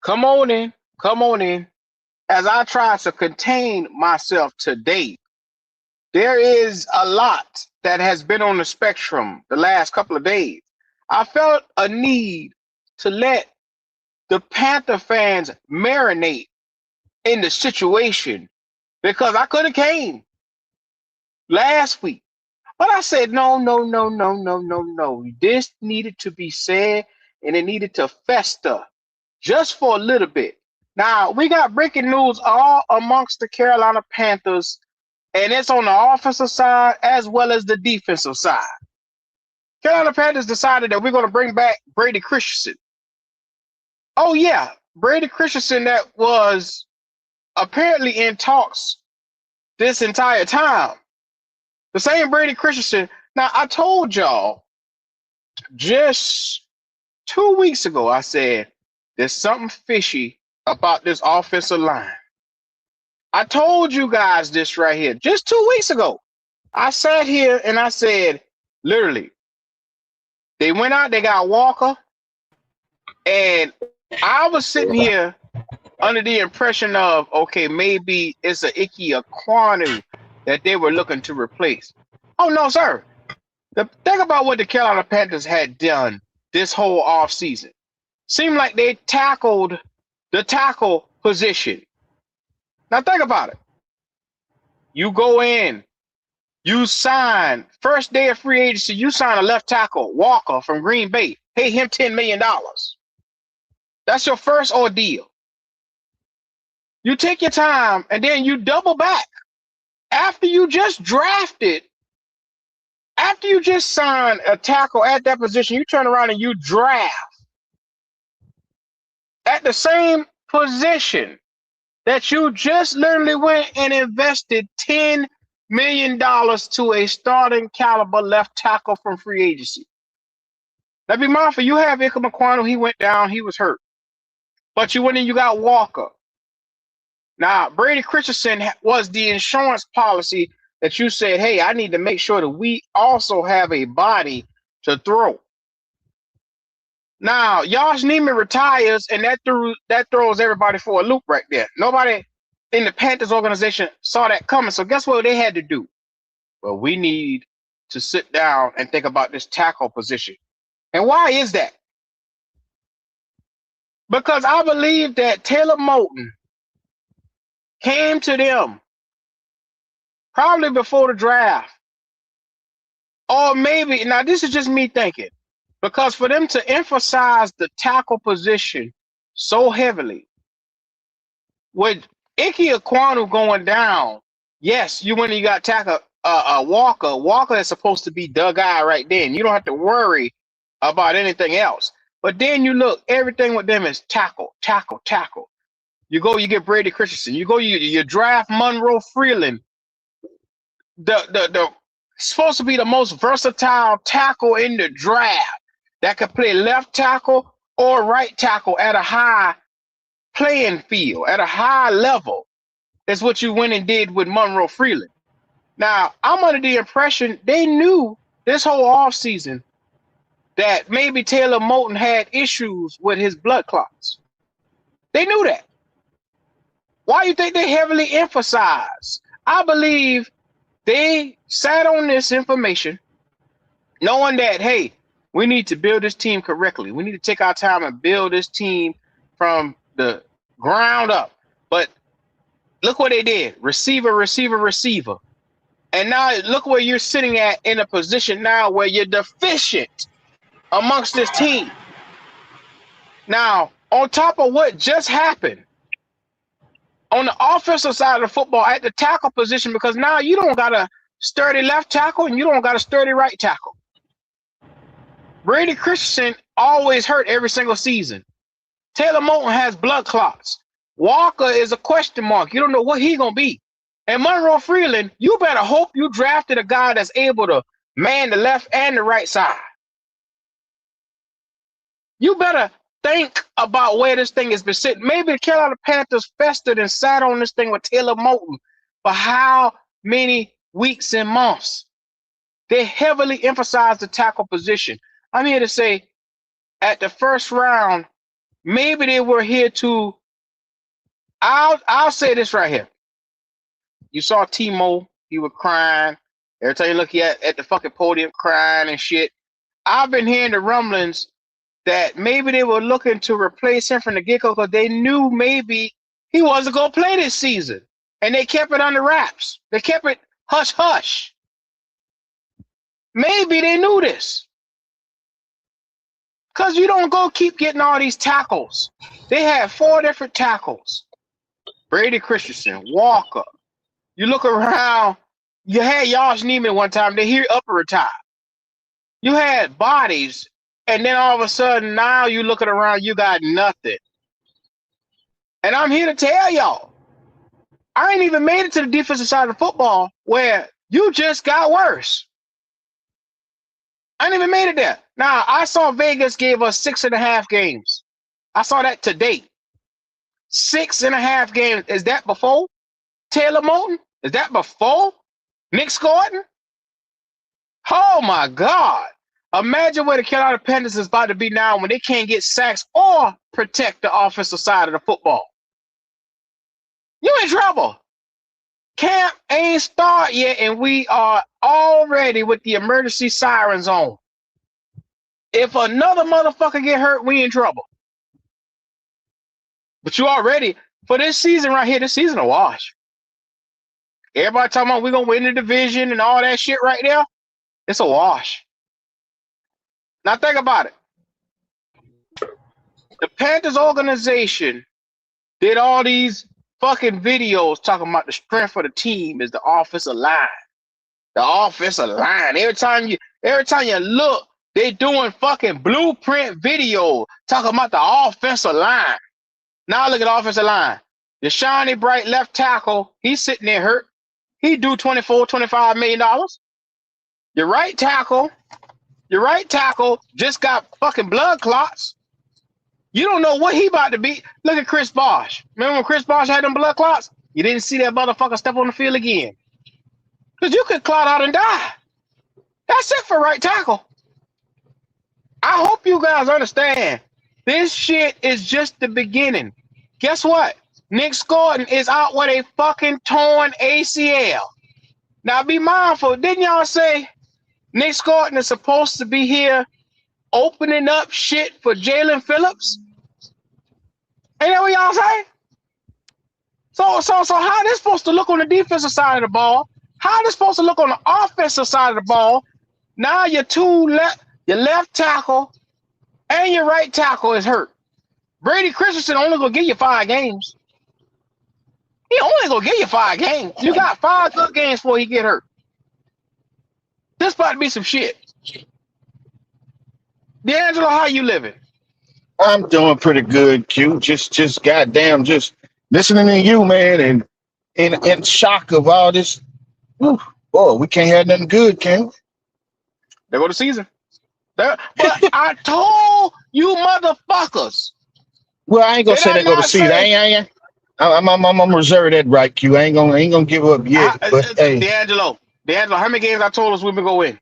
Come on in. Come on in. As I try to contain myself today, there is a lot that has been on the spectrum the last couple of days. I felt a need to let the Panther fans marinate in the situation because I could have came last week. But I said, no, no, no, no, no, no, no. This needed to be said and it needed to fester just for a little bit. Now, we got breaking news all amongst the Carolina Panthers, and it's on the offensive side as well as the defensive side. Carolina Panthers decided that we're going to bring back Brady Christensen. Oh, yeah, Brady Christensen that was apparently in talks this entire time. The same Brady Christensen. Now, I told y'all just 2 weeks ago, I said, there's something fishy about this offensive line. I told you guys this right here just 2 weeks ago. I sat here and I said, literally, they went out, they got Walker, and I was sitting here under the impression of, okay, maybe it's an Ike Aquanu that they were looking to replace. Oh, no, sir. Think about what the Carolina Panthers had done this whole offseason. Seemed like they tackled the tackle position. Now think about it. You go in, you sign, first day of free agency, you sign a left tackle, Walker from Green Bay, pay him $10 million. That's your first ordeal. You take your time and then you double back. After you just drafted, after you just signed a tackle at that position, you turn around and you draft at the same position that you just literally went and invested $10 million to a starting caliber left tackle from free agency. Now be mindful, you have Ike Aquanu, he went down, he was hurt. But you went and you got Walker. Now, Brady Christensen was the insurance policy that you said, hey, I need to make sure that we also have a body to throw. Now, Josh Neiman retires, and that throws everybody for a loop right there. Nobody in the Panthers organization saw that coming. So guess what they had to do? Well, we need to sit down and think about this tackle position. And why is that? Because I believe that Taylor Moton came to them probably before the draft. Or maybe, now this is just me thinking, because for them to emphasize the tackle position so heavily, with Ike Aquanu going down, yes, you when you got tackle Walker. Walker is supposed to be the guy right then. You don't have to worry about anything else. But then you look, everything with them is tackle, tackle, tackle. You go, you get Brady Christensen. You go, you draft Monroe Freeland. The supposed to be the most versatile tackle in the draft that could play left tackle or right tackle at a high playing field, at a high level. That's what you went and did with Monroe Freeland. Now, I'm under the impression they knew this whole offseason that maybe Taylor Moton had issues with his blood clots. They knew that. Why do you think they heavily emphasized? I believe they sat on this information knowing that, hey, we need to build this team correctly. We need to take our time and build this team from the ground up. But look what they did. Receiver, receiver, receiver. And now look where you're sitting at in a position now where you're deficient amongst this team. Now, on top of what just happened, on the offensive side of the football at the tackle position, because now you don't got a sturdy left tackle and you don't got a sturdy right tackle. Brady Christensen always hurt every single season. Taylor Moton has blood clots. Walker is a question mark. You don't know what he's going to be. And Monroe Freeland, you better hope you drafted a guy that's able to man the left and the right side. You better think about where this thing has been sitting. Maybe the Carolina Panthers festered and sat on this thing with Taylor Moton for how many weeks and months. They heavily emphasized the tackle position. I'm here to say at the first round, maybe they were here to. I'll say this right here. You saw Timo, he was crying. Every time you look at the fucking podium crying and shit. I've been hearing the rumblings that maybe they were looking to replace him from the get-go because they knew maybe he wasn't going to play this season. And they kept it under wraps. They kept it hush-hush. Maybe they knew this. Because you don't go keep getting all these tackles. They had 4 different tackles. Brady Christensen, Walker. You look around, you had Josh Neiman one time, they hear upper retire. You had bodies, and then all of a sudden, now you looking around, you got nothing. And I'm here to tell y'all, I ain't even made it to the defensive side of football where you just got worse. I ain't even made it there. Now, I saw Vegas gave us 6.5 games. I saw that to date. 6.5 games. Is that before Taylor Moton? Is that before Nick Scotton? Oh, my God. Imagine where the Carolina Panthers is about to be now when they can't get sacks or protect the offensive side of the football. You in trouble. Camp ain't start yet, and we are already with the emergency sirens on. If another motherfucker get hurt, we in trouble. But you already, for this season right here, this season a wash. Everybody talking about we're going to win the division and all that shit right there. It's a wash. Now think about it. The Panthers organization did all these fucking videos talking about the strength of the team is the offensive line. The offensive line. Every time you look, they doing fucking blueprint video talking about the offensive line. Now look at the offensive line. The shiny bright left tackle, he's sitting there hurt. He do $24-25 million. Your right tackle just got fucking blood clots. You don't know what he about to be. Look at Chris Bosh. Remember when Chris Bosh had them blood clots? You didn't see that motherfucker step on the field again. Because you could clot out and die. That's it for right tackle. I hope you guys understand. This shit is just the beginning. Guess what? Nick Scotton is out with a fucking torn ACL. Now be mindful. Didn't y'all say Nick Scotton is supposed to be here opening up shit for Jalen Phillips? Ain't that what y'all say? So how this supposed to look on the defensive side of the ball? How this supposed to look on the offensive side of the ball? Now your left tackle and your right tackle is hurt. Brady Christensen only gonna give you 5 games. He only gonna give you 5 games. You got 5 good games before he get hurt. This about to be some shit. D'Angelo, how you living? I'm doing pretty good, Q. Just goddamn, just listening to you, man, and in shock of all this. Whew, boy, we can't have nothing good, can we? There go the season. But I told you motherfuckers. Well, I ain't gonna say they go to season. I'm gonna reserve that right, Q. I ain't gonna give up yet. But hey, D'Angelo, how many games I told us we been gonna win?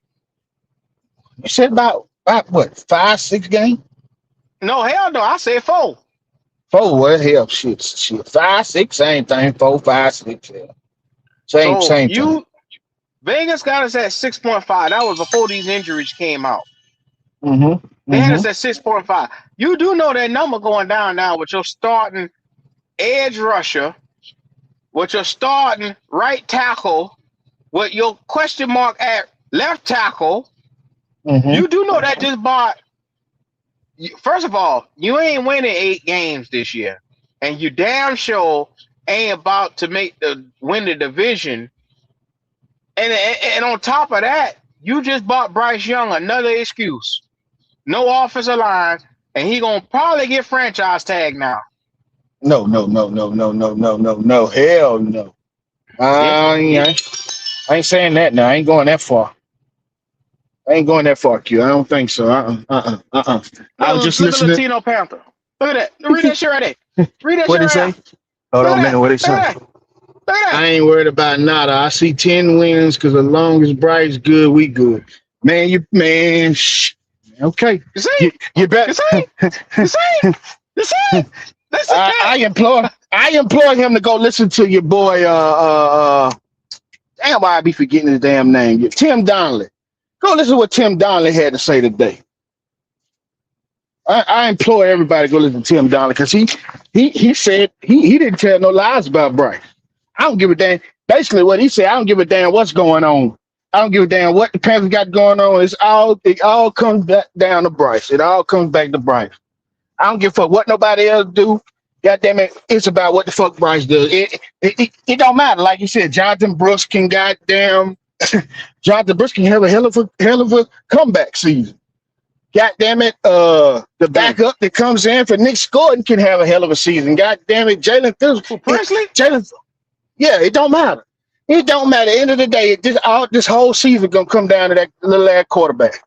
You said about what, 5-6 games? No, hell no. I said 4. 4, well, hell, shit. 5-6, same thing. 4, 5, 6, yeah. Same thing. Vegas got us at 6.5. That was before these injuries came out. Mm-hmm. They had us at 6.5. You do know that number going down now with your starting edge rusher, with your starting right tackle, with your question mark at left tackle. Mm-hmm. You do know that just bought. First of all, you ain't winning 8 games this year, and you damn sure ain't about to win the division. And on top of that, you just bought Bryce Young another excuse. No offensive line, and he gonna probably get franchise tag now. No. Hell no. I ain't saying that now. I ain't going that far. Q. I don't think so. I was just listening. Latino Panther. Look at that. Read that shit right there. Read that shit right there. What'd he say? Hold on a minute. What'd he say? I ain't worried about nada. I see 10 wins because as long as Bryce good, we good. Man, shh. Okay. You see? You bet. You see? Listen, listen, I Cat. implore him to go listen to your boy. Damn, why I be forgetting his damn name? Tim Donnelly. Go listen to what Tim Donnelly had to say today. I implore everybody to go listen to Tim Donnelly because he said he didn't tell no lies about Bryce. I don't give a damn. Basically, what he said, I don't give a damn what's going on. I don't give a damn what the Panthers got going on. It all comes back down to Bryce. It all comes back to Bryce. I don't give a fuck what nobody else do. God damn it, it's about what the fuck Bryce does. It don't matter. Like you said, Jonathan Brooks can goddamn Jonathan Brooks can have a hell of a comeback season. God damn it, the Mm. backup that comes in for Nick Gordon can have a hell of a season. God damn it, Jalen Phillips. Who, Presley? Yeah, it don't matter. It don't matter. At the end of the day, this whole season gonna come down to that little ass quarterback.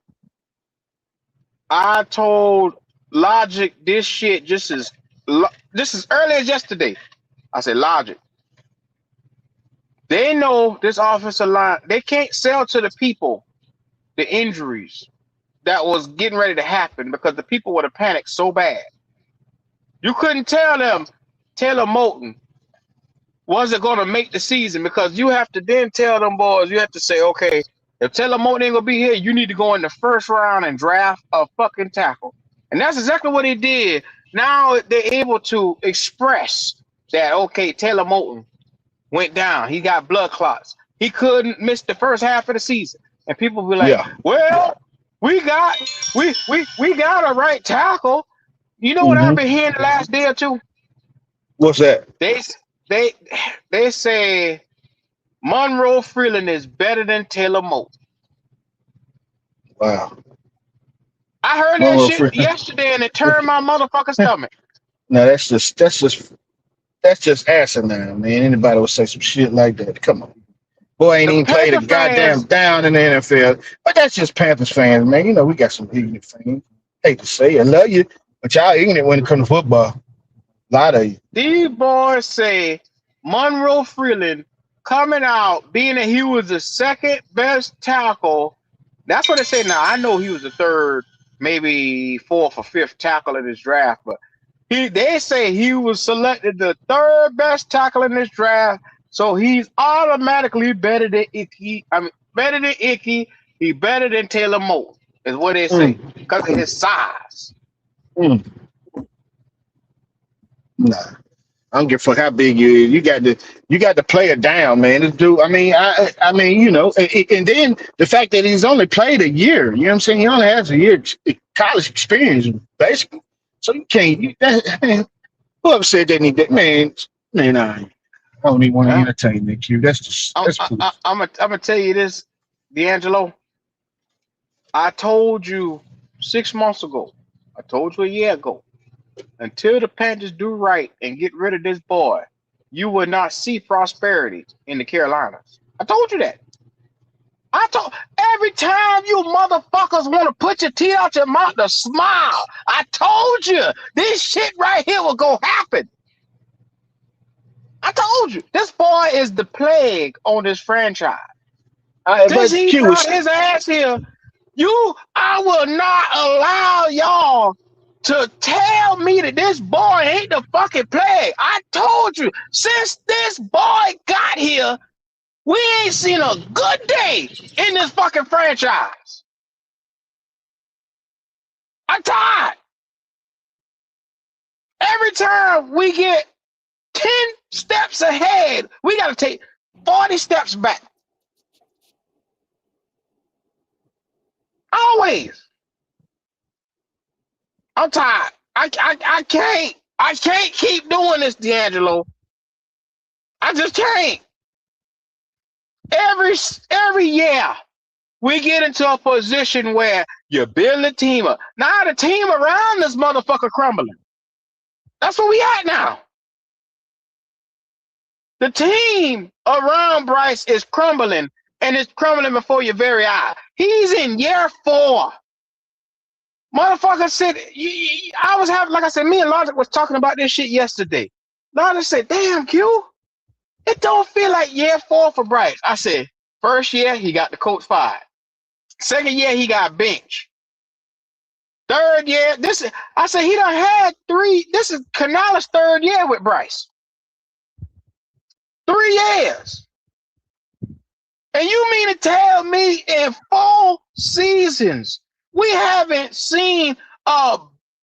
I told Logic this shit just as early as yesterday. I said, Logic. They know this offensive line. They can't sell to the people the injuries that was getting ready to happen because the people would have panicked so bad. You couldn't tell them Taylor Moton wasn't going to make the season because you have to then tell them boys, you have to say, okay, if Taylor Moton ain't going to be here, you need to go in the first round and draft a fucking tackle. And that's exactly what he did. Now they're able to express that, okay, Taylor Moton went down. He got blood clots. He couldn't miss the first half of the season. And people be like, Yeah. well, we got a right tackle. You know what I've been hearing the last day or two? What's that? They say Monroe Freeland is better than Taylor Moton. Wow. I heard that shit yesterday and it turned my motherfucking stomach. No, that's just asinine, man. Anybody would say some shit like that. Come on. Boy ain't The even played a Panther goddamn fans, down in the NFL. But that's just Panthers fans, man. You know, we got some ignorant fans. Hate to say it. I love you, but y'all ignorant when it comes to football. A lot of you. these boys say Monroe Freeland coming out, being that he was the second best tackle. That's what they say now. I know he was the third, maybe fourth or fifth tackle in this draft, but they say he was selected the third best tackle in this draft. So he's automatically better than Icky. I mean, better than Icky. He's better than Taylor Moton, is what they say, because of his size. Nah. I don't give a fuck how big you is. You got to play it down, man. This dude, I mean, you know, and then the fact that he's only played a year, you know what I'm saying? He only has a year college experience, basically. So you can't. Whoever said that need that, man, I don't even want to entertain that, Q. That's I'm gonna tell you this, D'Angelo. I told you 6 months ago. I told you a year ago. Until the Panthers do right and get rid of this boy, you will not see prosperity in the Carolinas. I told you that. Every time you motherfuckers want to put your teeth out your mouth to smile, I told you this shit right here will go happen. I told you this boy is the plague on this franchise. Since he brought his ass here, I will not allow y'all to tell me that this boy ain't the fucking plague. I told you, since this boy got here, we ain't seen a good day in this fucking franchise. I'm tired. Every time we get 10 steps ahead, we got to take 40 steps back. Always. I'm tired. I can't keep doing this, D'Angelo. I just can't. Every year we get into a position where you build a team up. Now the team around this motherfucker crumbling. That's where we at now. The team around Bryce is crumbling, and it's crumbling before your very eye. He's in year 4. Motherfucker said, I was having, like I said, me and Logic was talking about this shit yesterday. Logic said, damn, Q, it don't feel like year 4 for Bryce. I said, first year, he got the coach fired. Second year, he got benched. Third year. I said he done had three. This is Canales' third year with Bryce. 3 years. And you mean to tell me in 4 seasons we haven't seen a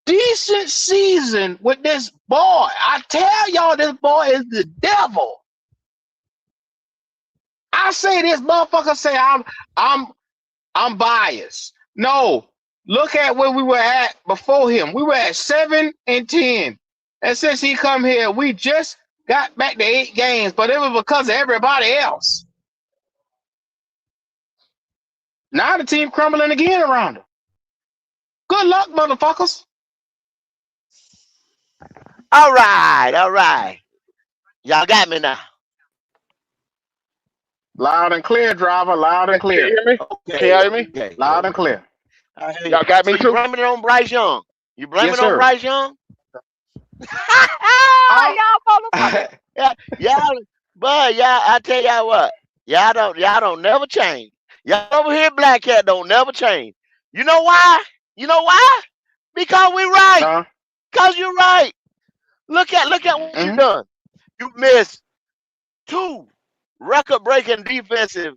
decent season with this boy? I tell y'all, this boy is the devil. I say this motherfucker say I'm biased. No, look at where we were at before him. We were at 7-10. And since he come here, we just got back to 8 games, but it was because of everybody else. Now the team crumbling again around him. Good luck, motherfuckers. All right. Y'all got me now. Loud and clear, driver. Loud and Can you clear. hear me? Okay. Can you hear me? Okay. Loud and clear. I hear you. Y'all got me So you too? blaming it on Bryce Young? You blaming Yes, it on sir. Bryce Young? I'm- Y'all motherfuckers. Y'all, I tell y'all what. Y'all don't never change. Y'all over here, Black Cat don't never change. You know why? Because we right. Because you're right. Look at what you done. You missed 2 record-breaking defensive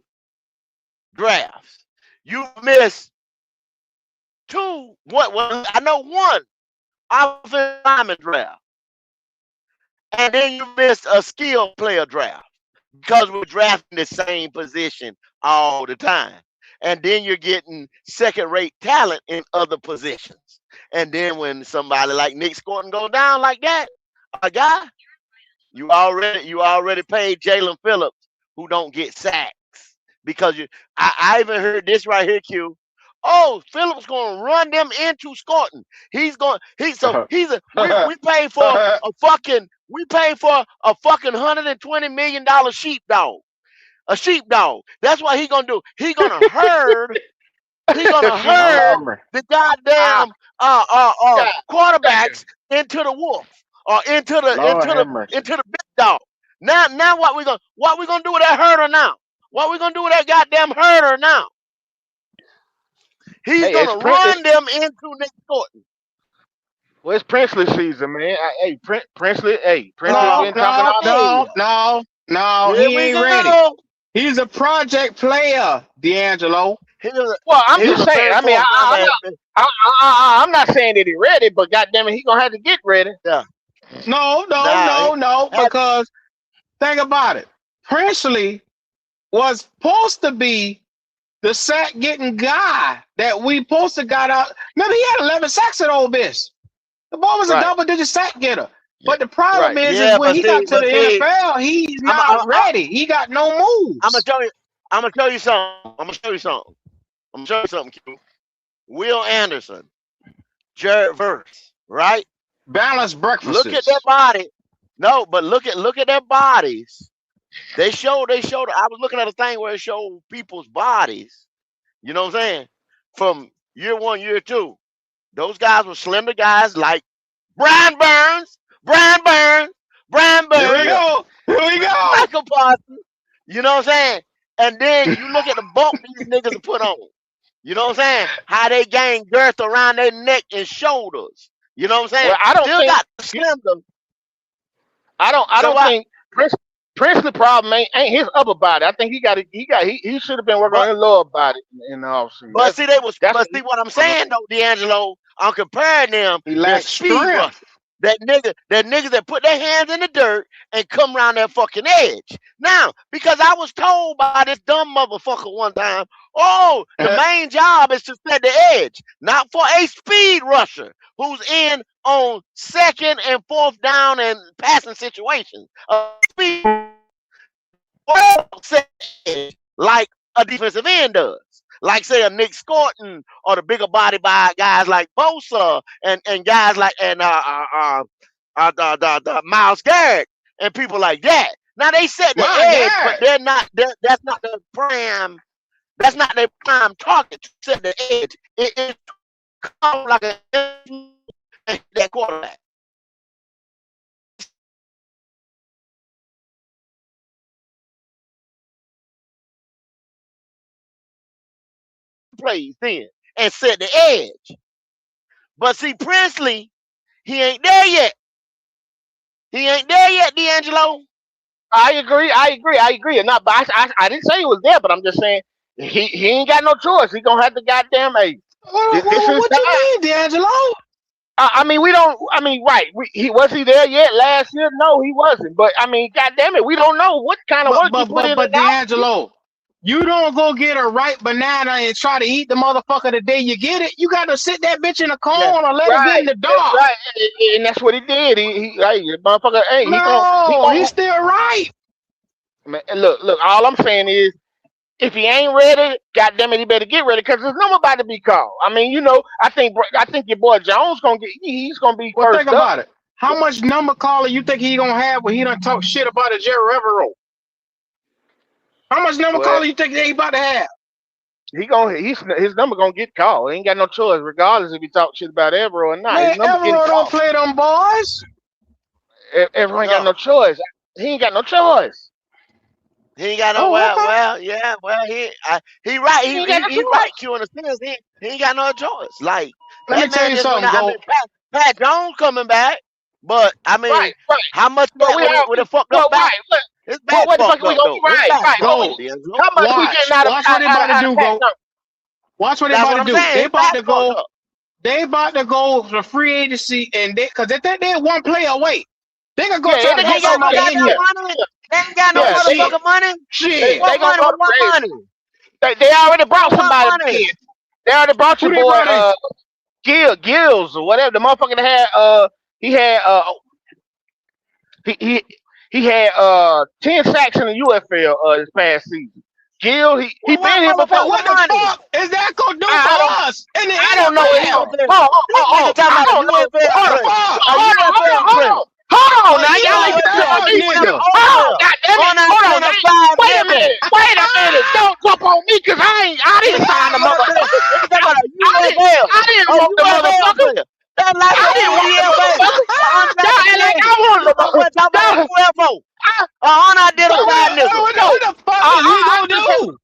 drafts. You missed 2. What? I know 1 offensive lineman draft, and then you missed a skill player draft because we're drafting the same position all the time. And then you're getting second-rate talent in other positions. And then when somebody like Nick Scorton goes down like that, a guy, you already paid Jalen Phillips, who don't get sacks, because I even heard this right here, Q. Oh, Phillips gonna run them into Scorton. We paid for a fucking $120 million sheepdog. A sheepdog. That's what he gonna do. He gonna herd Lord the goddamn God, quarterbacks into the wolf, or into have mercy. the big dog. Now what we gonna do with that herder now? What we gonna do with that goddamn herder now? He's hey, gonna run them into Nick Thornton. well, it's Princely season, man. Princely No, been talking all no. Here He we ain't ready. go. He's a project player, D'Angelo. Well, I'm Here's just a saying. I mean, 34 format. I'm not saying that he ready, but goddamn it, he gonna have to get ready. Yeah. No. Because think about it. Princely was supposed to be the sack getting guy that we supposed to got out. Remember, he had 11 sacks at Ole Miss. The boy was a Right. double-digit sack getter. Yeah. But the problem Right. is when he got to the NFL, he's not ready. He got no moves. I'm gonna show you something, Q. Will Anderson, Jared Verse, right? Balanced breakfast. Look at their body. No, but look at their bodies. They showed. I was looking at a thing where it showed people's bodies. You know what I'm saying? From year 1, year 2, those guys were slender guys like Brian Burns. Here we go. Michael Parsons. You know what I'm saying? And then you look at the bulk these niggas are put on. You know what I'm saying? How they gain girth around their neck and shoulders. You know what I'm saying? Well, I don't Still think got slender. I don't what? think Princely problem ain't his upper body. I think he should have been working on his lower body in the offseason. But see, what I'm saying though, D'Angelo, I'm comparing them. He They're lacks speed strength. rushers. That niggas that put their hands in the dirt and come around that fucking edge. Now, because I was told by this dumb motherfucker one time, oh, the main job is to set the edge, not for a speed rusher who's in on 2nd and 4th down and passing situations. A speed set edge like a defensive end does. Like say a Nick Scorton or the bigger body by guys like Bosa and guys like Miles Garrett and people like that. Now they set the edge, but they're not. That's not the prime. That's not their prime target to set the edge. It comes like that quarterback. Plays then and set the edge. But see, Princely, he ain't there yet. He ain't there yet, D'Angelo. I agree. And not, but I didn't say he was there, but I'm just saying he ain't got no choice. He gonna have to goddamn this is What you time. mean, D'Angelo? I mean, we don't. I mean, right? Was he there yet last year? No, he wasn't. But I mean, goddamn it, we don't know what kind of work he put in. But D'Angelo, you don't go get a ripe banana and try to eat the motherfucker the day you get it. You got to sit that bitch in a cone or let it get in the dark. Right, and that's what he did. He the motherfucker. Hey, he's still right. Man, look. All I'm saying is, if he ain't ready, goddamn it, he better get ready because there's no about to be called. I mean, I think your boy Jones he's gonna be well, first think about it. How much number calling you think he gonna have when he done talk shit about a Jerry Evero? How much number calling you think he about to have? His number gonna get called. He ain't got no choice, regardless if he talk shit about Evero or not. Man, Evero don't play them boys. Evero ain't got no choice. He ain't got no choice. He ain't got no he right. He right. Q in the sense he ain't got no choice. Like let me tell you something. Pat Jones coming back, but I mean, right. How much with a fucked up back? His back what the fuck we gonna right? Go. How much we getting out of watch what they about to do, go. Watch what they about to do. They about to go. They about to go for free agency, and because they think they're one player away. They can go try to get somebody in here. They ain't got no motherfucking money. Shit, they got money. They already brought somebody in. They already brought your boy Gills or whatever the motherfucker had. He had 10 sacks in the UFL this past season. Gil, he been here before. What the fuck is that gonna do for us? I don't know. Hold on, now y'all ain't nigga. Hold on. Wait a minute. Don't jump on me because I didn't sign the motherfucker. I didn't want the motherfucker. That's like I didn't want the motherfucker. I wanted the motherfucker. What the fuck is he gonna do?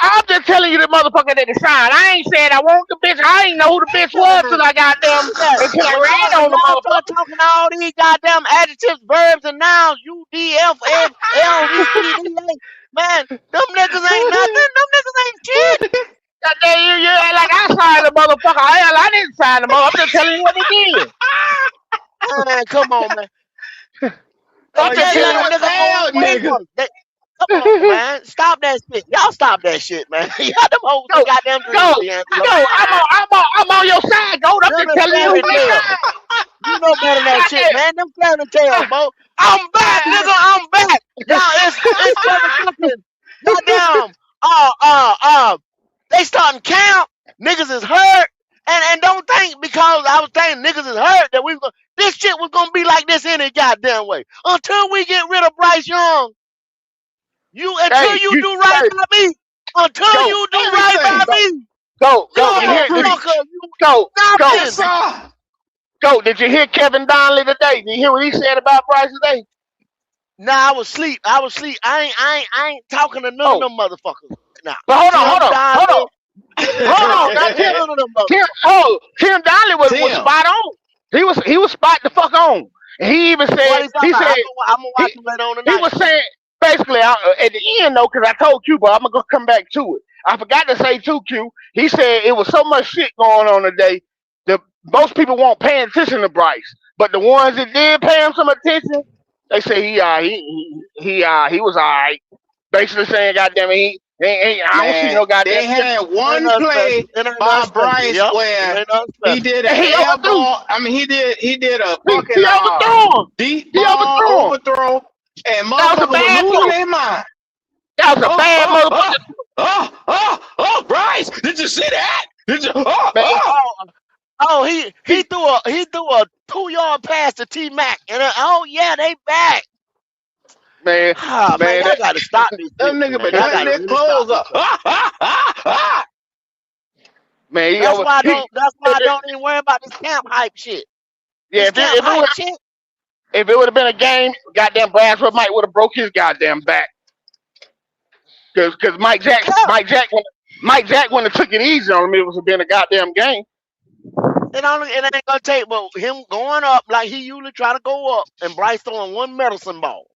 I'm just telling you the motherfucker that signed. I ain't saying I want the bitch. I ain't know who the bitch was till I got them. Until I read on the motherfucker. Talking all these goddamn adjectives, verbs, and nouns. UDFFLECDA. Man, them niggas ain't nothing. Them niggas ain't shit. Goddamn, you act like I signed the motherfucker. Hell, I didn't sign the motherfucker. I'm just telling you what he did. Man, come on, man. I'm just telling you nigga. Come on, man. Stop that shit. Y'all stop that shit, man. Y'all them hoes goddamn dreams. I'm on your side, go. I'm just telling you. You know better than that shit, man. Them fairy tales, bro. I'm back, nigga. I'm back. Y'all, it's goddamn. They starting count. Niggas is hurt. And don't think because I was saying niggas is hurt that this shit was gonna be like this any goddamn way. Until we get rid of Bryce Young. Until you do right by me. Until you do right by me. Go. Go. Did you hear Kevin Donnelly today? Did you hear what he said about Bryce today? Nah, I was asleep. I ain't talking to none of them motherfuckers. Nah. But hold on. Tim Donnelly was spot on. He was spot the fuck on. And he even said I'm gonna watch him later on tonight. He was saying basically at the end though, because I told Q, but I'm gonna come back to it. I forgot to say too, Q. He said it was so much shit going on today that most people won't pay attention to Bryce, but the ones that did pay him some attention, they say he was all right. Basically saying, goddamn it, I don't see no goddamn. They had one play by Bryce where he did an air ball. I mean, he did a fucking deep ball overthrow, and motherfuckers were losing their mind. That was a bad motherfucker. Oh, Bryce, did you see that? Did you? He threw a 2-yard pass to T Mac, and yeah, they back. Man, I gotta stop this. Them nigga been cutting their clothes up. Man, that's why I don't even worry about this camp hype shit. Yeah, if it would have been a game, goddamn Braswell might would have broke his goddamn back. Cause Mike Jack wouldn't have took it easy on him if it was been a goddamn game. It ain't gonna take but him going up like he usually try to go up, and Bryce throwing one medicine ball.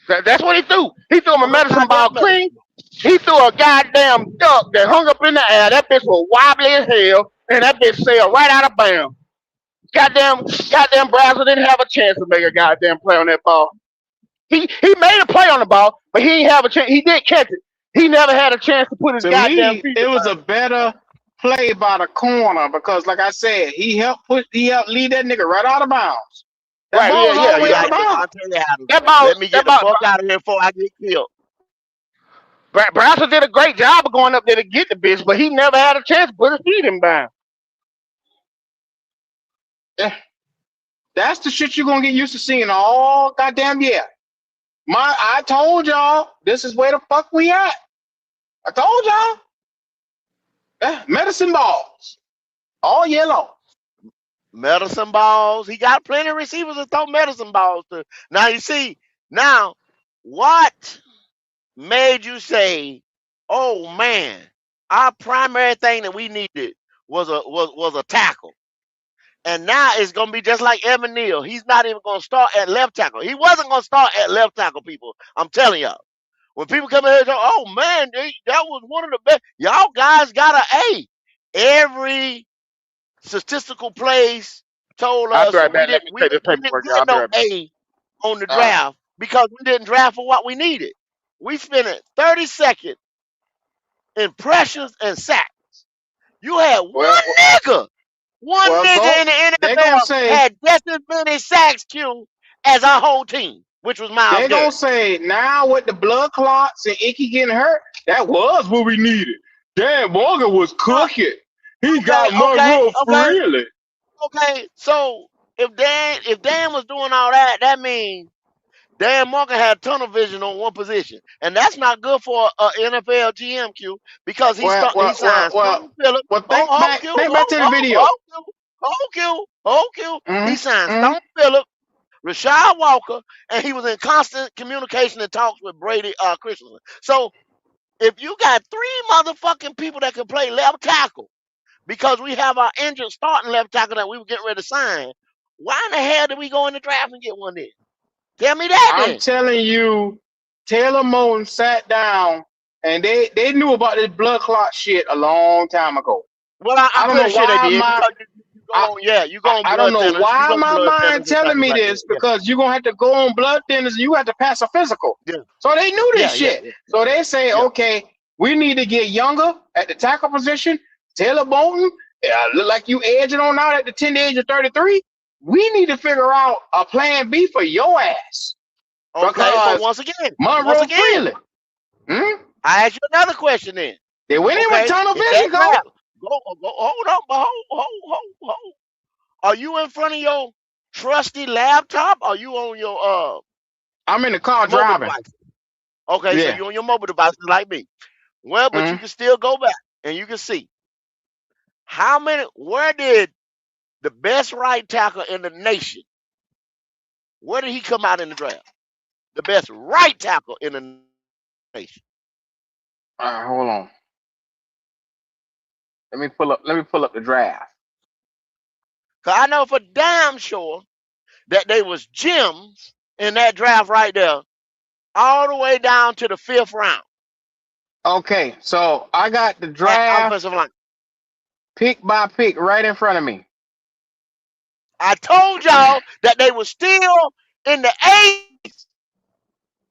That's what he threw. He threw him a One medicine goddamn ball medicine clean. ball. He threw a goddamn duck that hung up in the air. That bitch was wobbly as hell, and that bitch sailed right out of bounds. Goddamn Brazil didn't have a chance to make a goddamn play on that ball. He made a play on the ball, but he didn't have a chance. He did catch it. He never had a chance to put his To goddamn me, feet it in was a the better play by the corner because, like I said, he helped lead that nigga right out of bounds. That right. ball Yeah, was all yeah, the way yeah. out of Okay, bounds. I'll tell you how to That ball, let me that get the ball. fuck out of here before I get killed. Brazil did a great job of going up there to get the bitch, but he never had a chance to put his feet in bounds. Eh, That's the shit you're gonna get used to seeing all goddamn year. I told y'all this is where the fuck we at. I told y'all. Medicine balls all year long. Medicine balls. He got plenty of receivers to throw medicine balls to. Now you see, now what made you say, "Oh man, our primary thing that we needed was a tackle," and now it's gonna be just like Evan Neal. He's not even gonna start at left tackle. He wasn't gonna start at left tackle. People, I'm telling y'all. When people come in here and say, "Oh man, that was one of the best," y'all guys got a A. Every statistical place told I'll be us right back. Let me take this we didn't paperwork, y'all. get I'll be no right back. A on the Uh, draft because we didn't draft for what we needed. We spent it 30 seconds in pressures and sacks. You had well, one well, nigga in the they gonna NFL say had just as many sacks, Q, as our whole team, which was Miles they gonna Garrett. say now with the blood clots and Icky getting hurt, that was what we needed. Dan Morgan was Uh, cooking. He okay, got okay, Monroe okay, freely. okay. So if Dan was doing all that, that means Dan Morgan had tunnel vision on one position, and that's not good for a NFL GMQ because Well, he well, well, signed well, Stone Phillips. well. Hold Q, Think back to the video. hold Q. He Mm-hmm. signed Mm-hmm. Stone Phillips, Rashad Walker, and he was in constant communication and talks with Brady Christensen. So if you got three motherfucking people that can play left tackle because we have our injured starting left tackle that we were getting ready to sign, why in the hell did we go in the draft and get one then? Tell me that I'm then. telling you, Taylor Moton sat down and they knew about this blood clot shit a long time ago. Well, I I'm don't know pretty sure they why did my because you go I, on, yeah, you go on I don't blood know thinners, why my mind and telling things me like that. this because you're gonna have to go on blood thinners and you have to pass a physical. Yeah, So they knew this yeah, yeah, shit. yeah, So they say, yeah, okay, we need to get younger at the tackle position. Taylor Moton, look like you edging on out at the 10 age of 33. We need to figure out a plan B for your ass yeah. Okay, but because once Monroe again, Freeland, hmm? I ask you another question then. They went in with Okay, tunnel in that vision, go. draft, hold on, but hold. Are you in front of your trusty laptop? Or are you on your I'm in the car mobile driving. device? Okay, so Yeah. you on your mobile devices like me. Well, but you Mm-hmm. can still go back and you can see where did the best right tackle in the nation, where did he come out in the draft? The best right tackle in the nation. All right, hold on. Let me pull up the draft. Cause I know for damn sure that they was gems in that draft right there, all the way down to the fifth round Okay, so I got the at draft offensive line. pick by pick right in front of me. I told y'all that they were still in the eighth,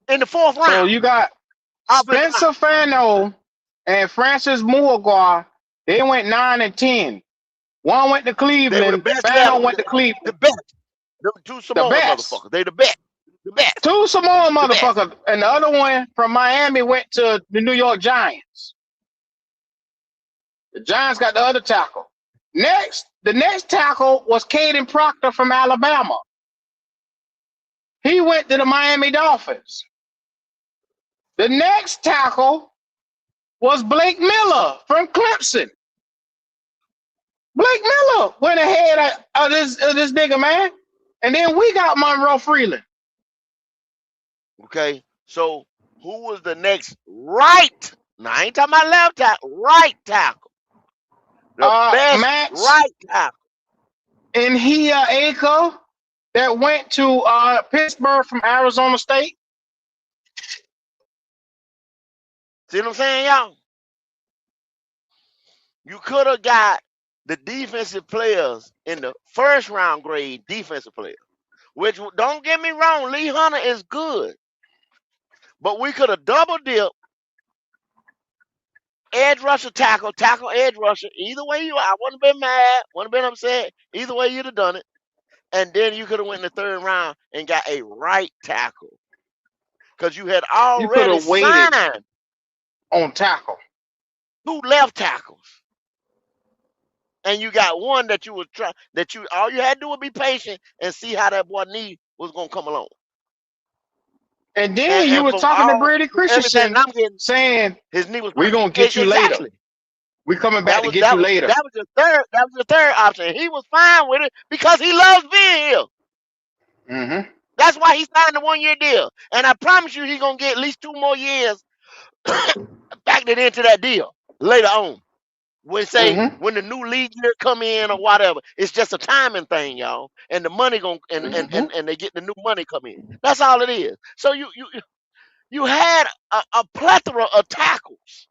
in the fourth So round. you got Offensive line. Spencer Fano and Francis Muagwa. They went 9 and 10. One went to They were the Cleveland. best left, Fano went to the Cleveland. best. Them two The Samoan best. motherfuckers. They the best. The best. Two Samoan The best. motherfuckers. And the other one from Miami went to the New York Giants. The Giants got the other tackle. The next tackle was Caden Proctor from Alabama. He went to the Miami Dolphins. The next tackle was Blake Miller from Clemson. Blake Miller went ahead of this nigga, man. And then we got Monroe Freeland. Okay. So who was the next right? Now I ain't talking about left tackle, right tackle. The best Max right tackle. And he Aiko that went to Pittsburgh from Arizona State. See what I'm saying, y'all? You could have got the defensive players in the first round grade defensive players. Which, don't get me wrong, Lee Hunter is good. But we could have double dipped edge rusher, tackle, edge rusher. Either way I wouldn't have been mad, wouldn't have been upset. Either way you'd have done it. And then you could have went in the third round and got a right tackle. Because you had You could already have waited signed on tackle. 2 left tackles. And you got one that you was trying, that you all you had to do was be patient and see how that boy knee was gonna come along. And then you And was from talking to all Brady everything Christensen I'm getting, saying, his knee was we're perfect. gonna get you later. Exactly. We coming back That to was get that you was later. that was the third option. He was fine with it because he loves being here. Mm-hmm. That's why he signed the 1-year deal. And I promise you, he's gonna get at least 2 more years factored into that deal later on. When Mm-hmm. when the new league year come in or whatever, it's just a timing thing, y'all. And the money gon' Mm-hmm. and they get the new money come in. That's all it is. So you had a plethora of tackles.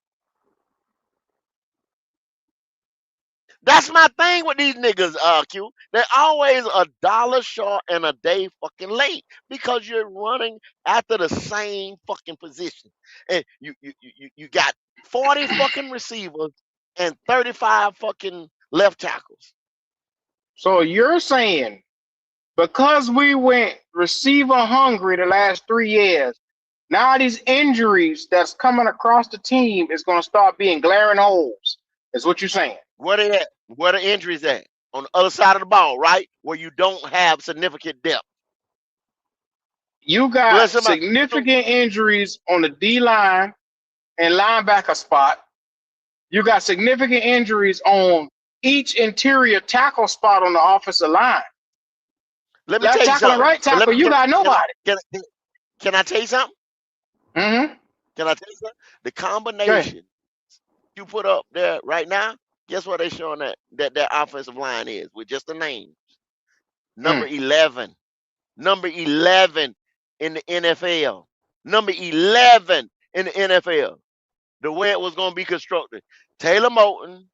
That's my thing with these niggas, Q. They're always a dollar short and a day fucking late because you're running after the same fucking position. And you got 40 fucking receivers and 35 fucking left tackles. So you're saying because we went receiver hungry the last 3 years, now these injuries that's coming across the team is gonna start being glaring holes. Is what you're saying? Where they at? Where the injuries at? On the other side of the ball, right? Where you don't have significant depth. You Unless got somebody, significant injuries on the D line and linebacker spot. You got significant injuries on each interior tackle spot on the offensive line. let me Left tell you tackle and something. right But let tackle, me you got nobody. can I tell you something? Mm-hmm. Can I tell you something? The Go ahead. combination you put up there right now, guess what they showing that offensive line is with just the name. Number 11. Number 11 in the NFL. Number 11 in the NFL. The way it was going to be constructed. Taylor Moton,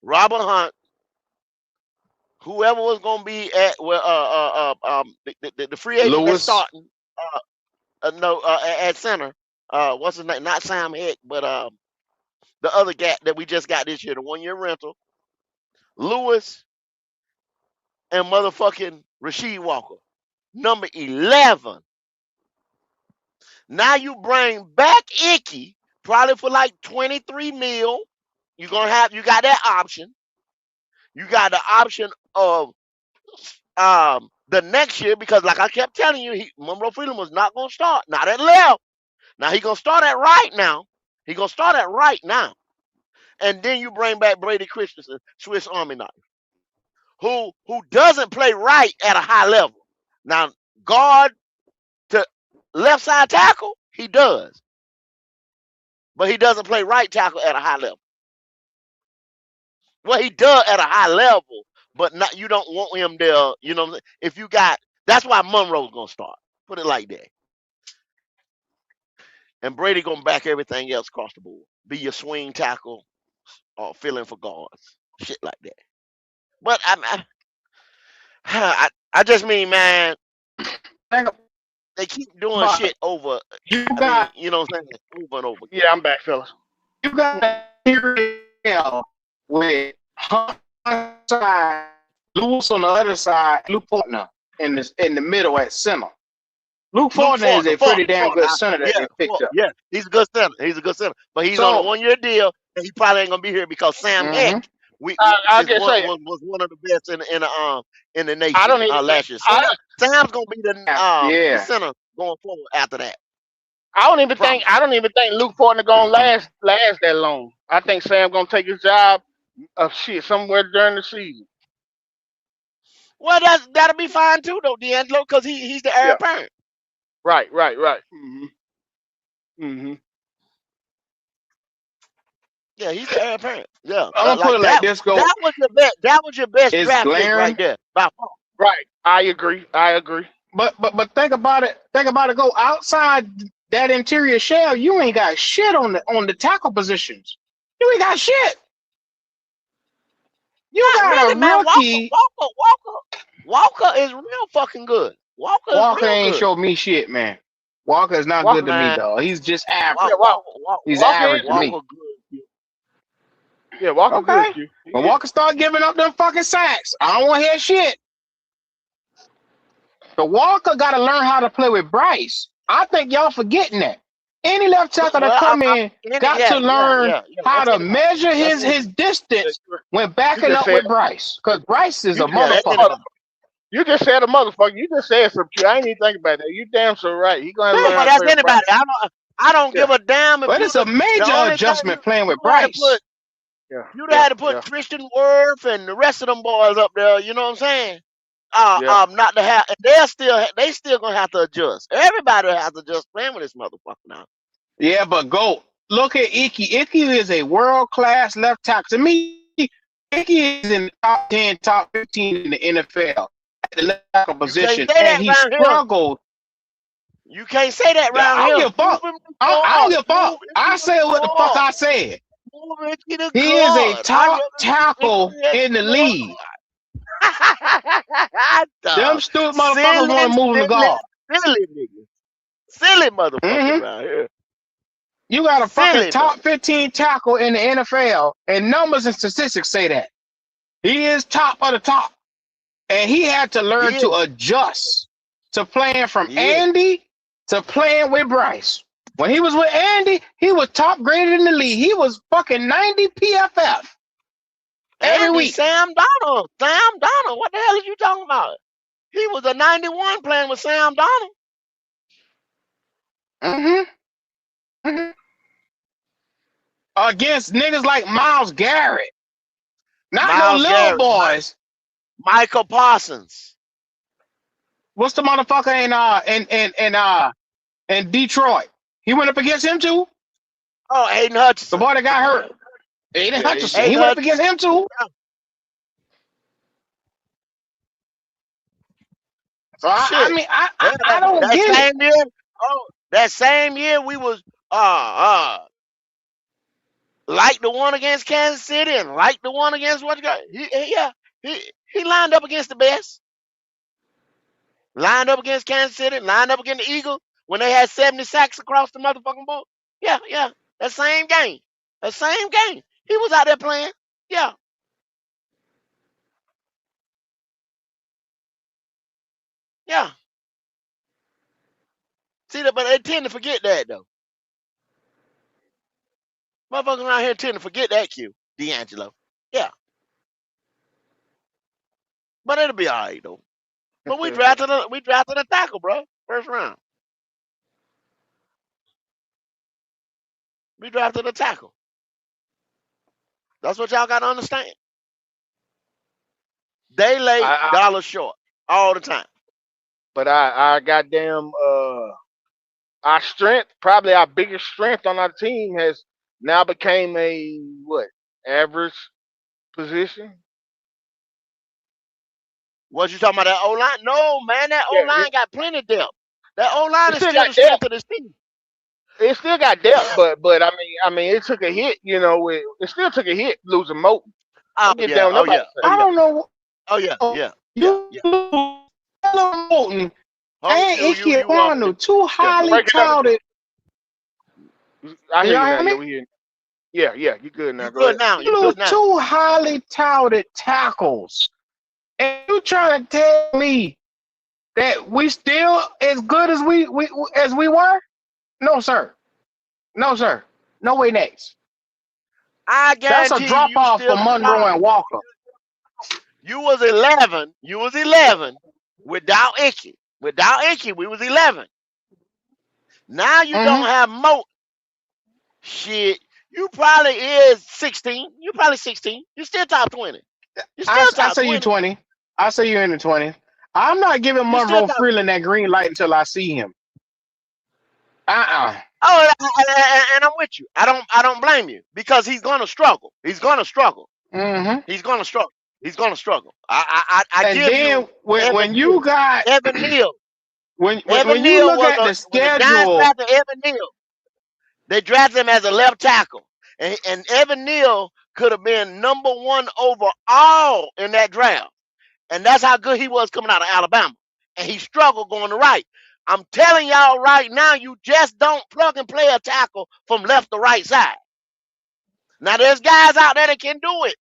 Robert Hunt, whoever was going to be at the free agent that's Lewis. starting at center. What's his name? Not Sam Heck, but the other guy that we just got this year, the 1-year rental. Lewis and motherfucking Rasheed Walker. Number 11. Now you bring back Icky, probably for like 23 mil. You got that option. You got the option of the next year, because like I kept telling you, Monroe Freeland was not gonna start. Not at left. Now he gonna start at right now. He gonna start at right now. And then you bring back Brady Christensen, Swiss Army knife, who doesn't play right at a high level. Now, guard to left side tackle, he does. But he doesn't play right tackle at a high level. Well, he does at a high level, but not, you don't want him there. You know, if you got, that's why Monroe's gonna start. Put it like that. And Brady gonna back everything else across the board. Be your swing tackle or filling for guards, shit like that. But I just mean, man, they keep doing shit over. You I mean, got you know what I'm saying? Over and over again. Yeah, I'm back, fellas. you got here with Hunt side, Lewis on the other side, Luke Fortner in the middle at center. Luke Fortner is a pretty damn good center that they picked up. Yeah, he's a good center. But he's on a 1-year deal, and he probably ain't gonna be here because Sam Heck was one of the best in the nation I don't even think, last year. Sam's gonna be the center going forward after that. I don't even think Luke Fortner gonna last that long. I think Sam gonna take his job of shit somewhere during the season. Well, that'll be fine too, though, D'Angelo, because he's the heir apparent. Right. Mm-hmm. Mm-hmm. Yeah, he's the heir apparent. Yeah, I'm gonna put it like that. this: go. That was your best. That was your best It's draft pick right glaring. there. By far. Right. I agree. But think about it. Think about it. Go outside that interior shell. You ain't got shit on the tackle positions. You ain't got shit. You Not got really, a man. rookie. Walker is real fucking good. Walker is Walker real ain't good. show me shit, man. Walker is not good to me, Man, dog. He's just Yeah, average. He's Walker is average to good. me. Walker good. Yeah, Walker good, Okay. Q. When Walker start giving up them fucking sacks, I don't want to hear shit. But Walker got to learn how to play with Bryce. I think y'all forgetting that. Any left tackle that come in got to learn how to measure his distance when backing up with Bryce. Because Bryce is a motherfucker. You just said a motherfucker. You just said some shit. I ain't even think about that. You damn so right. He gonna learn how to That's play with anybody. Bryce. I don't give a damn if But it's a major adjustment playing with Bryce. You'd have to put Christian Worth and the rest of them boys up there. You know what I'm saying? Not to have. They still gonna have to adjust. Everybody has to adjust playing with this motherfucker now. Yeah, but go look at Icky. Icky is a world class left tackle. To me, Icky is in the top 10, top 15 in the NFL at the left tackle position, and he struggled. You can't say that around here. I don't give a fuck. I don't give a fuck. I said what the fuck I said. He is a top tackle in the league. Them stupid motherfuckers want to move him to guard. Silly motherfuckers around here. You got a fucking top 15 tackle in the NFL, and numbers and statistics say that. He is top of the top. And he had to learn to adjust to playing from Andy to playing with Bryce. When he was with Andy, he was top graded in the league. He was fucking 90 PFF every week. Sam Donald. What the hell are you talking about? He was a 91 playing with Sam Donald. Against niggas like Myles Garrett. Not no little boys. Michael Parsons. What's the motherfucker in Detroit? He went up against him too. Oh, Aiden Hutchinson. The boy that got hurt. Aiden Hutchinson. He went up against him too. So I mean I don't get it. That same year we was like the one against Kansas City and like the one against he lined up against the best. Lined up against Kansas City, lined up against the Eagles when they had 70 sacks across the motherfucking board. Yeah. That same game. He was out there playing. Yeah. Yeah. See that, but they tend to forget that though. Motherfuckers around here tend to forget that Q, D'Angelo. Yeah. But it'll be all right though. But we drafted a tackle, bro. First round. We drafted a tackle. That's what y'all gotta understand. They lay dollars short all the time. But our goddamn our strength, probably our biggest strength on our team has now became a average position. What you talking about, that O-line? No, man, that O-line got plenty of depth. That O-line is still the strength of this team. It still got depth, but I mean, it took a hit. You know, it still took a hit losing Moten. I don't know. Oh yeah. Moten and Icky Ekwonu, two highly touted. I hear you now. Yeah, you good now. Good now. Two highly touted tackles. And you trying to tell me that we still as good as we were? No, sir. No way next. I guarantee that's a drop off for Monroe and Walker. You was 11. Without Icky. Without Icky, we was 11. Now you don't have Moten. Shit, you probably is 16. You probably 16. You still top 20. I say you 20. I say you're in the 20s. I'm not giving Monroe Freeland that green light until I see him. Oh, and I'm with you. I don't blame you because he's gonna struggle. He's gonna struggle. Mm-hmm. He's gonna struggle. He's gonna struggle. I And give you then when Evan when you Neal. got Evan Neal. when Evan you Neal look was at a the when the Giants schedule, drafted Evan Neal. They drafted him as a left tackle, and Evan Neal could have been number one overall in that draft. And that's how good he was coming out of Alabama. And he struggled going to right. I'm telling y'all right now, you just don't plug and play a tackle from left to right side. Now there's guys out there that can do it,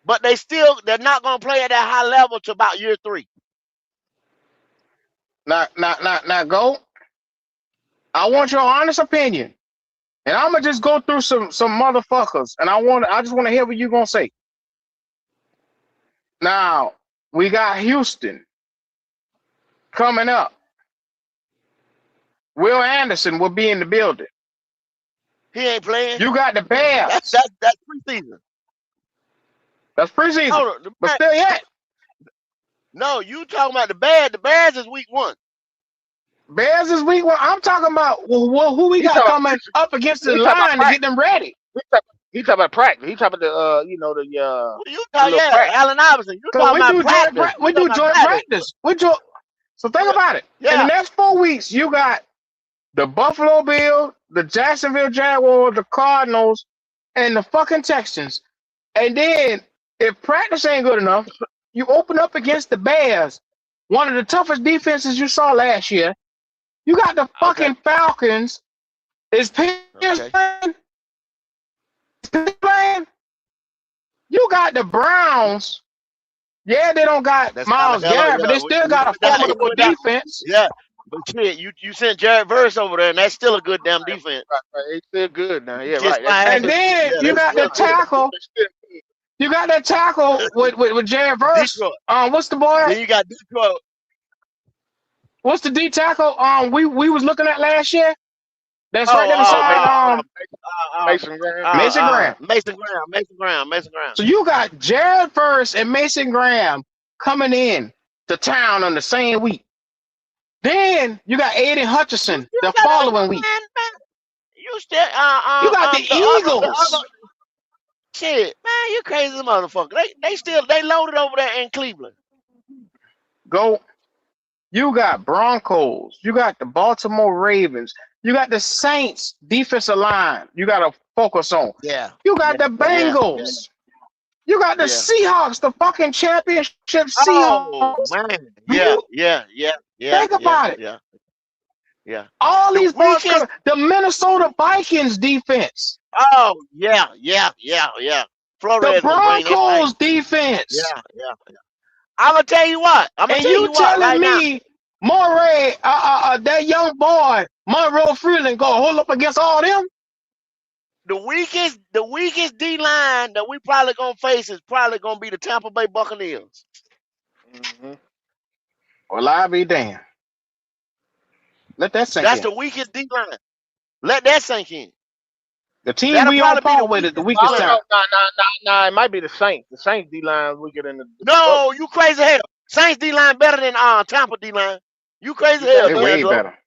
but they're not gonna play at that high level to about year 3. not go. I want your honest opinion, and I'm gonna just go through some motherfuckers, and I just want to hear what you gonna say. Now we got Houston coming up. Will Anderson will be in the building. He ain't playing. You got the That's Bears. that's that's preseason. That's preseason, Hold on, but still yet. no, you talking about the Bears? The Bears is week 1. Bears is week 1. I'm talking about who we He got talking about coming up against the he talking about line to get practice. them ready. He talking about practice. He talking about What you the talking? little Yeah, practice. Allen Iverson. You Cause talking about practice? You we talking do about joint practice? practice. So think Yeah, about it. In the yeah. next 4 weeks, you got the Buffalo Bills, the Jacksonville Jaguars, the Cardinals, and the fucking Texans. And then if practice ain't good enough, you open up against the Bears, one of the toughest defenses you saw last year. You got the Okay, fucking Falcons. Is Pierce okay. playing? Is Pierce playing? You got the Browns. Yeah, they don't got That's kind of Miles hella. Garrett, but Yeah, they still we got a went down. formidable defense. Yeah, but shit, you sent Jared Verse over there, and that's still a good damn Right, defense. right. It's still good now. You Yeah, kiss right. my That's And ass. still good. then Yeah, you they got still the Still good. good. tackle. It's still good. You got that tackle with Jared Verse. Detroit. What's the boy? Then you got Detroit. What's the D tackle? We was looking at last year. That's right there Oh, beside Mason Graham. Mason Graham. Mason Graham. Mason Graham. Mason Graham. So you got Jared Verse and Mason Graham coming in to town on the same week. Then you got Aiden You Hutchinson still the got a following week. man. You still You got the the other Eagles. shit, man. You crazy motherfucker. They loaded over there in Cleveland. Go. You got Broncos. You got the Baltimore Ravens. You got the Saints defensive line. You got to focus on. Yeah, You got the yeah, Bengals. You got the yeah. Seahawks, the fucking championship Oh Seahawks. man, You yeah, think about it. yeah. All The these boys weakest. coming. The Minnesota Vikings defense. Oh yeah. The Flores gonna bring that thing. Broncos defense. Yeah. I'm gonna tell you what. And you Right telling now. me Moray, that young boy, Monroe Freeland, go hold up against all them? The weakest D line that we probably gonna face is probably gonna be the Tampa Bay Buccaneers. Mm-hmm. Well, I'll be damned. Let that sink That's in. the weakest D line. Let that sink in. The team That'll we on probably be par the with is the weakest D weakest line. time. Nah. It might be the Saints. The Saints D line weaker than the No, you crazy hell. Saints D line better than Tampa D line. You crazy You hell, think They're so? way D'Angelo. better.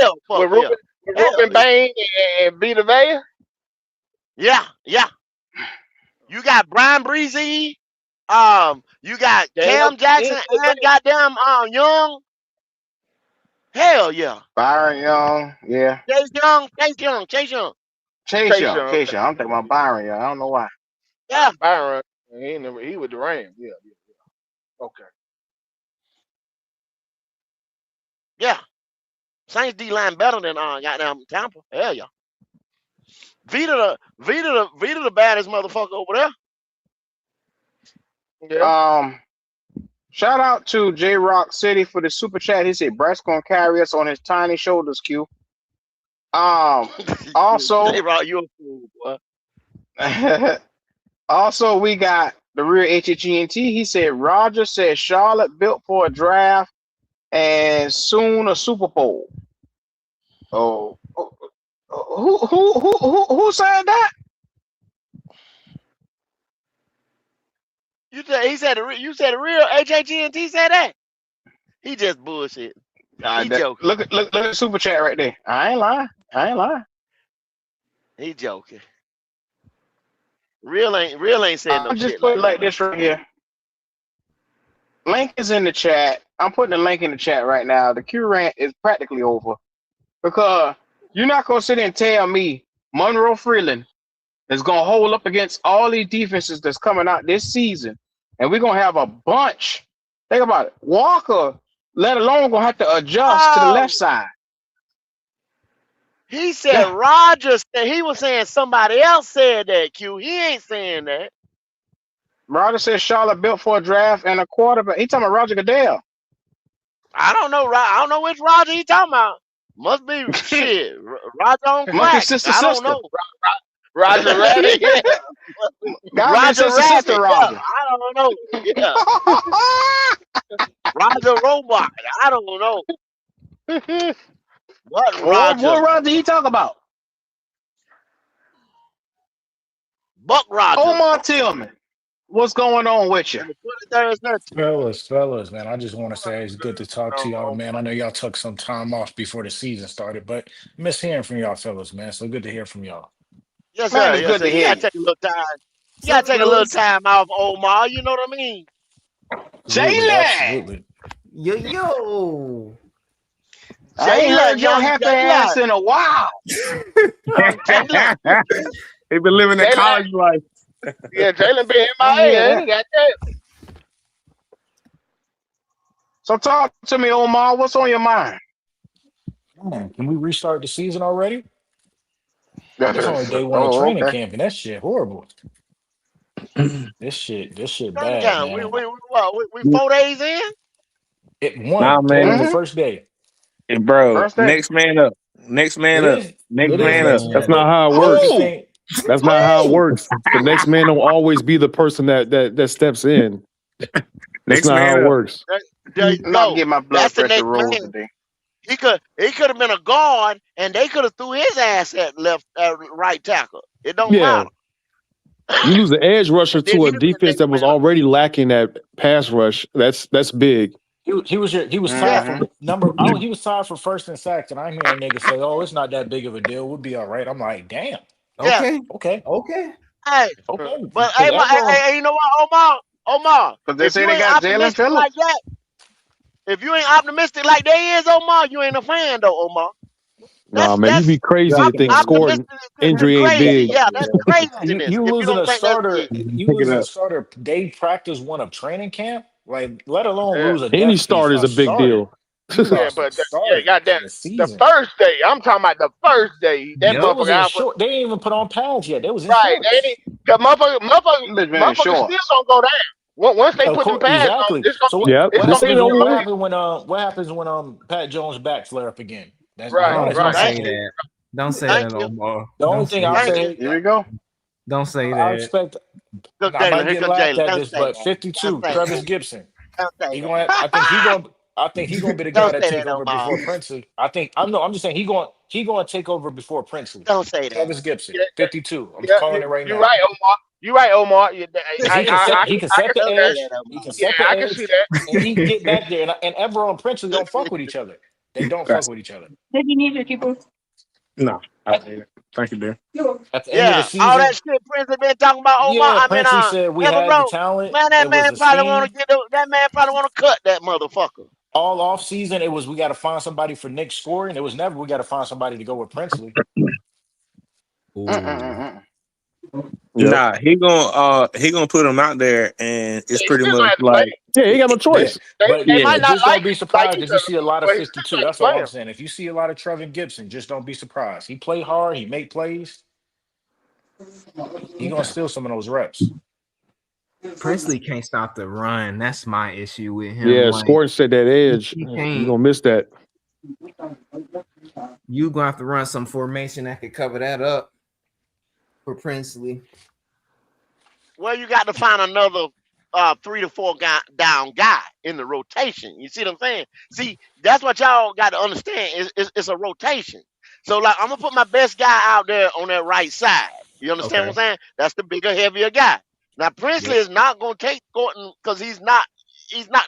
Hell, fuck With yeah. Hell, Ruben Bain and Vita Vea? yeah. You got Brian Breezy. You got Cam Jackson and goddamn Young. Hell yeah. Byron Young, yeah. Chase Young. Chase Young. Okay. I'm thinking about Byron Young. I don't know why. Yeah. Byron. He with the Rams. Yeah. Okay. Yeah. Saints D line better than goddamn Tampa. Hell yeah. Vita the baddest motherfucker over there. Yeah. Shout out to J Rock City for the super chat. He said Bryce gonna carry us on his tiny shoulders, Q. Also, J-Rock, you a fool, boy. also we got the real HHENT. He said Roger said Charlotte built for a draft and soon a Super Bowl. Oh, who said that? You said the real HHNT said that. He just bullshit. He joking. Look at the super chat right there. I ain't lying. I ain't lying. He joking. Real ain't saying no I'm just shit putting like like that. this right here. Link is in the chat. I'm putting the link in the chat right now. The Q rant is practically over because you're not gonna sit there and tell me Monroe Freeland is gonna hold up against all these defenses that's coming out this season, and we're gonna have a bunch. Think about it. Walker, let alone, gonna have to adjust to the left Oh, side. he said Yeah, Rogers said he was saying somebody else said that, Q. He ain't saying that. Roger says Charlotte built for a draft and a quarterback. He talking about Roger Goodell. I don't know. I don't know which Roger he talking about. Must be shit. Roger on Monkey crack. sister I don't sister. know. Roger Rabbit. Yeah. Gotta be Roger sister sister Rabbit. Yeah, Roger. I don't know. Yeah, Roger Robot. I don't know what What Roger. Roger he talk about? Buck Rogers Omar Tillman. What's going on with you? in the 23rd century. Fellas, man, I just want to say it's good to talk to y'all, Oh, man. I know y'all took some time off before the season started, but miss hearing from y'all fellas, man. So good to hear from y'all. Yes, Man, sir. it's Yes, good sir. to You hear gotta you. take a little time. You Sup, gotta take a little fellas? time off, Omar. You know what I mean? Absolutely, Jalen! absolutely. Yo. I ain't Jalen, heard your young happy Jalen, ass in a while. young Jalen. He been living the Jalen, college life. yeah, Jalen been I hear MIA, ain't he? that. Got that. So talk to me, Omar. What's on your mind? Man, can we restart the season already? It's only day one of Oh, training okay. camp, and that shit horrible. This shit Training bad, camp. man. We 4 days in? It won. Nah, Today was the man. Mm-hmm. first day. Hey, bro, First day. next man up. Next man It up. is. Next It is man up. next That's man not up. how it I just works. Who? think That's not how it Who? works. The next man will always be the person that steps in. That's Next not how man it up. works. There you I'm about to go. get my blood That's the pressure next rose man. today. He could have been a guard, and they could have threw his ass at right tackle. It don't Yeah. matter. You lose an edge rusher And then to a he'll be the defense next that was man up. already lacking that pass rush. That's big. he was tied Yeah. Mm-hmm. for number. Oh, he was tied for first and sacks, and I'm hearing niggas say, "Oh, it's not that big of a deal. We'll be all right." I'm like, damn. Yeah. Okay. Okay, Okay. Hey, okay. but Because Ebron, you know what, Omar, Because they if say you they ain't got Jalen optimistic like Phillips. that, if you ain't optimistic like they is, Omar, you ain't a fan though, Omar. Nah, man, you'd be That's crazy to think Definitely. scoring optimistic is injury ain't crazy. big. Yeah, that's craziness. you If you losing don't a think that's starter, big, you Pick it losing a up. starter day practice one of training camp. Like, let alone Yeah, lose a Any depth piece, start is a a big starter. deal. You yeah, lost a but yeah, starter goddamn, in the the season. first day. I'm talking about the first day. That Yep. They was motherfucker in out for short. They didn't even put on pads yet. They was in right. They shorts. ain't, cause Bitch been in motherfucker still shorts. gonna go down. Once they Of put them course, pads on, exactly. So Yep. it's This gonna be ain't over what with. too happened what happens when Pat Jones' back flare up again? That's much. Right, Oh, it's don't gonna right. thank say happen. you, that. Don't say thank that, you, Omar. The only Don't thing say I'll thank that. you. say, Here we go. Don't say I that. expect Cook I Jalen, might here get comes laughed Jalen. at Don't this, say but that. Don't 52, say Travis that. Gibson. Don't say He going. that. I think he gonna be the guy Don't that say take that, over Omar. before Princely. I'm just saying he going to take over before Princely. Don't say that. Travis Gibson, Yeah, 52. I'm yeah, calling it right you're now right, Omar. You're right, Omar. because he can I set can the see Don't that. say edge. that, He Omar. can Yeah, set the I can see edge, that. and he can get back there. And Evero and Princely don't fuck with each other. They don't fuck That's with each other. no. I At, need it. Thank you, dear. at the end of the Yeah, all that season, shit Prince have been talking about Omar. yeah, Princely said we Evan had the Rowe. talent. Man, It was the scheme. that man probably want to cut that motherfucker. All off season, it was we got to find somebody for Nick scoring. It was never we got to find somebody to go with Princely. Ooh. Mm-mm-mm-mm. Yep. Nah, he gonna put him out there, and it's They pretty still gonna much have to play. like Yeah, he got no Yeah, choice. but They yeah. might not just don't be like surprised each if you other, see a lot of but he still 52. got to That's all play I'm him. saying. If you see a lot of Trevor Gibson, just don't be surprised. He play hard. He make plays. He gonna steal some of those reps. Princely can't stop the run. That's my issue with him. Yeah, Like scoring set that edge. he You can't. gonna miss that. You gonna have to run some formation that could cover that up for Princely. Well, you got to find another 3 to 4 down guy in the rotation. You see what I'm saying? See, that's what y'all got to understand. It's a rotation. So, like, I'm gonna put my best guy out there on that right side. You understand what Okay. I'm saying? That's the bigger, heavier guy. Now, Princely Yep. is not gonna take Thornton because he's not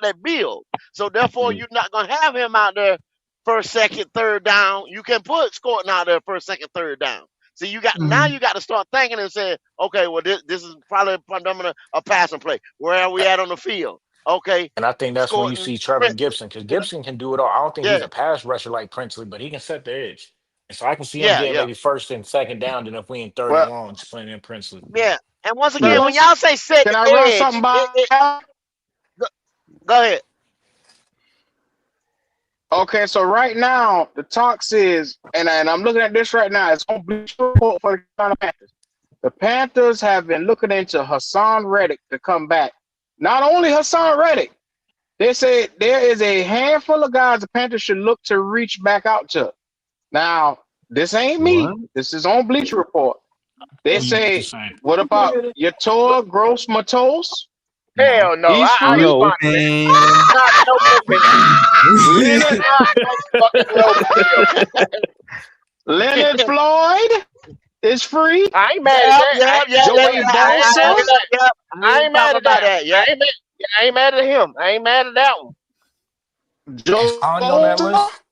that build. So, therefore, Mm. you're not gonna have him out there first, second, third down. You can put scoring out there first, second, third down. So you got now Mhm. you got to start thinking and saying, okay, well this is probably predominant a passing play. Where are we at on the field? Okay, And I think that's when you scoring. see Trevor Gibson, because Gibson can do it all. I don't think Yeah, he's a pass rusher like Princely, but he can set the edge. And so I can see him yeah, getting yeah, maybe first and second down, and if we in third and Well, long, just playing in Princely. yeah. And once again, when fellas, y'all say set can the I run something edge, by? go, go ahead. Okay, so right now the talks is, and I'm looking at this right now. It's on Bleacher Report for the Carolina Panthers. The Panthers have been looking into Hassan Reddick to come back. Not only Hassan Reddick, they say there is a handful of guys the Panthers should look to reach back out to. Now, this ain't What? me. This is on Bleacher Report. They What you say, saying? what about Yator Gross Matos? No. Hell no. He's I free. No. respond to that. Man. Not no man. Leonard Not no fucking no man. Leonard Floyd is free. I ain't mad at that. Joey Bosa. I ain't mad at about that. that. Yeah. I ain't mad at him. I ain't mad at that one. Is Joe Holland on that list?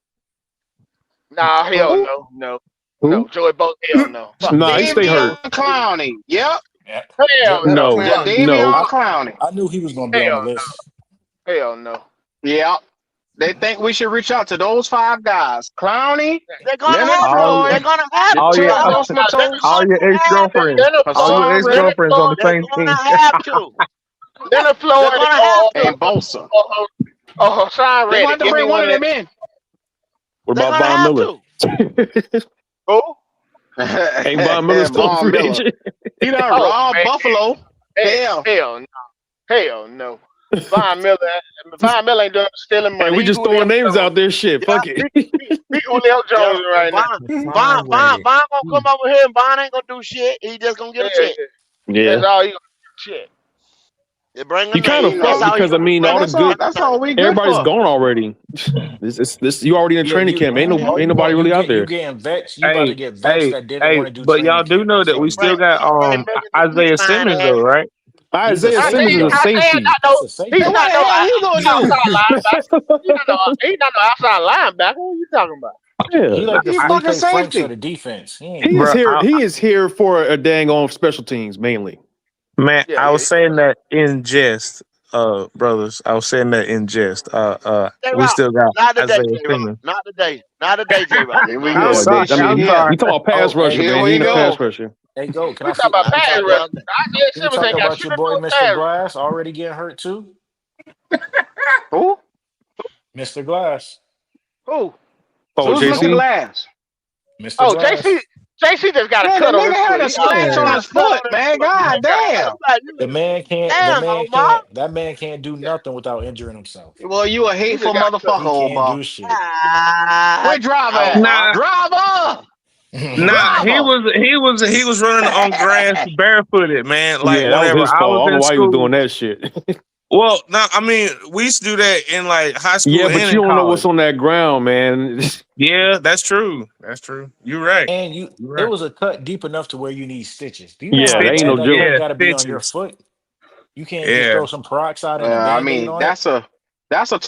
Nah, hell Who? no. No. Who? No. Joey Bosa, hell no. Fuck. Nah, he stay hurt. Davion Clowney. Yep. Yeah. Hell Joey no. No. Yeah, Clowney. No. Davion Clowney. I knew he was going to be on the Hell no. list. Hell no. Yeah. They think we should reach out to those 5 guys. Clowney, They're gonna Leonard have to. All They're Floyd, gonna have all to. your Yator Gross They're Matos, all going your to ex have to. girlfriends, all your Hassan ex Reddick, girlfriends on the They're same gonna team. have to. Leonard They're Floyd gonna have to. and Bosa. Hassan They're going to Reddick. have to Give me bring one one of of them them. in. What They're about gonna Von have Miller? to. Who? Ain't Von Miller still a Von free Miller. agent? He done Oh, robbed man. Buffalo. Hell. Hell no. Hell no. Von Miller ain't doing stealing Hey, money. we He just Julio throwing names Jones. out there. Shit, Yeah. fuck it. He Julio Yeah. Jones right now. Von Reddick. gonna come over here and Von ain't gonna do shit. He just gonna get a check. That's Yeah, all you shit. They bring a you kind of name. You know, That's fucked all he because I do. mean, Bring all the good, that's all we good everybody's for. gone already. This you already in Yeah, training camp. Ain't you nobody really out you there. getting vets. You about to Hey, get vets hey, that didn't hey, want to do but training y'all do camp. know That's that all we it still is. got Bring millions to his Isaiah fine Simmons ass. though, right? He's a Isaiah Simmons safety is a though. Isaiah safety. not That's no. a He's And safety. what the not no hell you gonna do? outside linebacker. He's not no outside linebacker. What are you talking about? He Yeah, like the He he fucking plays flanks for safety. the defense. He ain't. he is Bro, here. He is here for a dang on special teams mainly. man, Yeah, I yeah. was saying that in jest, brothers. I was saying that in jest. We J-Rock. still got Not today, Isaiah J-Rock. Simmons. Not today. Not today, J-Rock. Here we I'm Yeah, go. sorry. but I This shit mean, I'm here. sorry. we talking about pass Oh, rusher, hey, Here man. He we ain't a hey, pass go. rusher. hey, go. Can We I talk see? about I can pass talk. rush. Isaiah Can we Simmons talk ain't got about shit your to do boy, with Mr. pass rush. Glass, already getting hurt too? Who? Mr. Glass. Who? Oh, Who's You Mr. don't, JC. Glass? Mr. Oh, JC. Glass. JC just got a Yeah, the cut on nigga his had foot. a He got scratch Yeah, on got his cut foot, on his man. foot, man. God damn. The man can't. Damn, Omar. That man can't do nothing without injuring himself. Well, you a he hateful just got a cut. motherfucker, He can't Omar. do shit. Where Ah, driver at? Omar. Nah, Driver! nah. He Driver! was running on grass barefooted, man. Like Yeah, that was whenever his I fault. was I don't know in why he was school. doing that shit. Well, no, I mean we used to do that in like high Yeah, school but and you in don't know what's college. on that ground, man. Yeah, that's true. That's true. You're right. And You're it right. was a cut deep enough to where you need stitches. Do you know Yeah, how that ain't bad no Stitches, that joke. thing yeah, got to be on your stitches. foot? You can't just Yeah. throw some peroxide and a I band-aid mean, on it. that's a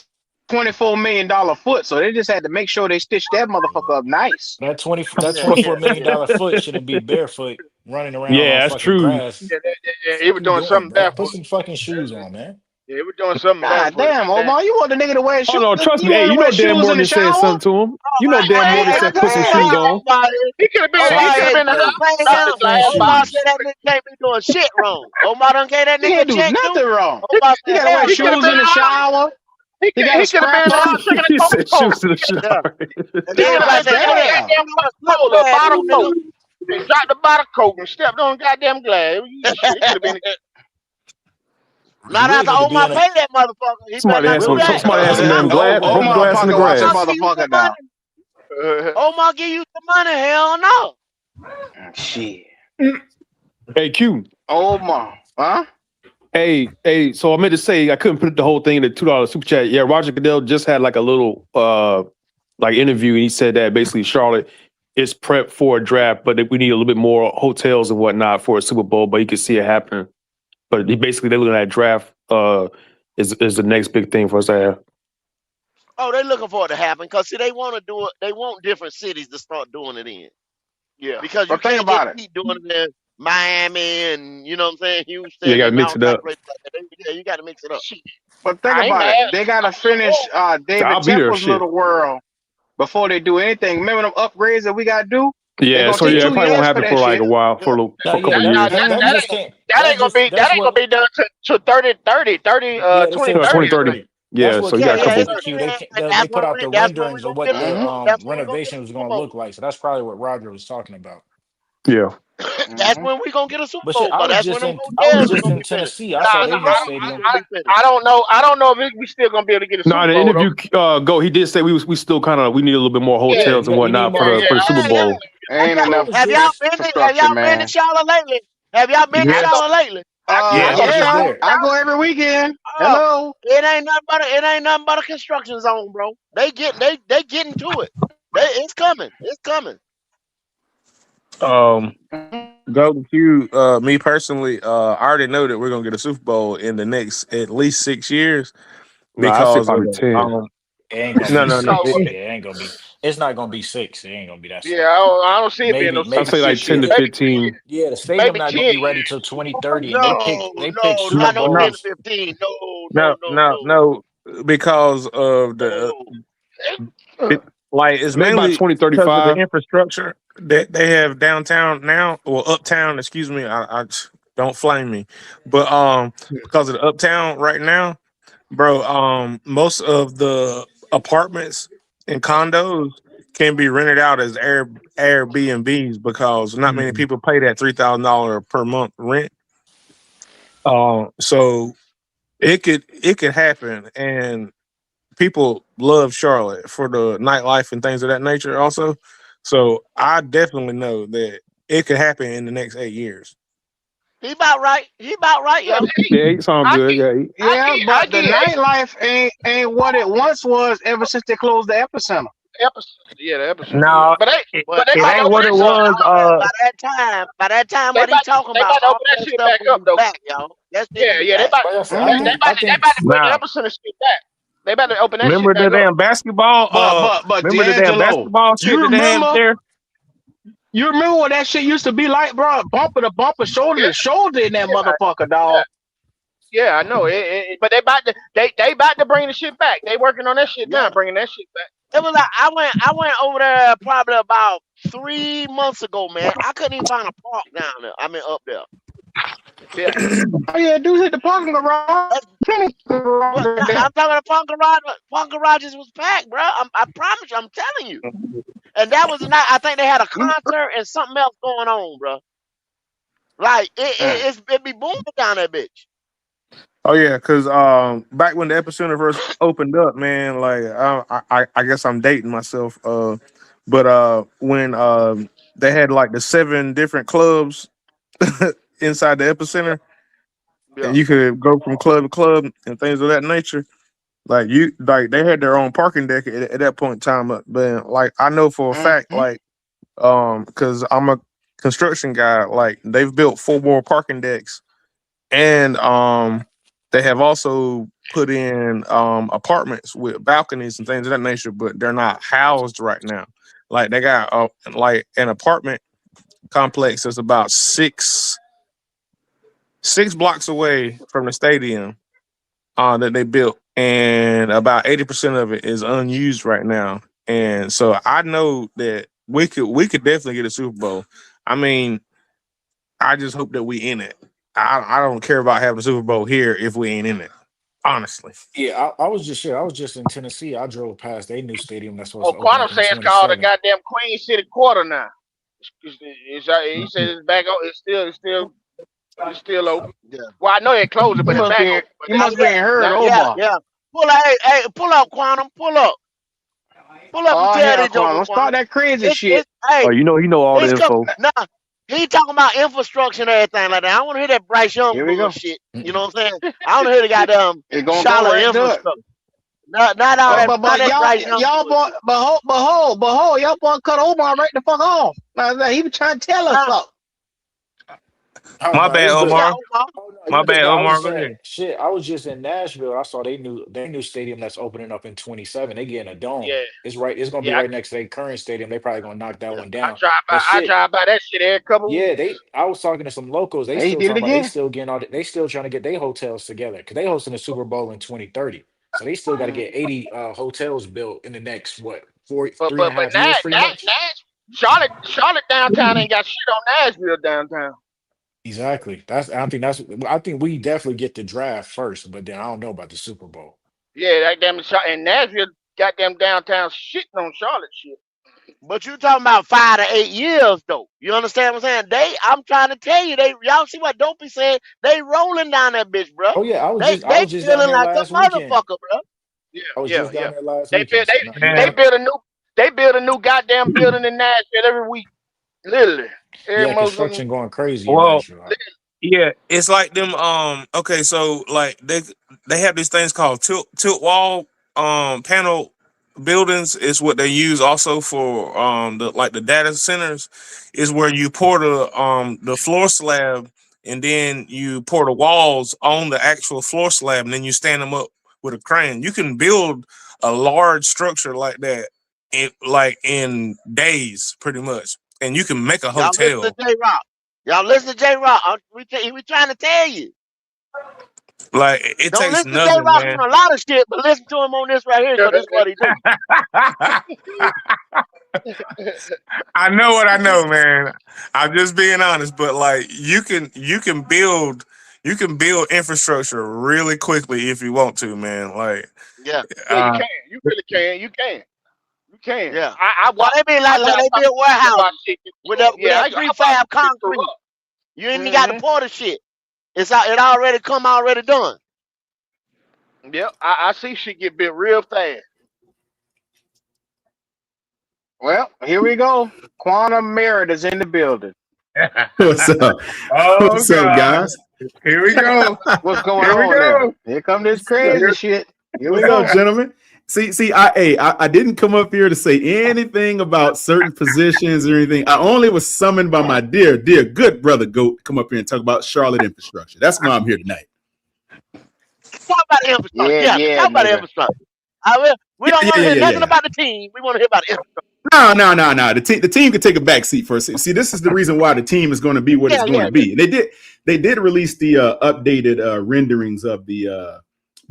$24 million foot, so they just had to make sure they stitched that motherfucker up nice. That Yeah, yeah, $24 million yeah. foot shouldn't be barefoot running around on Yeah, that's fucking true. grass. Yeah, he Fuck was you doing doing, something bro? Put barefoot. some fucking shoes on, man. Yeah, he was doing something God barefoot. damn, Omar, you want the nigga to wear Oh shoes? no, trust You me. Hey, want to you wear know Dan shoes in the Morgan said shower? something to him. You know Omar, Dan hey, Morgan hey, said put some hey, shoes on. Omar, He could have been. He Omar, could have hey, been the you playing not the him. Tennis glass Omar box. shoes. said that nigga can't be doing shit wrong. Omar done gave that He nigga a can't do check too. nothing wrong. Omar He said, got to wear hell He could have shoes no. been in the shower. He got a He could have scrap been on. drinking a He Coca said Cola. shoes in the Yeah. shower. And He then could if have I been said, God go drinking a ahead, damn. give goddamn me Coca my slip Cola, a pad bottle too, of nigga. Coke. And dropped the bottle of Coke and stepped on goddamn glass. Shit, he could have been. He Not really after need to be Omar in a. paid that motherfucker. He better Somebody He not had do really some. need. that. Somebody had some damn glass. Broke the Omar glass in the fucking watch that Omar grass. give you some motherfucker money. down. Omar give you some money. Hell no. Shit. Hey Q. Omar. Huh? Hey. So I meant to say I couldn't put the whole thing in the $2 super chat. Yeah, Roger Goodell just had like a little like interview, and he said that basically Charlotte is prepped for a draft, but that we need a little bit more hotels and whatnot for a Super Bowl. But you can see it happening. But they're looking at draft is the next big thing for us to have. Oh, they looking for it to happen because see, they want to do it. They want different cities to start doing it in Yeah. because you But think can't just about it. keep doing it in Miami and you know what I'm saying, Yeah, you Houston gotta and mix all it type of up. places like that. Yeah, you got to mix it up. Shit, But think I ain't about mad. it. They gotta finish So David I'll be there. Temple's Shit. Little World before they do anything. Remember them upgrades that we gotta do? They're Yeah. gonna So take yeah, it 2 probably won't years for happen that for like shit. a while, Yeah. for a couple That, of nah, years. That just can't. That just that that's ain't gonna what. be done to 30, Yeah, they said 2030. 2030. 2030. That's Yeah. what So you Yeah, got a Kev yeah, couple. it's said. gonna Q. be, and They that's put when out the that's when we renderings of gonna what get a the Mm-hmm. that's when we gonna get renovation a was Super going to Bowl. look like. So that's probably what Roger was talking about. Yeah. That's Mm-hmm. when we gonna get a Super But shit, Bowl, cause that's when them I was hotels is just gonna in be finished. Tennessee. I That's saw when Nah, the their new amenities is stadium. gonna be finished. I don't know if we still gonna be able to get a No, Super in the Bowl though. interview, go. He did say we still kind of we need a little bit more Yeah, Yeah, hotels and you need whatnot more yeah, for the yeah. Super hotels. Yeah, Bowl. Ain't I enough was just have infrastructure, y'all been to man. Charlotte lately? Have y'all been to I Yes. Charlotte lately? yeah, I was just Yeah. there. I go every weekend. Oh, Hello. it ain't nothing but a construction zone, bro. They getting to it. It's coming. It's coming. Um, Golden Q. Me personally, I already know that we're gonna get a Super Bowl in the next at least 6 years No, I say because of probably 10. It ain't gonna no be no no. know. six. Yeah, it ain't gonna be. It's not gonna be six. It ain't gonna be that Yeah, soon. I don't see it being no Maybe I six say like this year. 10 to yeah, Maybe 15. yeah. The stadium maybe not gonna 10. be ready till 2030, and No, they pick no, Super not no 10 to Bowls. 15. No, no, No, no, no, no, no, because of the no. it, like it's Maybe by mainly because of the 2035. infrastructure that they have downtown now or uptown. Excuse me, I don't flame me, but because of the uptown right now, bro. Most of the apartments and condos can be rented out as Airbnbs because not many Mhm. people pay that $3,000 per month rent. So it could happen, and people love Charlotte for the nightlife and things of that nature also. So I definitely know that it could happen in the next 8 years. He about right. He about right, Yeah, y'all. Yeah, 8 sound I good. get, Yeah, 8. Yeah, I but the get eight nightlife ain't what it once was ever since they closed the epicenter. episodes. Yeah, the episode. Yeah, No, But but they it about to ain't open what that it shit. was. by that time, They what he about talking they about, about to all open that that shit stuff back will up be though. back, y'all. That shit will Yeah, be yeah. back. Like I said, Mm-hmm. They about to bring the Now, episode shit back. They about to open that shit remember the back up. damn basketball. But Remember the damn D'Angelo, basketball shit you that they had remember there. you remember what that shit used to be like, bro? Bumper to bumper, shoulder Yeah, to shoulder in that yeah, motherfucker, yeah. dog. Yeah, I know. But they about to bring the shit back. They working on that shit Yeah. now, bringing that shit back. It was like I went over there probably about 3 months ago, man. I couldn't even find a park down there. I mean up there. Yeah, Oh yeah, dudes hit the parking garage. That's Plenty of what garage there. I'm talking. The park garage, park garages was packed, bro. I promise you, I'm telling you. And that was the night. I think they had a concert and something else going on, bro. Like Mm. it be booming down that bitch. Oh yeah, because back when the epicenter first opened up, man, like I guess I'm dating myself. But when they had like the 7 different clubs inside the epicenter, Yeah. and you could go from club to club and things of that nature. Like they had their own parking deck at that point in time. But like I know for a fact, Mm-hmm. like because I'm a construction guy, like they've built 4 more parking decks, and they have also put in apartments with balconies and things of that nature, but they're not housed right now. Like they got like an apartment complex that's about six blocks away from the stadium that they built, and about 80% of it is unused right now. And so I know that we could definitely get a Super Bowl. I mean, I just hope that we in it. I don't care about having a Super Bowl here if we ain't in it. Honestly. Yeah, I was just I was just in Tennessee. I drove past their new stadium that's supposed Oh, to open Quantum up in says it's called the 27. goddamn Queen City Quarter now. He says it's back on. It's still open. Yeah. Well, I know they closed it, You but it's must back be open. But you Yeah, must be in herd now, Omar. yeah. Pull up, Quantum. Pull up. Pull up and Oh tell hell, these Quan, jokers, don't start Quantum. that crazy It's shit. Oh, hey, he know all the it's come info. nah. He talking about infrastructure and everything like that. I don't want to hear that Bryce Young Here we go. bullshit. You know what I'm saying? I want to hear the goddamn It's gonna go Charlotte right there. infrastructure. Not all But that, but not but that y'all Bryce Young y'all boy bullshit. behold, y'all boy cut Omar right the fuck off. Now, he was trying to tell us Huh? something. Oh My no, bad, it's What you good. got, Omar. Omar? Oh no, My you good? bad, No, I was Omar. just Go saying, ahead. shit. I was just in Nashville. I saw they new stadium that's opening up in 27. They getting a dome. Yeah, It's right. It's gonna be yeah. right next to their current stadium. They probably gonna knock that Yeah. one I down. drive by. But I shit, drive by that shit every couple of yeah, weeks. they. I was talking to some locals. They Hey, he still did it talking about they again. still getting all. They still trying to get their hotels together because they hosting the Super Bowl in 2030. So they still got to Mhm. get 80 hotels built in the next what four three and a But half years, pretty much. Charlotte downtown ain't got shit on Nashville downtown. Exactly. I think we definitely get the draft first, but then I don't know about the Super Bowl. Yeah, that damn and Nashville goddamn downtown shitting on Charlotte shit. But you talking about 5 to 8 years though. You understand what I'm saying? I'm trying to tell you, y'all see what Dopey said? They rolling down that bitch, bro. Oh yeah, I They was just down feeling there like a last weekend. motherfucker, bro. Yeah, I was yeah, just yeah. down there last They weekend. build So no, they you they Man, right. build a new they build a new goddamn building in Nashville every week. Literally. Every Yeah, motherfucking construction going crazy in well, Nashville. yeah, it's like them. Okay, so like they have these things called tilt wall panel buildings. Is what they use also for the data centers. Is where you pour the floor slab and then you pour the walls on the actual floor slab and then you stand them up with a crane. You can build a large structure like that in days, pretty much, and you can make a Y'all listen to hotel. J Rock. Y'all listen to J Rock. We trying to tell you. Like it Don't takes listen to J nothing, Rock man. on a lot of shit, but listen to him on this right here, because this is what he do. I know what I know, man. I'm just being honest, but like you can build infrastructure really quickly if you want to, man. Like Yeah, yeah, you uh can. You really can. You can. You can. yeah. I Boy, watch they be I like drive they past build about warehouses shit get with through up. with Yeah, that I watch prefab shit get through concrete. up. You ain't even got to Mm-hmm. pour the shit. It already come already done. Yep. I see shit get built real fast. Well, here we go. Quantum Merit is in the building. What's up? oh What's up, god, guys? here we go. What's going Here we on there? go. Here come this So, crazy shit. Here we what's up, go. gentlemen? See, I didn't come up here to say anything about certain positions or anything. I only was summoned by my dear good brother Goat to come up here and talk about Charlotte infrastructure. That's why I'm here tonight. Talk about the infrastructure. Yeah, Yeah, yeah, talk about the nigga. infrastructure. We Yeah, don't yeah, want to yeah, hear yeah, nothing yeah. about the team. We want to hear about the infrastructure. No. The team could take a back seat for us. See, this is the reason why the team is going to be what it's Yeah, going yeah, to yeah. be. They did release the updated renderings of the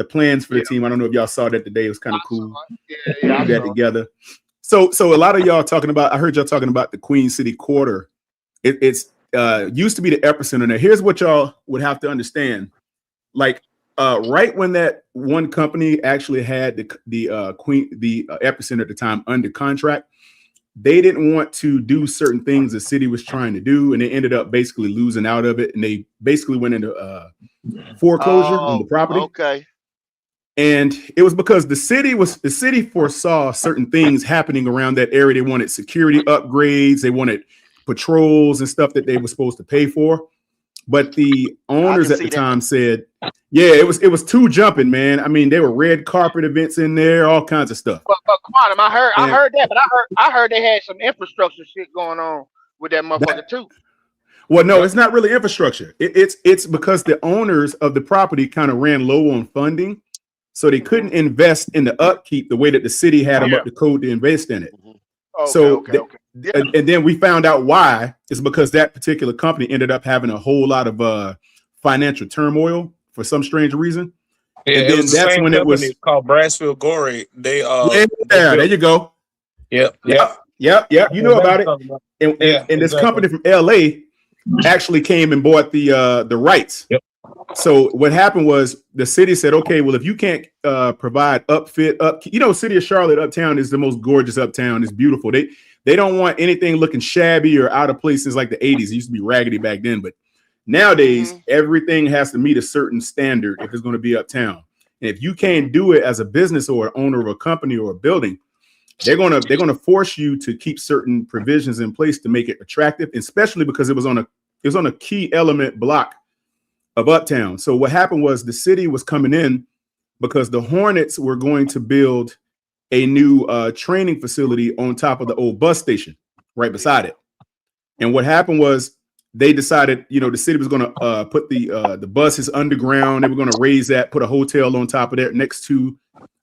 plans for the Yeah. team. I don't know if y'all saw that today. It was kind of I saw cool. it. They Yeah, I threw that saw it. together. So a lot of y'all talking about. I heard y'all talking about the Queen City quarter. It's used to be the epicenter. Now, here's what y'all would have to understand. Like right when that one company actually had the epicenter at the time under contract, they didn't want to do certain things the city was trying to do, and they ended up basically losing out of it, and they basically went into foreclosure on the Oh, property. okay. And it was because the city foresaw certain things happening around that area. They wanted security upgrades, they wanted patrols and stuff that they were supposed to pay for. But the I owners can at the see that. time said, yeah, it was too jumping, man. I mean, there were red carpet events in there, all kinds of stuff. But Quantum, I And heard that, but I heard they had some infrastructure shit going on with that motherfucker that too. well, no, Yep. it's not really infrastructure. It's because the owners of the property kind of ran low on funding, so they Mm-hmm. couldn't invest in the upkeep the way that the city had them Yeah. up the code to invest in it. Mhm. Okay. So, Okay. Okay. Yeah. and then we found out why. It's because that particular company ended up having a whole lot of financial turmoil for some strange reason. Yeah, And it was then the that's same when it company was, called Brassfield Gorey. They yeah, there built. you go. Yep, yep. Yep. You I know know exactly about what it. you're talking about. And, and, Yeah, and this exactly. company from LA actually came and bought the rights. Yep. So what happened was the city said, okay, well, if you can't provide city of Charlotte uptown is the most gorgeous uptown. It's beautiful. They don't want anything looking shabby or out of places like the 80s. It used to be raggedy back then, but nowadays Mm-hmm. everything has to meet a certain standard if it's going to be uptown. And if you can't do it as a business or owner of a company or a building, they're gonna force you to keep certain provisions in place to make it attractive, especially because it was on a key element block of uptown. So what happened was the city was coming in because the Hornets were going to build a new training facility on top of the old bus station right beside it. And what happened was they decided, the city was going to put the buses underground. They were going to raise that, put a hotel on top of that next to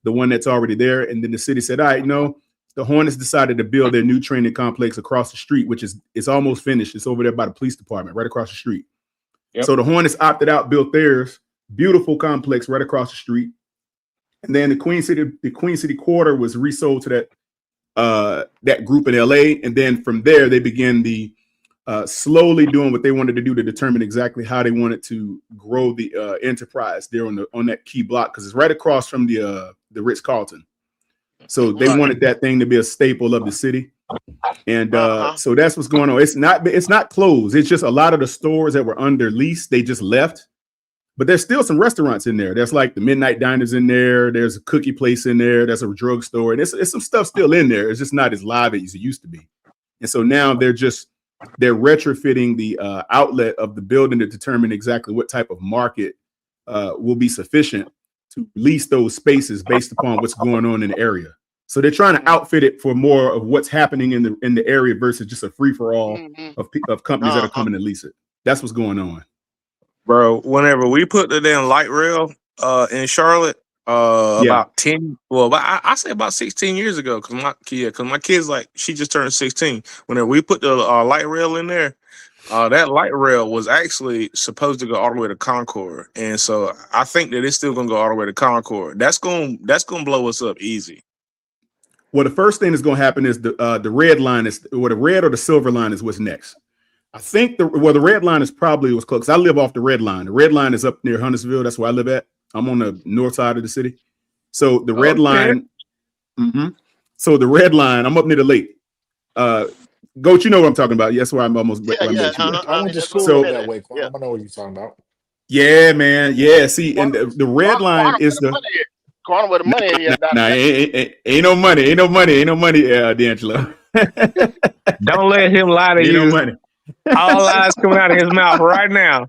the one that's already there. And then the city said, all right, no, the Hornets decided to build their new training complex across the street, which is almost finished. It's over there by the police department, right across the street. Yep. So the Hornets opted out, built theirs, beautiful complex right across the street. And then the Queen City Quarter was resold to that group in LA. And then from there, they began the slowly doing what they wanted to do to determine exactly how they wanted to grow the enterprise there on that key block, because it's right across from the Ritz-Carlton. So they wanted that thing to be a staple of the city. And so that's what's going on. It's not closed. It's just a lot of the stores that were under lease, they just left. But there's still some restaurants in there. There's like the Midnight Diners in there. There's a cookie place in there. There's a drugstore. And it's some stuff still in there. It's just not as live as it used to be. And so now they're retrofitting the outlet of the building to determine exactly what type of market will be sufficient to lease those spaces based upon what's going on in the area. So they're trying to outfit it for more of what's happening in the area versus just a free for all of companies that are coming to lease it. That's what's going on. Bro, whenever we put the damn light rail in Charlotte, about 10, I say about 16 years ago, because my kid's like, she just turned 16. Whenever we put the light rail in there, that light rail was actually supposed to go all the way to Concord, and so I think that it's still gonna go all the way to Concord. That's gonna blow us up easy. Well, the first thing that's gonna happen is the red line the red or the silver line is what's next. I think the red line is probably what's close. I live off the red line. The red line is up near Huntersville. That's where I live at. I'm on the north side of the city. So the red line. So the red line, I'm up near the lake. Goat, you know what I'm talking about. Yes, where I'm almost. I went to school that way. I don't know what you're talking about. Yeah, man. Yeah. See, and the red line is the corner where the money is. Ain't no money. Ain't no money, D'Angelo. Don't let him lie to you. No money. All lies coming out of his mouth right now.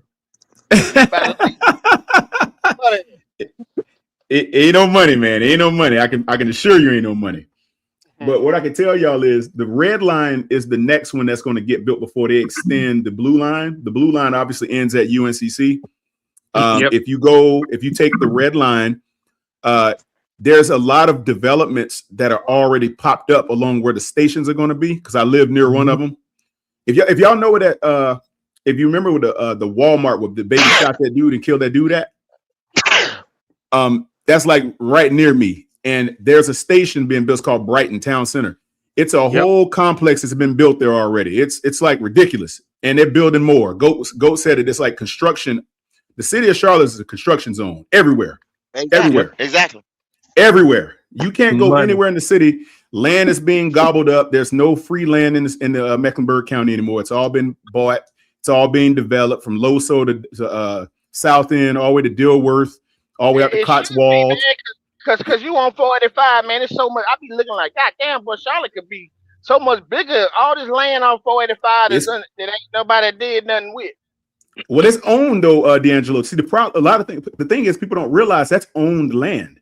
It ain't no money, man. Ain't no money. I can assure you ain't no money. But what I can tell y'all is the red line is the next one that's going to get built before they extend the blue line. The blue line obviously ends at UNCC. If you take the red line, there's a lot of developments that are already popped up along where the stations are going to be, because I live near one of them. If y'all know that, if you remember with the Walmart with the baby shot that dude and killed that dude at, that's like right near me. And there's a station being built called Brighton Town Center. It's a whole complex that's been built there already. It's like ridiculous. And they're building more. Goat said it. It's like construction. The city of Charlotte is a construction zone everywhere. Everywhere. You can't go anywhere in the city. Land is being gobbled up. There's no free land in the Mecklenburg County anymore. It's all been bought. It's all being developed from Loso to South End, all the way to Dilworth, all the way up to Cotswolds. Because you on 485, man, it's so much. I be looking like, God damn, but Charlotte could be so much bigger. All this land on 485 that ain't nobody did nothing with. Well, it's owned though, D'Angelo. See, the thing is, people don't realize that's owned land.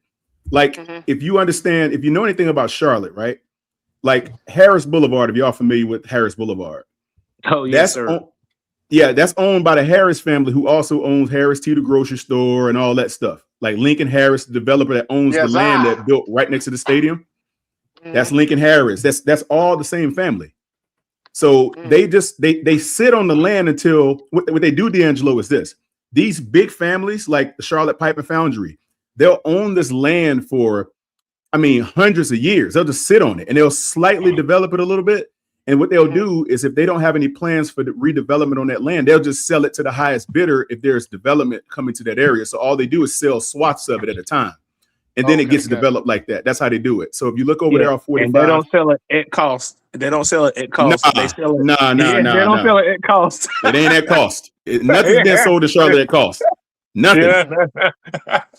Like, if you know anything about Charlotte, right? Like Harris Boulevard, if y'all familiar with Harris Boulevard. Oh, yes, sir. That's owned by the Harris family, who also owns Harris Teeter grocery store and all that stuff. Like Lincoln Harris, the developer that owns the land that built right next to the stadium. That's Lincoln Harris. That's all the same family. So they sit on the land until what they do, D'Angelo, is this. These big families like the Charlotte Pipe and Foundry, they'll own this land for, hundreds of years. They'll just sit on it and they'll slightly develop it a little bit. And what they'll do is, if they don't have any plans for the redevelopment on that land, they'll just sell it to the highest bidder if there's development coming to that area. So all they do is sell swaths of it at a time. And then it gets developed like that. That's how they do it. So if you look over there on 45, and they don't sell it at cost. They don't sell it at cost. They sell it. No. They don't sell it at cost. It ain't at cost. Nothing's been sold to Charlotte at cost. Nothing.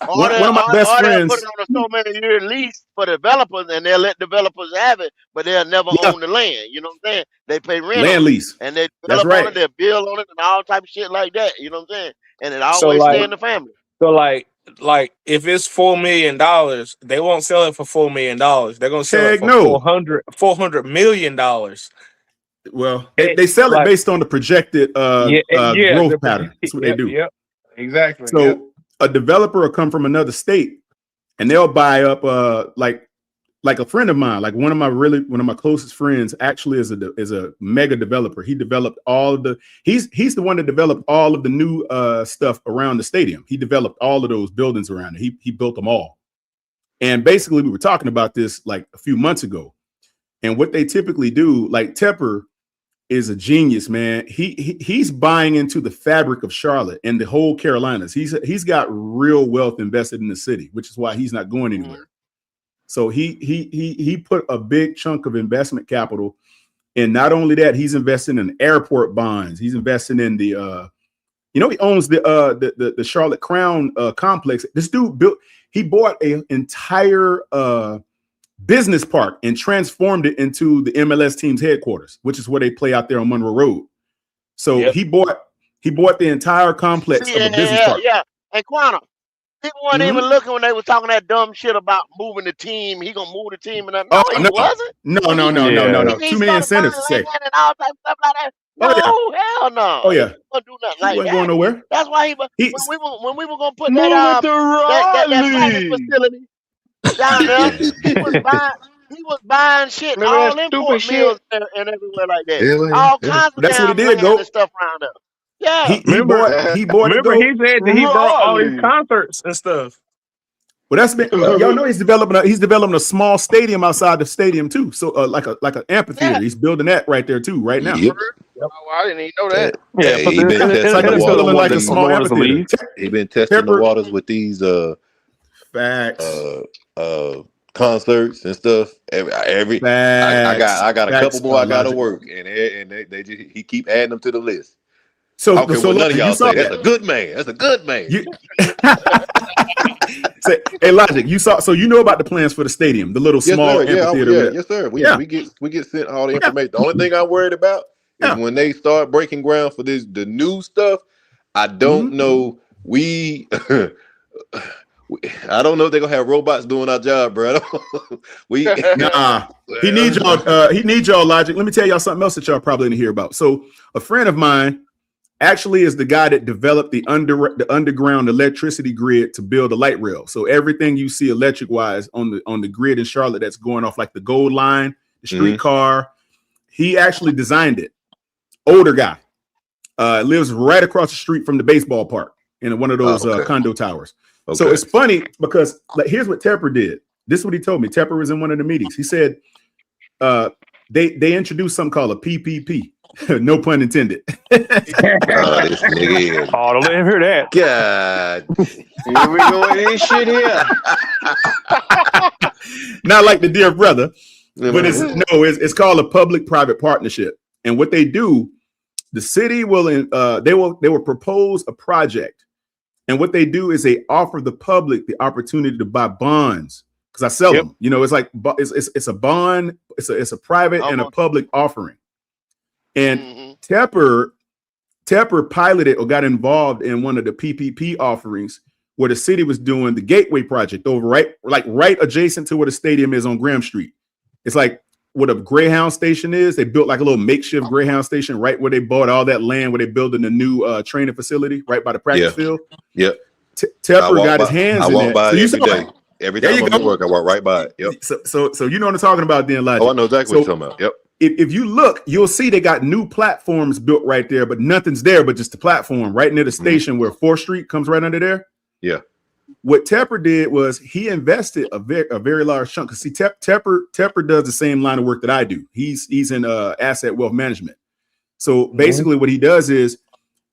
One of my best friends put it on a so many year lease for developers, and they'll let developers have it, but they'll never own the land. You know what I'm saying? They pay rent, land lease, and they develop on it, they build on it, and all type of shit like that. You know what I'm saying? And it always stay in the family. So like if it's $4 million, they won't sell it for $4 million. They're gonna sell it for $400 million. Well, they sell it based on the projected growth pattern. That's what they do. Yep, exactly. So a developer will come from another state and they'll buy up like a friend of mine, like one of my closest friends actually is a mega developer. He developed all of the he's the one that developed all of the new stuff around the stadium. He developed all of those buildings around it. He built them all. And basically we were talking about this like a few months ago. And what they typically do, like Tepper is a genius, man. He's buying into the fabric of Charlotte and the whole Carolinas. He's got real wealth invested in the city, which is why he's not going anywhere. So he put a big chunk of investment capital, and not only that, he's investing in airport bonds. He's investing in the he owns the Charlotte Crown complex. This dude bought an entire business park and transformed it into the MLS team's headquarters, which is where they play out there on Monroe Road. So he bought the entire complex of a business park. Yeah. And Quantum, people weren't even looking when they were talking that dumb shit about moving the team. He gonna move the team and he wasn't. No. Too many incentives to say. And all that stuff like that. No, hell no. Oh yeah. He wasn't do nothing like that. Going nowhere. That's why when we were gonna put that practice facility down there, he was buying shit, all import mills and everywhere like that. All kinds of that's what he did, and stuff around there. Yeah. He bought Remember, he said that he brought all these concerts and stuff. Well, that's been y'all know he's developing a small stadium outside the stadium too. So like an amphitheater. Yeah. He's building that right there too, right now. Yep. Oh, I didn't even know that. Yeah, he been testing the waters. Like a small amphitheater. He been testing the waters with these facts. Concerts and stuff. I got a couple more I gotta work, and they just he keep adding them to the list. So none of y'all say that's a good man. That's a good man. Say, hey, Logic, so you know about the plans for the stadium, the little small amphitheater. Yes, sir. We get sent all the information. The only thing I'm worried about is when they start breaking ground for the new stuff. I don't know. I don't know if they're gonna have robots doing our job, bro. He needs y'all, Logic. Let me tell y'all something else that y'all probably didn't hear about. So a friend of mine actually is the guy that developed the underground electricity grid to build a light rail. So everything you see electric wise on the grid in Charlotte that's going off like the gold line, the streetcar, he actually designed it. Older guy, lives right across the street from the baseball park in one of those condo towers. Okay. So it's funny because here's what Tepper did. This is what he told me. Tepper was in one of the meetings. He said they introduced something called a PPP. No pun intended. This nigga. Oh, don't let him hear that. God. Here we go with this shit here. Not like the dear brother, but it's called a public-private partnership. And what they do, the city will they will propose a project. And what they do is they offer the public the opportunity to buy bonds because I sell them. It's like it's a bond, it's a private and a public offering. And Tepper piloted or got involved in one of the PPP offerings where the city was doing the Gateway project over right adjacent to where the stadium is on Graham Street. It's like what a Greyhound station is. They built like a little makeshift Greyhound station right where they bought all that land where they building a new training facility right by the practice field. Yep. Tepper got his hands in walk by so every day. Every time I'm at work, I walk right by it. Yep. So you know what I'm talking about then, Logic. Oh, I know exactly what you're talking about. Yep. If you look, you'll see they got new platforms built right there, but nothing's there but just the platform right near the station where 4th Street comes right under there. Yeah. What Tepper did was he invested a very large chunk. Because see, Tepper does the same line of work that I do. He's in asset wealth management. So basically what he does is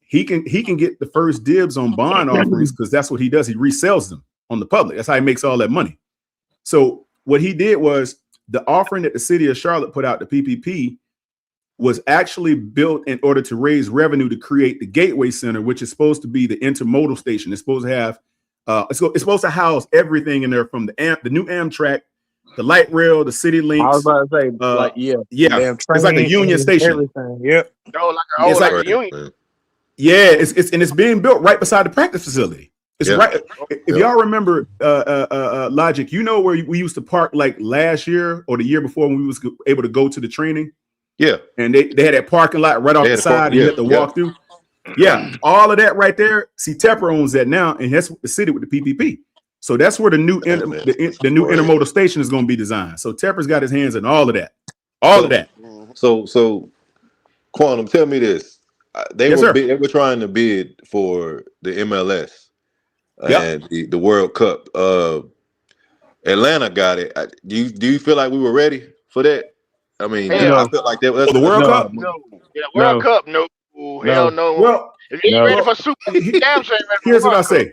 he can get the first dibs on bond offerings because that's what he does. He resells them on the public. That's how he makes all that money. So what he did was the offering that the city of Charlotte put out, the PPP, was actually built in order to raise revenue to create the Gateway Center, which is supposed to be the intermodal station. It's supposed to have, it's supposed to house everything in there from the new Amtrak, the light rail, the city links. I was about to say, it's like a Union Station. Everything. Yep. It's like a Union. Yeah, it's being built right beside the practice facility. It's right. If y'all remember, Logic, where we used to park like last year or the year before when we was able to go to the training. Yeah. And they had that parking lot right off the side, and you had to walk through. Yeah, all of that right there. See, Tepper owns that now, and that's the city with the PPP. So that's where the new the new intermodal station is going to be designed. So Tepper's got his hands in all of that. All of that. So Quantum, tell me this. They were trying to bid for the MLS and the World Cup. Atlanta got it. Do you feel like we were ready for that? I mean, I feel like that's the World Cup. No. Yeah, World Cup. No. Hell no. Well, if you ain't ready for Super, damn sure ain't ready for here's what I World say.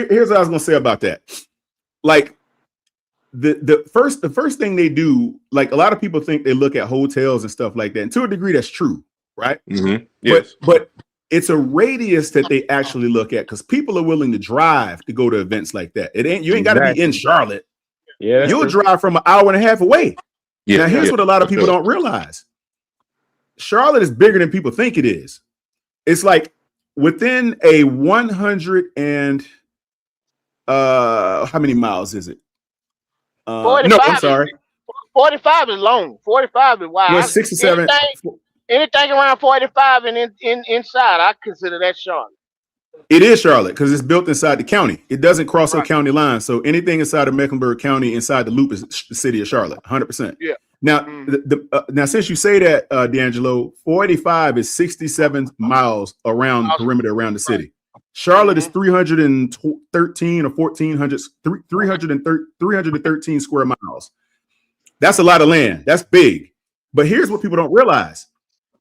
Here's what I was gonna say about that. Like the first thing they do, like a lot of people think they look at hotels and stuff like that, and to a degree that's true, right? Mm-hmm. Yes. But it's a radius that they actually look at because people are willing to drive to go to events like that. You ain't got to be in Charlotte. Yeah, you'll drive from an hour and a half away. Yeah. Now here's what a lot of people don't realize: Charlotte is bigger than people think it is. It's like within a 100 and how many miles is it? 45 no, I'm sorry. 45 is long. 45 is wide. Well, 67. Anything around 45 and inside, I consider that Charlotte. It is Charlotte because it's built inside the county. It doesn't cross a county line. So anything inside of Mecklenburg County, inside the loop, is the city of Charlotte, 100%. Yeah. Now, now since you say that, D'Angelo, 485 is 67 miles around the perimeter around the city. Charlotte is 313 or 1,400, 313 square miles. That's a lot of land. That's big. But here's what people don't realize.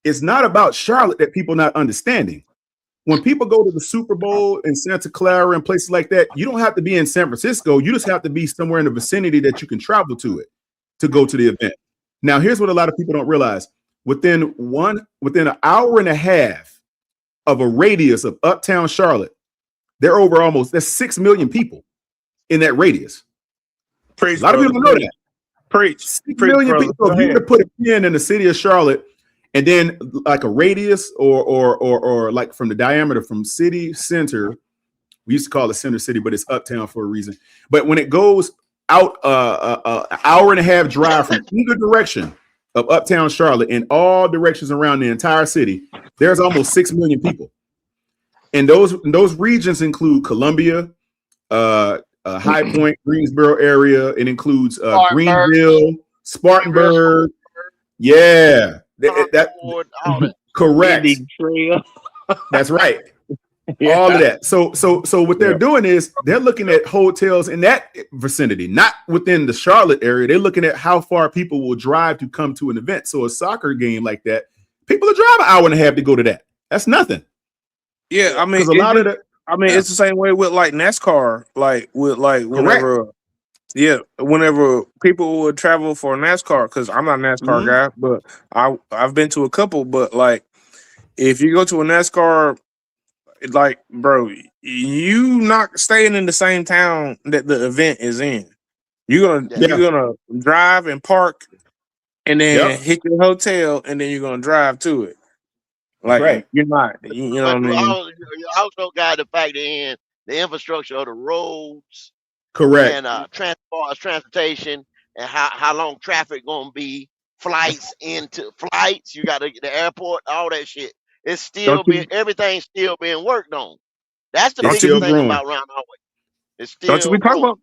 It's not about Charlotte that people not understanding. When people go to the Super Bowl in Santa Clara and places like that, you don't have to be in San Francisco. You just have to be somewhere in the vicinity that you can travel to it to go to the event. Now, here's what a lot of people don't realize. Within an hour and a half of a radius of uptown Charlotte, there's 6 million people in that radius. A lot of people don't know that. 6 million people. So if you were to put a pin in the city of Charlotte, and then like a radius or like from the diameter from city center, we used to call it center city, but it's uptown for a reason. But when it goes out an hour and a half drive from either direction of uptown Charlotte in all directions around the entire city, there's almost 6 million people. And those regions include Columbia, High Point, Greensboro area. It includes Greenville, Spartanburg. Yeah. Correct. That's right. All of that. So what they're doing is they're looking at hotels in that vicinity, not within the Charlotte area. They're looking at how far people will drive to come to an event. So a soccer game like that, people will drive an hour and a half to go to that. That's nothing. Yeah, I mean, it's the same way with like NASCAR, whenever people would travel for NASCAR, because I'm not a NASCAR guy, but I've been to a couple. But like, if you go to a NASCAR, like, bro, you not staying in the same town that the event is in. You're gonna drive and park, and then hit your hotel, and then you're gonna drive to it. Like you're not, you know what I mean? You also got to factor in the infrastructure of the roads. Correct. And transportation and how long traffic gonna be, flights, you got to get the airport, all that shit. It's still everything's still being worked on. That's the biggest thing about Round Highway. It's still. Don't we talk about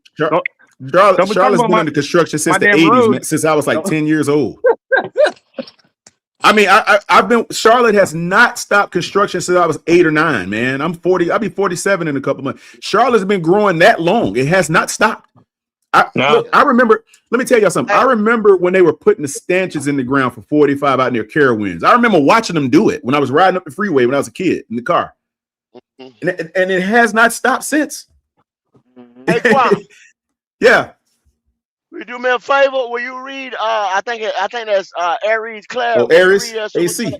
Charlotte's been under construction since the 80s, man, since I was like 10 years old. I mean, Charlotte has not stopped construction since I was 8 or 9, man. I'm 40. I'll be 47 in a couple months. Charlotte's been growing that long. It has not stopped. Look, I remember, let me tell y'all something. I remember when they were putting the stanchions in the ground for 45 out near Carowinds. I remember watching them do it when I was riding up the freeway when I was a kid in the car. And it has not stopped since. Hey, Kwame. Yeah. Will you do me a favor? Will you read? I think that's Aries Claire. Oh, Aries AC.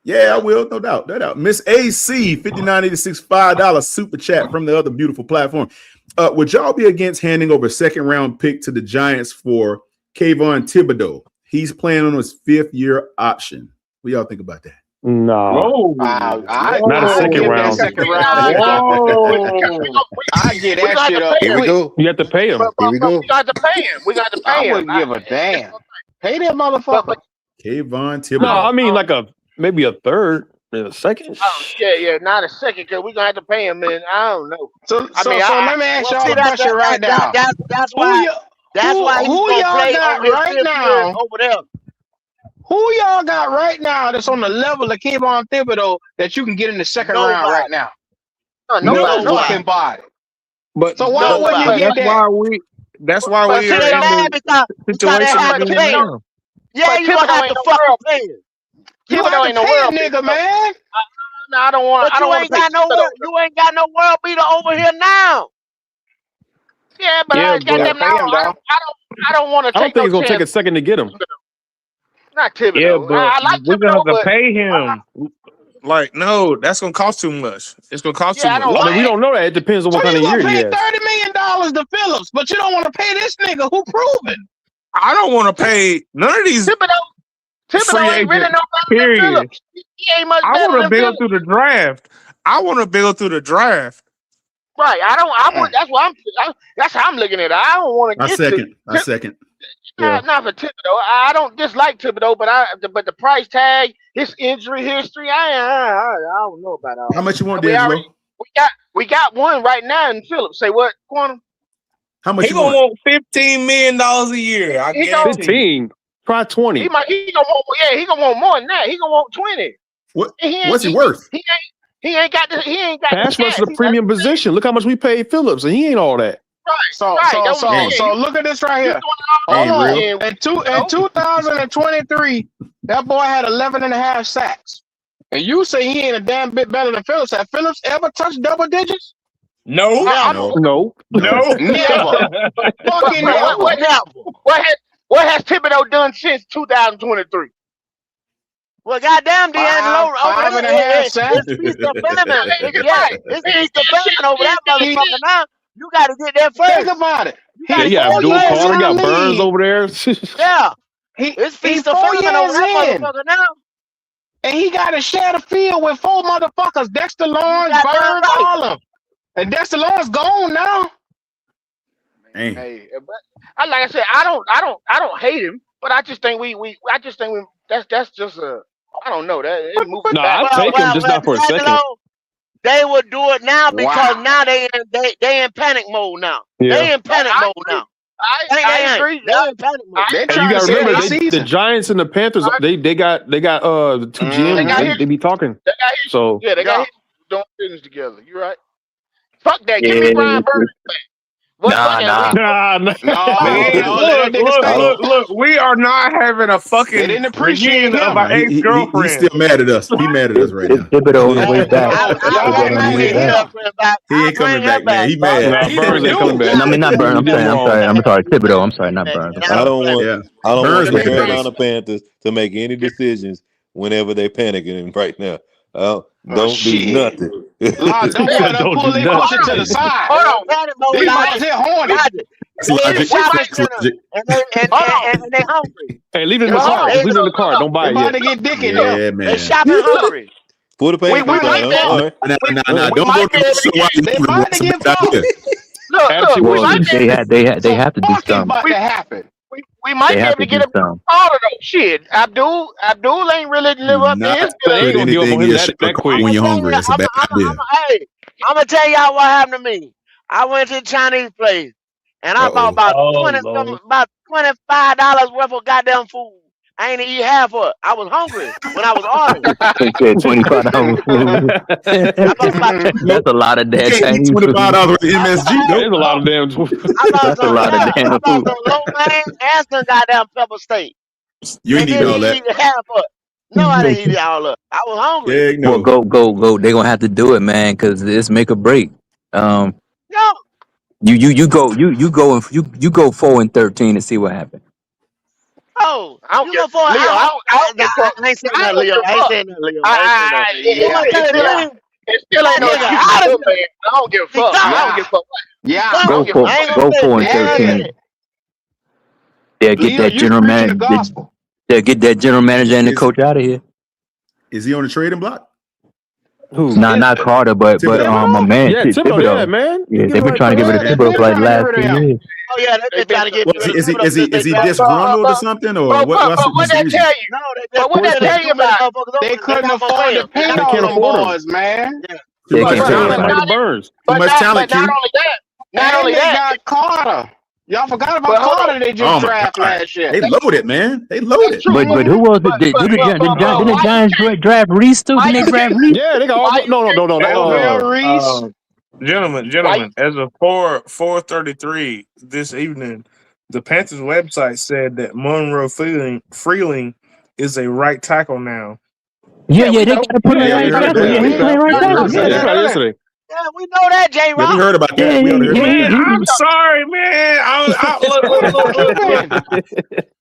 Yeah, I will, no doubt. Miss AC 5986 $5 super chat from the other beautiful platform. Would y'all be against handing over a second round pick to the Giants for Kayvon Thibodeau? He's playing on his 5th year option. What do y'all think about that? No, not a second round. I get that shit up. Here we go. You have to pay him. We got to pay him. I wouldn't give a damn. Pay that motherfucker. Kayvon No, Thibodeau. I mean maybe a third and a second. Oh yeah, not a second, cause we're gonna have to pay him. And I don't know. So let me ask Well, y'all see, a question right now. that's Who why y- that's why he's who gonna y'all play got on his right 5th year now? over there. Who y'all got right now that's on the level of Kayvon Thibodeau that you can get in the second round right now? Nobody. No fucking body. But So why wouldn't you get that? That's why But we See, are they in mad the because they situation have we're to in pay him. now. Yeah, But you gonna Thibodeau have ain't to no fucking world. pay him. You Thibodeau have ain't to no pay a world beater. nigga, man. No, I don't want. But I don't you want ain't to pay got no Thibodeau. world. You ain't got no world beater over here now. Yeah, but Yeah, I got but them. I don't want to I don't take think no it's gonna take chance. a second to get him. Not Yeah, Thibodeau. but I like we're gonna Thibodeau, have to but pay him. Like, no, that's gonna cost too much. It's gonna cost too yeah, I much. don't I mean, like. we don't know that. It depends on So what kind you of gonna year he pay has. $30 million to Phillips, but you don't want to pay this nigga who proven. I don't want to pay none of these Thibodeau free ain't really agents. no better than Period. Phillips. He ain't much I better want to than build Phillips. through the draft. Right. I would. That's why that's how I'm looking at it. I don't want to I get to. second. I second. Yeah. Not for Thibodeau. I don't dislike Thibodeau, but the price tag, his injury history, I don't know about all How much you want, that. D'Angelo? We got one right now in Phillips. Say what, Quantum? How much He you gonna want? want $15 million a year. I He gonna guarantee you. 15, try 20. he gonna want he gonna want more than that. He gonna want 20. What's he worth? He ain't got the Pass rush is chance. a premium position. Look how much we paid Phillips, and he ain't all that. So look at this right here. Hold Ain't on. real. In 2023, that boy had 11 and a half sacks. And you say he ain't a damn bit better than Phillips. Have Phillips ever touched double digits? No. No. Never. Fucking never. What has Thibodeau done since 2023? Well, goddamn, D'Angelo over five and a there, half sacks. it's feast of famine. Right. It's feast of famine over that motherfucker now. You got to get there first. Think about it. You got to Yeah, get there Abdul first. Carter got the Burns league. over there. Yeah. It's It's feast of 4 famine over years that in. motherfucker now. And he got to share the field with 4 motherfuckers. Dexter Lawrence, goddamn Burns, right. all of them. And Dexter Lawrence gone now. Hey, but like I said, I don't hate him, but I just think that's just a I don't know that it moves No, back. I'd take him, just not for a second. They would do it now because Wow. now they in panic mode now. Yeah. They in panic mode now. I agree. They in panic mode. They And you trying to got to save remember, their the season. Giants and the Panthers, they got the two GMs. They be talking. So They got his doing business together. You right? Fuck that. Give me Brian Burns back. Look. We are not having a fucking reunion of our ex-girlfriend. He's still mad at us. He mad at us right now. Thibodeau on the way back. He ain't coming back, man. He mad. Burns ain't coming back. No, I mean not Burns. I'm sorry. Thibodeau. I'm sorry, not Burns. I don't want Burns the making Carolina Panthers to make any decisions whenever they panicking right now. Don't do nothing. Don't pull their cushion to the side. Hold on. These motherfuckers here horny. That's logic. That's logic. And they hungry. Hey, leave it in the cart. Leave it in the cart. Don't buy it About to yet. get dick in there. Yeah, man. They shopping hungry. For the Panthers, might Nah. Don't go to the store while They you're about to get fucked. Well, they have to do something. About to happen. We might be able to get all of those. Shit, Abdul ain't really live up to his. They ain't gonna give up on him that quick. When you're hungry, it's a bad idea. I'm gonna tell y'all what happened to me. I went to the Chinese place and I bought about $25 worth of goddamn food. I ain't eat half of it. I was hungry when I was ordering. $25 food. That's a lot of damn Chinese food. $25 with MSG. That is a lot of damn food. That's a lot of damn I bought food. some low man and some goddamn pepper steak. You ain't eating all that. Eat half of it. No, I didn't eat it all up. I was hungry. Well, go. They're gonna have to do it, man, because it's make or break. No. You go 4-13 and see what happens. Oh, you go for it. I ain't saying that, Leo. I ain't saying that, Leo. It still ain't no excuse, man. I don't give a fuck. I don't give a fuck. Yeah, Go 4-13. They'll get that general manager. They'll get that general manager and the coach out of here. Is he on the trading block? Who? Nah, not Carter, but my Thibodeau? man, Yeah, Thibodeau. Yeah, Thibodeau. man. Yeah, Give they've him been like trying to get rid Yeah, of they've Thibodeau been for like the trying to get last rid of 2 him. years. Oh yeah, they've They been been trying to get Well, rid of is he Thibodeau is he since is they he drafted him. disgruntled or something, or what's but what the that reason? tell you? No, they But just what put that too tell you many about? motherfuckers over They there. They couldn't got more afford to players. pay They all can't them afford him. boys, man. Yeah. Too They much can't But afford not, talent. somebody not to Burns. Too much talent, but not Q. only that. Not And only they that. got Carter. Y'all forgot about But hold on. Carter they just Oh my drafted God. last year. They loaded, man. They That's loaded. true. But who was it? Did But the why you Giants can't? draft Reese too? Why Didn't they you draft can't? Reese? Yeah, they got Why all you no. Elville Reese. Gentlemen, why? as of 4:33 this evening, the Panthers website said that Monroe Freeling is a right tackle now. Yeah, Yeah, we they know. got to put him Yeah, at yeah, we right heard tackle. that. Yeah, We he's heard playing that. right Yeah, we tackle. heard that. They Yeah, put out yesterday. Yeah, we know that, J. Yeah, we Rock. heard about yeah, that. We already heard about Man, that. I'm sorry, man. What Look. happened?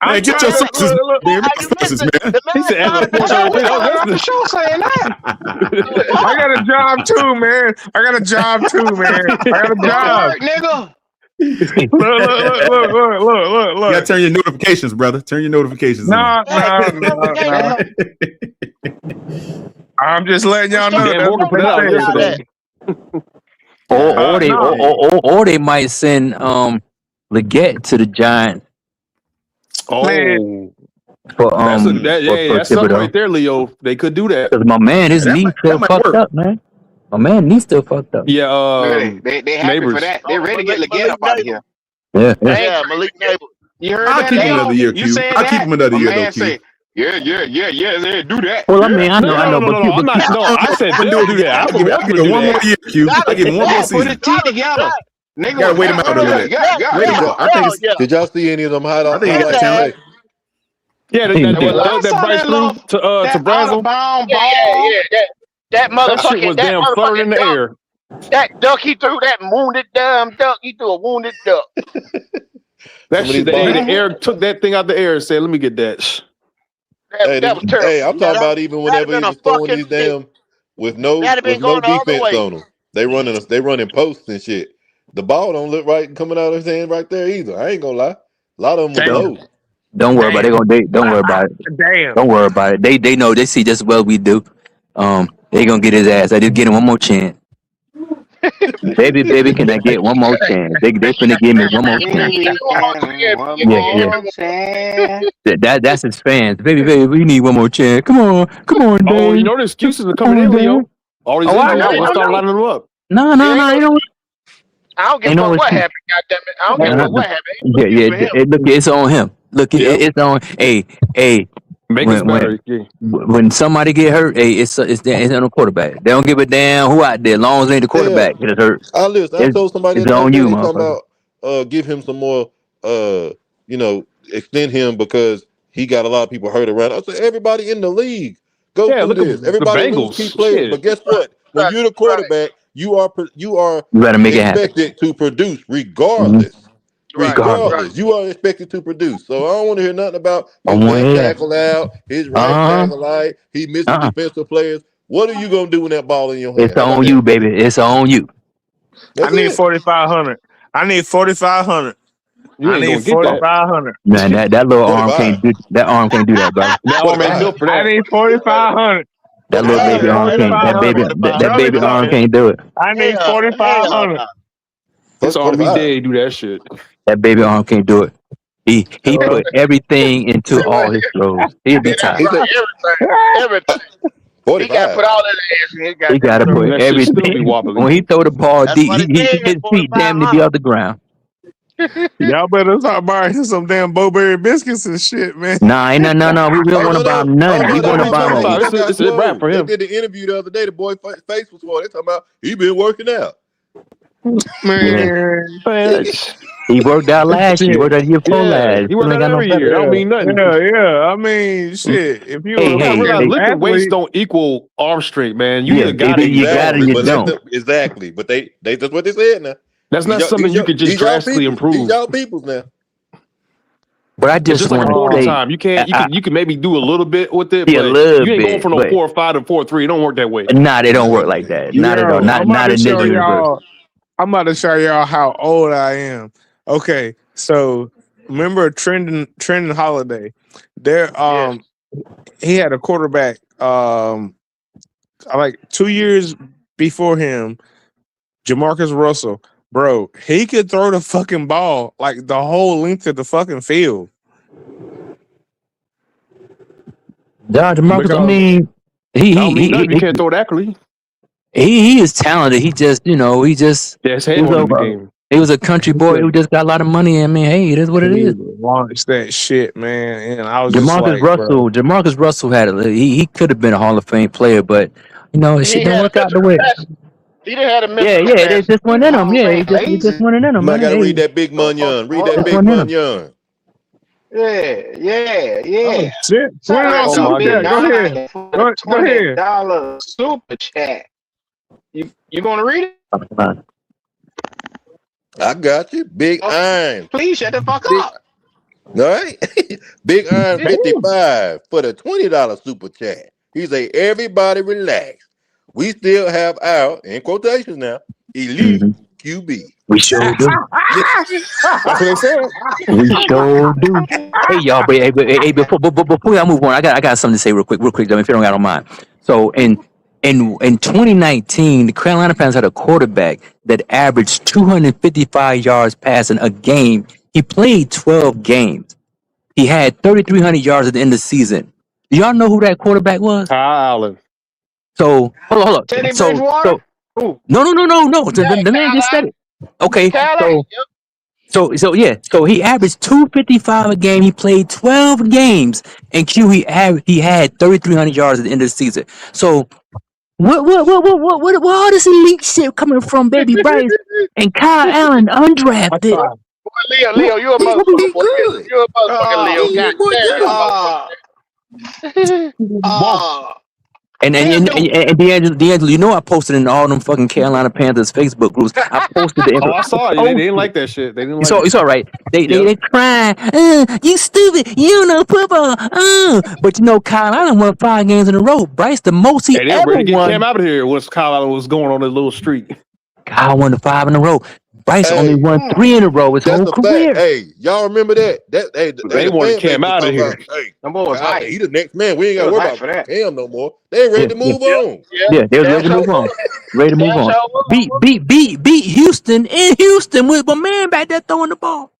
I'm Man, get trying your to sources, man. How Get you your missed sources, it? man. The He man said as of started the show. 4:33. I That heard the was show saying that. I got a job too, man. I got a job too, man. I got a Go to job. work, nigga. Look. You gotta turn your notifications, brother. Turn your notifications on. No. Notification. I'm just letting y'all know Dan that's Morgan what put they that out About said. that. yesterday. No, or they might send Leggett to the Giants man. Oh, for that's for that's something right Thibodeau. there, Leo. They could do that. Because my man, his Yeah, knee that still might fucked work. up, man. My man, knee still fucked up. Yeah, Look, they happy for neighbors. that. They Oh, ready to get Leggett Malik up out of Neighbor. here. Yeah. They ain't Yeah, Malik Neighbor. You heard I'll that, keep him Leo? another year, You Q. said I'll keep that? him another My year, though, man Q. say, yeah, do that. Well, I Yeah. mean, I know, but No. I'm not. No, I I said don't they'll do do it. that. I I'll believe give them to it do one more that. year, Q. I'll give him one more Gotta put his season. teeth together. Nigga Gotta was wait him out a little bit. Wait him out. I think it's. Yeah. Did y'all see any of them I think he got highlights talent. today? Yeah, Well, I that saw Bryce that threw little to that out of Brazel. bound ball. yeah. That That shit was damn third in motherfucking the duck. air. That duck he threw, that wounded duck. He threw a wounded duck. That Some of these shit. balls. The air took that thing out the air and said, "Let me get that." That was terrible. Hey, I'm talking about even That'd have whenever he been a was throwing fucking these pick. damn with That'd have been no going the other defense way. on them. They running posts and shit. The ball don't look right coming out of his hand right there either. I ain't gonna lie. A lot of them was Damn. low. Don't worry about it. Don't worry about it. Damn. Don't worry about it. They know, they see just as well we do. They gonna get his ass. I just get him one more chance. Baby, can I get one more chance? They finna give me one more chance. We can one Yeah. more chance. That's his fans. Baby, we need one more chance. Come on, Oh, you Dave. know the excuses are Come coming on, in, Dave. Leo. All these Oh, I injuries, know. they're gonna start lining them up. No, I don't give a ain't no fuck what excuse. happened, goddammit. I don't give a fuck what happened. Ain't no Yeah. excuse for him. Look, it's on him. Look, Yep. it's on. Hey. Make us better. Yeah. When somebody get hurt, hey, it's on the quarterback. They don't give a damn who out there, as long as it ain't the quarterback get hurt. I told somebody It's the other on day, you, they talking motherfucker. about give him some more extend him because he got a lot of people hurt around. I said everybody in the league go Yeah, through look at this. the Everybody lose key Bengals. players, but Shit. guess what? When you're the quarterback, you are You gotta make it happen. expected to produce Mhm. regardless. Regardless, Regardless, you are expected to produce. So I don't want to hear nothing about I his want to left hear that. tackle out, his right Uh tackle out. He missing huh. defensive players. What are you gonna do when that ball in your It's hand? How about on you, that? baby. It's on you. I That's need it. 4,500. I need 4,500. You I ain't need gonna get that. 4,500. Man, that little arm 45. can't do that. Arm can't do that, brother. That arm ain't 45. built for I that. need 4,500. That I little need baby Hell, arm it ain't can't. gonna be 4,500. 45. That Charlie baby arm talking. can't do it. I need Hell 4,500. no. His arm be 45. dead. Do that shit. That baby arm can't do it. He Well, put everything He into said, well, all his throws. He'll be that's tired. He right. said Everything. He got to 45. put all that ass in his He goddamn got to throat. put And that shit still be everything. wobbly. When he throw the ball That's deep, what it said, his feet damn near be 4,500. off the ground. y'all better start buying some damn Bowberry biscuits and shit, man. Nah, ain't no. We don't Oh want to no, buy no. him Oh none. no, We He they want to already talking buy told about us him. he just got it's a wrap swole. for They him. did the interview the other day. The boy face was swole. They talking about he been working out. Yeah, Man, Man, he worked out last year. He shit. worked out year before yeah, last. he Still work ain't out got no every year. better. That don't mean nothing. Yeah. I mean, shit. If you Hey, You gotta a realize hey. lifting weights athlete, don't equal arm strength, man. You Yeah, either got it or you you got it or Exactly. don't. you But let don't. them exactly. But they that's what they said now. That's not something you could just These y'all drastically peoples. These improve. y'all peoples now. But I It's just just like a want to quarter say, time. You can't. I You can maybe do a little bit with it, see a but little you ain't going bit, from no but 4.5 to 4.3. It don't work that way. nah, they don't work like Exactly. that. Not at all. yo, Not in this universe. I'm about to show y'all how old I am. Okay, so remember Trendon Holiday? There, Yes. he had a quarterback. like 2 years before him, Jamarcus Russell, bro, he could throw the fucking ball like the whole length of the fucking field. Jamarcus, I mean, I don't mean nothing. You can't throw it accurately. He is talented. He just, he just his head on the game. He was a country boy who just got a lot of money. I mean, hey, it is what it is. Launched that shit, man. And I was Jamarcus Russell had he could have been a Hall of Fame player, but shit didn't work out the way. He didn't have a mental Yeah, they just went in him. Yeah, he just went in him. I gotta read that Big Munyon. Read that Big Munyon. Yeah. Shit. Go ahead. $20 super chat. You gonna read it? I got you. Big Iron. Please shut the fuck up. All right. Big Iron 55 for the $20 super chat. He say, everybody relax. We still have our, in quotations now, elite QB. We sure do. That's what they said. We sure do. Hey y'all, before I move on, I got something to say real quick, if you don't mind. So in 2019, the Carolina Panthers had a quarterback that averaged 255 yards passing a game. He played 12 games. He had 3,300 yards at the end of the season. Do y'all know who that quarterback was? Kyle Allen. So hold on. Teddy Bridgewater? No. The man just said it. Okay. So he averaged 255 a game. He played 12 games, and he had 3,300 yards at the end of the season. So what all this elite shit coming from Baby Bryce and Kyle Allen undrafted? Leo, you're a motherfucker. You're a motherfucker, Leo. And D'Angelo, I posted in all them fucking Carolina Panthers Facebook groups. I posted the I saw it. They didn't like that shit. They didn't like it's all right. They crying. You stupid. You don't know football. But Kyle Allen won 5 games in a row. Bryce, the most he ever won. Came out of here once Kyle Allen was going on a little streak. Kyle won the 5 in a row. Bryce only won 3 in a row his whole career. Hey, y'all remember that? They wanted Cam out of here. He the next man. We ain't got to worry about Cam no more. They ready to move on. Yeah, they're ready to move on. Ready to move on. Beat Houston in Houston with my man back there throwing the ball.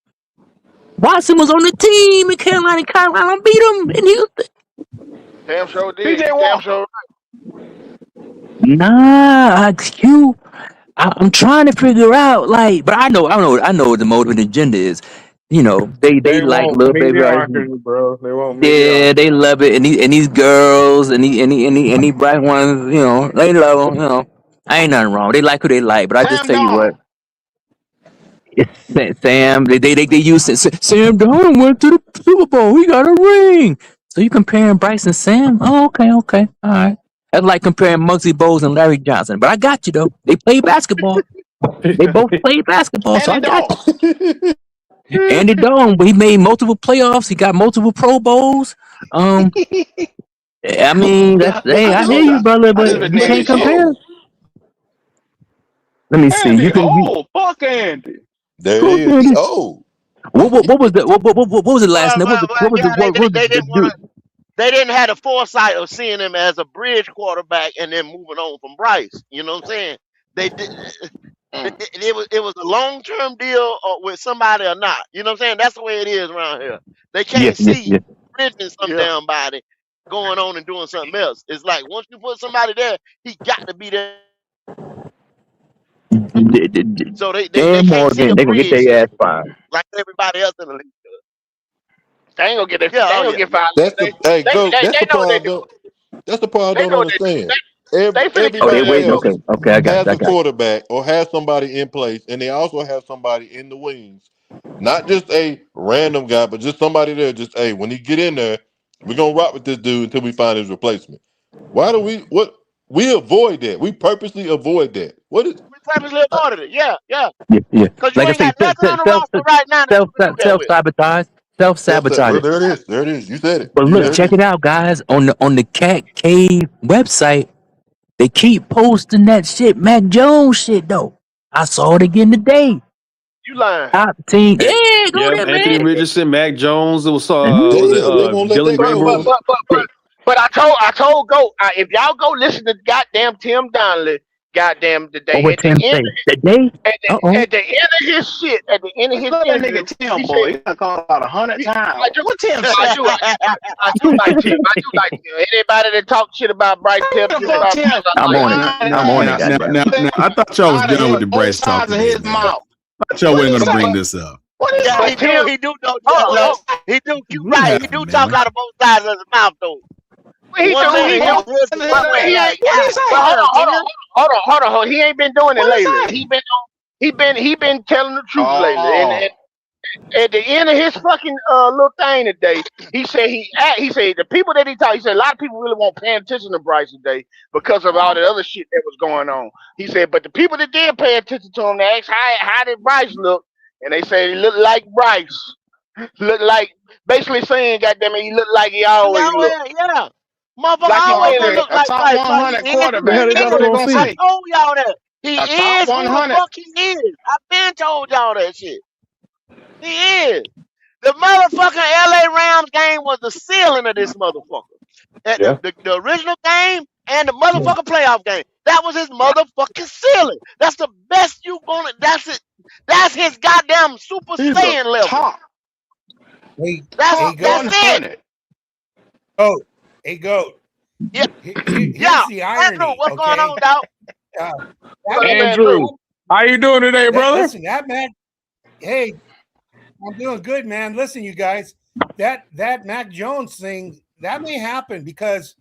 Watson was on the team in Carolina. Carolina beat him in Houston. Damn sure did. Nah, I'm trying to figure out, but I know what the motive and agenda is. They like little baby, bro. They won't. Yeah, they love it, and these girls and these black ones, they love them. I ain't nothing wrong. They like who they like, but I just tell you what. Sam, they used it. Sam Darnold went to the Super Bowl. He got a ring. So you comparing Bryce and Sam? Oh, okay, all right. That's like comparing Muggsy Bogues and Larry Johnson. But I got you, though. They play basketball. They both played basketball, so I got you. Andy Dalton, but he made multiple playoffs. He got multiple Pro Bowls. I mean, I hear you, brother, but you can't compare. Let me see. Fuck Andy. There he is. Oh. What was the last name? They didn't have the foresight of seeing him as a bridge quarterback and then moving on from Bryce. You know what I'm saying? They did. It was a long-term deal with somebody or not. You know what I'm saying? That's the way it is around here. They can't see bridging some damn body going on and doing something else. It's like once you put somebody there, he got to be there. So they can't see a they're gonna get their ass fired like everybody else in the league. They ain't gonna get their. They ain't gonna get fired. That's the problem. That's the part I don't understand. Everybody else has a quarterback or has somebody in place, and they also have somebody in the wings. Not just a random guy, but just somebody there. Just when he get in there, we're gonna rock with this dude until we find his replacement. Why do we avoid that? We purposely avoid that. We purposely avoided it. Yeah. Because you ain't got nothing on the roster right now. Self-sabotage. Self-sabotage. There it is. You said it. But look, check it out, guys. On the Cat Cave website, they keep posting that shit, Mac Jones shit though. I saw it again today. You lying? Top team. Yeah, go there, Anthony man. Richardson, Mac Jones. It was Dylan Gabriel. But I told Go, if y'all go listen to goddamn Tim Donnelly, goddamn today What at the Tim end, say? Today? at the end of his shit, at the end of his Look at that interview, nigga Tim, he boy. said, He done called about 100 times. I do, What Tim I say? do, I do like Tim. I do like Tim. Anybody that talk shit about Bryce Who Petty, the shit fuck about Tim? Bryce, I I'm like on it. Tim. I'm on it, Now, goddamn. I thought y'all was I'd have done with hit the both Bryce talk sides of today, his man. mouth. I thought y'all What weren't he gonna bring say? this up. What he Yeah, But say? Tim, he do know hold on, he do you What right. He happened, do talk man? out of both sides of his mouth though. he One do, minute he he do. was this and one But he minute ain't. like, What he God say? But damn, Tim. hold on. He ain't been doing it What he lately. say? He been telling the truth lately. And Oh, at the end of his fucking little thing today, he said he said the people that he talked. He said a lot of people really won't pay attention to Bryce today because of all the other shit that was going on. He said, but the people that did pay attention to him, they asked how did Bryce look, and they said he looked like Bryce, looked like basically saying, goddamn it, he looked like he He always looked, always, yeah. Motherfucker like he always been. gonna okay. look A like top Bryce, cause he 100 is who The hell quarterback. they he That's got what us they is. on gonna I C? say. told y'all that. He A top is who the 100. fuck he is. I've been told y'all that shit. He is. The motherfucking LA Rams game was the ceiling of this motherfucker. At Yeah. the original game and the motherfucking playoff game. That was his motherfucking ceiling. That's the best you gonna. That's it. That's his goddamn Super He's a Saiyan level. top Hey, That's hey, that's goat, it. 100. goat, hey, goat. Yeah, yeah. Here's the Andrew, irony, what's going okay? on, dog? Uh, What that man Andrew, do? how you doing today, brother? listen, that man. Hey, I'm doing good, man. Listen, you guys, that Mac Jones thing that may happen because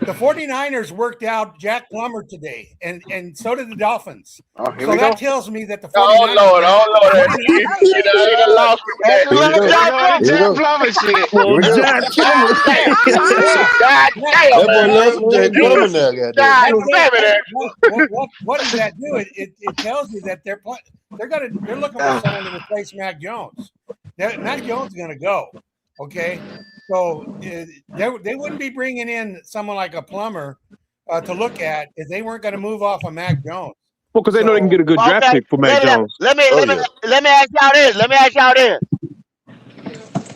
the 49ers worked out Jack Plummer today, and so did the Dolphins. Oh, here So we that go. tells me that the Oh 49ers Lord, the 49ers he done lost me with that. Andrew, Here we let him go. Here we jump go. up. This Here we Jack go. Plummer shit. Here Well, we go. Jack God Plummer. damn, yeah, God Mac, damn, That boy man. loves some Jack Mac, Plummer now, goddamn. God That damn it, what does that do? It tells you that they're looking for someone to replace Mac Jones. Mac Jones is going to go. Okay, so they wouldn't be bringing in someone like a Plummer to look at if they weren't going to move off of Mac Jones. Well, because they know they can So get a good draft Okay, pick for Mac Jones. let me Oh let me yeah. let me ask y'all this. Let me ask y'all this.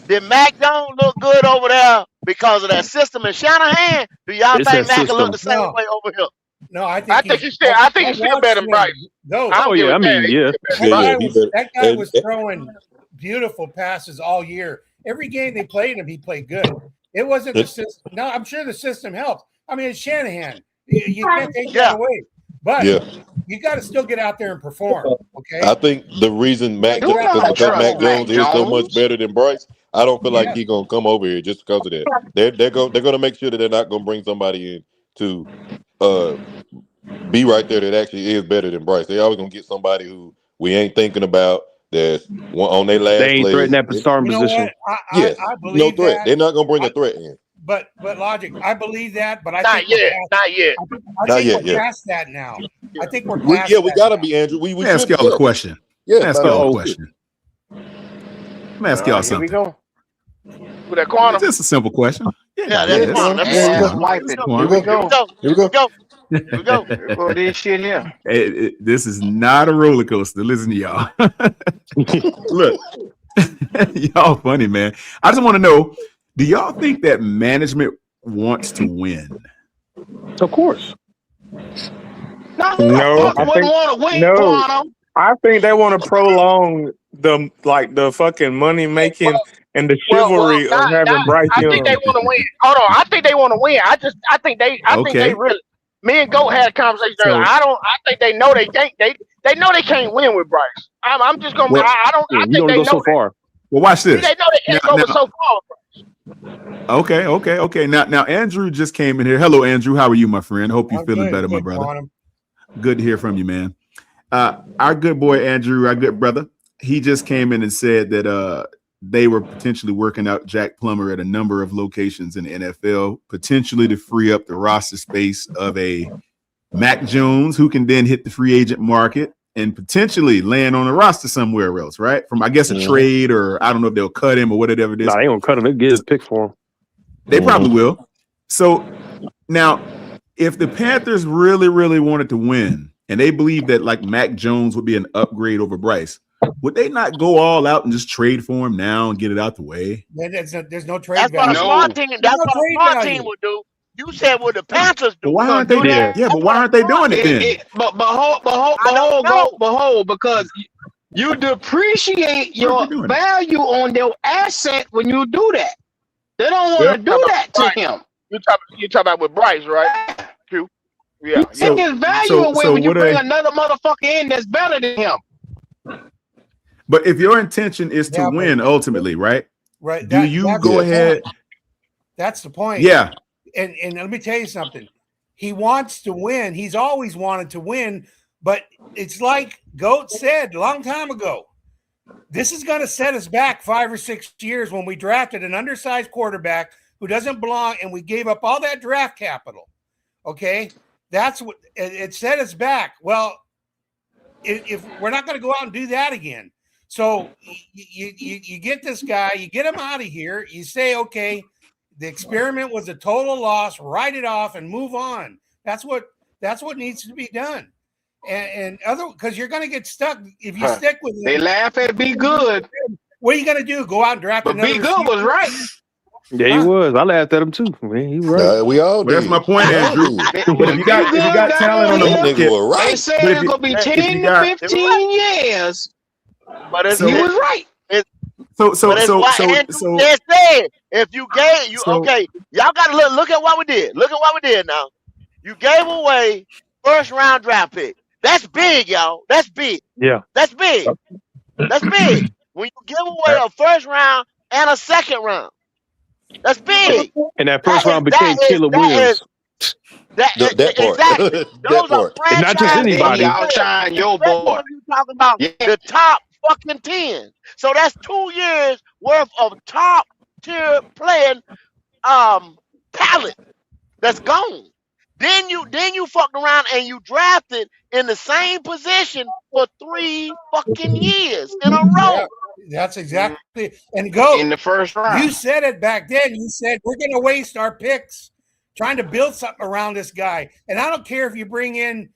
Did Mac Jones look good over there because of that system in Shanahan? Do y'all It's think that Mac can look system. the same no, way over here? no, I I think think he's. he's still, I think I he's still watched better than Bryce. him go. I Oh don't give yeah, a I damn. mean, He's yeah. still better That than Yeah, guy yeah. Bryce. He was better. that guy And, was throwing beautiful passes all year. Every game they played him, he played good. It wasn't the and system. No, I'm sure the system helped. I mean, it's Shanahan. You can't take that Yeah. away. But yeah, you got to still get out there and perform. I Okay, think the reason you got to Mac get Do out because there not and because trust Mac perform. Mac Jones is so much Jones. better than Bryce, I don't feel like Yeah, he's gonna come over here just because of that. They're gonna make sure that they're not gonna bring somebody in to uh be right there that actually is better than Bryce. They always gonna get somebody who we ain't thinking about that's on their They last ain't threatening legs. that starting you know position. what? Yes, I no believe threat. that. They're not gonna bring I, a threat in. but logic, I believe that. But I Not think we're yet. past. Not yet. I Not think yet. we're Yeah, past that now. I think we're we past we that gotta now. be Andrew. We Let me ask should be. y'all a Yeah, question. yeah. Let me ask By y'all a now we Uh-oh. should. question. Let me ask y'all Here we something. go. With that It's quantum. just a simple question. Yeah, Yeah, yeah, that's This quantum. it's, That's it's quantum. ass quantum. Here we It's wiping. go. Here Here we we go. Here we go. go. Here we Here we go. go. Here we go. Here go this shit here. This is not a roller coaster. Listen to y'all. Look, y'all funny, man. I just want to know, do y'all think that management wants to win? Of course. No, who the No, fuck Okay. wouldn't want to win, no. Quantum? I think they want to prolong the fucking money making and the Well, chivalry of having Bryce I think they Young. want to win. Hold on, I think they want to win. I think they Okay. really. Me and Goat had a conversation earlier. So, I think they know they can't. They know they can't win with Bryce. I'm just gonna. well, I don't. Yeah, I you can think only they go know so that. far. well, watch They this. know they can't go but so far. Okay. Now, Andrew just came in here. Hello, Andrew. How are you, my friend? Hope you're I'm feeling good. better, my Good brother. quantum. Good to hear from you, man. Our good boy Andrew, our good brother, he just came in and said that they were potentially working out Jack Plummer at a number of locations in the NFL, potentially to free up the roster space of a Mac Jones, who can then hit the free agent market and potentially land on a roster somewhere else, right? From, I guess, a trade, or I don't know if they'll cut him or whatever it is. Nah, they ain't gonna cut him. They get a pick for him. They probably will. So now, if the Panthers really, really wanted to win, and they believe that like Mac Jones would be an upgrade over Bryce, would they not go all out and just trade for him now and get it out the way? There's no trade That's what a value. No. smart team. There's That's no what a trade smart team value. would do. You said what the Panthers do. But We're why gonna aren't they? do that. Yeah, That's but what why I'm aren't they doing saying. it then? I don't know. Behold, because you depreciate Why aren't they your doing it? value on their asset when you do that. They don't want to Talking do about that to Bryce. him. You talking about with Bryce, right? Q. Yeah, You take his value away when you what bring another motherfucker in that's better than him. But if your intention is to Yeah, but- win ultimately, right? Right. Do you go ahead? That's the point. Yeah. And let me tell you something. He wants to win. He's always wanted to win, but it's like Goat said a long time ago. This is going to set us back 5 or 6 years when we drafted an undersized quarterback who doesn't belong, and we gave up all that draft capital. Okay, that's what it set us back. Well, if we're not going to go out and do that again, so you get this guy, you get him out of here. You say, okay, the experiment was a total loss. Write it off and move on. That's what needs to be done. And other because you're going to get stuck if you stick with it. They laugh at Be Good. What are you going to do? Go out and draft But another Be Good was right. Yeah, he was. I laughed at him too. Man, he was right. We all Well, that's did. my point, Andrew. But if you got talent on the Them market, niggas were They right. said But if it's you- gonna be if 10 you to got- 15 years. But it's, So- He was right. so but it's what Andrew just said. If you gave you So- okay, y'all got to look at what we did. Look at what we did now. You gave away first round draft pick. That's big, y'all. That's big. Yeah. That's big. That's big. When you give away a first round and a second round, that's big. And that first round became Caleb Williams. That part. exactly. That Those are part. And not just franchise anybody. He outshine your especially boy. when you talking about Yeah. the top fucking 10. So that's 2 years worth of top tier playing talent that's gone. Then you fucked around and you drafted in the same position for 3 fucking years in a row. Yeah, that's exactly. And go In the first round. You said it back then. You said we're going to waste our picks trying to build something around this guy. And I don't care if you bring in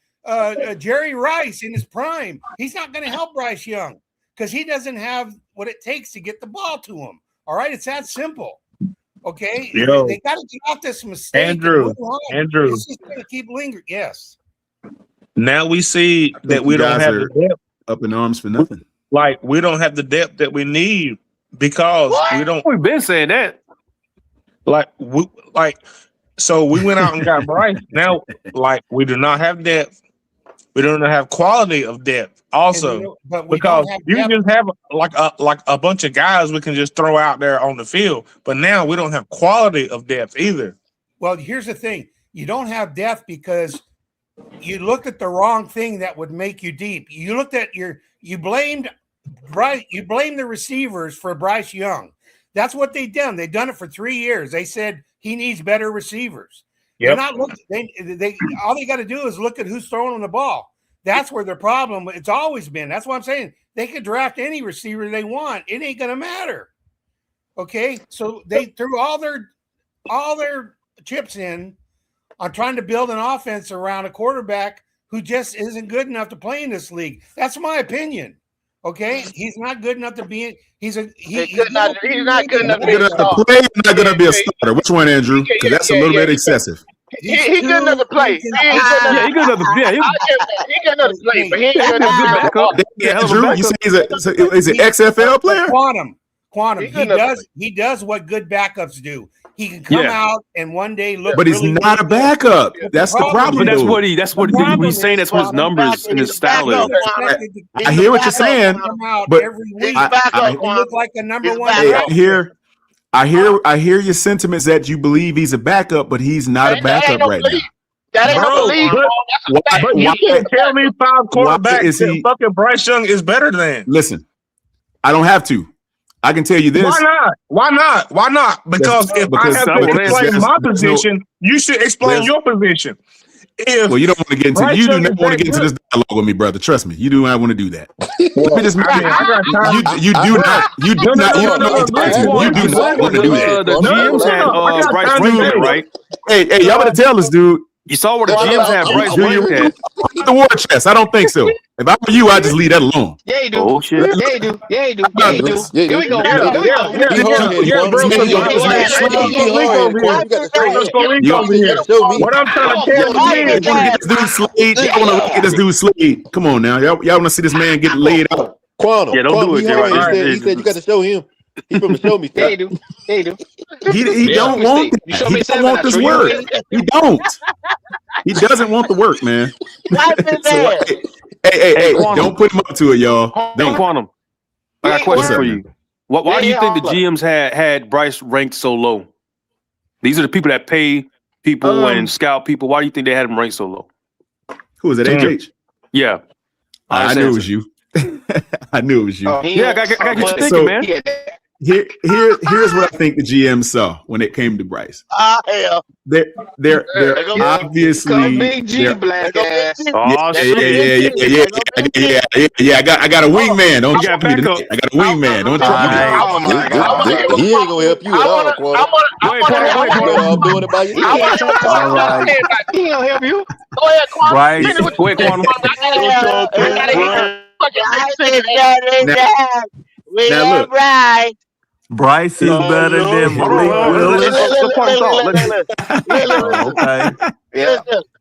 Jerry Rice in his prime. He's not going to help Bryce Young because he doesn't have what it takes to get the ball to him. All right, it's that simple. Okay, Yo. they got to get off this mistake. Andrew, and move on. Andrew. It's just going to keep lingering. Yes. Now we see that we you don't guys have are the depth. up in arms for nothing. Like we don't have the depth that we need because we don't. We've been saying that. So we went out and got Bryce. Now, like we do not have depth. We don't have quality of depth. Also, but we because don't have you can depth. just have like a bunch of guys we can just throw out there on the field. But now we don't have quality of depth either. Well, here's the thing. You don't have depth because you looked at the wrong thing that would make you deep. You looked at you blamed the receivers for Bryce Young. That's what they done. They've done it for 3 years. They said he needs better receivers. Yep. They're not looking. They all they got to do is look at who's throwing them the ball. That's where their problem. It's always been. That's what I'm saying. They could draft any receiver they want. It ain't gonna matter. Okay, so they threw all their chips in on trying to build an offense around a quarterback who just isn't good enough to play in this league. That's my opinion. Okay, he's not good enough to be. He's not good enough to Good enough to play, not gonna be a starter. Which one, Andrew? Because that's a little bit excessive. He good enough to play. He Yeah, he good enough to good enough to play, but he ain't good enough to backup. Andrew, you say he's an XFL player? Quantum. He does what good backups do. He can come out and one day look. But he's really not a backup. That's the problem. But though. that's what he's saying. That's what his numbers and his style is. I hear what you're saying, but every week I he look like a number one. Hey, I hear your sentiments that you believe he's a backup, but he's not a backup right now. That ain't no belief. But you can't tell me 5 quarterbacks is he- that fucking Bryce Young is better than. Listen, I don't have to. I can tell you this. Why not? Because if I have to explain my position, you should explain your position. Well, you don't want to get into. You do not want to get into this dialogue with me, brother. Trust me, you do not want to do that. Let me just. You do not. You do not. You do not want to do that. The GM's had Bryce Young, right? Hey, y'all better tell us, dude. You saw where the That's what GMs had Bryce I'm ranked wondering. at. The war chest. I don't think so. If I were you, I'd just leave that alone. Yeah, you do. Oh shit. Yeah, you do. Yeah, you do. Yeah, you do. Yeah, Here we go. you Here we go. be hard-headed, Yeah, Quantum. bro. You Because be brothers hard-headed, Quantum. You got to show him. Slade You over got here. to show me. What I'm trying to tell you Why is, did that? This dude Slade. Y'all want to get this dude Slade. Come on now. Y'all want to see this man get laid out. Quantum. Yeah, don't Quantum, do it, he J-Rod. hard-headed. He said you got to show him. He from the show me Yeah, stuff. you do. Yeah, you do. He don't want You that. show He me don't 7, want I this show you work. 8. He don't. He doesn't want the work, man. Why did So, that? hey, Quantum. don't put him up to it, y'all. Hey, Don't. Quantum. I got a Yeah, question what's for up, you. Why do you Yeah, think the all of it. GMs had Bryce ranked so low? These are the people that pay people and scout people. Why do you think they had him ranked so low? Who is it? HH? Yeah. I knew it was you. I knew it was you. Yeah, I got you thinking, So- man. Here's what I think the GM saw when it came to Bryce. Ah, hell. They're go obviously Big G, they're- black ass. Oh, shit. yeah. I got a wingman. Don't You got trust me backup. tonight. I got a wingman. Don't trust me. Oh my God. He ain't gonna help you at all, Quantum. Go ahead, Quantum. Go ahead, You better Quantum. off doing it by He yourself. can't trust us. All right. He ain't gonna help you. Go ahead, Quantum. Bryce. Finish what Go ahead, Quantum. Now look. Right. Bryce is better than Hold on, Malik hold on. Willis. Let Quantum talk. Oh, okay. Yeah.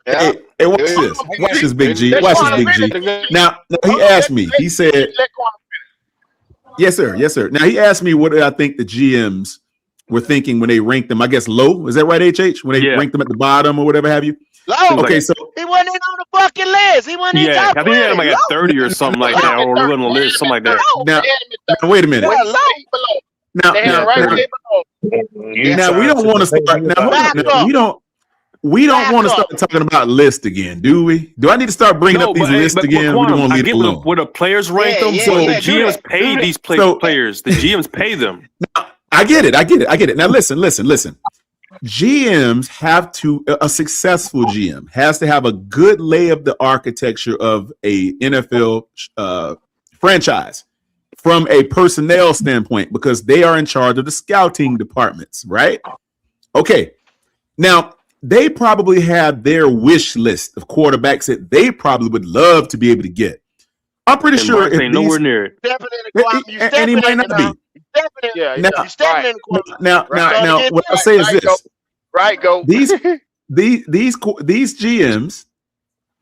Yeah. Hey, watch this. Watch this, Big G. Watch this, Big G. Now he asked me. He said, Let Quantum "Yes, sir. Yes, sir." Now he asked me what did I think the GMs were thinking when they ranked them. I guess low. Is that right, HH? When they ranked them at the bottom or whatever have you? Low. Okay, so He wasn't even on the fucking list. He wasn't in Yeah, top I think he had him 20. like at 30 or something like that, or on the list, something like that. now wait a minute. Yeah, low. Now, They had now, right now, there below. now we don't want to start. Now, hold on. Now, we don't want to start talking about lists again, do we? Do I need to start bringing up these lists again? Or we Quantum, want to I leave it get alone? where the players rank them, so the GMs pay these players. The GMs pay them. I get it. Now listen. GMs have to, a successful GM has to have a good lay of the architecture of a NFL franchise from a personnel standpoint, because they are in charge of the scouting departments, right? Okay. Now, they probably have their wish list of quarterbacks that they probably would love to be able to get. I'm pretty And sure Bryce ain't nowhere near it. and he might not be. Yeah, Now, You stepping in the corner. now, what I say is this: Right, go. these GMs,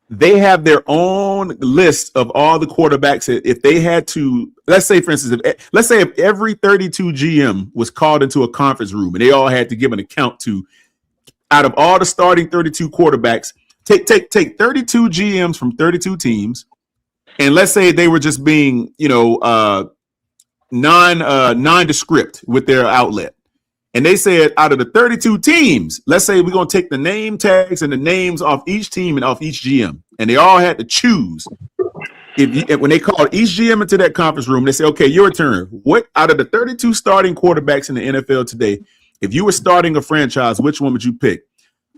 they have their own list of all the quarterbacks. If they had to, let's say, for instance, if every 32 GM was called into a conference room and they all had to give an account to, out of all the starting 32 quarterbacks, take 32 GMs from 32 teams, and let's say they were just being, nondescript with their outlet. And they said, out of the 32 teams, let's say we're going to take the name tags and the names off each team and off each GM. And they all had to choose. When they called each GM into that conference room, they say, okay, your turn. What out of the 32 starting quarterbacks in the NFL today, if you were starting a franchise, which one would you pick?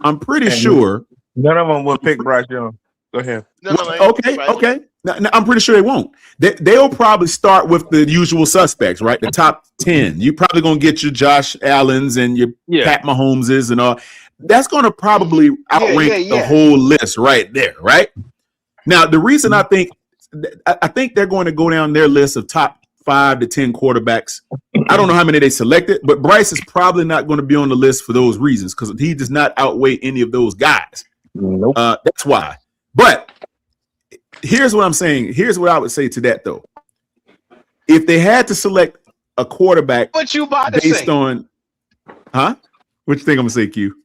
I'm pretty sure none of them will pick Bryce Young. Go ahead. Okay. Now, I'm pretty sure they won't. They'll probably start with the usual suspects, right? The top 10. You're probably going to get your Josh Allens and your Pat Mahomeses and all. That's going to probably outrank the whole list right there, right? Now, the reason I think they're going to go down their list of top 5 to 10 quarterbacks. I don't know how many they selected, but Bryce is probably not going to be on the list for those reasons, because he does not outweigh any of those guys. Nope. That's why. But here's what I'm saying. Here's what I would say to that, though. If they had to select a quarterback, what you about to based say? on, what you think I'm gonna say, Q?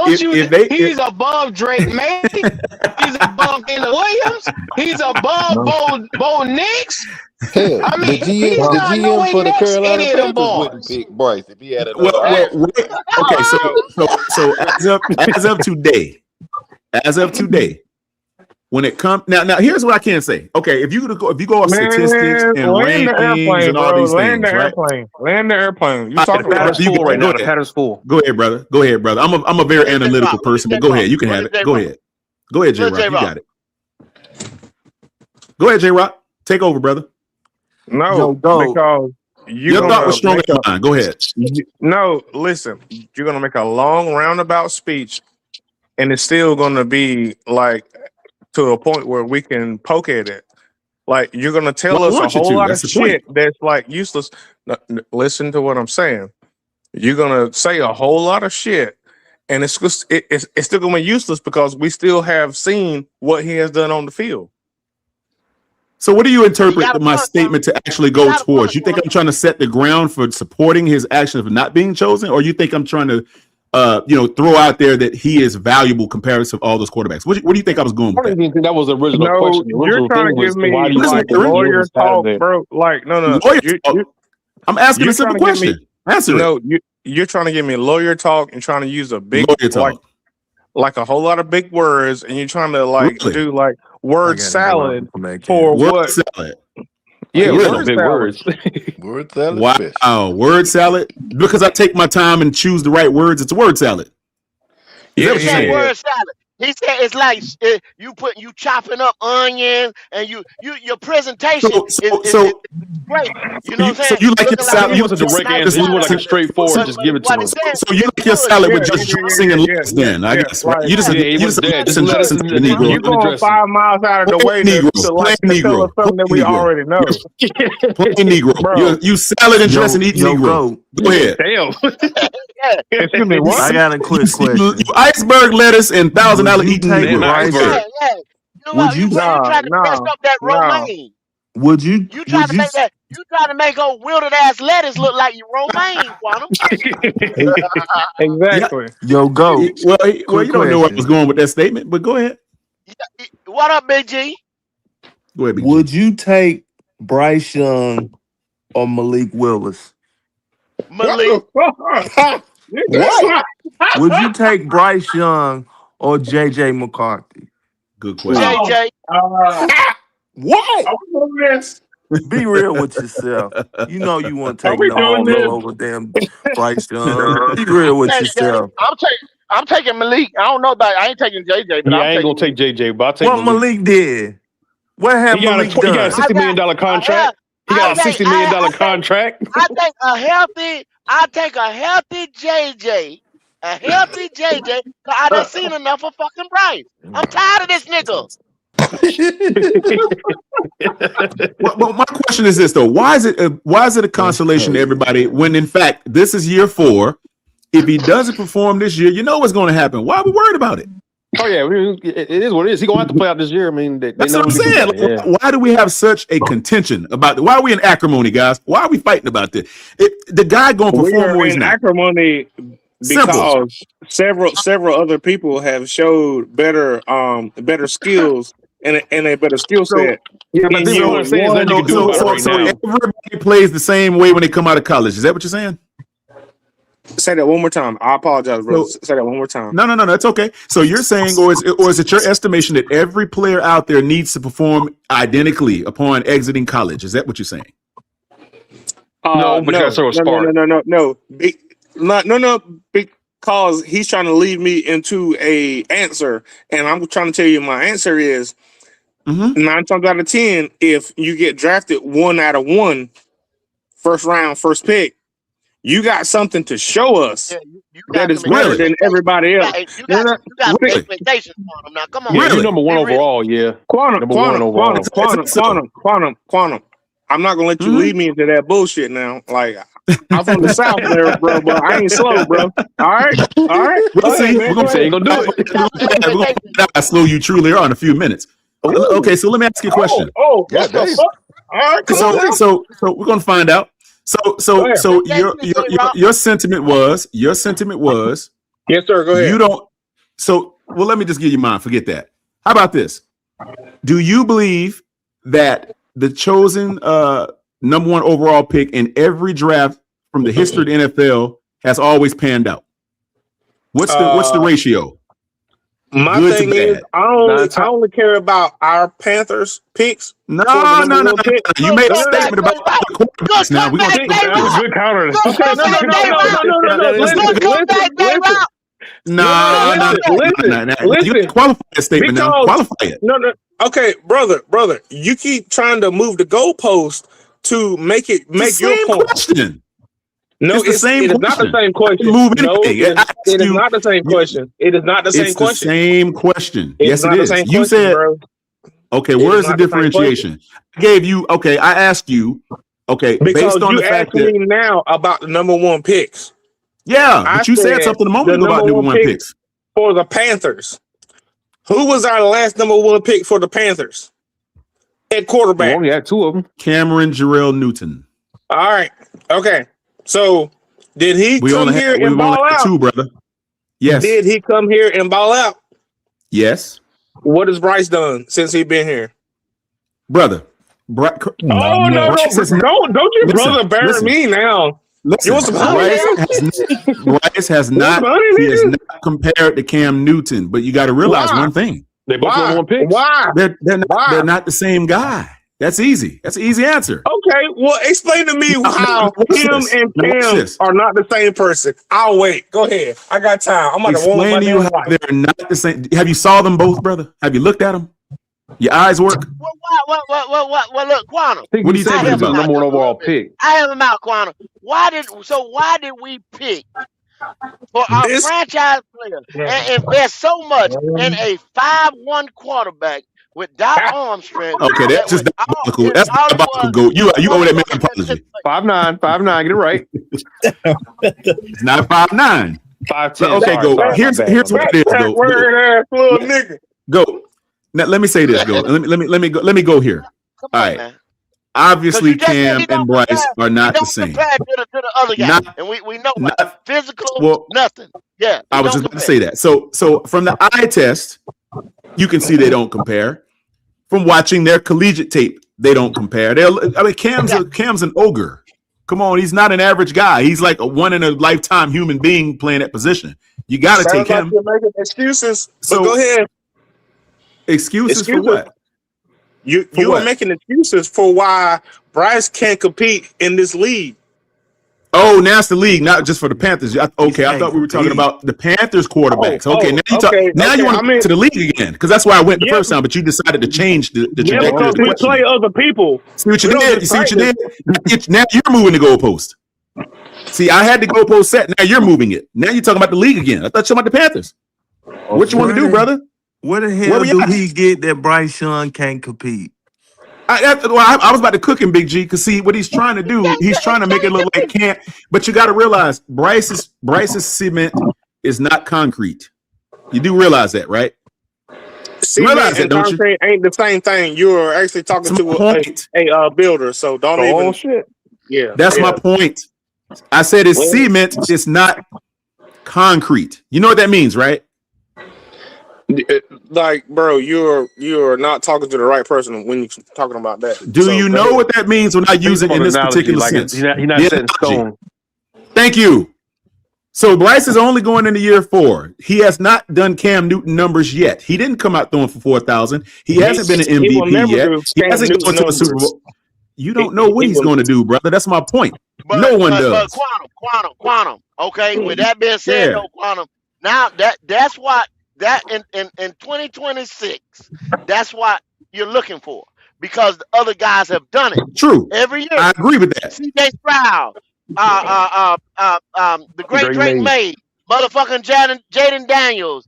He's above Drake May. He's above Caleb Williams. He's above Bo Nix. Hell, I mean, the GM for the Carolina Panthers wouldn't pick Bryce if he had another. Okay, so as of today, when it comes now, here's what I can say. Okay, if you go off statistics and rankings and all these things, right? Land the airplane. You talking about Patterns full right now. The Patterns full. Go ahead, brother. I'm a very analytical person, but go ahead. You can have it. Go ahead, J-Rock. You got it. Go ahead, J-Rock. Take over, brother. No, because Your thought was stronger than mine. Go ahead. No, listen. You're gonna make a long roundabout speech, and it's still gonna be like to a point where we can poke at it. Like you're gonna tell us a whole lot of shit that's like useless. Listen to what I'm saying. You're gonna say a whole lot of shit, and it's still gonna be useless because we still have seen what he has done on the field. So what do you interpret my statement to actually go towards? You think I'm trying to set the ground for supporting his action of not being chosen, or you think I'm trying to throw out there that he is valuable compared to all those quarterbacks? What do you think I was going with? I don't even think that was the original question. The You're trying to give me lawyer talk, bro. Like, no. I'm asking a simple question. Answer it. No, you're trying to give me lawyer talk and trying to use a big like a whole lot of big words, and you're trying to do like word salad for word what? Salad. Yeah, word big words. Word salad. Wow, word salad. Because I take my time and choose the right words, it's a word salad. Word salad. He said it's like you chopping up onions and your presentation is great. You know what I'm saying? So you like your salad? He was a direct answer. He was like a straightforward. Just give it to him. So you like your salad with just dressing and lettuce? Then I guess you just Negro. You going 5 miles out of the way to tell us something that we already know. Plain Negro. You salad and dress and eat Negro. Go ahead. Damn. Excuse me. What? I got a quick question. You iceberg lettuce and $1,000 eating Negro. Would you try to mess up that romaine? Would you? You try to make that? You try to make old wilted ass lettuce look like you romaine, Quantum? Exactly. Yo, go. Well, you don't know where I was going with that statement, but go ahead. What up, Big G? Go ahead, Big G. Would you take Bryce Young or Malik Willis? Malik. What? Would you take Bryce Young or JJ McCarthy? Good question. JJ. What? Be real with yourself. You know you want to take them over damn Bryce Young. Be real with yourself. I'm taking Malik. I don't know about. I ain't taking JJ, but I ain't gonna take JJ. But I'll take what Malik did. What have Malik done? He got a $60 million contract. He got a $60 million contract. I take a healthy JJ. A healthy JJ. I done seen enough of fucking Bryce. I'm tired of this nigga. Well, my question is this though: why is it a consolation to everybody when in fact this is year 4? If he doesn't perform this year, you know what's going to happen. Why are we worried about it? Oh yeah, it is what it is. He's gonna have to play out this year. I mean, that's what I'm saying. Why do we have such a contention about it? Why are we in acrimony, guys? Why are we fighting about this? The guy going to perform or he's not? Acrimony because several other people have showed better skills and a better skill set. Yeah, but what I'm saying is that you can do it right now. Everybody plays the same way when they come out of college. Is that what you're saying? Say that one more time. I apologize, bro. Say that one more time. No, that's okay. So you're saying, or is it your estimation that every player out there needs to perform identically upon exiting college? Is that what you're saying? No, because he's trying to lead me into a answer, and I'm trying to tell you my answer is 9 times out of 10, if you get drafted 1 out of 1, first round, first pick, you got something to show us that is better than everybody else. You got expectations for him now. Come on, you're number 1 overall. Yeah, Quantum. I'm not gonna let you lead me into that bullshit now. Like I'm from the South there, bro, but I ain't slow, bro. All right. We'll see. We're gonna say, ain't gonna do it. I slow you truly on in a few minutes. Okay, so let me ask you a question. All right. So we're gonna find out. So your sentiment was yes, sir. Go ahead. You don't. So let me just give you mine. Forget that. How about this? Do you believe that the chosen number 1 overall pick in every draft from the history of the NFL has always panned out? What's the ratio? My Good thing is, I only care about our Panthers picks. No. You made a statement about the quarterbacks. Now we're gonna take good counter. No. You can qualify that statement now. Qualify it. No. Okay, brother. You keep trying to move the goalpost to make your same point. Question. No, it's the same it is question. not the same question. Move No, anything. it is not the same question. It is not the same question. It's the same question. It's Yes, not it the is. same You question, said, bro. okay, It where's is the not the same differentiation? I gave you, okay, I asked you, okay, Because based on you the fact asked me that, now about the number one picks. yeah, I but you said said something a moment the ago about number number one one pick picks. for the Panthers. Who was our last number one pick for the Panthers at quarterback? We only had two of them. Cameron Jarrell Newton. All right. Okay. So did he We come only here had, and ball had out? two, brother. Yes. Did he come here and ball out? Yes. What has Bryce done since he been here? Brother. No, don't your brother bury me now. Listen, Bryce has not compared to Cam Newton, but you got to realize one thing. They both number one picks. Why? They're not the same guy. That's easy. That's an easy answer. Okay, well, explain to me how him and Cam are not the same person. I'll wait. Go ahead. I got time. I'm about to warm Explain my to you how life. they're not the same. Have you saw them both, brother? Have you looked at them? Your eyes work? Well, look, Quantum. What are you talking about? Number one overall pick. I have him out, Quantum. Why did we pick for our franchise player and invest so much in a 5'1" quarterback with Doc Armstrong? Okay, that's just diabolical. That's diabolical. Go. You owe that man an apology. 5'9", get it right. It's not 5'9". 5'10". Okay, go. Here's what it is. Go. Go. Now let me say this. Go. Let me go here. All right. Obviously, Cam and Bryce are not the same. To the other guy, and we know physical, nothing. Yeah, I was just about to say that. So from the eye test, you can see they don't compare. From watching their collegiate tape, they don't compare. Cam's an ogre. Come on, he's not an average guy. He's like a one in a lifetime human being playing that position. You got to take him. You're making excuses. So go ahead. Excuses for what? You are making excuses for why Bryce can't compete in this league. Oh, now it's the league, not just for the Panthers. Okay, I thought we were talking about the Panthers quarterbacks. Now you want to get to the league again, because that's why I went the first time, but you decided to change the trajectory. Yeah, because we play other people. See what you did? You see what you did? Now you're moving the goalpost. See, I had the goalpost set. Now you're moving it. Now you're talking about the league again. I thought you were talking about the Panthers. What you want to do, brother? Where the hell do he get that Bryce Young can't compete? I was about to cook him, Big G, because see what he's trying to do. He's trying to make it look like can't. But you got to realize Bryce's cement is not concrete. You do realize that, right? Cement and concrete ain't the same thing. You're actually talking to a builder, so don't even. Shit. Yeah, that's my point. I said it's cement. It's not concrete. You know what that means, right? Like, bro, you're not talking to the right person when you're talking about that. Do you know what that means when I use it in this particular sense? He's not set in stone. Thank you. So Bryce is only going into year 4. He has not done Cam Newton numbers yet. He didn't come out throwing for 4,000. He hasn't been an MVP yet. He hasn't gone to the Super Bowl. You don't know what he's going to do, brother. That's my point. No one does. But Quantum. Okay. With that being said, though, Quantum. Now that's what. That in 2026, that's what you're looking for, because the other guys have done it. True. Every year. I agree with that. C.J. Stroud, the great Drake May, motherfucking Jaden Daniels,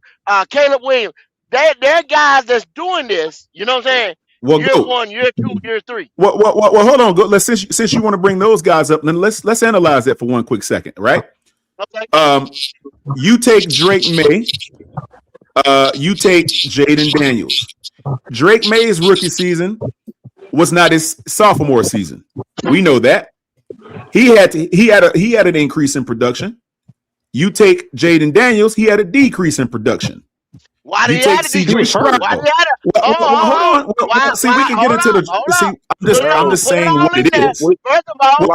Caleb Williams. They're guys that's doing this. You know what I'm saying? Well, year 1, year 2, year 3. Well, hold on. Go. Since you want to bring those guys up, then let's analyze that for one quick second, right? Okay. You take Drake May. You take Jaden Daniels. Drake May's rookie season was not his sophomore season. We know that. He had an increase in production. You take Jaden Daniels, he had a decrease in production. Why did he have a decrease? Hold on. See, we can get into the. See, I'm just saying what it is. First of all,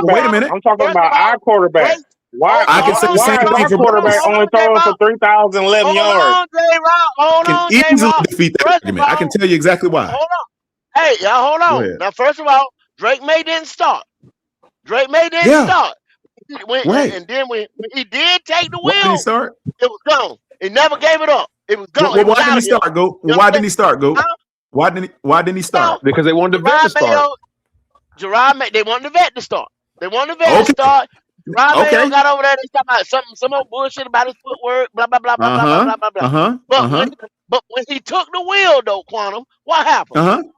wait a minute. I'm talking about our quarterback. Why? I can say the same thing for quarterback only throwing for 3,011 yards. Hold on, can easily defeat that argument. I can tell you exactly why. Hold on. Hey, y'all, hold on. Now, first of all, Drake May didn't start. Start. And then when he did take the wheel, did he start? It was gone. He never gave it up. It was gone. Why didn't he start? Why didn't he start? Why didn't he start? Because they wanted the vet to start. They wanted the vet to start. They wanted the vet to start. Gerard Mayo got over there. They talking about some old bullshit about his footwork. Blah blah blah blah blah blah blah blah blah. But when he took the wheel, though, Quantum, what happened?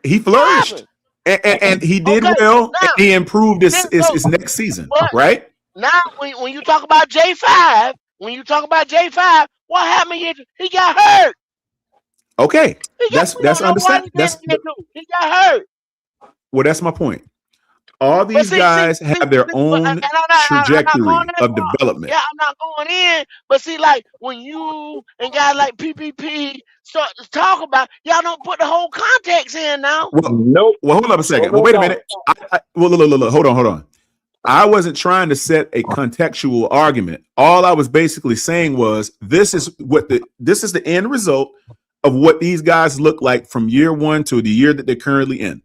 He flourished, and he did well. Now, and he improved his next season, right? Now, when you talk about J5, what happened? He got hurt. Okay, that's understandable. He got hurt. Well, that's my point. All these guys have their own trajectory of development. Yeah, I'm not going in, but see, like when you and guys like PPP start to talk about, y'all don't put the whole context in now. Well, nope. Well, hold up a second. Well, wait a minute. Look. Hold on. I wasn't trying to set a contextual argument. All I was basically saying was this is the end result of what these guys look like from year one to the year that they're currently in.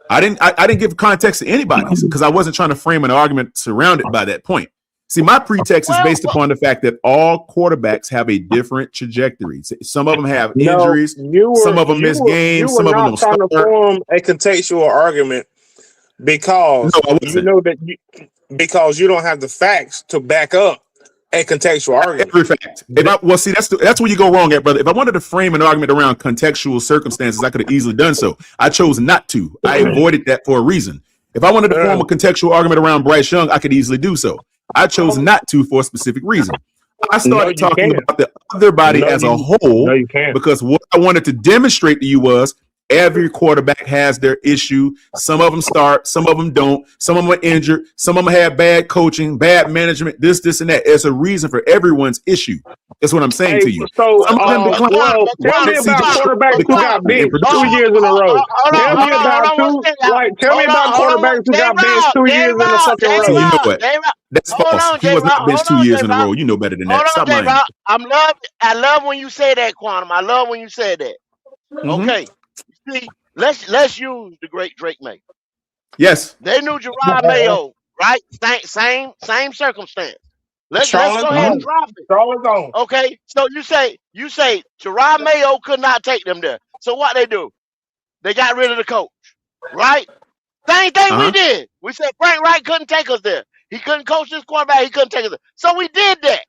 I didn't give context to anybody because I wasn't trying to frame an argument surrounded by that point. See, my pretext is based upon the fact that all quarterbacks have a different trajectory. Some of them have injuries, some of them miss games, some of them don't start. To form a contextual argument because because you don't have the facts to back up a contextual argument. Every fact. That's where you go wrong at, brother. If I wanted to frame an argument around contextual circumstances, I could have easily done so. I chose not to. I avoided that for a reason. If I wanted to form a contextual argument around Bryce Young, I could easily do so. I chose not to for a specific reason. I started talking about the other body as a whole because what I wanted to demonstrate to you was every quarterback has their issue. Some of them start, some of them don't. Some of them are injured. Some of them have bad coaching, bad management, this, and that. There's a reason for everyone's issue. That's what I'm saying to you. So, tell me about quarterbacks who got benched 2 years in a row. Tell me about quarterbacks who got benched 2 years in a fucking row. So you know what? That's false. He was not benched 2 years in a row. You know better than that. Stop lying. I love when you say that, Quantum. I love when you say that. Okay. See, let's use the great Drake May. Yes. They knew Gerard Mayo, right? Same circumstance. Let's go ahead and drop it. Okay. So you say Gerard Mayo could not take them there. So what they do? They got rid of the coach, right? Same thing we did. We said Frank Wright couldn't take us there. He couldn't coach this quarterback. He couldn't take us there. So we did that.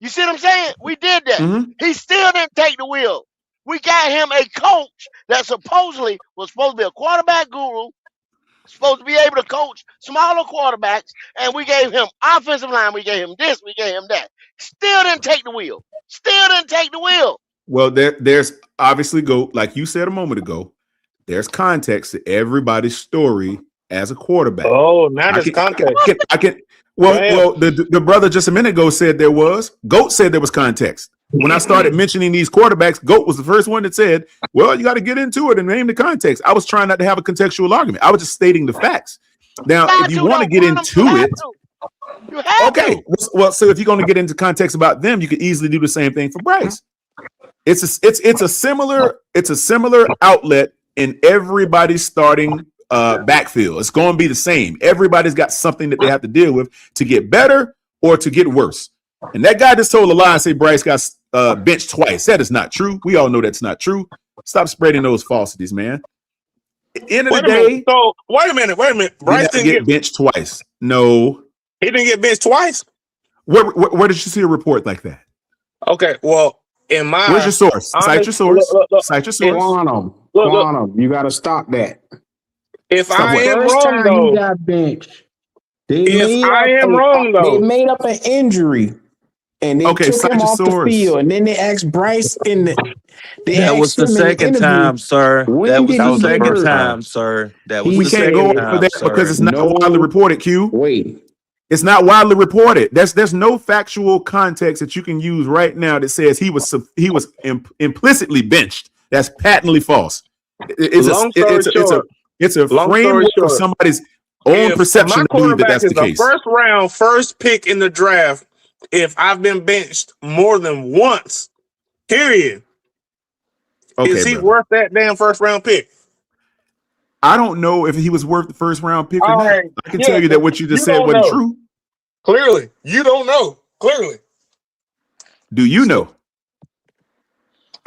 You see what I'm saying? We did that. He still didn't take the wheel. We got him a coach that supposedly was supposed to be a quarterback guru, supposed to be able to coach smaller quarterbacks, and we gave him offensive line, we gave him this, we gave him that. Still didn't take the wheel. Well, there's obviously like you said a moment ago, there's context to everybody's story as a quarterback. Oh, now there's context. Well, the brother just a minute ago said there was. Goat said there was context. When I started mentioning these quarterbacks, Goat was the first one that said, well, you got to get into it and name the context. I was trying not to have a contextual argument. I was just stating the facts. Now, if you want to get into it, okay. Well, so if you're going to get into context about them, you could easily do the same thing for Bryce. It's a similar outlet in everybody's starting backfield. It's going to be the same. Everybody's got something that they have to deal with to get better or to get worse. And that guy just told a lie and say Bryce got benched twice. That is not true. We all know that's not true. Stop spreading those falsities, man. At the end of the day, so wait a minute. Bryce didn't get benched twice. No, he didn't get benched twice. Where did you see a report like that? Okay, well, where's your source? Cite your source. Cite your source. Quantum, you got to stop that. If I am wrong, though, he got benched. They made up an injury. And they took him off the field, and then they asked Bryce that was the second time, sir. That was the second time, sir. We can't go over that because it's not widely reported, Q. Wait. It's not widely reported. There's no factual context that you can use right now that says he was implicitly benched. That's patently false. It's a framework of somebody's own perception to believe that that's the case. First round, first pick in the draft. If I've been benched more than once, period, is he worth that damn first round pick? I don't know if he was worth the first round pick or not. I can tell you that what you just said wasn't true. Clearly, you don't know. Clearly, do you know?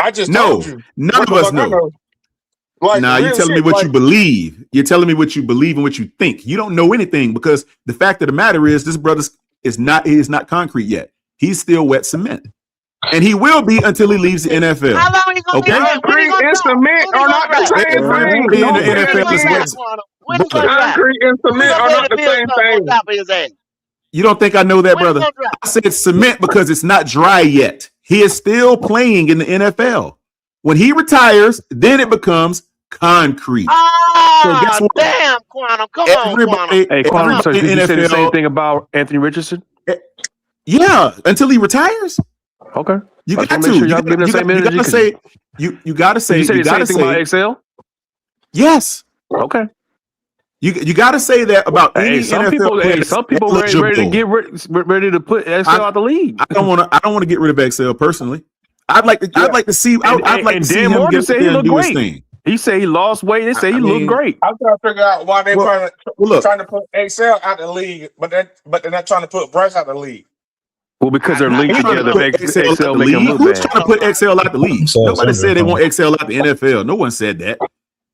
I just told No, you. none of us know. Like, nah, you're telling me what you believe. You're telling me what you believe and what you think. You don't know anything because the fact of the matter is this brother is not concrete yet. He's still wet cement. And he will be until he leaves the NFL. How long he gonna Okay? be there? When he Concrete gonna and drop? cement When he are gonna not the drop? same thing. Everybody in the When he NFL gonna is drop, wet. Quantum? When he gonna Brother, drop? Concrete and When we cement gonna are be able not to the build same something on thing. top of his ass? you don't think I know that, When he brother? gonna drop? I said cement because it's not dry yet. He is still playing in the NFL. When he retires, then it becomes concrete. So guess Ah, what? damn, Quantum. Come on, Quantum. Hey, Quantum, so everybody did in you say the same NFL, thing about Anthony Richardson? yeah, until he retires. Okay. You I got make to. sure y'all give him the same energy. gotta say. You gotta say. Did you say the same gotta thing say. about Excel? Yes. Okay. You got to say that about any some NFL people, player. some people ready to put Excel out the league. I don't want to get rid of Excel personally. I'd like to see. I'd like to see Dan him Morgan get said there he and looked do his great. thing. He said he lost weight. They say he looked great. I'm trying to figure out why they're look, trying to put Excel out the league, but they're not trying to put Bryce out the league. Well, because they're linked together, Excel make him look Who's bad. trying to put Excel out the league? Nobody said they want Excel out the NFL. No one said that.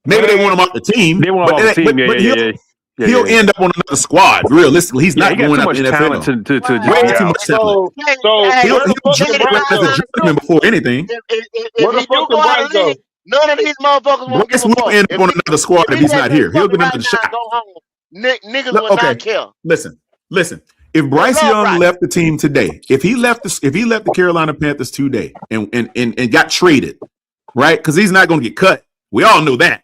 Maybe they want him off the team. They want him off the team. He'll end up on another squad. Realistically, he's not he got going too out much the NFL. talent to Way be too out. much talent. So He'll journeyman as a journeyman before anything. If he do go out of the league, none of these motherfuckers won't give Bryce a will fuck. end up on another squad if he's not here. He'll get right another now shot. and go home. Niggas will not care. Listen. If Bryce Young left the team today, if he left the Carolina Panthers today and got traded, right? Because he's not going to get cut. We all know that.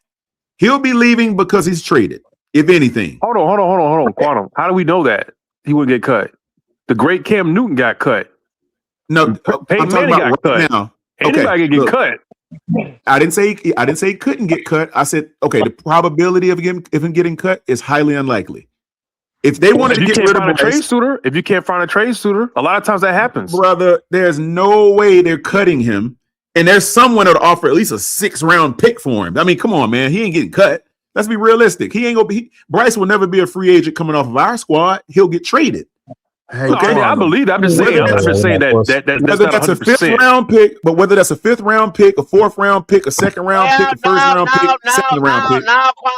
He'll be leaving because he's traded, if anything. Hold on, Quantum. How do we know that he wouldn't get cut? The great Cam Newton got cut. No, Peyton Manning got cut. Now. Anybody can get cut. I didn't say he couldn't get cut. I said, okay, the probability of him getting cut is highly unlikely. If they wanted to get rid of a trade suitor, if you can't find a trade suitor, a lot of times that happens. Brother, there's no way they're cutting him. And there's someone that'll offer at least a 6th-round pick for him. I mean, come on, man. He ain't getting cut. Let's be realistic. He ain't gonna be. Bryce will never be a free agent coming off of our squad. He'll get traded. Hey, okay, I believe that. I'm just saying. I'm just saying that that's not 100%. A 5th-round pick, but whether that's a 5th-round pick, a 4th-round pick, a 2nd-round pick, a 1st-round pick, 2nd-round pick,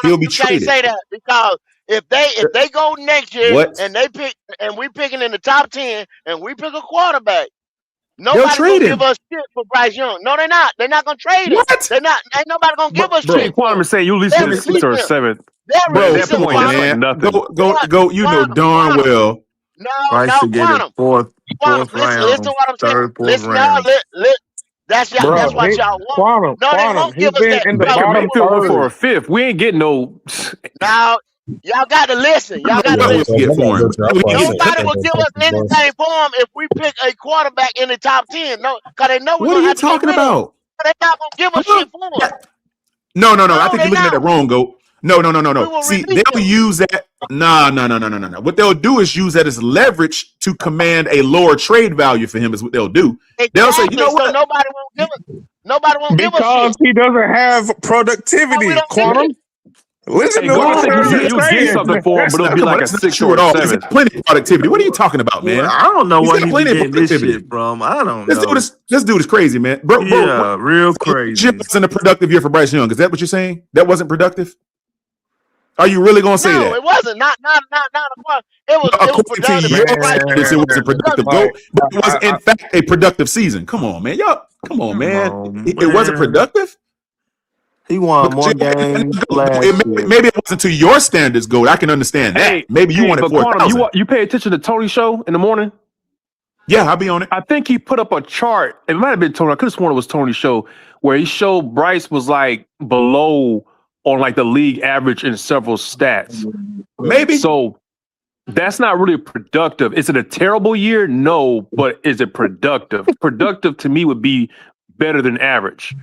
he'll be traded. You can't say that because if they go next year and they pick and we picking in the top 10 and we pick a quarterback, nobody's gonna give us shit for Bryce Young. No, they're not. They're not gonna trade him. They're not. Ain't nobody gonna give us shit. Quantum is saying you at least get a 6th or a 7th. Bro, come on, man. Go. You know darn well. No, Quantum. Fourth Quantum, round, listen to what I'm saying. third, fourth Listen, round. That's what y'all want. Quantum, They won't give us that. in the They can make one for a 5th. We ain't getting no. Now, y'all got to listen. Nobody will give us anything for him if we pick a quarterback in the top 10. No, because they know we're what are you talking about? They're not going to give us shit for him. No. I think you're looking at it wrong, Go. No. See, they'll use that. No. What they'll do is use that as leverage to command a lower trade value for him. Is what they'll do. Exactly. They'll say, you know what? So nobody won't give us. Nobody won't give us because shit. he doesn't have productivity. Quantum. Listen to what you'll get something for him, but it'll be like a 6th or a 7th. Plenty of productivity. What are you talking about, man? I don't know what he's plenty of getting this productivity shit from. I don't know. This dude is crazy, man. Bro, real crazy. It's in a productive year for Bryce Young. Is that what you're saying? That wasn't productive? Are you really going to say that? No, it wasn't. Not a part. It was productive. It wasn't productive. But it was, in fact, a productive season. Come on, man. Come on, man. It wasn't productive? He won more games last year. Maybe it wasn't to your standards, Gold. I can understand that. Maybe you wanted 4,000. You pay attention to Tony's show in the morning? Yeah, I'll be on it. I think he put up a chart. It might have been Tony. I could have sworn it was Tony's show where he showed Bryce was like below on like the league average in several stats. Maybe. So that's not really productive. Is it a terrible year? No, but is it productive? Productive to me would be better than average.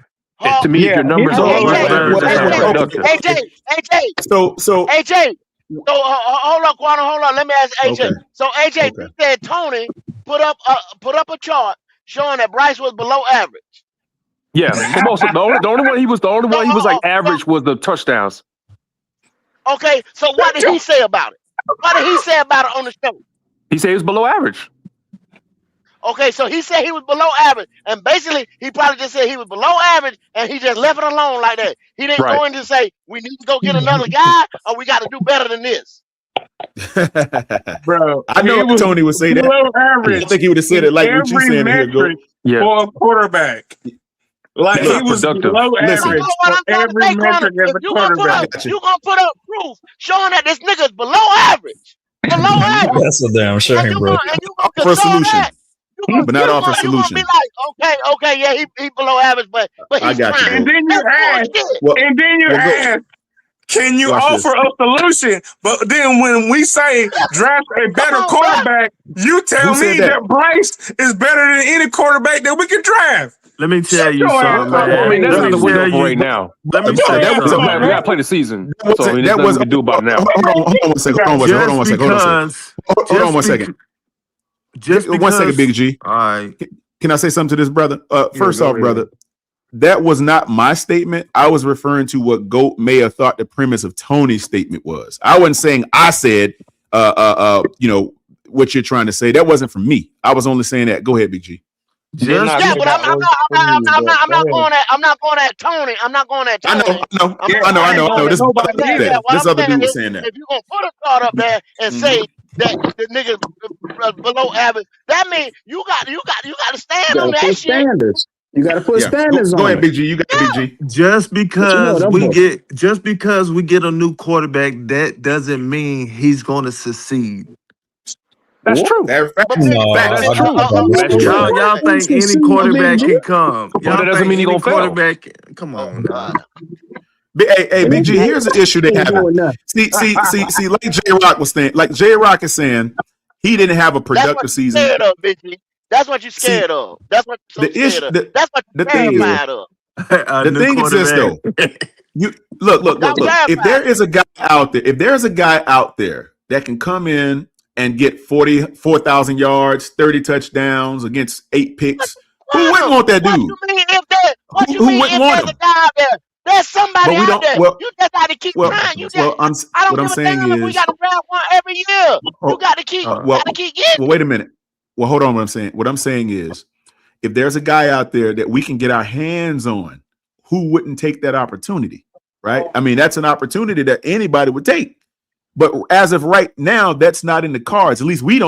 To me, if your numbers are productive. AJ. So AJ. So hold on, Quantum. Hold on. Let me ask AJ. Okay. So AJ, you said Tony put up a chart showing that Bryce was below average. Yeah, the only one he was like average was the touchdowns. Okay, so what did he say about it? What did he say about it on the show? He said he was below average. Okay, so he said he was below average, and basically he probably just said he was below average, and he just left it alone like that. He didn't Right. go in to say we need to go get another guy, or we got to do better than this. Bro, I he know was Tony would say that. below I average think he would have said in it like what you every saying here, Go. metric Yeah. for a quarterback. Like Look, he was productive. below Listen. average What for I'm trying to every say, Quantum, metric as if a you gonna put quarterback. up, Got you. you gonna put up proof showing that this nigga's below average, below average, That's a damn and shame, you bro. gonna Offer a console solution, that. You but not offer a gonna be solution. like, okay, yeah, he below average, but I he's got you, trying. And Go. then you That's ask, bullshit. Well, and then you well, Go. ask, can you Watch offer this. a solution? But then when we say draft a better on, quarterback, you tell Who said me that? that Bryce is better than any quarterback that we can draft. Let me tell Shut you your ass something, up Well, I on mean, man. that's Let not me the window tell for right you. now. Let me Shut tell your you ass We up, something. got to play the season. That So I wasn't. mean, That there's nothing was. we can do about it now. Hold on one second. Hold on one second. Hold on one second. Hold on one second. Hold on one second. Just One second, Big G. all right. Can I say something to this brother? First go off, ahead. brother, that was not my statement. I was referring to what Goat may have thought the premise of Tony's statement was. I wasn't saying I said, what you're trying to say. That wasn't from me. I was only saying that. Go ahead, Big G. Just Yeah, but I'm not going at Tony. I'm not going at I Tony. know. This What this I'm other saying dude was is, saying that. if you're gonna put a card up there and say that the nigga below average, that means you got to stand on that shit. Standards. You got to put standards Go on ahead, it. Big G. You got it, Big G. just because them we boys. get a new quarterback, that doesn't mean he's going to succeed. That's What? true. That's No, That's I true. don't think that's true. Y'all think any quarterback can come. But Y'all that doesn't think mean he any gonna fail. quarterback. Come on. Hey, Big G. Here's the issue they Ain't have. doing nothing. See. Like J Rock was saying. Like J Rock is saying, he didn't have a productive season. Scared of, bitch. That's what you're scared of. That's what you're The issue- scared of. the- That's what the you're thing is- terrified of. The thing is this though. You look. If there is a guy out there that can come in and get 44,000 yards, 30 touchdowns against 8 picks, who wouldn't want that dude? What you mean if there's a guy out there? There's somebody out there. You just got to keep trying. I don't give a damn if we got to draft one every year. You got to keep getting. Well, wait a minute. Well, hold on. What I'm saying is, if there's a guy out there that we can get our hands on, who wouldn't take that opportunity? Right? I mean, that's an opportunity that anybody would take. But as of right now, that's not in the cards. At least we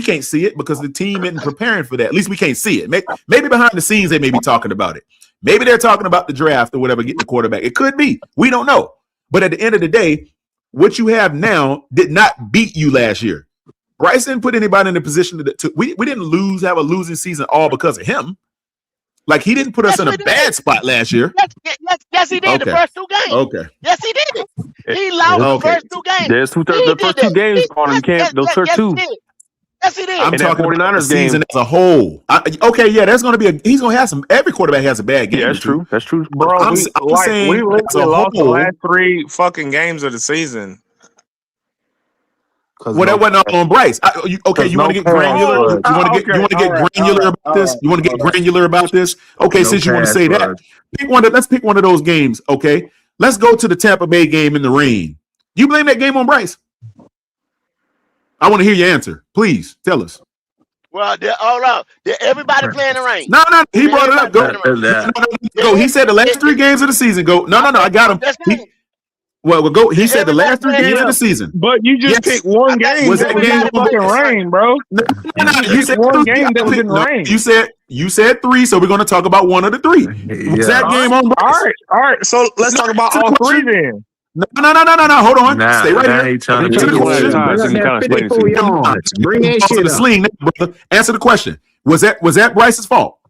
can't see it because the team isn't preparing for that. At least we can't see it. Maybe behind the scenes they may be talking about it. Maybe they're talking about the draft or whatever, getting the quarterback. It could be. We don't know. But at the end of the day, what you have now did not beat you last year. Bryce didn't put anybody in a position we didn't have a losing season all because of him. Like he didn't put us in a bad spot last year. Yes, he did. The first 2 games. Okay. Yes, he did. He lost the first 2 games. There's the first 2 games on him. Those first 2. Yes, he did. I'm talking about the 49ers game. season as a whole. There's going to be he's going to have some. Every quarterback has a bad game. Yeah, that's true. That's true, bro. I'm we saying literally as a lost the whole, last 3 fucking games of the season. Well, that wasn't on Bryce. You want to get granular? You want to get granular about this? You want to get granular about this? Okay, since you want to say that, let's pick one of those games. Okay, let's go to the Tampa Bay game in the rain. You blame that game on Bryce? I want to hear your answer. Please tell us. Well, did everybody play in the rain? No, he brought it up. Go. He said the last 3 games of the season. Go. No, I got him. Go. He said the last 3 games of the season. But you just picked one game. Was that game fucking rain, bro? No. You said one game that was in rain. You said 3, so we're going to talk about one of the 3. Was that game on Bryce? All right. So let's talk about all 3 then. No. Hold on. Stay right here. Trying to Bring that shit up. Sling, brother. Answer the question. Was that Bryce's fault?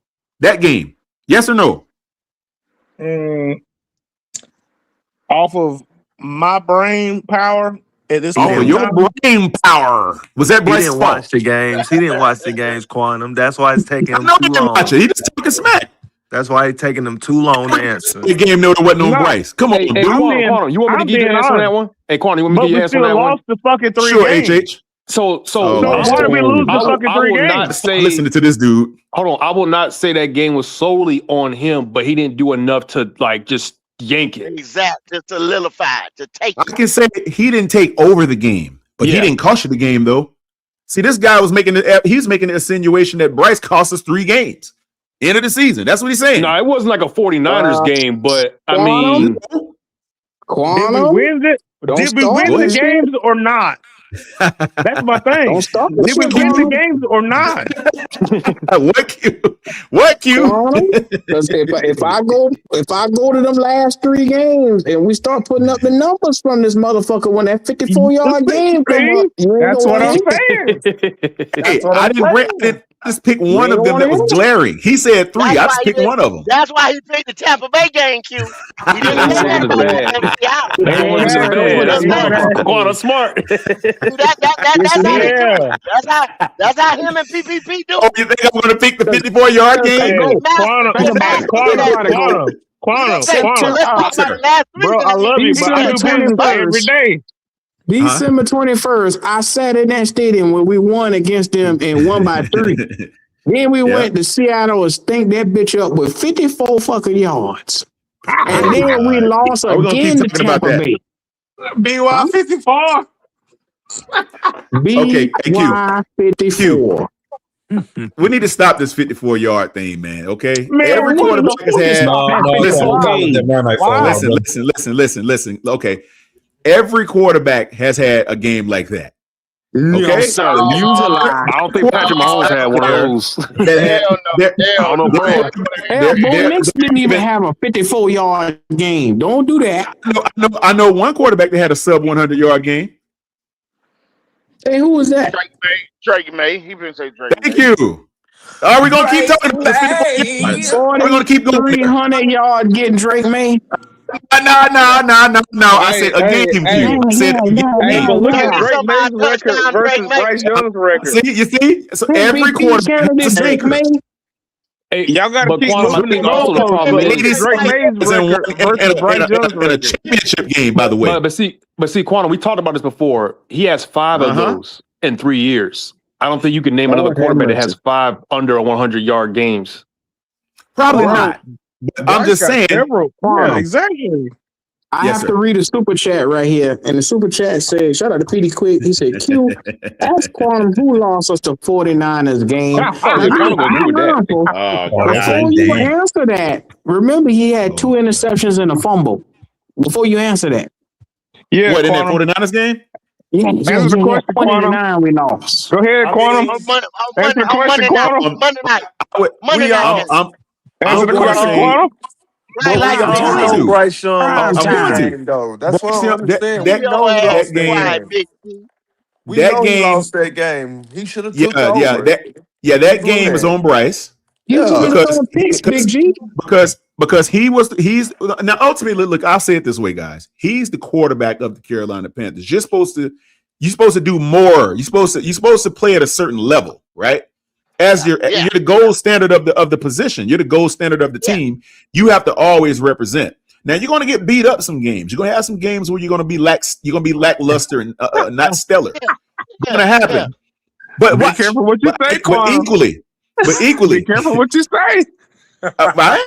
That game? Yes or no? Off of my brain power at this point. Oh, your brain power. Was that Bryce's fault? Watch the games. He didn't watch the games, Quantum. That's why it's taking him too long. He just talking smack. That's why it's taking them too long to answer. The game no, it wasn't on Bryce. Come on, dude. Quantum, you want me to give you an answer on that one? Hey, Quantum, you want me to give you an answer on that one? Lost the fucking 3 sure, games. HH. So why did we lose the fucking 3 games? Listening to this dude. Hold on. I will not say that game was solely on him, but he didn't do enough to just yank it. Exactly. To solidify, to take it. I can say he didn't take over the game, but he didn't cost you the game though. See, this guy was making he's making the insinuation that Bryce cost us 3 games. End of the season. That's what he's saying. No, it wasn't like a 49ers game, but I Quantum? mean, Quantum? Did we win it? Don't Did we start win the this shit. games or not? That's my thing. Don't start this Did we shit, win the Quantum. games or not? What Q? Because if I go to them last 3 games and we start putting up the numbers from this motherfucker when that 54-yard game come up, you ain't That's gonna what I'm win. saying. Hey, what I I'm didn't just pick one You of them ain't that was gonna glaring. He said 3. I just picked one of them. That's why he picked the Tampa Bay game, Q. He didn't say that about the Seattle. They ain't wanted got to no bad. That's winning smart. Quantum smart. That's how they do it. That's how him and PPP do Oh, it. you think I'm going to pick the 54-yard game? Go. Quantum. Bro, I love you, but I do business every day. December 21st, I sat in that stadium when we won against them and won by 3. Then we went to Seattle and stink that bitch up with 54 fucking yards. And then we lost again to Tampa Bay. BY 54. Okay, BY 54. We need to stop this 54-yard thing, man. Okay, Man, every quarterback has had. Listen. Okay, every quarterback has had a game like that. Okay, sir. I don't think Patrick Mahomes had one of those. Bo Nix didn't even have a 54-yard game. Don't do that. I know one quarterback that had a sub 100-yard game. Hey, who was that? Drake May. He didn't say Drake. Thank you. Are we gonna keep talking about this? We're gonna keep going. 300-yard getting Drake May. No. I said a game. I said a game. But look at Drake May's record versus Bryce Young's record. You see? So every quarterback is a sinker. Hey, y'all got to keep moving the goalposts. Drake May's record versus Bryce Young's record. In a championship game, by the way. But see, Quantum, we talked about this before. He has 5 of those in 3 years. I don't think you can name another quarterback that has 5 under 100-yard games. Probably not. I'm just saying. Yeah, exactly. I have to read a super chat right here. And the super chat says, shout out to Petey Quick. He said, Q, ask Quantum who lost us the 49ers game. Before you answer that, remember he had 2 interceptions and a fumble. Before you answer that. Yeah, what, in that 49ers game? Yeah, answer the question, 29 we lost. Go ahead, Quantum. Answer the question, Quantum. Monday night. Answer the question, Quantum. Right, like we all know Bryce Young game, though. That's what I understand. We know he lost that game. We know he lost that game. He should have took over. That game is on Bryce. Because he's now ultimately, look, I'll say it this way, guys. He's the quarterback of the Carolina Panthers. You're supposed to do more. You're supposed to play at a certain level, right? As you're the gold standard of the position. You're the gold standard of the team. You have to always represent. Now you're going to get beat up some games. You're going to have some games where you're going to be lackluster and not stellar. It's going to happen. But be careful what you say, But equally, be careful what you say. I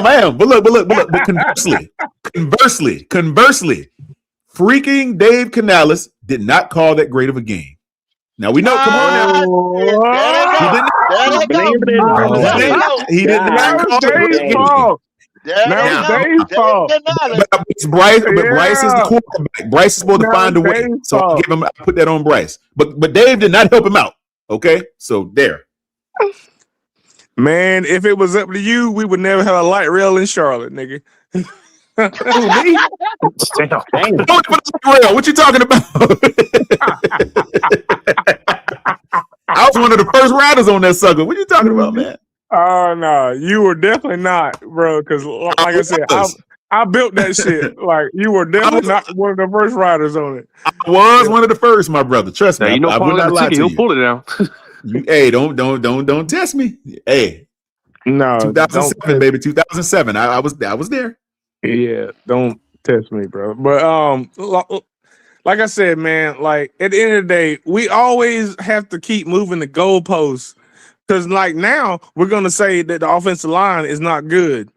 am. But look. But conversely, freaking Dave Canales did not call that great of a game. Now we know. Come on now. He did not call it fault. Dave's fault. But Bryce is the quarterback. Bryce is supposed to find a way. So I put that on Bryce. But Dave did not help him out. Okay, so there. Man, if it was up to you, we would never have a light rail in Charlotte, nigga. What you talking about? I was one of the first riders on that sucker. What you talking about, man? Oh no, you were definitely not, bro. Because like I said, I built that shit. Like you were definitely not one of the first riders on it. I was one of the first, my brother. Trust me. I would not lie to you. He'll pull it down. Hey, don't test me. Hey, no, 2007, baby, 2007. I was there. Yeah, don't test me, bro. But like I said, man, like at the end of the day, we always have to keep moving the goalposts because, like now, we're gonna say that the offensive line is not good,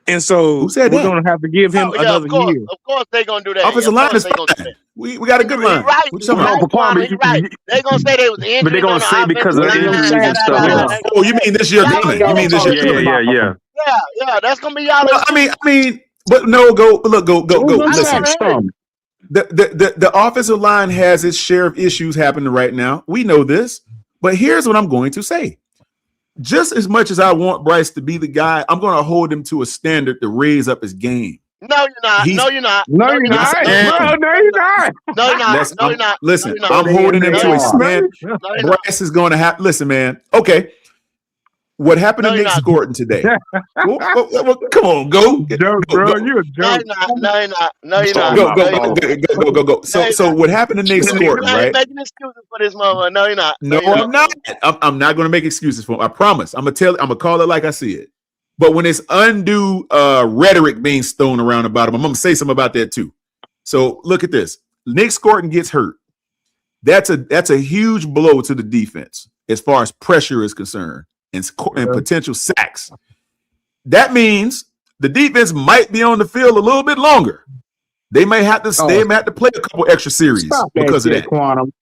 and so we're gonna have to give him another year. Of course, they're gonna do that. Offensive line is fine. We got a good He line. right. What He you talking right, about? Quantum. He right. They gonna say they was But they're injuries gonna on the say because offensive of line. injuries and stuff. Oh, you mean this year coming? You mean this year coming? Yeah. Yeah. That's gonna be y'all. Well, I mean, but no, go. Listen. Some. The offensive line has its share of issues happening right now. We know this, but here's what I'm going to say. Just as much as I want Bryce to be the guy, I'm going to hold him to a standard to raise up his game. No, you're not. No, you're not. No, you're not. Bro, no, you're not. No, you're not. No, you're not. Listen, I'm holding him to a standard. Bryce is going to have. Listen, man. Okay. What happened to Nick Scorton today? well, come on, go. Bro, you're a joke. No, you're not. Go. So what happened to Nick Scorton, right? You're making excuses for this moment. No, you're not. No, I'm not. I'm not going to make excuses for him. I promise. I'm gonna call it like I see it. But when it's undue rhetoric being thrown around about him, I'm gonna say something about that too. So look at this. Nick Scorton gets hurt. That's a huge blow to the defense as far as pressure is concerned. And potential sacks. That means the defense might be on the field a little bit longer. They may have to play a couple extra series because of that. Quantum.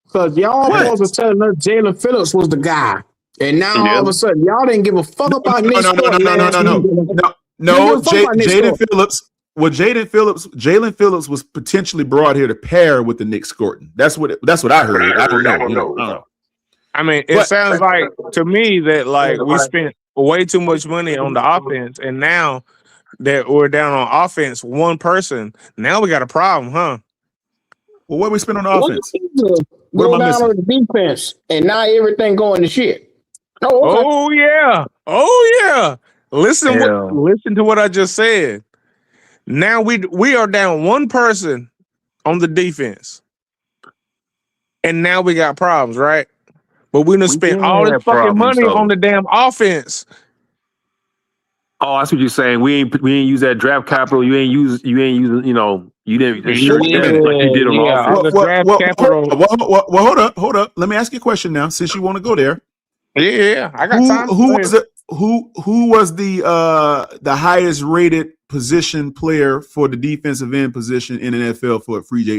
Because y'all was telling us Jalen Phillips was the guy, and now all of a sudden y'all didn't give a fuck about Nick Scorton. No. Jaden Phillips. Well, Jalen Phillips was potentially brought here to pair with the Nick Scorton. That's what I heard. I don't know. I mean, it sounds like to me that like we spent way too much money on the offense, and now that we're down on offense, one person, now we got a problem, huh? Well, what we spend on offense? Go down on the defense, and now everything going to shit. Oh yeah. Listen to what I just said. Now we are down one person on the defense, and now we got problems, right? But we done spent all this fucking money on the damn offense. Oh, that's what you're saying. We ain't use that draft capital. You didn't you didn't like you did on the draft capital. Well, hold up. Let me ask you a question now, since you want to go there. Yeah, I got time. Who was the highest rated position player for the defensive end position in the NFL for a free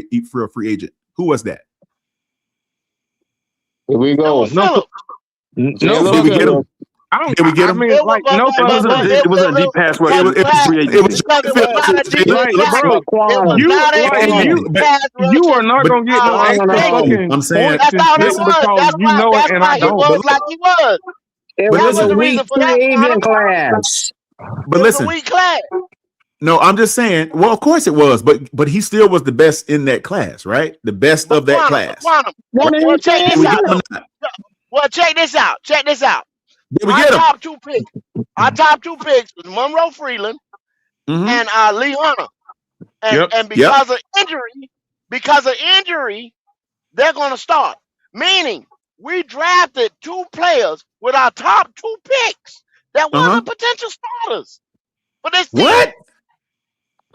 agent? Who was that? Here we go. Did we get him? Did we get him? I mean, like, no, it wasn't a deep pass rush. You are not gonna get no extra fucking. I'm saying because you know it, and I don't. It was a weak free agent class. But listen, no, I'm just saying. Well, of course it was, but he still was the best in that class, right? The best of that class. Well, check this out. Did we get him? Our top two picks was Monroe Freeland and Lee Hunter. And because of injury, they're going to start. Meaning, we drafted two players with our top two picks that wasn't potential starters. But this team. What?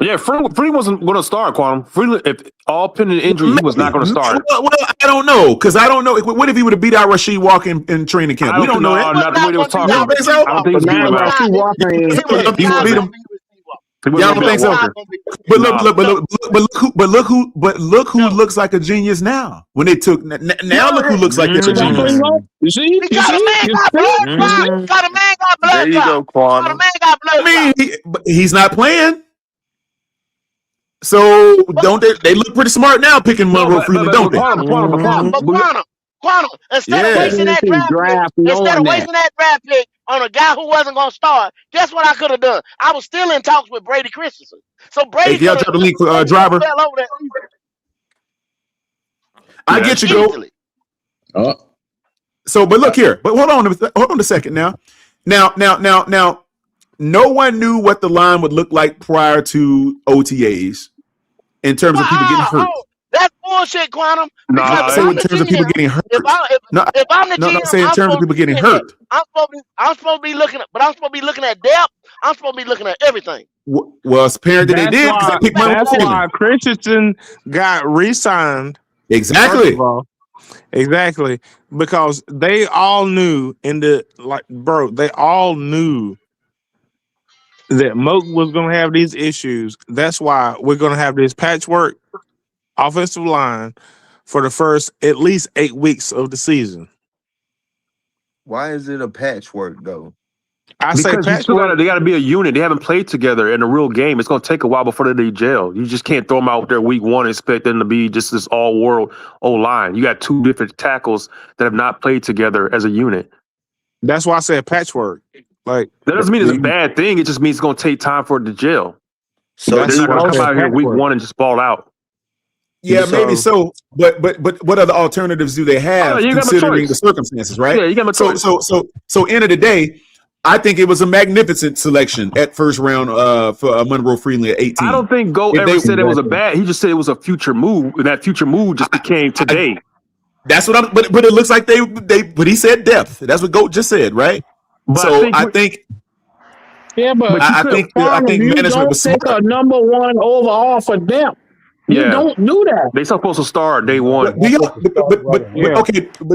Yeah, Freeland wasn't going to start, Quantum. Freeland, if all pending injury, he was not going to start. Well, I don't know, because I don't know. What if he would have beat out Rasheed Walker in training camp? We don't know that. Not the way they was talking. I don't think he would beat him. Y'all don't think so? But look who looks like a genius now. When they took now, look who looks like a genius. You see? Because a man got blood. There you go, Quantum. I mean, he's not playing. So don't they look pretty smart now picking Monroe Freeland, don't they? Quantum, instead of wasting that draft pick on a guy who wasn't going to start, guess what I could have done? I was still in talks with Brady Christensen. So Brady, y'all drop the link for Driver. I get you, go. So, but look here. But hold on a second now. Now, no one knew what the line would look like prior to OTAs in terms of people getting hurt. That's bullshit, Quantum. So in terms of people getting hurt. If I'm the GM, I'm saying in terms of people getting hurt. I'm supposed to be looking at depth. I'm supposed to be looking at everything. Well, it's apparent that they did. That's why Christensen got re-signed. Exactly. Exactly. Because they all knew they all knew that Moak was going to have these issues. That's why we're going to have this patchwork. offensive line for the first at least 8 weeks of the season. Why is it a patchwork though? I say Because you still patchwork. they got to be a unit. They haven't played together in a real game. It's going to take a while before they gel. You just can't throw them out there week one and expect them to be just this all-world O-line. You got two different tackles that have not played together as a unit. That's why I said patchwork. Like that doesn't mean it's a bad thing. It just means it's going to take time for it to gel. So they're not going to come out here week one and just ball out. Yeah, maybe so. But what other alternatives do they have considering the circumstances, right? Yeah, you got my choice. So end of the day, I think it was a magnificent selection at first round for Monroe Freeland at 18. I don't think Go ever said it was a bad. He just said it was a future move, and that future move just became today. That's what I'm. But it looks like they. But he said depth. That's what Goat just said, right? But so I think. Yeah, but I think management was smart. Take a number one overall for depth. You don't do that. They supposed to start day one. But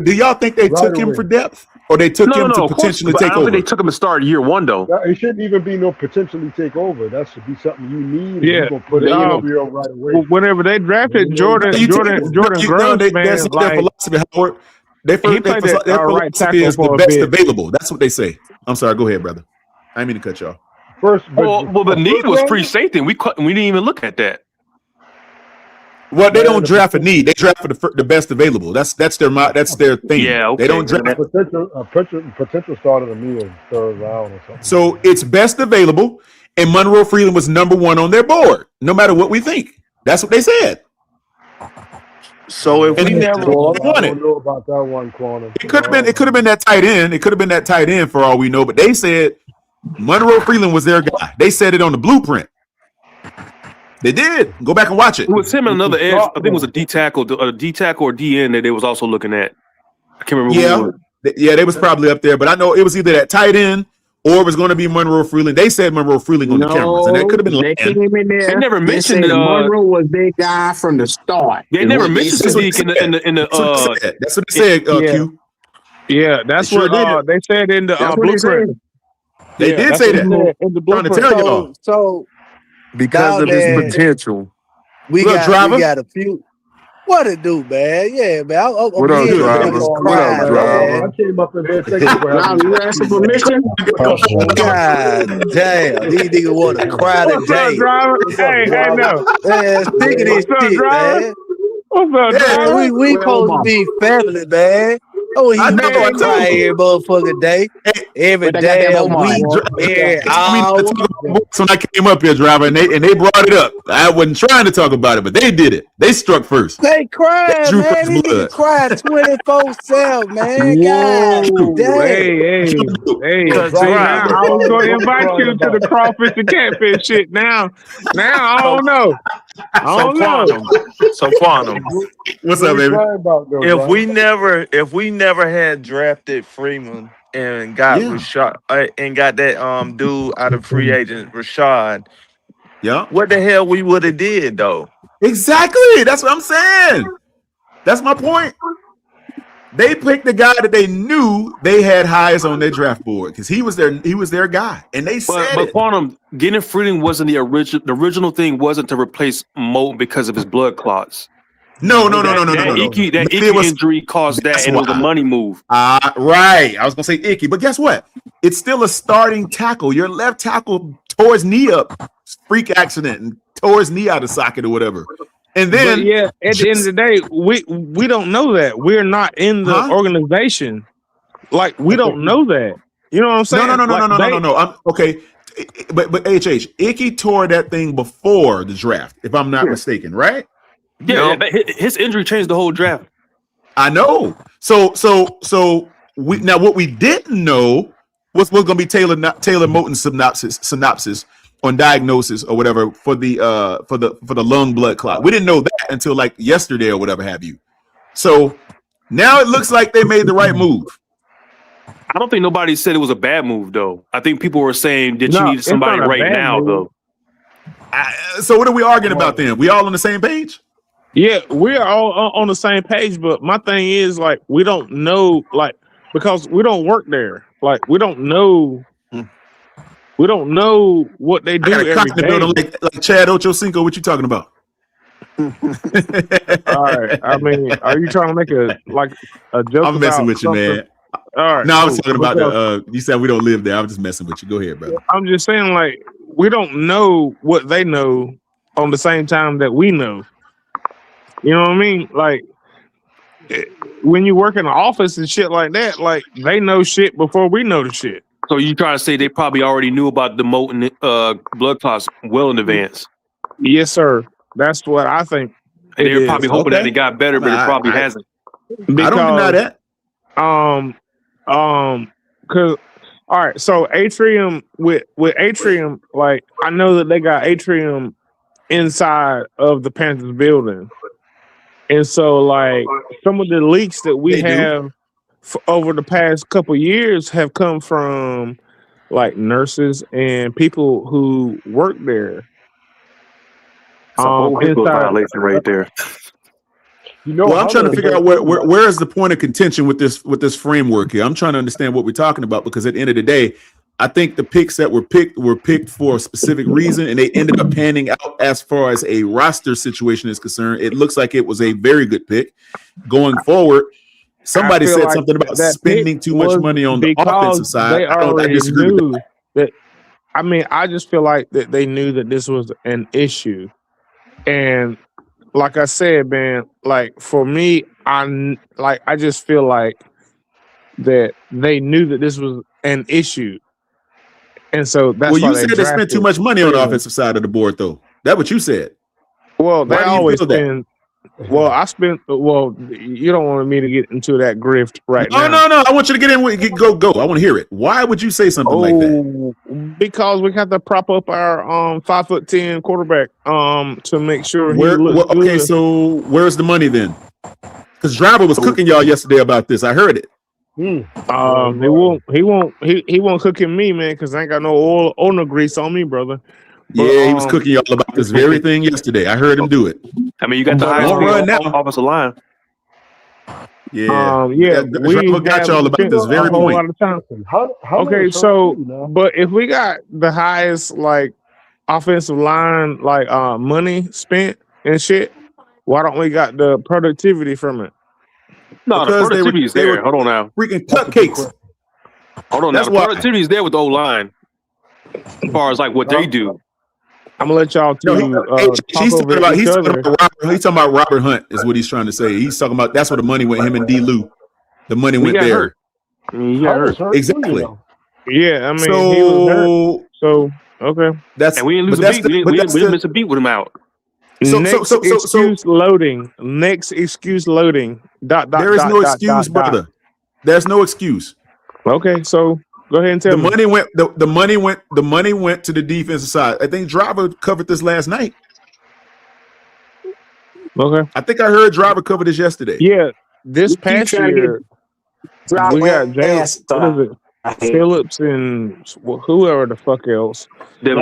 do y'all think they took him for depth, or they took him to potentially take over? I don't think they took him to start year one though. It shouldn't even be no potentially take over. That should be something you need. Yeah, and you're gonna put it on right away. Whenever they drafted Jordan Groves, man, their philosophy, Howard. Their philosophy is the best available. That's what they say. I'm sorry. Go ahead, brother. I didn't mean to cut y'all. The need was free safety. We didn't even look at that. Well, they don't draft for need. They draft for the best available. That's their thing. Yeah, okay. They don't draft. Potential starter to me is third round or something. So it's best available, and Monroe Freeland was number one on their board. No matter what we think, that's what they said. So if we never I don't know about that one corner. It could have been that tight end. It could have been that tight end for all we know. But they said Monroe Freeland was their guy. They said it on the blueprint. They did. Go back and watch it. It was him and another edge. I think it was a D tackle or DN that they was also looking at. I can't remember. Yeah, they was probably up there. But I know it was either that tight end or it was going to be Monroe Freeland. They said Monroe Freeland on the cameras, and that could have been. They came in there. They never mentioned Monroe was their guy from the start. They never mentioned Sadiq in the. That's what they said. Q. Yeah, that's what they said in the blueprint. They did say that in the blueprint. Trying to tell y'all. So because of his potential. We got a few. What it do, man? Yeah, man. What up, driver? I came up in here thinking you asking permission? God damn, these niggas want to cry today. Hey, no. Man, speaking of this shit, man. What's up, driver? We supposed to be family, man. Oh, he cry every motherfucking day, every damn week, every hour. When I came up here, driver, and they brought it up. I wasn't trying to talk about it, but they did it. They struck first. They cried, man. These niggas cried 24/7, man. God damn. Hey. I was going to invite you to the crawfish and catfish shit. Now I don't know. So quantum. What's up, baby? If we never had drafted Freeman and got Rashad and got that dude out of free agent Rashad, what the hell we would have did though? Exactly. That's what I'm saying. That's my point. They picked the guy that they knew they had highs on their draft board because he was their guy, and they said but Quantum getting Freeman wasn't the original. The original thing wasn't to replace Mo because of his blood clots. No. That Icky injury caused that, and it was a money move. Right. I was gonna say Icky, but guess what? It's still a starting tackle. Your left tackle tore his knee up, freak accident, and tore his knee out of socket or whatever. And then, at the end of the day, we don't know that. We're not in the organization. Like, we don't know that. You know what I'm saying? No. I'm okay. But HH, Icky tore that thing before the draft, if I'm not mistaken, right? Yeah, his injury changed the whole draft. I know. So we now what we didn't know was going to be Taylor Moton's synopsis on diagnosis or whatever for the lung blood clot. We didn't know that until like yesterday or whatever have you. So now it looks like they made the right move. I don't think nobody said it was a bad move though. I think people were saying that you needed somebody right now though. So what are we arguing about then? We all on the same page? Yeah, we are all on the same page, but my thing is like we don't know, like, because we don't work there. Like we don't know what they do every day. Like Chad Ochocinco, what you talking about? All right. I mean, are you trying to make a joke I'm messing about with you, something? man. All right, No, I was cool. talking about Because you said we don't live there. I'm just messing with you. Go ahead, brother. I'm just saying, like, we don't know what they know on the same time that we know. You know what I mean? Like, when you work in the office and shit like that, like, they know shit before we know the shit. So you trying to say they probably already knew about the molten blood clots well in advance? Yes, sir. That's what I think. And It they were probably is. hoping that it got better, but it probably hasn't. I don't deny Because that. because all right, so Atrium with Atrium, like, I know that they got Atrium inside of the Panthers building, and so like some of the leaks that we have over the past couple years have come from like nurses and people who work there. It's a whole HIPAA violation right there. You know, Well, I'm trying to figure out where where is the point of contention with this framework here. I'm trying to understand what we're talking about, because at the end of the day, I think the picks that were picked for a specific reason, and they ended up panning out as far as a roster situation is concerned. It looks like it was a very good pick. Going forward, somebody said like something about spending too much money on the offensive side. I disagree with that. I mean, I just feel like that they knew that this was an issue, and like I said, man, like for me, I just feel like that they knew that this was an issue, and so that's well, why you said they spent too much money on the offensive side of the board, though. That's what you said. Well, they always spend. Well, I spent. Well, you don't want me to get into that grift right now. No. I want you to get in. Go. I want to hear it. Why would you say something like that? Because we have to prop up our 5'10" quarterback to make sure he looks good. Okay, so where's the money then? Because Driver was cooking y'all yesterday about this. I heard it. He won't cooking me, man, because I ain't got no oil or no grease on me, brother. But, he was cooking y'all about this very thing yesterday. I heard him do it. I mean, you got the highest offensive line. Yeah, we got y'all about this very point. Lot of time. Okay, so but if we got the highest like offensive line like money spent and shit, why don't we got the productivity from it? No, the productivity is there. Hold on now. Freaking cupcakes. Hold on now. The productivity is there with the O-line as far as like what they do. I'm gonna let y'all he's talking about Robert Hunt is what he's trying to say. He's talking about that's where the money went. Him and D. Lou, the money went there. Exactly. Yeah, I mean, he was hurt. So okay, and we didn't lose a beat. We didn't miss a beat with him out. Next excuse loading. There is no excuse, brother. There's no excuse. Okay, so go ahead and tell me. The money went to the defensive side. I think Driver covered this last night. Okay. I think I heard Driver cover this yesterday. Yeah, this past year we got James. What is it? Phillips and whoever the fuck else. The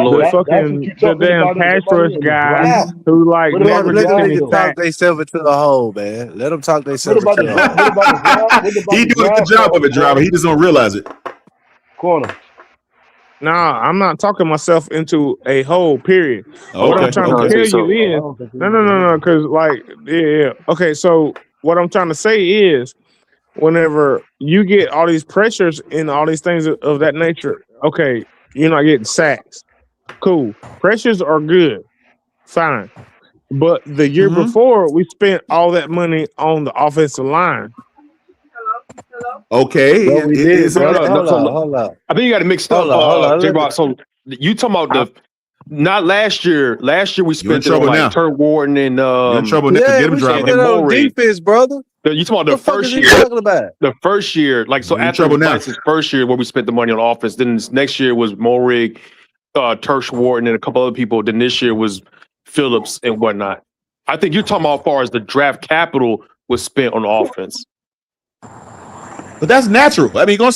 damn pass rush guys who like never let get them talk themselves into the hole, man. Let them talk themselves into the hole. He doing a good job of it, Driver. He just don't realize it. Corner. Nah, I'm not talking myself into a hole, period. Okay. What I'm trying to tell you is no, because like, yeah. Okay, so what I'm trying to say is whenever you get all these pressures and all these things of that nature, okay, you're not getting sacks. Cool. Pressures are good. Fine. But the year before, we spent all that money on the offensive line. Okay. Well, we did. Hold up. I think you got to mix up. J-Rock, so you talking about not last year. Last year we spent it on like Turk Warden and you're in trouble now. Get him driving. Defense, brother. You talking about the first year? The first year, like so after Vice's first year where we spent the money on offense, then this next year was Morig, Turk Warden, and a couple other people. Then this year was Phillips and whatnot. I think you're talking about as far as the draft capital was spent on offense. But that's natural. I mean, you're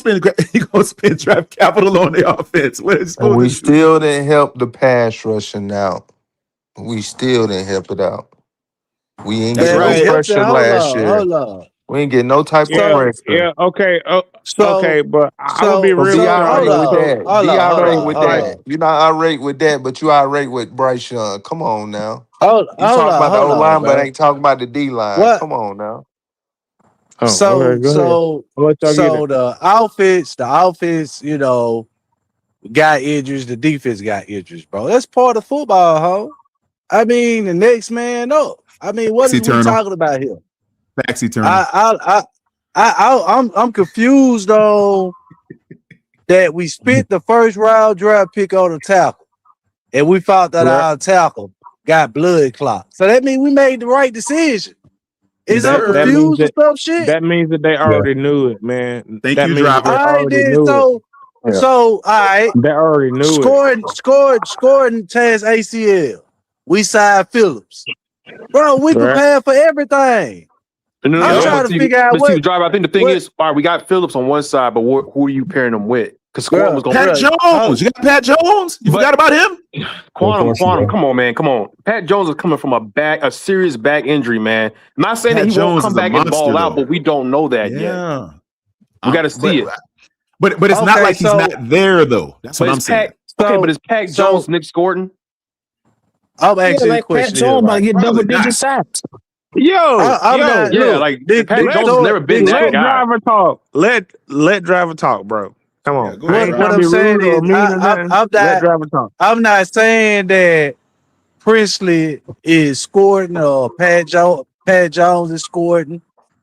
gonna spend draft capital on the offense. And we still didn't help the pass rushing out. We still didn't help it out. We ain't get no pressure last year. We ain't get no type of pressure. Yeah, okay. Okay, but I'll be real. Be irate with that. You're not irate with that, but you irate with Bryce Young. Come on now. You talking about the O hold on, line, but bro. ain't talking about the D line. What? Come on now. Oh, go So ahead. Go ahead. so I'll let y'all get so it. the offense, got injuries. The defense got injuries, bro. That's part of football, ho. I mean, the next man up. I mean, what Facts is we eternal. talking about here? Facts eternal. I'm confused on that we spent the first round draft pick on the tackle, and we thought that Right. our tackle got blood clot. So that means we made the right decision. Is I'm That means confused or that some shit? that means that they already knew it, man. Thank That you, means that driver. they All right, already then. knew it. Yeah. So all right. They already knew it. Scored Taz ACL. We signed Phillips. Bro, we Right. prepared for everything. I'm trying to figure out but see, what driver. I think the thing is, all right, we got Phillips on one side, but who are you pairing them with? Because Quantum was going. Pat Jones. You got Pat Jones. You forgot about him? Quantum. Come on, man. Come on. Pat Jones is coming from a serious back injury, man. I'm not saying Pat that he Jones won't come is a back and ball monster, out, though. but we don't know that yet. Yeah. We got to see it. But it's not like he's not there, though. That's what I'm saying. But is Pat Jones Nick Gordon? I'm asking like you a Pat question Jones here, about to right? get Probably double-digit not. sacks. I'm not. Yeah, Look, like Dick Pat Jones has never been that Let guy. driver talk. Let driver talk, bro. Come on. Yeah, go I ahead, ain't what trying to I'm be saying rude or is, mean or nothing. Let driver talk. I'm not saying that Priestley is scoring or Pat Jones is scoring.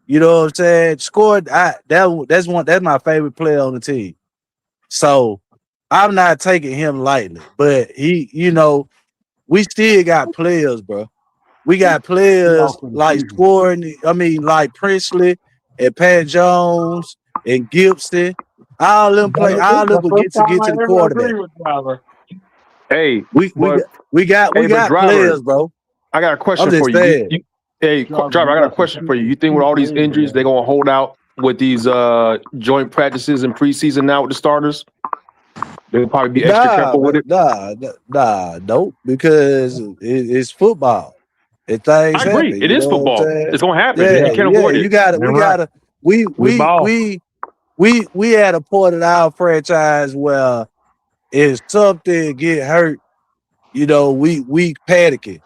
You know what I'm saying? That's my favorite player on the team. So I'm not taking him lightly. But we still got players, bro. We got players like like Priestley and Pat Jones and Gibson. All them will get to the quarterback. Hey, We got driver, players, bro. I got a question I'm for just you. saying. Driver, I got a question for you. You think with all these injuries, they're gonna hold out with these joint practices and preseason now with the starters? They'll probably be extra careful with it. Nope, because it's football. If things I agree. happen, It you is know what I'm football. saying? It's gonna happen. Yeah, You can't avoid it. you got it. Damn right. We had a point in our franchise where if something get hurt, we panicking.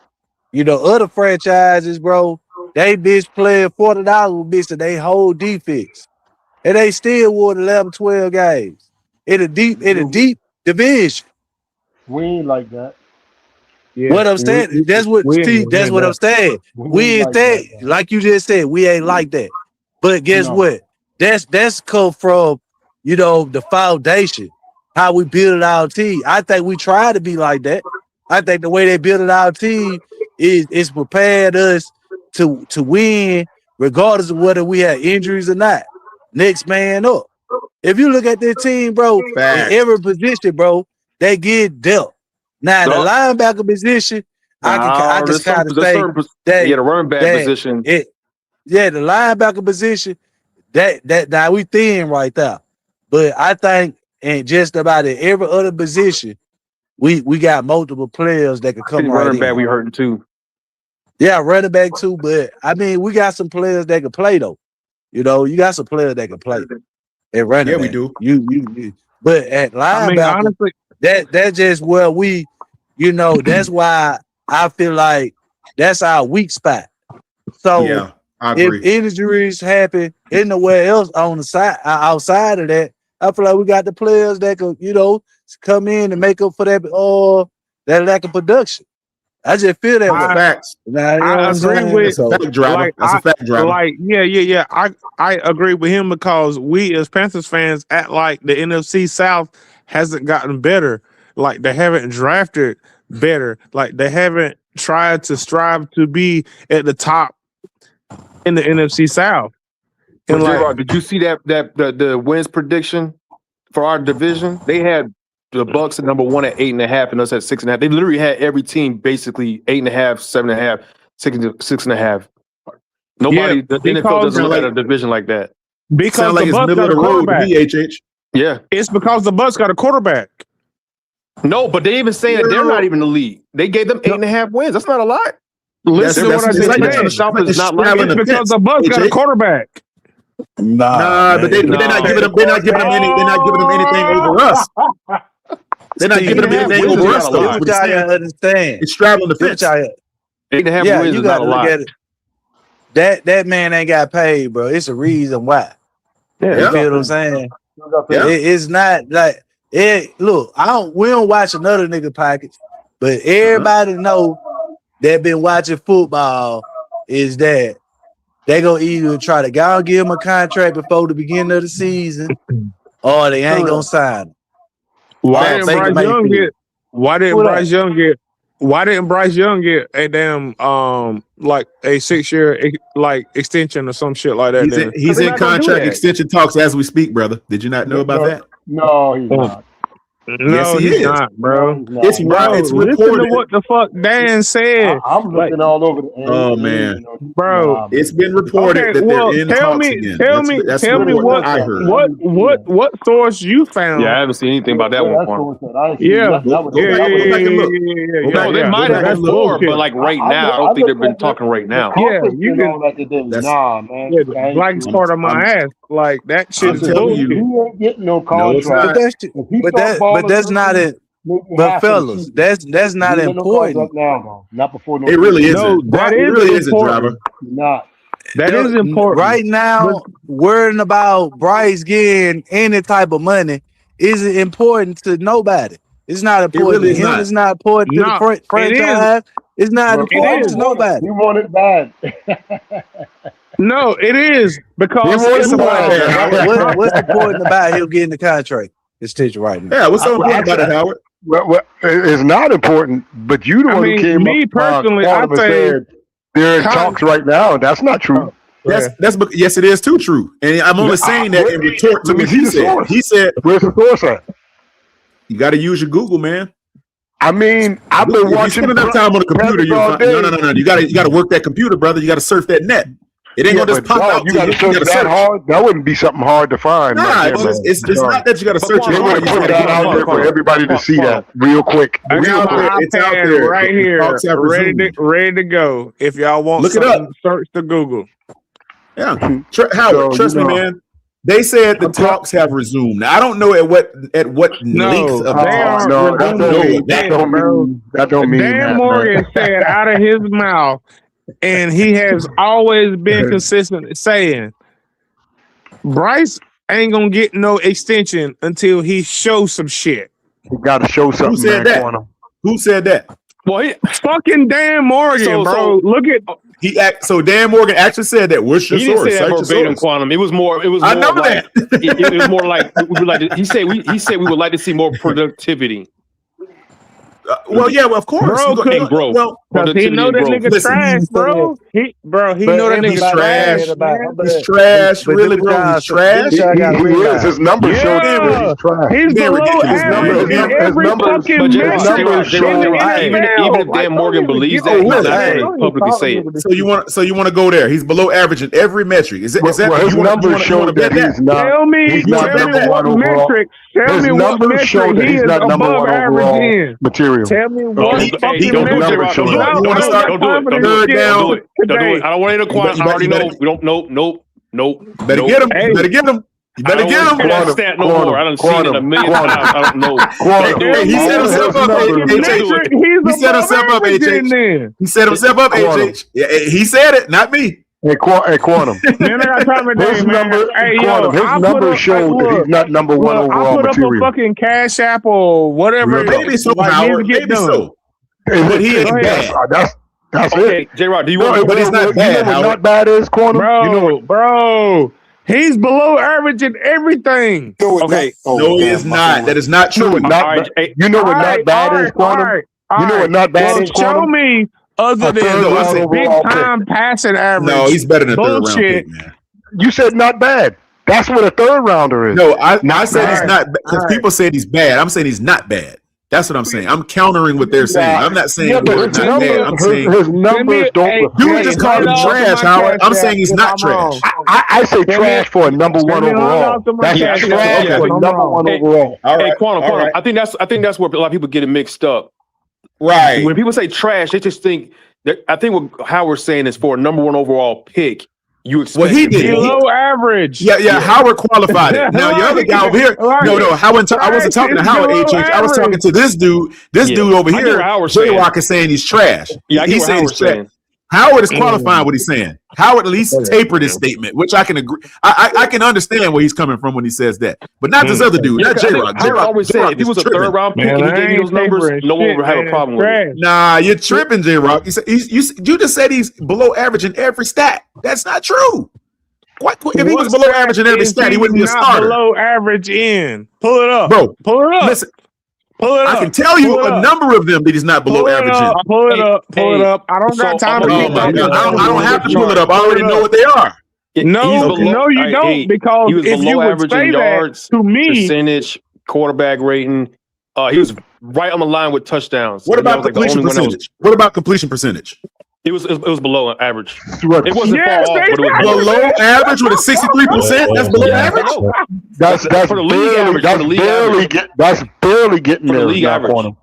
Other franchises, bro, they bitch playing $40 bitch to they whole defense. And they still won 11, 12 games in a deep division. We ain't like that. Yeah, What I'm saying, that's what we ain't Steve, gonna that's hear what I'm that. saying. We ain't that, like you just said, we ain't like that. But guess what? That's come from, the foundation, how we build our team. I think we try to be like that. I think the way they build our team is prepared us to win, regardless of whether we have injuries or not. Next man up. If you look at this team, bro, in Facts. every position, bro, they get dealt. Now the No, linebacker position, I can there's kind of there's say certain that the running back position. the linebacker position that now we thin right there. But I think in just about in every other position, we got multiple players that could I think come right running back in. we hurting too. Yeah, running back too, but I mean we got some players that can play though. You got some players that can play at running Yeah, we back. do. You but at I mean, linebacker, honestly, that's just where we, that's why I feel like that's our weak spot. So Yeah, I if agree. injuries happen anywhere else on the side outside of that, I feel like we got the players that could, come in and make up for that lack of production. I just feel that That's way. facts. Now, you know what I I'm agree saying? with That's a So fact, driver. like That's a fact, driver. yeah. I agree with him because we as Panthers fans act like the NFC South hasn't gotten better. Like they haven't drafted better. Like they haven't tried to strive to be at the top in the NFC South. But And like J-Rock, did you see that the wins prediction for our division? They had the Bucks at number 1 at 8.5 and us at 6.5. They literally had every team basically 8.5, 7.5, 6.5. Nobody, the NFL doesn't look at a division like that. Because Sound like the it's Bucks middle got of a the road to quarterback. me, HH. Yeah. It's because the Bucks got a quarterback. No, but they even saying that they're not even the lead. They gave them 8.5 wins. That's not a lot. Listen to what I it's just like said. they're South is not like straddling It's the because fence, the Bucks got a HH. quarterback. Nah, but they're not giving them. They're not giving them any. They're not giving them anything over us. They're not giving them anything over us, though. This Is what what he's y'all saying. gotta understand. It's straddling the This what fence. 8.5 Yeah, wins you is got not to a look lot. at it. That man ain't got paid, bro. It's a reason why. Yeah, You feel what I'm saying? Yeah. It's not like it. Look, we don't watch another nigga pockets, but everybody know that been watching football is that they gonna either try to go and give him a contract before the beginning of the season, or they ain't gonna sign him. Why Or didn't fake Bryce him. Young get? Why didn't Bryce Young get? Why didn't Bryce Young get a damn like a 6-year like extension or some shit like that? Then He's in contract extension talks as we speak, brother. Did you not know about that? No, he's not. No, Yes, he he's is. not, bro. No, he's not. It's Bro, it's listen to reported. what the fuck Dan said. I'm Like, looking all over the. Oh man, bro, Nah, it's man. been reported okay, that they're well, in tell talks me, again. tell me, That's tell the me report what, that I heard. what source you Yeah, found? I haven't seen anything about that Where one, that's Quan. going to I ain't seen Yeah, nothing. That was Go back and look. Go back, No, they yeah. might go have back That's and look. before, but bullshit. like right now, I don't think they've been talking right the now. Yeah, conference you and can. all that today. That's Nah, man. Yeah, the That ain't blackest true. part of my ass. Like that shit I is I'm said, telling bullshit. he you, ain't getting no no, it's But contract. not. that's If he start balling that's not early, it. maybe But half of the fellas, season. that's not He ain't got no important. contract now, though. Not before It really November. No, isn't. that It is really isn't, driver. important. Not. That is important. Right But now, worrying about Bryce getting any type of money isn't important to nobody. It's not It important really to is him. not. It's not important to the no, it is. franchise. It's not Well, It important Quan to is. wanted. nobody. He wanted bad. No, it is he because wanted it's Who wanted about that, Howard? huh? What's important about him getting the contract? It's teacher right now. Yeah, what's so important about it, Howard? Well, it's not important, but you the I one who mean, came up me personally, I Quantum and say, said they're in talks right now. That's not true. Yes, it is too true. And I'm only saying that in retort to Let me what see he the said. source. He said, Where's the source at? you got to use your Google, man. I mean, I've been If you watching spend enough time on the computer, Panthers you'll all find day. no. You got to work that computer, brother. You got to surf that net. It ain't Yeah, gonna just but pop dog, out you to got you. to You got search to that search. hard. That wouldn't be something hard to find Nah, right there, man. it's not that you got to search it They would hard. have You put just that got to out there for everybody to see that real quick. I Real got quick. my It's out iPad there. right The here, talks have resumed. ready to go. If y'all want Look it something, up. search the Google. Yeah, Howard, So, trust me, man. They said the talks have resumed. Now, I don't know at what length No, of they talks. aren't no, that don't resuming mean that shit, don't bro. mean that don't mean Dan that, man. Morgan said out of his mouth, and he has always been consistent saying, Bryce ain't gonna get no extension until he shows some shit. You got to show something, Who said man. that? Quantum. Who said that? Well, Fucking Dan Morgan, bro. Look at so Dan Morgan actually said that. What's your he source? didn't say that Cite your verbatim, source. Quantum. It was more. I know like, that. it was more like we would like. He said we would like to see more productivity. Of course, bro, and growth. because he know that nigga Listen, trash, bro. He know that nigga trash, man. He's trash, but really, this bro. He's this trash. y'all gotta He is. realize. His numbers show that Yeah, he's trash. he's below His average in numbers- every fucking But metric in the even if NFL. Dan Morgan believes that, he's not going to publicly say it. So you want to go there? He's below average in every metric. Is that His you numbers show want to bet that he's that? not. Tell me He's not number what one overall. metric. Tell His me what numbers show metric that he he's is not number above one average overall in. material. Tell me what fucking Don't do it, metric. J-Rock. Don't do it. No, You wanna I don't start- got time for this third shit down? Don't do it. Don't do it. I don't want any quantum. I already you know. better- We don't. Nope. Better get him. You better get him. You better get him. That stat no more. I done seen it a million times. I don't know. Hey, he set himself up. He set himself up, HH. He set himself up, HH. Yeah, he said it, not me. Hey, Quantum. Man, I got time today, His man. number, Hey, Quantum, yo, his I put numbers up, show that he's not number one I overall put up material. a fucking Cash App or whatever. Maybe so, like, Howard. needs to get Maybe done. so. But he ain't bad. That's okay, it. J-Rod, do you No, want? But it's not bad, You know what Howard. not bad is, Quantum? Bro, he's below average in everything. Okay. No, he is not. That is not true. You know what not bad is, Quantum? You know what not bad is, Quantum? Show me other than big time passing average. No, he's better than a third round bullshit. pick, man. You said not bad. That's what a third rounder is. No, I said he's not because people said he's bad. I'm saying he's not bad. That's what I'm saying. I'm countering what they're saying. I'm not saying but we're his not numbers, bad. I'm saying his numbers don't reflect. you just called him trash, Howard. I'm saying he's not trash. I say trash for a number one overall. That's trash for a number one overall. Hey, Quantum. I think that's where a lot of people get it mixed up. Right. When people say trash, they just think that. I think what Howard's saying is for a number one overall pick. You expect Well, he did. Below average. Yeah. Howard qualified it. Now your other guy over here. No. Howard. I wasn't talking to Howard. HH. I was talking to this dude. This dude over here. J-Rock is saying he's trash. Yeah, I get he's what saying Howard's he's trash. saying. Howard is qualifying what he's saying. Howard at least tapered his statement, which I can agree. I can understand where he's coming from when he says that, but not this other dude. Not J-Rock. Howard always said if he was a third round pick and he gave you those numbers, no one would have a problem with it. Nah, you're tripping, J-Rock. You just said he's below average in every stat. That's not true. If he was below average in every stat, he wouldn't be a starter. Below average in. Pull it up, bro. Pull it up. Listen, pull it up. I can tell you a number of them that he's not below average in. Pull it up. Pull it up. I don't got time to keep I don't have to pull it up. I already know what they are. No, you don't. Because he was if you below would average say in yards, to me, percentage, quarterback rating. He was right on the line with touchdowns. What about completion percentage? What about completion percentage? It was below average. It wasn't far off, but it was below average with a 63%. That's below average. That's for the league average. That's barely getting for the there. league average.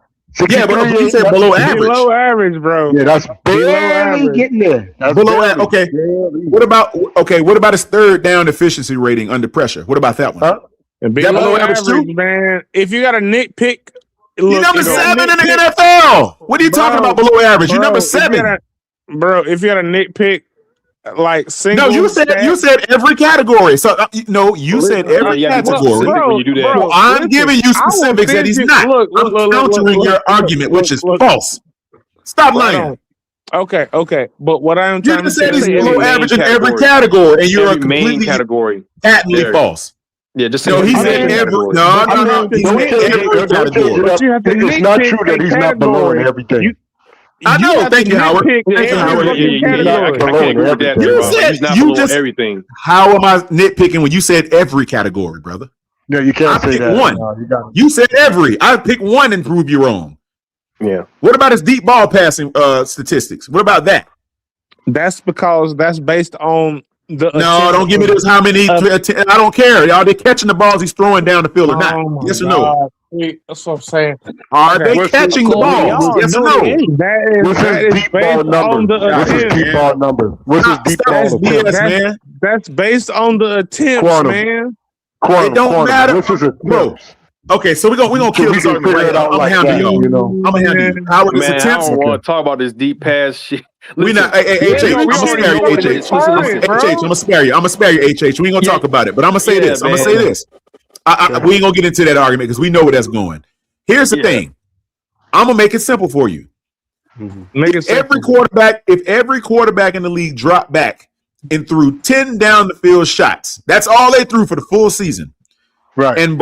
Yeah, but he said below average. Below average, bro. Yeah, that's barely getting there. That's below average. Okay. What about his third down efficiency rating under pressure? What about that one? Below average too, man. If you got a nitpick, you're number 7 in the NFL. What are you talking about below average? You're number 7. Bro, if you got a nitpick, like single. No, you said every category. So you said every category. When you do that. Bro, I'm giving you specifics that he's not. I'm countering your argument, which is false. Stop lying. Okay. But what I'm trying to say is he's below average in every category, and you're a main completely category. Patently false. Yeah, just he said every. No. He said every category. It's not true that he's not below in everything. I know. Thank you, Howard. Thank you, Howard. You said everything. How am I nitpicking when you said every category, brother? No, you can't say that. One. No, you said every. I picked one and prove you wrong. Yeah. What about his deep ball passing statistics? What about that? That's because that's based on the. No, don't give me this. How many? I don't care. Are they catching the balls he's throwing down the field or not? Yes or no? That's what I'm saying. Are they catching the balls? Yes or no? What's his deep ball number? What's his deep ball number? What's his deep ball number? Man. That's based on the attempts, man. It don't matter, bro. Okay, so we're gonna kill this argument right now. I'm handling y'all. I'm gonna handle you. Howard is attempts. I don't want to talk about this deep pass shit. We not. Hey, HH, I'm gonna spare you. HH, I'm gonna spare you. I'm gonna spare you. HH. We ain't gonna talk about it, but I'm gonna say this. I'm gonna say this. We ain't gonna get into that argument because we know where that's going. Here's the thing. I'm gonna make it simple for you. If every quarterback in the league dropped back and threw 10 down the field shots, that's all they threw for the full season. Right. And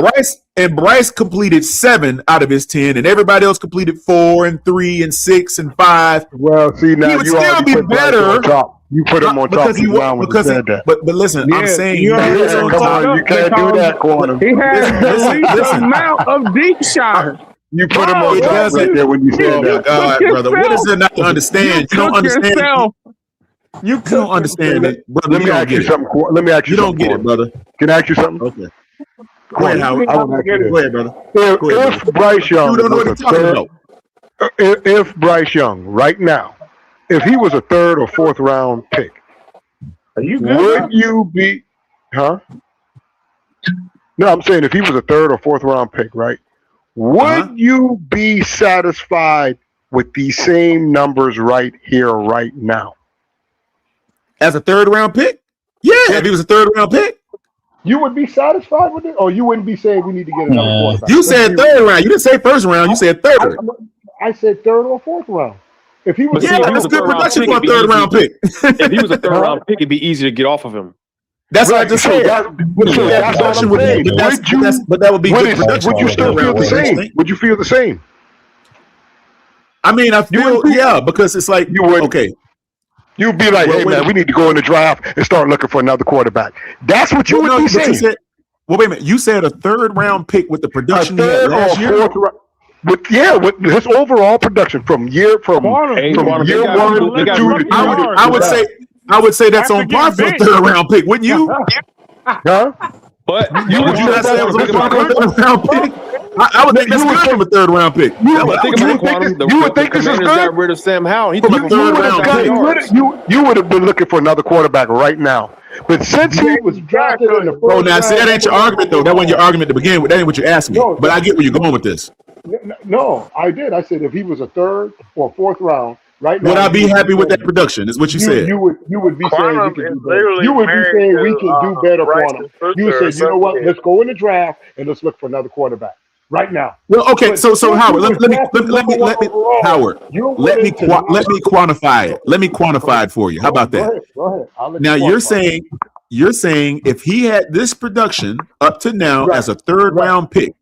Bryce completed 7 out of his 10, and everybody else completed 4 and 3 and 6 and 5. Well, see now he would still be better. You put him on top because but listen, I'm saying you can't do that, corner. He has the amount of deep shots. You put him on top right there when you said that. God, brother, what is there not to understand? You don't understand. You don't understand it, brother. Let me ask you something. Let me ask you. You don't get it, brother. Can I ask you something? Okay. Go ahead, Howard. Go ahead, brother. If Bryce Young, you don't know what he's talking about. If Bryce Young, right now, if he was a 3rd or 4th round pick, would you be? Huh? No, I'm saying if he was a 3rd or 4th round pick, right? Would you be satisfied with these same numbers right here, right now? As a 3rd round pick? Yeah, if he was a 3rd round pick. You would be satisfied with it, or you wouldn't be saying we need to get another quarterback? You said 3rd round. You didn't say 1st round. You said 3rd. I said 3rd or 4th round. If he was, that's good production for a 3rd round pick. If he was a 3rd round pick, it'd be easy to get off of him. That's what I just said. That's what I'm saying. But that would be good production. Would you still feel the same? Would you feel the same? I mean, I feel because it's like you would. Okay. You'd be like, hey, man, we need to go in the draft and start looking for another quarterback. That's what you would be saying. Well, wait a minute. You said a 3rd round pick with the production he had last year? With his overall production from year one to 2. I would say that's on par for a 3rd round pick, wouldn't you? Huh? But would you not say that was on par for a 3rd round pick? I would think that's good from a third round pick. You would think this is good. Got rid of Sam Howell. He from a third round pick. You would have been looking for another quarterback right now. But since he was drafted in the first round, now see, that ain't your argument though. That wasn't your argument to begin with. That ain't what you asked me. But I get where you're going with this. No, I did. I said if he was a third or fourth round right now, would I be happy with that production? Is what you said. You would be saying we can do better. You would be saying we can do better, Quantum. You would say, you know what? Let's go in the draft and let's look for another quarterback right now. Well, okay. So Howard, let me Howard. Let me quantify it. Let me quantify it for you. How about that? Go ahead. Now you're saying if he had this production up to now as a third round pick.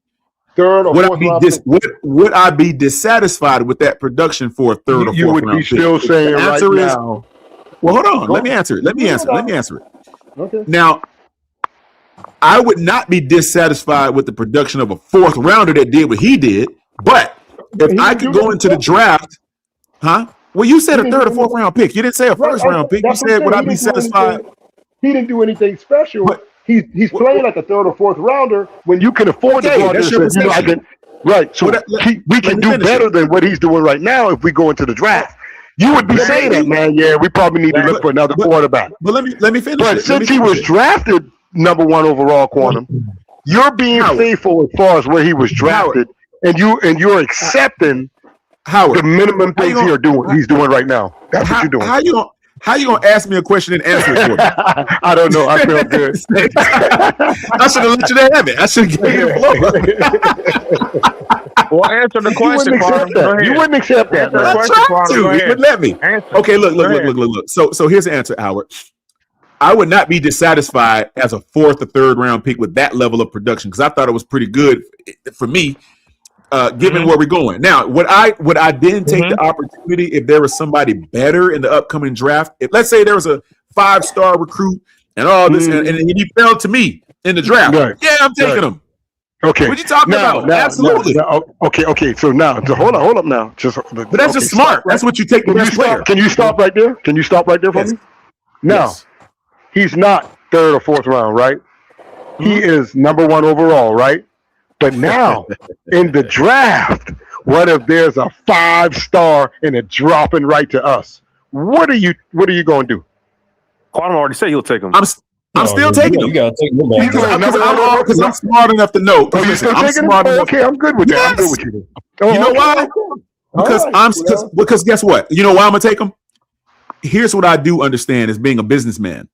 Third or fourth round pick. Would I be dissatisfied with that production for a third or fourth round pick? You would be still saying right now. Well, hold on. Let me answer it. Let me answer it. Okay. Now, I would not be dissatisfied with the production of a fourth rounder that did what he did. But if I could go into the draft, huh? Well, you said a third or fourth round pick. You didn't say a first round pick. You said, would I be satisfied? He didn't do anything special. He's playing like a third or fourth rounder when you can afford to go out there and say, right. So we can do better than what he's doing right now if we go into the draft. You would be saying that, man. Yeah, we probably need to look for another quarterback. But let me finish. But since he was drafted number one overall, Quantum, you're being faithful as far as where he was drafted, and you're accepting the minimum things he's doing right now. That's what you're doing. How you gonna ask me a question and answer it for me? I don't know. I feel good. I should have let you have it. I should have given you the floor. Well, answer the question, You wouldn't accept that. I tried to. You wouldn't let me. Okay, look. So here's the answer, Howard. I would not be dissatisfied as a fourth or third round pick with that level of production because I thought it was pretty good for me. Given where we're going now, would I then take the opportunity if there was somebody better in the upcoming draft? If let's say there was a 5-star recruit and all this, and he fell to me in the draft, yeah, I'm taking him. Okay, what you talking about? Absolutely. Okay. So hold up now. But that's just smart. That's what you take the best player. Can you stop right there? Can you stop right there for me? Now, he's not third or fourth round, right? He is number one overall, right? But now, in the draft, what if there's a 5-star and it's dropping right to us? What are you going to do? Quantum already said he'll take him. I'm still taking him. You gotta take him because I'm smart enough to know. I'm good with that. I'm good with you. You know why? Because guess what? You know why I'm gonna take him? Here's what I do understand as being a businessman.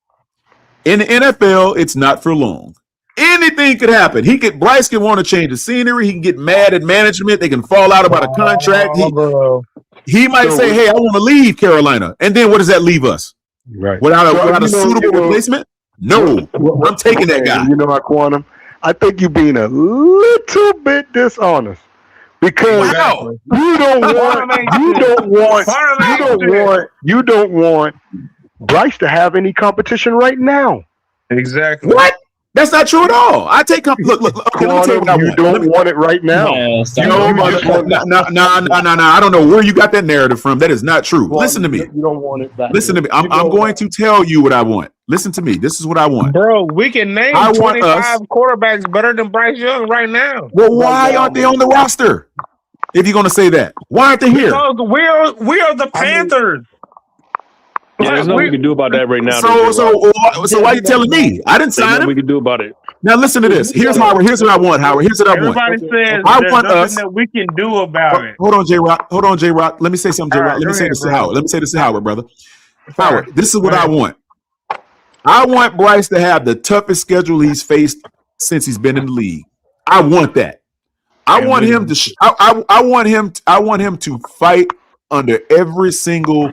In the NFL, it's not for long. Anything could happen. Bryce can want to change the scenery. He can get mad at management. They can fall out about a contract. He might say, "Hey, I want to leave Carolina," and then what does that leave us? Right. Without a suitable replacement? No, I'm taking that guy. You know what, Quantum? I think you're being a little bit dishonest because you don't want Bryce to have any competition right now. Exactly. What? That's not true at all. I take look. Okay, let me tell you what I want. You don't want it right now. No. I don't know where you got that narrative from. That is not true. Listen to me. You don't want it back. Listen to me. I'm going to tell you what I want. Listen to me. This is what I want. Bro, we can name 25 quarterbacks better than Bryce Young right now. Well, why aren't they on the roster? If you're going to say that, why aren't they here? Because we are the Panthers. Yeah, there's nothing we can do about that right now. So why are you telling me? I didn't sign him. We can do about it. Now listen to this. Here's what I want, Howard. Here's what I want. Everybody says there's nothing that we can do about it. Hold on, J Rock. Let me say something, J Rock. Let me say this to Howard. Let me say this to Howard, brother. Howard, this is what I want. I want Bryce to have the toughest schedule he's faced since he's been in the league. I want that. I want him to. I want him to fight under every single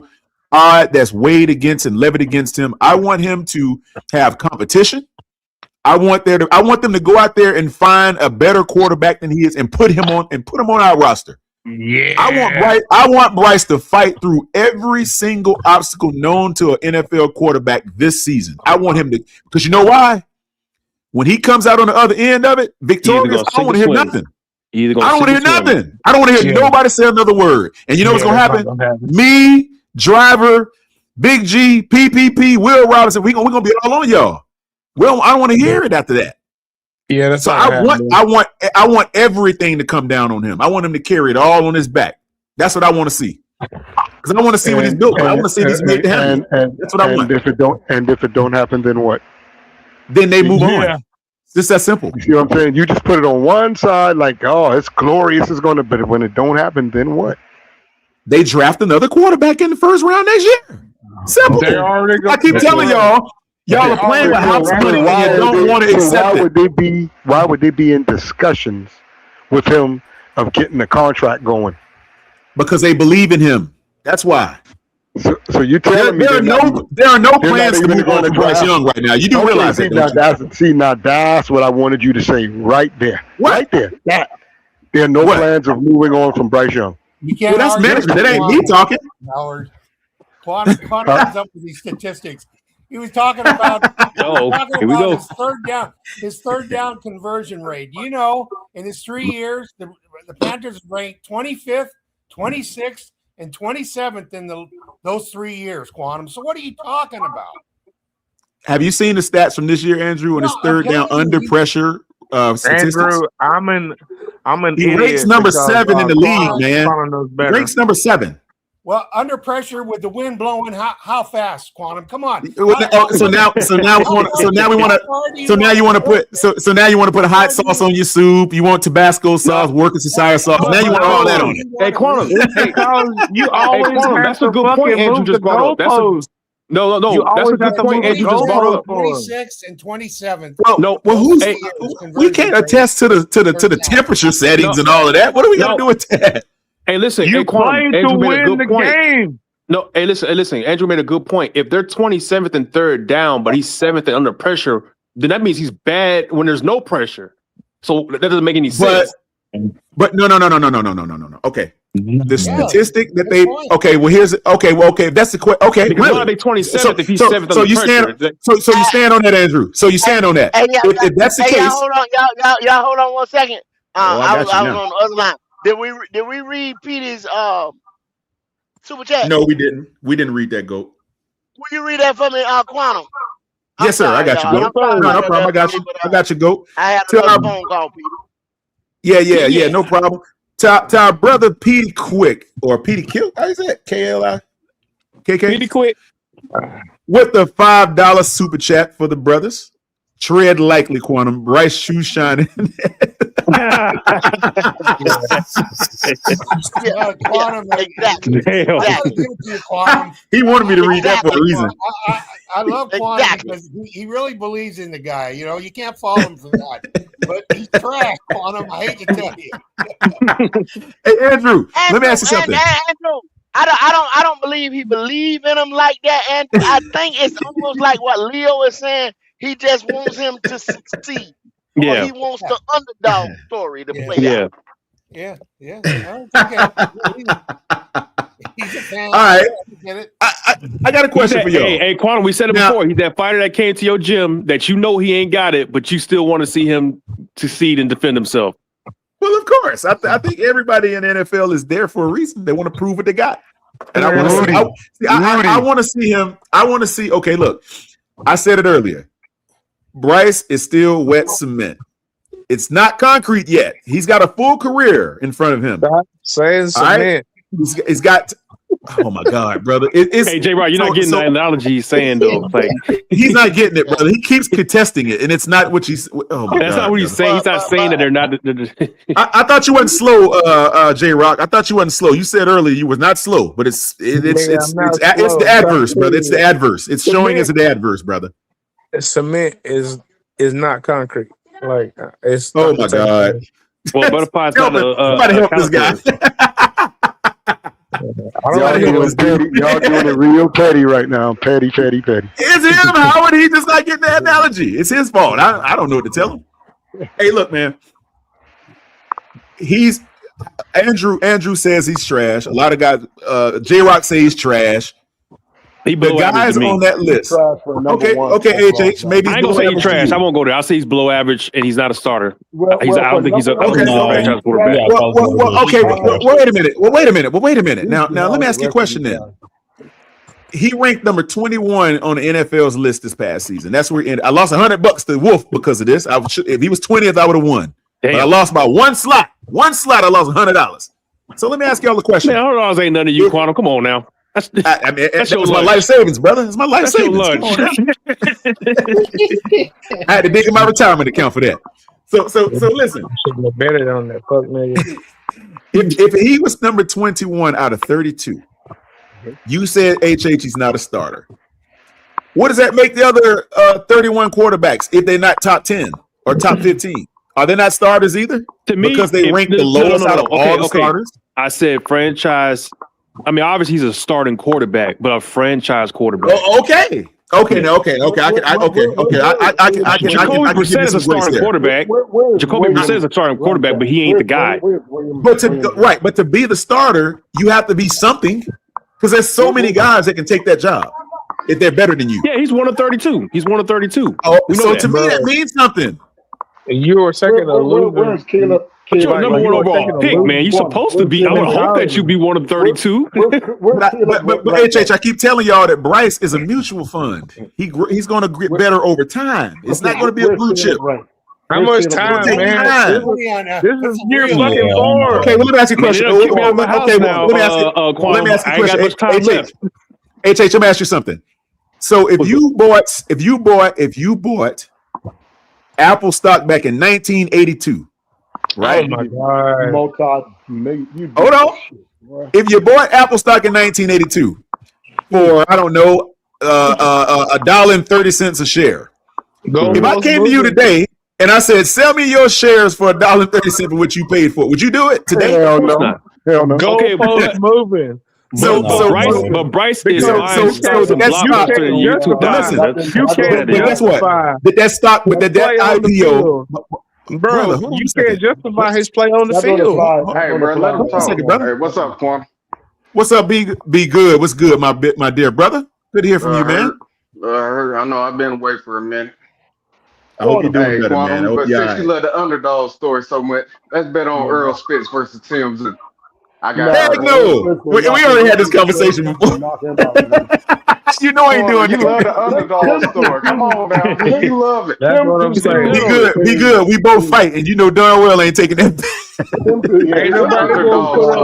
odd that's weighed against and levied against him. I want him to have competition. I want them to go out there and find a better quarterback than he is and put him on our roster. Yeah. I want Bryce to fight through every single obstacle known to an NFL quarterback this season. I want him to, because you know why? When he comes out on the other end of it, victorious, I don't want to hear nothing. I don't want to hear nothing. I don't want to hear nobody say another word. And you know what's going to happen? Me, Driver, Big G, PPP, Will Robinson, we're gonna be all on y'all. Well, I don't want to hear it after that. Yeah, that's so not gonna happen. I want everything to come down on him. I want him to carry it all on his back. That's what I want to see. Because I want to see what he's built. I want to see if he's made to handle. That's what I want. If it don't happen, then what? Then they move on. It's just that simple. You see what I'm saying? You just put it on one side, like, oh, it's glorious. It's going to, but when it don't happen, then what? They draft another quarterback in the first round next year. Simple. I keep telling y'all are playing with house money and you don't want to accept it. Why would they be in discussions with him of getting the contract going? Because they believe in him. That's why. So you're telling me there are no plans to move on to Bryce Young right now. You do realize that, don't you? Now that's what I wanted you to say right there. What? Right there. There are no plans of moving on from Bryce Young. You can't that's management. That ain't me talking. Howard. Quantum comes up with these statistics. He was talking about, his third down conversion rate. You know, in his 3 years, the Panthers ranked 25th, 26th, and 27th in those 3 years, Quantum. So what are you talking about? Have you seen the stats from this year, Andrew, on his third down under pressure statistics? Andrew, I'm an he idiot. ranks number 7 in the league, man. Ranks number 7. Well, under pressure with the wind blowing, how fast, Quantum? Come on. So now you want to put a hot sauce on your soup. You want Tabasco sauce, Worcestershire sauce. Now you want all that on it. Hey, Quantum. You always have that's a good point Andrew just brought up. No. That's a good point Andrew just brought up. 26th and 27th. We can't attest to the temperature settings and all of that. What are we gonna do with that? Hey, listen. You played to win the game. No, hey, listen. Andrew made a good point. If they're 27th and third down, but he's 7th and under pressure, then that means he's bad when there's no pressure. So that doesn't make any sense. But no. Okay. The statistic that they if that's the question. Okay, because really? They 27th if he's 7th so you stand so you stand on that, Andrew. So you stand on that. If that's the case, y'all hold on 1 second. I was on the other line. Did we read Petey's super chat? No, we didn't. We didn't read that, Goat. Will you read that for me, Quantum? Yes, sir. I got you, Goat. No problem. I got you, Goat. I had another phone call, Petey. Yeah. No problem. To our brother Petey Quick or Petey Kill. How is that? KLI? KK? Petey Quick. With the $5 super chat for the brothers. Tread likely, Quantum. Bryce shoe shining. Quantum. Exactly. He wanted me to read that for a reason. I love Quantum because he really believes in the guy. You know, you can't follow him for that. But he's trash, Quantum. I hate to tell you. Hey, Andrew, let me ask you something. Andrew, I don't believe he believe in him like that. And I think it's almost like what Leo is saying. He just wants him to succeed. Yeah. Or he wants the underdog story to play out. Yeah. He's a fan. All right. I got a question for you. Hey, Quantum, we said it before. He's that fighter that came to your gym that you know he ain't got it, but you still want to see him succeed and defend himself. Well, of course. I think everybody in the NFL is there for a reason. They want to prove what they got. And I want to see. I want to see him. I want to see. Okay, look. I said it earlier. Bryce is still wet cement. It's not concrete yet. He's got a full career in front of him. Saying cement. Right? He's got. Oh my God, brother! Hey, J-Rod, you're not getting the analogy he's saying though. Like, he's not getting it, brother. He keeps contesting it, and it's not what he's. Oh my That's God, not what he's saying. He's not saying that they're not. I thought you wasn't slow, J-Rock. I thought you wasn't slow. You said earlier you was not slow, but it's the adverse, brother. It's the adverse. It's showing as the adverse, brother. Cement is not concrete. Like it's. Oh my God. Well, butterfly's not somebody help this guy. Y'all doing it real petty right now. Petty. It's him, Howard. He's just not getting the analogy. It's his fault. I don't know what to tell him. Hey, look, man. He's Andrew says he's trash. A lot of guys, J-Rock say he's trash. The guys on that list. Okay, HH. Maybe I ain't gonna say he's trash. I won't go there. I'll say he's below average and he's not a starter. I don't think he's a franchise quarterback. Well, wait a minute. Now, let me ask you a question then. he ranked number 21 on the NFL's list this past season. That's where I lost $100 to Wolf because of this. If he was 20th, I would have won. Damn. But I lost by one slot. One slot, I lost $100. So let me ask y'all a question. Man, $100 ain't none of you, Quantum. Come on now. That's my life savings, brother. It's my life savings. Come on now. I had to dig in my retirement account for that. So listen. Should have better on that fuck nigga. If he was number 21 out of 32, you said HH he's not a starter. What does that make the other 31 quarterbacks if they're not top 10 or top 15? Are they not starters either? To me, because they rank the lowest out of all the starters? I said franchise. I mean, obviously he's a starting quarterback, but a franchise quarterback. Oh, okay. Okay. Jacoby Brissett is a starting quarterback. Jacoby Brissett is a starting quarterback, but he ain't the guy. But to be the starter, you have to be something, because there's so many guys that can take that job if they're better than you. Yeah, he's one of 32. Oh, so to me that means something. And you were second to lose. But you're number one overall pick, man. You're supposed to be. I would hope that you be one of 32. But HH, I keep telling y'all that Bryce is a mutual fund. He's going to get better over time. It's not going to be a blue chip. How much time, man? This is year fucking 4. Okay, well, let me ask you a question. Let me ask you a question. HH, let me ask you something. So if you bought Apple stock back in 1982. Right. Oh my God. Hold on. If you bought Apple stock in 1982 for $1.30 a share, if I came to you today and I said, "Sell me your shares for $1.30 for what you paid for," would you do it today? Hell no. Okay, but moving. But Bryce is buying stocks and blockbusters in the year 2000. Guess what? That stock with that IPO. Bro, you can't justify his play on the field. Hey, bro, let him talk. Hey, what's up, Quan? What's up, Be good? What's good, my dear brother? Good to hear from you, man. I know I've been away for a minute. I hope you're doing better, man. But since you love the underdog story so much, let's bet on Earl Spitz versus Tim's. I got heck no. We already had this conversation before. You know I ain't doing that. You love the underdog story. Come on now. You love it. That's what I'm saying. Be good. We both fight, and you know darn well I ain't taking that. Ain't nobody gonna put up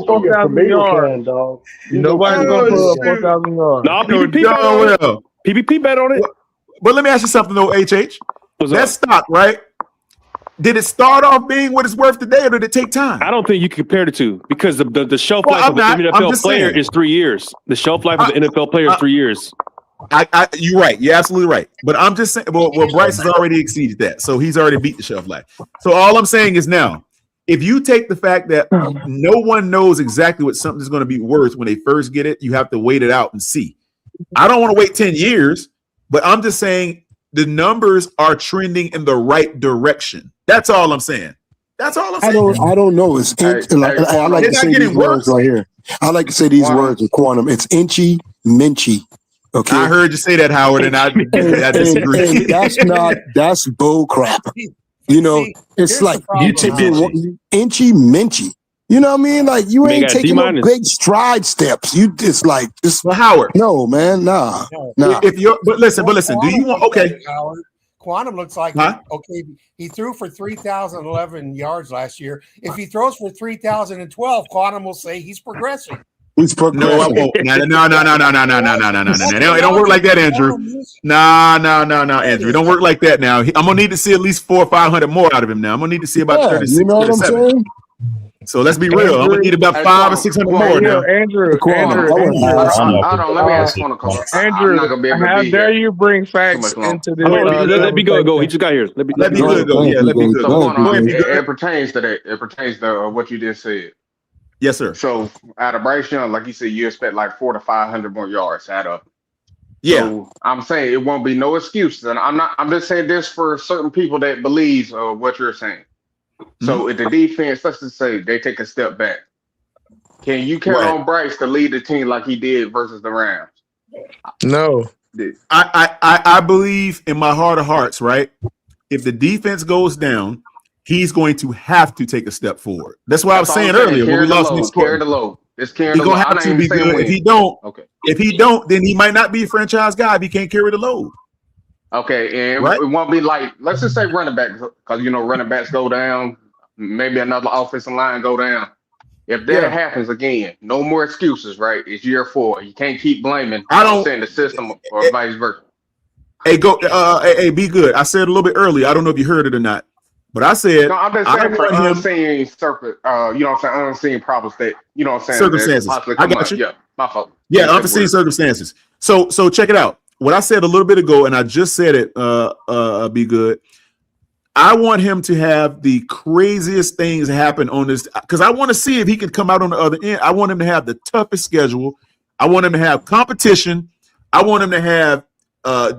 4,000 yards. Nobody's gonna put up 4,000 yards. No, PPP bet on it. But let me ask you something though, HH. That stock, right? Did it start off being what it's worth today, or did it take time? I don't think you can compare the two, because the shelf life of an NFL player is 3 years. The shelf life of an NFL player is 3 years. You're right. You're absolutely right. But I'm just saying, well, Bryce has already exceeded that, so he's already beat the shelf life. So all I'm saying is now, if you take the fact that no one knows exactly what something's going to be worth when they first get it, you have to wait it out and see. I don't want to wait 10 years, but I'm just saying the numbers are trending in the right direction. That's all I'm saying. I don't know. It's I like to say these words right here. I like to say these words in quantum. It's inchy minchy. Okay. I heard you say that, Howard, and I disagree. And that's bull crap. You know, it's like you taking inchy minchy. You know what I mean? Like you ain't taking no big stride steps. It's like this. Well, Howard. No, man, nah. If you're, but listen. Do you want? Okay. Howard, Quantum looks like okay. He threw for 3,011 yards last year. If he throws for 3,012, Quantum will say he's progressing. He's progressing. No, I won't. No. It don't work like that, Andrew. No, Andrew. It don't work like that now. I'm gonna need to see at least 400 or 500 more out of him now. I'm gonna need to see about 36, you know what I'm 37. saying? So let's be real. I'm gonna need about 500 or 600 more now. Andrew. Hold on, let me ask one call. Andrew, how dare you bring facts into this? Let me go. He just got here. Let me go. Yeah, let me go. It pertains to that. It pertains to what you just said. Yes, sir. So out of Bryce Young, like you said, you expect like 400 to 500 more yards out of. Yeah. So I'm saying it won't be no excuses, and I'm just saying this for certain people that believes what you're saying. So if the defense, let's just say they take a step back, can you count on Bryce to lead the team like he did versus the Rams? No. I believe in my heart of hearts, right? If the defense goes down, he's going to have to take a step forward. That's what I was saying earlier when we lost Nick Scott. Carry the load. It's carrying He the load. gonna I'm have not to even be saying good. when. Okay. If he don't, then he might not be a franchise guy if he can't carry the load. Okay, and Right? it won't be like, let's just say running backs, because running backs go down, maybe another offensive line go down. If that Yeah. happens again, no more excuses, right? It's year 4. You can't keep blaming, I don't. saying the system or vice versa. Hey, be good. I said a little bit earlier. I don't know if you heard it or not, but I said No, I'm just I saying for want him unseen unseen problems that that circumstances. possibly I come got up. you. Yeah, my fault. Yeah, Use that unforeseen word. circumstances. So check it out. What I said a little bit ago, and I just said it. Be good. I want him to have the craziest things happen on this because I want to see if he can come out on the other end. I want him to have the toughest schedule. I want him to have competition. I want him to have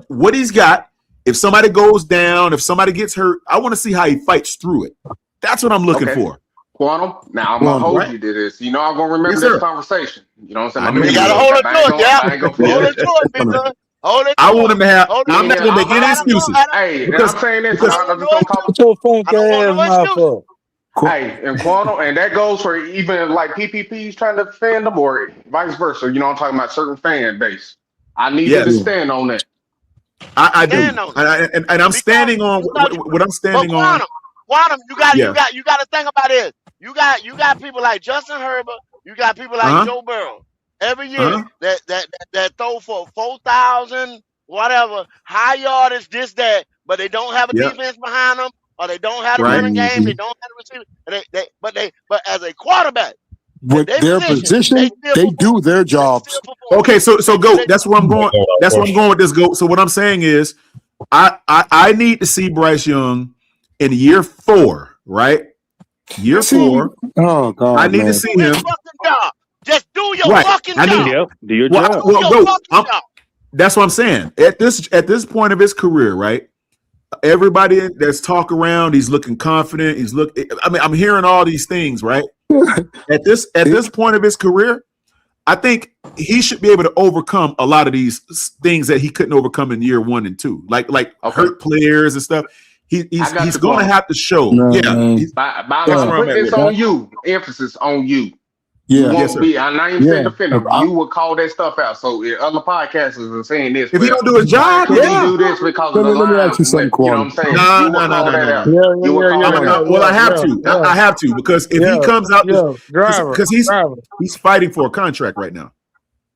what he's got. If somebody goes down, if somebody gets hurt, I want to see how he fights through it. That's what I'm looking for. Quantum. Now I'm gonna hold you to this. I'm gonna remember this conversation. You know what I'm saying? My You memory gotta is hold that it to it, I ain't gonna yeah. Hold forget. it to it, big good. Hold it to I want him to have. Hold it I'm to not it. going to make any I excuses. Hey, and because I'm saying this, because I'm just gonna call Shut your funk ass mouth up. Hey, and Quantum, and that goes for even like PPPs trying to defend them or vice versa. I'm talking about certain fan base. I need you to yes, stand on that. I do, Stand on it. and I'm standing on what I'm But standing on. Quantum, Yeah. you got to think about it. You got people like Justin Herbert. You got people like Joe Burrow. Every year that throw for 4,000 whatever high yardage, this that, but they don't have a Yep. defense behind them, or they don't have a Right. running game. They don't have a receiver. But as a quarterback, With their position, they they do their jobs. Okay, so go. That's where I'm going. That's where I'm going with this. Go. So what I'm saying is, I need to see Bryce Young in year 4, right? Year 4. Oh God, I need to man. see him. job. Just do your Right. fucking I need. job. Do your Well, job. well, go. job. That's what I'm saying. At this point of his career, right? Everybody that's talk around, he's looking confident. I'm hearing all these things, right? At this point of his career, I think he should be able to overcome a lot of these things that he couldn't overcome in year 1 and 2, like hurt players and stuff. He's going to have to show. I'm putting this on you. Emphasis on you. Yeah. You won't Yes, sir. be. I'm not even saying defend him. You will call that stuff out. So other podcasters are saying this. If he don't do his job, he do this because of the Let me line. ask you something, You know what I'm saying? No. You will call that out. Yeah, You will call that out. Well, I have to. I have to because if he comes out, driver, because he's fighting for a contract right now.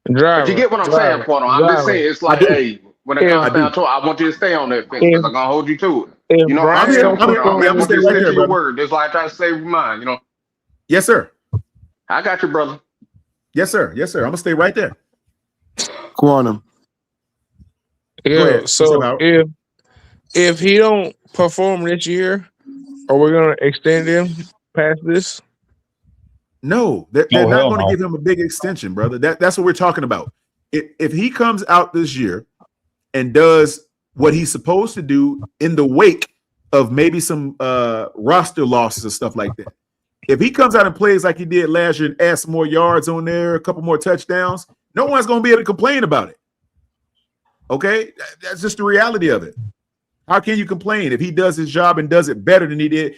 But you get what I'm saying, Quantum. I'm just saying it's like, hey, when it comes down to it, I want you to stay on that fence because I'm gonna hold you to it. I'm gonna stay right there, your word. Just like I try to save mine. Yes, sir. I got you, brother. Yes, sir. Yes, sir. I'm gonna stay right there. Quantum. Yeah. So if he don't perform this year, are we gonna extend him past this? No, they're not going to give him a big extension, brother. That's what we're talking about. If he comes out this year and does what he's supposed to do in the wake of maybe some roster losses and stuff like that, if he comes out and plays like he did last year and adds some more yards on there, a couple more touchdowns, no one's going to be able to complain about it. Okay? That's just the reality of it. How can you complain if he does his job and does it better than he did?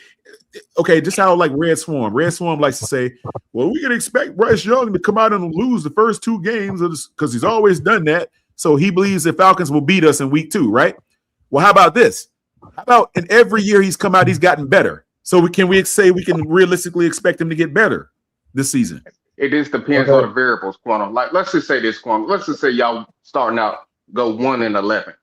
Okay, just how like Red Swarm. Red Swarm likes to say, well, we can expect Bryce Young to come out and lose the first 2 games because he's always done that. So he believes the Falcons will beat us in week 2, right? Well, how about this? How about in every year he's come out, he's gotten better. So can we realistically expect him to get better this season? It just depends on the variables, Quantum. Like, let's just say this, Quantum. Let's just say y'all starting out go 1-11.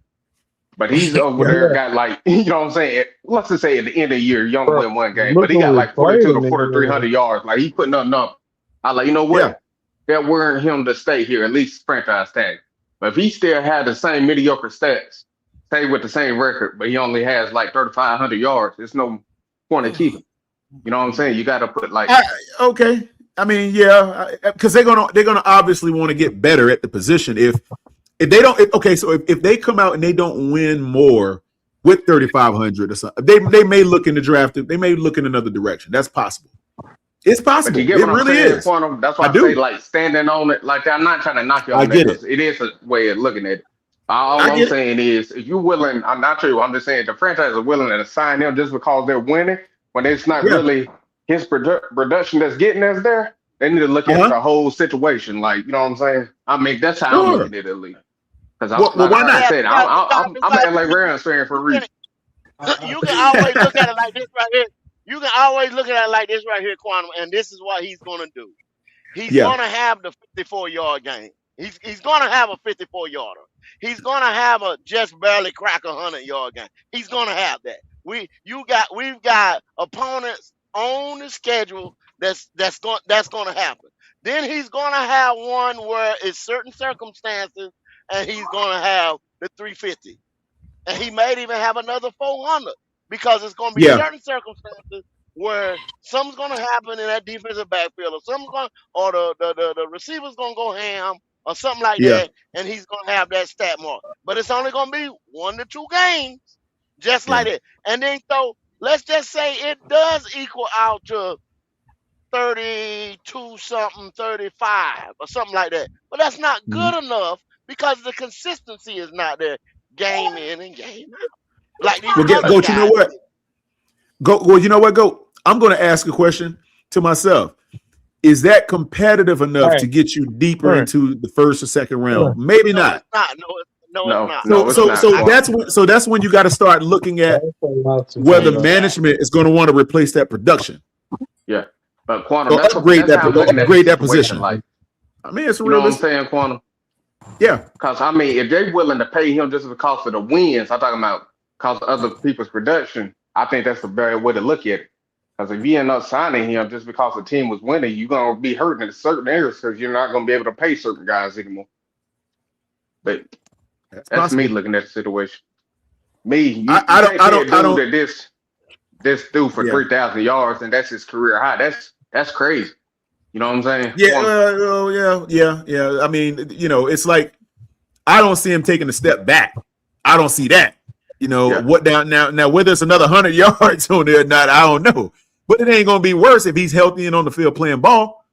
But he's over there got like, you know what I'm saying? Let's just say at the end of the year, you only win 1 game, but he got like 42 to 4,300 yards. Like, he putting up numbers. I like, you know what? They're wearing him to stay here, at least franchise tag. But if he still had the same mediocre stats, stay with the same record, but he only has like 3,500 yards, there's no point in keeping. You know what I'm saying? You got to put like. Okay. I mean, yeah, because they're gonna obviously want to get better at the position. If they don't, if they come out and they don't win more with 3,500 or something, they may look in the draft. They may look in another direction. That's possible. It's possible. But you get it what really I'm saying, is. Quantum? That's why I say like standing on it. Like I'm not trying to knock you on that. It is a way of looking at it. All I'm saying is, if you're willing, I'm not sure. I'm just saying the franchise is willing to sign him just because they're winning when it's not really his production that's getting us there. They need to look at the whole situation. Like, you know what I'm saying? I mean, that's how I'm looking at it, at least. Because I'm Well, like I yeah, said, I'm an LA Rams fan for a reason. You can always look at it like this right here. You can always look at it like this right here, Quantum, and this is what he's gonna do. He's gonna have the 54-yard game. He's gonna have a 54-yarder. He's gonna have a just barely crack 100-yard game. He's gonna have that. We've got opponents on the schedule that's gonna happen. Then he's gonna have one where it's certain circumstances, and he's gonna have the 350. And he may even have another 400 because it's going to be certain circumstances where something's going to happen in that defensive backfield, or the receiver's going to go ham or something like that, and he's going to have that stat mark. But it's only going to be 1 to 2 games, just like that. And then so let's just say it does equal out to 32 something, 35 or something like that. But that's not good enough because the consistency is not there. Game in and game out. Like these other Goat, guys. you know what? Go, you know what, Goat? I'm going to ask a question to myself. Is that competitive enough to get you deeper into the first or second round? Maybe not. It's not. So that's when you got to start looking at whether management is going to want to replace that production. Yeah, but Quantum, upgrade that position. Like, I mean, it's you know what I'm realistic. saying, Quantum? Yeah, because I mean, if they're willing to pay him just because of the wins, I'm talking about because of other people's production. I think that's the better way to look at it. Because if you end up signing him just because the team was winning, you're gonna be hurting in certain areas because you're not gonna be able to pay certain guys anymore. But that's me looking at the situation. I don't. That this dude for 3,000 yards and that's his career high. That's crazy. You know what I'm saying? Yeah. I mean, you know, it's like I don't see him taking a step back. I don't see that. You know what? Now, whether it's another 100 yards on there or not, I don't know. But it ain't gonna be worse if he's healthy and on the field playing ball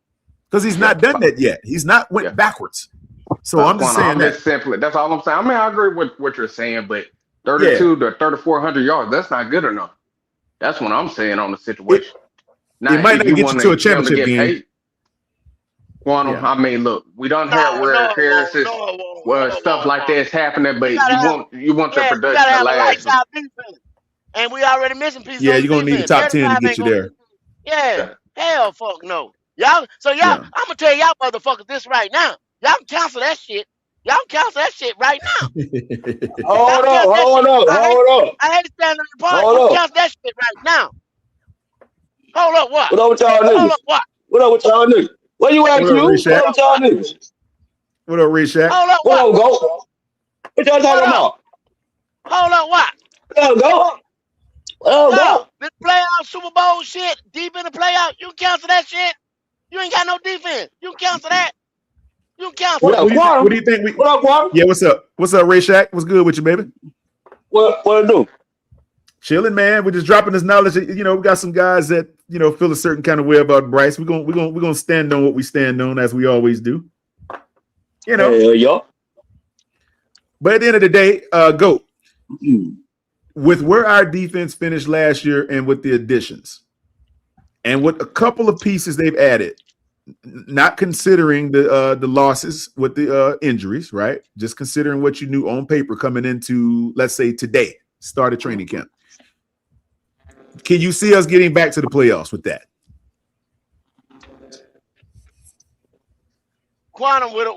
because he's not done that yet. He's not went backwards. So I'm just saying that. Simply, that's all I'm saying. I mean, I agree with what you're saying, but 32 to 3,400 yards, that's not good enough. That's what I'm saying on the situation. It might not get you to a championship game. Quantum, I mean, look, we don't have rare appearances where stuff like this happening, but you want your production to last. And we already missing pieces. Yeah, you're gonna need the top 10 to get you there. Yeah, hell, fuck no. I'm gonna tell y'all motherfuckers this right now. Y'all can cancel that shit. Y'all can cancel that shit right now. Hold up. I hate to stand on the part. You cancel that shit right now. Hold up, what? What up with y'all niggas? What up with y'all niggas? Where you at, Q? What up with y'all niggas? What up, Rishak? Hold up, what? What up, Go? What y'all talking about? Hold up, what? What up, Go? What up, Go? This playoff Super Bowl shit, deep in the playoff, you cancel that shit? You ain't got no defense. You cancel that? You cancel that? What do you think? What up, Quantum? Yeah, what's up? What's up, Rishak? What's good with you, baby? What it do? Chilling, man. We're just dropping this knowledge. You know, we got some guys that feel a certain kind of way about Bryce. We're gonna stand on what we stand on as we always do. You know. Yeah. But at the end of the day, Goat, with where our defense finished last year and with the additions, and with a couple of pieces they've added, not considering the losses with the injuries, right? Just considering what you knew on paper coming into, let's say today, started training camp. Can you see us getting back to the playoffs with that? Quantum with it,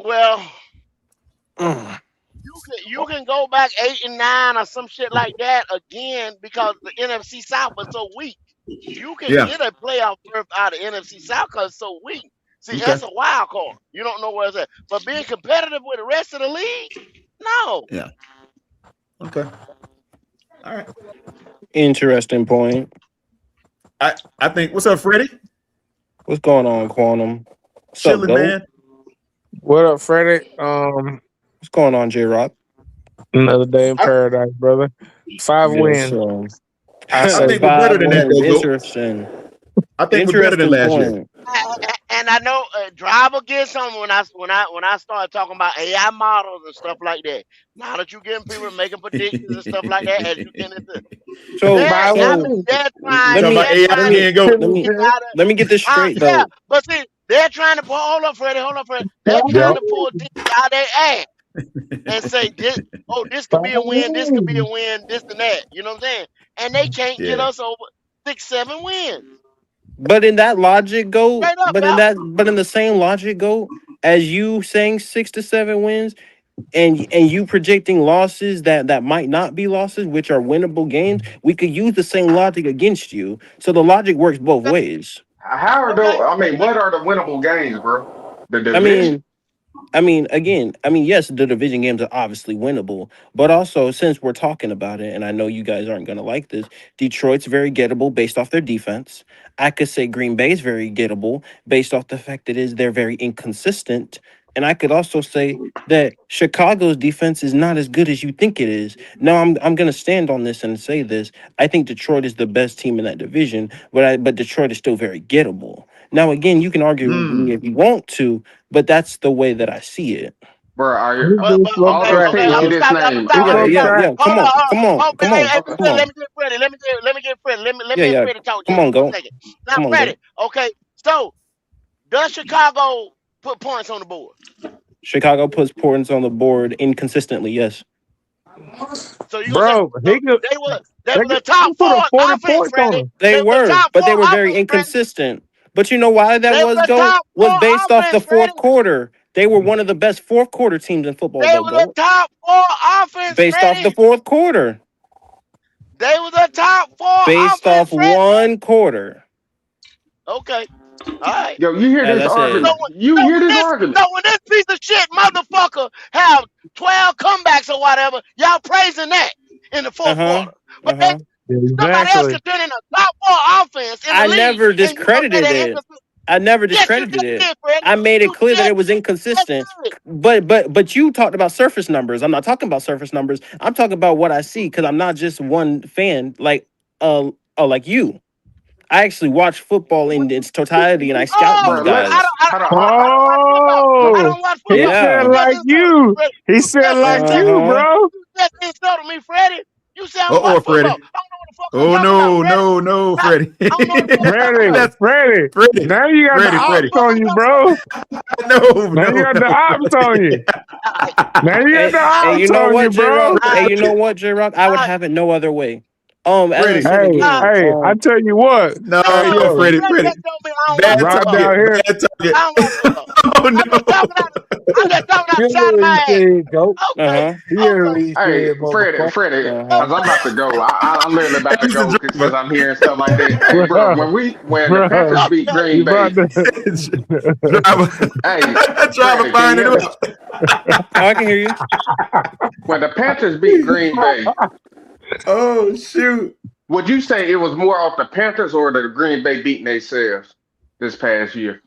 you can go back 8 and 9 or some shit like that again because the NFC South was so weak. You can get a playoff berth out of NFC South because it's so weak. See, that's a wild card. You don't know where it's at. But being competitive with the rest of the league, no. Yeah. Okay. All right. Interesting point. I think. What's up, Freddie? What's going on, Quantum? What's Chilling, up, man. What up, Freddie? What's going on, J-Rock? Another day in paradise, brother. 5 wins. I think we're better than that, though. Interesting. I think we're better than last year. And I know Drive will get some when I start talking about AI models and stuff like that. Now that you're getting people making predictions and stuff like that, as you get into let me get this straight, though. but see, They're trying to pull. Hold up, Freddie. They're trying to pull teams out their ass and say this. Oh, this could be a win. This could be a win. This and that. You know what I'm saying? And they can't get us over 6-7 wins. But in that logic, go. Straight up, But in the same logic, go as you saying 6 to 7 wins, and you projecting losses that might not be losses, which are winnable games. We could use the same logic against you. So the logic works both ways. How are those? I mean, what are the winnable games, bro? The division. Yes, the division games are obviously winnable, but also since we're talking about it, and I know you guys aren't going to like this, Detroit's very gettable based off their defense. I could say Green Bay is very gettable based off the fact that they're very inconsistent. And I could also say that Chicago's defense is not as good as you think it is. Now, I'm going to stand on this and say this. I think Detroit is the best team in that division, but Detroit is still very gettable. Now, again, you can argue with me if you want to, but that's the way that I see it. Bro, are you all those teams you just named? Yeah. Come on. Let me get Freddie. Let me get Freddie talk just for a second. Now, Freddie, okay, so does Chicago put points on the board? Chicago puts points on the board inconsistently, yes. So you gonna say they were the top 4 offense, Freddie. They were, but they were very inconsistent. But you know why that was based off the fourth quarter. They were one of the best fourth quarter teams in football. They were the top 4 offense based off the fourth quarter. They were the top 4 based off one quarter. Okay. All right. Yo, you hear this argument? Hear this argument? So when this piece of shit motherfucker have 12 comebacks or whatever, y'all praising that in the fourth quarter. But somebody else could turn in a top 4 offense in the league. I never discredited it. I never discredited it. I made it clear that it was inconsistent. But you talked about surface numbers. I'm not talking about surface numbers. I'm talking about what I see because I'm not just one fan like you. I actually watch football in its totality and I scout these guys. I don't watch football. He said like you. He said like you, bro. You just insulted me, Freddie. You said I don't watch Freddie. football. I don't know what the fuck Freddie. Freddie. Now you got the ops on you, bro. Now you got the ops on you. Now you got the ops on you, bro. Hey, you know what, J-Rock? I would have it no other way. Freddie, hey, I tell you what. No, Freddie. Bad down here. Oh no! I'm just talking outside of my ass. Hey, Freddie, because I'm about to go. I'm literally about to go because I'm hearing stuff like that. Hey, bro, when the Panthers beat Green Bay, driver find it up. I can hear you. When the Panthers beat Green Bay. Oh shoot! Would you say it was more off the Panthers or the Green Bay beating themselves this past year?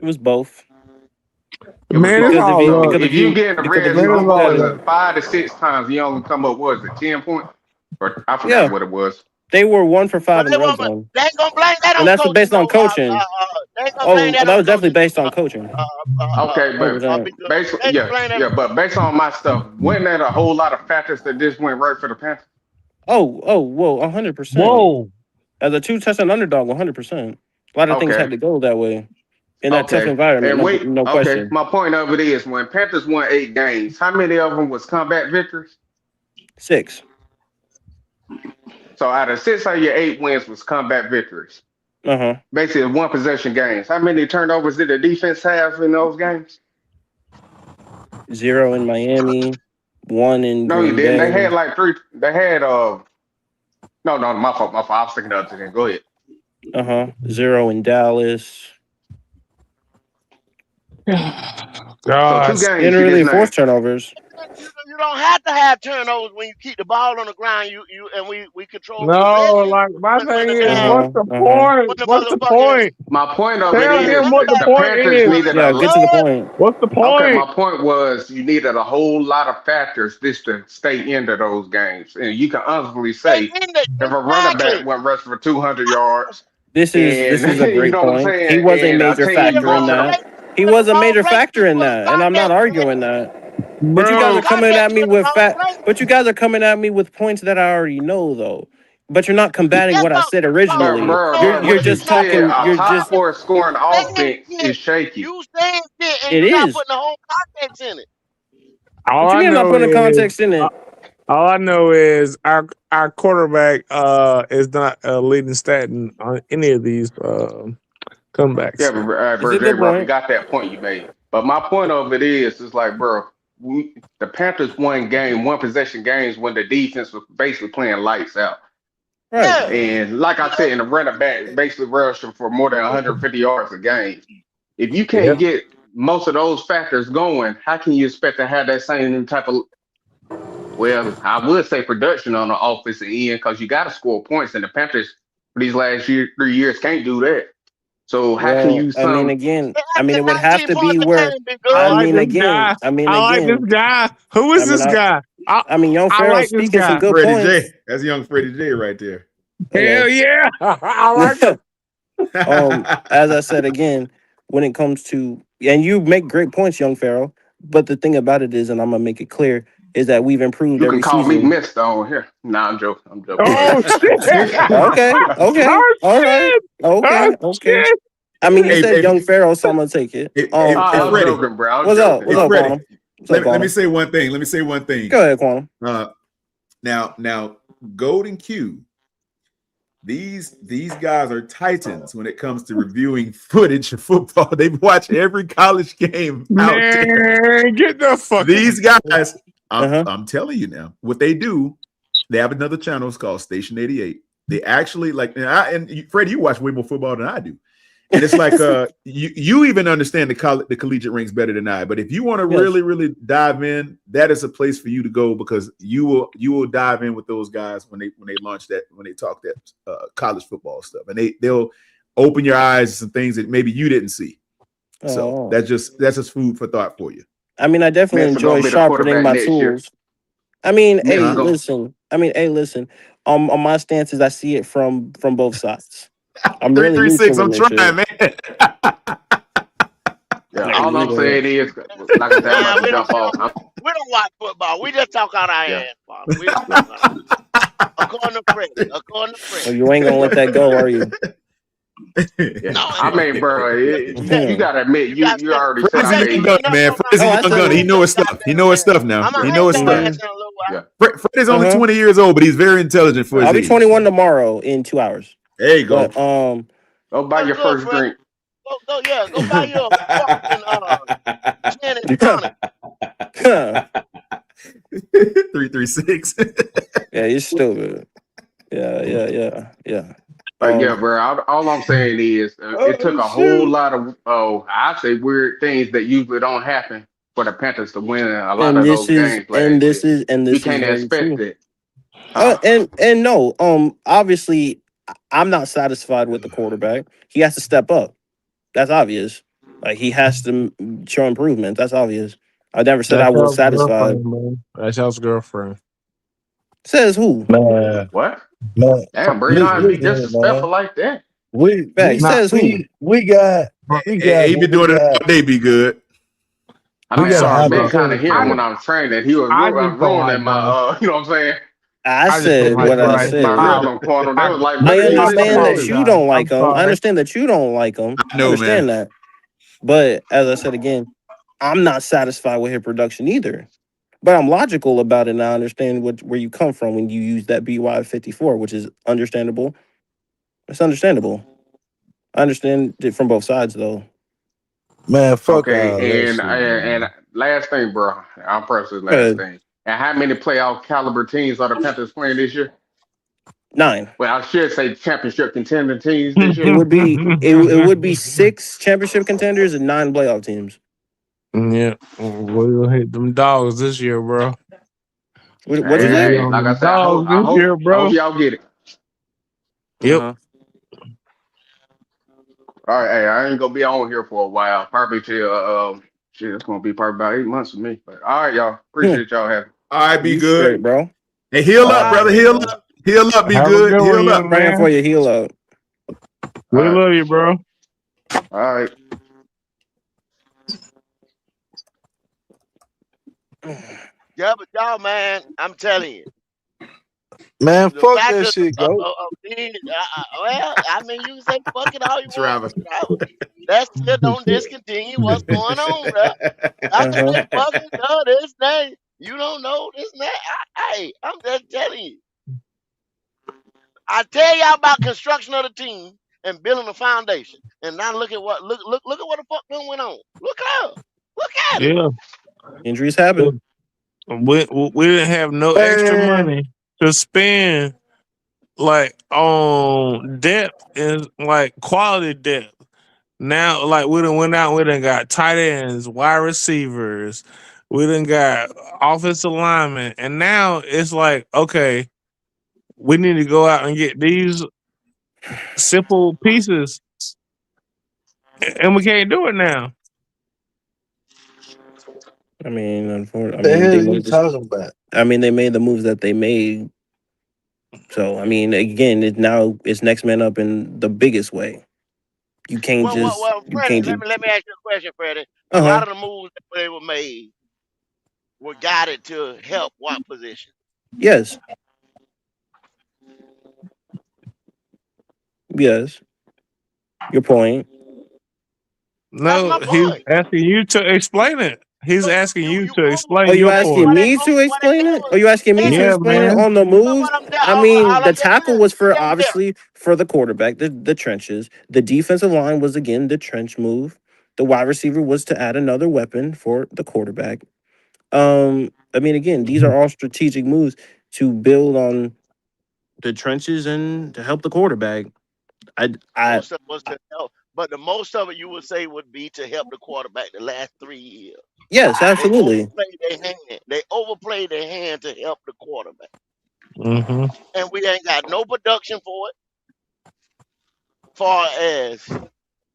It was both. Man, if you get in the red zone, was it 5 to 6 times? You only come up, what was it, 10 points? Or I forgot what it was. They were 1 for 5 in the red zone. They ain't gonna blame that on and that's based on coaching. That was definitely based on coaching. Okay, but but based on my stuff, wasn't that a whole lot of factors that just went right for the Panthers? Whoa, 100%. Whoa. As a 2-touchdown underdog, 100%. A lot of things had to go that way in that tough environment. No question. My point of it is when Panthers won 8 games, how many of them was comeback victories? 6. So out of 6 of your 8 wins was comeback victories. Basically 1 possession games. How many turnovers did the defense have in those games? 0 in Miami, 1 in No, you didn't. They had like 3. They had No, my fault. I was thinking of it. Go ahead. 0 in Dallas. God, so 2 games. Generally forced turnovers. You don't have to have turnovers when you keep the ball on the ground. We control. No, like my thing is, what's the point? What's the point? My point of Tell it him is what the point is. Get to the point. What's the point? Okay, my point was you needed a whole lot of factors just to stay into those games, and you can honestly say if a running back went rush for 200 yards. This is a great point. He was a major factor in that. He was a major factor in that, and I'm not arguing that. But you guys are coming at me with But you guys are coming at me with points that I already know, though. But you're not combating what I said originally. You're What you just said, talking. a You're top just. four scoring offense is shaky. You saying shit and It you not is. putting the whole context in it. All What you I mean I'm not know putting is context in it? our quarterback is not a leading stat on any of these Yeah, comebacks. It's a J. good Ruff, you point. got that point you made. But my point of it is, it's like, bro, the Panthers won one possession games when the defense was basically playing lights out. Right. Yeah. And like I said, in the running back basically rushing for more than 150 yards a game. If you can't get most of those factors going, how can you expect to have that same type of, well, I would say production on the offensive end because you got to score points, and the Panthers for these last 3 years can't do that. So how can Well, you I mean, some? again, They I mean, averaging it would have 19 to be points a where. game, big I I girl. like mean, this again. guy. I mean, I like this again. guy. Who I is mean, this guy? Young I Pharaoh like this speaking some guy. good Freddie points. J. That's young Freddie J right there. Hell Hello. yeah. I like him. As I said again, when it comes to, and you make great points, young Pharaoh. But the thing about it is, and I'm gonna make it clear, is that we've improved You can every call me season. Mister on here. Nah, I'm joking. I'm joking. Oh shit. Okay, okay, Oh all right, shit. Oh okay. shit. I mean, you Hey, said hey, young Pharaoh, so I'm gonna take it. I'm Freddie. joking, bro. I'm What's up? joking. What's Hey, up, Freddie. Quantum? What's up, Let me Quantum? say one thing. Let me say one thing. Go ahead, Quantum. Now, Golden Q. These guys are titans when it comes to reviewing footage of football. They watch every college game out there. Man, get the fuck. These guys, I'm telling you now, what they do, they have another channel. It's called Station 88. They actually and Freddie, you watch way more football than I do. And it's like you even understand the collegiate ranks better than I. But if you want to really dive in, that is a place for you to go because you will dive in with those guys when they launch that, when they talk that college football stuff, and they'll open your eyes to some things that maybe you didn't see. So that's just food for thought for you. I mean, I definitely enjoy sharpening my tools. I mean, hey, listen. On my stances, I see it from both sides. I'm really 336. I'm trying, man. Yeah, all I'm saying is, like I said, I'm about to jump off. We don't watch football. We just talk out our ass. We don't talk out our ass. According to Freddie. Oh, you ain't gonna let that go, are you? Yeah. I mean, bro, you gotta admit, you already said I made. Man, Freddie's a young gun. He knows his stuff. He knows his stuff now. He knows his stuff. Yeah. Fred is only 20 years old, but he's very intelligent for his age. I'll be 21 so. tomorrow in 2 hours. There you go. But, go buy your first drink. Go buy your fucking gin and tonic. 336. Yeah, you're stupid. Yeah. Yeah, bro. All I'm saying is, it took a whole lot of I say weird things that usually don't happen for the Panthers to win a lot of those games last year. We can't expect it. And no, obviously, I'm not satisfied with the quarterback. He has to step up. That's obvious. Like he has to show improvement. That's obvious. I never said I was satisfied. That's y'all's girlfriend. Says who? Man. What? Man. Damn, bro, you don't have to be disrespectful like that. Says who? We got. He been doing it all day. Be good. I mean, I've been kind of hearing when I was training that he was ruining my, you know what I'm saying? I said what I said. My rhythm quantum. They was like, I understand that you don't like him. I understand that you don't like him. I understand that. But as I said again, I'm not satisfied with his production either. But I'm logical about it, and I understand where you come from when you use that BY54, which is understandable. It's understandable. I understand it from both sides, though. Man, fuck okay, and last thing, bro. I'll press this last thing. And how many playoff caliber teams are the Panthers playing this year? 9. Well, I should say championship contending teams this year. It would be 6 championship contenders and 9 playoff teams. Yeah, we'll hit them dogs this year, bro. What you say? Like I said, I hope y'all get it. Yep. All right, hey, I ain't gonna be on here for a while. Probably till it's gonna be probably about 8 months for me. But all right, y'all. Appreciate y'all having. All right, be good, straight, bro. Hey, heal up, brother. Heal up. Heal up. Be good. Heal up. Praying for you. Heal up. We love you, bro. All right. Yeah, but y'all, man, I'm telling you, Man, The fuck fact that of, shit, of, go. of of being, well, I mean, you can say fuck it all you want, Travis. but that still don't discontinue what's going on, bro. I can say fuck it, this, that. You don't know this, and that. I'm just telling you. I tell y'all about construction of the team and building a foundation, and now look at what look at what the fuck done went on. Look up, look at it. Yeah. Injuries happen. We didn't have no extra Man, money to spend like on depth and like quality depth. Now, like we done went out, we done got tight ends, wide receivers, we done got offensive linemen, and now it's like, okay, we need to go out and get these simple pieces, and we can't do it now. I mean, unfortunately, the hell you talking about? I mean, they made the moves that they made. So, I mean, again, it's next man up in the biggest way. You can't just Well, Freddie, let me ask you a question, Freddie. A lot of the moves that they were made were guided to help what position? Yes. Yes. Your point. That's No, my he's point. asking you to explain it. He's asking you to Are explain you your point. asking me to explain it? Are you asking me to Yeah, explain it man. on the moves? I mean, the tackle was for Tell me this. obviously for the quarterback, the trenches. The defensive line was again the trench move. The wide receiver was to add another weapon for the quarterback. I mean, again, these are all strategic moves to build on the trenches and to help the quarterback. Most of it was to help, but the most of it you would say would be to help the quarterback the last 3 years. Yes, They absolutely. overplayed their hand. They overplayed their hand to help the quarterback. Mm-hmm. And we ain't got no production for it. Far as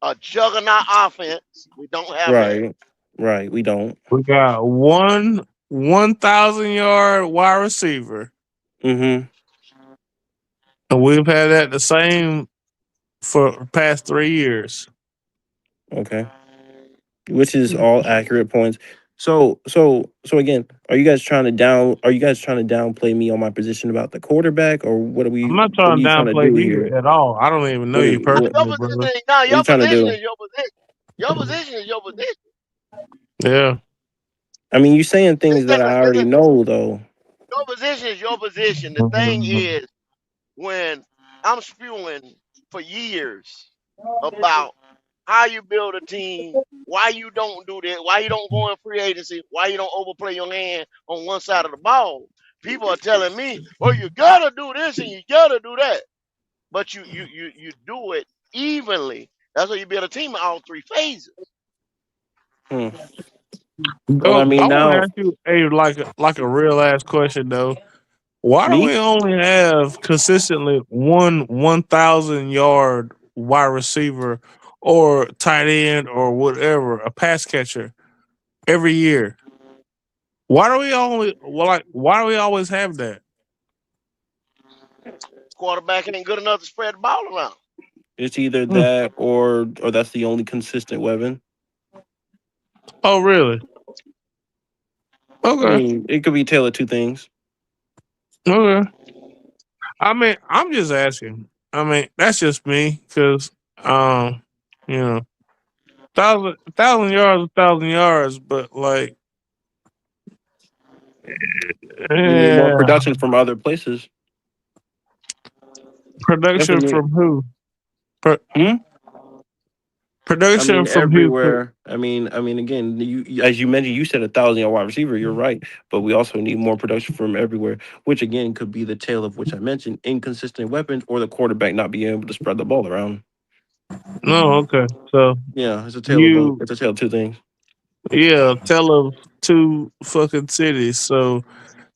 a juggernaut offense, we don't have that. Right. We don't. We got 1,000-yard wide receiver. Mm-hmm. And we've had that the same for the past 3 years. Okay. Which is all accurate points. So again, are you guys trying to downplay me on my position about the quarterback, or what are I'm not what are trying to you trying to downplay do you here? at all. I don't even know What you are, what, Your personally, brother. position, no, what are you your trying to position do? is your position. Your position is your position. Yeah. I mean, you saying things that I already Listen, know, though. your position is your position. The thing Mm-hmm. is, when I'm spewing for years about how you build a team, why you don't do this, why you don't go in free agency, why you don't overplay your hand on one side of the ball, people are telling me, well, you gotta do this and you gotta do that. But you do it evenly. That's why you build a team in all three phases. But I mean, I want to now ask you a real ass question though. Why do me, we only have consistently 1,000-yard wide receiver or tight end or whatever, a pass catcher every year? Why do we why do we always have that? Quarterback ain't good enough to spread the ball around. it's either that or that's the only consistent weapon. Oh, really? I Okay. mean, it could be tailored to things. Okay. I mean, I'm just asking. I mean, that's just me because, you know, thousand yards, 1,000 yards, but like, You need more yeah, production from other places. production Definitely. from who? I Production mean, from who? everywhere. I mean, again, as you mentioned, you said 1,000-yard wide receiver. You're right, but we also need more production from everywhere, which again could be the tail of which I mentioned: inconsistent weapons or the quarterback not being able to spread the ball around. No, okay. So Yeah, it's a tale of both. you, It's a tale of two things. yeah, tell of two fucking cities. So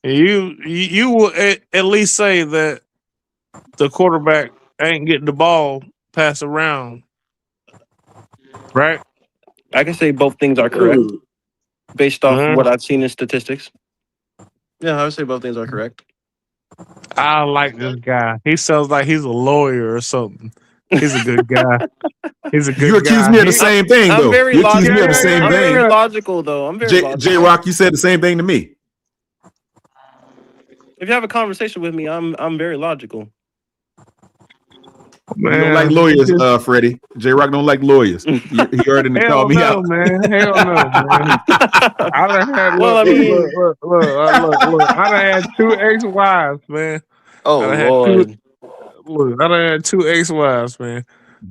you will at least say that the quarterback ain't getting the ball passed around, right? I can say both things are correct based off what I've seen in statistics. Yeah, I would say both things are correct. I like this guy. He sounds like he's a lawyer or something. He's a good guy. He's a good You accuse guy. me of the same thing, I'm though. very You accuse me logical. of the same I'm very thing. logical, though. I'm very J logical. Rock, you said the same thing to me. If you have a conversation with me, I'm very logical. You don't like Man, lawyers, Freddie. J-Rock don't like lawyers. He heard him to call hell me no, out. man. Hell no, man. I done had Well, I mean, look. I done had 2 ex-wives, man. oh I done had Lord, two ex-wives, man.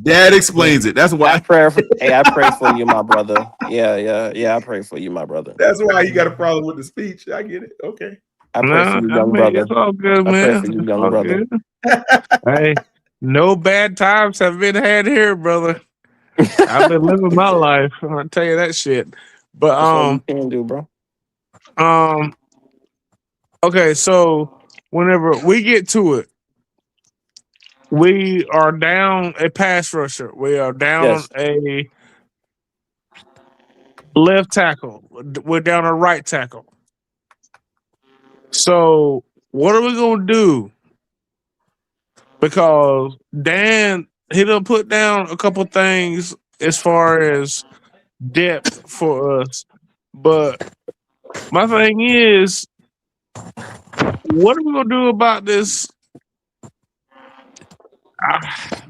That explains it. That's why. I pray for you, my brother. Yeah. I pray for you, my brother. That's why you got a problem with the speech. I get it. Okay. I pray No, for you, I young mean brother. it's all good, I pray man. for you, It's young all brother. good. Hey, no bad times have been had here, brother. I've been living my life. I'll tell you that shit. But That's all you can do, bro. okay, so whenever we get to it, we are down a pass rusher. We are down Yes. a left tackle. We're down a right tackle. So what are we gonna do? Because Dan, he done put down a couple things as far as depth for us. But my thing is, what are we gonna do about this?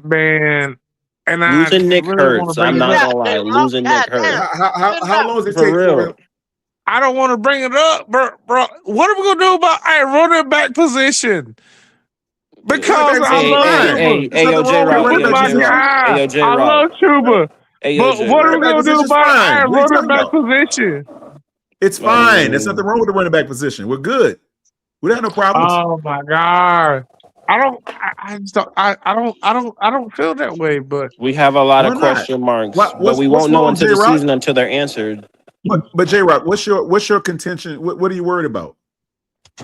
Man, and I Losing Nick really don't want to hurts. bring I'm it not up. gonna lie. Losing Nick hurts. How long does it For take for him? real. I don't want to bring it up, bro. What are we gonna do about our running back position? Because I love Chuba. Hey, yo, J Rock. Hey, Chuba's yo, my J Rock. Hey, guy. yo, J I Rock. love Chuba. Hey, yo, But J what are Rock. we gonna do about our running back position? It's fine. There's nothing wrong with the running back position. We're good. We don't have no problems. Oh my god. I don't feel that way, but We have a lot Why of not? question marks, but What's we won't know wrong, until the J-Rock? season until they're answered. But J-Rock, what's your contention? What are you worried about?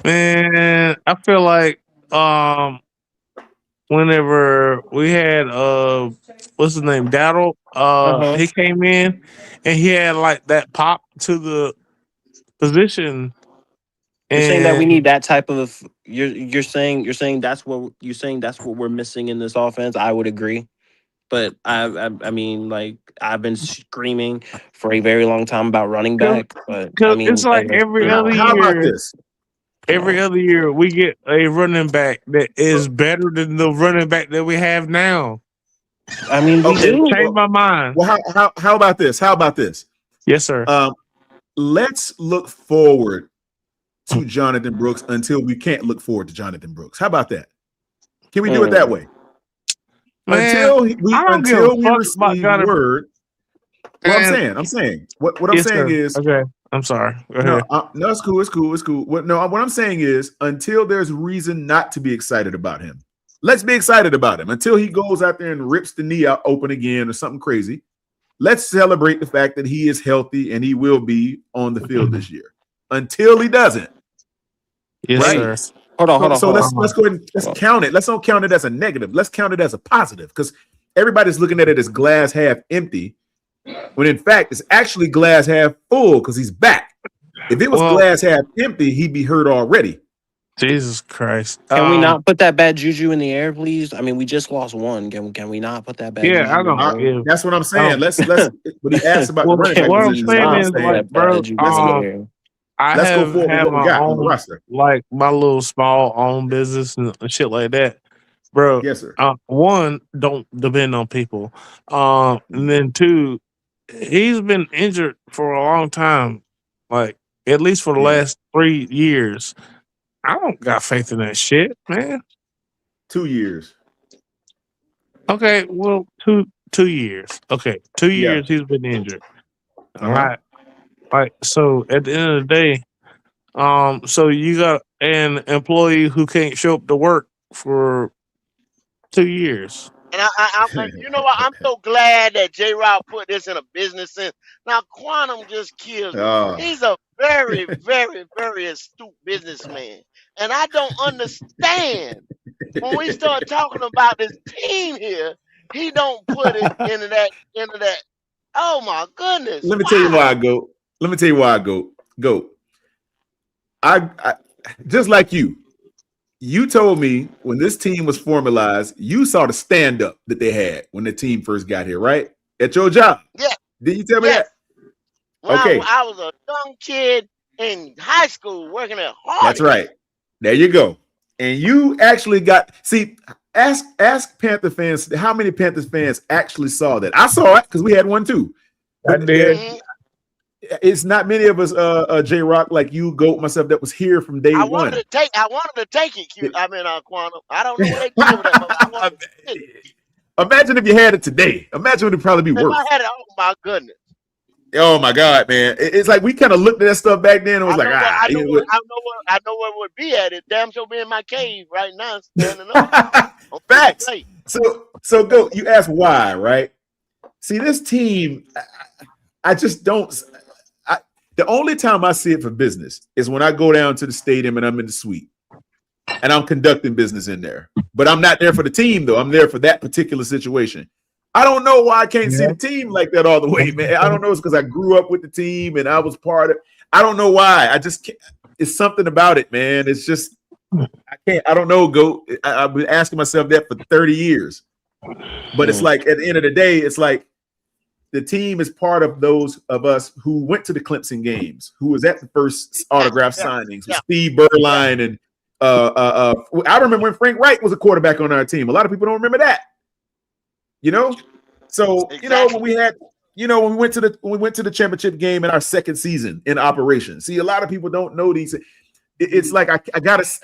man, I feel like whenever we had what's his name, Daryl, he came in and he had like that pop to the position. You're saying that we And need that type of. You're saying that's what we're missing in this offense. I would agree, but I mean, like, I've been screaming for a very long time about running back, but I because mean, it's like every other How about year. this? Every other year, we get a running back that is better than the running back that we have now. I mean, we do. Change my mind. Well, how about this? How about this? Yes, sir. Let's look forward to Jonathan Brooks until we can't look forward to Jonathan Brooks. How about that? Can we do it that way? Man, until we receive word. Well, I'm saying what I'm yes, saying sir. is Okay. I'm sorry. Go ahead. no, it's cool. What I'm saying is until there's reason not to be excited about him, let's be excited about him until he goes out there and rips the knee out open again or something crazy. Let's celebrate the fact that he is healthy and he will be on the field this year. Until he doesn't. Yes, right? sir. Hold on. So let's go ahead and let's count it. Let's don't count it as a negative. Let's count it as a positive because everybody's looking at it as glass half empty, when in fact it's actually glass half full because he's back. If it was glass half empty, he'd be hurt already. Jesus Christ! Can we not put that bad juju in the air, please? I mean, we just lost one. Can we not put that bad juju? I don't. That's what I'm saying. Let's. But he asked about the running back what position. I'm saying is, like, bro, let's go forward with what we got on the roster. Like my little small own business and shit like that, bro. Yes, sir. One, don't depend on people. And then two, he's been injured for a long time, like at least for the last 3 years. I don't got faith in that shit, man. 2 years. Okay, well, two years. Okay, 2 years he's been injured. All right. Like, so at the end of the day, so you got an employee who can't show up to work for 2 years. And I you know what? I'm so glad that J. Rob put this in a business sense. Now, Quantum just kills me. He's a very, very, very astute businessman. And I don't understand when we start talking about this team here, he don't put it into that. Oh my goodness. Let me tell you why I go. Go. I just like you. You told me when this team was formalized, you saw the stand-up that they had when the team first got here, right? At your job. Yeah. Did you tell me that? When okay. I was a young kid in high school working at Hardy. That's right. There you go. And you actually got ask Panther fans how many Panthers fans actually saw that. I saw it because we had one too. But I did. It's not many of us, J Rock, like you, Goat, myself, that was here from day I one. wanted to take it, Quantum. I don't know what they did with that, but I wanted to take it. Imagine if you had it today. Imagine what it'd probably be If worth. I had it, oh my goodness. Oh my God, man! It's like we kind of looked at that stuff back then and was I know where it would be at. It damn sure be in my cave right now, standing up. Facts. So go. You ask why, right? See, this team, I just don't. The only time I see it for business is when I go down to the stadium and I'm in the suite and I'm conducting business in there. But I'm not there for the team, though. I'm there for that particular situation. I don't know why I can't see the team like that all the way, man. I don't know. It's because I grew up with the team and I was part of it. I don't know why. I just can't. It's something about it, man. It's just, I can't. I don't know, Goat. I've been asking myself that for 30 years. But it's like, at the end of the day, it's like, the team is part of those of us who went to the Clemson games, who was at the first autograph signings with Steve Berline. And I remember when Frank Wright was a quarterback on our team. A lot of people don't remember that. So when we had, when we went to the championship game in our second season in operation. See, a lot of people don't know these. It's like I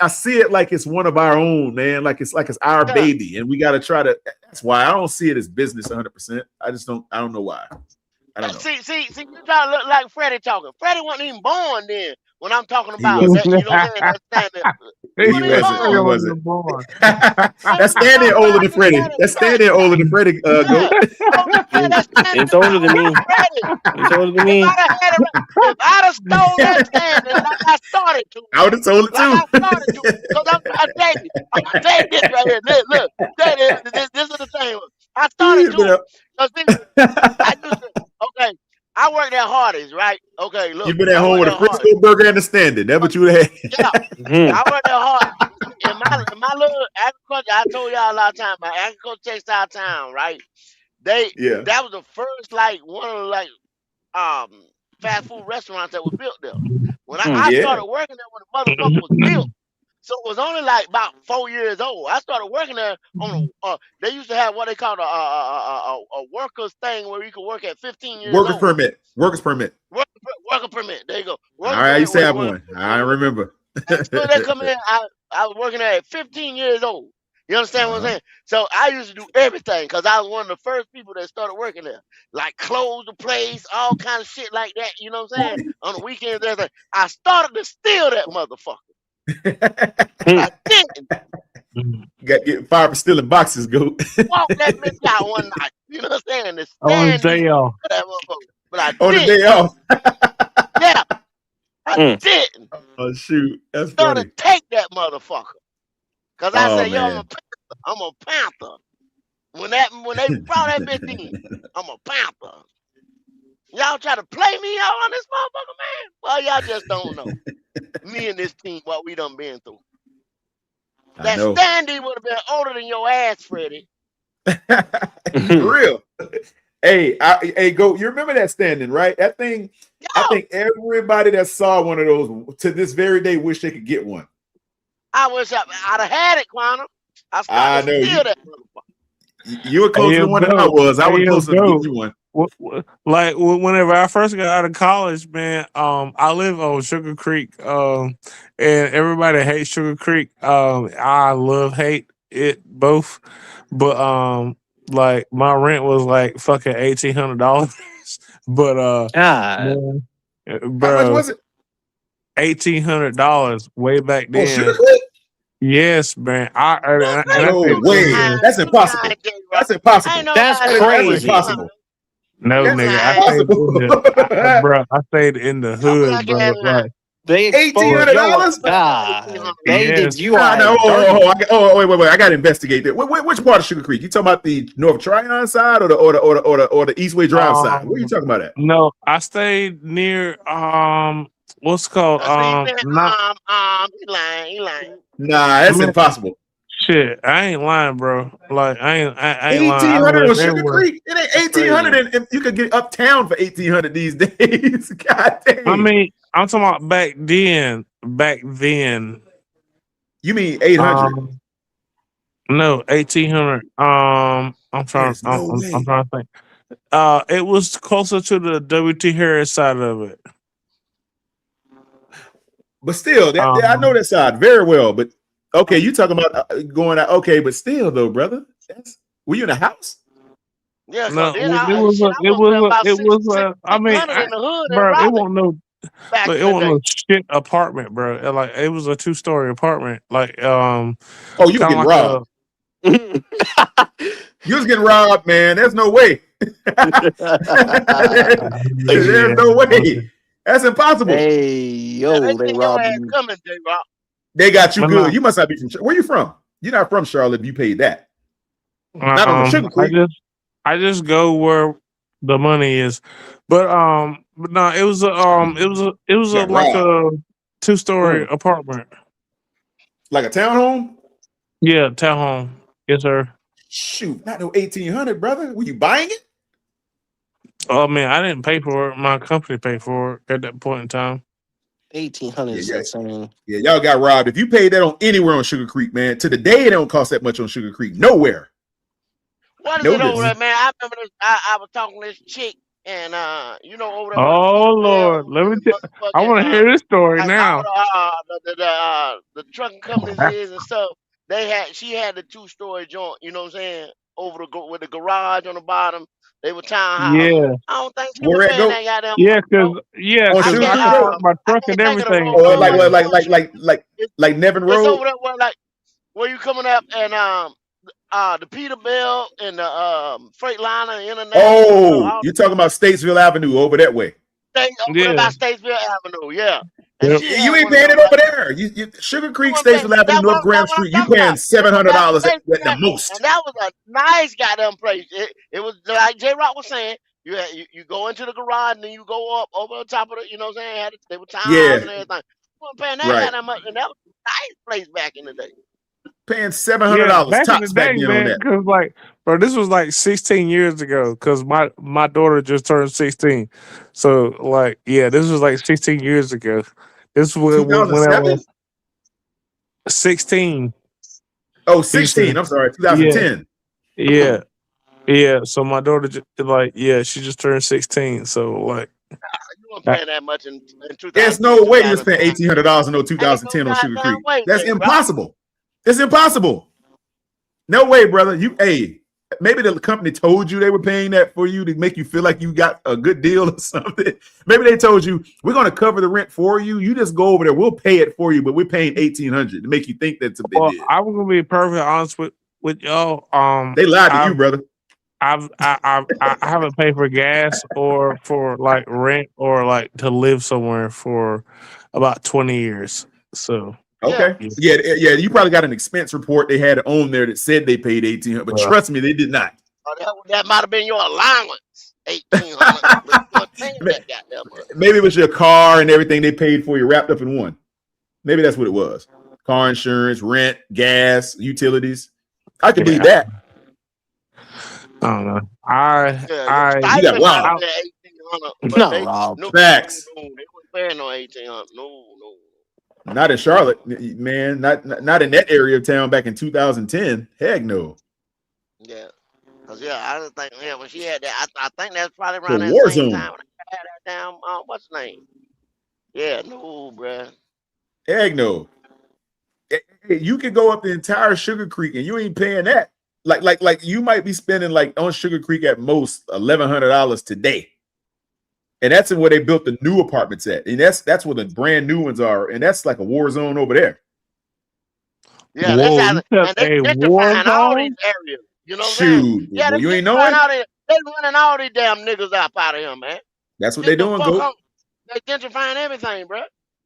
see it like it's one of our own, man. Like it's our baby, and we got to try to. That's why I don't see it as business 100%. I don't know why. I don't know. See, you try to look like Freddie talking. Freddie wasn't even born then when I'm talking about that. You know what I'm saying? He wasn't born. That's standing older than Freddie. That's standing older than Freddie. Goat. It's older than me. It's older than me. If I'd have stole that standing like I started to, I would have told it too. Because I'm gonna tell you this right here. Look, this is the thing. I started to. Okay, I worked at Hardee's, right? Okay, look. You've been at home with a Frisco burger and a standing. That's what you had. Yeah, I worked at Hardee's. In my little agriculture, I told y'all a lot of time, my agriculture textile town, right? That was the first one of the fast food restaurants that was built there. When I started working there when the motherfucker was built, so it was only about 4 years old. I started working there on they used to have what they called a workers thing where you could work at 15 years Worker old. Workers permit. Worker permit. There you go. All right, I used to have one. I remember. So they come in. I was working there at 15 years old. You understand what I'm saying? So I used to do everything because I was one of the first people that started working there. Like close the place, all kind of shit like that. You know what I'm saying? On the weekends, everything. I started to steal that motherfucker. I didn't. Got getting fired for stealing boxes, Goat. Walk that bitch out one night. You know what I'm saying? On the day off. But I on didn't. the day off. Yeah. I didn't. Oh shoot. That's started funny. to take that motherfucker. Cause I said, yo, I'm a Panther. When they brought that bitch in, I'm a Panther. Y'all try to play me out on this motherfucker, man? Well, y'all just don't know. Me and this team, what we done been through. That standee would have been older than your ass, Freddie. For real. Hey, Goat, you remember that standing, right? That thing, I think everybody that saw one of those to this very day wish they could get one. I wish I'd have had it, Quantum. I know you. That motherfucker. You were closer to one than I was. I was closer to get you one. Like whenever I first got out of college, man, I live on Sugar Creek, and everybody hates Sugar Creek. I hate it both, but like my rent was like fucking $1,800, but God, bro, how much was it? $1,800 way back then. Sugar Creek? Yes, man. No way. That's impossible. That's impossible. That's crazy. That's impossible. No, nigga. I stayed in the hood, bro. Like, they $1,800. God, they did you wait. I got to investigate that. Which part of Sugar Creek? You talking about the North Tryon side or the Eastway Drive side? What are you talking about at? No, I stayed near what's it called? He lying. Nah, that's impossible. Shit, I ain't lying, bro. Like I ain't 1,800 on Sugar Creek. It ain't 1,800, and you could get uptown for 1,800 these days. God damn. I mean, I'm talking about back then. You mean 800? No, 1800. I'm trying. There's no I'm way. trying to think. It was closer to the WT Harris side of it. But still, I know that side very well. But okay, you talking about going out? Okay, but still, though, brother, were you in a house? Yeah, No, cause then it shit, I was paying about I mean, 600 in the hood in bro, it Raleigh wasn't no, back look, in it the wasn't day. no shit apartment, bro. Like it was a 2-story apartment, like Oh, you were kind of getting like robbed. You was getting robbed, man. There's no way. There's no way. That's impossible. Hey, Yeah, they yo, they see your robbed ass you. coming, J-Rock. They got you But good. no, You must not be from. Where you from? You're not from Charlotte. If you paid that, not on the Sugar Creek. I just go where the money is, but no, it was a Got like robbed. a 2-story apartment. Like a townhome? Yeah, townhome. Yes, sir. Shoot, not no 1800, brother. Were you buying it? Oh man, I didn't pay for it. My company paid for it at that point in time. 1800 is insane. Yeah, y'all got robbed. If you paid that on anywhere on Sugar Creek, man, to the day it don't cost that much on Sugar Creek. Nowhere. What is it over there, man? I remember this. I was talking to this chick, and you know, over there with the Oh Peterbilt, Lord, let me tell. I motherfucking want to hear this story like now. all the trucking companies is and stuff. She had the 2-story joint. You know what I'm saying? Over with the garage on the bottom. They were townhouses. Yeah. I don't think she Where was it paying go? that goddamn Yeah, much, bro. On cause Sugar I Creek could Road? put my truck I and can't think of the everything. road. Or It's like Nevin it's Road? over there where you coming up and the Peterbilt and the Freightliner International. Oh, you're talking about Statesville Avenue over that way. Over by Statesville Avenue, yeah. And Yep. she You had ain't one of paying them. it over there. You Sugar Creek, Statesville Avenue, North Graham That's what I'm Street. You talking paying about. It was by $700 at the Statesville, most. and that was a nice goddamn place. It was like J Rock was saying. You go into the garage and then you go up over the top of the, you know what I'm saying? They were townhouse Yeah, and everything. You weren't paying that right. goddamn much, and that was a nice place back in the day. Paying Yeah, $700 back in the tops back day, then on man. that. Cause like, bro, this was like 16 years ago. Cause my daughter just turned 16, so like, yeah, this was like 16 years ago. This was when I 2007? was 16. Oh, 16. I'm sorry, Yeah, 2010. yeah, yeah. So my daughter, she just turned 16. So like, You weren't paying that much in 2000. There's no way you spent $1,800 in 2010 on Sugar Creek. That's impossible. It's impossible. No way, brother. Maybe the company told you they were paying that for you to make you feel like you got a good deal or something. Maybe they told you we're going to cover the rent for you. You just go over there. We'll pay it for you, but we're paying $1,800 to make you think that's a big deal. I'm gonna be perfectly honest with y'all. They lied to you, brother. I haven't paid for gas or for like rent or like to live somewhere for about 20 years. So okay, yeah. You probably got an expense report they had on there that said they paid $1,800, but trust me, they did not. That might have been your allowance. $1,800. Maybe it was your car and everything they paid for you wrapped up in one. Maybe that's what it was. Car insurance, rent, gas, utilities. I could believe that. I don't know. You got robbed. Not robbed. Facts. They weren't paying no $1,800. No. Not in Charlotte, man. Not in that area of town back in 2010. Heck no. Yeah. Cause I just think when she had that, I think that's probably around that war same zone. time when I had that damn what's the name? Yeah, no, bruh. Heck no. You could go up the entire Sugar Creek and you ain't paying that. Like you might be spending like on Sugar Creek at most $1,100 today. And that's where they built the new apartments at. And that's where the brand new ones are. And that's like a war zone over there. Yeah, that's how they're gentrifying all these areas. You know what I'm saying? Yeah, well, you ain't knowing. They're running all these damn niggas up out of here, man. That's what they're doing, Go. They're gentrifying everything, bro.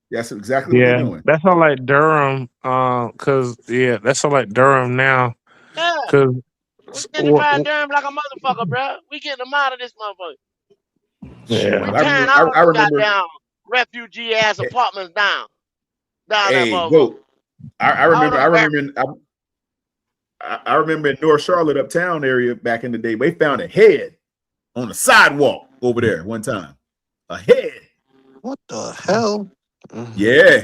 That's exactly what they're doing. That's not like Durham, that's not like Durham now. Yeah. Cause we're gentrifying Durham like a motherfucker, bro. We getting them out of this motherfucker. Yeah. We tearing all those goddamn refugee ass apartments down. Down that motherfucker. Go. I remember in North Charlotte uptown area back in the day, they found a head on the sidewalk over there one time. A head. What the hell? Yeah.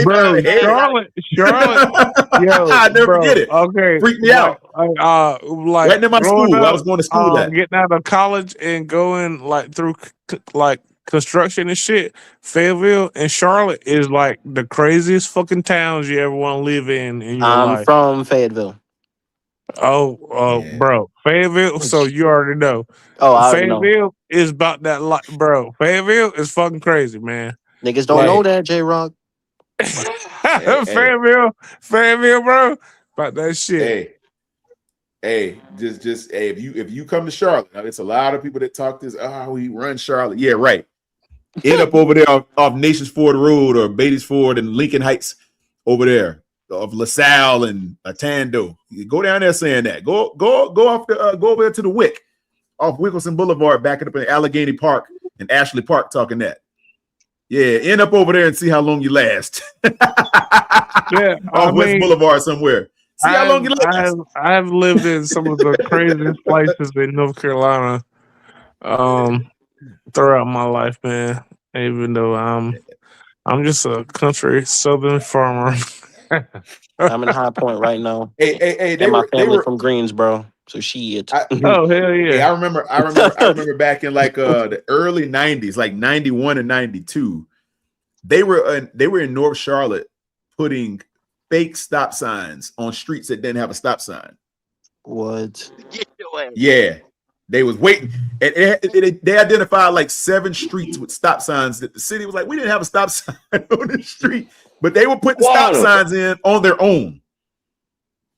Bro, Charlotte, yo, I never bro. forget it. Okay, Freaked me out. like Right near my growing school. I up, was going to school at. getting out of college and going like through like construction and shit. Fayetteville and Charlotte is like the craziest fucking towns you ever want to live in your I'm life. from Fayetteville. Bro, Fayetteville. So you already know. Oh, I already know. Fayetteville is about that, bro. Fayetteville is fucking crazy, man. Niggas don't know that, J Rock. Fayetteville, bro. About that shit. Just if you come to Charlotte, now it's a lot of people that talk this. Oh, we run Charlotte. Yeah, right. End up over there off Nations Ford Road or Beatties Ford and Lincoln Heights over there of LaSalle and Atando. You go down there saying that. Go off the go over there to the Wick off Wickelson Boulevard, backing up in Allegheny Park and Ashley Park, talking that. Yeah, end up over there and see how long you last. Yeah, off West Boulevard somewhere. See how long you last. I've lived in some of the craziest places in North Carolina throughout my life, man. Even though I'm just a country southern farmer. I'm in High Point right now. Hey, and my family from Greensboro. So shit. Oh hell yeah! Hey, I remember back in like the early 90s, like 91 and 92. They were in North Charlotte putting fake stop signs on streets that didn't have a stop sign. What? Yeah, they was waiting, and they identified like 7 streets with stop signs that the city was like, we didn't have a stop sign on the street, but they were putting stop signs in on their own.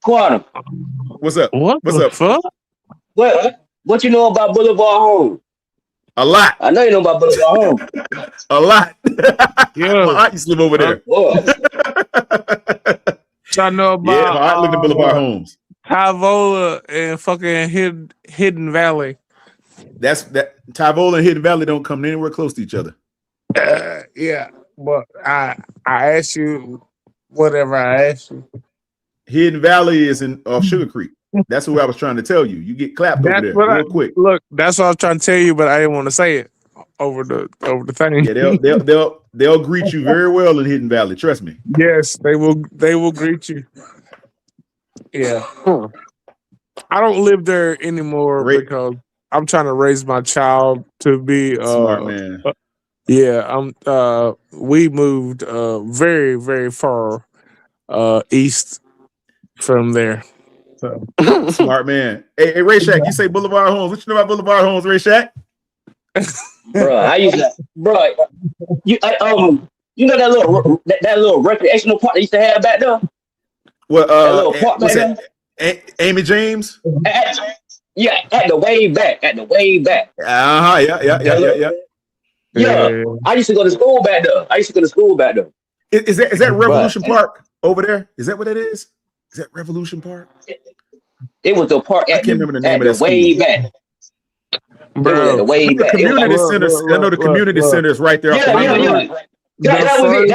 Quantum. What's up? What's up? Fuck? What you know about Boulevard Home? A lot. I know you know about Boulevard Home. A lot. Yeah, my aunt used to live over there. I know about my aunt lived in Boulevard Homes. Tyvola and fucking Hidden Valley. That's that. Tyvola and Hidden Valley don't come anywhere close to each other. Yeah, but I asked you whatever I asked you. Hidden Valley is in off Sugar Creek. That's what I was trying to tell you. You get clapped over there real quick. Look, that's what I was trying to tell you, but I didn't want to say it over the thing. Yeah, they'll greet you very well in Hidden Valley. Trust me. Yes, they will greet you. Yeah. I don't live there anymore because I'm trying to raise my child to be smart man. We moved very, very far east from there. So smart man. Hey, Ray Shack, you say Boulevard Homes. What you know about Boulevard Homes, Ray Shack? Bro, I used to, you know that little recreational park they used to have back there? What that little park back there? Amy James? At the way back. Yeah. I used to go to school back there. Is that Revolution Park over there? Is that what it is? Is that Revolution Park? It was the park I can't remember the name of that way school. back. Bro, the community center. I know the community center is right there. That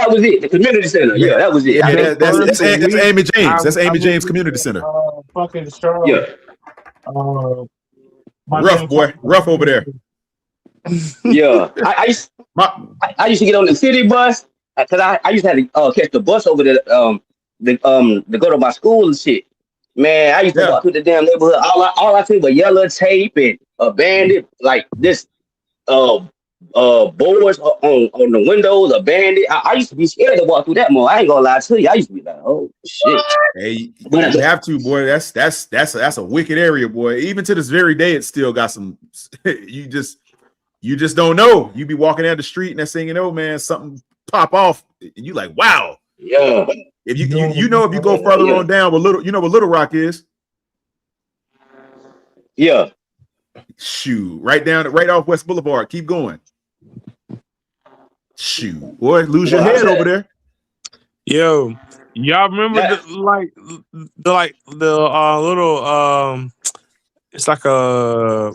was it. The community center. Yeah, that was it. Yeah, that's Amy James. That's Amy James Community Center. Fucking Charlotte. Yeah. Rough boy, rough over there. Yeah, I used to get on the city bus because I used to have to catch the bus over there to go to my school and shit. Man, I used to walk through the damn neighborhood. All I see was yellow tape and abandoned, like this boards on the windows, abandoned. I used to be scared to walk through that more. I ain't gonna lie to you. I used to be like, oh shit. Hey, you have to, boy. That's a wicked area, boy. Even to this very day, it's still got some. You just don't know. You be walking down the street and that's saying, man, something pop off, and you like, wow. Yeah. If you if you go further on down, what Little Rock is. Yeah. Shoot, right off West Boulevard. Keep going. Shoot, boy, lose your head over there. Yo, y'all remember the little it's like a,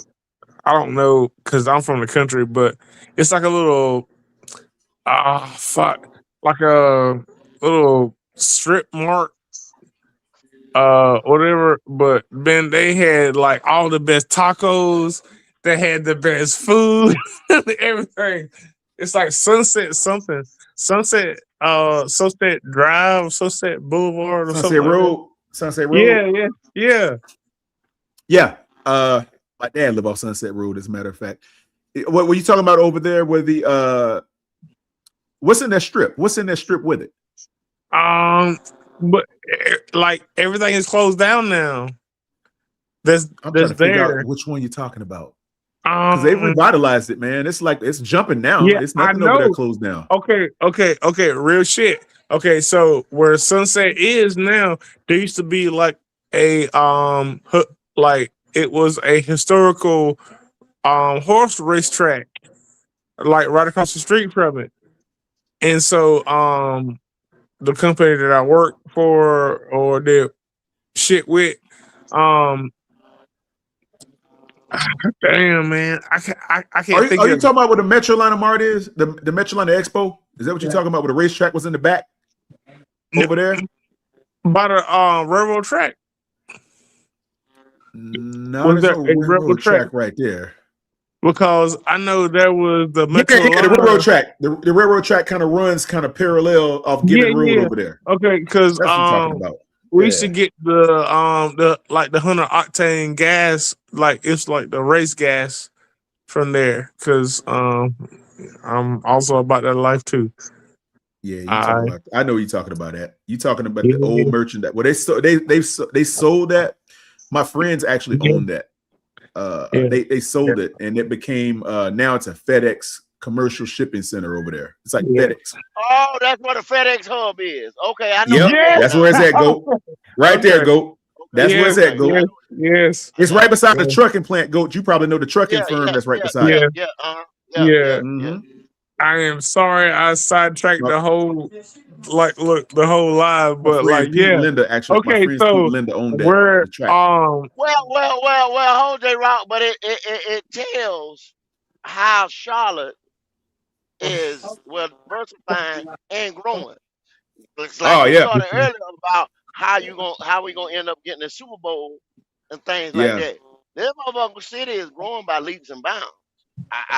I don't know because I'm from the country, but it's like a little like a little strip mart whatever, but then they had like all the best tacos, they had the best food, everything. It's like Sunset something. Sunset Drive, Sunset Boulevard, or something Sunset like that. Road. Sunset Road. Yeah. Yeah. My dad lived off Sunset Road, as a matter of fact. What were you talking about over there with the what's in that strip? What's in that strip with it? But like everything is closed down now. I'm trying to figure out which one you're talking about. Because they revitalized it, man. It's like it's jumping now. Yeah, It's I nothing over there know. closed down. Okay. Real shit. Okay, so where Sunset is now, there used to be like a like it was a historical horse racetrack, like right across the street from it. And so the company that I work for or did shit with, damn man, I can't think Are you of it. talking about where the Metrolina Mart is? The Metrolina Expo? Is that what you're talking about? Where the racetrack was in the back? Over there? By the railroad track. No, there's no railroad track right there. Because I know there was the Metro the railroad track. The railroad track kind of runs kind of parallel off Gibbon Road over there. Okay, because that's what you're talking about. We used to get the 100 octane gas, like it's like the race gas from there. Because I'm also about that life too. Yeah, you talking about. I know you're talking about that. You talking about the old merchandise. Well, they sold that. My friends actually own that. They sold it and it became now it's a FedEx commercial shipping center over there. It's like FedEx. Oh, that's where the FedEx hub is. Okay, I know. Yep, that's where it's at, Goat. Right there, Goat. That's where it's at, Goat. Yes. It's right beside the trucking plant, Goat. You probably know the trucking firm that's right beside it. Yeah. I am sorry I sidetracked the whole the whole live, but Linda actually. Okay, so Linda owned that. Where well, hold J Rock, but it tells how Charlotte is diversifying and growing. It's like we started earlier about how we gonna end up getting the Super Bowl and things like that. This motherfucking city is growing by leaps and bounds.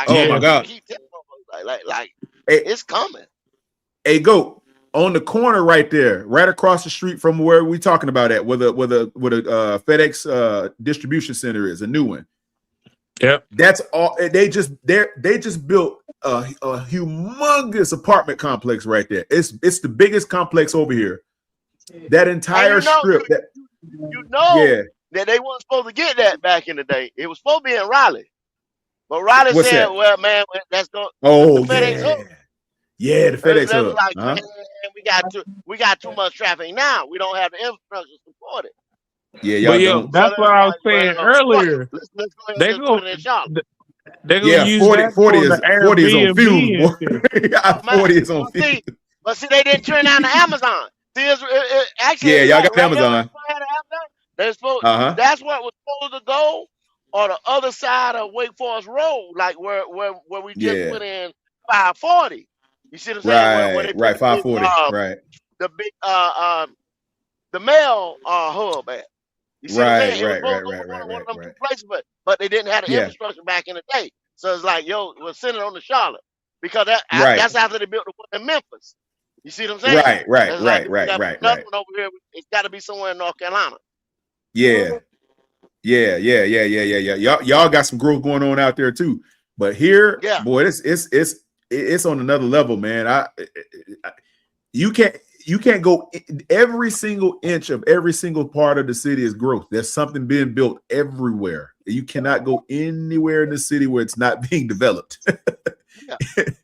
Oh my God! Keep telling like it's coming. Hey, Goat, on the corner right there, right across the street from where we talking about at, where the FedEx distribution center is, a new one. Yep. That's all. They just built a humongous apartment complex right there. It's the biggest complex over here. That entire strip. That they weren't supposed to get that back in the day. It was supposed to be in Raleigh, but Raleigh said, "Well, man, that's going." Oh, the FedEx hub. Yeah, the FedEx they hub. was like, man, we got too much traffic now. We don't have the infrastructure to support it. Yeah, y'all don't. That's what I was saying earlier. Let's go ahead and put it in Charlotte. They're gonna use 40 is on fumes. 40 is on fumes. But see, they didn't turn down the Amazon. See, actually, y'all got Amazon. That's what was supposed to go on the other side of Wake Forest Road, like where we just put in 540. You see what I'm saying? Right, 540. Right. The big the mail hub at. You see what I'm saying? It was one of them two places, but they didn't have the infrastructure back in the day. So it's like, we'll send it on to Charlotte because that's after they built the one in Memphis. You see what I'm saying? Right. Another one over here. It's got to be somewhere in North Carolina. Yeah. Y'all got some growth going on out there too. But here, boy, it's on another level, man. You can't go every single inch of every single part of the city is growth. There's something being built everywhere. You cannot go anywhere in the city where it's not being developed.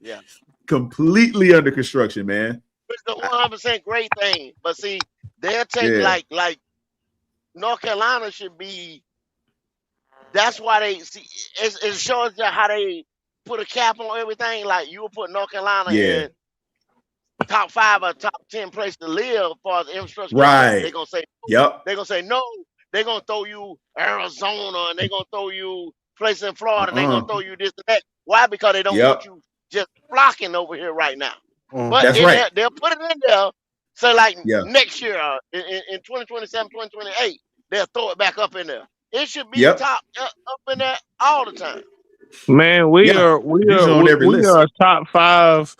Yeah. Completely under construction, man. It's the 100% great thing. But see, they'll take like North Carolina should be. That's why they see. It shows you how they put a cap on everything. Like you will put North Carolina in top 5 or top 10 place to live for the infrastructure. Right. They're gonna say They're gonna say no. They're gonna throw you Arizona and they're gonna throw you places in Florida. And they're gonna throw you this and that. Why? Because they don't want you just flocking over here right now. But that's right. They'll put it in there. So like next year, in 2027, 2028, they'll throw it back up in there. It should be top up in there all the time. Man, we Yeah, are we these are are on we, every we list. are top 5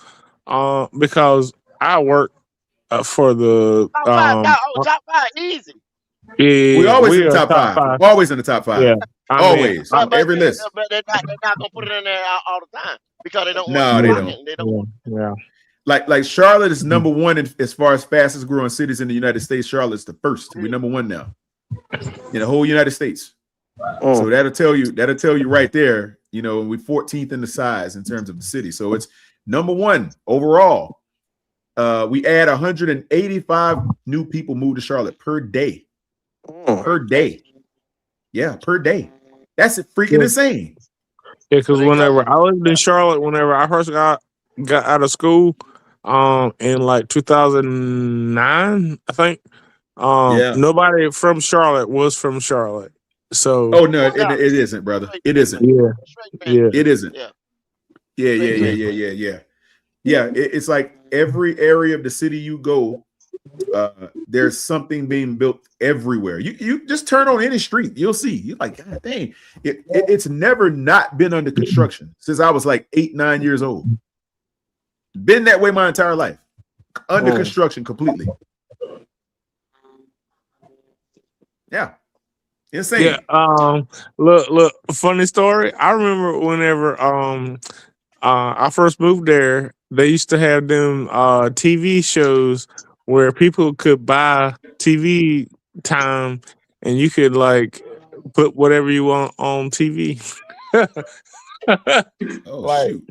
because I work for the top 5 easy. We yeah, always we in the are top top 5. 5. Always in the top 5. Yeah. I mean, Always I, on every list. But they're not gonna put it in there all the time because they don't want it No, they yeah, don't. blocking. They don't. yeah. Like Charlotte is number one as far as fastest growing cities in the United States. Charlotte's the first. We're number one now in the whole United States. So that'll tell you right there. You know, we're 14th in the size in terms of the city. So it's number one overall. We add 185 new people move to Charlotte per day. Per day. Yeah, per day. That's freaking insane. Yeah, because whenever I lived in Charlotte, whenever I first got out of school, in like 2009, I think, nobody from Charlotte was from Charlotte. So, oh no, it isn't, brother. It isn't. Yeah, it isn't. Yeah. Yeah. It's like every area of the city you go, there's something being built everywhere. You just turn on any street, you'll see. You're like, God dang, it's never not been under construction since I was like 8, 9 years old. Been that way my entire life. Under construction completely. Yeah. Insane. Yeah. Look, funny story. I remember whenever I first moved there, they used to have them TV shows where people could buy TV time and you could like put whatever you want on TV. Shoot.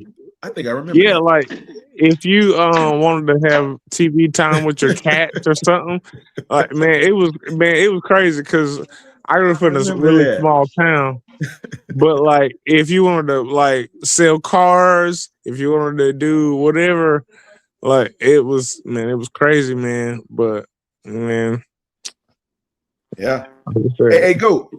I think I remember. Yeah, like if you wanted to have TV time with your cats or something, like it was crazy because I grew up in a really small town. But like if you wanted to like sell cars, if you wanted to do whatever, like it was crazy, man. But man. Yeah. Hey, go.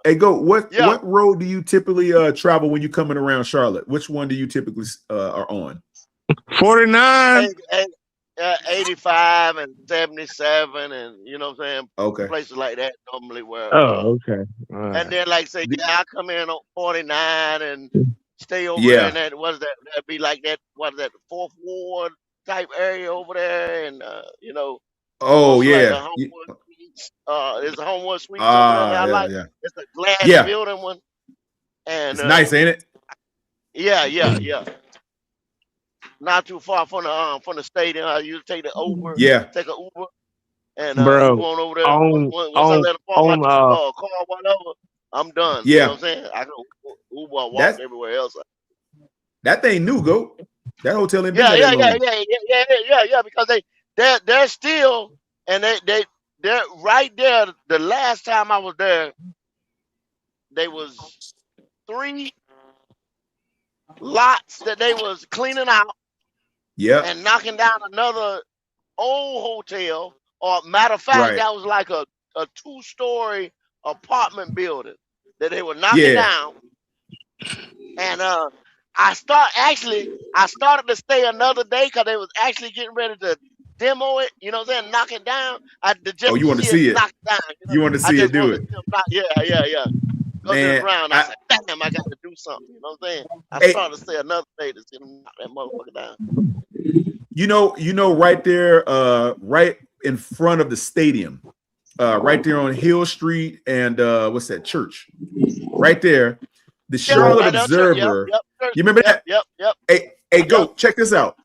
What road do you typically travel when you're coming around Charlotte? Which one do you typically are on? 49. 85 and 77 and you know what I'm saying? Okay. Places like that normally where okay. Right. And then like say I come in on 49 and stay over there and that'd be like that the 4th Ward type area over there and you know yeah. There's a Homewood Suites over there. It's a glass building one. And it's nice, ain't it? Yeah. Not too far from the stadium. I usually take the Uber. Take an Uber. And bro, go on over there. Once I let them fall out the car or whatever, I'm done. Yeah. You know what I'm saying? I can Uber or walk everywhere else. That thing new, go. That hotel ain't been Yeah. Because they're still and they're right there. The last time I was there, they was 3 lots that they was cleaning out. Yeah. And knocking down another old hotel. Or matter of fact, that was like a 2-story apartment building that they were knocking down. And I started to stay another day because they was actually getting ready to demo it. You know what I'm saying? Knock it down. You want to see it? Down, you want to see it do it? Yeah. Go to the ground. I said, damn, I got to do something. You know what I'm saying? I started to stay another day to see them knock that motherfucker down. You know, right there, right in front of the stadium, right there on Hill Street and what's that church? Right there, the Charlotte Observer. You remember that? Yep. Hey, go check this out.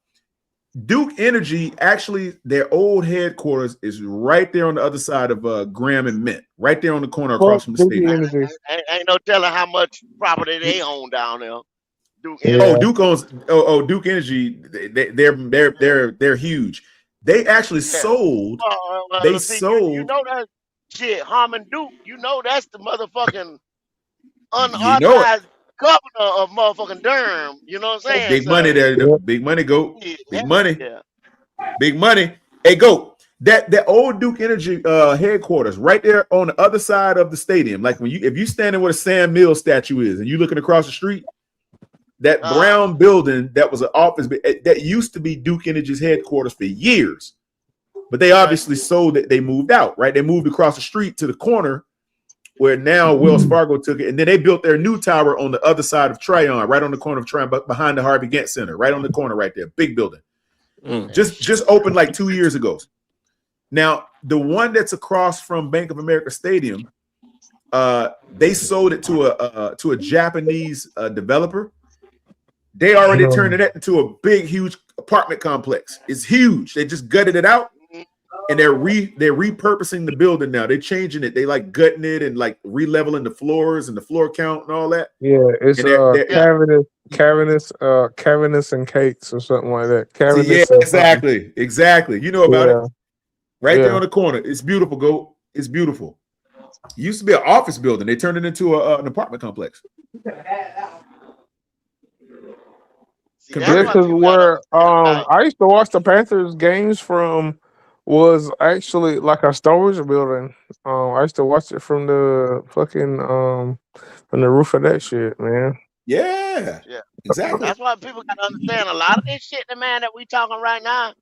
Duke Energy, actually, their old headquarters is right there on the other side of Graham and Mint, right there on the corner across from the stadium. Ain't no telling how much property they own down there. Duke owns. Duke Energy. They're huge. They actually sold. They sold. You know that shit, Harmon Duke. You know that's the motherfucking unauthorized governor of motherfucking Durham. You know what I'm saying? Big money there. Big money, go. Big money. Big money. Hey, go. That old Duke Energy headquarters right there on the other side of the stadium. Like if you standing where the Sam Mills statue is and you looking across the street. That brown building that was an office that used to be Duke Energy's headquarters for years, but they obviously sold it. They moved out, right? They moved across the street to the corner where now Wells Fargo took it, and then they built their new tower on the other side of Tryon, right on the corner of Tryon, but behind the Harvey Gantt Center, right on the corner right there, big building. Just opened like 2 years ago. Now the one that's across from Bank of America Stadium, they sold it to a Japanese developer. They already turned it into a big, huge apartment complex. It's huge. They just gutted it out, and they're repurposing the building now. They're changing it. They like gutting it and like releveling the floors and the floor count and all that. Yeah, it's cavernous and cakes or something like that. Cavernous exactly. You know about it. Right there on the corner. It's beautiful, Go. It's beautiful. It used to be an office building. They turned it into an apartment complex. This is where I used to watch the Panthers games from. Was actually like a storage building. I used to watch it from the fucking from the roof of that shit, man. Yeah, exactly. That's why people gotta understand a lot of this shit, man, that we talking right now.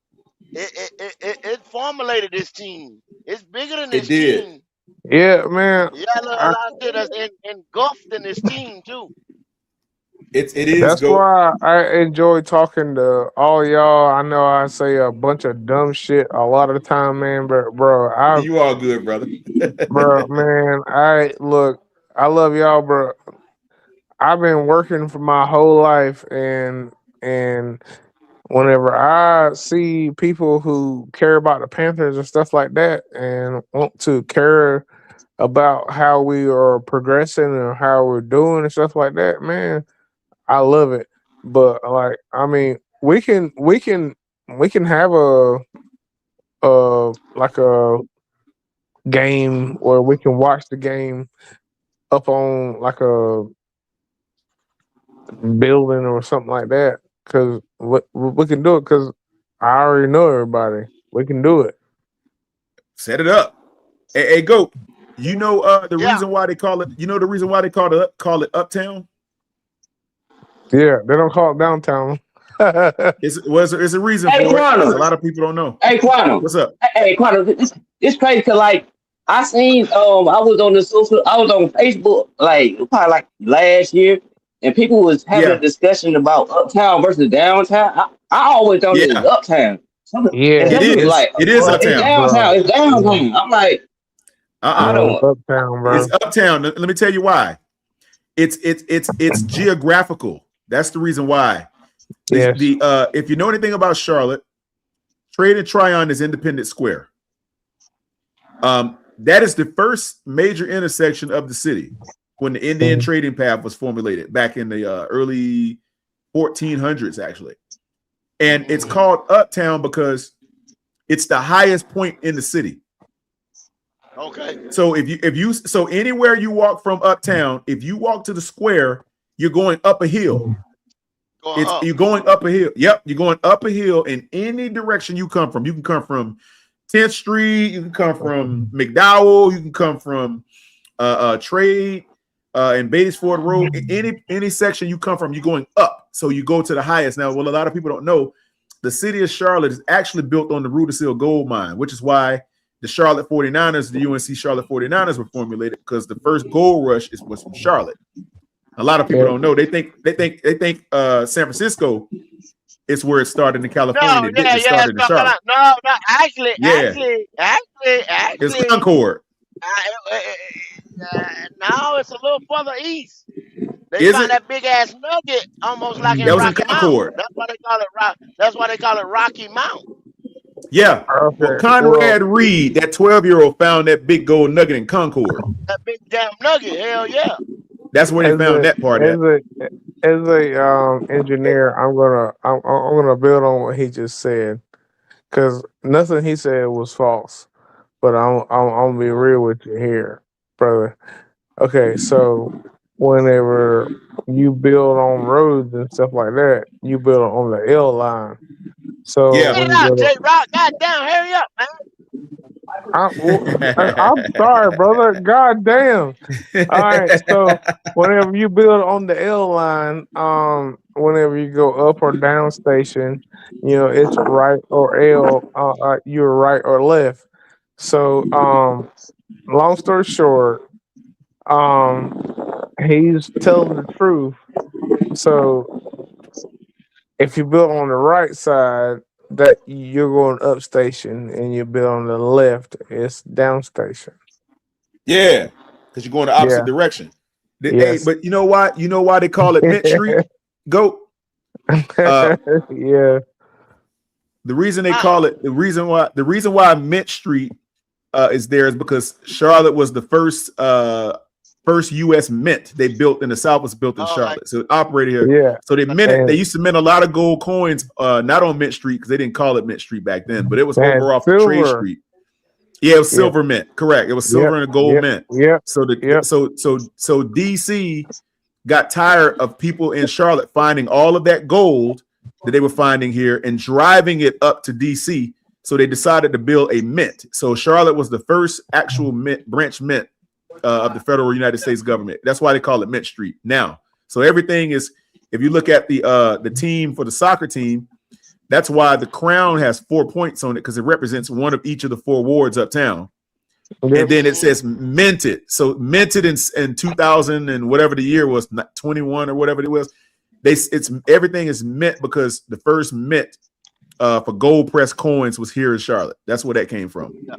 It formulated this team. It's bigger than this team. Yeah, man. Yeah, a lot of shit that's engulfed in this team too. It is. That's why I enjoy talking to all y'all. I know I say a bunch of dumb shit a lot of the time, man. But bro, you all good, brother. Bro, man, I love y'all, bro. I've been working for my whole life, and whenever I see people who care about the Panthers and stuff like that, and want to care about how we are progressing and how we're doing and stuff like that, man, I love it. But like, I mean, we can have a like a game where we can watch the game up on like a building or something like that, because we can do it, because I already know everybody. We can do it. Set it up. Hey, Go. You know the reason why they call it. You know the reason why they call it Uptown. Yeah, they don't call it downtown. It's a reason for it. A lot of people don't know. Hey, Quantum. What's up? Hey, Quantum. It's crazy because like I seen I was on Facebook like probably like last year, and people was having a discussion about uptown versus downtown. I always thought it was uptown. It is. Like, it is uptown. It's downtown. It's downtown. I'm like, I don't. Uptown, bro. It's uptown. Let me tell you why. It's geographical. That's the reason why. If you know anything about Charlotte, Trade and Tryon is Independence Square. That is the first major intersection of the city when the Indian trading path was formulated back in the early 1400s, actually. And it's called Uptown because it's the highest point in the city. Okay. So so anywhere you walk from Uptown, if you walk to the square, you're going up a hill. You're going up a hill. Yep, you're going up a hill in any direction you come from. You can come from 10th Street, you can come from McDowell, you can come from Trade and Batesford Road. Any section you come from, you're going up. So you go to the highest. Now, what a lot of people don't know, the city of Charlotte is actually built on the Rudisill gold mine, which is why the Charlotte 49ers, the UNC Charlotte 49ers were formulated, because the first gold rush was from Charlotte. A lot of people don't know. They think San Francisco is where it started in California. It started in Charlotte. No, actually, it's Concord. Now it's a little further east. They found that big ass nugget almost like in Rocky Mountain. That's why they call it That's why they call it Rocky Mountain. Yeah. Okay. Well, Conrad Reed, that 12-year-old, found that big gold nugget in Concord. That big damn nugget, hell yeah. That's where they found that part. As a engineer, I'm gonna build on what he just said, because nothing he said was false. But I'm gonna be real with you here, brother. Okay, so whenever you build on roads and stuff like that, you build on the L line. So J-Rock, goddamn, hurry up, man. I'm sorry, brother. God damn. All right. So whenever you build on the L line, whenever you go up or down station, it's right or L. You're right or left. So, long story short, he's telling the truth. So if you build on the right side, that you're going up station, and you build on the left, it's down station. Yeah, because you're going the opposite Yeah. direction. Hey, Yes. but you know why? You know why they call it Mint Street? Go. Yeah. The reason they call it the reason why Mint Street is there is because Charlotte was the first U.S. mint they built in the South was built in Charlotte, so it operated here. Yeah. So they minted. They used to mint a lot of gold coins, not on Mint Street because they didn't call it Mint Street back then, but it was over off of Trade Street. Yeah, it was silver mint. Correct. It was silver and a gold mint. Yeah. So so DC got tired of people in Charlotte finding all of that gold that they were finding here and driving it up to DC. So they decided to build a mint. So Charlotte was the first actual branch mint of the federal United States government. That's why they call it Mint Street now. So everything is, if you look at the team for the soccer team, that's why the crown has 4 points on it, because it represents one of each of the 4 wards uptown. Yep. And then it says minted. So minted in 2000 and whatever the year was, 21 or whatever it was. It's everything is mint because the first mint for gold pressed coins was here in Charlotte. That's where that came from. Yeah.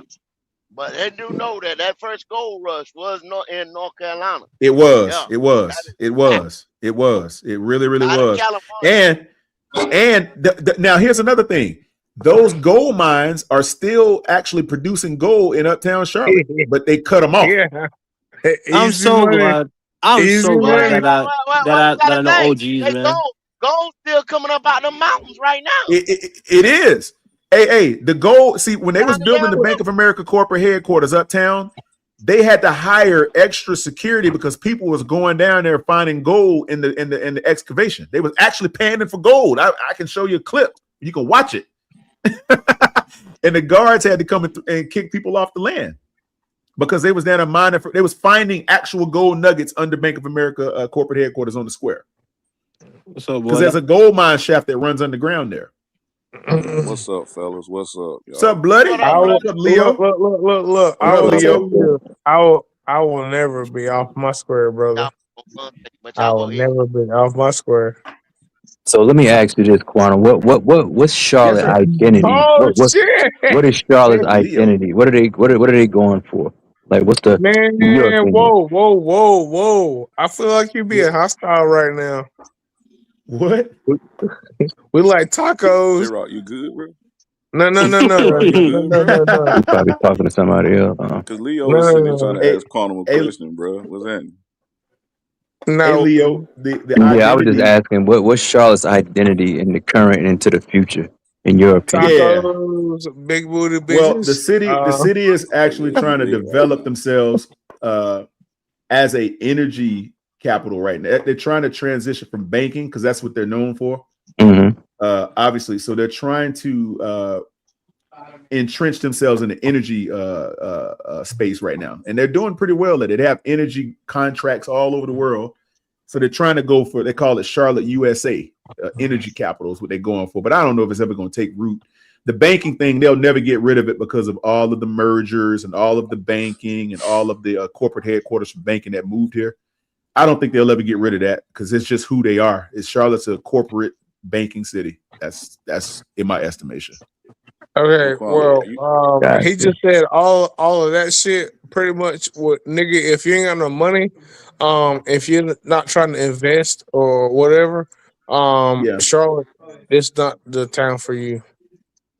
But they do know that first gold rush was not in North Carolina. It was. Yeah. It was. It was. It was. It really, really was. And now here's another thing. Those gold mines are still actually producing gold in uptown Charlotte, but they cut them off. Yeah. I'm so glad. I'm so glad that I know OGs, man. Gold still coming up out the mountains right now. It is. Hey, the gold. See, when they was building the Bank of America corporate headquarters uptown, they had to hire extra security because people was going down there finding gold in the excavation. They was actually paying them for gold. I can show you a clip. You can watch it. And the guards had to come and kick people off the land because they was down there mining. They was finding actual gold nuggets under Bank of America corporate headquarters on the square. So because there's a gold mine shaft that runs underground there. What's up, fellas? What's up? Y'all? What's up, Bloody? What's up, Leo? Look. I will never be off my square, brother. I will never be off my square. So let me ask you this, Quantum. What's Charlotte identity? Oh, shit. What is Charlotte's identity? What are they going for? Like, what's the man? Whoa! I feel like you're being hostile right now. What? We like tacos. J-Rock, you good, bro? No. You're probably talking to somebody else. Because Leo was sitting there trying to ask Quantum a question, bro. What's that? No, hey, Leo. I was just asking, what's Charlotte's identity in the current and into the future, in your opinion? Tacos, big booty bitches. Well, the city is actually trying to develop themselves as a energy capital right now. They're trying to transition from banking because that's what they're known for. Mm-hmm. Obviously, so they're trying to entrench themselves in the energy space right now, and they're doing pretty well at it. They have energy contracts all over the world, so they're trying to go for. They call it Charlotte, USA, energy capital is what they're going for. But I don't know if it's ever going to take root. The banking thing, they'll never get rid of it because of all of the mergers and all of the banking and all of the corporate headquarters from banking that moved here. I don't think they'll ever get rid of that because it's just who they are. Charlotte's a corporate banking city. That's in my estimation. Okay, well, he just said all of that shit pretty much. What nigga? If you ain't got no money, if you're not trying to invest or whatever, Charlotte, it's not the town for you.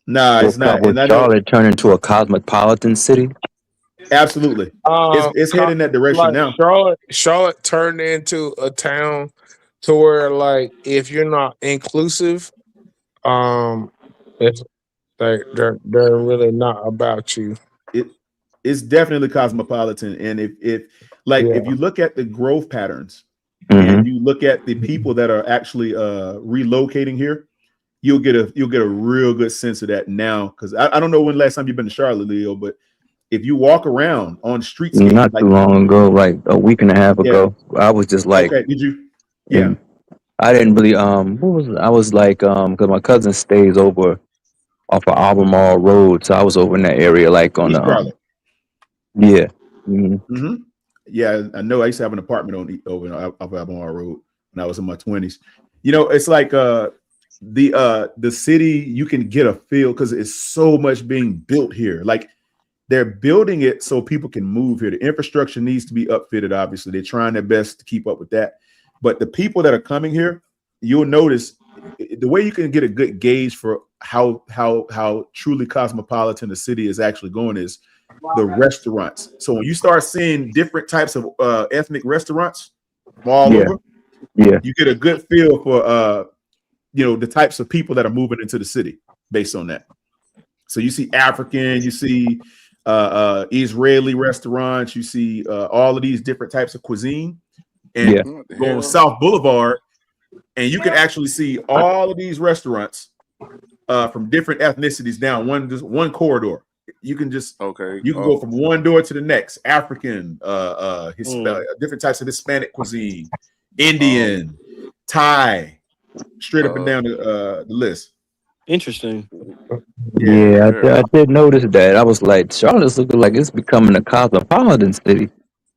Nah, it's not. Will Charlotte turn into a cosmopolitan city? Absolutely. It's heading that direction now. Charlotte turned into a town to where, like, if you're not inclusive, it's like they're really not about you. It's definitely cosmopolitan, and if you look at the growth patterns Mm-hmm. and you look at the people that are actually relocating here, you'll get a real good sense of that now. Because I don't know when last time you've been to Charlotte, Leo, but if you walk around on streets, not too long ago, like a week and a half ago, I was just like, okay, did you? Yeah, I didn't really what was it? I was like because my cousin stays over off of Albemarle Road, so I was over in that area, like on the Charlotte. yeah. Mm-hmm. Yeah, I know. I used to have an apartment over off Albemarle Road when I was in my 20s. You know, it's like the city, you can get a feel because it's so much being built here. Like they're building it so people can move here. The infrastructure needs to be upfitted. Obviously, they're trying their best to keep up with that. But the people that are coming here, you'll notice the way you can get a good gauge for how truly cosmopolitan the city is actually going is the restaurants. So when you start seeing different types of ethnic restaurants from all over, you get a good feel for the types of people that are moving into the city based on that. So you see African, you see Israeli restaurants, you see all of these different types of cuisine, and go on South Boulevard, and you can actually see all of these restaurants from different ethnicities down one corridor. You can go from one door to the next. African, different types of Hispanic cuisine, Indian, Thai, straight up and down the list. Interesting. Yeah, I did notice that. I was like, Charlotte's looking like it's becoming a cosmopolitan city.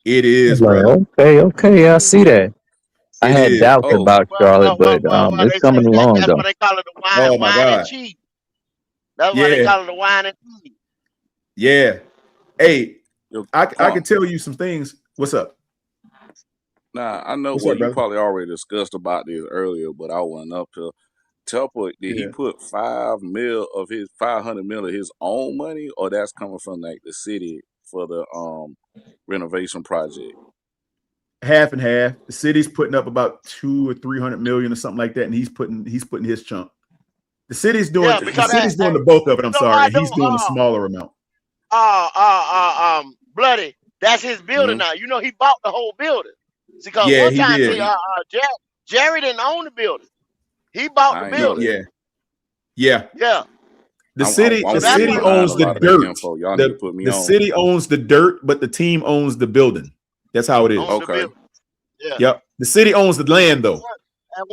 It is, like, okay, I see that. I had doubts about Charlotte, but it's coming along That's though. what they call it, the Oh my wine and God. cheese. That's why they call it the wine and cheese. Yeah. Hey, Yo, I can tell you some things. What's up? Nah, I know. What's Well, up, you brother? probably already discussed about this earlier, but I went up to Telport. Did he put 500 mil of his own money, or that's coming from like the city for the renovation project? Half and half. The city's putting up about 200 or 300 million or something like that, and he's putting his chunk. The city's doing the bulk of it. I'm sorry, and he's doing a smaller amount. Bloody, that's his building now. You know, he bought the whole building. See, because Yeah, one he time, did. Jerry didn't own the building. He bought the building. Yeah. The city owns the dirt. The city owns the dirt, but the team owns the building. That's how it is. Okay. Yeah. Yep. The city owns the land, though. At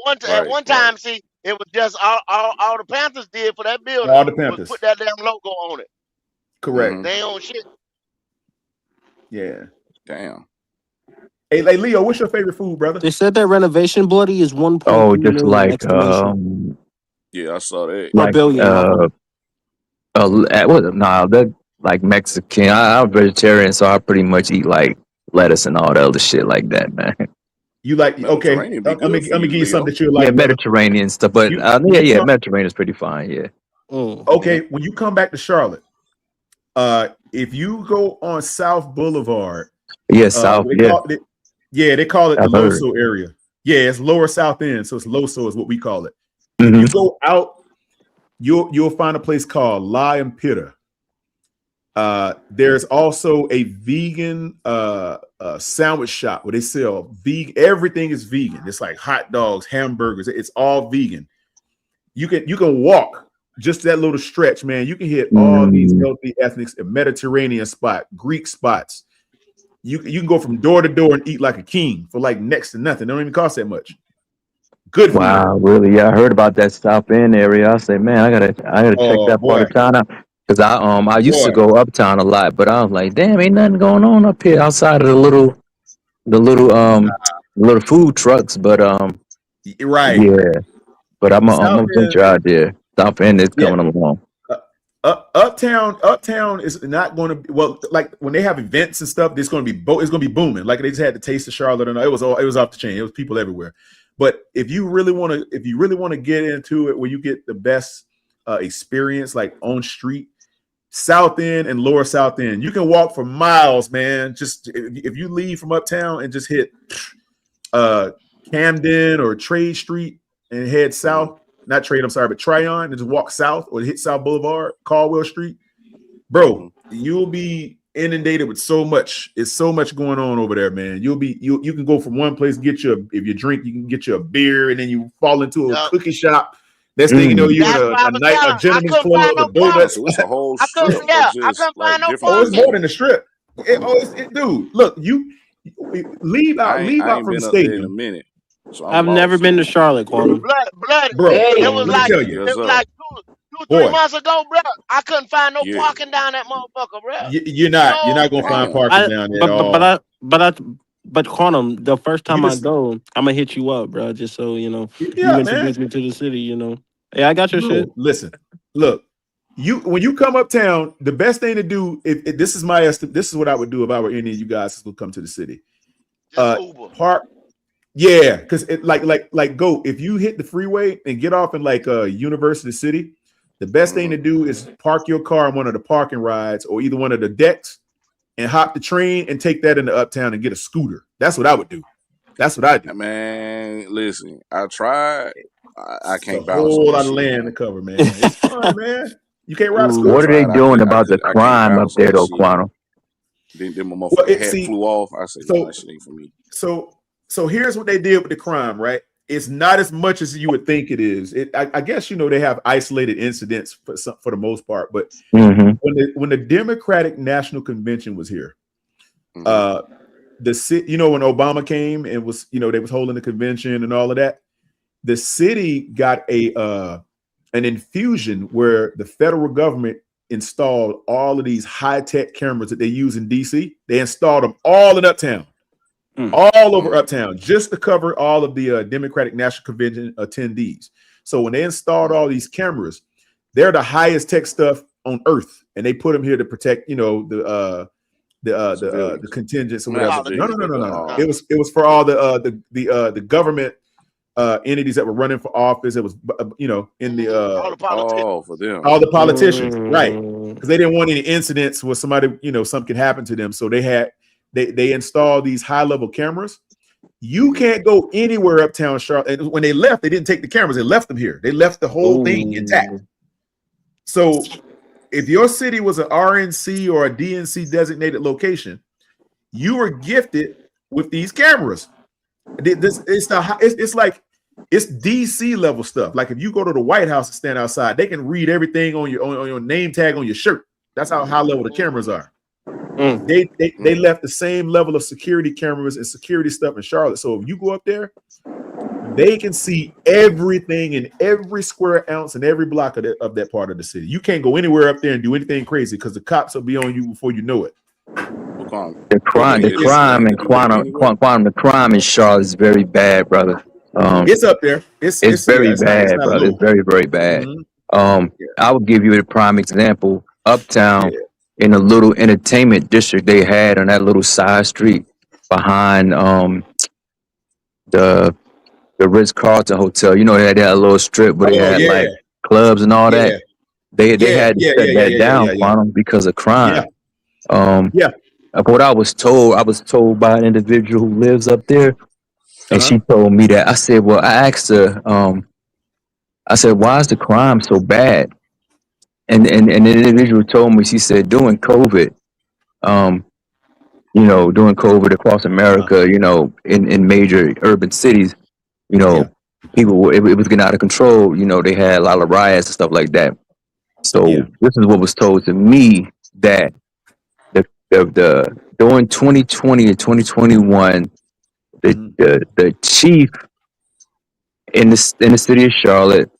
one time, see, it was just all the Panthers did for that building. All the Panthers. Was put that damn logo on it. Correct. They own shit. Yeah. Damn. Hey, Leo, what's your favorite food, brother? They said that renovation bloody is 1.2 Oh, just million like exclamation. Yeah, I saw that. like that like Mexican. I'm vegetarian, so I pretty much eat like lettuce and all the other shit like that, man. You like okay? Let me give you something that you like. Yeah, Mediterranean stuff, but Mediterranean is pretty fine. Yeah. Okay, when you come back to Charlotte, if you go on South Boulevard, South, they call it the Loso area. Yeah, it's lower South End, so it's Loso is what we call it. If you go out, you'll find a place called La Empira. There's also a vegan sandwich shop where they sell vegan. Everything is vegan. It's like hot dogs, hamburgers. It's all vegan. You can walk just that little stretch, man. You can hit all these healthy ethnics, a Mediterranean spot, Greek spots. You can go from door to door and eat like a king for like next to nothing. It don't even cost that much. Good for you. Really? Yeah, I heard about that South End area. I said, man, I gotta check that part of town out. Because I used to go uptown a lot, but I was like, damn, ain't nothing going on up here outside of the little food trucks. But right, yeah. But I'm gonna venture out there. South End is coming along. Uptown is not going to be like when they have events and stuff. It's going to be it's going to be booming. Like they just had the Taste of Charlotte, and it was off the chain. It was people everywhere. But if you really want to get into it, where you get the best experience, like on street, South End and Lower South End, you can walk for miles, man. Just if you leave from uptown and just hit Camden or Trade Street and head south. Not Trade, I'm sorry, but Tryon, and just walk south or hit South Boulevard, Caldwell Street, bro, you'll be inundated with so much. It's so much going on over there, man. You can go from one place, if you drink, you can get you a beer, and then you fall into a cookie shop. Next thing you know, you're in a gentleman's club, a donut. So it's a whole strip. It's more than a strip. Dude, look, you leave out from the stadium in a minute. So I've never been to Charlotte, Quantum. Blood. Bro, it was like 2-3 months ago, bro. I couldn't find no parking down that motherfucker, bro. You're not gonna find parking down there at all. but Quantum, the first You time I just go, I'm gonna hit you up, bro. Just so you know, you yeah, man. introduce me to the city. Yeah, I got your shit. Bro, listen, look. When you come uptown, the best thing to do, if this is my estimate, this is what I would do if I were any of you guys who come to the city. Uber. Park, yeah, because it like go if you hit the freeway and get off in like University City, the best thing to do is park your car on one of the parking rides or either one of the decks and hop the train and take that into uptown and get a scooter. That's what I would do. That's what I do. Man, listen, I tried. I can't a balance on whole that lot of shit, land man. to cover, man. It's fun, man. You can't ride a I scooter. What are they tried. doing about the I can't crime up balance on there, that though, shit. Quantum? Then my Well, motherfucking hat flew off. I said, nah, that shit ain't for me. So here's what they did with the crime, right? It's not as much as you would think it is. I guess they have isolated incidents for the most part, but when the Democratic National Convention was here, the city, when Obama came and was, they was holding the convention and all of that, the city got an infusion where the federal government installed all of these high-tech cameras that they use in DC. They installed them all in uptown. All over uptown, just to cover all of the Democratic National Convention attendees. So when they installed all these cameras, they're the highest tech stuff on earth, and they put them here to protect, the contingents or whatever. No. It was for all the government entities that were running for office. It was in the for them, all the politicians, right? Because they didn't want any incidents where somebody something could happen to them, so they installed these high-level cameras. You can't go anywhere uptown Charlotte. And when they left, they didn't take the cameras. They left them here. They left the whole thing intact. So if your city was an RNC or a DNC designated location, you were gifted with these cameras. It's like it's DC level stuff. Like if you go to the White House and stand outside, they can read everything on your name tag on your shirt. That's how high level the cameras are. They left the same level of security cameras and security stuff in Charlotte. So if you go up there, they can see everything in every square ounce and every block of that part of the city. You can't go anywhere up there and do anything crazy because the cops will be on you before you know it. The crime in Charlotte is very bad, brother. It's up there. It's very bad, not brother. low. It's very, very bad. I will give you a prime example. Uptown, in a little entertainment district they had on that little side street behind the Ritz-Carlton Hotel. They had that little strip where they had like clubs and all that. They had to shut that down, Quantum, because of crime. What I was told by an individual who lives up there, and she told me that. I said, well, I asked her, I said, why is the crime so bad? And the individual told me, she said, during COVID across America, in major urban cities, people, it was getting out of control. They had a lot of riots and stuff like that. So this is what was told to me, that the during 2020 and 2021, the chief in the city of Charlotte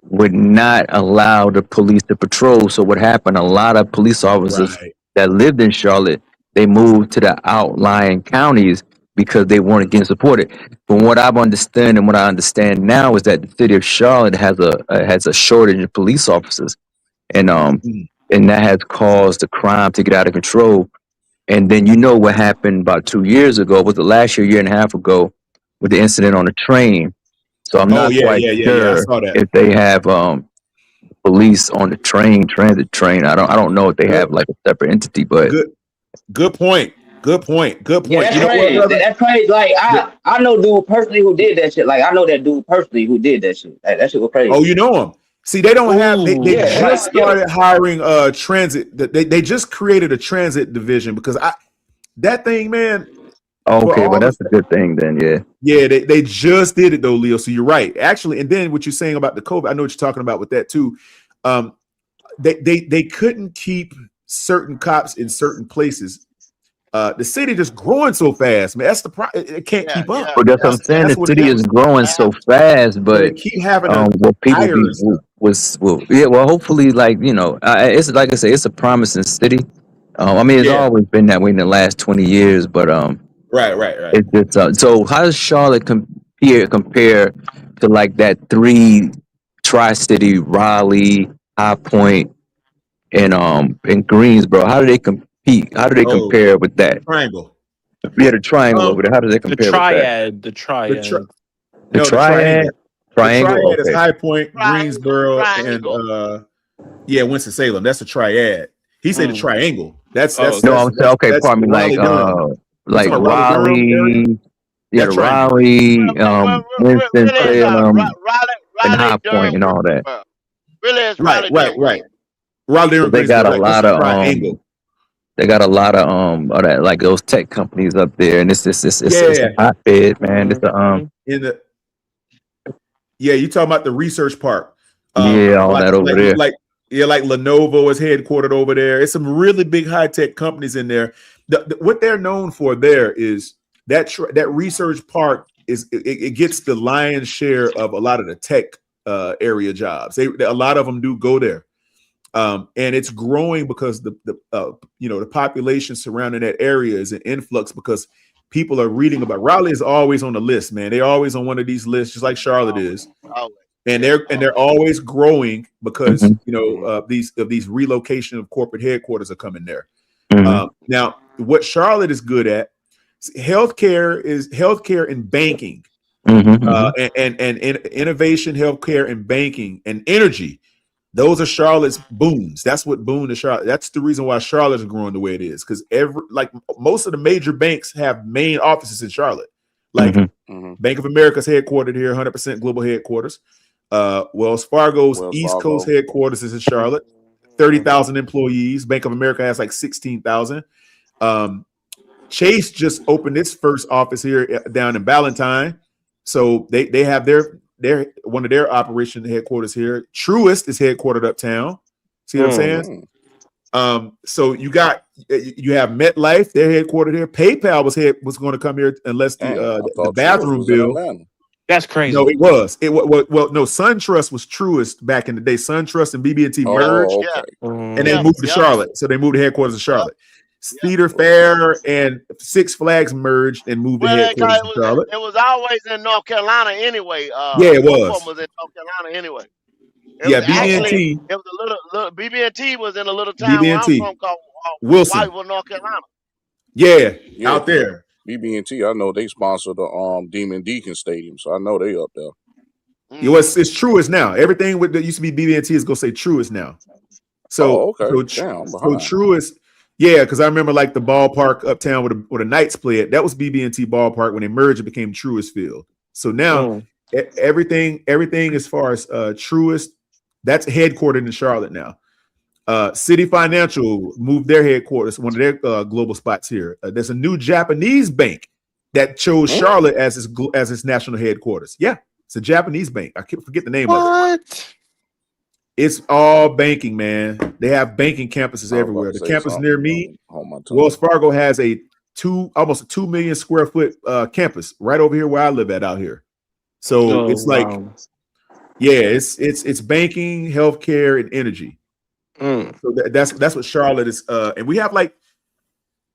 would not allow the police to patrol. So what happened? A lot of police officers that lived in Charlotte, they moved to the outlying counties because they weren't getting supported. From what I've understood and what I understand now is that the city of Charlotte has a shortage of police officers, and that has caused the crime to get out of control. And then what happened about 2 years ago, was the last year and a half ago, with the incident on the train. So I'm not quite sure if they have police on the transit train. I don't know if they have like a separate entity, but good point. Yeah, that's crazy. That's crazy. Like I know dude personally who did that shit. Like I know that dude personally who did that shit. Like, that shit was crazy. Oh, you know him. See, they don't have. They just started hiring transit. They just created a transit division because that thing, man. Okay, but that's a good thing then. Yeah, they just did it though, Leo. So you're right, actually. And then what you're saying about the COVID, I know what you're talking about with that too. They couldn't keep certain cops in certain places. The city just growing so fast, man. That's the problem. It can't keep up. But that's what I'm saying. The city is growing so fast, but they keep having what people hopefully, like it's like I say, it's a promising city. I mean, it's always been that way in the last 20 years, but right. it's just so. How does Charlotte compare to like that three Tri-City, Raleigh, High Point, and Greensboro? How do they compete? How do they compare with that? Triangle. Yeah, the triangle over there. How does they compare with that? The triad. The No, the triad. triangle. The Triangle. triad is Okay. High Point, Greensboro, and Winston-Salem. That's the triad. He said the triangle. That's No, I'm saying okay. Pardon me. Like Raleigh-Durham. like Raleigh-Durham area? Raleigh. Yeah, That the triangle. Raleigh, Winston Really is Salem, and Raleigh, High Point, Durham, and all that. Greensboro. Really is Right. Raleigh, Durham, Greensboro. Raleigh-Durham, They got Greensboro. a Right. That's lot the of triangle. They got a lot of that, like those tech companies up there, and it's a Yeah. hotbed, man. It's a In the you talking about the research park. Yeah, all that over there. Like Lenovo is headquartered over there. It's some really big high tech companies in there. What they're known for there is that research park it gets the lion's share of a lot of the tech area jobs. A lot of them do go there, and it's growing because the population surrounding that area is an influx because people are reading about. Raleigh is always on the list, man. They're always on one of these lists, just like Charlotte is. And they're always growing because these relocation of corporate headquarters are coming there. Now, what Charlotte is good at, healthcare and banking, and innovation, healthcare and banking and energy. Those are Charlotte's booms. That's what boon to Charlotte. That's the reason why Charlotte is growing the way it is, because most of the major banks have main offices in Charlotte. Like Bank of America's headquartered here, 100% global headquarters. Wells Fargo's East Coast headquarters is in Charlotte, 30,000 employees. Bank of America has like 16,000. Chase just opened its first office here down in Ballantyne, so they have their one of their operation headquarters here. Truist is headquartered uptown. See what I'm saying? So you have MetLife, they're headquartered here. PayPal was going to come here unless the bathroom bill. That's crazy. No, it was. No, SunTrust was Truist back in the day. SunTrust and BB&T merged, and they moved to Charlotte. So they moved the headquarters to Charlotte. Cedar Fair and Six Flags merged and moved the headquarters to Charlotte. It was always in North Carolina anyway. It was. Was in North Carolina anyway. BB&T. It was a little BB&T was in a little town where I'm from called Wilson, Whiteville, North Carolina. Yeah, out there. BB&T, I know they sponsor the Demon Deacon Stadium, so I know they up there. It's Truist now. Everything that used to be BB&T is gonna say Truist now. So Truist, because I remember like the ballpark uptown where the Knights play at. That was BB&T ballpark. When they merged, it became Truist Field. So now everything as far as Truist, that's headquartered in Charlotte now. City Financial moved their headquarters, one of their global spots here. There's a new Japanese bank that chose Charlotte as its national headquarters. Yeah, it's a Japanese bank. I forget the name of it. It's all banking, man. They have banking campuses everywhere. The campus near me, Wells Fargo, has almost a 2 million square foot campus right over here where I live at out here. So it's it's banking, healthcare, and energy. So that's what Charlotte is, and we have like,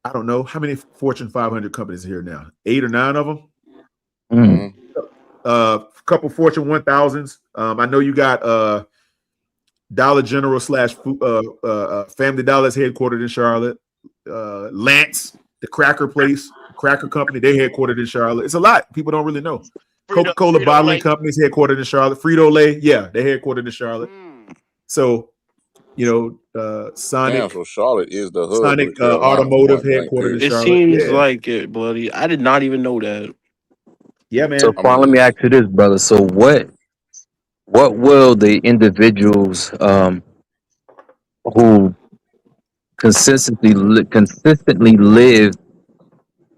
I don't know how many Fortune 500 companies here now, 8 or 9 of them. A couple Fortune 1000s. I know you got Dollar General / Family Dollar is headquartered in Charlotte. Lance, the cracker place, cracker company, they headquartered in Charlotte. It's a lot. People don't really know. Coca-Cola bottling companies headquartered in Charlotte. Frito-Lay, they're headquartered in Charlotte. So Sonic. Damn, so Charlotte is the hub. Sonic Automotive headquartered in Charlotte. It seems like it, buddy. I did not even know that. Yeah, man. So, let me ask you this, brother. So, what will the individuals who consistently live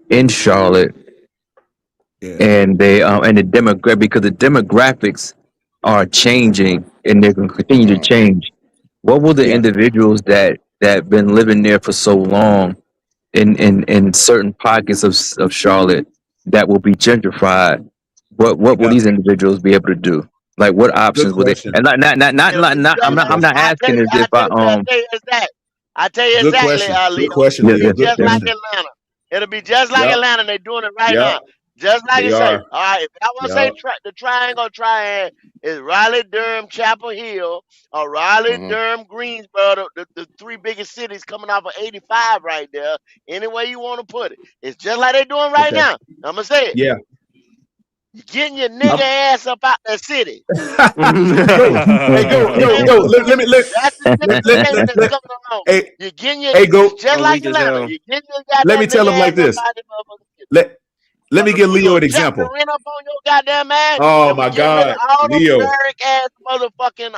in Charlotte, and they and the demographic, because the demographics are changing and they're going to continue to change. What will the individuals that been living there for so long in certain pockets of Charlotte that will be gentrified? What will these individuals be able to do? Like, what options will they? And not I'm not asking as if I tell you Good exactly, question. Good Leo. question, It'll Leo. be Good just like question. Atlanta. It'll be just like Yep. Atlanta. They're doing it right Yep. now. Just like They it say. are. All right. If I want to say Yep. the triangle is Raleigh, Durham, Chapel Hill, or Raleigh, Mm-hmm. Durham, Greensboro, the three biggest cities coming off of 85 right there. Any way you want to put it. It's just like they're doing right Okay. now. I'm going to say it. Yeah. You're getting your nigga ass up out that city. Go. Hey, go. Let me That's the disrespect that's coming along. Hey, You're getting your, hey, go. it's just I'm like weak as Atlanta. hell. You're getting your Let me goddamn tell nigga him like ass up this. out of the motherfucker. Let me give We Leo gonna an jump the example. rent up on your goddamn ass, Oh and we my getting rid of God, all them Leo. generic ass motherfucking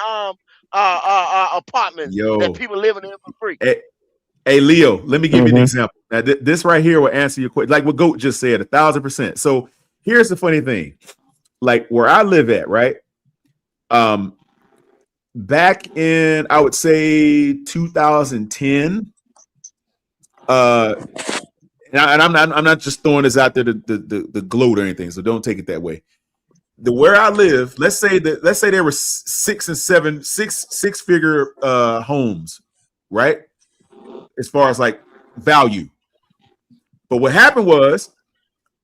apartments that Yo. people living in for free. Hey, Leo, let me give you an Mhm. example. Now, this right here will answer your question, like what Goat just said, 1,000%. So here's the funny thing. Like where I live at, right? Back in, I would say 2010, and I'm not just throwing this out there to gloat or anything, so don't take it that way. Where I live, let's say there were six figure homes, right? As far as like value. But what happened was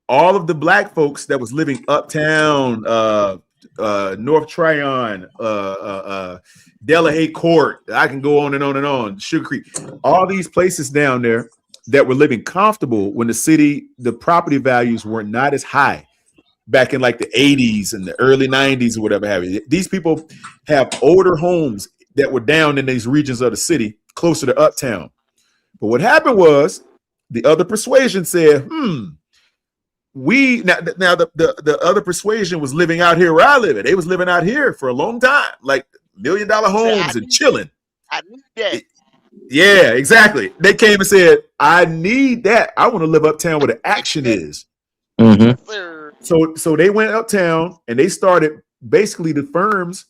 all of the black folks that was living uptown, North Tryon, Delahaye Court, I can go on and on and on, Sugar Creek, all these places down there that were living comfortable when the property values were not as high back in like the 80s and the early 90s or whatever have you. These people have older homes that were down in these regions of the city closer to uptown. But what happened was the other persuasion said, we now the other persuasion was living out here where I live at. They was living out here for a long time, like $1 million homes and chilling. I need that. Yeah, exactly. They came and said, I need that. I want to live uptown where the action is. So they went uptown and they started, basically the firms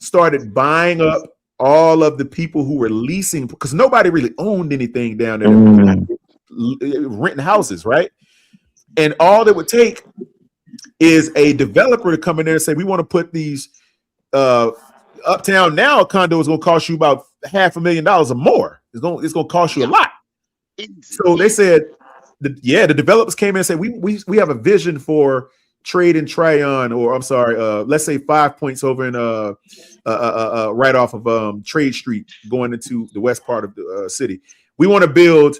started buying up all of the people who were leasing, because nobody really owned anything down there. Renting houses, right? And all it would take is a developer to come in there and say, we want to put these uptown now condo is going to cost you about $500,000 or more. It's going to cost you a lot. So they said, the developers came in and said, we have a vision for Trade and Tryon, or I'm sorry, let's say 5 Points over in right off of Trade Street going into the west part of the city. We want to build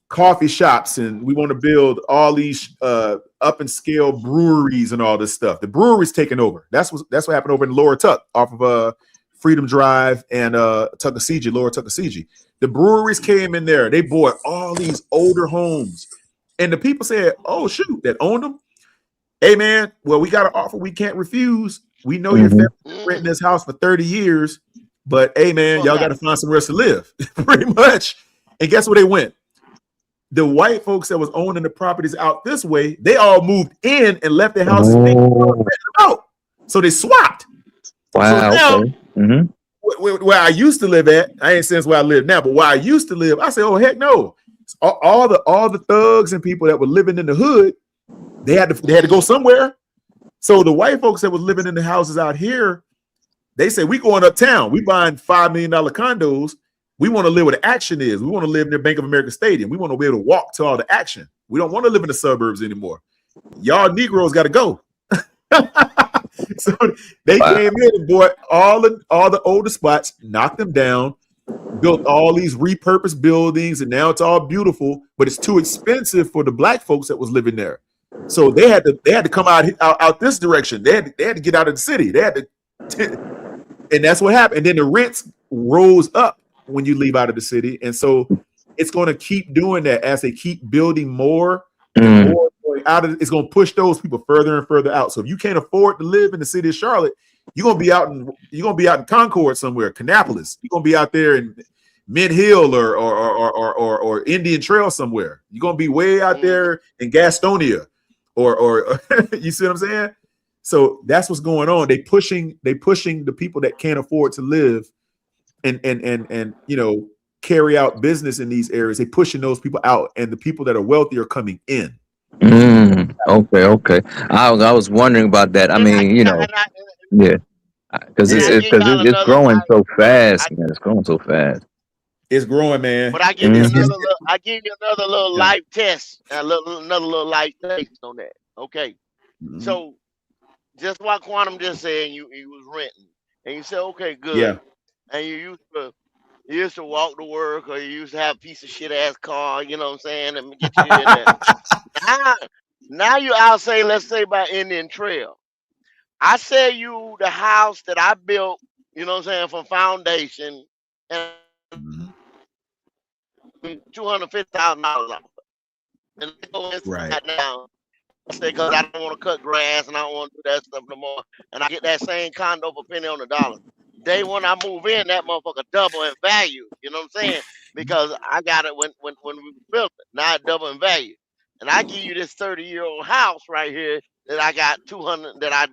coffee shops and we want to build all these up and scale breweries and all this stuff. The brewery's taking over. That's what happened over in Lower Tuck off of Freedom Drive and Tuckasegee, Lower Tuckasegee. The breweries came in there. They bought all these older homes. And the people said, oh, shoot, that owned them. Hey, man, well, we got an offer we can't refuse. We know your family been renting this house for 30 years, but hey, man, y'all got to find somewhere else to live, pretty much. And guess where they went? The white folks that was owning the properties out this way, they all moved in and left their houses out. So they swapped. Wow. So now, where I used to live at, I ain't saying it's where I live now, but where I used to live, I say, oh, heck no. All the thugs and people that were living in the hood, they had to go somewhere. So the white folks that was living in the houses out here, they say, we going uptown. We buying $5 million condos. We want to live where the action is. We want to live near Bank of America Stadium. We want to be able to walk to all the action. We don't want to live in the suburbs anymore. Y'all Negroes got to go. So they came in and bought all the older spots, knocked them down, built all these repurposed buildings, and now it's all beautiful, but it's too expensive for the black folks that was living there. So they had to come out this direction. They had to get out of the city. They had to, and that's what happened. And then the rents rose up when you leave out of the city, and so it's going to keep doing that as they keep building more and more out of. It's going to push those people further and further out. So if you can't afford to live in the city of Charlotte, you're going to be out in Concord somewhere, Kannapolis. You're going to be out there in Mid Hill or Indian Trail somewhere. You're going to be way out there in Gastonia. Or you see what I'm saying? So that's what's going on. They pushing the people that can't afford to live and carry out business in these areas. They pushing those people out, and the people that are wealthy are coming in. Okay. I was wondering about that. I mean, yeah, because it's growing so fast, man. It's growing so fast. It's growing, man. But I give you another little life test, another little life test on that. Okay, so just what Quantum just said, you was renting, and you said, okay, good, and you used to walk to work, or you used to have a piece of shit ass car, you know what I'm saying, and get you here and there. Now you out say, let's say by Indian Trail. I sell you the house that I built, you know what I'm saying, from foundation, and $250,000 off. And I go inside now. I say, because I don't want to cut grass and I don't want to do that stuff no more. And I get that same condo for penny on the dollar. Day when I move in, that motherfucker double in value. You know what I'm saying? Because I got it when we built it. Now it double in value. And I give you this 30-year-old house right here that I got 200 that I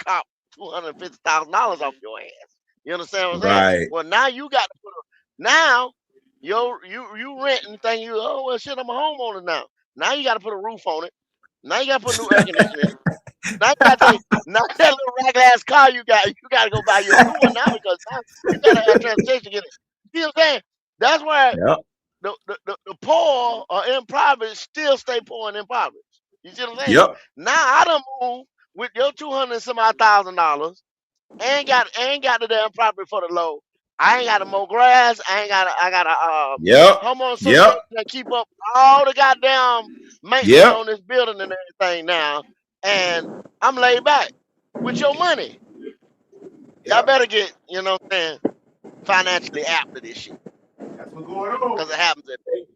cop $250,000 off your ass. You understand what I'm saying? Right. Well, now you got to put now you renting thing. You well shit, I'm a homeowner now. Now you got to put a roof on it. Now you got to put new air conditioning in it. Now you got to now that little ragged ass car you got to go buy your new one now because now you got to have transportation to get it. You know what I'm saying? That's why the poor or impoverished still stay poor and impoverished. You see what I'm saying? Now I done moved with your $200,000. Ain't got the damn property for the low. I ain't got to mow grass. I got a homeowner association that keep up all the goddamn maintenance on this building and everything now. And I'm laid back with your money. Y'all better get, you know what I'm saying, financially after this shit. That's what's going on. Because it happens every day.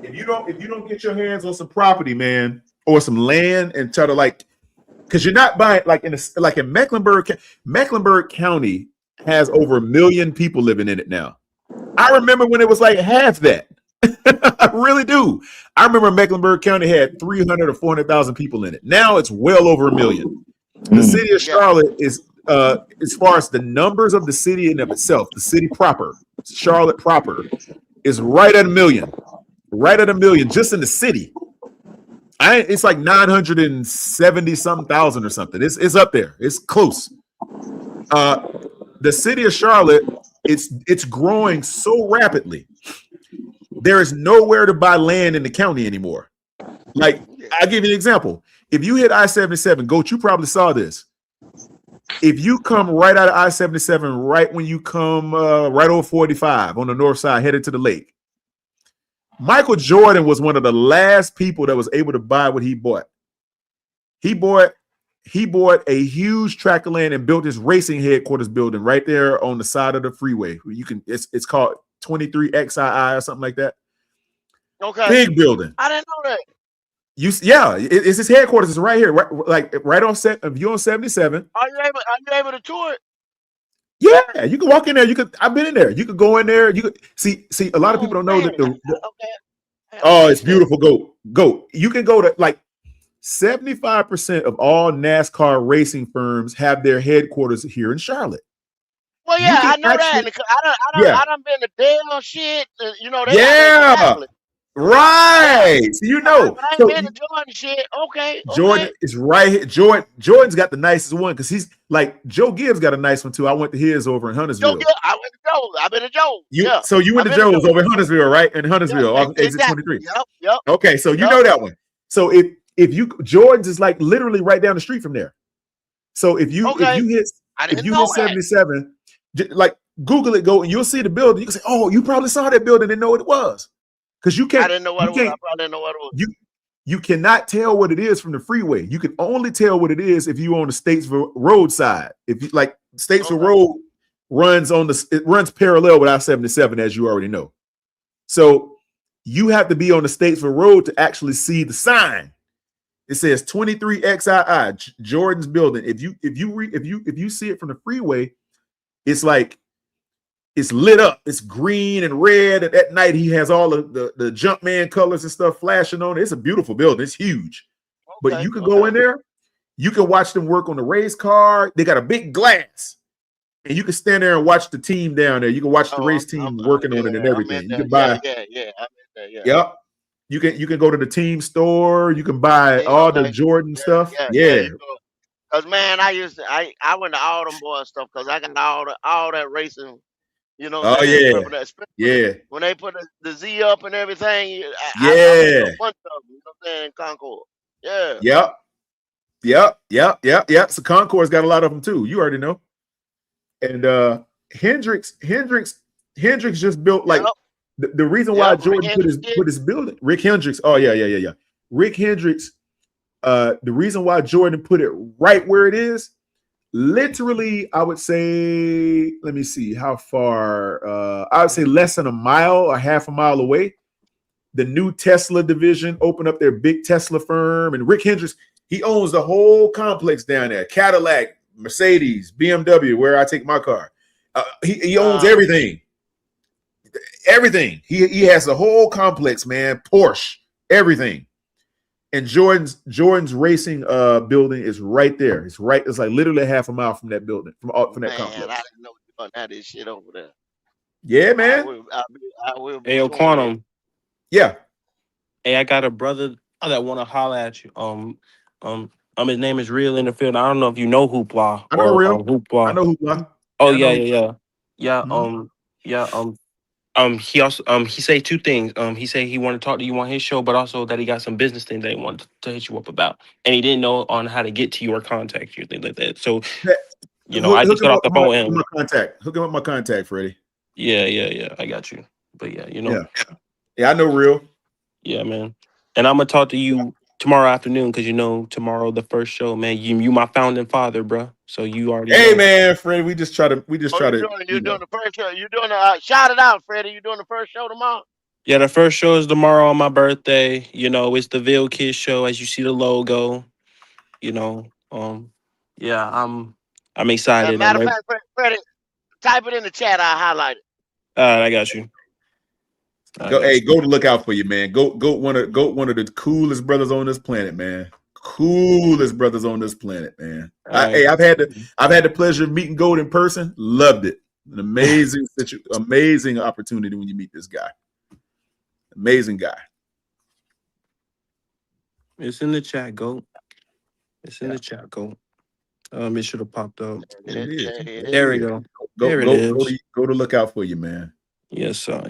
If you don't get your hands on some property, man, or some land and try to because you're not buying in Mecklenburg County has over 1 million people living in it now. I remember when it was like half that. I really do. I remember Mecklenburg County had 300 or 400,000 people in it. Now it's well over 1 million. The city of Charlotte is, as far as the numbers of the city in of itself, the city proper, Charlotte proper, is right at 1 million. Right at 1 million just in the city. It's like 970 something thousand or something. It's up there. It's close. The city of Charlotte, it's growing so rapidly. There is nowhere to buy land in the county anymore. Like, I'll give you an example. If you hit I-77, Goat, you probably saw this. If you come right out of I-77, right when you come right over 45 on the north side, headed to the lake, Michael Jordan was one of the last people that was able to buy what he bought. He bought a huge tract of land and built his racing headquarters building right there on the side of the freeway. It's called 23XII or something like that. Okay. Big building. I didn't know that. It's his headquarters. It's right here, right on set. If you're on 77. Are you able to tour it? Yeah, you can walk in there. I've been in there. You could go in there. You could see. A lot of people don't know that it's beautiful. Go. You can go to 75% of all NASCAR racing firms have their headquarters here in Charlotte. Well, yeah, I know that. I done been to Dale shit. You know, they right. So you know. But I ain't been to Jordan shit. Okay. Jordan is right here. Jordan's got the nicest one because he's like Joe Gibbs got a nice one too. I went to his over in Huntersville. I went to Joe's. I've been to Joe's. So you went to Joe's over in Huntersville, right? In Huntersville, off exit 23. Yep. Okay, so you know that one. So if you Jordan's is like literally right down the street from there. So if you hit 77, like Google it, go and you'll see the building. You can say, "Oh, you probably saw that building and know what it was," because you can't. I didn't know what it was. I probably didn't know what it was. You cannot tell what it is from the freeway. You can only tell what it is if you're on the Statesville Road side. If you like Statesville Road runs parallel with I-77, as you already know. So you have to be on the Statesville Road to actually see the sign. It says 23XII, Jordan's building. If you see it from the freeway, it's like it's lit up. It's green and red. And at night, he has all of the Jumpman colors and stuff flashing on it. It's a beautiful building. It's huge. But you can go in there. You can watch them work on the race car. They got a big glass. And you can stand there and watch the team down there. You can watch the race team working on it and everything. You can buy. Yep. You can go to the team store. You can buy all the Jordan stuff. Yeah. Cause man, I went to all them boy stuff because I got all that racing. You know what I'm saying? Remember that? Especially when they put the Z up and everything. I went to a bunch of them. You know what I'm saying? In Concord. Yep. So Concord's got a lot of them too. You already know. And Hendrix just built like the reason why Jordan put his building. Rick Hendrix. Oh yeah. Rick Hendrix. The reason why Jordan put it right where it is, literally, I would say, let me see how far. I would say less than a mile or half a mile away. The new Tesla division opened up their big Tesla firm, and Rick Hendrix, he owns the whole complex down there. Cadillac, Mercedes, BMW, where I take my car. He owns everything. Everything. He has the whole complex, man. Porsche, everything. And Jordan's racing building is right there. It's right. It's like literally half a mile from that building, from that complex. I didn't know you done that shit over there. Yeah, man. I will be Hey, Quantum. Yeah. Hey, I got a brother that want to holler at you. His name is Real in the Field. I don't know if you know Hoopla. I know Real. Hoopla. I know Hoopla. Oh yeah. He also he say two things. He say he want to talk to you on his show, but also that he got some business things that he wanted to hit you up about, and he didn't know on how to get to you or contact you, things like that. So, I just got off the phone with him. Hook him up my contact, Freddie. Yeah. I got you. But yeah, I know Real. Yeah, man. And I'm gonna talk to you tomorrow afternoon because tomorrow the first show, man. You my founding father, bro. So you already. Hey, man, Freddie. We just try to. You're doing the first show. You're doing shout it out, Freddie. You doing the first show tomorrow? Yeah, the first show is tomorrow on my birthday. It's the Ville Kids show, as you see the logo. I'm excited. Matter of fact, Freddie, type it in the chat. I'll highlight it. All right, I got you. Go to look out for you, man. Go one of the coolest brothers on this planet, man. Coolest brothers on this planet, man. I've had the pleasure of meeting Gold in person. Loved it. An amazing amazing opportunity when you meet this guy. Amazing guy. It's in the chat, Gold. It's in the chat, Gold. It should have popped up. There we go. Go to look out for you, man. Yes, sir.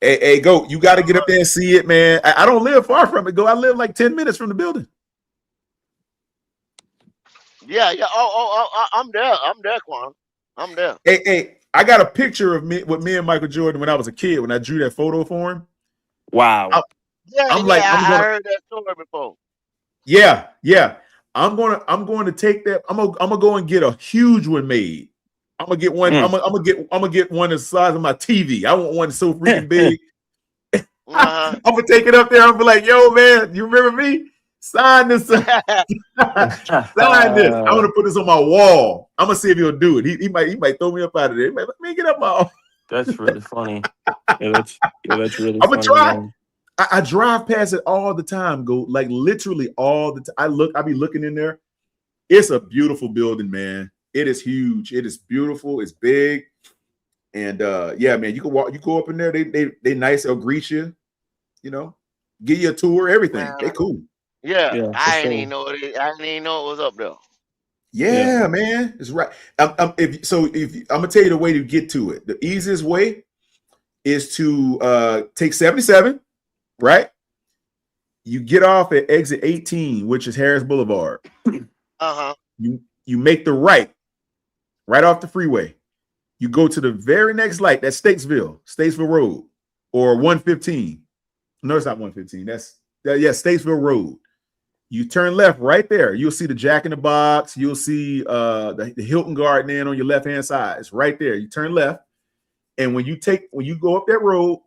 Hey, Go, you got to get up there and see it, man. I don't live far from it, Go. I live like 10 minutes from the building. Yeah. I'm there, Quan. I'm there. Hey, I got a picture of me with me and Michael Jordan when I was a kid, when I drew that photo for him. Wow. I heard that story before. Yeah. I'm going to take that. I'm gonna go and get a huge one made. I'm gonna get one. I'm gonna get one the size of my TV. I want one so freaking big. I'm gonna take it up there. I'm gonna be like, yo, man, you remember me? Sign this. Sign this. I want to put this on my wall. I'm gonna see if he'll do it. He might throw me up out of there. He might let me get up my. That's really funny. That's really. I'm gonna try. Man. I drive past it all the time. Go like literally all the time. I be looking in there. It's a beautiful building, man. It is huge. It is beautiful. It's big, and yeah, man. You can walk. You go up in there. They nice. They'll greet you. Give you a tour. Everything. They cool. Yeah. I didn't even know it was up there. Yeah, man. It's right. If I'm gonna tell you the way to get to it. The easiest way is to take 77. Right? You get off at exit 18, which is Harris Boulevard. You make the right off the freeway. You go to the very next light, that's Statesville Road, or 115. No, it's not 115. That's Statesville Road. You turn left right there. You'll see the Jack in the Box. You'll see the Hilton Garden Inn on your left-hand side. It's right there. You turn left, and when you go up that road,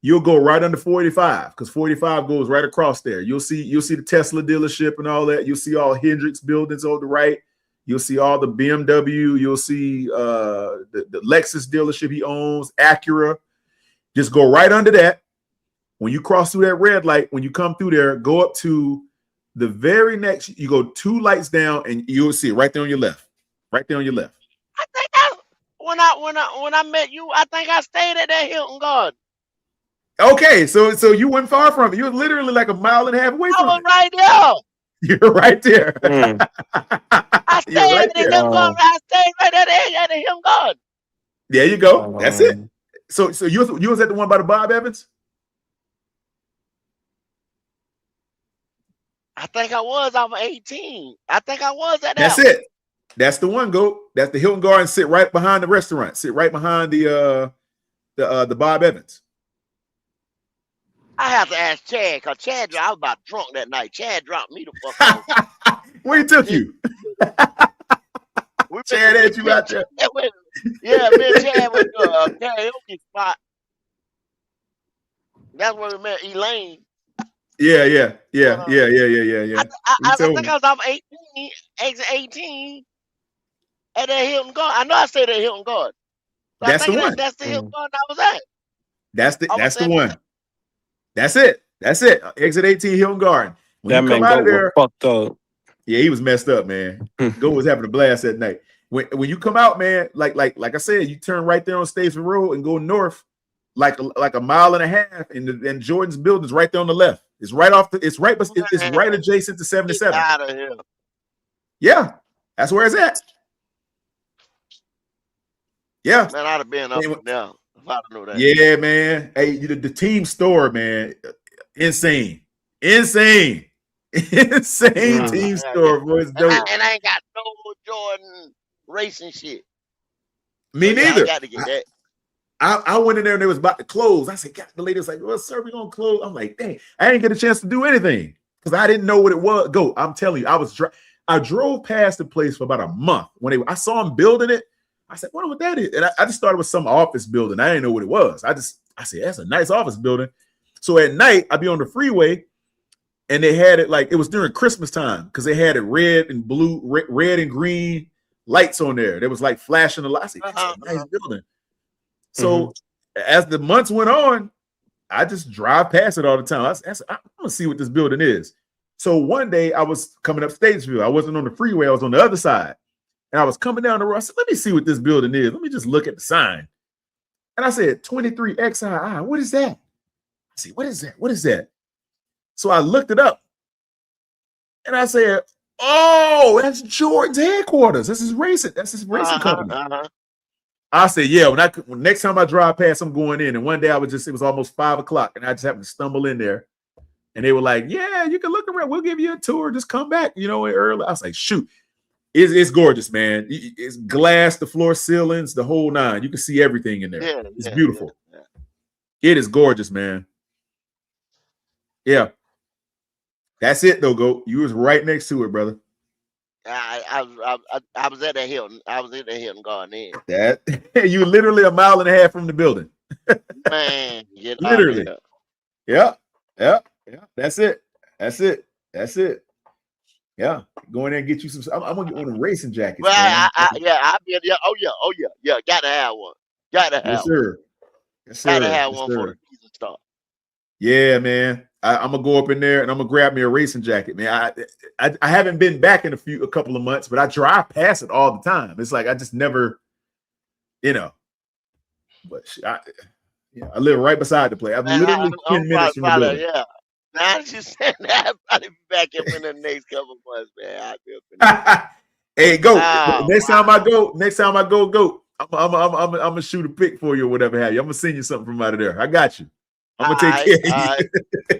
you'll go right under 485 because 485 goes right across there. You'll see the Tesla dealership and all that. You'll see all Hendrix buildings on the right. You'll see all the BMW. You'll see the Lexus dealership he owns, Acura. Just go right under that. When you cross through that red light, when you come through there, go up to the very next. You go 2 lights down, and you'll see it right there on your left. Right there on your left. I think when I met you, I think I stayed at that Hilton Garden. Okay, so you weren't far from it. You were literally like a mile and a half away from it. I was right there. You're right there. I stayed at the Hilton Garden. I stayed right at the Hilton Garden. There you go. That's it. So you was at the one by the Bob Evans? I think I was off of 18. I think I was at that. That's it. That's the one, Goat. That's the Hilton Garden. Sit right behind the restaurant. Sit right behind the Bob Evans. I have to ask Chad, because Chad, I was about drunk that night. Chad dropped me the fuck off. Where he took you? Chad had you out there. Yeah, me and Chad went to a karaoke spot. That's where we met Elaine. Yeah. I told think me. I was off 18, exit 18 at that Hilton Garden. I know I stayed at Hilton Garden. So That's the one. That's the Hilton Garden I was at. That's the one. That's it. Exit 18 Hilton Garden. When you come out of there, fucked up. Yeah, he was messed up, man. Go was having a blast that night. When you come out, man, like I said, you turn right there on Statesman Road and go north, like a mile and a half, and Jordan's building's right there on the left. It's right off it's right adjacent to 77. Get out of here. Yeah, that's where it's at. Yeah, man, I'd have been up there if I knew that. Yeah, man. Hey, the team store, man, insane team store, boy. It's dope. And I ain't got no Jordan racing shit. Me neither. I got to get that. I went in there and they was about to close. I said, God, the lady was like, well, sir, we're going to close. I'm like, dang, I didn't get a chance to do anything because I didn't know what it was. I'm telling you, I drove past the place for about a month. When I saw them building it, I said, wonder what that is. And I just started with some office building. I didn't know what it was. I said, that's a nice office building. So at night, I'd be on the freeway and they had it like, it was during Christmas time because they had it red and blue, red and green lights on there. There was like flashing the lights. I said, that's a nice building. So as the months went on, I just drive past it all the time. I'm going to see what this building is. So one day I was coming up Statesville. I wasn't on the freeway. I was on the other side. And I was coming down the road. I said, let me see what this building is. Let me just look at the sign. And I said, 23XII. What is that? I said, what is that? What is that? So I looked it up. And I said, oh, that's Jordan's headquarters. That's his racing company. I said, yeah, when next time I drive past, I'm going in. And one day it was almost 5 o'clock. And I just happened to stumble in there. And they were like, yeah, you can look around. We'll give you a tour. Just come back, early. I was like, shoot. It's gorgeous, man. It's glass, the floor ceilings, the whole nine. You can see everything in there. Yeah, it's beautiful. Yeah. It is gorgeous, man. Yeah. That's it, though, Goat. You was right next to it, brother. I was at that Hilton. I was in the Hilton Garden. That you literally a mile and a half from the building. Man, literally. Yeah. That's it. Yeah, go in there and get you some. I'm gonna get one of the racing jackets. Well, I'll be in there. Oh yeah. Got to have one. Got to have. Yes, sir. Got to have one for the season start. Yeah, man. I'm gonna go up in there and I'm gonna grab me a racing jacket, man. I haven't been back in a couple of months, but I drive past it all the time. It's like I just never, But I live right beside the place. I'm literally 10 minutes from the building. Yeah. Now that you said that, I'll probably be back in the next couple of months, man. Hey, go. Next time I go. I'm gonna shoot a pic for you or whatever have you. I'm gonna send you something from out of there. I got you. I'm gonna take care of you.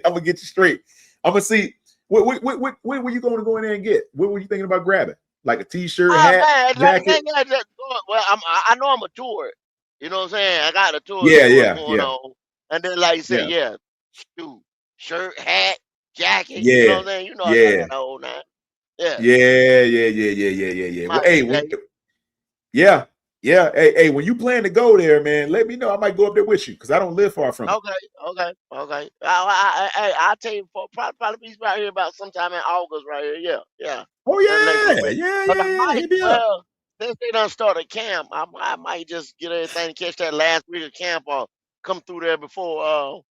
I'm gonna get you straight. I'm gonna see what were you going to go in there and get? What were you thinking about grabbing? Like a t-shirt, hat, jacket? Well, I know I'm a tour. You know what I'm saying? I got a tour going on. And then like you said, shoot. Shirt, hat, jacket. You know what I'm saying? You know I got the whole nine. Yeah. Well, hey, Hey, when you plan to go there, man, let me know. I might go up there with you because I don't live far from it. Okay. I'll tell you probably be right here about sometime in August, right here. Yeah. Oh yeah. Well, since they done started camp, I might just get everything, catch that last week of camp, or come through there before.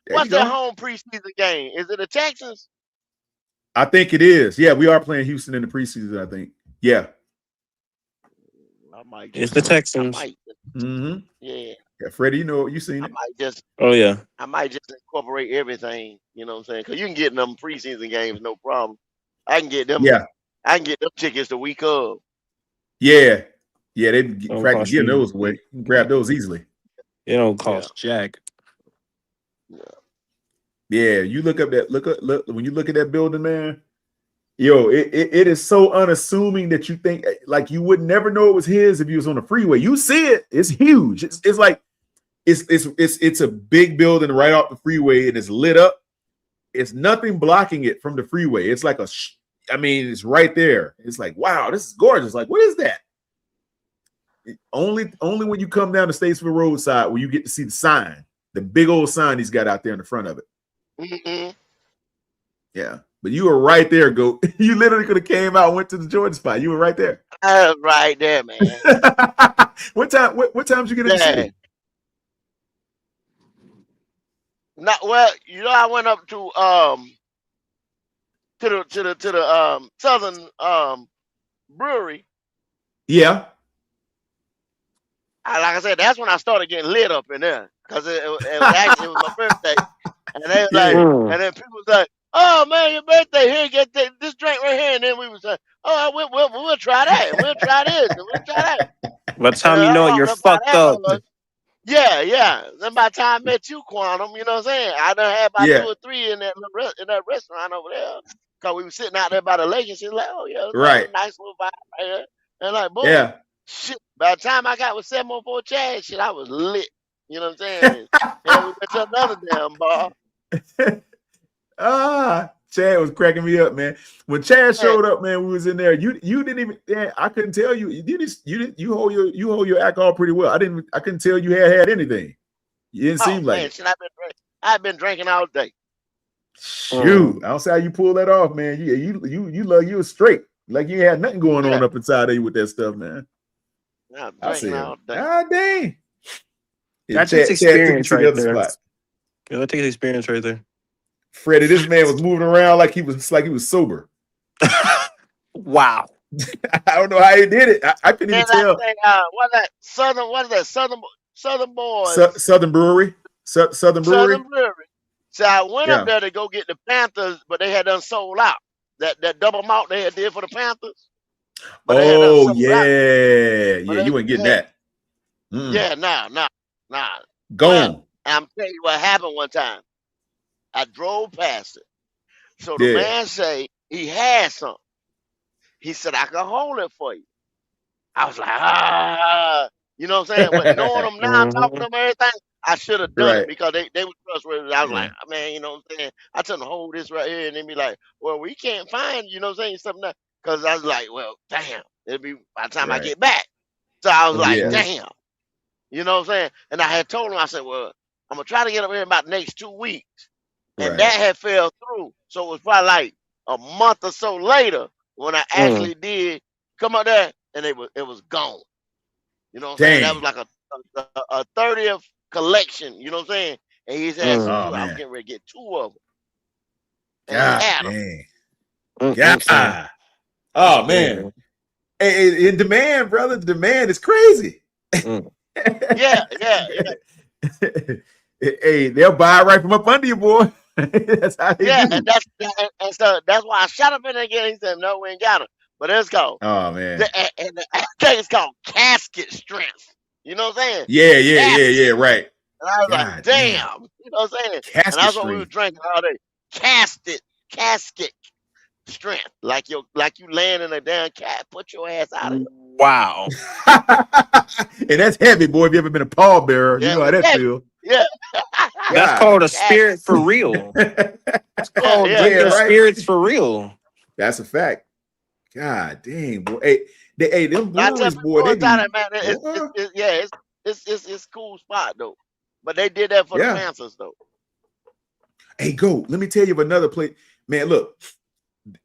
What's their home preseason game? Is it the Texans? I think it is. Yeah, we are playing Houston in the preseason, I think. Yeah. It's the Texans. Yeah, Freddie, you seen it. I might just incorporate everything, you know what I'm saying? Because you can get them preseason games, no problem. I can get them tickets the week of. Yeah. Yeah, they practically getting those away. You can grab those easily. It don't cost jack. Yeah, you look when you look at that building, man. Yo, it is so unassuming that you think like you would never know it was his if you was on the freeway. You see it, it's huge. It's like it's a big building right off the freeway and it's lit up. It's nothing blocking it from the freeway. It's like it's right there. It's like, wow, this is gorgeous. Like, what is that? Only when you come down the Statesville roadside where you get to see the sign, the big old sign he's got out there in the front of it. Mm-hmm. Yeah, but you were right there, Goat. You literally could have came out and went to the Jordan spot. You were right there. I was right there, man. What time did you get in the city? I went up to the Southern brewery. Yeah. Like I said, that's when I started getting lit up in there because it was my birthday, and they was like, and then people was like, "Oh man, your birthday! Here, get this drink right here." And then we was like, "Oh, we'll try that, and we'll try this, and we'll try that." By the time you know it, you're fucked up. Yeah. Then by the time I met you, Quantum, you know what I'm saying? I done had about 2 or 3 in that restaurant over there. Cause we were sitting out there by the lake and she's like, "Oh yeah, right, nice little vibe right here." And like, boom, yeah. Shit. By the time I got with 704 Chad, shit, I was lit. You know what I'm saying? And we went to another damn bar. Chad was cracking me up, man. When Chad showed up, man, we was in there. You didn't even. I couldn't tell you. You hold your alcohol pretty well. I couldn't tell you had anything. You didn't seem like it. Shit, I've been drinking all day. Shoot, I don't see how you pull that off, man. You were straight, like you had nothing going on up inside of you with that stuff, man. I see. God dang. That's his experience right there. Yeah, that takes experience right there. Freddie, this man was moving around like he was sober. Wow. I don't know how he did it. I couldn't even tell. What is that? Southern Boys. Southern Brewery. Southern Brewery. So I went up there to go get the Panthers, but they had done sold out. That double malt they had did for the Panthers. Oh yeah. You ain't getting that. Yeah, nah. Gone. Well, I'm telling you what happened one time. I drove past it. So the man say he had some. He said, "I can hold it for you." I was like, you know what I'm saying? But knowing them now, talking to them everything, I should have done it because they were trustworthy. I was like, man, you know what I'm saying? I tell them to hold this right here, and they be like, "Well, we can't find, you know what I'm saying, something that." Because I was like, well, damn, it'll be by the time I get back. So I was like, damn. You know what I'm saying? And I had told him, I said, well, I'm going to try to get up here in about the next 2 weeks. And that had fell through. So it was probably like a month or so later when I actually did come up there, and it was gone. You know what I'm saying? That was like a 30th collection, you know what I'm saying? And he said, I was getting ready to get 2 of them. And God. Oh man. Hey, in demand, brother. The demand is crazy. Yeah. Hey, they'll buy it right from up under you, boy. That's how they do. And so that's why I shot up in there again. He said, "No, we ain't got it." But it's called man. And the thing is called casket strength. You know what I'm saying? Yeah, right. And I was like, damn. You know what I'm saying? Casket and that's what we strength. were drinking all day. Casket strength. Like you laying in a damn cat, put your ass out of it. Wow. And that's heavy, boy. If you ever been a pallbearer, you know how that feels. Yeah. That's called a spirit for real. It's called drinking spirits for real. That's a fact. God dang, boy. Hey, them breweries, boy. It's cool spot though. But they did that for the Panthers though. Hey, go. Let me tell you of another place. Man, look,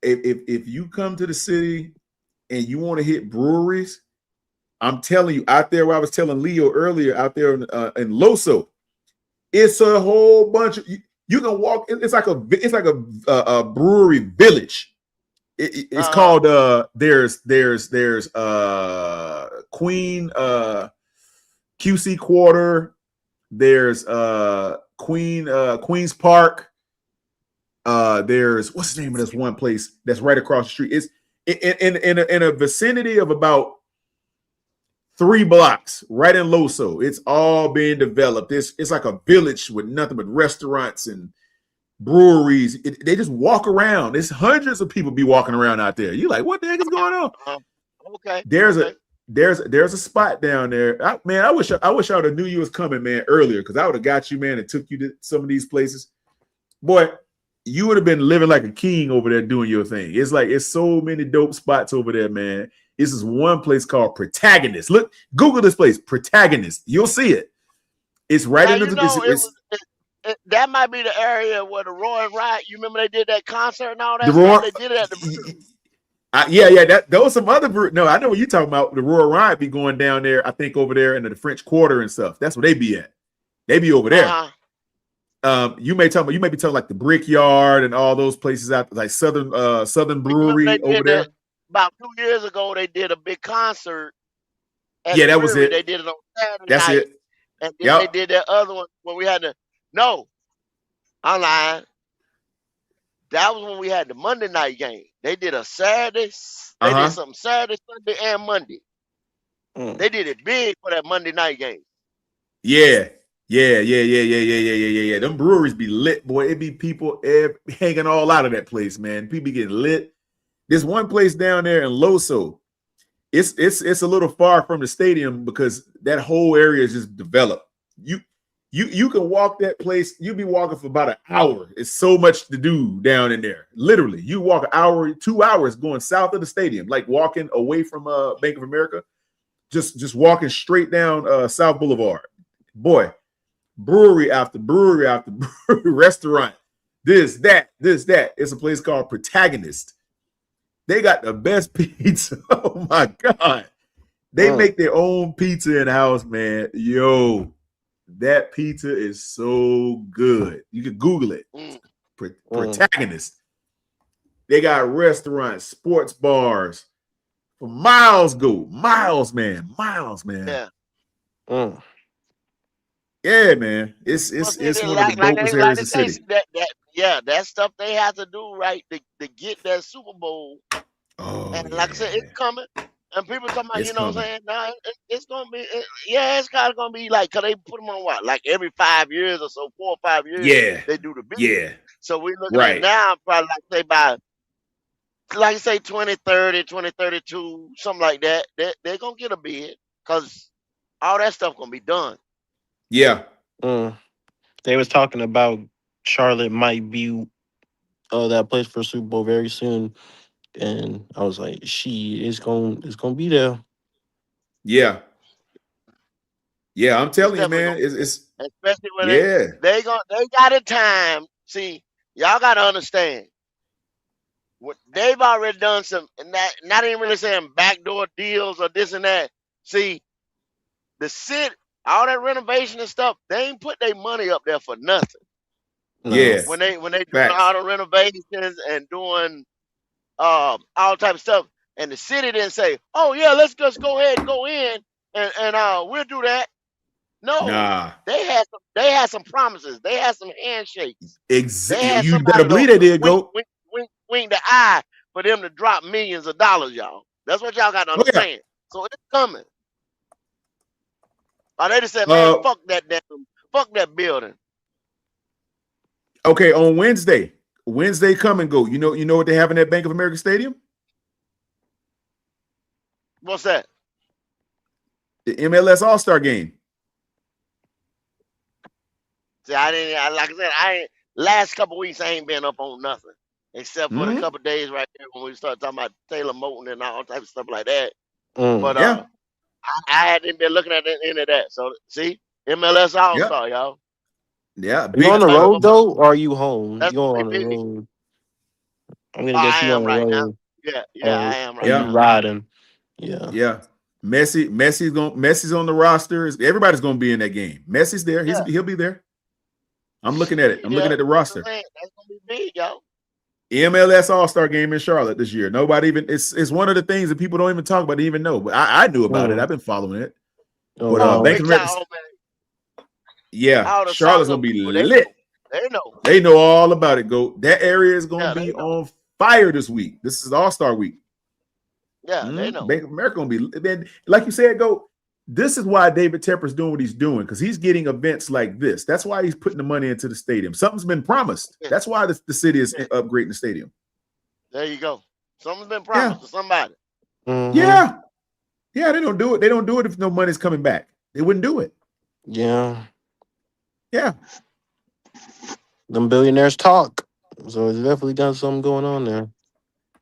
if you come to the city and you want to hit breweries, I'm telling you, out there where I was telling Leo earlier, out there in Loso, it's a whole bunch of you can walk. It's like a brewery village. It's called there's Queen QC Quarter. There's Queens Park. There's what's the name of this one place that's right across the street? It's in a vicinity of about 3 blocks right in Loso. It's all being developed. It's like a village with nothing but restaurants and breweries. They just walk around. There's hundreds of people be walking around out there. You like, what the heck is going on? Okay. There's a spot down there. I wish I would have knew you was coming, man, earlier, because I would have got you, man, and took you to some of these places. Boy, you would have been living like a king over there doing your thing. It's so many dope spots over there, man. This is one place called Protagonist. Look, Google this place, Protagonist. You'll see it. It's right in the. That might be the area where the Roy and Riot. You remember they did that concert and all that stuff. They did it at the. Yeah. Those some other. No, I know what you're talking about. The Royal Riot be going down there. I think over there into the French Quarter and stuff. That's where they be at. They be over there. You may be talking like the Brickyard and all those places out like Southern Brewery over there. About 2 years ago, they did a big concert. That was it. They did it on Saturday That's night, it. and then they did that other one when we had I'm lying. That was when we had the Monday night game. They did a Saturday. They did something Saturday, Sunday, and Monday. They did it big for that Monday night game. Yeah. Them breweries be lit, boy. It be people hanging all out of that place, man. People be getting lit. There's one place down there in Loso. It's a little far from the stadium because that whole area is just developed. You can walk that place. You'll be walking for about an hour. It's so much to do down in there. Literally, you walk an hour, 2 hours going south of the stadium, like walking away from Bank of America. Just walking straight down South Boulevard. Boy, brewery after brewery after brewery, restaurant, this, that. It's a place called Protagonist. They got the best pizza. Oh my God. They make their own pizza in the house, man. Yo, that pizza is so good. You can Google it. Protagonist. They got restaurants, sports bars. For miles, man. Yeah, man. It's one of the dopest areas of the city. That stuff they have to do right to get that Super Bowl. And like I said, it's coming. And people talking about, what I'm saying? Nah, it's gonna be, it's kind of gonna be like, cause they put them on what, like every 5 years or so, 4 or 5 years. They do the big. Yeah. So we're looking at now, probably like say by, like I say, 2030, 2032, something like that. They're gonna get a bid, cause all that stuff gonna be done. Yeah. They was talking about Charlotte might be that place for Super Bowl very soon, and I was like, it's gonna be there. Yeah, I'm telling you, man. It's especially when they got a time. See, y'all gotta understand. They've already done some, not even really saying backdoor deals or this and that. See, the city, all that renovation and stuff, they ain't put their money up there for nothing. Yeah. When they doing all the renovations and doing all type of stuff, and the city didn't say, "Oh yeah, let's just go ahead and go in and we'll do that." No, they had some promises. They had some handshakes. Exactly. You better believe they did. Wink the eye for them to drop millions of dollars, y'all. That's what y'all got to understand. So it's coming. Or they just said, man, fuck that building. Okay, on Wednesday come and go. You know what they have in that Bank of America Stadium? What's that? The MLS All-Star Game. See, like I said, last couple of weeks I ain't been up on nothing. Except for the couple of days right there when we started talking about Taylor Moton and all type of stuff like that. But I hadn't been looking at any of that. So see, MLS All-Star, y'all. Yeah. You on the road though, or are you home? You on the road? I'm gonna guess you on the road. Now. Yeah, I am right now. You riding? Yeah. Messi's on the roster. Everybody's gonna be in that game. Messi's there. He'll be there. I'm looking at it. I'm looking at the roster. That's gonna be big, y'all. MLS All-Star Game in Charlotte this year. Nobody even it's one of the things that people don't even talk about, even know. But I knew about it. I've been following it. But Bank of America, Charlotte's gonna be lit. They know all about it. That area is gonna be on fire this week. This is All-Star week. Yeah, they know. Bank of America gonna be, like you said, This is why David Tepper's doing what he's doing, because he's getting events like this. That's why he's putting the money into the stadium. Something's been promised. That's why the city is upgrading the stadium. There you go. Something's been promised to somebody. Mm-hmm. Yeah. Yeah, they don't do it. They don't do it if no money's coming back. They wouldn't do it. Yeah. Yeah. Them billionaires talk. So it's definitely got something going on there.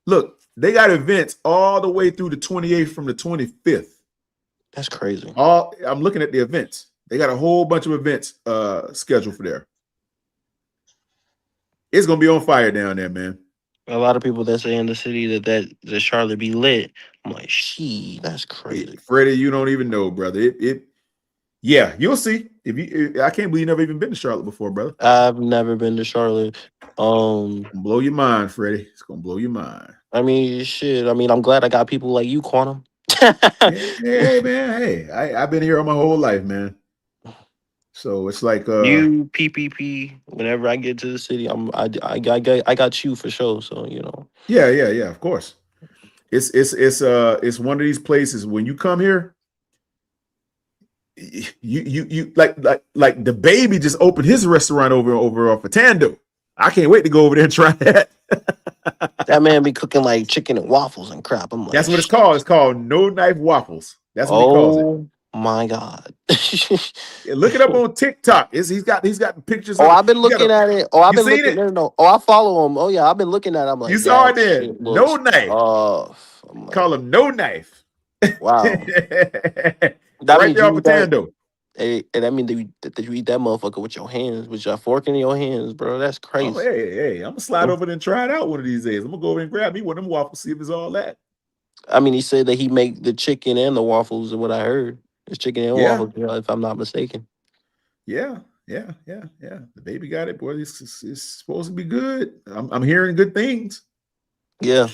Look, they got events all the way through the 28th from the 25th. That's crazy. I'm looking at the events. They got a whole bunch of events scheduled for there. It's gonna be on fire down there, man. A lot of people that say in the city that Charlotte be lit. I'm like, she, that's crazy. Freddie, you don't even know, brother. Yeah, you'll see. I can't believe you never even been to Charlotte before, brother. I've never been to Charlotte. Blow your mind, Freddie. It's gonna blow your mind. I mean, shit. I mean, I'm glad I got people like you, Quantum. Hey, man. Hey, I've been here all my whole life, man. So it's like you PPP. Whenever I get to the city, I got you for sure. So you know. Yeah. Of course. It's one of these places when you come here. You like the baby just opened his restaurant over off of Tando. I can't wait to go over there and try that. That man be cooking like chicken and waffles and crap. I'm like, that's what it's called. It's called No Knife Waffles. That's what he calls it. Oh my God. Yeah, look it up on TikTok. He's got pictures. Oh, I've been looking at it. Oh, I've been looking at it. No. Oh, I follow him. Oh yeah, I've been looking at it. I'm like, you saw it there. No Knife. Like, call him No Knife. Wow. That right there off of Tando. Hey, and that means that you eat that motherfucker with your hands, with your fork in your hands, bro. That's crazy. Oh, hey, I'm gonna slide over there and try it out one of these days. I'm gonna go over and grab me one of them waffles, see if it's all that. I mean, he said that he make the chicken and the waffles, and what I heard. It's chicken and waffles, if I'm not mistaken. Yeah. The baby got it, boy. It's supposed to be good. I'm hearing good things. Yeah.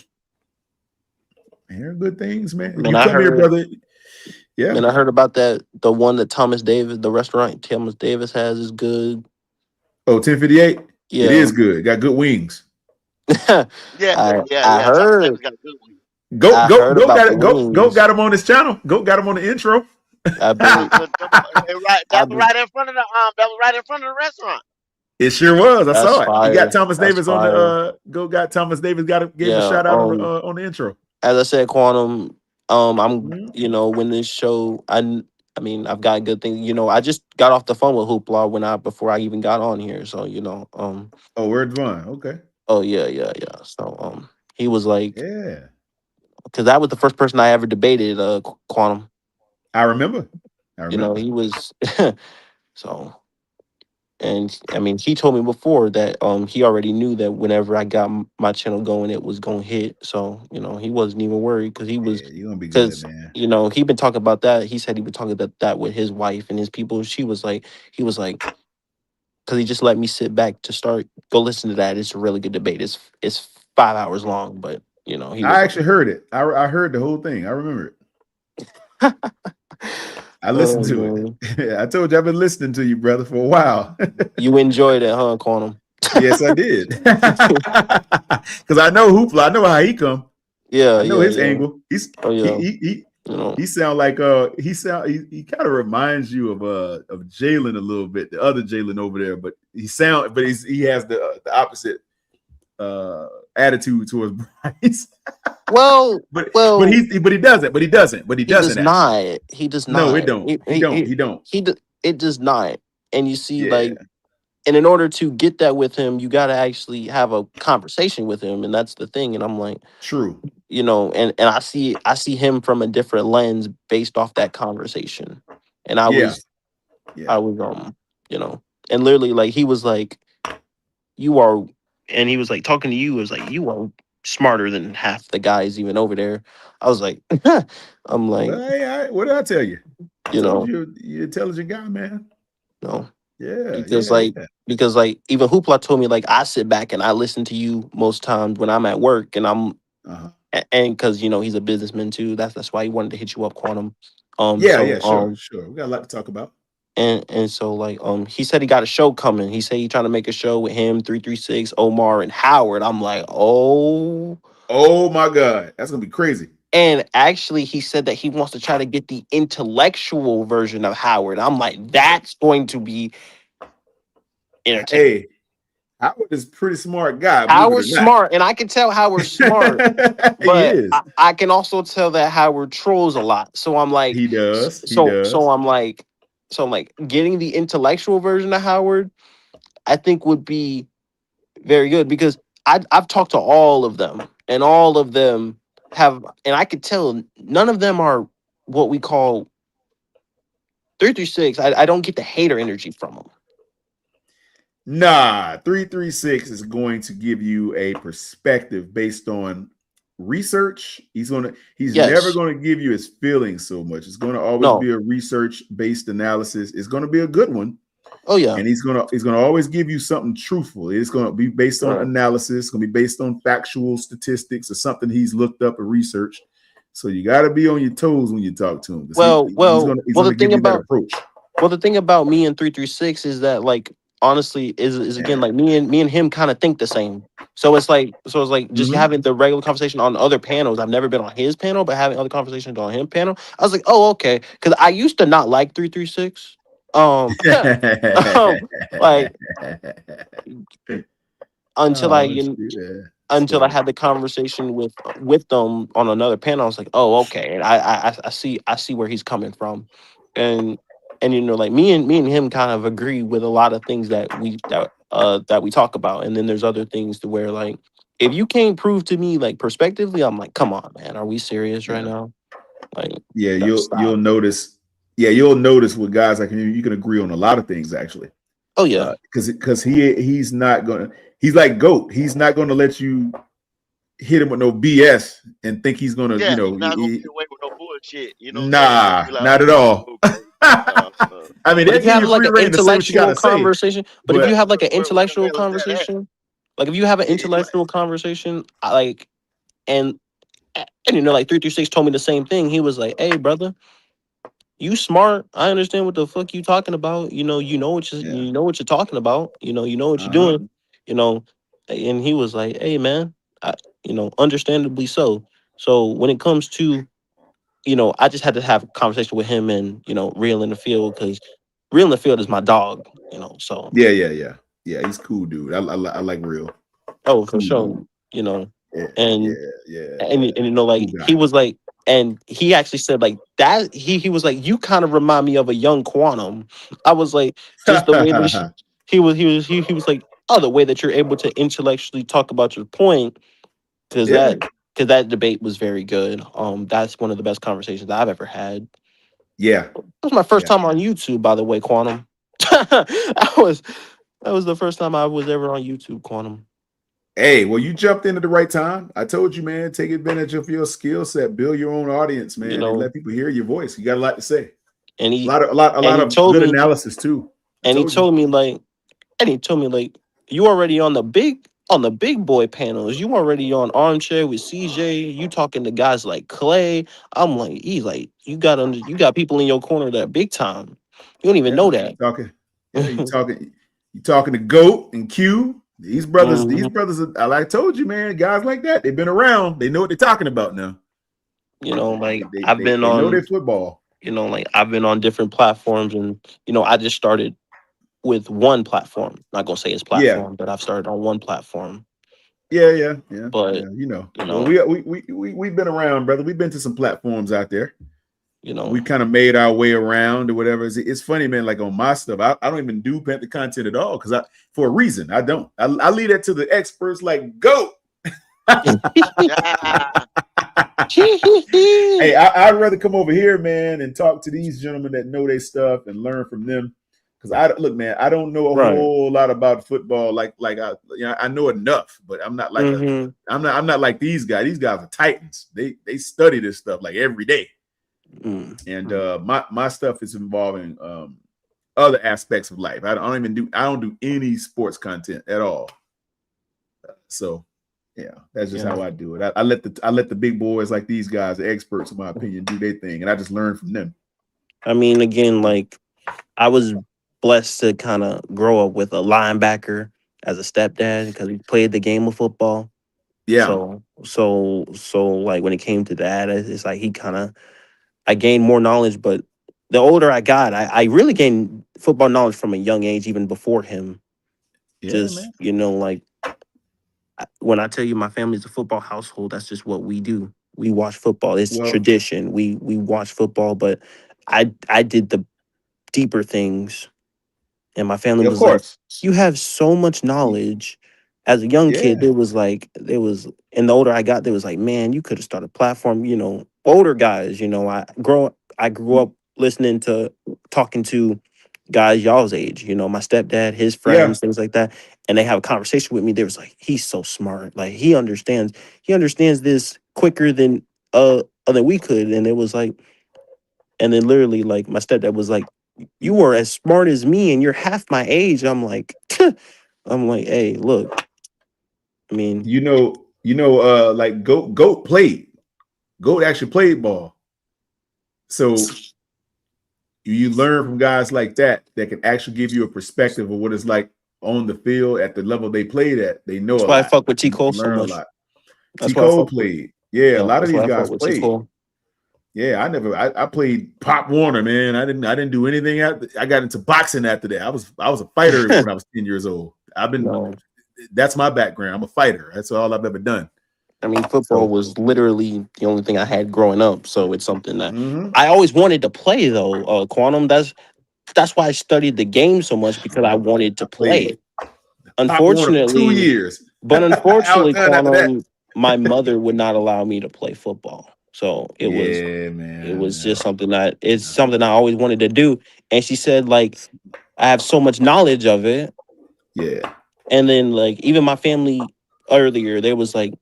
I'm hearing good things, man. Man, you come here, brother. Yeah. And I heard about that. The one that the restaurant Thomas Davis has is good. Oh, 1058? Yeah. It is good. Got good wings. I heard. Goat got him on his channel. Goat got him on the intro. That was right in front of the restaurant. It sure was. I saw it. Fire. He got Thomas Davis fire. on the Goat got Thomas Davis gave a shout out on the intro. As I said, Quantum, I'm when this show I mean, I've got good things. I just got off the phone with Hoopla before I even got on here. So, Oh, where's Vaughn? Okay. Oh, yeah. So, he was like, yeah. Because that was the first person I ever debated, Quantum. I remember. He was, so, and I mean, he told me before that he already knew that whenever I got my channel going, it was going to hit. So, he wasn't even worried because he was, you're gonna be good, man. He been talking about that. He said he been talking about that with his wife and his people. He was like, because he just let me sit back to go listen to that. It's a really good debate. It's 5 hours long, but I actually heard it. I heard the whole thing. I remember it. I listened to it. I told you I've been listening to you, brother, for a while. You enjoyed it, huh, Quantum? Yes, I did. Because I know Hoopla. I know how he come. Yeah, I know his angle. He sound like he kind of reminds you of Jalen a little bit, the other Jalen over there. But he has the opposite attitude towards Bryce. But he doesn't. He does not. He does not. No, it don't. He don't. It does not. And you see, and in order to get that with him, you got to actually have a conversation with him, and that's the thing. And I'm like, true. And I see him from a different lens based off that conversation. And I was, and literally like he was like, you are. And he was like talking to you. It was like, you are smarter than half the guys even over there. I was like, I'm like, well, what did I tell you? You're an intelligent guy, man. No. Yeah. Because even Hoopla told me like I sit back and I listen to you most times when I'm at work and I'm and because he's a businessman too. That's why he wanted to hit you up, Quantum. Sure. We got a lot to talk about. And so like he said he got a show coming. He said he's trying to make a show with him, 336, Omar, and Howard. I'm like, oh my God, that's gonna be crazy. And actually, he said that he wants to try to get the intellectual version of Howard. I'm like, that's going to be entertaining. Hey, Howard is a pretty smart guy, believe it or Howard's not. smart, and I can tell Howard's smart, He but is. I can also tell that Howard trolls a lot. So I'm like, He does. He so does. so I'm like, so I'm like getting the intellectual version of Howard, I think would be very good because I've talked to all of them, and all of them have, and I could tell none of them are what we call 336. I don't get the hater energy from them. Nah, 336 is going to give you a perspective based on research. He's never Yes. going to give you his feelings so much. It's going to always No. be a research based analysis. It's going to be a good one. Oh yeah. And he's going to always give you something truthful. It's going to be based on analysis, it's going to be based on factual statistics or something he's looked up and researched. So you got to be on your toes when you talk to him. He's going to give you that approach. Well, the thing about me and 336 is that, like, honestly, is again, like, me and him kind of think the same. So it's like just having the regular conversation on other panels. I've never been on his panel, but having other conversations on him panel, I was like, oh, okay, because I used to not like 336. Like until I had the conversation with them on another panel. I was like, oh, okay, and I see where he's coming from, and you know, like me and him kind of agree with a lot of things that we talk about, and then there's other things to where, like, if you can't prove to me, like, prospectively, I'm like, come on, man, are we serious right now? Like, you'll notice. Yeah, you'll notice with guys like him, you can agree on a lot of things actually. Oh yeah, because he's not gonna. He's like GOAT. He's not gonna let you hit him with no BS and think he's gonna. Yeah, he's not gonna get away with no bullshit. You know, nah, like, not at all. I mean, but if you have like an intellectual say, conversation, but if you have like an intellectual conversation, like if you have an intellectual conversation, like, and you know, like 336 told me the same thing. He was like, "Hey, brother, you smart. I understand what the fuck you talking about. You know what you know what you're talking about. You know what you're doing. You know." And he was like, "Hey, man, you know, understandably so. So when it comes to, you know, I just had to have a conversation with him and, you know, Real in the Field, because Real in the Field is my dog. You know, so yeah. He's cool, dude. I like Real. Oh, for sure. You know, and you know, like, cool he was like, and he actually said like that. He was like, you kind of remind me of a young Quantum. I was like, just the way that he was like, oh, the way that you're able to intellectually talk about your point, because that debate was very good. That's one of the best conversations I've ever had. Yeah, that was my first time on YouTube, by the way, Quantum. that was the first time I was ever on YouTube, Quantum. Hey, well, you jumped in at the right time. I told you, man, take advantage of your skill set, build your own audience, man, and let people hear your voice. You got a lot to say. And he a lot of good analysis too. And he told me like, you already on the big boy panels. You already on Armchair with CJ. You talking to guys like Clay. I'm like, he's like, you got people in your corner that are big time. You don't even know that. You talking to GOAT and Q. These brothers, like I told you, man, guys like that, they've been around. They know what they're talking about now. You know, like, they know their football. You know, like, I've been on different platforms, and, you know, I just started with one platform. Not gonna say it's platform, but I've started on one platform. Yeah. But you know, well, we've been around, brother. We've been to some platforms out there. You know, we kind of made our way around or whatever. It's funny, man. Like on my stuff, I don't even do Panther content at all because for a reason I don't. I leave that to the experts. Like, go. Hey, I'd rather come over here, man, and talk to these gentlemen that know their stuff and learn from them. Because look, man, I don't know a whole lot about football. Like I know enough, but I'm not like I'm not like these guys. These guys are titans. They study this stuff like every day. And my stuff is involving other aspects of life. I don't do any sports content at all. So yeah, that's just how I do it. I let the big boys like these guys, the experts in my opinion, do their thing, and I just learn from them. I mean, again, like, I was blessed to kind of grow up with a linebacker as a stepdad because he played the game of football. So like when it came to that, it's like I gained more knowledge, but the older I got, I really gained football knowledge from a young age, even before him. Yeah, Just, man. like when I tell you my family's a football household, that's just what we do. We watch football. It's Well, tradition. We watch football, but I did the deeper things, and my family yeah, of was like, course. "You have so much knowledge." As a young kid, Yeah. and the older I got, there was like, "Man, you could have started a platform." Older guys. I grew up listening to, talking to guys y'all's age. My stepdad, his Yeah. friends, things like that, and they have a conversation with me. They was like, "He's so smart. Like he understands this quicker than we could." And it was like, and then literally, like, my stepdad was like, "You are as smart as me, and you're half my age." I'm like, "Hey, look. I mean, Like Goat played. Goat actually played ball. So you learn from guys like that can actually give you a perspective of what it's like on the field at the level they played at. They know that's a why I lot. fuck with T You Cole so learn a much. lot. T. That's why I Cole fuck with played. Yeah, a lot of that's these why I fuck guys with T played. Cole. Yeah, I played Pop Warner, man. I didn't do anything after. I got into boxing after that. I was a fighter when I was 10 years old. No, That's my background. I'm a fighter. That's all I've ever done. I mean, football So was literally the only thing I had growing up. So it's something that mhm. I always wanted to play, though. Quantum. That's why I studied the game so much, because I wanted I to play played it. Pop Warner for 2 Unfortunately, years. but I was unfortunately, done after that. Quantum, my mother would not allow me to play football. So Yeah, it man. was just something I always wanted to do. And she said, like, I have so much knowledge of it. Yeah. And then, like, even my family earlier, they was like,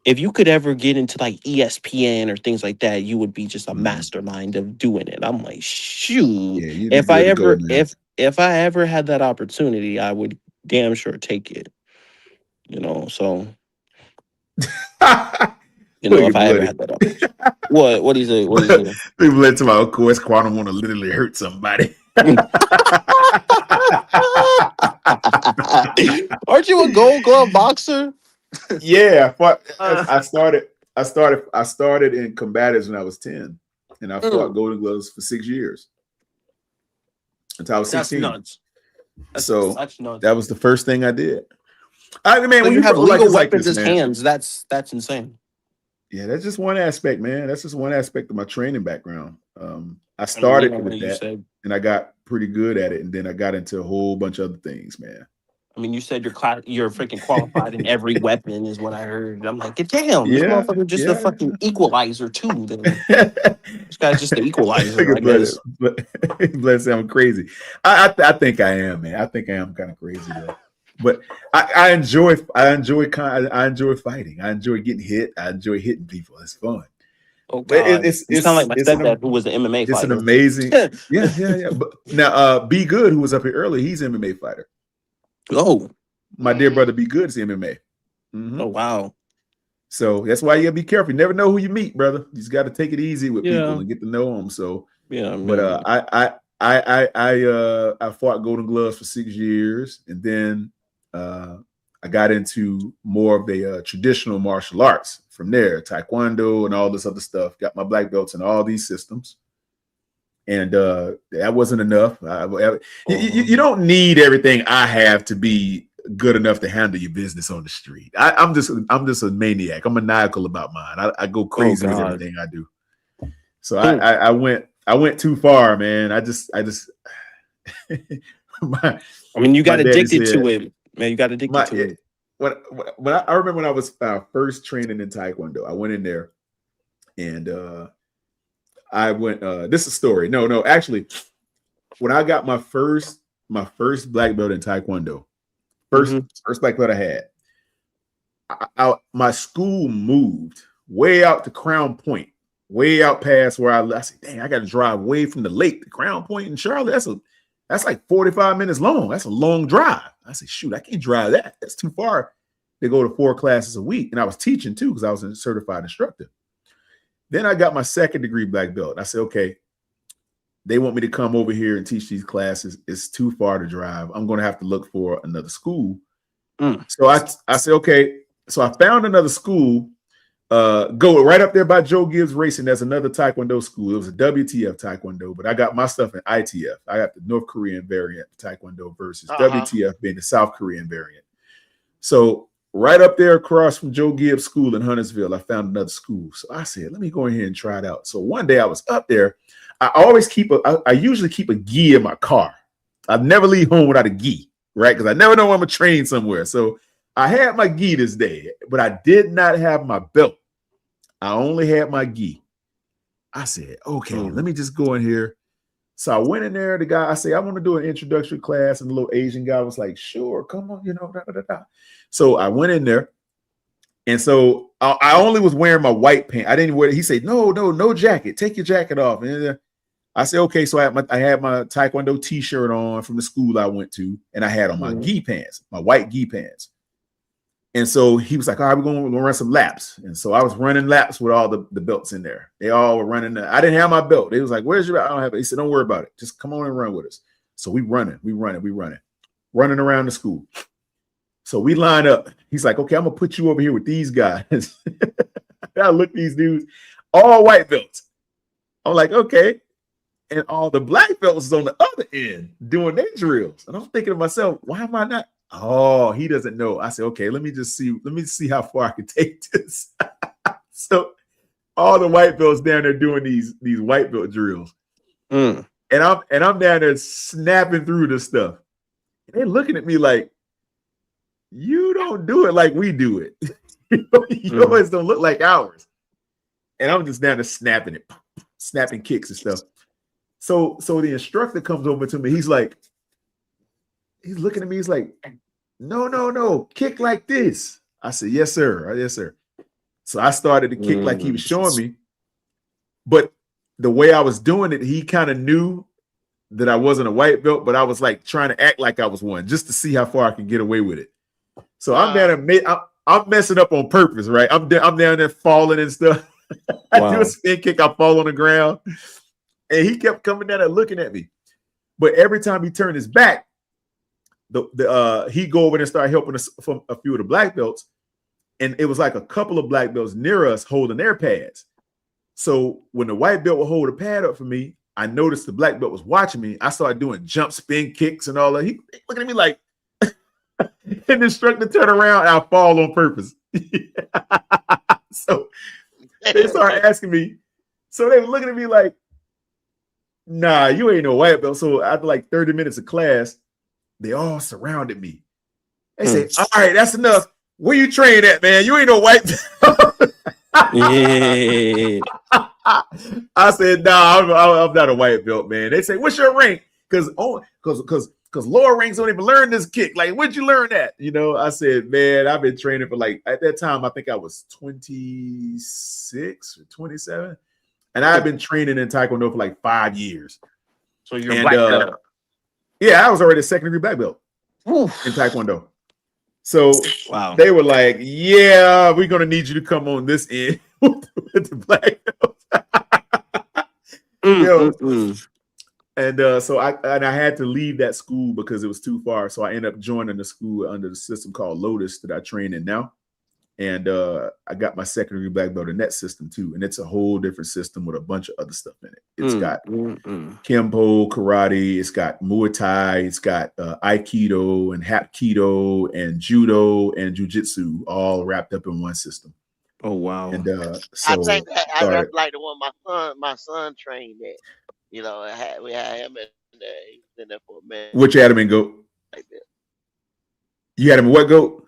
if you could ever get into like ESPN or things like that, you would be just a mastermind of doing it. I'm like, shoot. Yeah, you'd be good to go, man. If I ever had that opportunity, I would damn sure take it. So Look if at I ever Bloody. had that opportunity. What do you say? What do you say? People let to my of course Quantum want to literally hurt somebody. Aren't you a Gold Glove boxer? Yeah, I started in combatives when I was 10, and I fought Golden Gloves for 6 years until I was That's 16. nuts. So That's nuts. that was the first thing I did. I mean, man, So when you you have like legal it's like weapons this, as man. hands. That's insane. Yeah, that's just one aspect, man. That's just one aspect of my training background. I I mean, started with you that, said. and I got pretty good at it, and then I got into a whole bunch of other things, man. I mean, you said you're freaking qualified in every weapon, is what I heard. I'm like, damn, this Yeah, motherfucker just a yeah. fucking equalizer too. Then this guy's just the Look equalizer, I at Blood. guess. Blood say I'm crazy. I think I am, man. I think I am kind of crazy though. But I enjoy fighting. I enjoy getting hit. I enjoy hitting people. It's fun. Oh But God, you sound like my stepdad, who was an MMA it's an fighter. amazing. Yeah. But now, Be Good, who was up here earlier, he's an MMA fighter. Oh, my dear brother, Be Good is MMA. Mm-hmm. Oh wow. So that's why you gotta be careful. You never know who you meet, brother. You just got to take it easy with people and get to know them. So yeah, but I fought Golden Gloves for 6 years, and then I got into more of the traditional martial arts from there, Taekwondo and all this other stuff. Got my black belts in all these systems, and that wasn't enough. You don't need everything I have to be good enough to handle your business on the street. I'm just a maniac. I'm maniacal about mine. I go crazy with everything I do. So I went too far, man. I mean, you got addicted said, to it, man. You got addicted to it. When I remember when I was first training in Taekwondo, I went in there and I went. This is a story. No, actually, when I got my first black belt in Taekwondo, first black belt I had, my school moved way out to Crown Point, way out past where I said, dang, I got to drive way from the lake to Crown Point in Charlotte. That's like 45 minutes long. That's a long drive. I said, shoot, I can't drive that. That's too far to go to 4 classes a week. And I was teaching too, because I was a certified instructor. Then I got my 2nd degree black belt. I said, okay, they want me to come over here and teach these classes. It's too far to drive. I'm going to have to look for another school. So I said, okay, So I found another school. Go right up there by Joe Gibbs Racing. There's another Taekwondo school. It was a WTF Taekwondo, but I got my stuff in ITF. I got the North Korean variant Taekwondo versus WTF being the South Korean variant. So right up there across from Joe Gibbs School in Huntersville, I found another school. So I said, let me go in here and try it out. So one day I was up there. I usually keep a gi in my car. I never leave home without a gi, right? Because I never know when I'm gonna train somewhere. So I had my gi this day, but I did not have my belt. I only had my gi. I said, okay, let me just go in here. So I went in there. The guy, I say, I want to do an introductory class. And the little Asian guy was like, sure, come on, So I went in there. And so I only was wearing my white pants. I didn't wear it. He said, no jacket. Take your jacket off. And I said, okay. So I had my Taekwondo t-shirt on from the school I went to. And I had on my gi pants, my white gi pants. And so he was like, all right, we're going to run some laps. And so I was running laps with all the belts in there. They all were running. I didn't have my belt. They was like, where's your belt? I don't have it. He said, don't worry about it. Just come on and run with us. So we running around the school. So we line up. He's like, okay, I'm going to put you over here with these guys. I look at these dudes, all white belts. I'm like, okay. And all the black belts is on the other end doing their drills. And I'm thinking to myself, why am I not? Oh, he doesn't know. I said, okay, let me see how far I can take this. So all the white belts down there doing these white belt drills. And I'm down there snapping through this stuff. And they're looking at me like, you don't do it like we do it. Yours don't look like ours. And I'm just down there snapping it, snapping kicks and stuff. So the instructor comes over to me. He's looking at me. He's like, no, kick like this. I said, yes, sir. Yes, sir. So I started to kick like he was showing me. But the way I was doing it, he kind of knew that I wasn't a white belt, but I was like trying to act like I was one just to see how far I could get away with it. So I'm down there, I'm messing up on purpose, right? I'm down there falling and stuff. I do a spin kick, I fall on the ground. And he kept coming down and looking at me. But every time he turned his back, he'd go over and start helping us from a few of the black belts. And it was like a couple of black belts near us holding their pads. So when the white belt would hold a pad up for me, I noticed the black belt was watching me. I started doing jump spin kicks and all that. He looking at me like, and the instructor turned around and I fall on purpose. So they started asking me. So they were looking at me like, nah, you ain't no white belt. So after like 30 minutes of class, they all surrounded me. They said, all right, that's enough. Where you train at, man? You ain't no white belt. Yeah. I said, nah, I'm not a white belt, man. They say, what's your rank? Because lower ranks don't even learn this kick. Like, where'd you learn that? I said, man, I've been training for at that time, I think I was 26 or 27. And I've been training in Taekwondo for like 5 years. So you're black belt. Yeah, I was already a second-degree black belt in Taekwondo. So they were like, yeah, we're going to need you to come on this end with the black belt. And so I had to leave that school because it was too far. So I ended up joining the school under the system called Lotus that I train in now. And I got my secondary black belt in that system too. And it's a whole different system with a bunch of other stuff in it. It's got Kempo, karate, it's got Muay Thai, it's got Aikido and Hapkido and Judo and Jiu-Jitsu all wrapped up in one system. Oh, wow. And I think that's like the one my son trained at. We had him in there. He was in there for a minute. Which you had him in GOAT? Like that. You had him in what GOAT?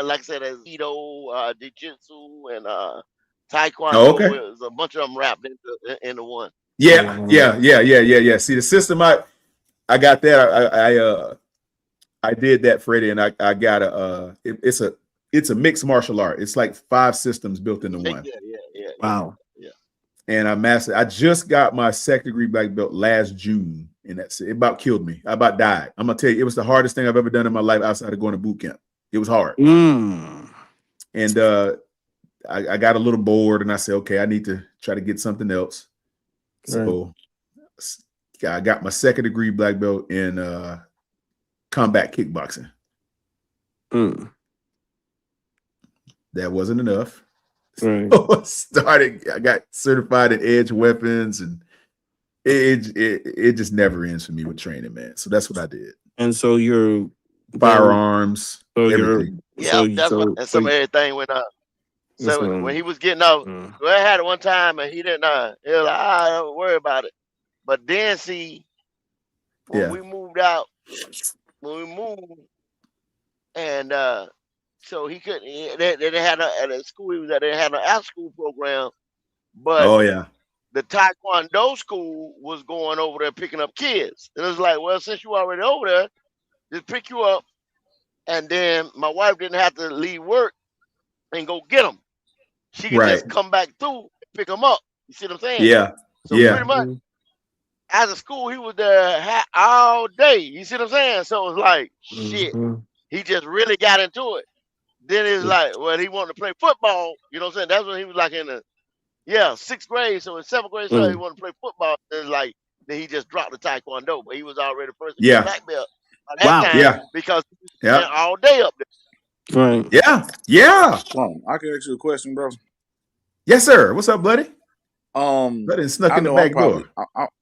Like I said, there's Aikido, Jiu-Jitsu, and Taekwondo. Oh, okay. There's a bunch of them wrapped into one. Yeah. See, the system I got that. I did that, Freddie, and I got it's a mixed martial art. It's like 5 systems built into one. Yeah. Wow. Yeah. And I just got my second degree black belt last June, and it about killed me. I about died. I'm gonna tell you, it was the hardest thing I've ever done in my life outside of going to boot camp. It was hard. And I got a little bored, and I said, okay, I need to try to get something else. So I got my 2nd degree black belt in combat kickboxing. That wasn't enough. Right. So I got certified in edge weapons, and it just never ends for me with training, man. So that's what I did. And so you're firearms, everything. Yeah, that's what. And some of everything went up. So when he was getting out, well, I had it one time, and he didn't. He was like, don't worry about it. But then see, when we moved out, and so he couldn't. They had at a school he was at. They had an after school program, but the Taekwondo school was going over there picking up kids. And it was like, well, since you already over there, just pick you up, and then my wife didn't have to leave work and go get them. She could just come back through and pick them up. You see what I'm saying? Yeah. So pretty much, as a school, he was there all day. You see what I'm saying? So it was like, shit. He just really got into it. Then it's like, well, he wanted to play football. You know what I'm saying? That's when he was like in the 6th grade. So in 7th grade, so he wanted to play football. It's like then he just dropped the Taekwondo, but he was already first black belt by that time because he was all day up there. Right. Yeah. I can ask you a question, bro. Yes, sir. What's up, buddy? Buddy snuck in the back door.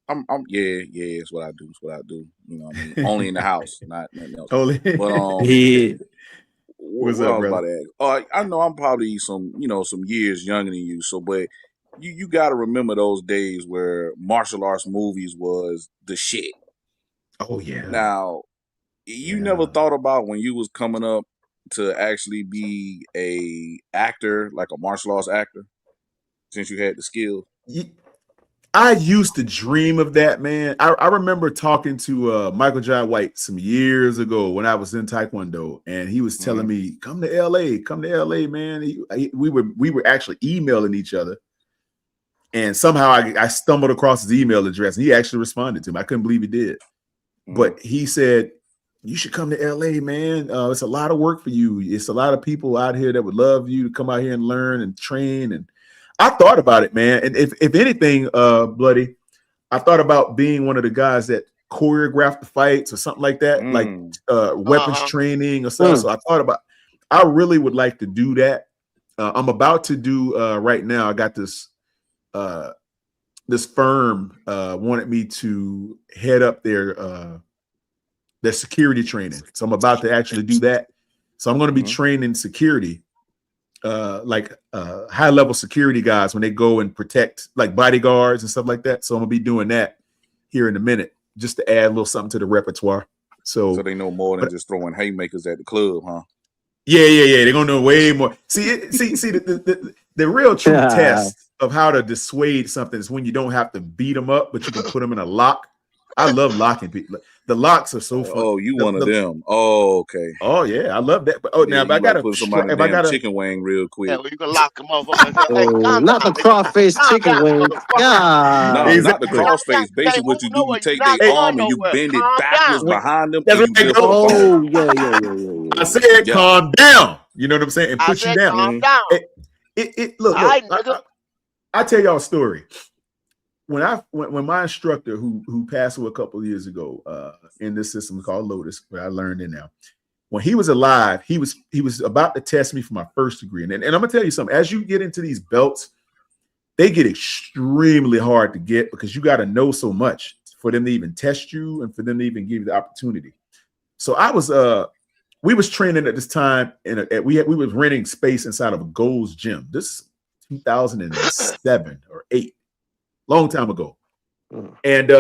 I'm it's what I do. It's what I do. You know what I mean? Only in the house, not nothing else. Only. But what's up, brother? I know I'm probably some years younger than you, but you got to remember those days where martial arts movies was the shit. Oh yeah. Now, you never thought about when you was coming up to actually be a actor, like a martial arts actor, since you had the skill? I used to dream of that, man. I remember talking to Michael Jai White some years ago when I was in Taekwondo, and he was telling me, come to LA, man. We were actually emailing each other, and somehow I stumbled across his email address, and he actually responded to me. I couldn't believe he did. But he said, you should come to LA, man. It's a lot of work for you. It's a lot of people out here that would love you to come out here and learn and train. And I thought about it, man. And if anything, Bloody, I thought about being one of the guys that choreographed the fights or something like that, like weapons training or something. So I thought about, I really would like to do that. I'm about to do right now. I got this firm wanted me to head up their security training. So I'm about to actually do that. So I'm going to be training security, high level security guys when they go and protect like bodyguards and stuff like that. So I'm gonna be doing that here in a minute, just to add a little something to the repertoire. So they know more than just throwing haymakers at the club, huh? Yeah. They're gonna know way more. See, the real true test of how to dissuade something is when you don't have to beat them up, but you can put them in a lock. I love locking people. The locks are so fun. Oh, you one of them? Oh, okay. Oh yeah, I love that. But now if I gotta put somebody in a chicken wing real quick. Yeah, well, you can lock them up. Hey, not the cross-faced chicken wing. No, not the cross-face. Basically, what you do, you take their arm and you bend it backwards behind them. And you yeah. I said calm down. You know what I'm saying? And put you down. Calm down. Look. I tell y'all a story. When my instructor who passed away a couple of years ago in this system called Lotus, where I learned it now, when he was alive, he was about to test me for my first degree. And I'm gonna tell you something, as you get into these belts, they get extremely hard to get because you got to know so much for them to even test you and for them to even give you the opportunity. So we was training at this time we was renting space inside of a Gold's Gym. This is 2007 or 8. Long time ago. And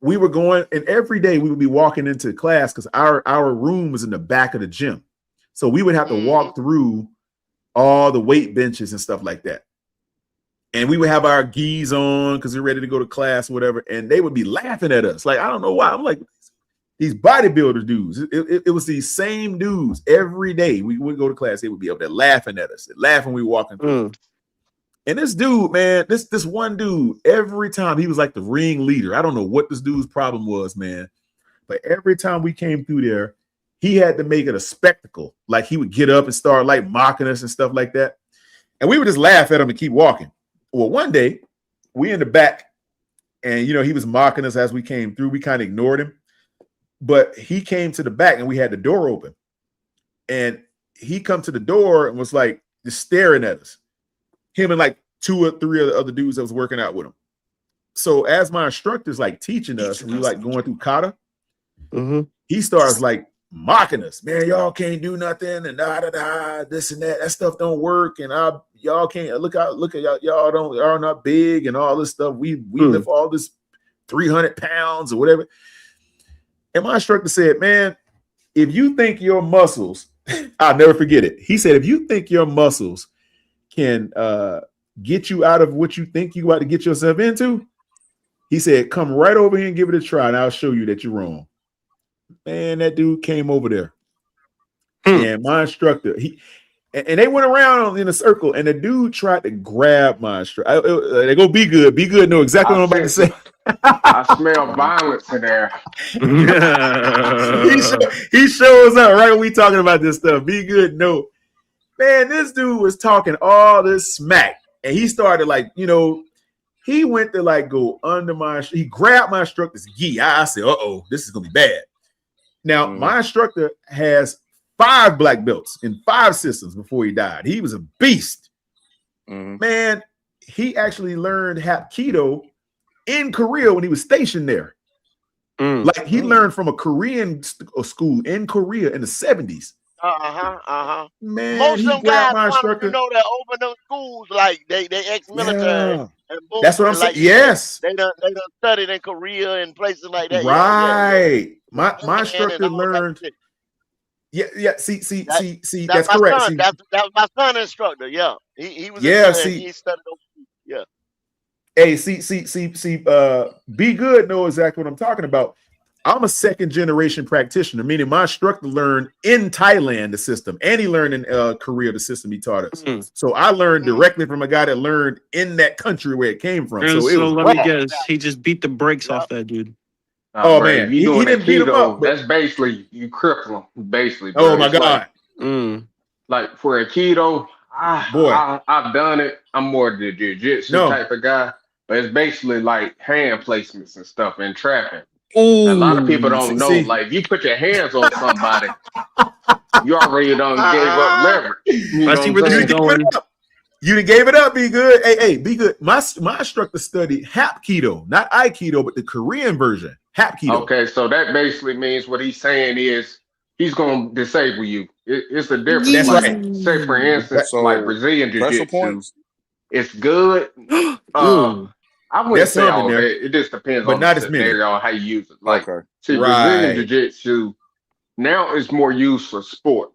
we were going, and every day we would be walking into class because our room was in the back of the gym. So we would have to walk through all the weight benches and stuff like that. And we would have our gis on because we're ready to go to class or whatever. And they would be laughing at us. Like, I don't know why. I'm like, these bodybuilder dudes. It was these same dudes every day. We would go to class. They would be up there laughing at us, laughing we walking through. And this dude, man, this one dude, every time he was like the ring leader. I don't know what this dude's problem was, man. But every time we came through there, he had to make it a spectacle. Like he would get up and start like mocking us and stuff like that. And we would just laugh at him and keep walking. Well, one day we in the back and he was mocking us as we came through. We kind of ignored him, but he came to the back and we had the door open, and he come to the door and was like just staring at us. Him and like 2 or 3 of the other dudes that was working out with him. So as my instructor's like teaching us, and we like going through kata, he starts like mocking us. Man, y'all can't do nothing, and this and that. That stuff don't work, and y'all can't look at y'all are not big and all this stuff. We lift all this 300 pounds or whatever. And my instructor said, man, if you think your muscles, I'll never forget it. He said, if you think your muscles can get you out of what you think you about to get yourself into, he said, come right over here and give it a try, and I'll show you that you're wrong. Man, that dude came over there. And my instructor, and they went around in a circle, and the dude tried to grab my instructor. They go, be good. Be good. Know exactly what I'm about to say. I smell violence in there. he shows up right when we talking about this stuff. Be good. No. Man, this dude was talking all this smack. And he started like, he went to like go under he grabbed my instructor's gi. I said, uh-oh, this is going to be bad. Now, my instructor has 5 black belts in 5 systems before he died. He was a beast. Man, he actually learned Hapkido in Korea when he was stationed there. Like he learned from a Korean school in Korea in the 70s. Man, most of them guys, my instructor. that open those schools, like they ex-military. Yeah. And boom, That's what I'm saying. like Yes. they done studied in Korea and places like that. Right. Yeah. My instructor learned. Yeah. See. That's correct. Son. That was my son instructor. Yeah. He was. Yeah. He studied those. Yeah. Hey, see. Be good. Know exactly what I'm talking about. I'm a 2nd generation practitioner, meaning my instructor learned in Thailand the system, and he learned in Korea the system he taught us. So I learned directly from a guy that learned in that country where it came from. So let me guess, he just beat the brakes off that dude. Oh man, if you doing didn't beat him up. That's basically you cripple him. Basically, bro. Oh my god. Like for a keto, I've done it. I'm more the jiu-jitsu type of guy, but it's basically like hand placements and stuff and trapping. A lot of people don't know. Like, if you put your hands on somebody, you already done gave up leverage. I see where this is going. You done gave it up. Be good. Hey, be good. My instructor studied Hapkido, not Aikido, but the Korean version. Hapkido. Okay, so that basically means what he's saying is he's going to disable you. It's a difference. That's like, right. Say, for instance, like Brazilian Jiu-Jitsu. It's good. I wouldn't say all that. It just depends on the scenario and how you use it. Like, see, Brazilian Jiu-Jitsu, now it's more used for sport.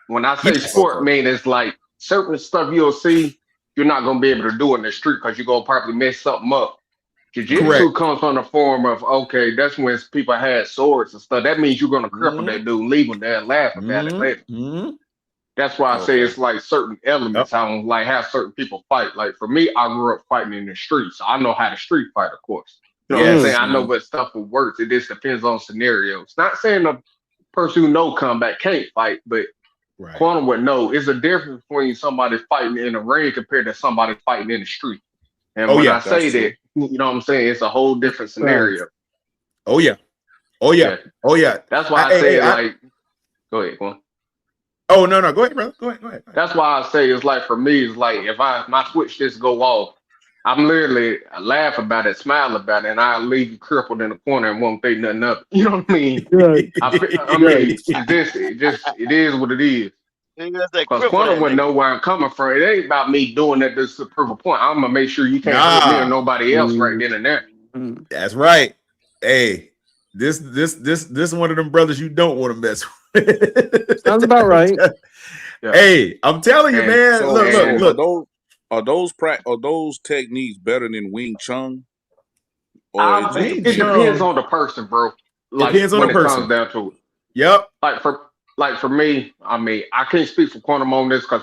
When I say sport, mean it's like certain stuff you'll see, you're not going to be able to do in the street because you're going to probably mess something up. Jiu-Jitsu comes from the form of, okay, that's when people had swords and stuff. That means you're going to cripple that dude, leave him there and laugh about it later. That's why I say it's like certain elements. I don't like how certain people fight. Like for me, I grew up fighting in the streets. So I know how to street fight, of course. You know what I'm saying? I know what stuff works. It just depends on scenarios. Not saying the person who know combat can't fight, but Quantum would know. It's a difference between somebody fighting in a ring compared to somebody fighting in the street. And when I say that, you know what I'm saying? It's a whole different scenario. Oh yeah. That's why I say like, go ahead, go on. Oh no, go ahead, brother. Go ahead. That's why I say it's like for me, it's like if my switch just go off, I'm literally laugh about it, smile about it, and I leave you crippled in the corner and won't think nothing up. You know what I mean? I mean, it is what it is. Because Quantum wouldn't know where I'm coming from. It ain't about me doing that just to prove a point. I'm gonna make sure you can't hurt me or nobody else right then and there. That's right. Hey, this is one of them brothers you don't want to mess with. Sounds about right. Hey, I'm telling you, man. So, look. Are those techniques better than Wing Chun? It depends on the person, bro. Like depends on when the person. It comes down to it. Yep. Like for me, I mean, I can't speak for Quantum on this because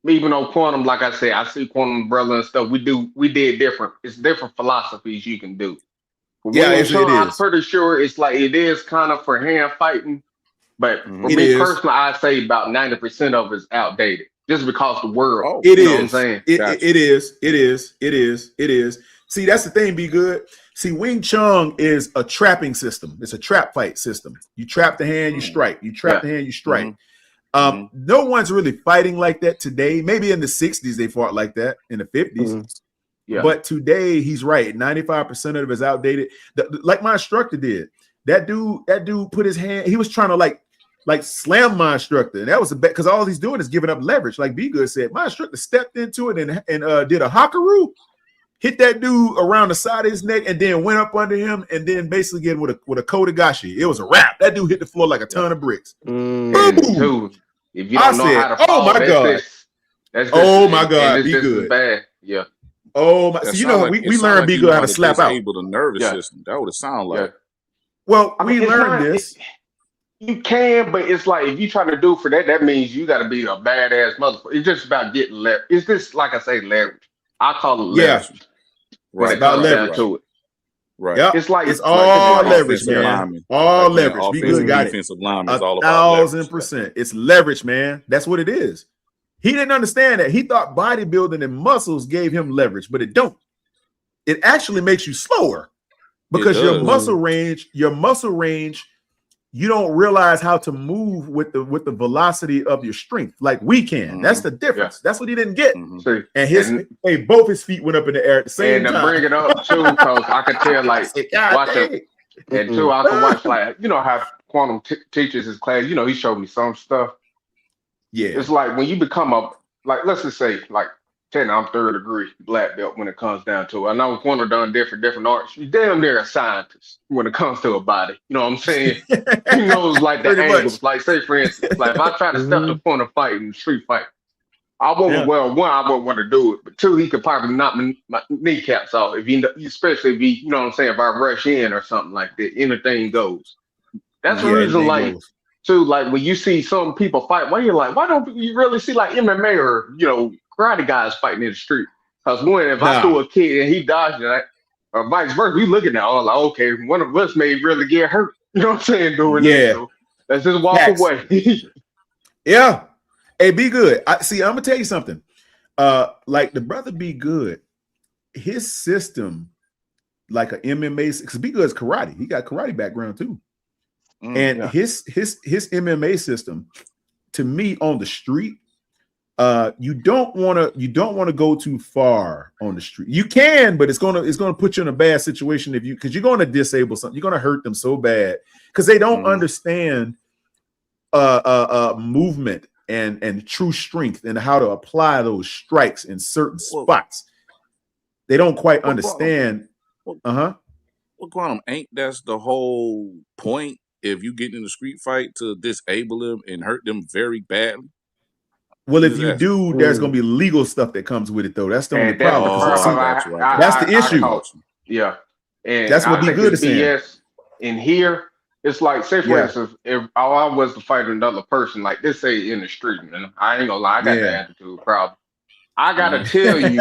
even though Quantum, like I said, I see Quantum brother and stuff. We did different. It's different philosophies you can do. It is. I'm pretty sure it's like it is kind of for hand fighting, but for me personally, I'd say about 90% of it is outdated. Just because the world, it you is. Know what I'm saying? It is. See, that's the thing, Be Good. See, Wing Chun is a trapping system. It's a trap fight system. You trap the hand, you strike. You trap the hand, you strike. No one's really fighting like that today. Maybe in the 60s they fought like that, in the 50s. But today, he's right. 95% of it is outdated. Like my instructor did. That dude put his hand, he was trying to like slam my instructor. And that was a bet because all he's doing is giving up leverage. Like B Good said, my instructor stepped into it and did a hakaru, hit that dude around the side of his neck, and then went up under him, and then basically get with a kodagashi. It was a wrap. That dude hit the floor like a ton of bricks. And dude, if you don't know how to fall, oh my God. Oh my God, Be Good. Bad. Yeah. Oh my! So you know, we learned Be Good how to slap out. Able the nervous system. That would sound like. Well, we learned this. You can, but it's like if you trying to do for that, that means you got to be a badass motherfucker. It's just about getting leverage. It's just like I say, leverage. I call it leverage. Right. About leverage. To it. Right. Yep. It's all leverage, man. All leverage. Be Good got it. Defensive lineman is all about 1,000%. It's leverage, man. That's what it is. He didn't understand that. He thought bodybuilding and muscles gave him leverage, but it don't. It actually makes you slower because your muscle range, you don't realize how to move with the velocity of your strength like we can. That's the difference. That's what he didn't get. And both his feet went up in the air at the same time. And to bring it up too, because I could tell like watching, and too I can watch like how Quantum teaches his class. He showed me some stuff. Yeah, it's like when you become let's just say I'm third degree black belt when it comes down to it. I know Quantum done different arts. You damn near a scientist when it comes to a body. You know what I'm saying? He knows like the angles. Much. Like say for instance, like if I try to step the point of fight in street fight, I wouldn't one, I wouldn't want to do it, but two, he could probably knock my kneecaps off especially if he, if I rush in or something like that. Anything goes. That's the reason too, like when you see some people fight, why you're like, why don't you really see like MMA or karate guys fighting in the street? Because if I threw a kid and he dodged it, or vice versa, we looking at all like, okay, one of us may really get hurt. You know what I'm saying? Doing that. So let's just walk away. Yeah. Hey, Be Good. I'm gonna tell you something. Like the brother Be Good, his system, like an MMA, because Be Good is karate. He got karate background too. And his MMA system, to me, on the street, you don't want to go too far on the street. You can, but it's gonna put you in a bad situation because you're going to disable something. You're going to hurt them so bad because they don't understand movement and true strength and how to apply those strikes in certain spots. They don't quite understand. Well, Quantum, ain't that's the whole point? If you get in a street fight to disable them and hurt them very badly. Well, if you do, there's going to be legal stuff that comes with it, though. That's the only problem. That's the issue. Yeah, and that's what Be Good is saying. In here, it's like, say for instance, if I was to fight another person, like this, say in the street, man, I ain't gonna lie, I got the attitude problem. I gotta tell you,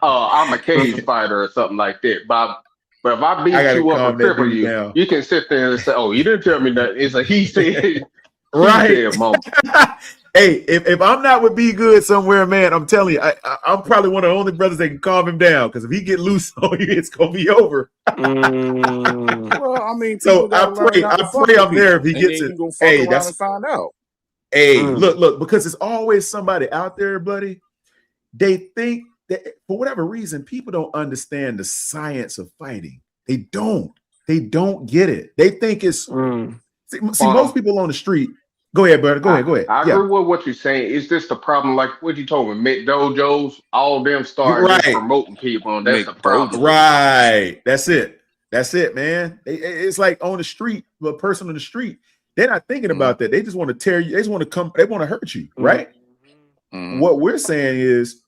I'm a cage fighter or something like that, Bob. But if I beat you up and cripple you, you can sit there and say, "Oh, you didn't tell me that." It's a he said, right? Moment. Hey, if I'm not with Be Good somewhere, man, I'm telling you, I'm probably one of the only brothers that can calm him down. Because if he get loose on you, it's gonna be over. Well, I mean, so I pray I'm there if he gets it. Hey, that's find out. Hey, look, because there's always somebody out there, buddy. They think that for whatever reason, people don't understand the science of fighting. They don't get it. They think it's see most people on the street. Go ahead, brother. Go ahead. I agree with what you're saying. It's just the problem, like what you told me, Mick Dojos, all of them started promoting people, and that's the problem. Right. That's it, man. It's like on the street, a person on the street, they're not thinking about that. They just want to tear you, they just want to come, they want to hurt you, right? What we're saying is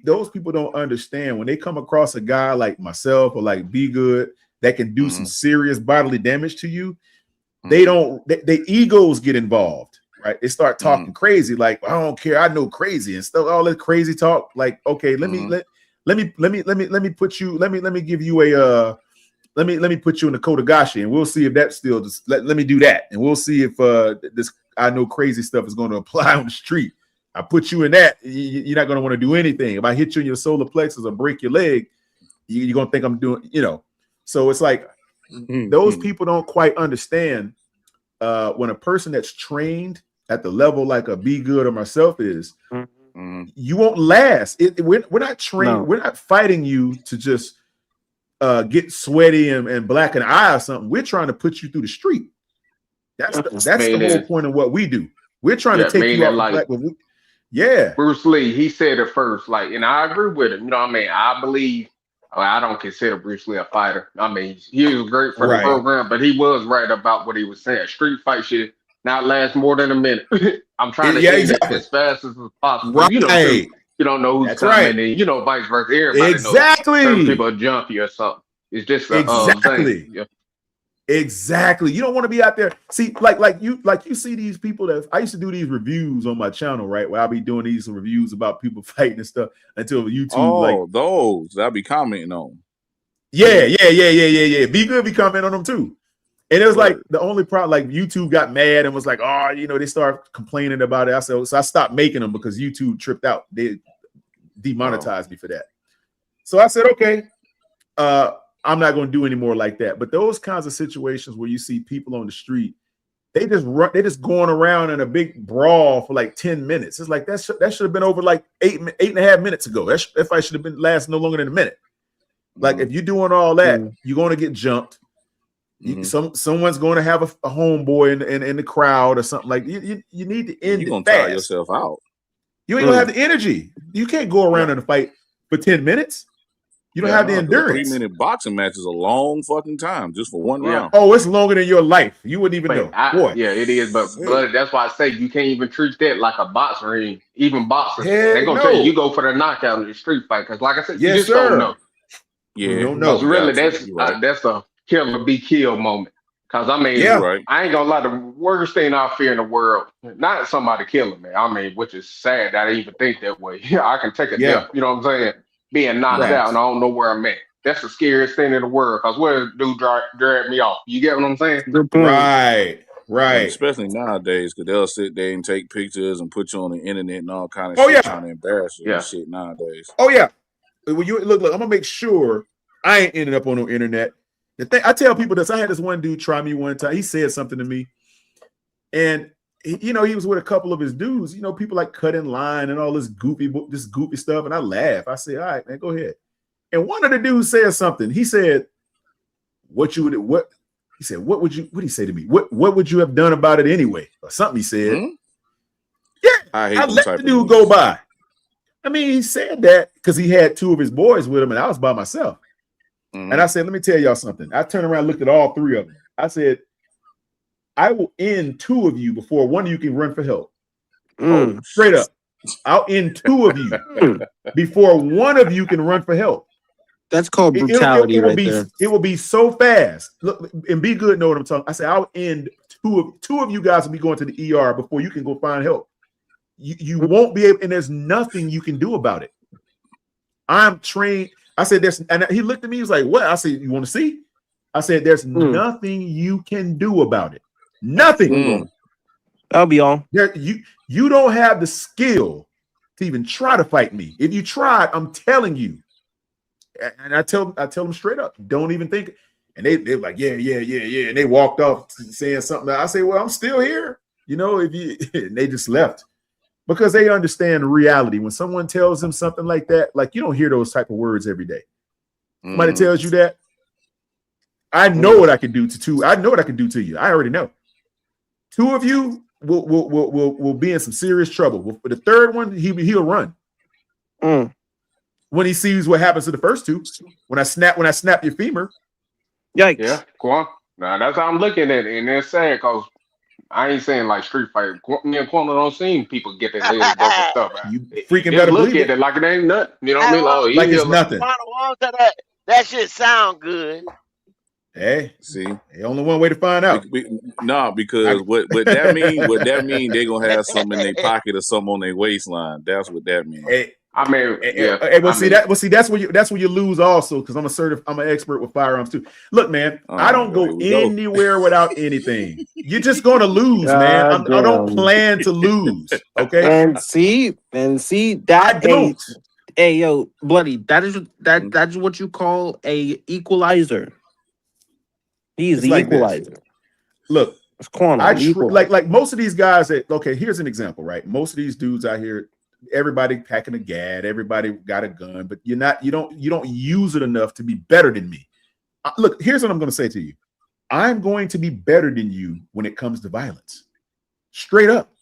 those people don't understand when they come across a guy like myself or like Be Good that can do some serious bodily damage to you. They don't. Their egos get involved, right? They start talking crazy, like I don't care, I know crazy and stuff. All that crazy talk, like okay, let me put you. Let me give you a. Let me put you in the Kodagashi, and we'll see if that still just. Let me do that, and we'll see if this I know crazy stuff is going to apply on the street. I put you in that, you're not going to want to do anything. If I hit you in your solar plexus or break your leg, You're gonna think I'm doing, So it's like those people don't quite understand when a person that's trained at the level like a Be Good or myself is, you won't last. We're not trained. No. We're not fighting you to just get sweaty and black an eye or something. We're trying to put you through the street. That's the whole point of what we do. We're trying to take you out like, Bruce Lee, he said it first, like, and I agree with him. You know what I mean? I believe. I don't consider BruceLee a fighter. I mean, he was great for the program, but he was right about what he was saying. Street fight should not last more than a minute. I'm trying to end it as fast as possible. Right. You don't know who's coming, and vice versa. Everybody knows certain people jump you or something. It's just thing. Exactly. You don't want to be out there. See, like you see these people that I used to do these reviews on my channel, right? Where I'll be doing these reviews about people fighting and stuff until YouTube those I'll be commenting on. Yeah. Be Good be commenting on them too. And it was like the only problem, like YouTube got mad and was like, they start complaining about it. I said, so I stopped making them because YouTube tripped out. They demonetized me for that. So I said, okay, I'm not going to do any more like that. But those kinds of situations where you see people on the street, they just going around in a big brawl for like 10 minutes. It's like that should have been over like 8.5 minutes ago. That fight should have been last no longer than a minute. Like if you're doing all that, you're going to get jumped. Someone's going to have a homeboy in the crowd or something. Like you need to end it fast. You're going to tire yourself out. You ain't going to have the energy. You can't go around in a fight for 10 minutes. You don't have the endurance. 3-minute boxing match is a long fucking time just for one round. Oh, it's longer than your life. You wouldn't even know. Boy. Yeah, it is. But that's why I say you can't even treat that like a boxing ring. Even boxers, they're going to tell you go for the knockout in the street fight. Because like I said, you just don't know. Yeah, you don't know. Because really, that's a kill or be killed moment. Because I mean, I ain't gonna lie, the worst thing I fear in the world, not somebody killing me. I mean, which is sad that I even think that way. I can take a death, you know what I'm saying? Being knocked out and I don't know where I'm at. That's the scariest thing in the world. Because where the dude drag me off? You get what I'm saying? Right. And especially nowadays, because they'll sit there and take pictures and put you on the internet and all kind of shit trying to embarrass you and shit nowadays. Oh yeah. When you look, I'm gonna make sure I ain't ending up on no internet. The thing I tell people this, I had this one dude try me one time. He said something to me, and he was with a couple of his dudes. People like cut in line and all this goofy stuff, and I laugh. I say, "All right, man, go ahead." And one of the dudes said something. He said, What he said, what would he say to me? What would you have done about it anyway? Or something he said. Yeah, I let the dude go by. I mean, he said that because he had two of his boys with him, and I was by myself. And I said, let me tell y'all something. I turned around and looked at all three of them. I said, I will end two of you before one of you can run for help. Straight up. I'll end two of you before one of you can run for help. That's called brutality there. It will be so fast. Look, and Be Good know what I'm talking. I said, I'll end two of you guys will be going to the ER before you can go find help. You won't be able, and there's nothing you can do about it. I'm trained. I said, and he looked at me, he was like, what? I said, you want to see? I said, there's nothing you can do about it. Nothing. That'll be all. You don't have the skill to even try to fight me. If you tried, I'm telling you. And I tell them straight up, don't even think. And they're like, yeah. And they walked off saying something. I say, well, I'm still here. And they just left. Because they understand reality. When someone tells them something like that, like you don't hear those type of words every day. Somebody tells you that, I know what I can do to two. I know what I can do to you. I already know. Two of you will be in some serious trouble. For the third one, he'll run. When he sees what happens to the first two, when I snap your femur. Yikes. Yeah, go on. Now that's how I'm looking at it, and it's sad because I ain't saying like street fight. Me and Quantum don't see people get their legs broken and stuff. You freaking better look believe at it like it ain't nothing. You know what I mean? Like it's nothing. That shit sound good. Hey, see, only one way to find out. No, because what that mean they're gonna have something in their pocket or something on their waistline. That's what that means. Hey, I mean, that's where you lose also, because I'm an expert with firearms too. Look, man, I don't go anywhere without anything. You're just going to lose, man. I don't plan to lose. Okay, and see that Hey, yo, Bloody, that's what you call a equalizer. He's the equalizer. Look, it's Quantum. like most of these guys that here's an example, right? Most of these dudes out here, everybody packing a gad, everybody got a gun, but you don't use it enough to be better than me. Look, here's what I'm going to say to you. I'm going to be better than you when it comes to violence. Straight up.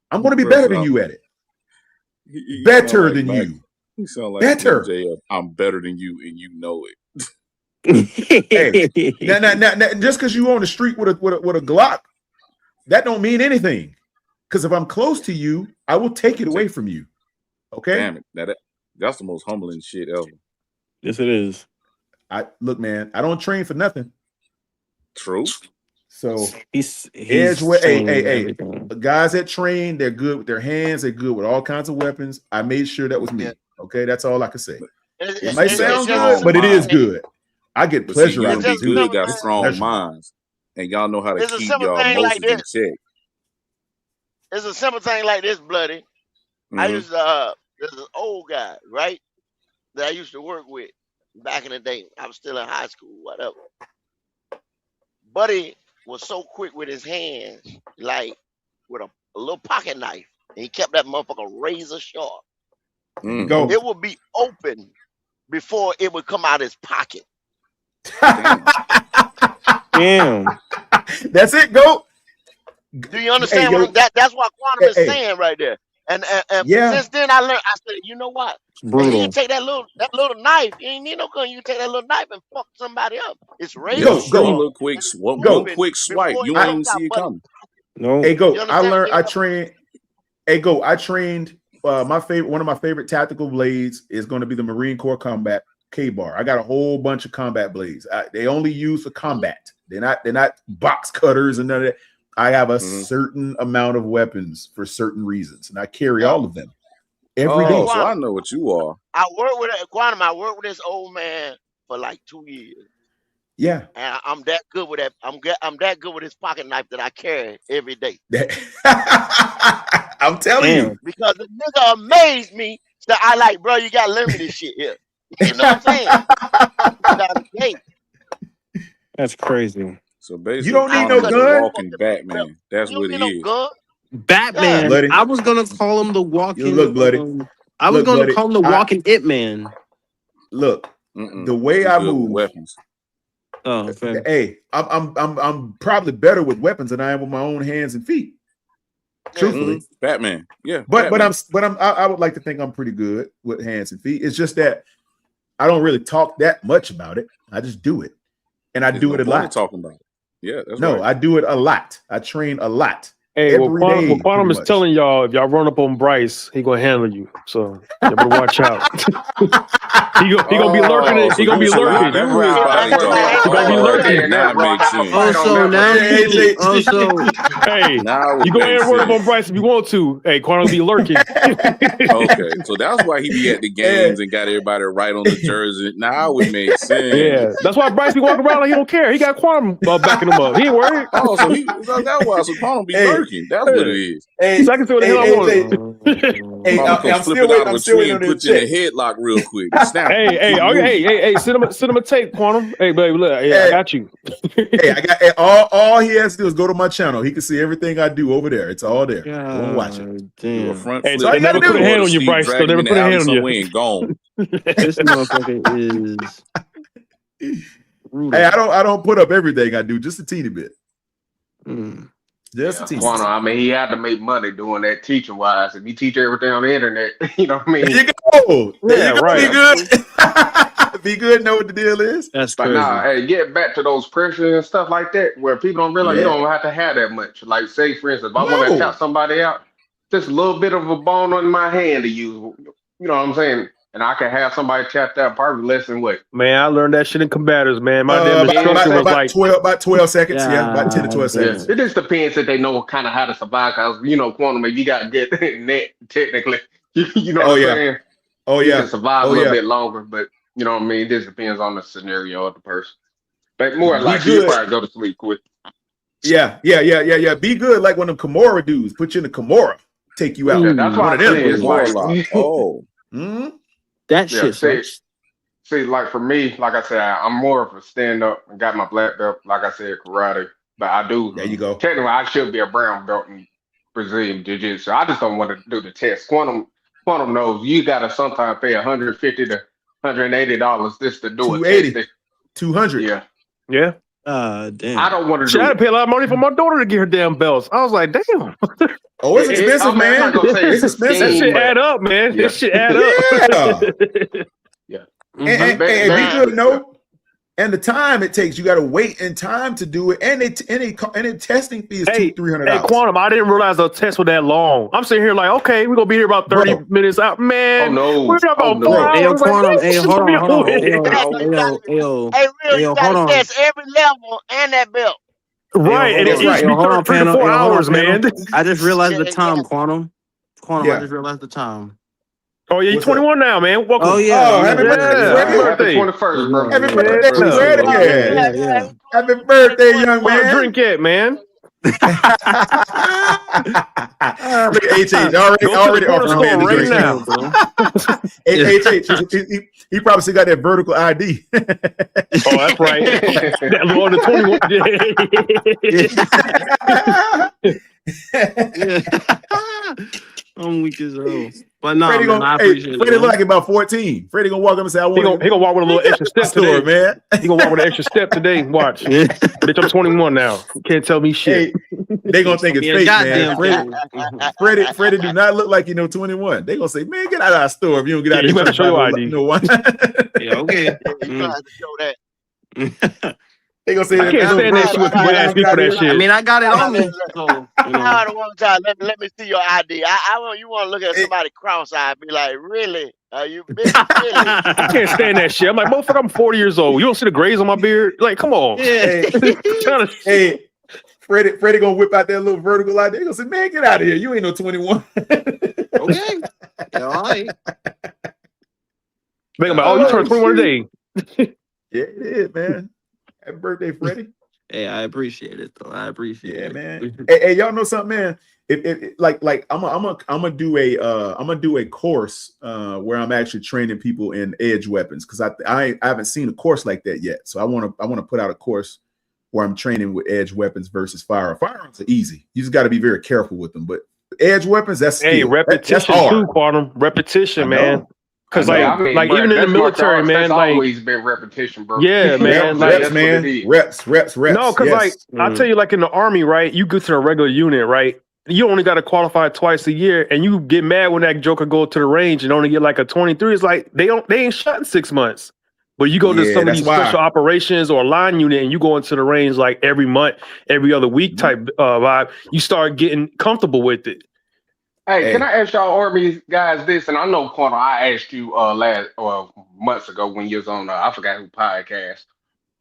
I'm going to be better than you at it. Better than you. You sound like better. MJF. I'm better than you, and you know it. Hey, now, just because you on the street with a Glock, that don't mean anything. Because if I'm close to you, I will take it away from you. Okay. Damn it. That's the most humbling shit ever. Yes, it is. Look, man, I don't train for nothing. True. So he's hey, guys that train, they're good with their hands, they're good with all kinds of weapons. I made sure that was me. Okay, that's all I can say. It might sound good, but it is good. I get pleasure out of it too. Good got strong minds, and y'all know how to keep y'all emotions in check. It's a simple thing like this, Bloody. I used to there's an old guy, right, that I used to work with back in the day. I was still in high school, whatever. Buddy was so quick with his hands, like with a little pocket knife, and he kept that motherfucker razor sharp. It would be open before it would come out his pocket. Damn. That's it, go. Do you understand that's what Quantum is saying right there? And since then I learned, I said, you know what? You can take that little knife. You ain't need no gun. You can take that little knife and fuck somebody up. It's razor. Go. One quick swipe. You won't even see it coming. No. Hey, go. I trained. One of my favorite tactical blades is going to be the Marine Corps Combat K-Bar. I got a whole bunch of combat blades. They only use for combat. They're not box cutters and none of that. I have a certain amount of weapons for certain reasons, and I carry all of them every day. So I know what you are. I worked with Quantum. I worked with this old man for like 2 years. Yeah, and I'm that good with that. I'm that good with his pocket knife that I carry every day. I'm telling you, because the nigga amazed me. So I like, bro, you got to learn me this shit here. You know what I'm saying? That's crazy. So basically, you don't need no gun. Walking Batman. That's what he is. Batman. Yeah, I was gonna call him the walking. You look, bloody. I was gonna call him the walking It Man. Look, the way I move. Weapons. Oh, fair. Hey, I'm probably better with weapons than I am with my own hands and feet. Truthfully, Batman. Yeah, but I would like to think I'm pretty good with hands and feet. It's just that I don't really talk that much about it. I just do it, and I do it a lot. Talking about it. Yeah, that's no, right. I do it a lot. I train a lot. Hey, what Quantum is telling y'all, if y'all run up on Bryce, he gonna handle you. So you better watch out. he gonna be lurking. He gonna be lurking. He gonna be lurking. That makes sense. Hey, you go ahead and run up on Bryce if you want to. Hey, Quantum be lurking. Okay, so that's why he be at the games and got everybody right on the jersey. Now it makes sense. Yeah, that's why Bryce be walking around like he don't care. He got Quantum backing him up. He ain't worried. Oh, so that's why. So Quantum be lurking. That's what it is. Hey, so I can see what the hell I want. I'm still waiting on put you in a headlock real quick. Hey, send him a tape, Quantum. Hey, baby, look, I got you. Hey, I got all he has to do is go to my channel. He can see everything I do over there. It's all there. Go and watch it. Damn. Hey, so they never put a hand on you, Bryce. They never put a hand on you. Gone. This motherfucker is. Hey, I don't put up everything I do, just a teeny bit. Just a teeny. Quantum, I mean, he had to make money doing that teaching wise. If you teach everything on the internet, you know what I mean? There you go. Yeah, right. Be good. Be good. Know what the deal is. That's but nah, hey, get back to those pressures and stuff like that, where people don't realize you don't have to have that much. Like, say, for instance, if I want to tap somebody out, just a little bit of a bone on my hand to use. You know what I'm saying? And I can have somebody tapped out probably less than what? Man, I learned that shit in combatants, man. My damn instructor was like 12 seconds. Yeah, about 10 to 12 seconds. It just depends if they know kind of how to survive. Cause Quantum, if you got good net technically, you know what I'm saying? Oh you yeah, can survive a little bit longer, but you know what I mean. It just depends on the scenario of the person. But more like you probably go to sleep quick. Yeah. Be good, like one of them Kimura dudes. Put you in a Kimura, take you out. Yeah, that's why one of them. Oh. That shit sucks. See, like for me, like I said, I'm more of a stand up. I got my black belt, like I said, karate. But I do. There you go. Technically, I should be a brown belt in Brazilian Jiu Jitsu. I just don't want to do the test. Quantum knows you got to sometimes pay $150 to $180 just to do a test. 200. Yeah. Yeah. Damn. I don't want to Shit, do I had it. to pay a lot of money for my daughter to get her damn belts. I was like, damn. Oh, it's expensive, man. I'm not gonna say It's it's expensive. That shit but- add up, man. Yeah. This shit add up. Yeah. And be good to know. And the time it takes, you got to wait in time to do it, and any testing fee is $200-$300. Hey, Quantum, I didn't realize the test was that long. I'm sitting here like, okay, we're gonna be here about 30 minutes out, man. Oh no, we're about 4 hours. Hey, yo, Quantum, Like, hey, this hold should be on, hold on. quick. Hey, yo, Hey, real, you hold gotta on. test every level and that belt. Right, and it needs to be 34 hours, man. I just realized the time, Quantum. Yeah. I just realized the time. Oh yeah, you're 21 now, man. Welcome. Oh yeah. Oh, happy birthday! Happy birthday. 21st, bro. Happy birthday, Freddie! Yeah. Happy birthday, young Where man! drink at, man? Look at HH already Go to the corner offering man store the right drink. now. HH, he probably still got that vertical ID. Oh, that's right. That Lord of 21. I'm weak as hell. But no, Freddie man, I appreciate Freddie it. look like about 14. Freddie gonna walk up and say, "I want." He gonna walk with a little extra step store, today, man. He gonna walk with an extra step today. Watch, bitch, I'm 21 now. You can't tell me shit. Hey, they gonna think it's Yeah, fake, goddamn man. Freddie do not look like 21. They gonna say, "Man, get out of our store if you don't get out." Yeah, you better show your ID. No one. Yeah, okay. You gonna have to show that. They gonna say, I can't stand that shit when people ask me for that shit. I mean, I got it on me. So, you know. Now the one time, let me see your ID. I want you want to look at somebody cross-eyed, be like, really? Are you really? I can't stand that shit. I'm like, motherfucker, I'm 40 years old. You don't see the grays on my beard? Like, come on. Yeah. Hey, Freddie gonna whip out that little vertical ID. They gonna say, "Man, get out of here. You ain't no 21." Okay. Yeah, all right. Think about, you turned 21 today. Yeah, it is, man. Happy birthday, Freddie. Hey, I appreciate it though. I appreciate it. Yeah, man. Hey, y'all know something, man? Like I'm gonna do a course where I'm actually training people in edge weapons, because I haven't seen a course like that yet. So I want to put out a course where I'm training with edge weapons versus firearms. Firearms are easy. You just got to be very careful with them. But edge weapons, that's skill. Repetition that's hard. too, Quantum. Repetition, man. Because bro, even in the military, man, that's like always been repetition, bro. yeah, man, reps. No, because like I'll tell you, like in the Army, right? You go to a regular unit, right? You only got to qualify twice a year, and you get mad when that joker go to the range and only get like a 23. It's like they ain't shot in 6 months. But you go to some of these special operations or line unit, and you go into the range like every month, every other week type vibe. You start getting comfortable with it. Hey, can I ask y'all Army guys this? And I know, Quantum, I asked you months ago when you was on I forgot who podcast.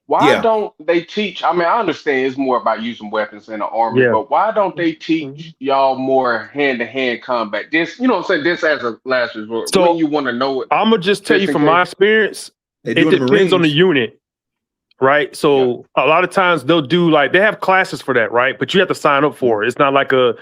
Why don't they teach? I mean, I understand it's more about using weapons in the Army, but why don't they teach y'all more hand-to-hand combat? This, you know what I'm saying? This as a last resort. So when you want to know it. I'm gonna just tell you from my experience, it depends on the unit, right? So a lot of times they'll do like they have classes for that, right? But you have to sign up for it. It's not like a,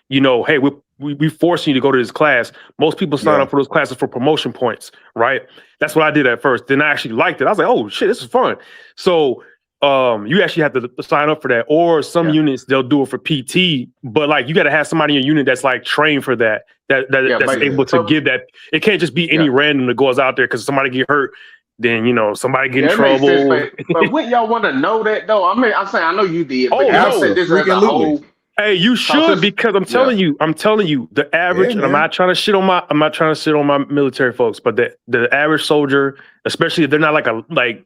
hey, we forcing you to go to this class. Most people sign up for those classes for promotion points, right? That's what I did at first. Then I actually liked it. I was like, oh shit, this is fun. So you actually have to sign up for that. Or some units, they'll do it for PT, but like you got to have somebody in your unit that's like trained for that's able to give that. It can't just be any random that goes out there because somebody get hurt. Then somebody get in trouble. Sense, but wouldn't y'all want to know that though? I mean, I'm saying I know you did. But I'm saying this as a whole. Hey, you should, because I'm telling you, the average, and I'm not trying to shit on my military folks, but the average soldier, especially if they're not like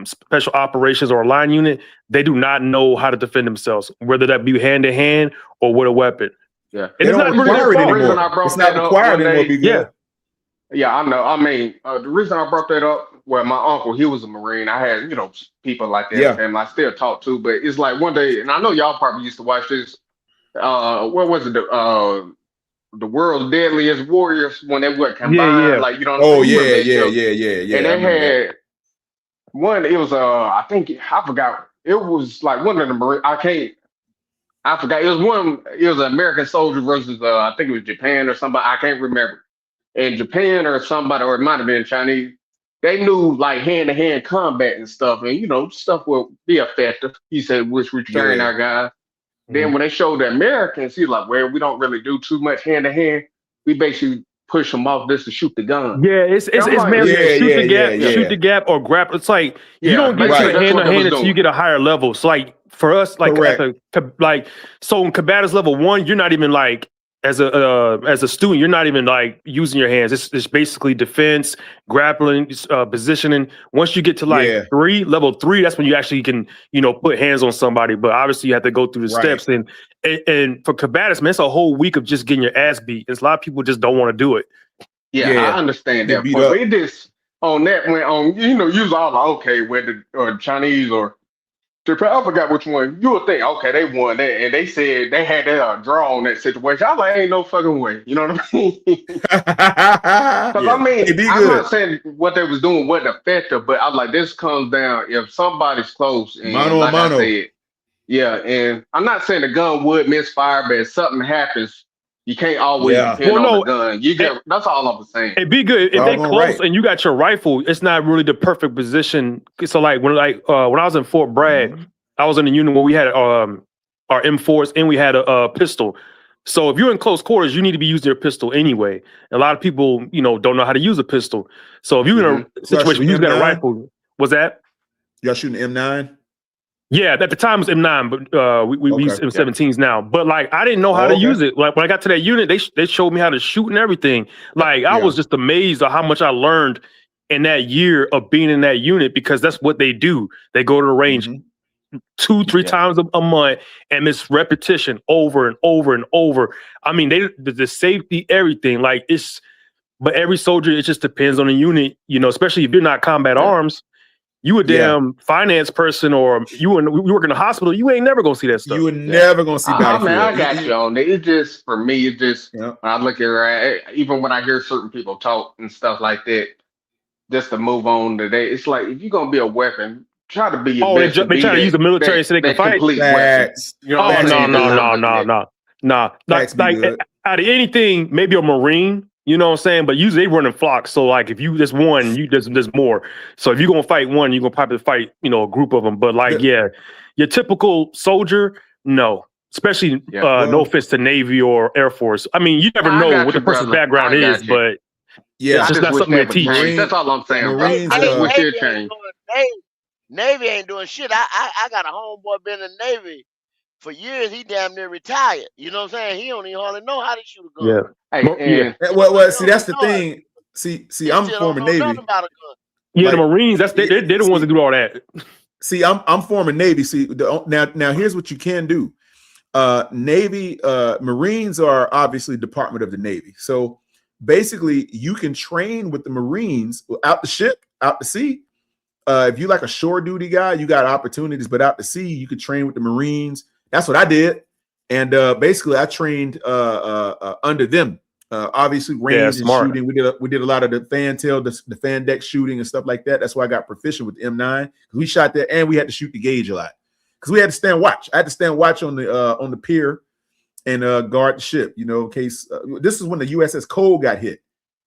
special operations or a line unit, they do not know how to defend themselves, whether that be hand to hand or with a weapon. Yeah, it's not required anymore. It's not required anymore. Yeah, I know. I mean, the reason I brought that up, well, my uncle, he was a Marine. I had, people like that, and I still talk to, but it's like one day, and I know y'all probably used to watch this. What was it? The world's deadliest warriors when they were combined, like yeah. And they had one. It was I forgot. It was like one of the Marine. I forgot. It was one. It was an American soldier versus I think it was Japan or somebody. I can't remember. in Japan or somebody, or it might have been Chinese. They knew like hand-to-hand combat and stuff, and stuff will be effective. He said, which we train our guys. Then when they showed the Americans, he's like, well, we don't really do too much hand-to-hand. We basically push them off just to shoot the gun. Yeah, it's like, mainly shoot the gap or grapple. It's like you don't get to hand to hand until you get a higher level. So like for us, like so in combatives level 1, you're not even like as a student, you're not even like using your hands. It's basically defense, grappling, positioning. Once you get to like level 3, that's when you actually can put hands on somebody. But obviously you have to go through the steps. And for combatives, man, it's a whole week of just getting your ass beat. And a lot of people just don't want to do it. Yeah, I understand that point. But it just on that went on. Use all like, okay, whether or Chinese or Japan, I forgot which one. You would think, okay, they won that, and they said they had that draw on that situation. I was like, ain't no fucking way. You know what I mean? Because I mean, I'm not saying what they was doing wasn't effective, but I was like, this comes down if somebody's close and I said, and I'm not saying the gun would misfire, but if something happens, you can't always depend on the gun. You get that's all I'm saying. It'd be good if they close and you got your rifle. It's not really the perfect position. So like when I was in Fort Bragg, I was in a unit where we had our M4s and we had a pistol. So if you're in close quarters, you need to be using your pistol anyway. And a lot of people, don't know how to use a pistol. So if you're in a situation where you got a rifle, was that? Y'all shooting M9? Yeah, at the time it was M9, but we use M17s now. But like, I didn't know how to use it. Like when I got to that unit, they showed me how to shoot and everything. Like I was just amazed at how much I learned in that year of being in that unit, because that's what they do. They go to the range 2-3 times a month, and it's repetition over and over and over. I mean, the safety, everything. Like but every soldier, it just depends on the unit. Especially if you're not combat arms. You a damn finance person, or you work in a hospital, you ain't never gonna see that stuff. You were never gonna see that. I got you on it. It's just, for me, it's just, when I look at it, even when I hear certain people talk and stuff like that, just to move on today, it's like, if you're gonna be a weapon, try to be your best. They try to use the military so they can fight. No. Like out of anything, maybe a Marine. You know what I'm saying? But usually they run in flocks. So like if there's one, there's more. So if you're gonna fight one, you're gonna probably fight, a group of them. But like, your typical soldier, no. Especially no offense to Navy or Air Force. I mean, you never know what the person's background is, but it's just not something they teach. That's all I'm saying. Marines, Navy ain't doing shit. I got a homeboy been in the Navy for years. He damn near retired. You know what I'm saying? He don't even hardly know how to shoot a gun. Yeah. Well, see, that's the thing. See, I'm former Navy. The Marines, they're the ones that do all that. See, I'm former Navy. See, now here's what you can do. Navy, Marines are obviously Department of the Navy. So basically, you can train with the Marines out the ship, out to sea. If you like a shore duty guy, you got opportunities, but out to sea, you could train with the Marines. That's what I did. And basically, I trained under them. Obviously, range and shooting. We did a lot of the fantail, the fan deck shooting and stuff like that. That's why I got proficient with the M9. We shot there, and we had to shoot the gauge a lot because we had to stand watch. I had to stand watch on the pier and guard the ship. In case this is when the USS Cole got hit,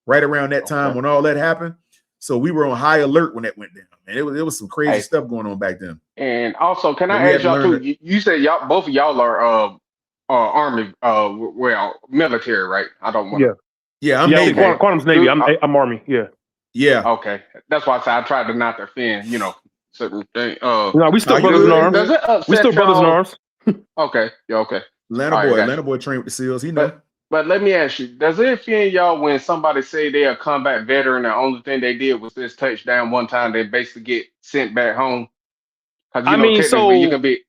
right around that time when all that happened. So we were on high alert when that went down. And it was some crazy stuff going on back then. And also, can I ask y'all too? You said both of y'all are Army, military, right? I don't want. I'm Navy. Quantum's Navy. I'm Army. Yeah. Okay, that's why I said I tried to not offend. Certain things. No, we still brothers in arms. We still brothers in arms. Okay. Yeah. Okay. Atlanta boy trained with the SEALs. He know. But let me ask you: does it offend y'all when somebody say they're a combat veteran, the only thing they did was this touchdown one time, they basically get sent back home? Technically you can be.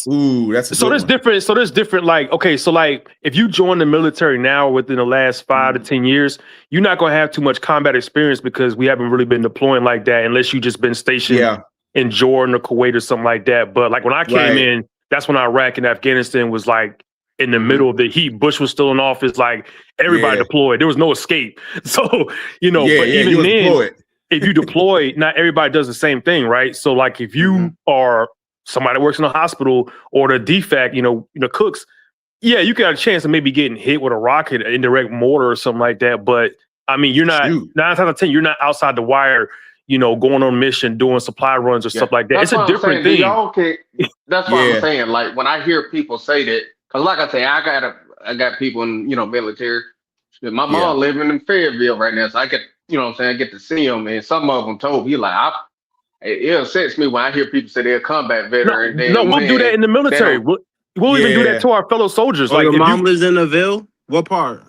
Ooh, that's there's different. So there's different. Like, okay, so like if you join the military now within the last 5 to 10 years, you're not going to have too much combat experience because we haven't really been deploying like that unless you just been stationed in Jordan or Kuwait or something like that. But like when I came in, that's when Iraq and Afghanistan was like in the middle of the heat. Bush was still in office. Like everybody deployed. There was no escape. So but even then, deployed. If you deploy, not everybody does the same thing, right? So like if you are somebody that works in a hospital or the DFAC, cooks, Yeah, you got a chance of maybe getting hit with a rocket, an indirect mortar or something like that. But I mean, you're not 9 times out of 10, you're not outside the wire, going on mission, doing supply runs or stuff like that. That's It's a what I'm different saying. Do thing. y'all that's what I'm saying. Like when I hear people say that, because like I say, I got people in military. Shit, my mom living in Fayetteville right now, so I get I get to see them, and some of them told me like it upsets me when I hear people say they're a combat veteran. No, we'll do that in the military. We'll even do that to our fellow soldiers. Oh, like your if mom you, lives in the Ville? What part?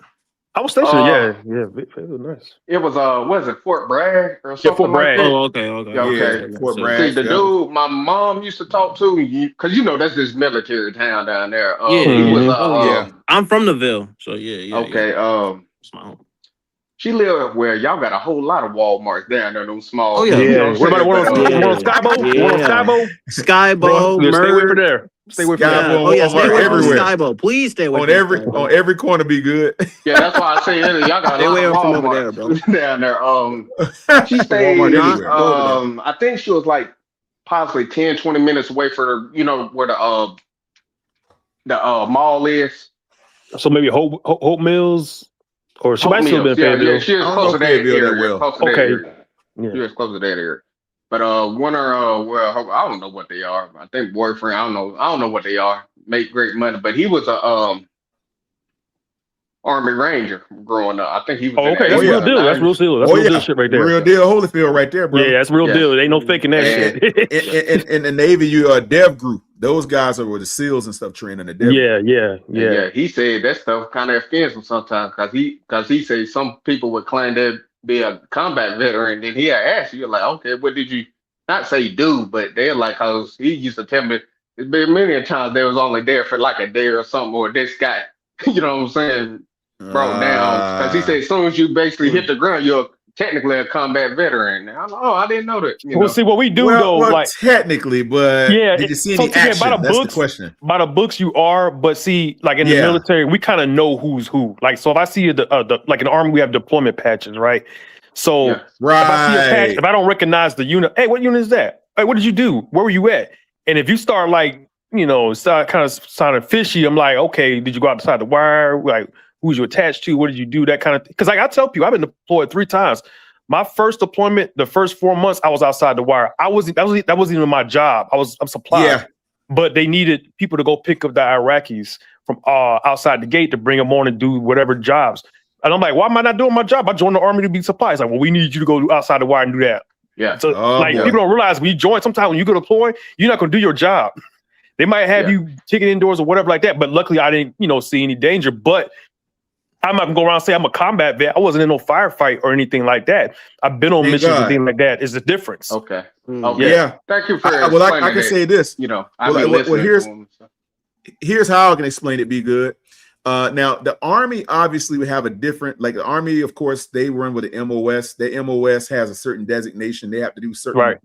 I was stationed. It was nice. It was what is it, Fort Bragg or something Fort Bragg. like that? Oh, okay. Yeah, okay. Fort Bragg. See, the dude my mom used to talk to, because that's this military town down there. He was I'm from the Ville, so yeah. Okay. It's my home. She lived where y'all got a whole lot of Walmarts down there, those small. Oh yeah. What about one on Skybo? Yeah. One on Skybo? Skybo, stay away from there. Stay away from there. Stay away from everywhere. Skybo. Please stay away on from every Skybo. on every corner. Be good. Yeah, that's why I say y'all got a lot of from over there, Walmarts down there. She stayed. I think she was like possibly 10, 20 minutes away from where the mall is. So maybe Hope Mills. Or she might still be in Fayetteville. Yeah, she was close to that area. Okay. She was close to that area. But one of I don't know what they are. I think boyfriend. I don't know what they are. Make great money, but he was a Army Ranger growing up. I think he was. Okay, that's real deal. That's real deal. That's real deal shit right there. Real deal, Holyfield right there, bro. Yeah, that's real deal. There ain't no faking that shit. In the Navy, you are Dev Group. Those guys are with the SEALs and stuff training the Dev. Yeah. He said that stuff kind of offensive sometimes because he said some people would claim to be a combat veteran. And he had asked you like, okay, what did you not say do? But they're like, cause he used to tell me it's been many times they was only there for like a day or something, or this guy, you know what I'm saying, broke down. Because he said as soon as you basically hit the ground, you're technically a combat veteran. I didn't know that. Well, see what we do though, like technically, but did you see any action? By the That's books, the question. By the books, you are, but see, like in the military, we kind of know who's who. Like, so if I see like in the Army, we have deployment patches, right? So if I see a patch, if I don't recognize the unit, hey, what unit is that? Hey, what did you do? Where were you at? And if you start like, start kind of sounding fishy, I'm like, okay, did you go outside the wire? Like, who's you attached to? What did you do? That kind of thing. Because like I tell people, I've been deployed 3 times. My first deployment, the first 4 months, I was outside the wire. That wasn't even my job. I'm supplied, but they needed people to go pick up the Iraqis from outside the gate to bring them on and do whatever jobs. And I'm like, why am I not doing my job? I joined the Army to be supplied. It's like, well, we need you to go outside the wire and do that. Yeah. So people don't realize when you join, sometimes when you go deploy, you're not going to do your job. They might have you kicking indoors or whatever like that. But luckily, I didn't, see any danger. But I'm not gonna go around and say I'm a combat vet. I wasn't in no firefight or anything like that. I've been on missions and things like that. Is the difference. Okay. Yeah. Thank you for I can say this. Here's how I can explain it. Be good. Now the Army obviously would have a different, like the Army, of course, they run with the MOS. The MOS has a certain designation. They have to do certain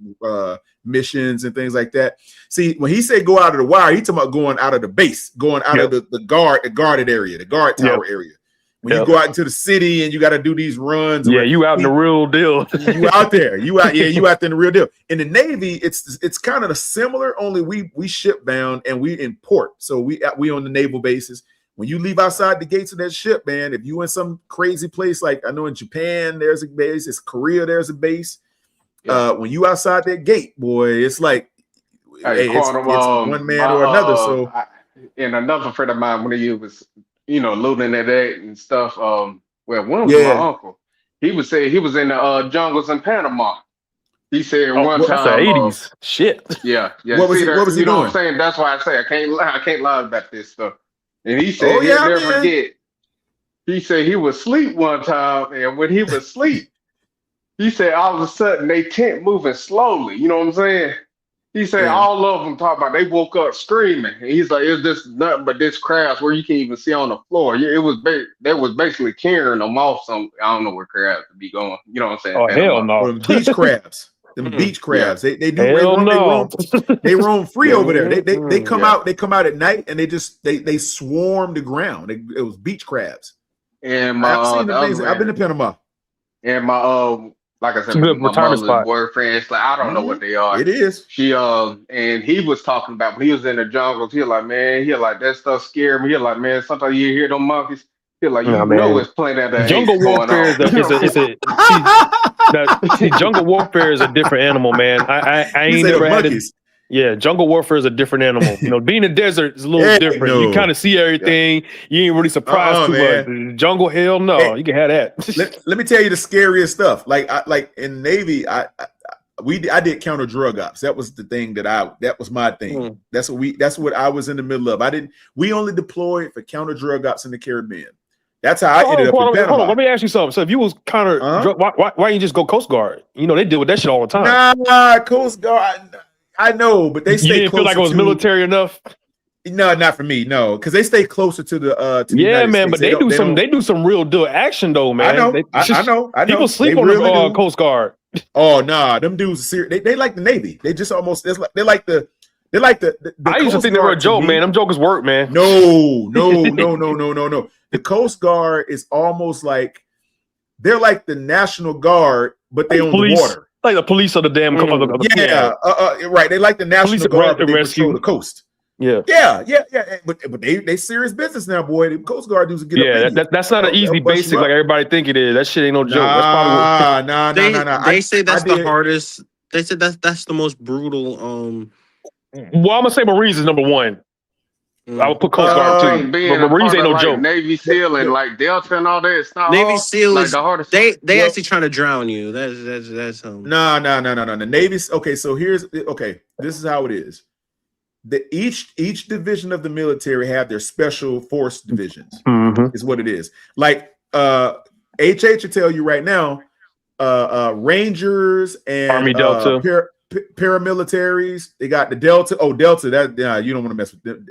missions and things like that. See, when he said go out of the wire, he's talking about going out of the base, going out of the guarded area, the guard tower area. When you go out into the city and you got to do these runs, you out in the real deal. You out there, you out there in the real deal. In the Navy, it's kind of similar. Only we ship bound and we in port, so we on the naval bases. When you leave outside the gates of that ship, man, if you in some crazy place like I know in Japan, there's a base. It's Korea, there's a base. When you outside that gate, boy, it's like it's one man or another. So, and another friend of mine, when he was looting at that and stuff. One was my uncle. He would say he was in the jungles in Panama. He said one time. That's the 80s. Shit. Yeah. What was he know doing? What I'm saying? That's why I say I can't lie about this stuff. And he said he'll never forget. He said he was asleep one time, and when he was asleep, he said all of a sudden they tent moving slowly. You know what I'm saying? He said all of them talk about they woke up screaming. And he's like, it's just nothing but this crabs where you can't even see on the floor. It was they was basically carrying them off some. I don't know where crabs would be going. You know what I'm saying? Oh hell no! Beach crabs. Them beach crabs. They roam free over there. They come out. They come out at night and they swarm the ground. It was beach crabs. And I've been to Panama. And my like I It's said, a good my retirement mother's spot. boyfriend. It's like I don't know what they are. It is. She and he was talking about when he was in the jungles. He was like, man, he was like that stuff scared me. He was like, man, sometimes you hear them monkeys. He was like, Nah, you know, man. it's plenty of the apes Jungle going warfare on. see jungle warfare is a different animal, man. I You ain't say the never had it. monkeys. Yeah, jungle warfare is a different animal. You know, being in the desert is a little Heck different. You no. kind of see everything. You ain't really surprised too man. much. Jungle, hell no. Hey, You can have that. let me tell you the scariest stuff. Like in Navy, I did counter drug ops. That was the thing that was my thing. That's what I was in the middle of. We only deployed for counter drug ops in the Caribbean. That's how I ended up in Panama. Hold on, let me ask you something. So if you was counter, why you just go Coast Guard? You know they deal with that shit all the time. Nah, Coast Guard. I know, but they stay. You didn't feel like it was military enough. No, not for me. No, because they stay closer to the. To the yeah, United man, States. but they do some real deal action though, man. I know. People sleep they on really the do. Coast Guard. Oh nah, them dudes are serious. They like the Navy. They just almost they like the. I used to think they were a joke, man. Them jokers work, man. No. The Coast Guard is almost like they're like the National Guard, but they own the water. Like the police of the damn. Right. They like the National Guard, but they patrol the coast. Yeah. But they serious business now, boy. The Coast Guard dudes get up. That's not an easy basic like everybody think it is. That shit ain't no joke. That's probably They say that's the hardest. They said that's the most brutal. Well, I'm gonna say Marines is number one. I would put Coast Guard too, but Marines ain't no like joke. Navy SEAL and like Delta and all that. It's not Navy hard. SEAL like is the hardest. they actually trying to drown you. That's No. The Navy's okay. So this is how it is. Each division of the military have their special force divisions. Is what it is. Like HH will tell you right now, Rangers and Army Delta. Paramilitaries, they got the Delta. Oh, Delta, that you don't want to mess with them.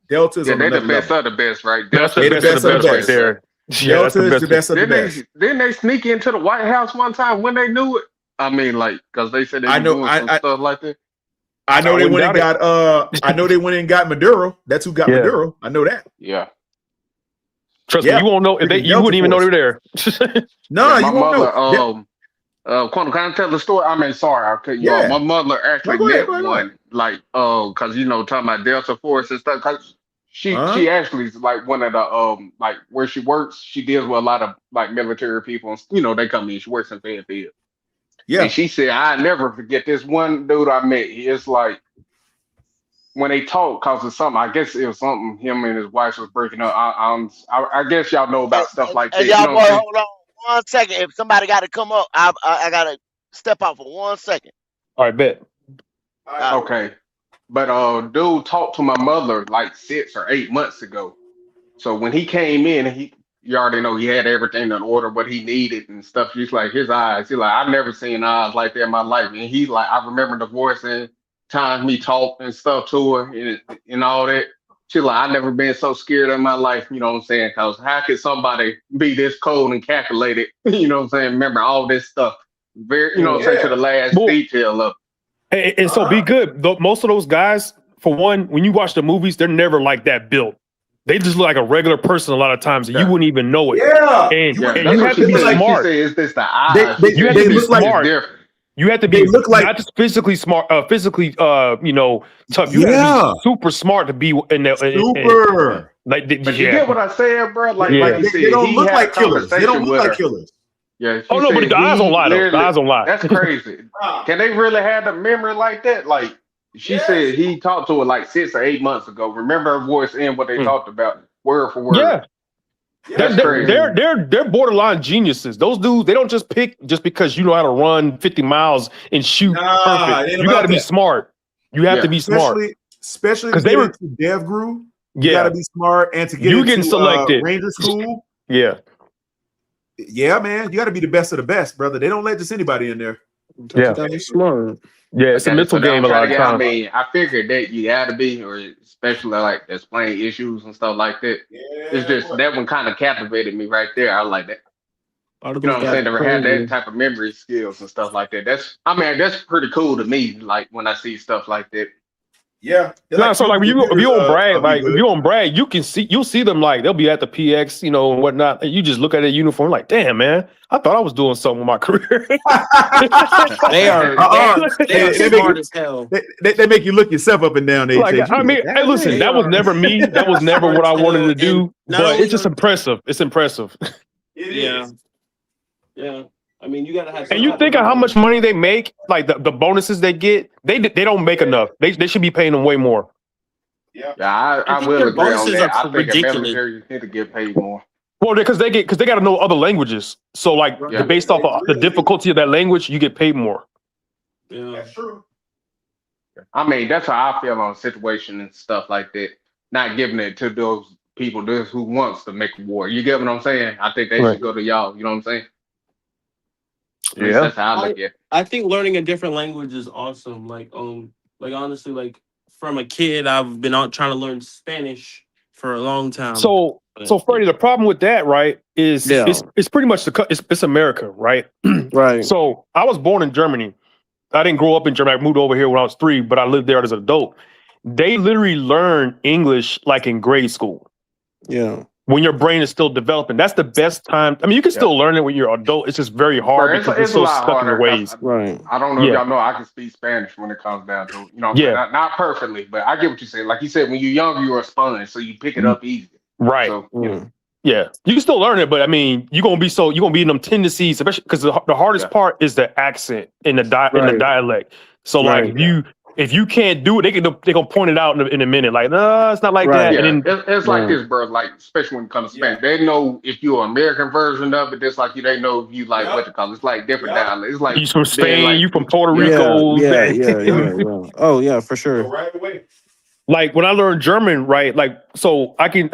Delta's Yeah, on they're the another best level. of the best, right? That's the best of the best right there. Delta is the best of the best. Didn't they sneak into the White House one time when they knew it? I mean, like, because they said they were doing some stuff like that. I know they went and got I know they went and got Maduro. That's who got Maduro. I know that. Yeah. Trust me, you won't know if you wouldn't even know they were there. No, yeah, you won't know. Quantum, can I tell the story? I mean, sorry, I'll cut you off. My mother actually met one, like, because talking about Delta Force and stuff. Cause she actually is like one of the like where she works. She deals with a lot of like military people. And, they come in. She works in Fairfield. Yeah. And she said, I never forget this one dude I met. It's like when they talk, cause of something. I guess it was something him and his wife was breaking up. I guess y'all know about stuff like that. Y'all boy, hold on 1 second. If somebody got to come up, I got to step out for 1 second. All right, bet. Okay. But dude talked to my mother like 6 or 8 months ago. So when he came in, you already know he had everything in order, what he needed and stuff. He's like his eyes. He's like, I've never seen eyes like that in my life. And he's like, I remember the voice and times me talk and stuff to her and all that. She's like, I've never been so scared in my life, you know what I'm saying? Because how could somebody be this cold and calculated, you know what I'm saying? Remember all this stuff. Very, you know what I'm saying, to the last detail of it. And so be good. Most of those guys, for one, when you watch the movies, they're never like that built. They just look like a regular person a lot of times, and you wouldn't even know it. Yeah. And That's you have to be smart. Is this the eyes? You have to be look like smart. You have to be not just physically smart, physically, tough. You have to be super smart to be in that. Super. But you get what I said, bro? Like you said, they don't look had like killers. They don't conversation look with like her. killers. Yeah. Oh no, but the eyes don't lie though. The eyes don't lie. That's crazy. Can they really have the memory like that? Like she said, he talked to her like 6 or 8 months ago. Remember her voice and what they talked about, word for word. Yeah. That's crazy. They're borderline geniuses. Those dudes, they don't just pick just because you know how to run 50 miles and shoot perfect. You got to be smart. You have to be smart. Especially because they were to DevGru. You got to be smart, and to get getting selected Ranger School. Yeah, man, you got to be the best of the best, brother. They don't let just anybody in there. Yeah, smart. Yeah, it's a mental game a lot of times. I mean, I figured that you got to be, or especially like explain issues and stuff like that. It's just that one kind of captivated me right there. I like that. You know what I'm saying? To have that type of memory skills and stuff like that. That's pretty cool to me. Like when I see stuff like that. Yeah. No, so like if you on Bragg, you'll see them like they'll be at the PX, and whatnot. And you just look at their uniform like, damn man, I thought I was doing something with my career. They are smart as hell. They make you look yourself up and down. Like, I mean, hey, listen, that was never me. That was never what I wanted to do. But it's just impressive. It's impressive. Yeah. I mean, you gotta have. And you think of how much money they make, like the bonuses they get. They don't make enough. They should be paying them way more. Yeah, I will agree on that. I think a military need to get paid more. Well, because they got to know other languages. So, like, based off of the difficulty of that language, you get paid more. Yeah, that's true. I mean, that's how I feel on a situation and stuff like that. Not giving it to those people who wants to make a war. You get what I'm saying? I think they should go to y'all. You know what I'm saying? Yeah, that's how I look at it. I think learning a different language is awesome. Like honestly, like from a kid, I've been out trying to learn Spanish for a long time. So Freddie, the problem with that, right, is it's pretty much it's America, right? Right. So I was born in Germany. I didn't grow up in Germany. I moved over here when I was 3, but I lived there as an adult. They literally learn English like in grade school. Yeah. When your brain is still developing, that's the best time. I mean, you can still learn it when you're an adult. It's just very hard because it's so stuck in your ways. Right. I don't know if y'all know I can speak Spanish when it comes down to it. You know what I'm saying? Not perfectly, but I get what you say. Like you said, when you're younger, you're a sponge, so you pick it up easy. Right. So, Yeah. You can still learn it, but I mean, you're gonna be in them tendencies, especially because the hardest part is the accent in the dialect. So like if you can't do it, they gonna point it out in a minute. Like, no, it's not like that. Yeah, And then, it's like this, bro. Like, especially when it comes to Spanish, they know if you're an American version of it. Just like they know if you like what you call it. It's like different dialects. It's like you from Spain, like, you from Puerto Rico. Yeah. Oh yeah, for sure. Right away. Like when I learned German, right? Like, so I'm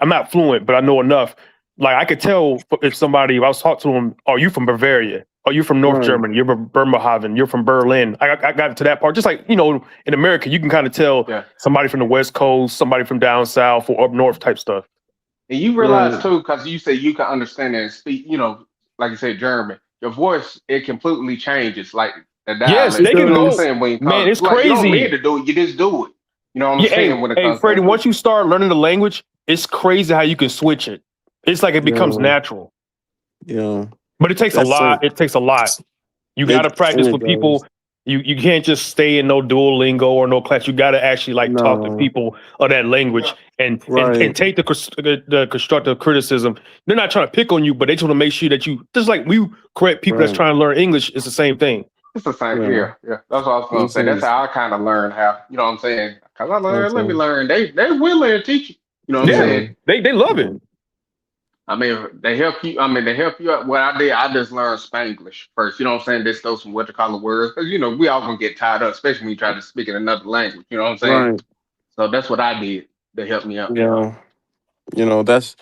not fluent, but I know enough. Like I could tell if I was talking to them, are you from Bavaria? Are you from North Germany? You're from Bremerhaven. You're from Berlin. I got to that part. Just like, in America, you can kind of tell somebody from the West Coast, somebody from down south or up north type stuff. And you realize too, because you say you can understand and speak, like you said, German. Your voice, it completely changes. Like the dialect. Yes, they can know go. what I'm saying? When Man, it's like, crazy. You don't mean to do it. You just do it. You know what I'm saying? When it comes Freddie, once you start learning the language, it's crazy how you can switch it. It's like it becomes natural. Yeah. But it takes a lot. It takes a lot. You got to practice with people. You can't just stay in no Duolingo or no class. You got to actually talk to people of that language and take the constructive criticism. They're not trying to pick on you, but they just want to make sure that you, just like we correct people that's trying to learn English. It's the same thing. It's the same. Yeah. That's what I was going to say. That's how I kind of learned how, you know what I'm saying? Because I learned, let me learn. They willing to teach you. You know what I'm saying? They love it. I mean, they help you. They help you out. What I did, I just learned Spanglish first. You know what I'm saying? Just those some what you call the words. Because, we all going to get tied up, especially when you try to speak in another language. You know what I'm saying? Right. So that's what I did to help me out. Yeah. That's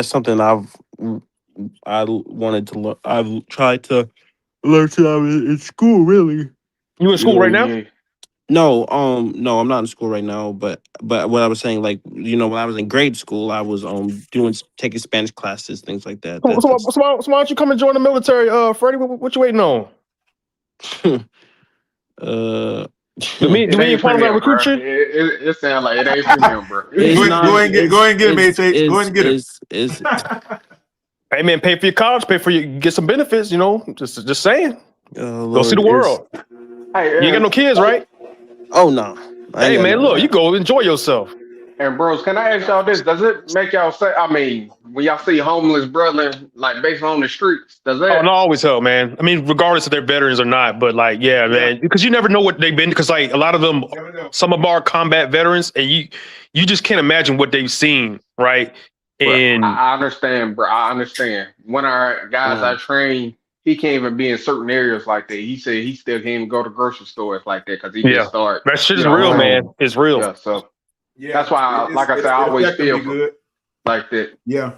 something I wanted to learn. I've tried to learn since I was in school, really. You in school right now? No, I'm not in school right now, but what I was saying, like, when I was in grade school, I was taking Spanish classes, things like that. So why don't you come and join the military, Freddie? What you waiting on? Do me and Quantum recruit you? It sounds like it ain't for him, bro. Go ahead and get him, AJ. Go ahead and get him. Hey man, pay for your college, get some benefits. Just saying. Go see the world. Hey, you ain't got no kids, right? Oh no. Hey man, look, you go enjoy yourself. And bros, can I ask y'all this? Does it make y'all say? When y'all see homeless brother like basically on the streets, does that? Oh, no, always help, man. Regardless if they're veterans or not, but man, because you never know what they've been. Because a lot of them, some of them are combat veterans, and you just can't imagine what they've seen, right? And I understand, bro. I understand. One of our guys I trained, he can't even be in certain areas like that. He said he still can't even go to grocery stores like that because he just started. That shit is real, man. It's real. Yeah, so that's why, like I said, I always feel like that. Yeah.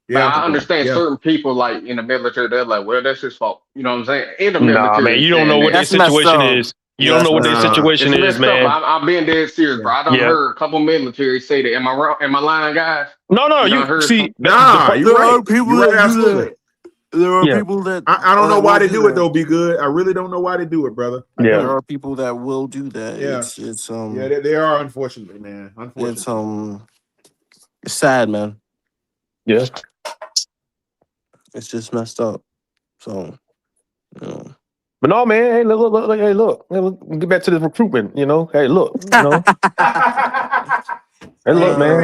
But I understand certain people like in the military, they're like, well, that's his fault. You know what I'm saying? In the military. Nah, man, you don't know what their situation is. You don't know what their situation is, man. I'm being dead serious, bro. I done heard a couple military say that. Am I wrong? Am I lying, guys? No, you see, you're right. You're right, absolutely. There are people that I don't know why will they do do it that. though. Be good. I really don't know why they do it, brother. I Yeah. don't. There are people that will do that. Yeah. It's Yeah, they are, unfortunately, man. it's Unfortunately. it's sad, man. Yeah. It's just messed up. So, you know. But no, man. Hey, look. Hey, look. Get back to this recruitment. You know. Hey, look. You know. Hey, look, man.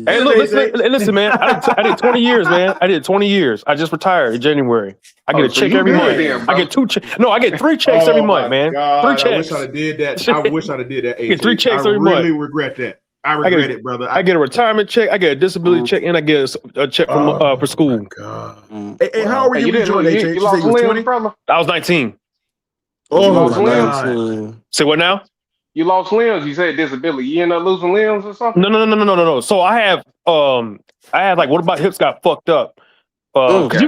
Hey, look. Listen, man. I did 20 years, man. I did 20 years. I just retired in January. I get a so check you every good month. then, I bro. get 2 checks. No, I get 3 checks every month, man. God, 3 I wish checks. I'd have did that. I wish I'd have did that. I get 3 checks I every really month. regret that. I regret it, brother. I get a retirement check. I get a disability check, and I get a check from for school. God. Hey, how old were Hey, you when you joined you HH? You said lost you was limbs, 20? brother. I was 19. You Oh lost my limbs. God. Say what now? You lost limbs. You said disability. You end up losing limbs or something? No. So I have like what about hips got fucked up? Cause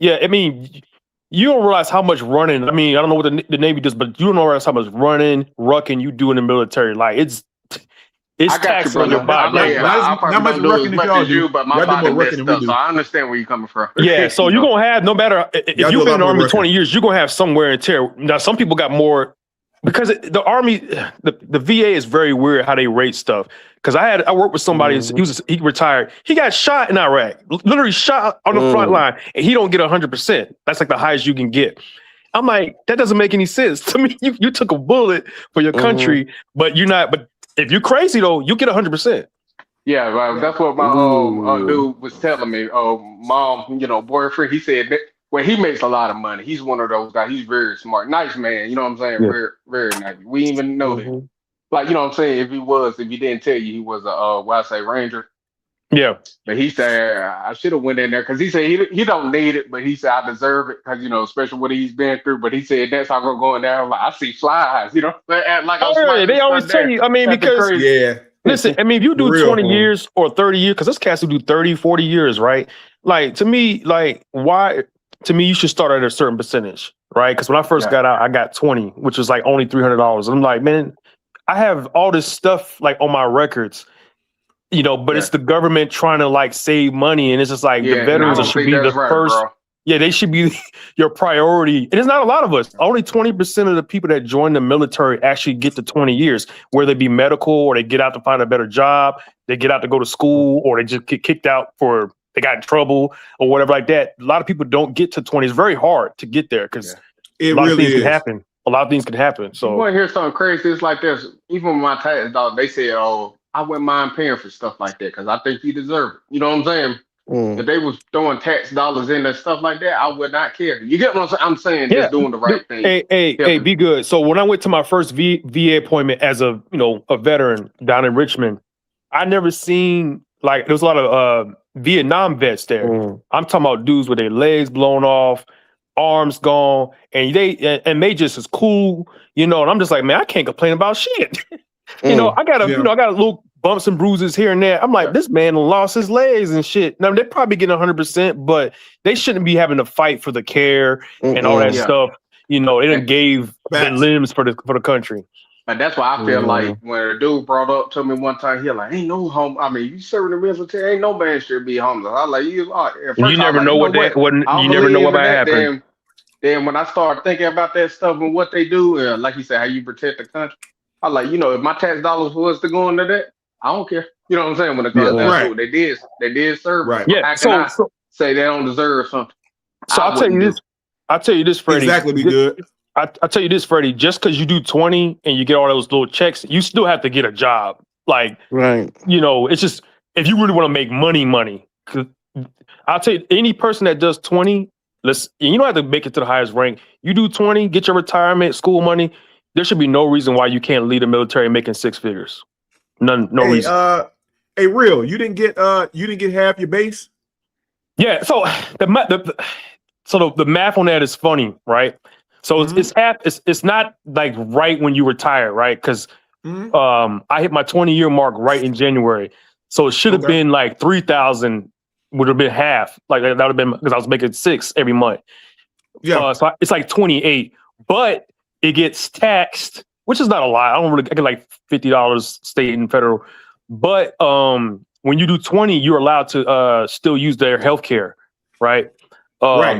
I mean, you don't realize how much running. I mean, I don't know what the Navy does, but you don't realize how much running, rucking you do in the military. Like it's I got you, taxing on brother. your body. I probably don't do as much as you, but my Y'all do body more rucking messed than we up, so do. I understand where you're coming from. Yeah, so you're gonna have, no matter if Y'all do you've a been in the lot more Army rucking. 20 years, you're gonna have some wear and tear. Now, some people got more because the Army, the VA is very weird how they rate stuff. Because I worked with somebody, he retired, he got shot in Iraq, literally shot on the front line, and he don't get 100%. That's like the highest you can get. I'm like, that doesn't make any sense to me. You took a bullet for your country, but you're not. But if you're crazy though, you get 100%. Yeah, well, that's what my dude was telling me. Mom, boyfriend, he said that, well, he makes a lot of money. He's one of those guys. He's very smart, nice man. You know what I'm saying? Yeah. Very, very nice. We even know that. Like, you know what I'm saying? If he didn't tell you he was a Ranger. Yeah. But he said I should have went in there because he said he don't need it, but he said I deserve it because especially what he's been through. But he said that's how I'm gonna go in there. I'm like, I see flies, like I'm smart. They always tell you. I mean, because listen, I mean, if you do 20 years or 30 years, because this cats who do 30, 40 years, right? Like to me, why? To me, you should start at a certain percentage, right? Because when I first got out, I got 20, which was like only $300. I'm like, man, I have all this stuff like on my records. But it's the government trying to save money, and it's just like the veterans should be the first. Bro. Yeah, they should be your priority. And it's not a lot of us. Only 20% of the people that join the military actually get to 20 years, whether they be medical or they get out to find a better job, they get out to go to school, or they just get kicked out for they got in trouble or whatever like that. A lot of people don't get to 20. It's very hard to get there because a lot of things can happen. A lot of things can happen. So you want to hear something crazy? It's like this. Even with my tax dog, they said, "Oh, I wouldn't mind paying for stuff like that because I think you deserve it." You know what I'm saying? If they was throwing tax dollars in and stuff like that, I would not care. You get what I'm saying? Just doing the right thing. Hey, be good. So when I went to my first VA appointment as a veteran down in Richmond, I never seen there was a lot of Vietnam vets there. I'm talking about dudes with their legs blown off, arms gone, and they just as cool, and I'm just like, man, I can't complain about shit. I got I got a little bumps and bruises here and there. I'm like, this man lost his legs and shit. Now they're probably getting 100%, but they shouldn't be having to fight for the care and all that stuff. They done gave their limbs for the country. And that's why I feel like when a dude brought up to me one time, he like, ain't no home. I mean, you serving the military, ain't no man should be homeless. I was like, you never know what you never know what might happen. Then when I started thinking about that stuff and what they do, like you said, how you protect the country, I like, if my tax dollars was to go into that, I don't care. You know what I'm saying? When it comes down to it, they did serve. Right. Yeah. Yeah. How can I say they don't deserve something? So I'll tell you this, Freddie. Exactly, be good. I'll tell you this, Freddie. Just because you do 20 and you get all those little checks, you still have to get a job. Right. It's just if you really want to make money. Cause I'll tell you, any person that does 20, you don't have to make it to the highest rank. You do 20, get your retirement, school money. There should be no reason why you can't lead the military making 6 figures. No reason. Hey, real, you didn't get half your base? Yeah. So the math on that is funny, right? So it's half. It's not like right when you retire, right? Because I hit my 20-year mark right in January, so it should have been like 3,000. Would have been half. Like that would have been because I was making 6 every month. Yeah. So it's like 28, but it gets taxed, which is not a lot. I get like $50 state and federal. But when you do 20, you're allowed to still use their healthcare, right?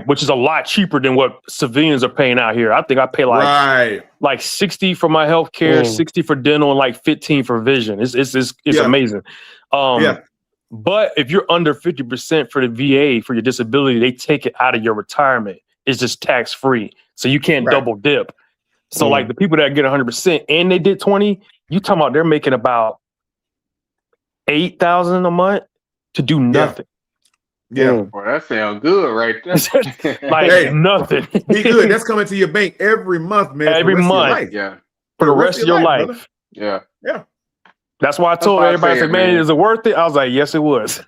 which is a lot cheaper than what civilians are paying out here. I think I pay like 60 for my health care, 60 for dental, and like 15 for vision. It's amazing. But if you're under 50% for the VA for your disability, they take it out of your retirement. It's just tax free, so you can't double dip. So like the people that get 100% and they did 20, you talking about they're making about $8,000 a month to do nothing. Well, that sounds good right there. Like nothing. Be good. That's coming to your bank every month, man. Every month. Yeah. For the rest of your life. Brother. Yeah. Yeah. That's why I told everybody, I said, man, is it worth it? I was like, yes, it was.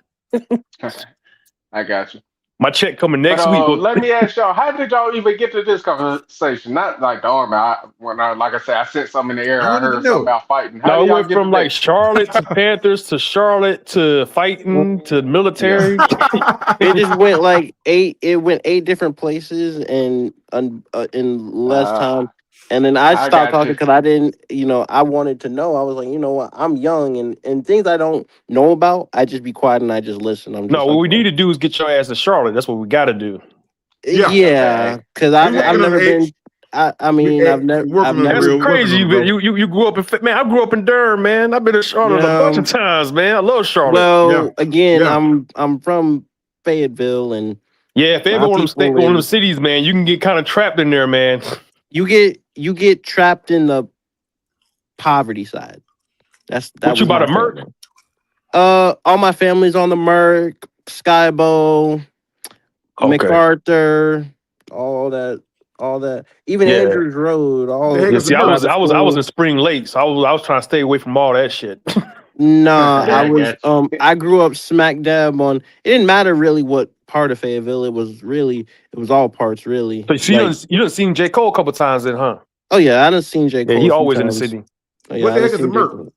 I got you. My check coming next week. Let me ask y'all, how did y'all even get to this conversation? Not like the Army. Like I said, I sent something in the air. I heard something about fighting. No, it went from like Charlotte to Panthers to Charlotte to fighting to military. It just went like 8. It went 8 different places and in less time. And then I stopped talking because I didn't, I wanted to know. I was like, you know what? I'm young and things I don't know about, I just be quiet and I just listen. What we need to do is get your ass to Charlotte. That's what we got to do. Yeah, because I've never been. I've never. That's crazy. You grew up in man. I grew up in Durham, man. I've been to Charlotte a bunch of times, man. I love Charlotte. Well, again, I'm from Fayetteville, and Fayetteville, one of them cities, man. You can get kind of trapped in there, man. You get trapped in the poverty side. What you about a Merc? All my family's on the Merc, Skybow, MacArthur, all that. Even Andrews Road. I was in Spring Lakes. I was trying to stay away from all that shit. I grew up smack dab on. It didn't matter really what part of Fayetteville. It was all parts really. So you done seen J. Cole a couple times then, huh? Oh yeah, I done seen J. Cole. Yeah, he always in the city. Oh, yeah, what the heck is the Merc?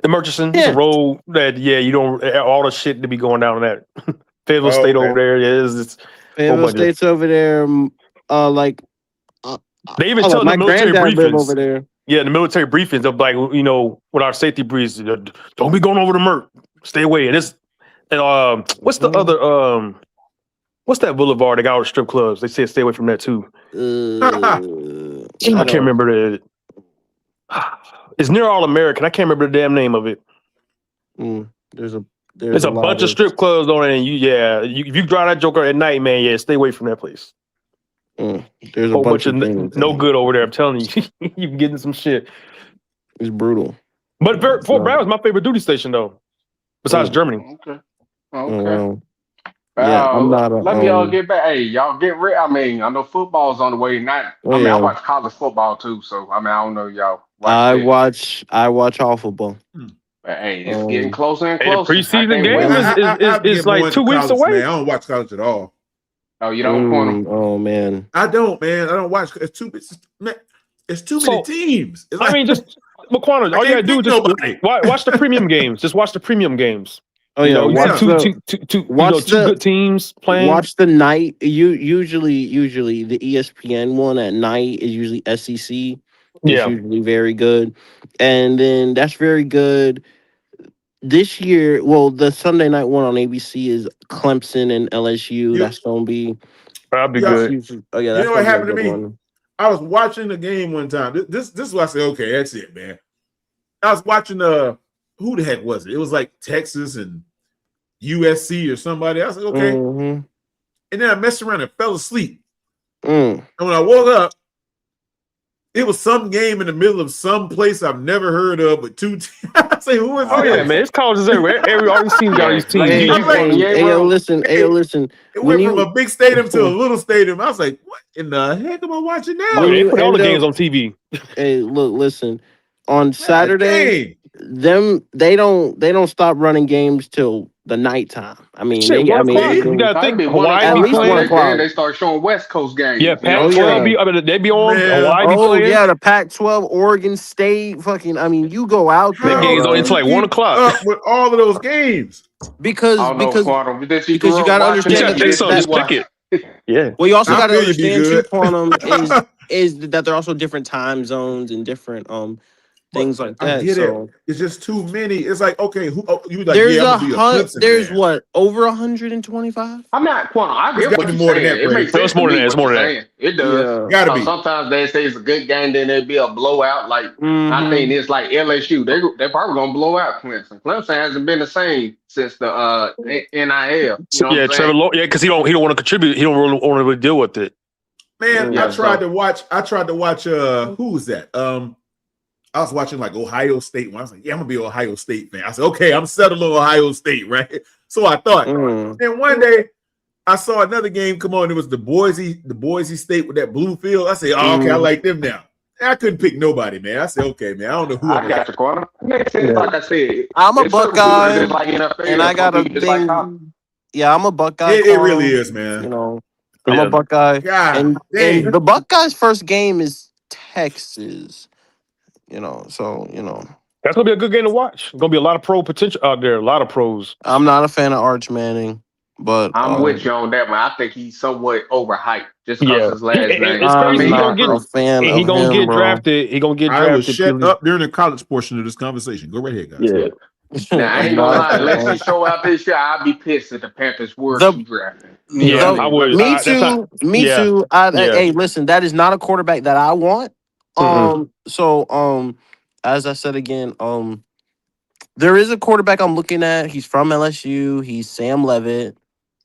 The Murchison. It's a road that you don't all the shit to be going down on that. Fayetteville State over there. It's Fayetteville State's over there. They even tell my the military granddad live briefings over there. Yeah, the military briefings of like, with our safety briefs, don't be going over the Merc. Stay away. What's the other what's that boulevard that got all the strip clubs? They say stay away from that too. I can't remember it. It's near All American. I can't remember the damn name of it. There's a bunch of strip clubs on it, and if you drive that joker at night, man, stay away from that place. There's a bunch of no good over there. I'm telling you, you're getting some shit. It's brutal. But Fort Bragg was my favorite duty station, though. Besides Germany. Okay. I'm not. Let me all get back. Hey, y'all get ready. I mean, I know football's on the way. I watch college football too. So I don't know y'all. I watch all football. Hey, it's getting closer and closer. The preseason game is like 2 weeks away. Man. I don't watch college at all. Oh, you don't want them? Oh man, I don't, man. I don't watch. It's too many teams. I mean, just Laquana, all you gotta do is just watch the premium games. Just watch the premium games. Oh yeah, watch two good teams playing. Watch the night. Usually the ESPN one at night is usually SEC. It's usually very good, and then that's very good. This year, the Sunday night one on ABC is Clemson and LSU. That's gonna be. That'll be good. Oh yeah, you know what happened to me? One. I was watching the game one time. This is why I say, okay, that's it, man. I was watching who the heck was it? It was like Texas and USC or somebody. I was like, okay. And then I messed around and fell asleep. And when I woke up, it was some game in the middle of some place I've never heard of with two teams. I say, who is yeah, man. It's colleges everywhere. All these teams got these teams. Listen. It went from a big stadium to a little stadium. I was like, what in the heck am I watching now? They put all the games on TV. Hey, look, listen. On Saturday, they don't stop running games till the nighttime. I mean, you gotta think Hawaii at least 1 o'clock. They start showing West Coast games. Yeah, Pac-12 they be on Hawaii. The Pac-12, Oregon State, fucking. I mean, you go out there. That game's on until like 1 o'clock. With all of those games, because you gotta understand just pick it. Yeah. Well, you also gotta understand too, Quantum, is that there are also different time zones and different things like that. I get So it. It's just too many. It's like, okay, who you like? there's Yeah, I'm gonna be a Clemson there's fan. what, over 125? I'm not Quantum. I It's get got what to be you're more than saying. that, It Brady. makes sense It's to more than me that. It's what more you're than that. saying. It does. Yeah. Gotta Because be. sometimes they say it's a good game, then it'd be a blowout. Like I think it's like LSU. They're probably gonna blow out Clemson. Clemson hasn't been the same since the NIL. You know what I'm Yeah, Trevor saying? Lawrence. Yeah, because he don't want to contribute. He don't really want to deal with it. Man, Yeah. I tried to watch. Who was that? I was watching like Ohio State one. I was like, yeah, I'm gonna be an Ohio State fan. I said, okay, I'm settled on Ohio State, right? So I thought. Then one day I saw another game come on. It was the Boise State with that blue field. I said, oh, okay, I like them now. And I couldn't pick nobody, man. I said, okay, man, I don't know who I'm I got like. you, Quantum. Makes sense. Like I said, I'm a it's certain people that Buckeye, just like NFL. and I got a Some people just like college. thing. Yeah, I'm a Buckeye. It really is, man. You know, I'm a Buckeye, God and dang. the Buckeyes' first game is Texas. You know, so That's gonna be a good game to watch. Gonna be a lot of pro potential out there. A lot of pros. I'm not a fan of Arch Manning, but I'm with you on that one. I think he's somewhat overhyped just because Yeah, his last name. it's I'm crazy. not a fan He of gonna him, get bro. drafted. He gonna get I will drafted. shut up during the college portion of this conversation. Go right ahead, guys. Yeah. Now I I'm ain't gonna not lie, a unless he fan. show out this year, I'd be pissed if the Panthers were The to draft him. Yeah, You know what I I mean? would. Me That's not. too. Me Yeah, too. yeah. Hey, listen, that is not a quarterback that I want. So as I said again, there is a quarterback I'm looking at. He's from LSU. He's Sam Levitt.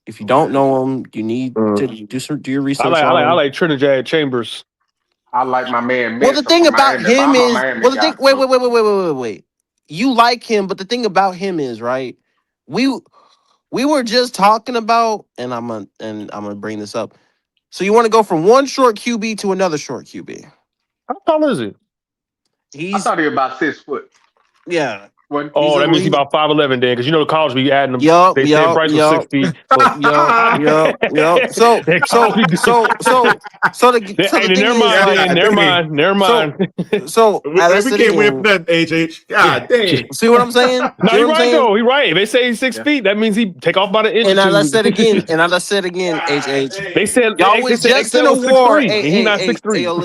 If you don't know him, you need to do your research on I him. like Trinidad Chambers. I like my man Well, the Mensa thing from about Miami, but him I'm a is, Miami guy. wait. You like him, but the thing about him is, right? We were just talking about, and I'm gonna bring this up. So you want to go from one short QB to another short QB? How tall is he? I thought he was about 6 foot. Yeah. What? Oh, that means he's about 5'11" then, because you know the college be adding them. Yup. They said Bryce was 6 feet. Yup. So the thing never is, mind. like, Never mind. So we can't win for nothing, HH. God dang. See what I'm saying? No, you're right though. He's right. If they say he's 6 feet, that means he take off about an inch. And as I said again, HH. They said Y'all was just XL in a was war. 6'3", and he not 6'3".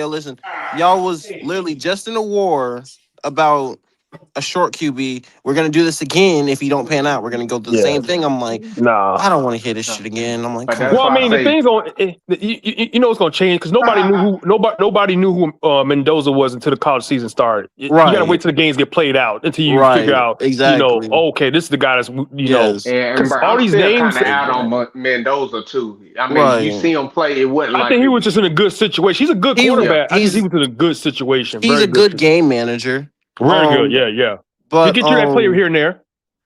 Listen. Y'all was literally just in a war about a short QB. We're gonna do this again if he don't pan out. We're gonna go do the same thing. I'm like, nah, I don't want to hear this shit again. I'm like, well, I mean, the thing's going, you know, it's going to change because nobody knew who Mendoza was until the college season started. You got to wait till the games get played out until you figure out, exactly. You know, okay, this is the guy that's, you know, and bro, all I'm these still names. kind of out on Mendoza too. I mean, you see him play, it wasn't like. I think he was just in a good situation. He's a good quarterback. I think he was in a good situation. He's a good game manager. Very good. Yeah. But you get you that player here and there.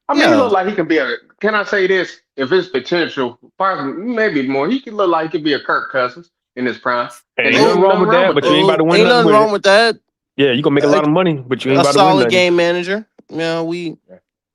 I mean, he look like he can be a. Can I say this? If it's potential, maybe more, he could look like he could be a Kirk Cousins in his prime. Ain't nothing wrong with that, but you ain't about to win. Ain't nothing wrong with that. Yeah, you gonna make a lot of money, but you ain't about to win. A solid game manager. Yeah, we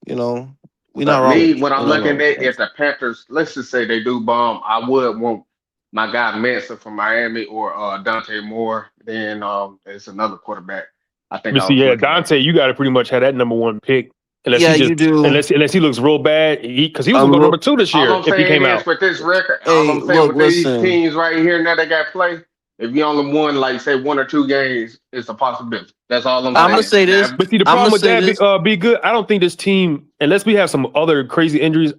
not wrong. Me, when I'm looking at if the Panthers, let's just say they do bomb, I would want my guy Mensa from Miami or Dante Moore. Then it's another quarterback. I think. Dante, you got to pretty much have that number one pick. You do. Unless he looks real bad, because he was gonna go number 2 this year if he came out. With this record, all I'm saying with these teams right here now that got play, if you only won like say 1 or 2 games, it's a possibility. That's all I'm saying. I'm gonna say this. But see, the problem with that, be good. I don't think this team, unless we have some other crazy injuries,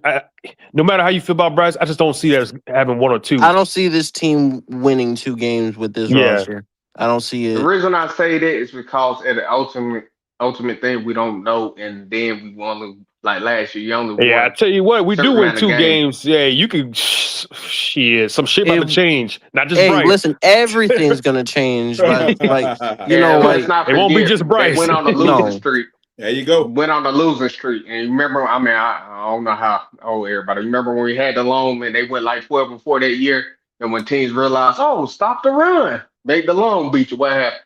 no matter how you feel about Bryce, I just don't see that as having 1 or 2. I don't see this team winning 2 games with this roster. I don't see it. The reason I say that is because at the ultimate thing we don't know, and then we only like last year. You only I tell you what, we do win 2 games. Yeah, you could some shit about to change. Not just Bryce. Listen, everything's gonna change. Like it won't be just Bryce. They went on a losing streak. There you go. Went on a losing streak, and remember, I mean, I don't know how old everybody. Remember when we had the loan and they went like 12 before that year, and when teams realized, stop the run, make the loan beat you. What happened?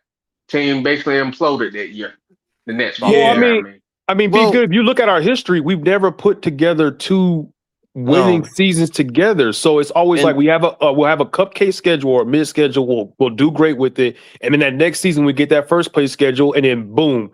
Team basically imploded that year. The next year. I mean, be good. If you look at our history, we've never put together 2 winning seasons together. So it's always like we'll have a cupcake schedule or mid schedule. We'll do great with it, and then that next season we get that first place schedule, and then boom,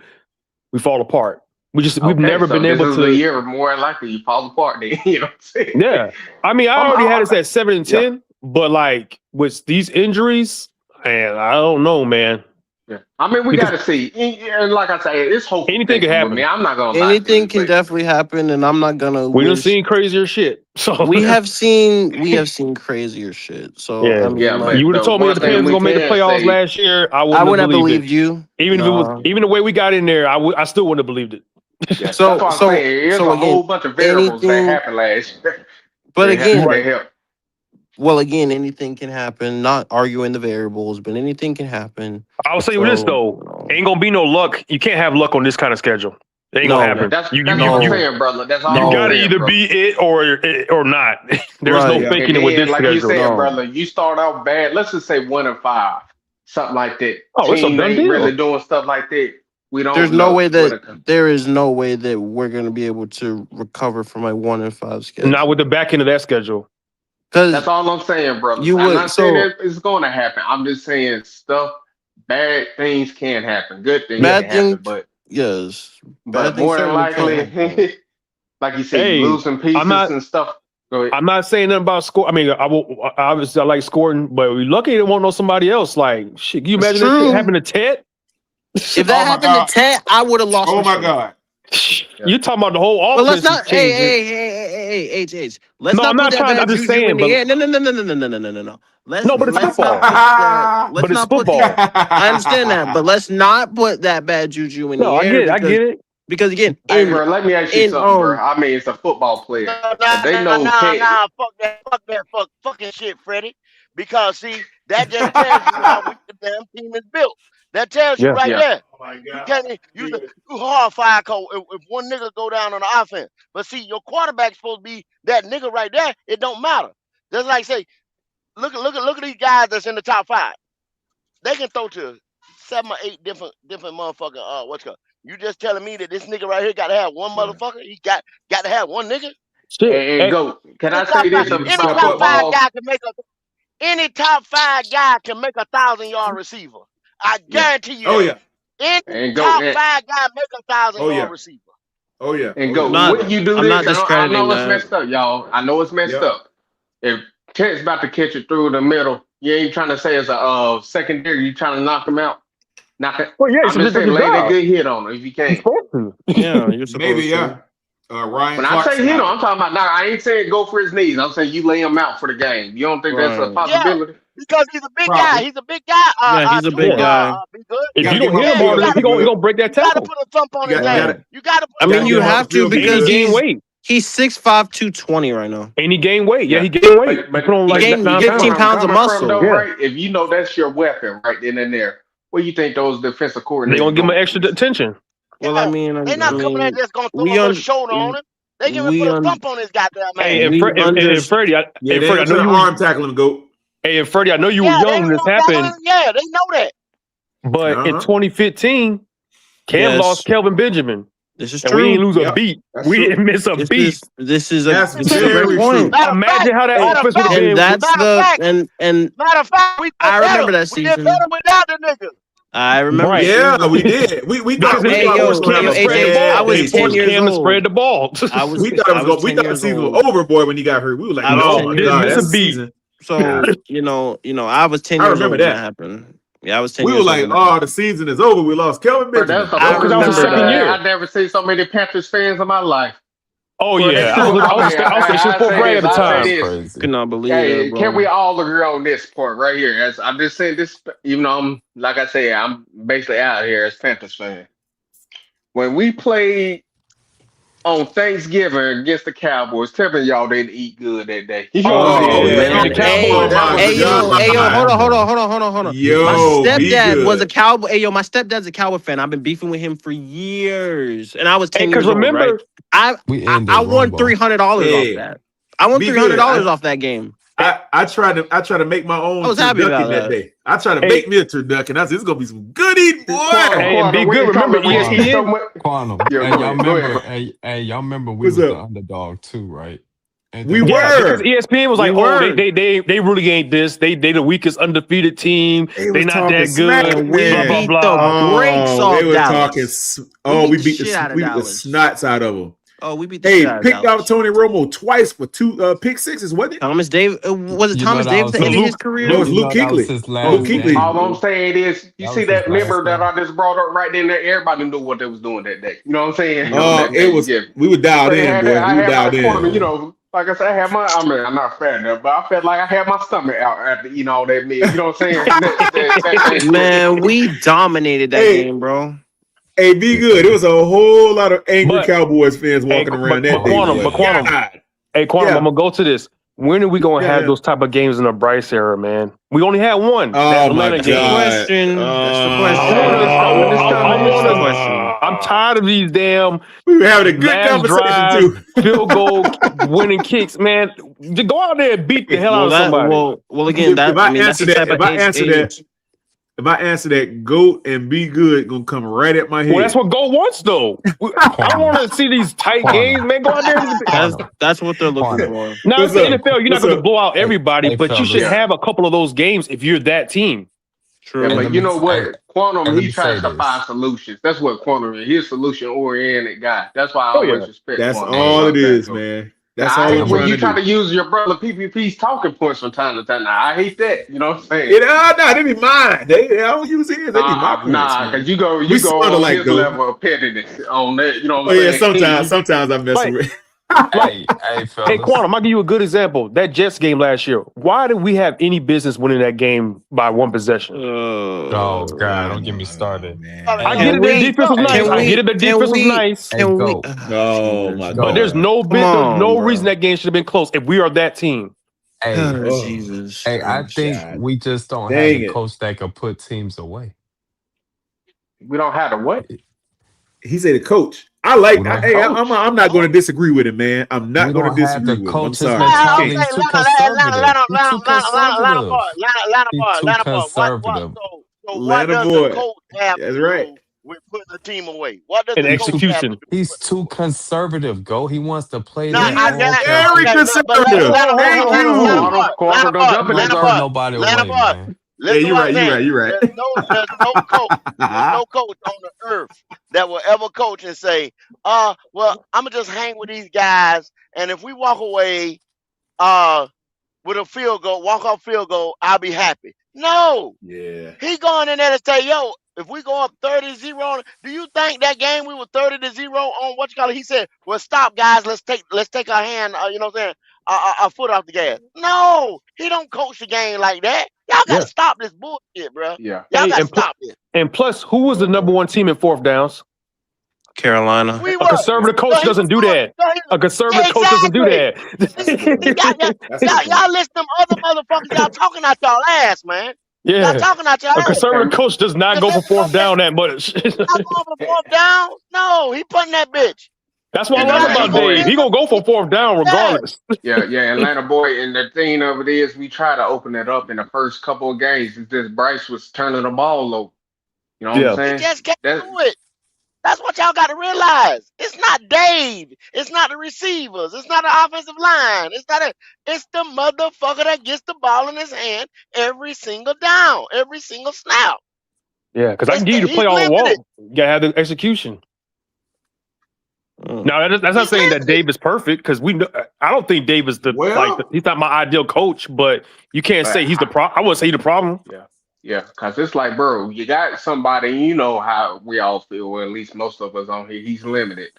we fall apart. We've never been able to. This is a year more likely you fall apart. Then you know what I'm saying? Yeah, I mean, I already had us at 7 and 10, but like with these injuries, and I don't know, man. Yeah. I mean, we got to see. And like I say, it's hopeful. Anything can with happen. me. I'm not gonna lie. Anything can definitely happen, and I'm not gonna. We done seen crazier shit. So we have seen crazier shit. So yeah, I mean, like, you would have told me that the Panthers were gonna make the playoffs last year. I wouldn't have believed you. Even if it was, even the way we got in there, I still wouldn't have believed it. Yeah, that's what I'm saying. There's a whole bunch of variables that happened last year. But again, anything can happen. Not arguing the variables, but anything can happen. I'll say this though, ain't gonna be no luck. You can't have luck on this kind of schedule. It ain't gonna happen. That's what I'm saying, brother. That's all you I'm gotta saying, either bro. be it or not. There's no faking it with this like schedule. you said, brother, you start out bad. Let's just say 1-5, something like that. Oh, it's a Team done ain't deal. really doing stuff like that. We don't. There is no way that we're gonna be able to recover from a 1-5 schedule. Not with the back end of that schedule. That's all I'm saying, brother. I'm not saying it's going to happen. I'm just saying bad things can happen. Good things can happen, but yes, but more than likely, like you said, losing pieces and stuff. Go ahead. I'm not saying nothing about score. I mean, obviously I like scoring, but we lucky they won't know somebody else. Like shit, can you imagine that shit happened to Ted? If that happened to Ted, I would have lost. Oh my god! You talking about the whole But offense? let's not. Hey, H. Let's not I'm put not that trying. bad I'm just juju saying. in the air. No. But it's football. Let's not put football. I understand that, but let's not put that bad juju in the air. I get it. Because again, hey, bro, let me ask you something, bro. I mean, it's a football player. Fuck that fucking shit, Freddie. Because see, that just tells you how weak the damn team is built. That tells you there. Oh my You god! can't you hard fire code if one nigga go down on the offense. But see, your quarterback's supposed to be that nigga right there. It don't matter. Just like say, look at these guys that's in the top 5. They can throw to 7 or 8 different motherfucker. What's called? You just telling me that this nigga right here got to have one motherfucker? He got to have one nigga? And go. Can I say this about football? Any top 5 guy can make 1,000-yard receiver. I guarantee you. Oh yeah. Any top 5 guy make 1,000-yard receiver. Oh yeah. And go. When you do this, I know it's messed up, y'all. I know it's messed up. If Ted's about to catch it through the middle, you ain't trying to say it's a secondary. You trying to knock him out. Well, yeah, I'm just saying, lay that good hit on him if you can. Yeah, you're supposed Maybe to. Ryan. When I say hit him, I'm talking about. Nah, I ain't saying go for his knees. I'm saying you lay him out for the game. You don't think that's a possibility? Yeah, because he's a big guy. He's a big guy. He's a big guy. If you don't hit him hard enough, he gonna break that tackle. You got to put a thump on his head. You got to. I mean, you have to because he gained weight. He's 6'5", 220 right now. And he gained weight. Yeah, he gained weight. But he gained 15 pounds of muscle. Right? If you know that's your weapon right then and there, what do you think those defensive coordinators? They're gonna give him extra attention. Well, I mean, they're not coming in just gonna throw a shoulder on him. They give him put a thump on his goddamn man. Hey, and Freddie, I know you arm tackling go. Hey, and Freddie, I know you were young when this happened. Yeah, they know that. But in 2015, Cam lost Kelvin Benjamin. This is and true. We didn't lose a beat. We didn't miss a beat. This is a great point. Imagine how that offense would have been. And that's and matter of fact, I remember that season. We did better without the niggas. I remember. Yeah, we did. We thought I was 10 years old. Spread the ball. We thought the season was over, boy, when he got hurt. We were like, oh my god, that's a season. So you know, I was 10 years old when that happened. Yeah, I was 10 years old. We were like, oh, the season is over. We lost Kelvin Benjamin. I remember that. I never seen so many Panthers fans in my life. Oh yeah, I was for Brad at the time. Could not believe it, bro. Can we all agree on this part right here? As I'm just saying this, even though I'm like I say, I'm basically out here as Panthers fan. When we played on Thanksgiving against the Cowboys, tell me y'all didn't eat good that day. Hey, hold on. Yo, my stepdad was a Cowboy. Hey, yo, my stepdad's a Cowboy fan. I've been beefing with him for years, and I was 10 years old. Right? I won $300 off that. I won $300 off that game. I tried to make my own. I was happy about that day. I tried to make me a turducken. I said it's gonna be some good eating, boy. And be good. Remember ESPN. Quantum. Y'all remember we was the underdog too, right? We were because ESPN was like, oh, they really ain't this. They the weakest undefeated team. They not that good. Blah blah blah. They were talking. We beat the snots out of them. Oh, we beat the shit out of picked Dallas. out Tony Romo twice for 2 pick sixes, wasn't it? Thomas Davis was it Thomas Davis at the end of his career? No, it's Luke Kuechly. Luke Kuechly. All I'm saying is, you see that member game. that I just brought up right then there. Everybody knew what they was doing that day. You know what I'm saying? We were dialed in, boy. I We were had dialed my in. corner, you know, like I said, I had my. I mean, I'm not fat enough, but I felt like I had my stomach out after eating all that meal. You know what I'm saying? Man, we dominated that game, bro. Hey, be good. There was a whole lot of angry Cowboys fans walking around that day. Quantum, I'm gonna go to this. When are we gonna have those type of games in the Bryce era, man? We only had one. Oh my Atlanta God. game. Question. That's the question. I'm tired of these damn. We were having a good last conversation drive, too. Field goal, winning kicks, man. Just go out there and beat the hell out of somebody. Well, again, that's the type of If I answer that, GOAT and Be Good gonna come right at my head. Well, that's what GOAT wants, though. I don't want to see these tight games, man. Go out there. That's what they're looking for. Now, it's the NFL. You're not going to blow out everybody, but you should have a couple of those games if you're that team. True. Yeah, but you know what? Quantum, he tries to find solutions. That's what Quantum is. He's a solution-oriented guy. That's why I always respect That's Quantum. all it is, man. That's all I'm when you trying try to use your brother PPP's talking points from time to time. Now, I hate that. You know what I'm saying? They be mine. I don't use his. They be my points. Nah, because you go on his level of pettiness on that. You know what I'm saying? Sometimes I mess with. Hey, Quantum, I'll give you a good example. That Jets game last year. Why did we have any business winning that game by one possession? Oh God, don't get me started. I get it. The defense was nice. The defense was nice. Oh my God! But there's no reason that game should have been close if we are that team. Hey, Jesus. Hey, I think we just don't have a coach that can put teams away. We don't have a what? He said a coach. I'm not going to disagree with him, man. I'm not going to disagree with him. I'm sorry. He's too conservative. So what does the coach have That's to right. do with putting the team away? What does An the coach have to execution. do? He's too conservative. He wants to play. Very conservative. Nobody away, man. Yeah, you're right. There's no coach on the earth that will ever coach and say, well, I'm gonna just hang with these guys, and if we walk away with a walk-off field goal, I'll be happy. No. Yeah. He going in there to say, yo, if we go up 30-0, do you think that game we were 30-0 on what you call it? He said, well, stop, guys. Let's take our hand, you know what I'm saying, our foot off the gas. No, he don't coach the game like that. Y'all got to stop this bullshit, bro. Yeah. Y'all got to stop this. And plus, who was the number one team in fourth downs? Carolina. A conservative coach doesn't do that. A conservative coach doesn't do that. Y'all listen to them other motherfuckers. Y'all talking out y'all ass, man. Yeah. Y'all talking out y'all ass. A conservative coach does not go for fourth down that much. Not going for fourth down? No, he putting that bitch. That's what I love about Dave. He gonna go for fourth down regardless. Yeah, Atlanta boy. And the thing of it is, we try to open it up in the first couple of games. It's just Bryce was turning the ball over. You know what I'm saying? He just can't do it. That's what y'all got to realize. It's not Dave. It's not the receivers. It's not the offensive line. It's the motherfucker that gets the ball in his hand every single down, every single snap. Yeah, because I can give you the play all along. You gotta have the execution. Now that's not saying that Dave is perfect, because I don't think Dave is he's not my ideal coach, but you can't say he's the problem. I wouldn't say he's the problem. Yeah, because it's like, bro, you got somebody, you know how we all feel, or at least most of us on here, he's limited.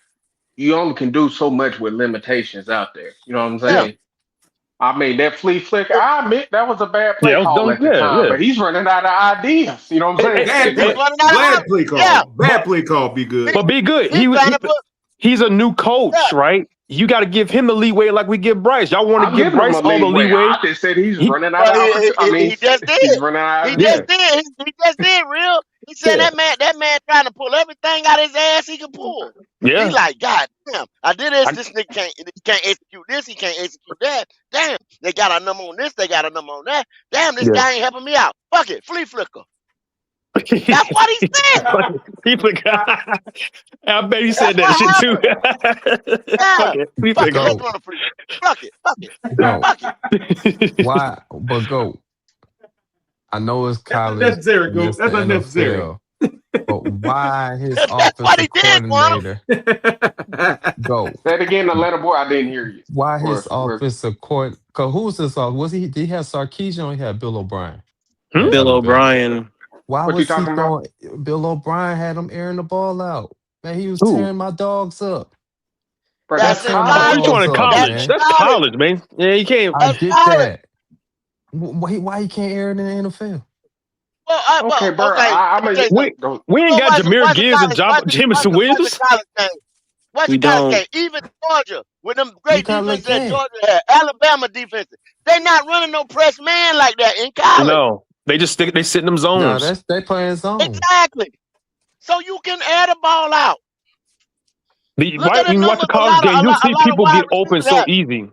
You only can do so much with limitations out there. You know what I'm saying? Yeah. I mean, that flea flicker, I admit that was a bad play call at the time, but he's running out of ideas. You know what I'm saying? Bad play call. Yeah. Bad play call, Be Good. But Be Good. He's a new coach, right? You got to give him the leeway like we give Bryce. Y'all want to give Bryce all the leeway. I just said he's running out of he just did. He's running out of He just did, real. He said that man trying to pull everything out of his ass he can pull. Yeah. He's like, God damn, I did this. This nigga can't execute this. He can't execute that. Damn, they got a number on this. They got a number on that. Damn, this guy ain't helping me out. Fuck it, flea flicker. That's what he said. I bet he said that shit too. Fuck it. Why? But go. I know it's college. That's unnecessary. That's unnecessary. But why his That's what he offensive did, Quantum. coordinator go? Say it again, Atlanta boy. I didn't hear you. Why his Or offensive court? Cause who was this? Was he? Did he have Sarkisian or he had Bill O'Brien? Bill O'Brien. Why what you was he talking about? throwing? Bill O'Brien had him airing the ball out. Man, he was Who? tearing my dogs up. Bro, That's that's in Tearing my You college. college. doing dogs in up, That's college? in man. That's college. college, man. Yeah, you can't. I That's get college. that. Why he can't air it in the NFL? Okay, bro. Okay. I Let me mean, tell you something. go. We ain't got Jameer Gibbs and Jameson What's the Williams. college game? What's We the college don't. game? Even Georgia, with them You great gotta defenses look that at. Georgia had, Alabama defenses, they not running no press man like that in college. No, they just stick. They sit in them No, zones. they playing zone. Exactly. So you can air the ball out. Look at the When you watch numbers the college game, you'll see a lot of people wide get open receivers so have. easy.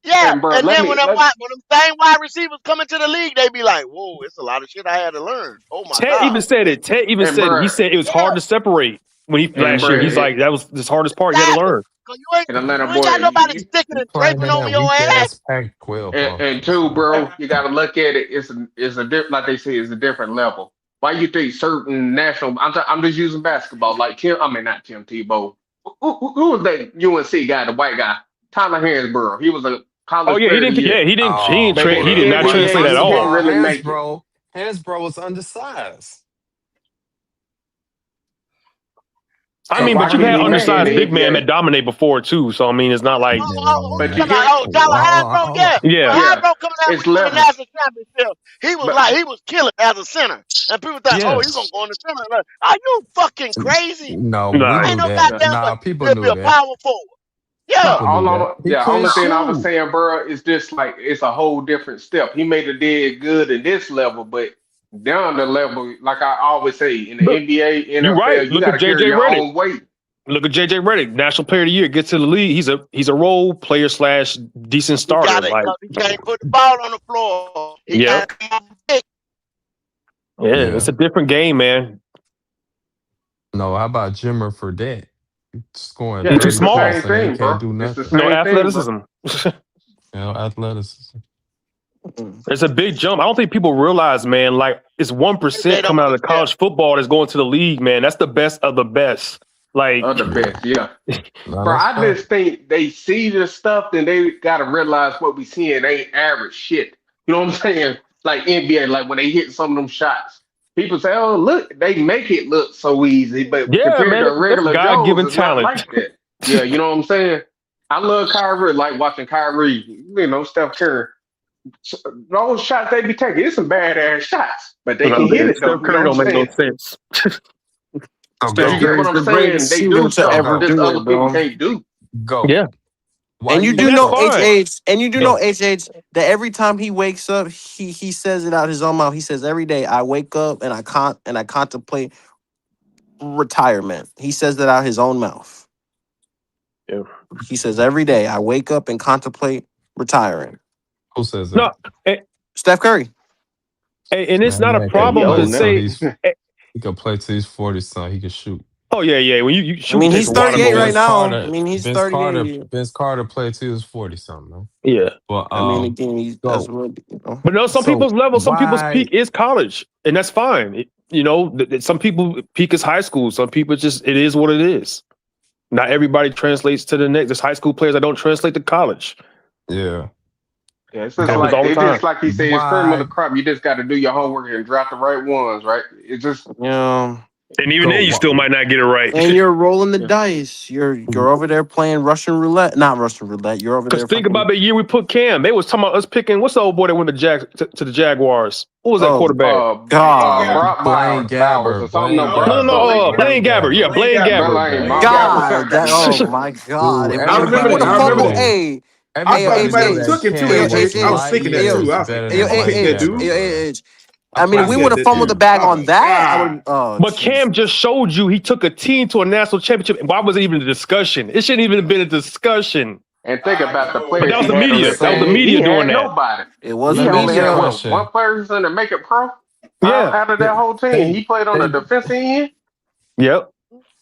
Yeah, And bro, and then when them let same wide receivers come into the league, they be like, "Whoa, it's a lot of shit I had to learn." Oh my Ted god. even said it. Ted even and said it. He bro, said it was hard to separate when he and last year. bro, He's like, that was the hardest part he had to Exactly. learn. Cause and Atlanta you ain't boy, got nobody sticking You and playing draping in over that your weak ass. ass Pac-12 and offense, two, man. bro, you got to look at it. It's a different, like they say, it's a different level. Why you think certain national? I'm just using basketball, like Tim. I mean, not Tim Tebow. Who was that UNC guy, the white guy? Tyler Hansborough. He was a Oh college yeah, player of the year. he Oh, But in he the did not well, NBA, translate at first he of all. didn't all, really make it. Hansbrough was undersized. I But mean, why but you've couldn't had he make it in undersized the big man NBA? that dominate before too. So I mean, it's not like But Tyler you get, Hansbrough, yeah. When yeah. yeah, Hansbrough coming out it's with you in the levels. national championship, But he was killing as a center. And people thought, oh, he's gonna Yes. go in the center. Like, are you fucking crazy? No, we Nah, Ain't knew no that. goddamn Nah, way people he'll be knew a that. power forward. But Yeah. People knew that. He couldn't only thing I was shoot. saying, bro, is just like it's a whole different step. He made it dead good in this level, but down the level, like I always say, in the look, NBA, you're right. NFL, you Look got at to carry JJ your Redick. own weight. Look at JJ Redick, National Player of the Year, gets to the league. He's a role player / decent He starter. got it Like, because he can't put the ball on the floor. He yeah, got to come off the pick. yeah, it's a different game, man. No, how about Jimmer for that? Scoring Yeah, He's too it's 30 the small. same plus and they thing, can't bro. do It's the nothing. No same thing, bro. athleticism. Athleticism. It's a big jump. I don't think people realize, man. Like, it's 1% coming out of college football that's going to the league, man. That's the best of the best. Like, Of the best, yeah. No, Bro, that's I fact. just think they see this stuff, then they gotta realize what we seeing ain't average shit. You know what I'm saying? Like NBA, like when they hit some of them shots, people say, "Oh, look, they make it look so easy," but yeah, compared man, to that's regular Joes, God-given it's not talent. like that. Yeah, you know what I'm saying? I love Kyrie, like watching Kyrie. You know, Steph Curry. Those shots they be taking, it's some badass shots, but they No, can hit man, it though. Steph You know Curry what don't I'm make no saying? sense. So Steph You go. get what Curry's I'm the saying? greatest They shooter do to stuff ever Go. just do other it, people bro. can't do. Go. Yeah, Why And you you do and that's know listen? fine. HH, and you do Yeah. know HH that every time he wakes up, he says it out his own mouth. He says every day I wake up and I contemplate retirement. He says that out his own mouth. Yeah. He says every day I wake up and contemplate retiring. Who says No, that? Steph Curry. and it's Man, he not a ain't Yeah, gonna he problem play to old till now. say. he's he can play till he's 40 something. He can shoot. Oh yeah. When you I shoot, mean, it takes he's a while to 38 go right in. now. I mean, he's 38. Vince Carter played till he was 40 something, man. Yeah. But I mean, again, that's go. what, you know. But no, some So people's level, some people's why peak is college, and that's fine. Some people peak is high school. Some people it is what it is. Not everybody translates to the next. There's high school players that don't translate to college. yeah. Yeah, it's It just happens like all the time. he said, it's cream of the Why crop. You just got to do your homework and draft the right ones, right? It's just Yeah. And even go? then, you still might not get it right. And you're rolling the yeah. dice. You're over there playing Russian roulette. Not Russian roulette. You're over Because there think fucking. about the year we put Cam. They was talking about us picking. What's the old boy that went to the Jaguars? Who was that Oh quarterback? God. Brock Blaine Bowers or Gabbert. something. Blaine No, Brock Gabbert. something. No. Blaine Gabbert. Yeah, Blaine Gabbert. Blaine God. Gabbert. Oh my God. Dude, And I we would remember. have I fumbled. remember. everybody Hey. I Hey, yo, thought we everybody might knew have that took HH. him too, Hey, yo, Cam AJ. was I was HH. light thinking that Hey, yo, too. years I better hey, yo, than was thinking Blaine that HH. dude. Gabbert, Hey, bro. HH. I I mean, if probably we said would have that fumbled the too. bag Oh on my that, I God. would. Oh, But Cam just showed you he took a team to a national championship. Why was it even a discussion? It shouldn't even have been a discussion. And think about the But players that was he the had on media. that That was the team. So He media doing had that. nobody. it was He the let me only ask you a had media. one question. person to make it pro Yeah. out of that whole team. Hey, He played on the hey, defensive end. Yep.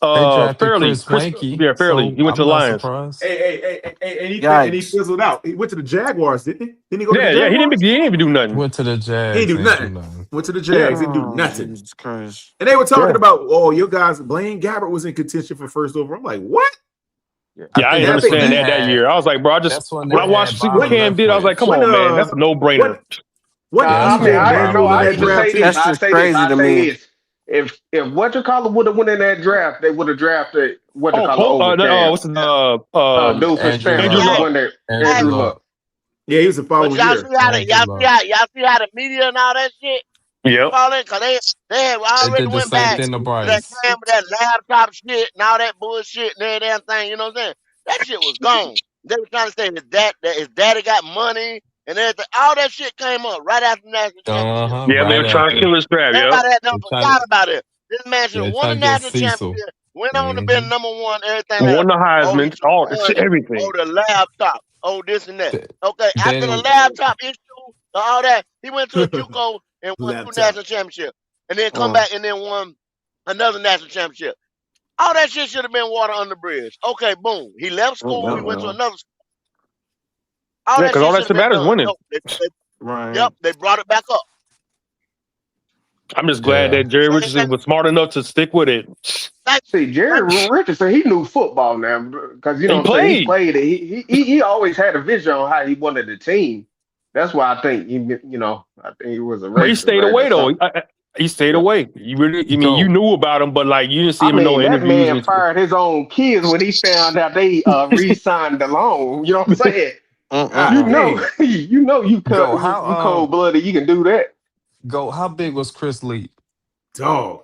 They drafted Fairley. Chris Wanke, Yeah, Fairley. so He went to I'm the not Lions. surprised. And he fizzled out. He went to the Jaguars, didn't he? Didn't he go to the Yeah, yeah. He Jaguars? didn't even do nothing. Went to the He Jags, didn't do ain't do nothing. nothing. Went to the Yeah. Jags, didn't do Oh, nothing. Jesus Christ. And they were talking Yeah. about, oh, your guys, Blaine Gabbert was in contention for first overall. I'm like, what? Yeah, I think didn't that's when understand they that had. year. I was like, bro, That's when when they I watched had see what Byron Cam did, I was like, come Leftwich. on, man, that's a no-brainer. What Yeah, did that's he when do, man? They Byron won that Leftwich. draft too. That's just crazy to me. If what you call it would have won in that draft, they would have drafted what you call it over Cam. What's his Dude for Andrew Stanford, Andrew Luck. Luck. one that Andrew Andrew Luck. Luck. Yeah, he was the But following y'all year. see how the Andrew y'all Luck. see how the media and all that shit Yep. falling, cause they had They already did the went same back thing to to that Bryce. time with that laptop shit and all that bullshit and every damn thing. You know what I'm saying? That shit was gone. They were trying to say his daddy got money and everything. All that shit came up right after the national championship. Yeah, they Right were trying to after. kill his draft. Yep. Everybody had They done trying forgot to, about it. This man should yeah, have they won the trying to get national Cecil. championship. Went on to be Mm-hmm. number one, everything Won else. the Oh, he Heisman, took all the money. everything. Oh, the laptop. Oh, this and that. They, Okay, they after the didn't. laptop issue, all that, he went to a JUCO and won 2 Laptop. national championships, and then come back and then won another national championship. All that shit should have been water under the bridge. Okay, boom. He left school. He went to another school. All Yeah, that because all shit that should shit have been matters done. winning. No, Right. yep, they brought it back up. I'm just glad Yeah. that Jerry Richardson was smart enough to stick with it. See, Jerry Richardson, he knew football now because you know He what I'm saying. He played. played it. He always had a vision on how he wanted the team. That's why I think I think he was a But he racist. stayed Man, away though. something. He stayed away. You really, I mean, Go. you knew about him, but like you didn't see I him in no mean, that interviews. man fired his own kids when he found out they re-signed the loan. You know what I'm saying? God dang. You Go. How cold blooded. You can do that. Go. How big was Chris Lee? Dog.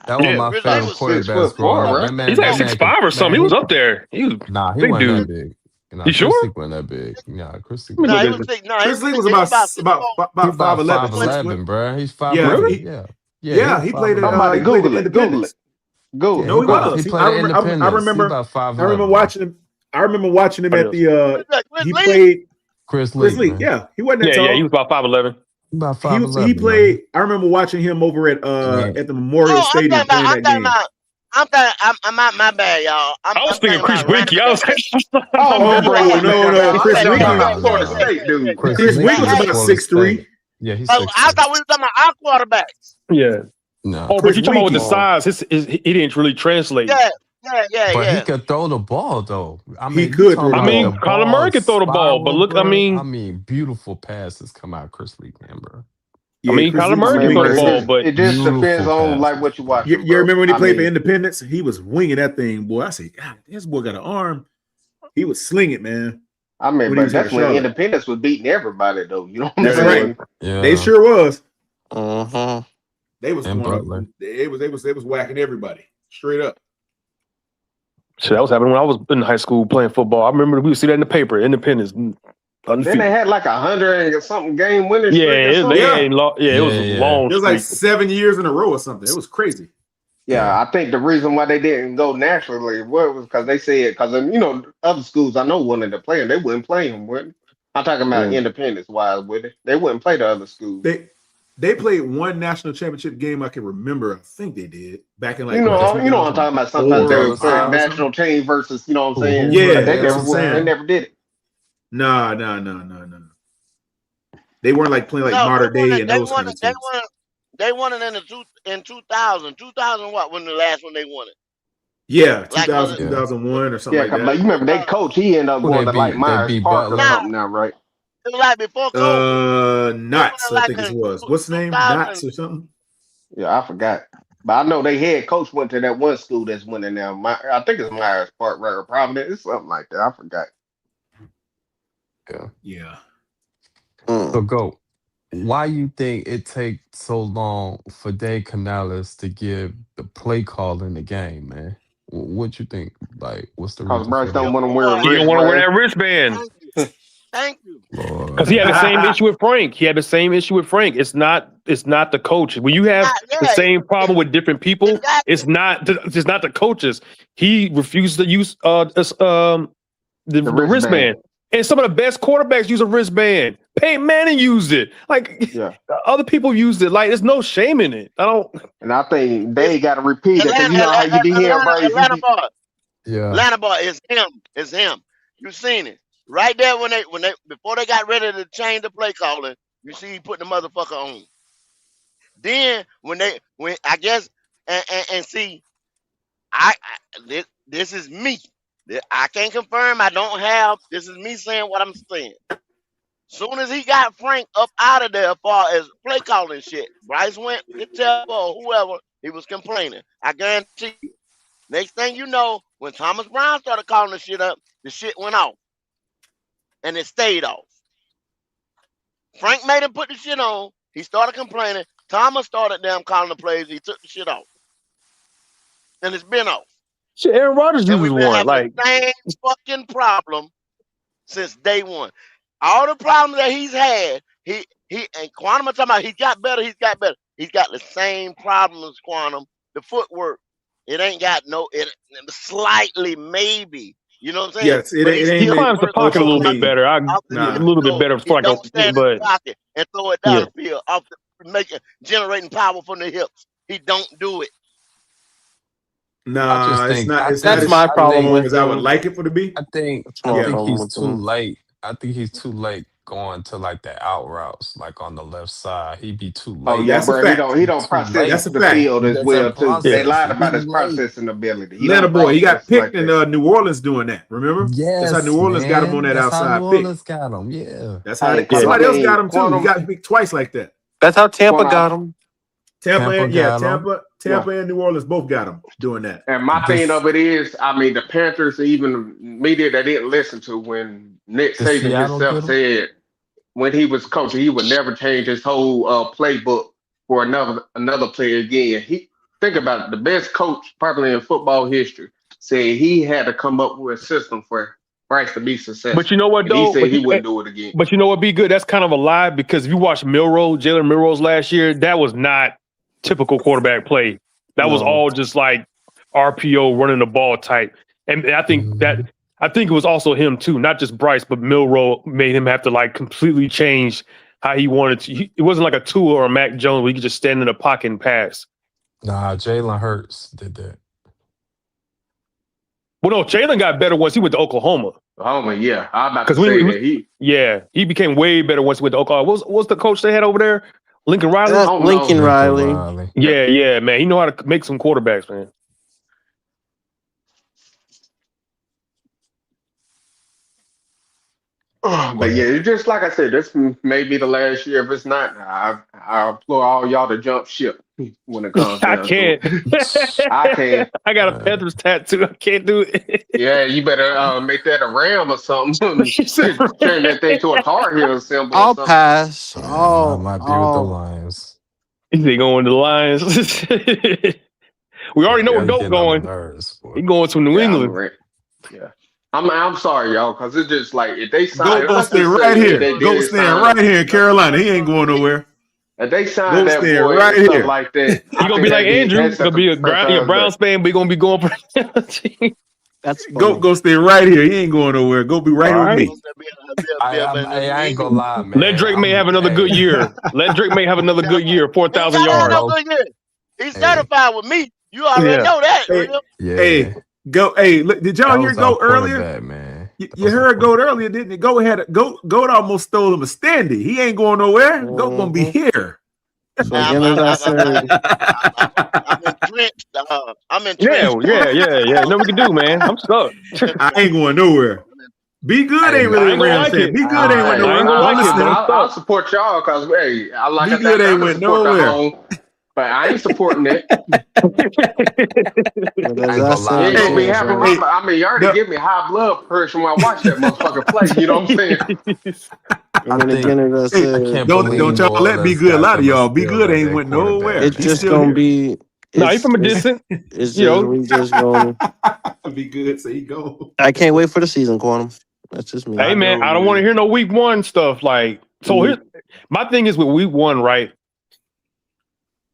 That was Yeah, my Chris Lee favorite was quarterbacks 6'4", growing up. right? That man, he's like that man could, 6'5" or something. man, He was up there. He was nah, he big wasn't that dude. big. Nah, You Chris sure? Lee wasn't that big. Nah, Chris Lee Let me No, look he at was this. six. No, Chris Lee was he was about 6'4". He about about 5'11", 6 5'11", foot. bro. He's Yeah, 5'11". he, Yeah, yeah, he's he played at 5'11". Somebody he played at Google it. Google Independence. it. Google No, it. he Nah, was. he played at I Independence. He remember. about I remember 5'11", bro. watching him. I remember watching him at the. Chris He Lee. played Chris Chris Lee, Lee. man. Yeah, he wasn't that Yeah, tall. he was about 5'11". He about He 5'11", played. man. I remember watching him over at And the Memorial Oh, Stadium playing that game. My bad, y'all. I was I'm thinking thinking Chris about Rant. Winkie. I was like, Oh, Oh that's what I was thinking no, about. I'm Chris thinking Winkie. about nah, Florida nah. State dude. Chris Chris Winkie was was about Florida 6'3". State. Yeah, he's Oh, I 6'3". thought we were talking about our quarterbacks. yeah. No, Oh, but Chris you talking about with the Winkie. size? He didn't really translate. but he Yeah. could throw the ball though. I He mean, you could talking throw the I about the mean, ball. Kyler ball Murray could throw the ball, but spiral, look, I bro. mean, Beautiful passes come out Chris Lee, man, bro. Yeah, Chris Kyler Lee I was Murray can mean, throw but the winging that ball, thing. but it just depends Beautiful on like passes. what you You watching, bro. remember when he I played for mean, Independence? He was winging that thing, boy. I said, God, this boy got an arm. He was sling it, man. When he but was here in that's when Charlotte. Independence was beating everybody, though. You know what I'm That's yeah, they right. was. They Yeah, sure was. They was and going up. Butler. They was whacking everybody straight up. Shit, that was happening when I was in high school playing football. I remember we would see that in the paper. Independence, Then undefeated. they had like 100 and something game winning Yeah, streak or they something. ain't it was a long It was like streak. 7 years in a row or something. It was crazy. Yeah, I think the reason why they didn't go nationally was because they said other schools I know wanted to play them, they wouldn't play them. Wouldn't I'm talking about Independence wise with it. They wouldn't play the other schools. They played one national championship game I can remember. I think they did back in like You know what I'm talking about. Sometimes they would play a 2005 or something. national team versus, you know what I'm saying? Yeah, But they that's what I'm they saying. never did it. No. They weren't like playing like Mater Day and those kind of teams. They won it in 2000. 2000 what? When the last one they won it? Yeah, Like, 2000, 2001 or something Yeah, like because that. you remember they coach, he ended up Who going they to like beat? They Myers beat Park or Butler. something now, right? It was like before COVID. Knots, I like think it in was. What's his name? 2000. Knots or something? Yeah, I forgot. But I know they head coach went to that one school that's winning now. I think it's Myers Park, right? Or Providence. It's something like that. I forgot. Yeah. So go. Why you think it takes so long for Dave Canales to give the play call in the game, man? What you think? Like, what's the Because reason Bryce for don't that? want to wear a He didn't want to wear that wristband Thank you. because he had the same issue with Frank. It's not the coach. When you have the same problem with different people, it's not the coaches. He refused to use the wristband. And some of the best quarterbacks use a wristband. Peyton Manning used it. Like other people used it. Like there's no shame in it. I don't. And I think they got to repeat it because you know how you be hearing Bryce. Atlanta boy, it's him. It's him. You seen it right there when they before they got ready to change the play calling. You see, he put the motherfucker on. Then when I guess and see, this is me. I can't confirm. I don't have. This is me saying what I'm saying. Soon as he got Frank up out of there, as far as play calling shit, Bryce went to tell or whoever he was complaining. I guarantee you. Next thing you know, when Thomas Brown started calling the shit up, the shit went off, and it stayed off. Frank made him put the shit on. He started complaining. Thomas started damn calling the plays. He took the shit off, and it's been off. Shit, Aaron Rodgers uses we've been one. having Like the same fucking problem since day one. All the problems that he's had, he and Quantum, I'm talking about, he's got better. He's got the same problems, Quantum. The footwork, it ain't got slightly maybe. You know what I'm saying? Yes, it ain't. He climbs the pocket a little bit better. A little bit better for like don't stand in but the pocket and throw it down the field, generating power from the hips. He don't do it. Nah, it's not. It's that's not my problem with as I would like it for to be. I think he's too late. I think he's too late going to like the out routes, like on the left side. He'd be too late. Oh yeah, bro. He don't Too process late. That's a the fact. field as That's a well too. They process. lied about He his late. processing ability. He Atlanta don't boy, he got process picked like in that. New Orleans doing that. Remember? That's how Yes, New Orleans got him on man. that That's how New outside pick. Orleans got him. Yeah. That's how Hey, 'cause somebody I else got mean, him too. He got picked twice like that. That's how Tampa Quantum, got him. Tampa Yeah. and New Orleans both got him doing that. And my thing of it is, I mean, the Panthers, even media that didn't listen to when Nick Did Saban Seattle himself get him? said when he was coaching, he would never change his whole playbook for another player again. Think about it, the best coach probably in football history said he had to come up with a system for Bryce to be successful. But you know what And he though? said he wouldn't do it again. But you know what? Be good. That's kind of a lie because if you watch Jalen Milrose last year, that was not typical quarterback play. That was all just like RPO running the ball type. And I think it was also him too, not just Bryce, but Milroe made him have to like completely change how he wanted to. It wasn't like a Tua or a Mac Jones where he could just stand in the pocket and pass. Nah, Jalen Hurts did that. Well, no, Jalen got better once he went to Oklahoma. Yeah, I'm about to say that he became way better once he went to Oklahoma. What's the coach they had over there? Lincoln Riley. Lincoln Riley. Yeah, man. He know how to make some quarterbacks, man. But yeah, it's just like I said, this may be the last year. If it's not, I implore all y'all to jump ship when it comes down I can't. I can't. I got a Panthers tattoo. I can't do it. Yeah, you better make that a ram or something. Turn that thing to a Tar Heel symbol. I'll pass. I might be with the Lions. Is he going to the Lions? We already know where Goat going. He going to New England. I'm sorry, y'all, because it's just like if they sign, Go stay right here. Go stand right here in Carolina. He ain't going nowhere. If they sign that stay boy right and stuff here. like that, He gonna be like Andrew. He's gonna be a Browns fan, but he gonna be going. That's go stay right here. He ain't going nowhere. Go be right with me. I ain't gonna lie, man. Let Drake may have another good year. Let Drake may have another good year. 4,000 yards. He's certified with me. You already know that. Hey, go. Hey, look, did y'all hear Goat earlier? Man. You heard Goat earlier, didn't you? Goat almost stole him a standy. He ain't going nowhere. Goat gonna be here. So again, as I said, I'm entrenched. I'm entrenched. Yeah. No, we can do, man. I'm stuck. I ain't going nowhere. Be good ain't really a Rams fan. Be good ain't went nowhere. I'll support y'all because hey, I like Be good ain't went nowhere. But I ain't supporting it. I mean, you already give me high blood pressure when I watch that motherfucker play. You know what I'm saying? Don't y'all let Be Good lie to y'all. Be Good ain't went nowhere. It's just gonna be. No, he's from a distance. It's just we just gonna Be Good. So he go. I can't wait for the season, Quantum. That's just me. Hey man, I don't want to hear no week one stuff. Like, so here's my thing is with week one, right?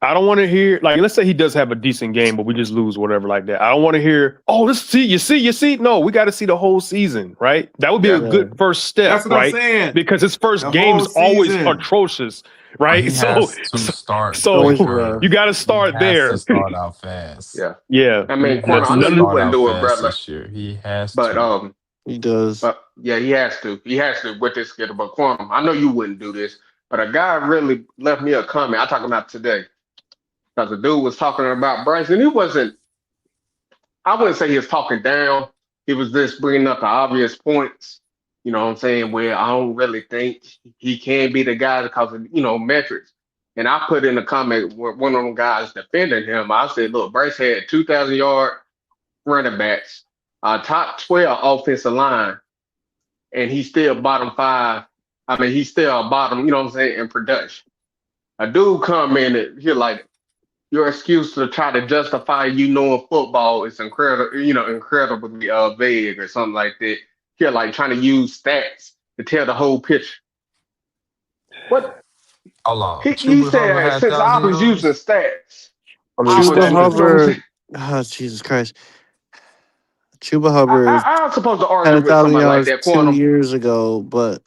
I don't want to hear, like, let's say he does have a decent game, but we just lose, whatever, like that. I don't want to hear, oh, let's see, you see. No, we got to see the whole season, right? That would be a good first step, That's what right? I'm saying. Because his first The game whole is always season. atrocious, right? He has to start So quicker. you got to He start has to there. start out fast. Yeah. Yeah. I He mean, Quantum, has I to know you start wouldn't out do it, fast brother. this year. He has But to. He does. But yeah, he has to. He has to with this kid. But Quantum, I know you wouldn't do this. But a guy really left me a comment. I talking about today. Because the dude was talking about Bryce, and he wasn't, I wouldn't say he was talking down. He was just bringing up the obvious points, you know what I'm saying, where I don't really think he can be the guy because of, metrics. And I put in the comment where one of them guys defending him. I said, look, Bryce had 2,000-yard running backs, top 12 offensive line, and he's still bottom 5. I mean, he's still bottom, you know what I'm saying, in production. A dude come in and you're like, your excuse to try to justify you knowing football is incredibly vague or something like that. You're like trying to use stats to tell the whole picture. What? Hold on. He Chuba said, Hubbard had since I 1,000 was using yards. stats, Chuba Hubbard. Oh, Jesus Christ. Chuba Hubbard I'm supposed to had argue with 1,000 somebody like yards that, 2 Quantum. years ago, but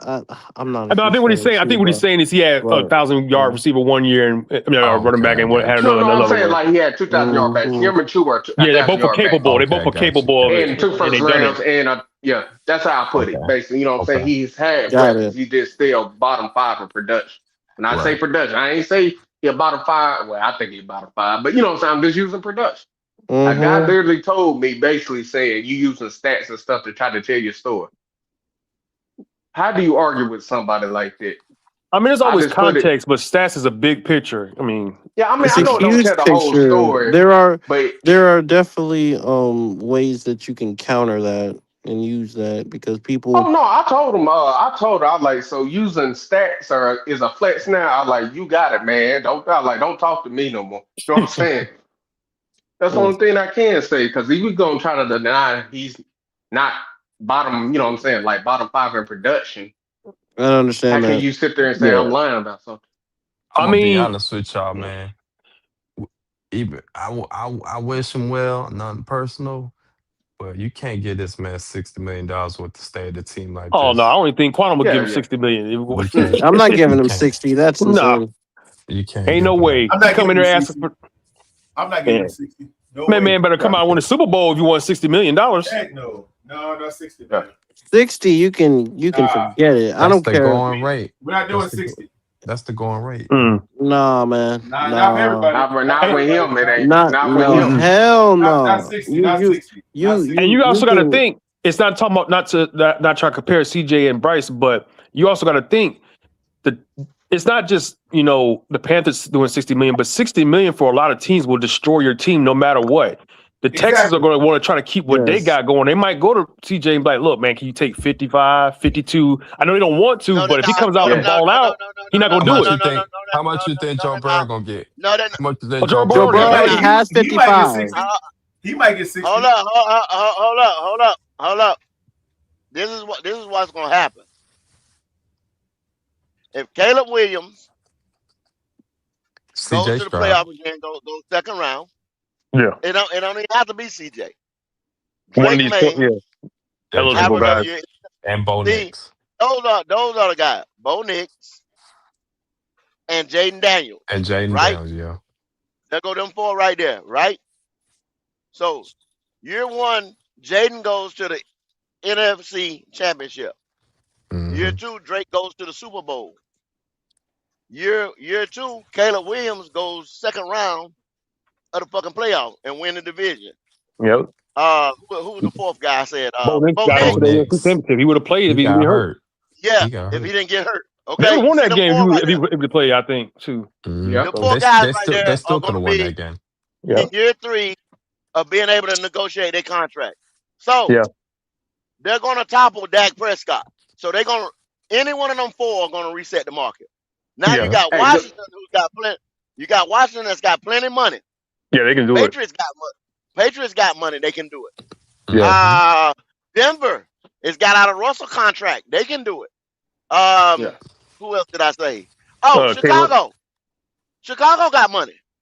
I'm not a I huge think what he's fan of saying. I think what he's Chuba. saying is he had a But 1,000-yard receiver 1 year, and running back, and what had No, I'm another saying one. like he had 2,000-yard backs. Him and Chu are Yeah, they both are 1,000-yard backs. capable. They both are capable of it. And 2 first they done rounds, it. and yeah, that's how I put it. Basically, you know what I'm saying? He's had Got weapons. it. He just still bottom 5 in production. When I say Right. production, I ain't say he a bottom 5. Well, I think he bottom 5, but you know what I'm saying? I'm just using production. A guy literally told me, basically saying you using stats and stuff to try to tell your story. How do you argue with somebody like that? I mean, there's always just put it- context, but stats is a big picture. I mean, Yeah, I mean, It's I a know it don't huge tell the whole picture. story. There but are definitely ways that you can counter that and use that because people. Oh no, I told him. I was like, so using stats is a flex now. I like, you got it, man. Don't talk to me no more. You know what I'm saying? That's the only thing I can say because he was gonna try to deny he's not bottom. You know what I'm saying? Like bottom 5 in production. I don't understand How can that. you sit there and say I'm lying about something? I'm gonna be honest with y'all, man. Even I wish him well, nothing personal, but you can't get this man $60 million with to stay at a team like oh this. no, I don't even think Quantum would give him Yeah. 60 million. You can't. I'm not giving You him can't. 60. That's insane. You can't. Ain't no give him way. I'm He not come in giving there him asking 60. for. I'm not giving him 60. No Man, way. better come out and win a Super Bowl if you want $60 million. Heck no. No, not 60, man. 60, you can forget it. I don't That's the care. going rate. We're not doing 60. That's the going rate. Nah, man. Not for everybody. Not with him, it ain't. Not with him. hell no. Not 60. Not 60. And you also got to think it's not talking about not trying to compare CJ and Bryce, but you also got to think that it's not just the Panthers doing 60 million, but 60 million for a lot of teams will destroy your team no matter what. The Texans are going to want to try to keep what they got going. They might go to CJ and be like, look, man, can you take 55, 52? I know they don't want to, but if he comes out and ball out, he's not going to do it. How much you think Joe Burrow gonna get? No, How much you think Joe Joe Burrow Burrow? has 55. He might get 60. Hold up. This is what's gonna happen. If Caleb Williams goes CJ to the Stroud. playoff again, goes second round, Yeah. it don't even have to be CJ. One of these, Eligible guys. And Bo Nix. Those are the guys. Bo Nix and Jaden Daniels. And Jaden right? Daniels, yeah. There go them 4 right there, right? So year 1, Jaden goes to the NFC Championship. Year 2, Drake goes to the Super Bowl. Year 2, Caleb Williams goes second round of the fucking playoff and win the division. Yep. Who was the 4th guy? I said Bo Nix. If he would have played, if he didn't get hurt. Yeah, if he didn't get hurt. Okay. They would have won that game right if he would play, I think, too. The 4 guys right there they still are could going have to won be that game. in year 3 of being able to negotiate their contract. So they're going to topple Dak Prescott. So they're going to any one of them 4 are going to reset the market. Now you got Washington who's got plenty. You got Washington that's got plenty of money. Yeah, they can do Patriots got money. Patriots got money. They can do it. Yeah. Denver has got out of Russell contract. They can do it. Who else did I say? Oh, Chicago. Chicago got money.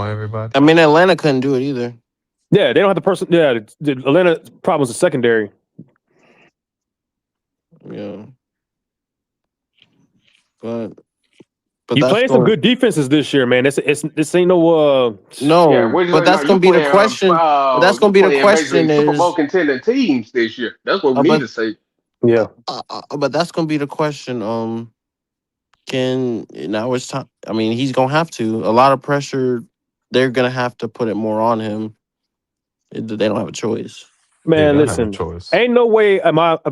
point, everybody. I mean, Atlanta couldn't do it either. Yeah, they don't have the person. Yeah, the Atlanta problem is the secondary. Yeah, but But You that's playing some going good defenses this year, man. This ain't no Yeah, no, what you but say? No, that's you gonna be the playing question. But that's you gonna be the playing basically question Super Bowl is, contending teams this year. That's what we need but to say. yeah. but that's gonna be the question. Can now it's time. I mean, he's gonna have to a lot of pressure. They're gonna have to put it more on him. They don't have a choice. They Man, gotta have a listen. choice. Ain't no way if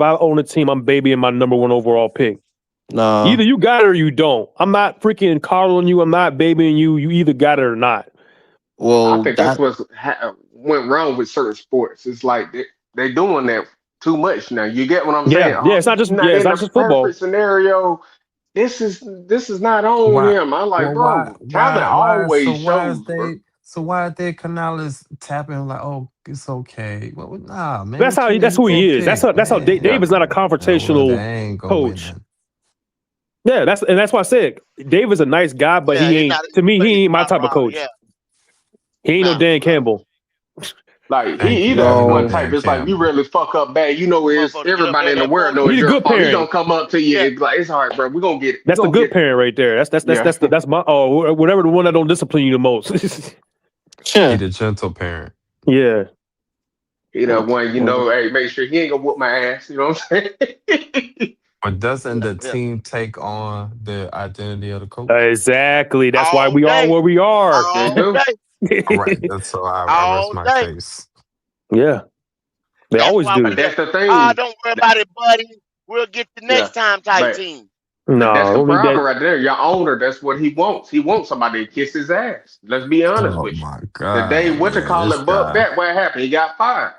I own a team, I'm babying my number 1 overall pick. Nah. Either you got it or you don't. I'm not freaking coddling you. I'm not babying you. You either got it or not. I Well, think that's what went wrong with certain sports. It's like they doing that too much now. You get what I'm saying? Yeah. It's not just Not in the just football. perfect scenario. This is not on Why? him. I'm like, Well, why? bro, talent Why? Why? So always why shows, is bro. they? So why are they Canales tapping like, oh, it's okay? Well, nah, man, we can't. That's You who he can't is. pick, That's how man. Dave is not a Well, they confrontational ain't gonna win coach. then. Yeah, that's why I said Dave is a nice guy, but Yeah, he he's ain't not. to me. But He he's ain't my not type of raw. coach. Yeah, He ain't no nah, Dan Campbell. Like Thank he you. that He no one No. type. Dan It's like you Campbell. really fuck up bad. You know, it's motherfucker, get up there everybody at in the that world point. know He it's the your good fault. He gonna parent. come up to you. Yeah, It's like it's all right, bro. We gonna get it. We That's the gonna good get parent right there. yeah. That's my whatever the one that don't discipline you the most. He Yeah. the gentle parent. Yeah. He that one. You know, hey, make sure he ain't gonna whoop my ass. You know what I'm saying? But doesn't the yeah, team take on the identity of the coach? Exactly. That's why all we are day, where we are. They all do. day, Right. That's so I rest all my day. case. Yeah. They That's always why But we do. the that's the thing. don't worry about it, buddy. We'll get you Yeah. next time type But team. that's No, the I mean problem that. right there. Your owner, that's what he wants. He wants somebody to kiss his ass. Let's be honest Oh with you. my The day God, what you man. call This it, Buck guy, that what happened? He got fired.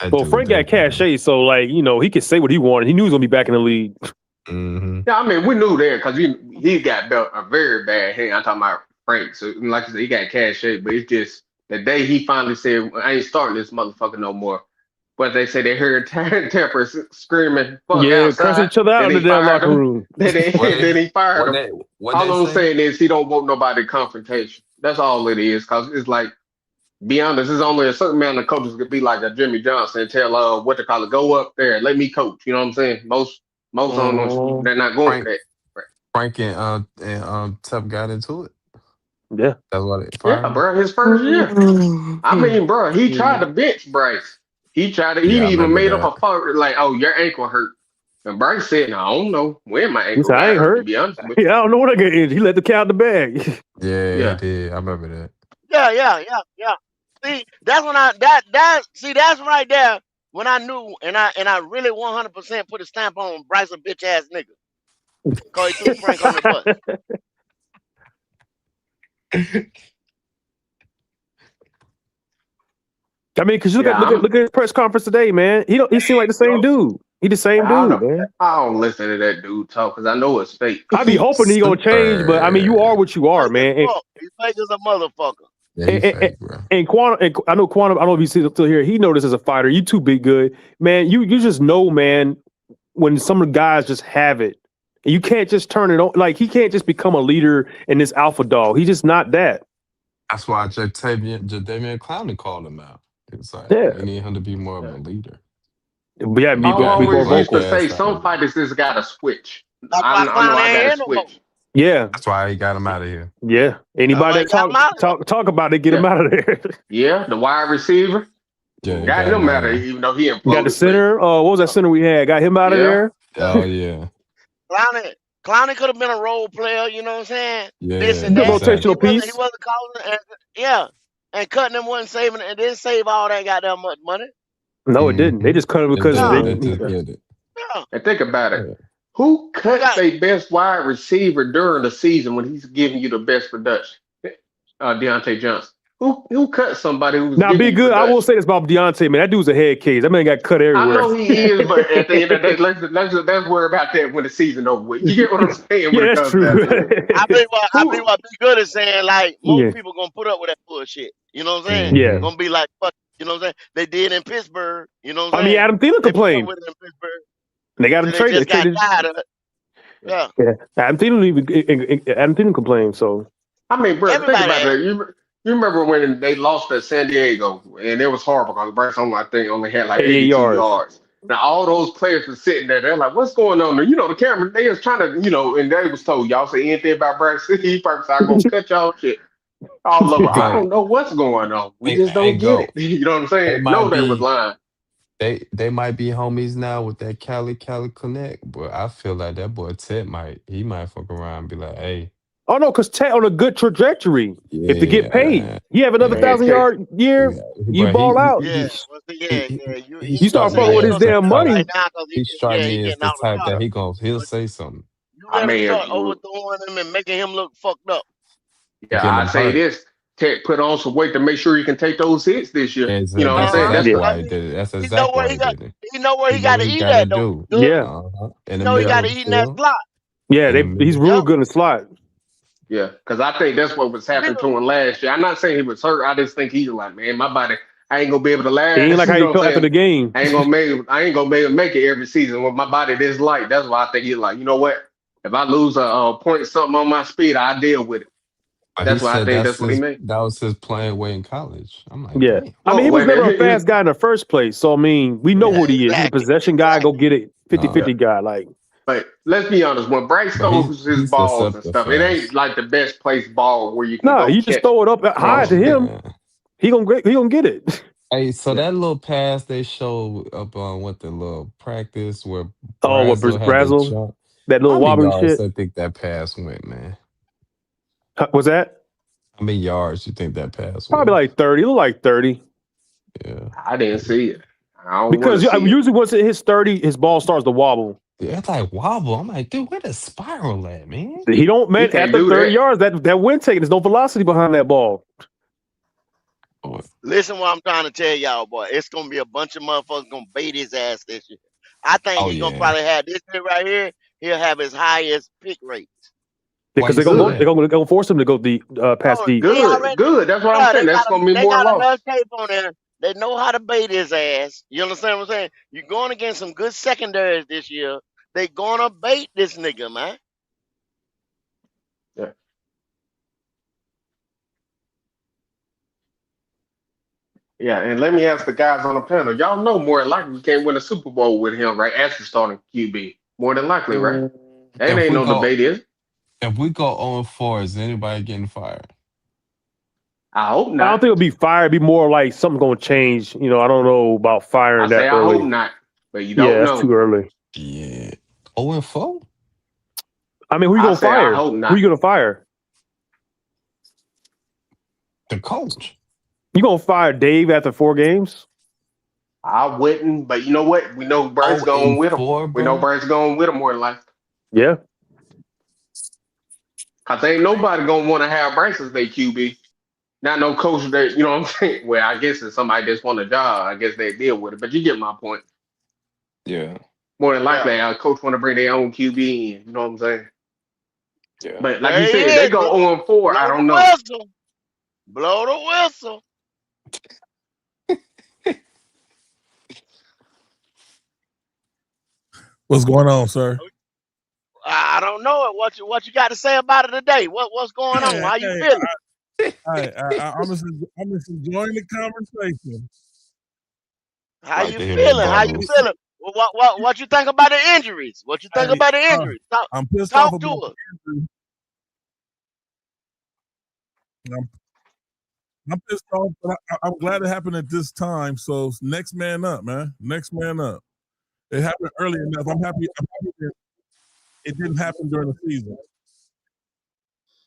that Well, dude Frank got different, man. cachet, so like he could say what he wanted. He knew he was gonna be back in the league. Mm-hmm. Yeah, I mean we knew that because he got dealt a very bad hand. I'm talking about Frank. So like I said, he got cash shape, but it's just the day he finally said, I ain't starting this motherfucker no more. But they say they heard Temper screaming "fuck" Yeah, cursing outside. each other out Then in the he damn fired locker him. room. What they? Then he fired What him. they? What they All I'm say? saying is he don't want nobody confrontation. That's all it is. Cause it's like, be honest, there's only a certain amount of coaches could be like a Jimmy Johnson and tell what to call it, go up there, let me coach. You know what I'm saying? Most on them, Mm, they're not going for Frank, that. Frank and Tep got into it. Yeah. That's why they Yeah, fired him. bro, his first year. I mean, bro, he tried to bench Bryce. He tried to. He Yeah, I even remember made up a that. fuck like, "Oh, your ankle hurt." And Bryce said, "No, I don't know when my He ankle said, I got ain't hurt." To hurt. be honest with Yeah, I don't know what I got in. He let the cat out the bag. Yeah, you, he yeah. did. I remember that. Yeah. See, that's when that's right there when I knew and I really 100% put a stamp on Bryce a bitch ass nigga. Cause he threw Frank on the bus. I mean, because Yeah, look at his press conference today, man. He seemed like the same dude. He the same I dude, don't, man. I don't listen to that dude talk because I know it's fake. I be hoping he gonna change, but I mean, you are Super. what you are, Fake as man. fuck. He's fake as a motherfucker. Yeah, he fake, bro. And Quantum, and I know Quantum. I don't know if he's still here. He know this as a fighter. You too big good, man. You just know, man, when some of the guys just have it, and you can't just turn it on. Like he can't just become a leader in this alpha dog. He's just not that. That's why Jadeveon Clowney called him out. It's like Yeah, we need him to be more of a leader. yeah. He I got Be his more always used black to vocal. say ass out some of it. fighters just got to switch. That's why I know Clown I ain't got to here no more. switch. Yeah, That's why he got him out of here. yeah. That's why Anybody he that got him out of there. talk about it, get him Yeah, out of there. yeah. The wide receiver Yeah, he got got him him out out of of, there. even though he Got the imploded. But center. What was that center we had? Got him out of yeah, there. Oh yeah, Clowney could have been a role player, you know what I'm saying? This yeah, and Good that. He rotational exactly. wasn't he piece. wasn't calling and cutting them wasn't saving and didn't save all that goddamn much money. No, it didn't. They Mm-hmm. just cut him It because Yeah, did. they. It just did it. yeah. and think about it. Yeah. Who We cuts got a best wide receiver during the season when he's giving you the best production? Deontay Johnson. Who cut somebody who's Now, giving be you good. I will production? say this about Deontay, man. That dude's a head case. That man got cut I everywhere. know he is, but at the end of the day, let's worry about that when the season over with. You get what I'm saying when Yeah, it that's comes down true. to it. I believe Who? what Be Good is saying, like yeah, most people gonna put up with that bullshit. You know what I'm saying? yeah. Mm-hmm. Gonna be like fuck, you know what I'm saying? They did in Pittsburgh, you know what I I'm mean, saying? Adam Thielen They put up complained. with it in Pittsburgh. They got him Then they traded. They just got traded. tired of it. Yeah. Yeah, Adam Thielen complained. So I mean, bro, think Everybody about has. that. You remember when they lost at San Diego and it was horrible because Bryce only, I think, only had like 88 82 yards. yards. Now all those players were sitting there. They're like, "What's going on?" You know, the camera. They was trying to, and they was told, "Y'all say anything about Bryce City, he probably said, I'm gonna cut y'all shit all over." I But don't know what's going on. We just hey, don't get it. go. You know what I'm They saying? No, might they was be lying. they might be homies now with that Cali Connect, but I feel like that boy Ted might fuck around and be like, hey, Oh no, because Ted on a good trajectory. If they get paid, yeah, you have another yeah, Man, 1,000-yard year, yeah. you But ball out. Yeah, well, see, yeah, yeah. he You You struck start see fucking how me with he as his gonna the damn start type. right money. now because He struck he me as getting the out of type that product. he'll But say something, you I let him start mean, overthrowing him and making him look fucked up. yeah, getting I him say hurt. this. Tech put on some weight to make sure he can take those hits this year. You know what I'm saying? That's That's what. why Cause he did it. That's he know exactly where why he he got. did it. He know where He he know got what to he eat got to at though. do. Doug. Yeah, In He the know he middle got of to the eat in that field. slot. yeah, In the he's middle. real Yep. good in the slot. Yeah, because I think that's what was happening to him last year. I'm not saying he was hurt. I just think he's like, man, my body, I ain't gonna be able to He ain't last. like You how know he what I'm felt after saying? the game. I ain't gonna be able to make it every season with my body this light. That's why I think he's like, you know what? If I lose a point something on my speed, I deal with it. But he That's why I said think that's what he made. that was his playing way in college. I'm like, Yeah, damn. I mean, he Well, was wait a never a minute. fast guy in the first place. So I mean, we know Yeah, what he is. He's a Exactly. possession guy. Go Exactly. get it, yeah. 50-50 guy. Like, But let's be honest, when Bryce But throws his he steps balls up and the stuff, it ain't fast. like the best placed ball where you can no, go you just catch it. throw it up You know what high I'm to saying? him. Yeah. He gonna get it. Hey, so Yeah. that little pass they showed up on what the little practice where Oh, what Brazel had to Brazel, jump. that How little many wobbling yards shit. I think that pass went, man? Was that How many yards you think that pass probably was? like 30? It looked like 30 Yeah. I didn't see it. I don't want to because see it. usually once it hits 30, his ball starts to wobble. Yeah, it's like wobble. I'm like, dude, where the spiral at, man? He don't He man can't after do 30 that. yards. That wind taking, there's no velocity behind that ball. Oh, Listen, what I'm trying to tell y'all, boy. It's gonna be a bunch of motherfuckers gonna bait his ass this year. I think oh, he gonna yeah. probably have this year right here. He'll have his highest pick rate. Why Because you they're gonna say go. Good. They're that? gonna force him to go deep, pass Oh, deep. they Good. already, Good. That's what I'm bro. saying. That's gonna be They more got enough loss. tape on there. They know how to bait his ass. You understand what I'm saying? You're going against some good secondaries this year. They gonna bait this nigga, man. Yeah. Yeah. And let me ask the guys on the panel. Y'all know more than likely we can't win a Super Bowl with him, right? As the starting QB. More than likely, right? That If ain't we no go debate, is it? if we go 0-4, is anybody getting fired? I hope I don't not. think it'll be fire. It'd be more like something gonna change. I don't know about I firing that say I hope early. not, but you Yeah, don't that's know. too early. Yeah. 0-4? I mean, who you I gonna say I fire? hope Who not. you gonna fire? The coach. You gonna fire Dave after 4 games? I wouldn't, but you know what? We know Bryce Oh going and with him. 4, We know bro. Bryce going with him more than likely. Yeah. Cause ain't nobody gonna want to have Bryce as their QB. Not no coach that you know what I'm saying. Well, I guess if somebody just want a job, I guess they deal with it. But you get my point. Yeah. More than Yeah. likely, a coach want to bring their own QB in. You know what I'm saying? Yeah. But like you There he said, they is. go 0-4. I Blow the don't know. whistle. Blow the whistle. What's going on, sir? I don't know it. What you got to say about it today? What's going on? Hey, How you hey, feeling? I'm just enjoying the conversation. How Like you to hear that feeling? How you bubbles. feeling? What you think about the injuries? What you think Hey, about the injuries? I'm pissed off Talk to about us. the injury. I'm, I'm pissed off, but I'm glad it happened at this time. So next man up, man. Next man up. It happened early enough. I'm happy that it didn't happen during the season.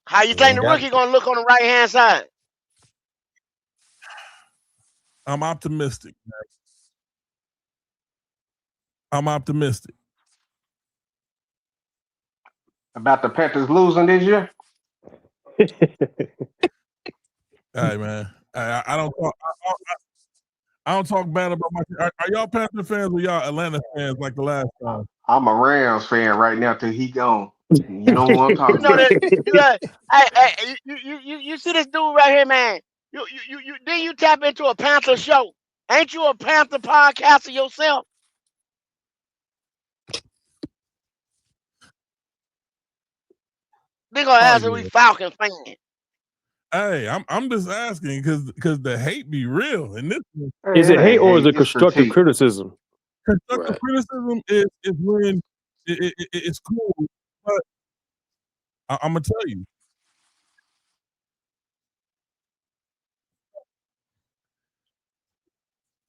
How you think the Got rookie gonna look on the right hand side? I'm optimistic, man. I'm optimistic. About the Panthers losing this year? All right, man. I don't talk. I don't talk bad about my. Are y'all Panther fans or y'all Atlanta fans like the last time? I'm a Rams fan right now till he gone. You know who I'm You talking know about. that you see this dude right here, man. You then you tap into a Panther show. Ain't you a Panther podcaster yourself? They gonna Oh answer we yeah. Falcon fan. Hey, I'm just asking because the hate be real and this. Is Hey, it it hate ain't or is hate. it It's constructive critique. criticism? constructive criticism is when it's cool, but I'm gonna tell you.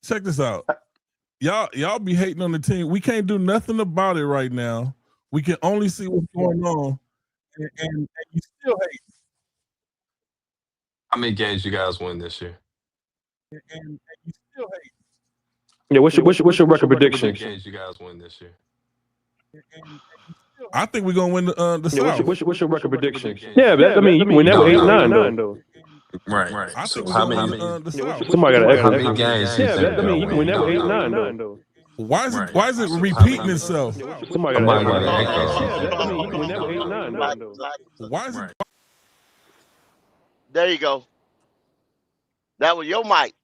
Check this out. Y'all be hating on the team. We can't do nothing about it right now. We can only see what's going on, and you still hate. How many games you guys win this year? And you still hate. Yeah, what's your record prediction? Games you guys win this year? I think we're gonna win the South. What's your record prediction? Yeah, I mean you can win that with 8-9 though. Right. I think So we're how gonna many? win the South. Somebody got How an many games you Yeah, think I mean they'll you can win that with win? 8-9 though. Why is it repeating itself? Somebody got Somebody an got an echo. echo. Yeah, I mean you can win that with 8-9 though. Why is it? There you go. That was your mic.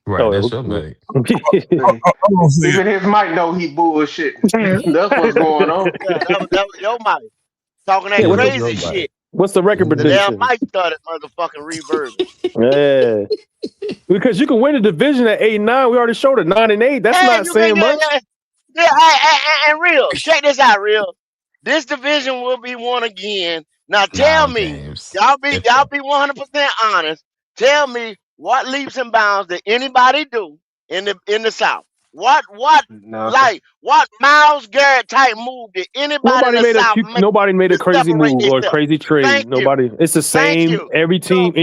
Right, that's your mic. Even his mic know he bullshit. That's what's going on. Yeah, that was your mic. Talking that Yeah, that's crazy your shit. mic. What's the record The damn prediction? mic started motherfucking reverbing. Yeah. Because you can win the division at 8-9. We already showed it 9-8. That's Hey, not you can saying much. and real. Check this out, real. This division will be won again. Now tell me, games. y'all be 100% honest. Tell me what leaps and bounds did anybody do in the South? What Nothing. what Miles Garrett type move did anybody in the South make Nobody made a to crazy separate move or a themselves? crazy trade. Thank you. Nobody. It's the Thank same. you. Every team, For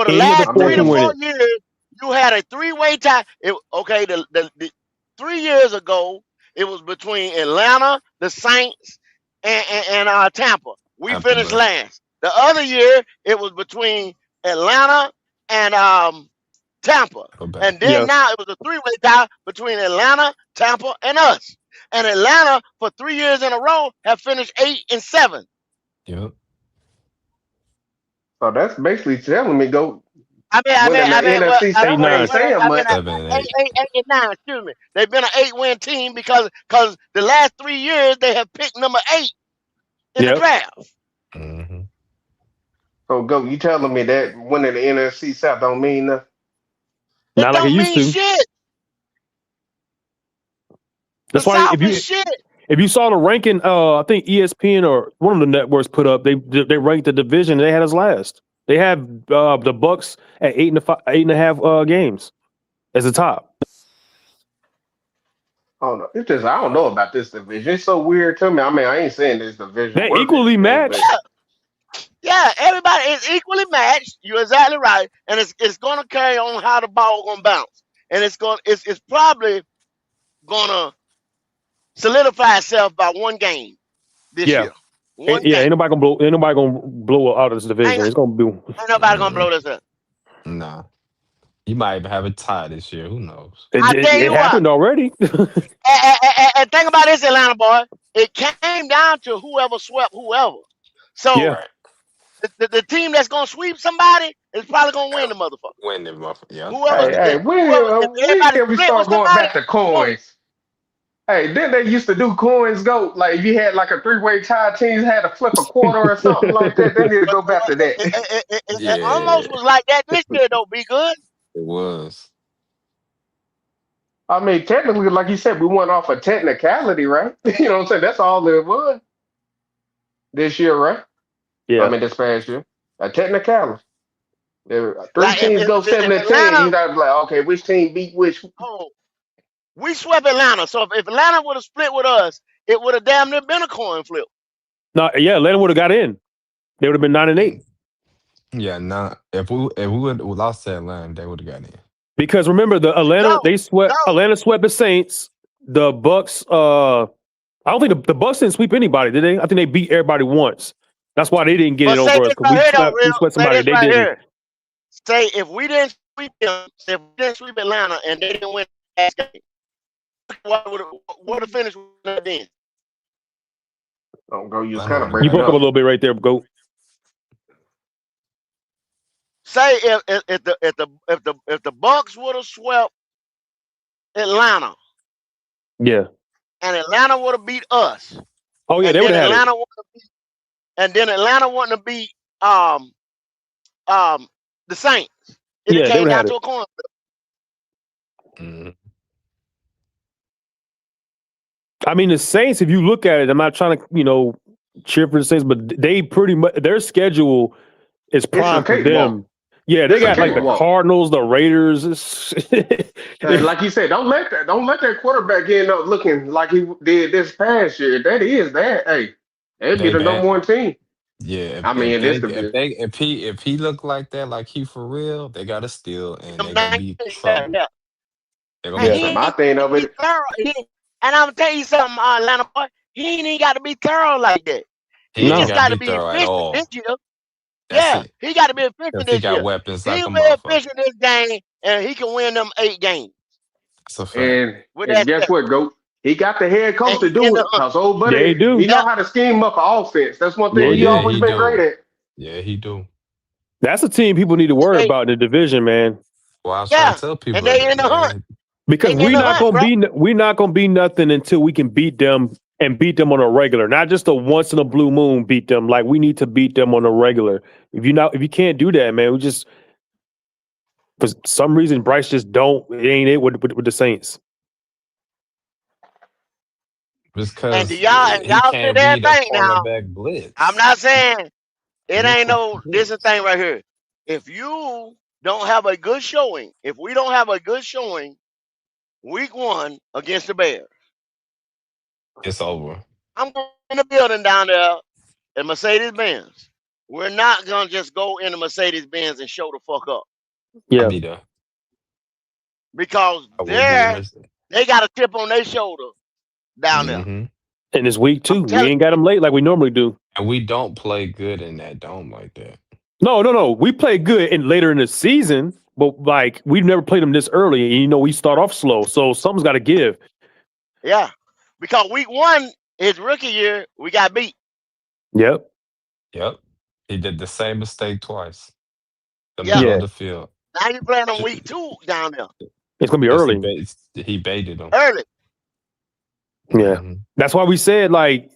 the any of the last four 3 to can win 4 it. years, you had a three-way tie. The 3 years ago, it was between Atlanta, the Saints, and Tampa. We Tampa finished Bay. last. The other year, it was between Atlanta and Tampa. Okay. And then now it was a three-way tie between Atlanta, Tampa, and us. And Atlanta, for 3 years in a row, have finished 8 and 7. Yep. So that's basically telling me go I winning the NFC South ain't 8-9. saying much. 7 and 8. 8 and 9. Excuse me. They've been an 8-win team because the last 3 years they have picked number 8 in the Yep. draft. Mm-hmm. So go, you telling me that winning the NFC South don't mean nothing? It Not like it don't used mean to. shit. The That's why South is shit. if you saw the ranking, I think ESPN or one of the networks put up, they ranked the division. They had us last. They have the Bucks at 8.5 games as the top. Oh no, it's just I don't know about this division. It's so weird to me. I mean, I ain't saying this division They're worth equally anything, matched. but Yeah, everybody is equally matched. You're exactly right, and it's going to carry on how the ball going to bounce, and it's probably going to solidify itself by one game this year. One game. Ain't nobody gonna blow out of this division. It's gonna be. Ain't nobody gonna blow this up. Nah. You might even have a tie this year. Who knows? I tell you It happened already. and think about this, Atlanta boy. It came down to whoever swept whoever. So the team that's gonna sweep somebody is probably gonna win the motherfucker. Win the motherfucker. Yeah. hey, when can we start going back to coins? Hey, didn't they used to do coins go? Like if you had like a three-way tie, teams had to flip a quarter or something like that. They need to go back to that. It almost was like that this year though. Be good. It was. I mean, technically, like you said, we went off a technicality, right? You know what I'm saying? That's all it was this year, right? Yeah. I mean, this past year, a technicality. Three Like teams go 7 and 10. You gotta be like, okay, which team beat which? Oh, we swept Atlanta. So if Atlanta would have split with us, it would have damn near been a coin flip. No, Atlanta would have got in. They would have been 9-8. Yeah, if we would lost to Atlanta, they would have got in. Because remember, Atlanta swept the Saints. The Bucks. I don't think the Bucks didn't sweep anybody, did they? I think they beat everybody once. That's why they didn't get it over us because we swept somebody they didn't. Here. Say if we didn't sweep them, if we didn't sweep Atlanta and they didn't win the last game, what would have finished then? Don't go. You You broke up a little bit right there. Go. Say if the Bucks would have swept Atlanta, yeah, and Atlanta would have beat us. Oh yeah, they would have had it. And then Atlanta wanted to beat the Saints. It Yeah, came they would down have to it. a coin flip. I mean, the Saints, if you look at it, I'm not trying to, cheer for the Saints, but they pretty much, their schedule is prime for them. Yeah, they got like the Cardinals, the Raiders. Like you said, don't let that quarterback end up looking like he did this past year. That is that. Hey, they'd be They the bad. number one team. Yeah, I mean, if he look like that, like he for real, they got to steal and they gonna be trouble. Yeah. They gonna be trouble. My thing of it. And I'm gonna tell you something, Atlanta boy. He ain't even got to be thorough like that. He just got to be efficient this year. Yeah, he got to be efficient this he got year. weapons He like a will be motherfucker. efficient this game, and he can win them 8 games. That's a fact. And guess what, Goat? He got the head coach to do it. Because old buddy, he know how to scheme up an offense. That's one thing he always been great at. Yeah, he do. That's a team people need to worry about in the division, man. Well, I was trying to tell people and they in the hunt. Because we're not gonna be nothing until we can beat them and beat them on a regular, not just a once in a blue moon beat them. Like we need to beat them on a regular. If you can't do that, man, we just for some reason Bryce just it ain't it with the Saints. Because y'all sit there and think now. Blitz. I'm not saying it ain't no. This is the thing right here. If you don't have a good showing, if we don't have a good showing, week 1 against the Bears, it's over. I'm going in the building down there at Mercedes-Benz. We're not gonna just go into Mercedes-Benz and show the fuck up. Yeah. I'll be there. Because they got a chip on their shoulder down there. And it's week 2. We ain't got them late like we normally do. And we don't play good in that dome like that. No. We play good later in the season, but like we've never played them this early. And we start off slow, so something's got to give. Yeah, because week 1, his rookie year, we got beat. Yep. He did the same mistake twice. The Yeah. middle of the field. Now you playing on week 2 down there. It's gonna be early. He baited them. Early. Yeah. That's why we said, like,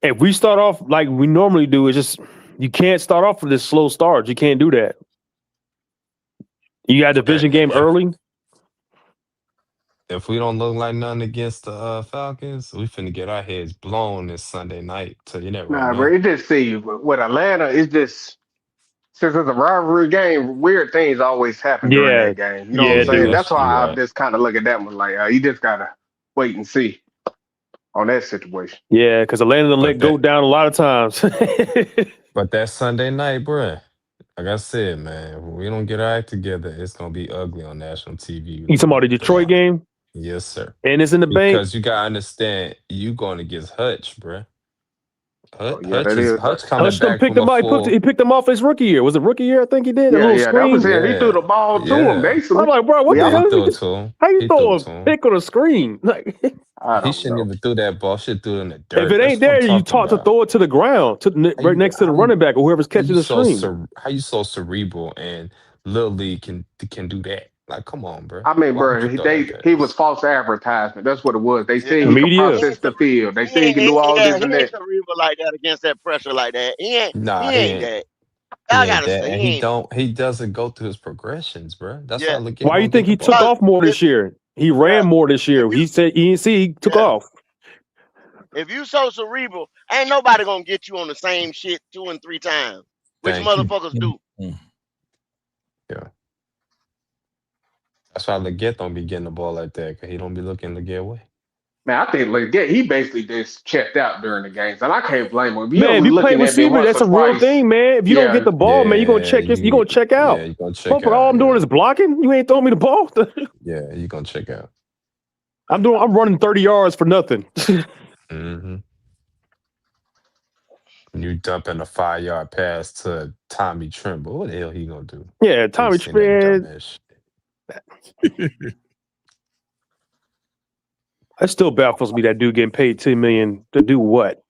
if we start off like we normally do, it's just you can't start off with this slow start. You can't do that. You got a division game early. If we don't look like nothing against the Falcons, we finna get our heads blown this Sunday night. So you never know. Bro, it just with Atlanta, it's just since it's a rivalry game, weird things always happen during that game. You know what I'm saying? That's why I just kind of look at that one like you just gotta wait and see on that situation. Yeah, because Atlanta let go down a lot of times. But that Sunday night, bruh, like I said, man, if we don't get our act together, it's gonna be ugly on national TV. You talking about the Detroit game? Yes, sir. And it's in the bank? Because you gotta understand, you going against Hutch, bruh. Hutch coming back from a full... He picked him off his rookie year. Was it rookie year? I think he did. That was it. He threw the ball to him, basically. I'm like, bro, what the hell? How you throw a pick on a screen? He shouldn't even threw that ball. Should threw it in the dirt. If it ain't there, you taught to throw it to the ground, right next to the running back or whoever's catching the screen. How you so cerebral and Lil League can do that? Like, come on, bro. I mean, bro, he was false advertisement. That's what it was. They said he could process the field. They said he can do all this and that. He ain't cerebral like that against that pressure like that. He ain't that. He doesn't go through his progressions, bro. That's why I look at why you think he took off more this year? He ran more this year. He said he took off. If you so cerebral, ain't nobody gonna get you on the same shit 2 and 3 times, which motherfuckers do. Yeah. That's why Leggett don't be getting the ball like that, because he don't be looking to get away. Man, I think Leggett, he basically just checked out during the games, and I can't blame him. If you play receiver, that's a real thing, man. If you don't get the ball, man, you're gonna check out. Yeah, you're gonna check out. All I'm doing is blocking. You ain't throwing me the ball. Yeah, you're gonna check out. I'm running 30 yards for nothing. You dump in a 5-yard pass to Tommy Trimble. What the hell he gonna do? Yeah, Tommy Trimble. That still baffles me. That dude getting paid $10 million to do what?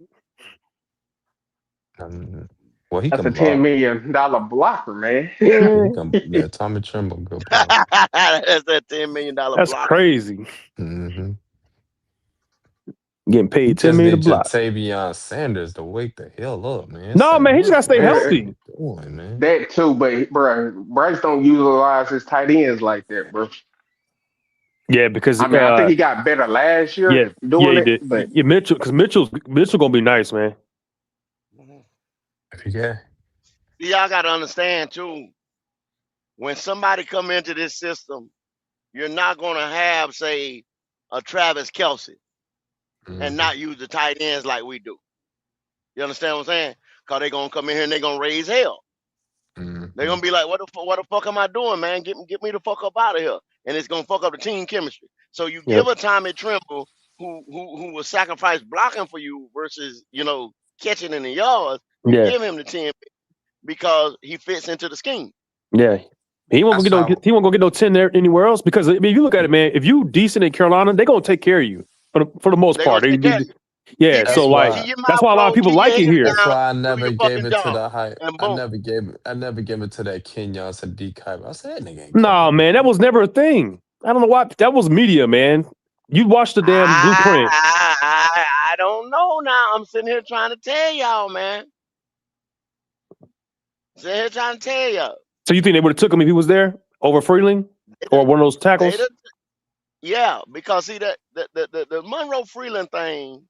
Well, he that's can a $10 million blocker, man. Yeah, Tommy Trimble, good blocker. That's that $10 million blocker. That's crazy. Getting paid $10 million to block. Tavion Sanders to wake the hell up, man. No, man, he just gotta stay healthy. That too, but bro, Bryce don't utilize his tight ends like that, bro. Yeah, because I mean, I think he got better last year doing he it, did. but Yeah, Mitchell gonna be nice, man. Yeah. Y'all got to understand too. When somebody come into this system, you're not going to have, say, a Travis Kelsey and not use the tight ends like we do. You understand what I'm saying? Because they're going to come in here and they're going to raise hell. They're going to be like, what the fuck am I doing, man? Get me the fuck up out of here. And it's going to fuck up the team chemistry. So you Yep. give a Tommy Tremble who will sacrifice blocking for you versus, catching in the yards. You Yeah, give him the 10 because he fits into the scheme. yeah. He won't That's why. go get no 10 there anywhere else because I mean, if you look at it, man, if you decent in Carolina, they're gonna take care of you for the most They're going part. to take care of you. Yeah, so That's like Keep why. your that's mouth why a lot of closed, people keep your like head it here. That's down, why I do never your gave fucking it to job, the hype. and I boom. never gave it to that Kenyon Sadiq hype. I said that nigga ain't Nah, coming man, that here. was never a thing. I don't know why. That was media, man. You watch the damn blueprint. I don't know now. I'm sitting here trying to tell y'all, man. Sitting here trying to tell y'all. So you think they would have took him if he was there over Freeling or one of those They tackles? done, yeah, because see that the Monroe Freeland thing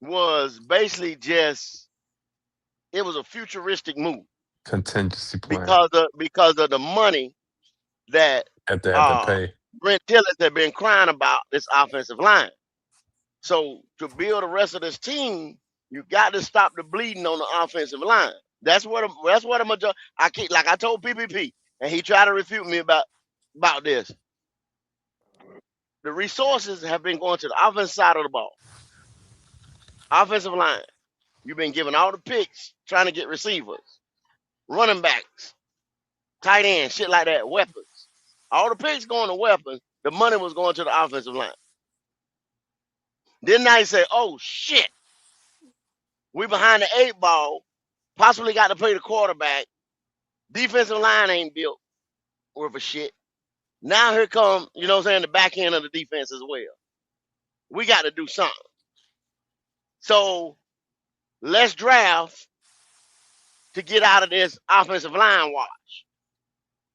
was basically just it was a futuristic move Contingency plan because of the money that that they had to uh pay. Brent Tillett had been crying about this offensive line. So to build the rest of this team, you got to stop the bleeding on the offensive line. That's what a majority. I told PPP, and he tried to refute me about this. The resources have been going to the offensive side of the ball, offensive line. You've been giving all the picks trying to get receivers, running backs, tight ends, shit like that, weapons. All the picks going to weapons. The money was going to the offensive line. Then now you say, oh shit, we behind the 8 ball, possibly got to pay the quarterback. Defensive line ain't built worth a shit. Now here come, the back end of the defense as well. We got to do something. So let's draft to get out of this offensive line watch.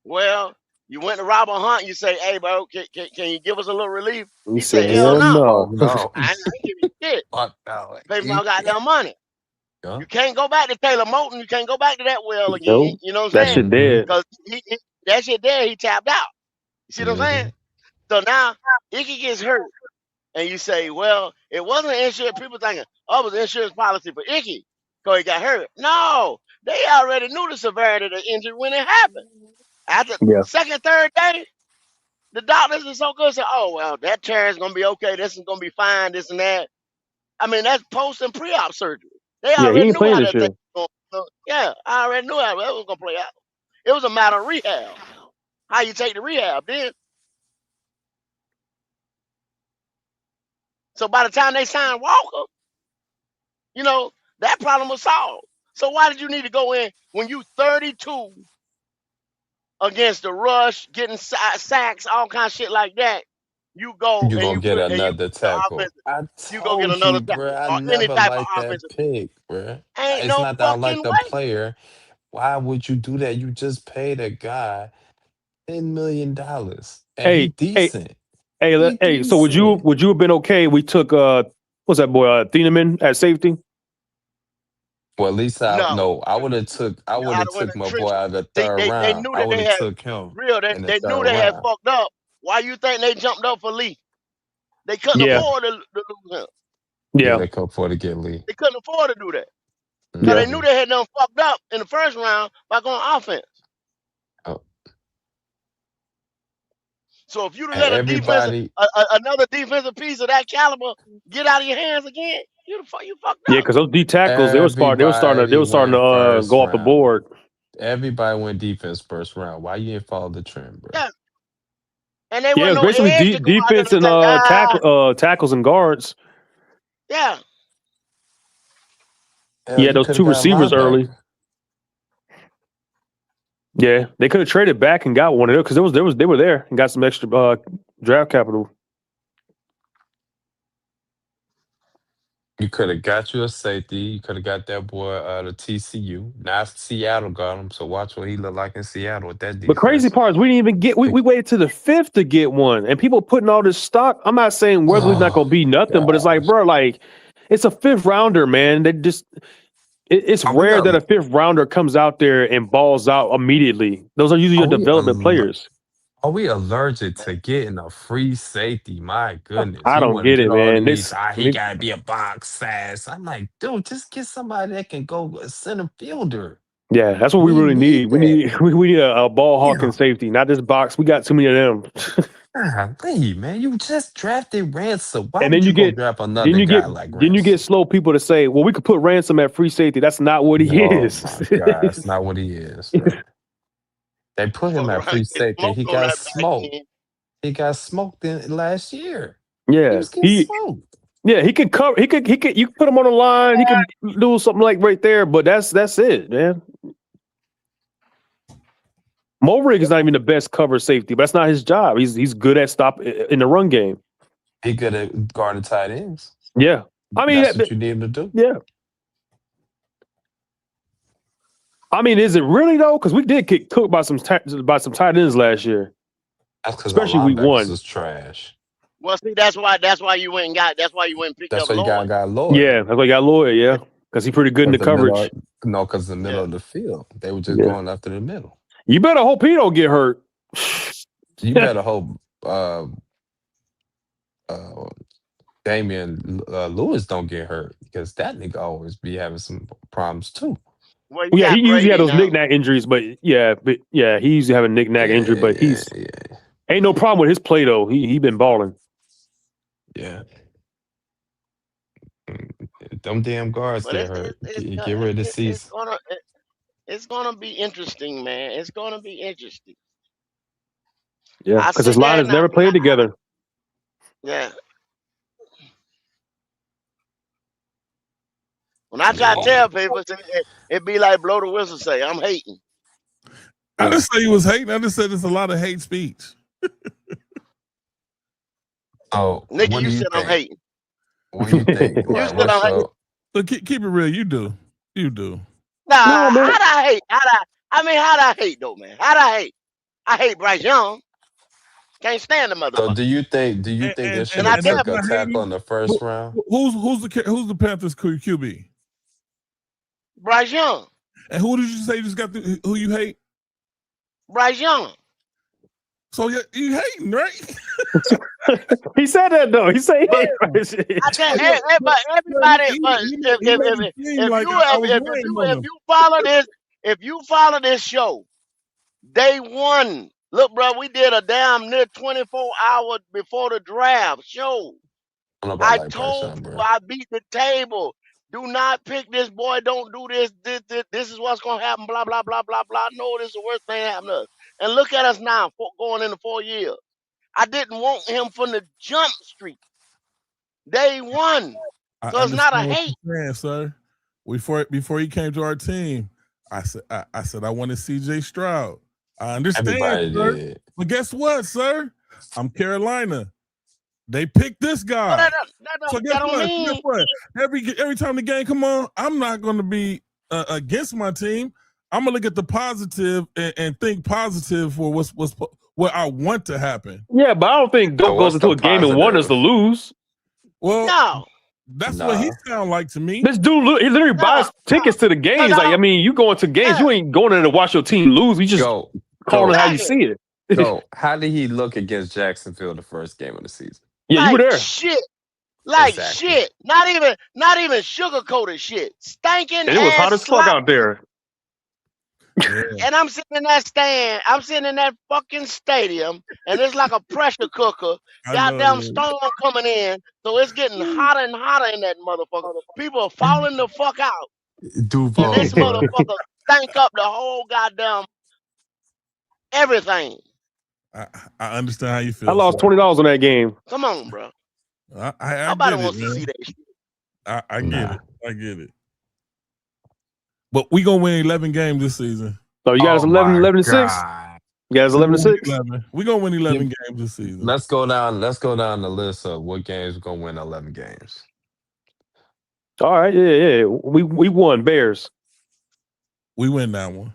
Well, you went to Robert Hunt, you say, hey, bro, can you give us a little relief? He He said, said, hell hell no. Oh no. no. I ain't giving you shit. Fuck no. Pay my goddamn money. Yeah. You can't go back to Taylor Moton. You can't go back to that well again. Nope. You know what That I'm saying? shit dead. Because that shit there, he tapped out. You see what I'm Mm-hmm. saying? So now Icky gets hurt. And you say, well, it wasn't insurance. People thinking, oh, it was insurance policy for Icky because he got hurt. No, they already knew the severity of the injury when it happened. After Yeah. second, third day, the doctors are so good. Say, oh, well, that chair is going to be okay. This is going to be fine, this and that. I mean, that's post and pre-op surgery. They Yeah, he already ain't knew playing how this that thing year. was going to. Yeah, I already knew how that was going to play out. It was a matter of rehab. How you take the rehab then. So by the time they signed Walker, that problem was solved. So why did you need to go in when you 32 against the rush, getting sacks, all kind of shit like that? You go You and gonna you get put and you another the tackle. offense. I You go get told another you, tackle bruh. I or any never type of liked that offensive. pick, bruh. Ain't It's no not that I don't like fucking the way. player. Why would you do that? You just paid a guy $10 million, and he Hey, hey, decent. hey, He hey. So would decent. you have been okay? We took what's that boy? Thieneman at safety. Well, at least No, I would have I'd have went took in the my boy trenches. out of the They, third they they round. knew I that would they have had took him real. in the They knew third they had round. fucked up. Why you think they jumped up for Lee? They couldn't Yeah, afford to lose him. Yeah, yeah, they could afford to get Lee. They couldn't afford to do that. Because yeah, they knew they had done fucked up in the first round by going offense. Oh, So if you'd have and let everybody, another defensive piece of that caliber get out of your hands again, you fucked yeah. up. Because those D tackles, they everybody were starting went to first go off the round. board. Everybody went defense first round. Why you didn't follow the trend, bro? Yeah. And they Yeah, it wasn't was no basically edge to go out there defense and and say, tackles and guards. yeah. Hell, Yeah, you those could have two got a receivers early. linebacker. Yeah, they could have traded back and got one of them because they were there and got some extra draft capital. You could have got you a safety. You could have got that boy to TCU. Now Seattle got him. So watch what he look like in Seattle with that But crazy defense. part is we didn't even get. We waited to the 5th to get one, and people putting all this stock. I'm not saying Weatherly's not going to be nothing, but it's like, bro, like it's a 5th rounder, man. They just it's rare that a 5th rounder comes out there and balls out immediately. Those are usually your development players. Are we allergic to getting a free safety? My goodness. I You don't want to get get it, all man. these, he got to be a box size. I'm like, dude, just get somebody that can go a center fielder. Yeah, that's what we really need. We need a ball hawking safety, not this box. We got too many of them. Golly, man, you just drafted Ransom. Why And then would you you go get draft another guy like Ransom? then you get slow people to say, well, we could put Ransom at free safety. That's not what he is. My God, that's not what he is, bro. They put him at free safety. He got smoked. He got smoked in last year. Yeah, he was getting smoked. Yeah, he could cover. He could. You could put him on the line. He could do something like right there. But that's it, man. Mulrig is not even the best cover safety, but that's not his job. He's good at stop in the run game. He good at guarding tight ends. Yeah, I mean that's what you need him to do. Yeah. I mean, is it really though? Because we did get cooked by some tight ends last year. That's because especially week 1 was trash. Well, see, that's why you went and got. That's why you went and picked That's up why you Lloyd. got Lloyd. Yeah, that's why you got Lloyd. Yeah, because he's pretty good in the coverage. Because the middle of the field, they were just going after the middle. You better hope he don't get hurt. You better hope Damian Lewis don't get hurt, because that nigga always be having some problems too. Well, yeah, he usually had those knick-knack injuries, but he usually have a knick-knack injury, but he's ain't no problem with his play though. He been balling. Yeah. Them damn guards get hurt. Get rid of the season. It's gonna be interesting, man. It's gonna be interesting. Yeah, because his line has never played together. Yeah. When I try to tell people, it be like blow the whistle, say I'm hating. I didn't say he was hating. I just said there's a lot of hate speech. Oh, nigga, what you do said think? I'm hating. What do you think? You said I'm hating. So keep it real. You do. You do. Nah, how'd I hate? How'd I hate though, man? How'd I hate? I hate Bryce Young. Can't stand the motherfucker. So do you think they should have took a tackle in the first round? Who's the Panthers QB? Bryce Young. And who did you say you just got who you hate? Bryce Young. So you hating, right? He said that though. He said but everybody. If you follow this show, day one. Look, bro, we did a damn near 24-hour before the draft show. I told you, I beat the table. Do not pick this boy. Don't do this. This is what's going to happen. Blah, blah, blah, blah, blah. No, this is the worst thing happened to us. And look at us now, going into 4 years. I didn't want him from the jump street. Day one. So it's not a hate. Saying, sir. Before he came to our team, I said I wanted CJ Stroud. I understand, sir. But guess what, sir? I'm Carolina. They picked this guy. So guess what? Every time the game come on, I'm not going to be against my team. I'm gonna look at the positive and think positive for what I want to happen. Yeah, but I don't think Dope goes into a game and want us to lose. Well, no. That's what he sound like to me. This dude, he literally buys tickets to the games. Like, I mean, you going to games, you ain't going there to watch your team lose. You just calling how you see it. So, how did he look against Jacksonville the first game of the season? Yeah, you were there. Shit. Like shit. Not even sugar-coated shit. Stinking and it was hot as fuck out there. Yeah. And I'm sitting in that stand. I'm sitting in that fucking stadium, and it's like a pressure cooker. Goddamn storm coming in, so it's getting hotter and hotter in that motherfucker. People are falling the fuck out. Duval, and this motherfucker stank up the whole goddamn everything. I understand how you feel. I lost $20 on that game. Come on, bro. I Nobody get wants it, to man. see that shit. I get it. I get it. But we gonna win 11 games this season. So you guys 11-6? You guys 11-6? We gonna win 11 games this season. Let's go down the list of what games we're gonna win 11 games. All right, yeah. We won Bears. We win that one.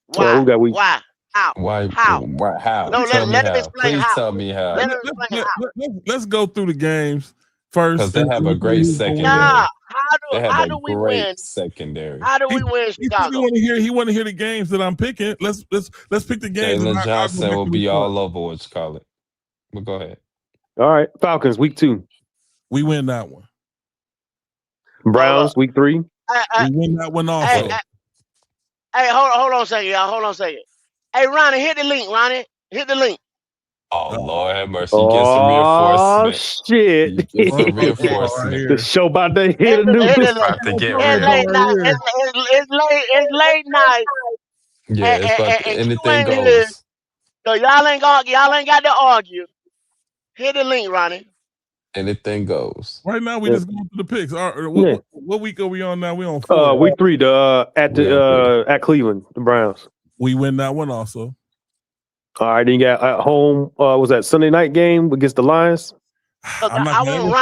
Why? who got we? Why? How? Why? How? How? No, Tell me let him how. explain Please how. tell me how. Let him explain how. Let's go through the games first. Because they have a great Nah, secondary. They have how a do we great win? secondary. How do we win He said Chicago? he want to hear the games that I'm picking. Let's pick the games and Jalen I'll go Johnson back will and be report. all over what you call it. But go ahead. All right, Falcons week 2. We win that one. Browns week 3. We win that one also. Hey, hold on a second, y'all. Hold on a second. Hey, Ronnie, hit the link, Ronnie. Hit the link. Oh, Lord have mercy. Get some reinforcement. Shit. Get some reinforcement. The show about to hit a Hit new. the link. About to get It's real. late night. It's late night. Yeah, it's about to, And Q anything ain't here. goes. So y'all ain't got to argue. Hit the link, Ronnie. Anything goes. Right now, we just going through the picks. What week are we on now? We on 4. Week 3, at Cleveland, the Browns. We win that one also. All right, then you got at home. Was that Sunday night game against the Lions? I want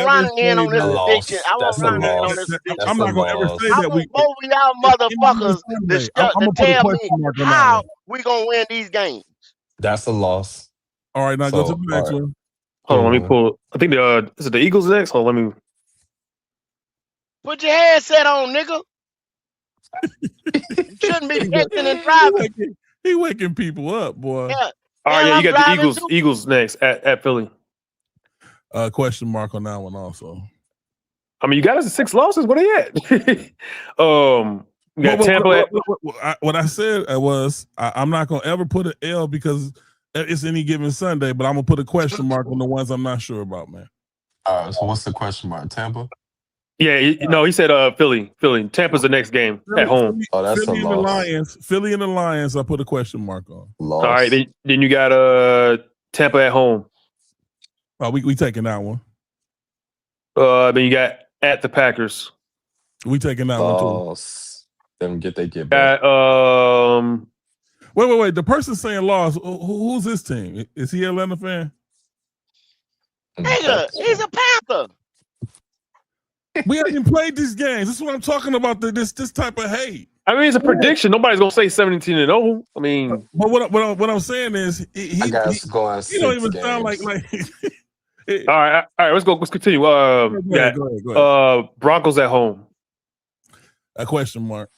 Ronnie in on this A prediction. loss. I want That's a Ronnie in on this loss. prediction. I'm not going to ever say I that want both of y'all motherfuckers I'm to going to put a tell me question mark on that how one. we gonna win these games. That's a loss. All right, now go to the next one. Hold on, let me pull. I think is it the Eagles next? Hold on, let me. Put your headset on, nigga. You shouldn't be texting and driving. He waking people up, boy. Yeah. All right, Hell, you I'm got the driving Eagles. too. Eagles next at Philly. Question mark on that one also. I mean, you got us at 6 losses. What are they at? You got Tampa. What I said was I'm not going to ever put an L because it's any given Sunday, but I'm going to put a question mark on the ones I'm not sure about, man. All right, so what's the question mark? Tampa? Yeah, he said Philly. Tampa's the next game at home. Oh, that's Philly a and the loss. Lions. Philly and the Lions, I put a question mark on. Loss. All right, then you got Tampa at home. Oh, we taking that one. Then you got at the Packers. We taking that one too. Loss. Them get back. Wait. The person saying loss, who's his team? Is he an Atlanta fan? Nigga, he's a Panther. We haven't played these games. This is what I'm talking about. This type of hate. I mean, it's a prediction. Nobody's gonna say 17-0. I mean, but what I'm saying is, he don't even sound like. All right. Let's continue. Go ahead. Broncos at home. A question mark.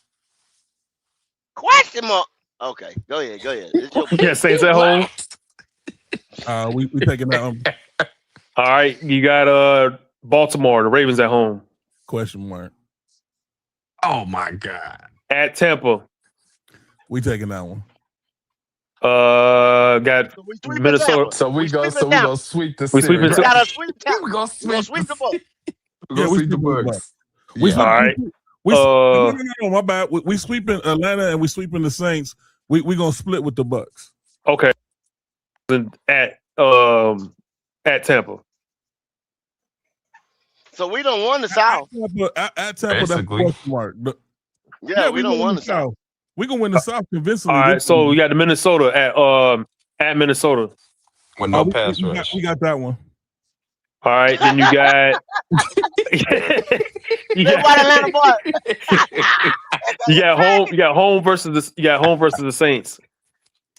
Question mark. Okay, go ahead. It's your Yeah, Saints at home. We taking that one. All right, you got Baltimore, the Ravens at home. Question mark. Oh my God. At Tampa. We taking that one. Got Minnesota. So we go sweep the We sweeping. We gotta sweep Tampa. We gonna sweep the ball. We gonna sweep the Bucks. All right. No, my bad. We sweeping Atlanta and we sweeping the Saints. We gonna split with the Bucks. Okay. At Tampa. So we don't won the South. At Tampa, that's a question mark. Yeah, we don't won the South. We gonna win the South convincingly. All right, so we got the Minnesota at Minnesota. With no pass rush. We got that one. All right, then you got you got home versus the Saints.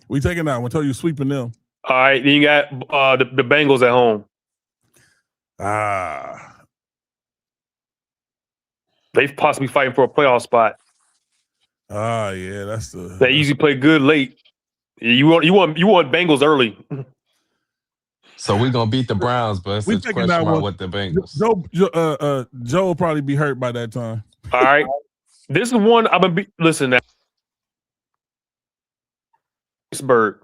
We taking that one. Tell you sweeping them. All right, then you got the Bengals at home. They possibly fighting for a playoff spot. Yeah, that's the. They usually play good late. You want Bengals early. So we're gonna beat the Browns, but it's a question mark with the Bengals. Joe will probably be hurt by that time. All right, this is one I'm gonna be. Listen now, Pittsburgh.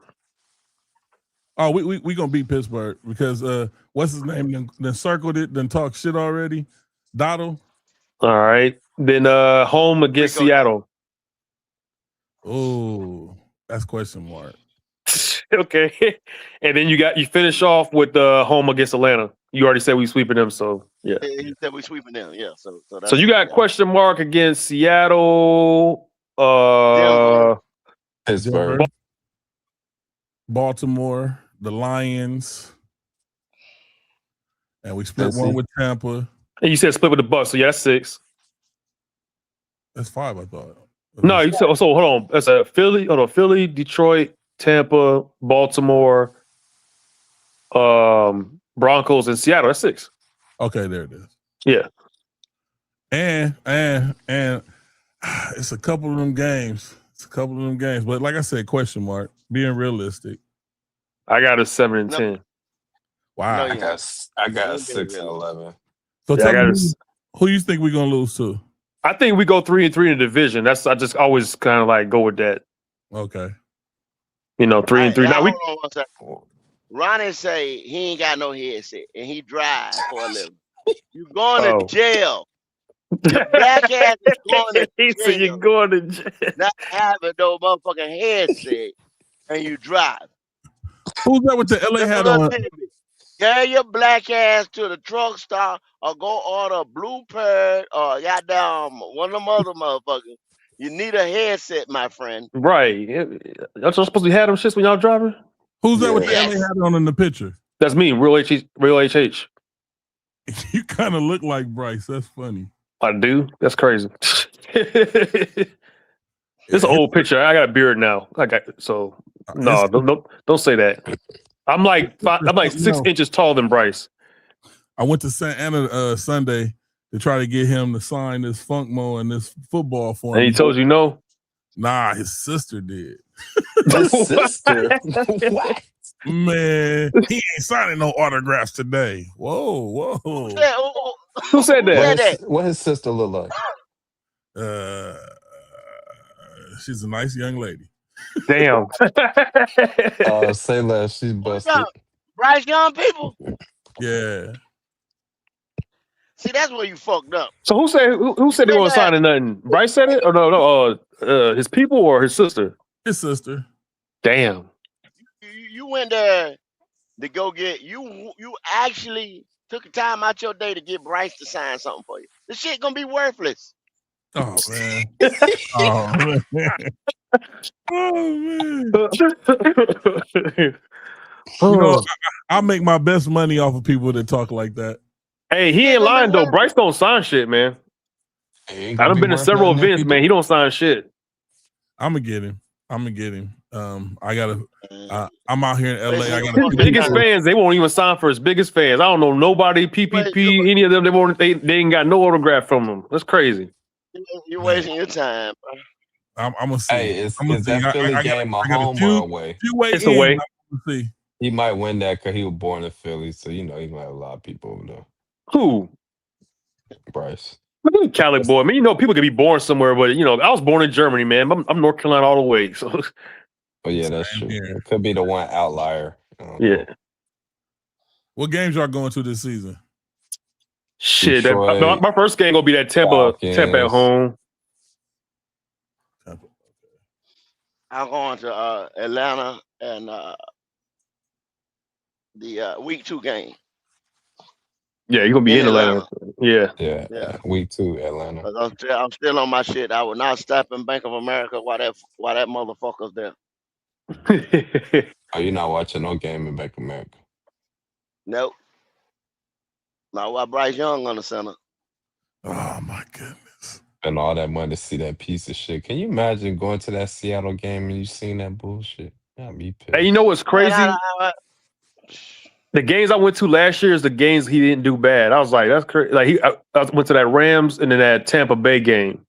Oh, we gonna beat Pittsburgh because what's his name? Then circled it, then talked shit already. Dottle. All right, then home against Seattle. Oh, that's question mark. Okay, and then you finish off with the home against Atlanta. You already said we sweeping them, so yeah. He said we sweeping them, yeah. So So you got question mark against Seattle, Pittsburgh, Baltimore, the Lions, and we split Tennessee. one with Tampa. And you said split with the Bucks, so yeah, that's 6. That's 5, I thought. No, you said so. Hold on, that's a Philly. Hold on, Philly, Detroit, Tampa, Baltimore, Broncos, and Seattle. That's 6. Okay, there it is. Yeah. And it's a couple of them games. But like I said, question mark. Being realistic. I got a 7 and 10. Wow. I got 6 and 11. So tell me who you think we're gonna lose to? I think we go 3 and 3 in the division. I just always kind of like go with that. Okay. 3 and 3. Now we. Hold on one second. Ronnie say he ain't got no headset and he drive for a living. You going to jail. Your black ass is going to He jail. said you're going to jail. Not having no motherfucking headset and you drive. Who's that with the LA hat on? Carry your black ass to the truck stop or go order a blue bird or goddamn one of them other motherfuckers. You need a headset, my friend. Right. Y'all supposed to have them shits when y'all driving? Who's that with the LA hat on in the picture? That's me, real HH. You kind of look like Bryce. That's funny. I do? That's crazy. It's an old picture. I got a beard now. No, don't say that. I'm like 6 inches taller than Bryce. I went to Santa Ana Sunday to try to get him to sign this Funk Mo and this football for him. And he told you no? Nah, his sister did. His sister? What? Man, he ain't signing no autographs today. Whoa. Who said that? What his sister look like? She's a nice young lady. Damn. Say less. She's busted. Bryce Young people. Yeah. See, that's where you fucked up. So who said they weren't signing nothing? Bryce said it? Or no, his people or his sister? His sister. Damn. You went there to go get you actually took the time out your day to get Bryce to sign something for you. This shit gonna be worthless. Oh man. Oh man. I make my best money off of people that talk like that. Hey, he ain't lying though. Bryce don't sign shit, man. I've been to several events, man. He don't sign shit. I'm gonna get him. I'm out here in LA. His biggest fans, they won't even sign for his biggest fans. I don't know nobody, PPP, any of them. They ain't got no autograph from him. That's crazy. You're wasting your time, bro. I'm gonna see. Hey, is that Philly game a home or away? It's away. See. He might win that because he was born in Philly, so he might have a lot of people over there. Who? Bryce. Cali boy. I mean, people could be born somewhere, but I was born in Germany, man. I'm North Carolina all the way. So. Oh yeah, that's true. It could be the one outlier. Yeah. What games y'all going to this season? Shit, my first game gonna be that Tampa at home. I'm going to Atlanta and the week 2 game. Yeah, you're gonna be in Atlanta. Yeah. Week 2, Atlanta. I'm still on my shit. I would not stop in Bank of America while that motherfucker's there. Oh, you're not watching no game in Bank of America? Nope. Not while Bryce Young on the center. Oh my goodness. And all that money to see that piece of shit. Can you imagine going to that Seattle game and you seen that bullshit? I'd be pissed. Hey, you know what's crazy? The games I went to last year is the games he didn't do bad. I was like, that's crazy. Like I went to that Rams and then that Tampa Bay game.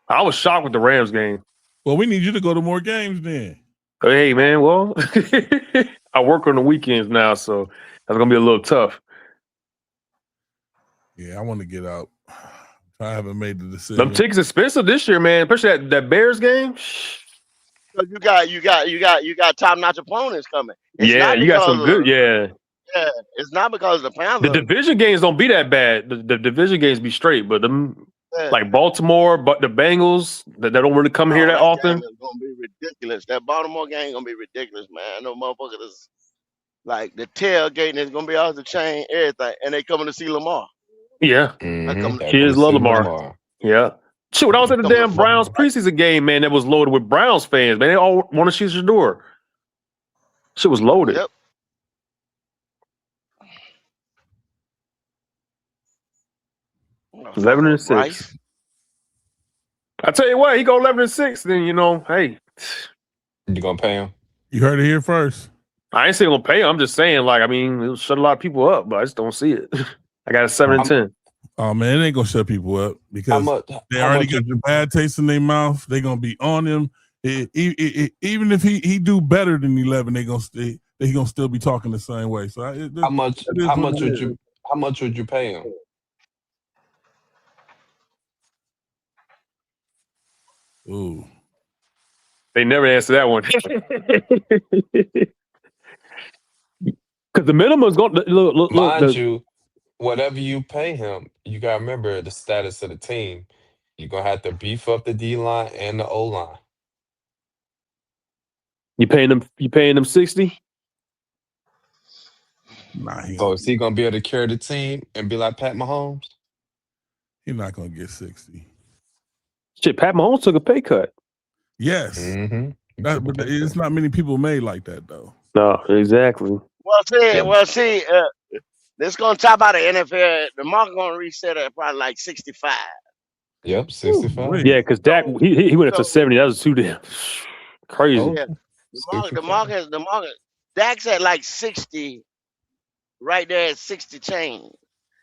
I was shocked with the Rams game. Well, we need you to go to more games then. Hey man, well, I work on the weekends now, so that's gonna be a little tough. Yeah, I want to get out. I haven't made the decision. Them tickets expensive this year, man. Especially that Bears game. Because you got top-notch opponents coming. You got some good. Yeah, it's not because of the Panthers. The division games don't be that bad. The division games be straight, but them like Baltimore, but the Bengals that don't really come here that often. It's gonna be ridiculous. That Baltimore game gonna be ridiculous, man. No motherfucker is like the tailgating is gonna be off the chain, everything, and they coming to see Lamar. Yeah, kids love Lamar. Yeah. Shit, when I was at the damn Browns preseason game, man, that was loaded with Browns fans, man. They all want to shoot your door. Shit was loaded. Yep. 11-6. Bryce. I tell you what, he go 11-6. Then hey, you gonna pay him? You heard it here first. I ain't saying gonna pay him. I'm just saying, it'll shut a lot of people up, but I just don't see it. I got a 7-10. Oh man, it ain't gonna shut people up because they already got the bad taste in their mouth. They gonna be on him. Even if he do better than 11, they gonna still be talking the same way. So How much would you pay him? Ooh, they never answer that one. Because the minimum is going to look. Mind you, whatever you pay him, you gotta remember the status of the team. You're gonna have to beef up the D line and the O line. You paying them 60? Nah, So is he gonna be able to carry the team and be like Pat Mahomes? He's not gonna get 60. Shit, Pat Mahomes took a pay cut. Yes, but it's not many people made like that though. No, exactly. Well, see, this gonna top out the NFL. The market gonna reset at probably like 65. Yep, 65. Yeah, because Dak he went up to 70. That was too damn crazy. Yeah, the market. Dak's at like 60, right there at 60 change.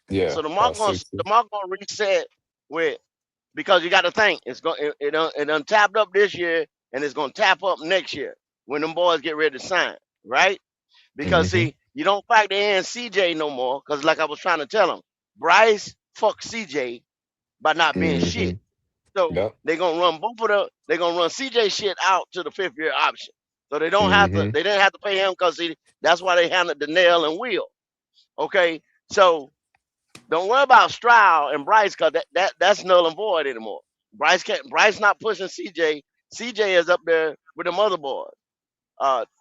Yeah. So the market gonna reset because you got to think it done tapped up this year and it's gonna tap up next year when them boys get ready to sign, right? Because see, you don't factor in CJ no more because like I was trying to tell them, Bryce fucked CJ by not being shit. So they're gonna run they're gonna run CJ shit out to the 5th year option. So they don't have to. They didn't have to pay him because that's why they handled the nail and wheel. Okay, so don't worry about Stroud and Bryce because that's null and void anymore. Bryce not pushing CJ. CJ is up there with them other boys,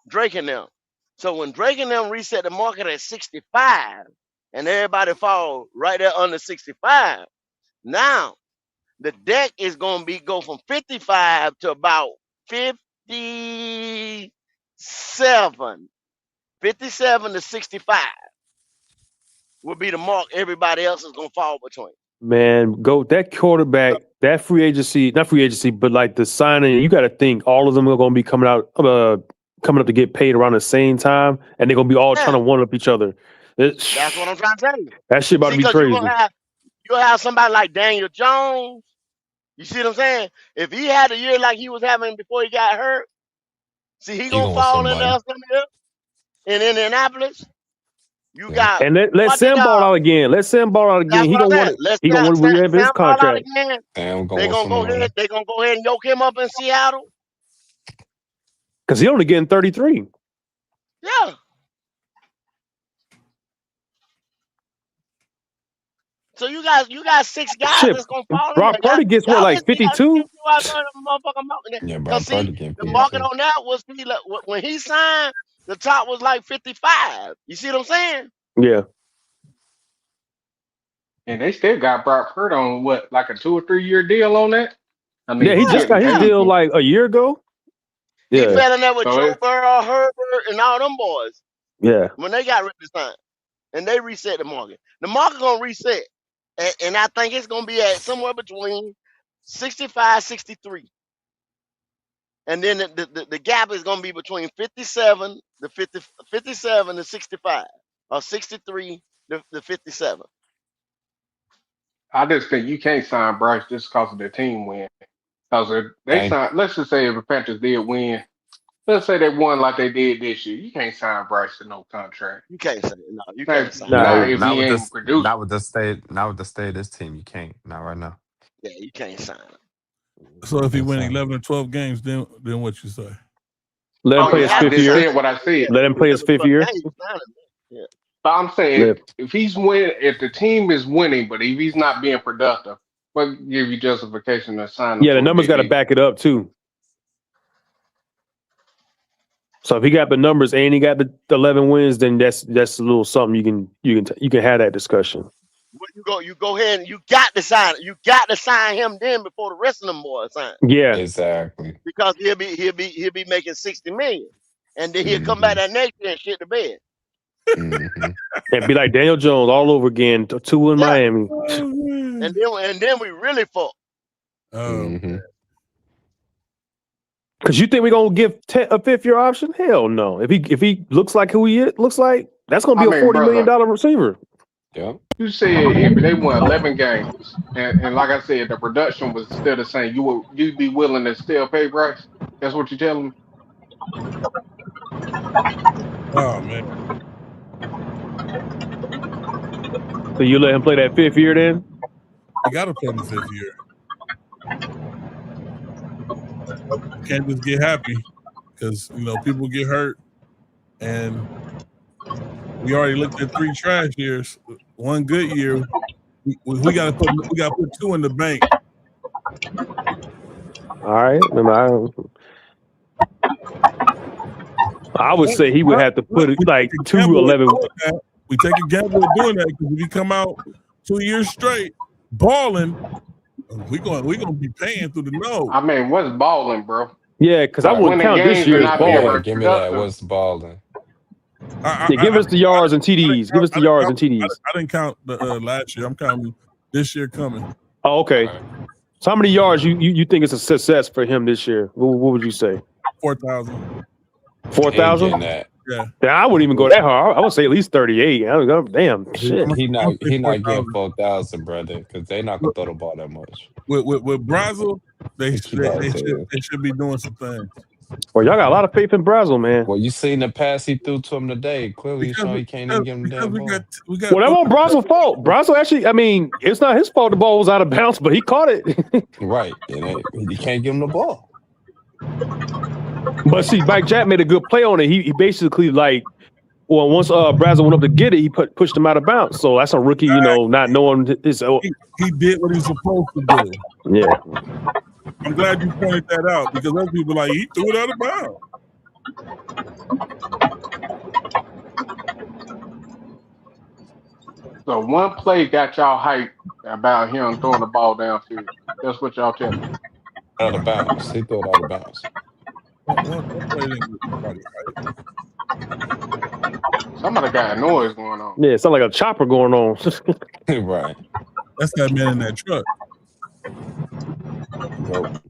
Drake and them. So when Drake and them reset the market at 65 and everybody fall right there under 65, now the deck is gonna go from 55 to about 57. 57 to 65 will be the mark everybody else is gonna fall between. Man, go that quarterback, that free agency, not free agency, but like the signing, you got to think all of them are going to be coming up to get paid around the same time, and they're going to be all trying to one up each other. That's what I'm trying to tell you. That shit about to be crazy. You'll have somebody like Daniel Jones. You see what I'm saying? If he had a year like he was having before he got hurt, see he gonna fall in there in Indianapolis. You got and let Sam ball out again. Let Sam ball out again. He gonna want it. He gonna want to rehab his contract. They're gonna go ahead. They're gonna go ahead and yoke him up in Seattle because he only getting 33. Yeah. So you got 6 guys that's gonna fall. Brock Purdy gets what, like 52? Yeah, Brock Purdy getting the market on that was when he signed, the top was like 55. You see what I'm saying? Yeah. And they still got Brock Purdy on what, like a 2 or 3 year deal on that? I mean, yeah, he just got his deal like a year ago. Yeah. He fell in there with Joe Burrow, Herbert, and all them boys. Yeah. When they got ready to sign, and they reset the market. The market gonna reset, and I think it's gonna be at somewhere between 65, 63. And then the gap is gonna be between 57 to 65, or 63 to 57. I just think you can't sign Bryce just because of the team win. Because if they sign, let's just say if the Panthers did win, let's say they won like they did this year, you can't sign Bryce to no contract. You can't say no. You can't sign. Not with the state of this team. You can't. Not right now. Yeah, you can't sign him. So if he win 11 or 12 games, then what you say? Let him play his 5th year. What I said. Let him play his 5th year. Yeah. But I'm saying if he's winning, if the team is winning, but if he's not being productive, what give you justification to sign him? Yeah, the numbers got to back it up too. So if he got the numbers and he got the 11 wins, then that's a little something you can have that discussion. You go ahead and you got to sign it. You got to sign him then before the rest of them boys sign. Yeah, exactly. Because he'll be making 60 million, and then he'll come back that next year and shit the bed. And be like Daniel Jones all over again. 2 in Miami. and then we really fucked. Because you think we're gonna give a 5th-year option? Hell no. If he looks like who he looks like, that's gonna be a $40 million receiver. Yeah. You said if they won 11 games, and like I said, the production was still the same, you'd be willing to still pay Bryce? That's what you're telling me? Oh man. So you let him play that 5th year then? You gotta play the 5th year. You can't just get happy because people get hurt, and we already looked at 3 trash years. 1 good year. We gotta put 2 in the bank. All right. I would say he would have to put it like 2-11. We take a gamble of doing that because if he come out 2 years straight balling, we gonna be paying through the nose. I mean, what's balling, bro? Yeah, because I wouldn't count this year as balling. Give me that. What's balling? Give us the yards and TDs. Give us the yards and TDs. I didn't count the last year. I'm counting this year coming. Oh, okay. So how many yards you think is a success for him this year? What would you say? 4,000. 4,000? Yeah. I wouldn't even go that hard. I would say at least 38. Damn shit. He not getting 4,000, brother, because they not gonna throw the ball that much. With Brazil, they should be doing some things. Well, y'all got a lot of faith in Brazil, man. Well, you seen the pass he threw to him today. Clearly, he can't even give him the damn ball. Well, that wasn't Brazil's fault. Brazil actually, I mean, it's not his fault the ball was out of bounds, but he caught it. Right. You can't give him the ball. But see, Mike Jack made a good play on it. He basically once Brazil went up to get it, he pushed him out of bounds. So that's a rookie, not knowing his. He did what he's supposed to do. Yeah. I'm glad you pointed that out because other people are like, he threw it out of bounds. So one play got y'all hyped about him throwing the ball downfield. That's what y'all tell me. Out of bounds. He threw it out of bounds. Somebody got a noise going on. Yeah, it sounds like a chopper going on. Right. That's that man in that truck. Nope.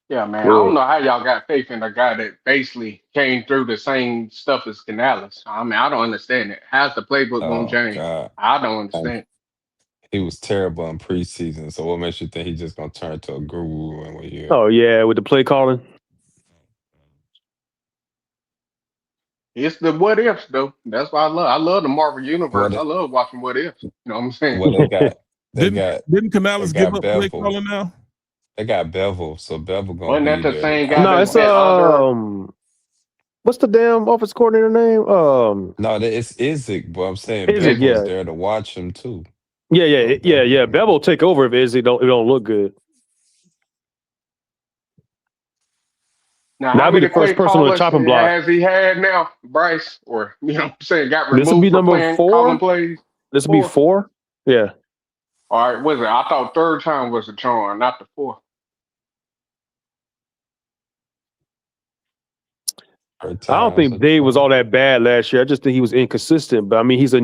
Yeah, man. I don't know how y'all got faith in a guy that basically came through the same stuff as Canales. I mean, I don't understand it. How's the playbook going to change? God. I don't understand. He was terrible in preseason. So what makes you think he's just gonna turn to a guru in 1 year? Oh yeah, with the play calling. It's the what ifs though. That's why I love the Marvel universe. I love watching what ifs. You know what I'm saying? Well, didn't Canales give up play calling now? They got Bevel, so Bevel gonna Wasn't that the same guy? No, it's what's the damn offense coordinator name? No, it's Izzy, but I'm saying Izzy, Bevel's there to watch him too. Yeah. Bevel will take over if Izzy don't look good. Now how be many the first person on the chopping block. has he had now, Bryce? Or you know what I'm saying, got removed This will be for number playing 4. calling plays? This will be 4. Yeah. All right, was it? I thought third time was the charm, not the 4th. I don't think Dave was all that bad last year. I just think he was inconsistent. But I mean, he was a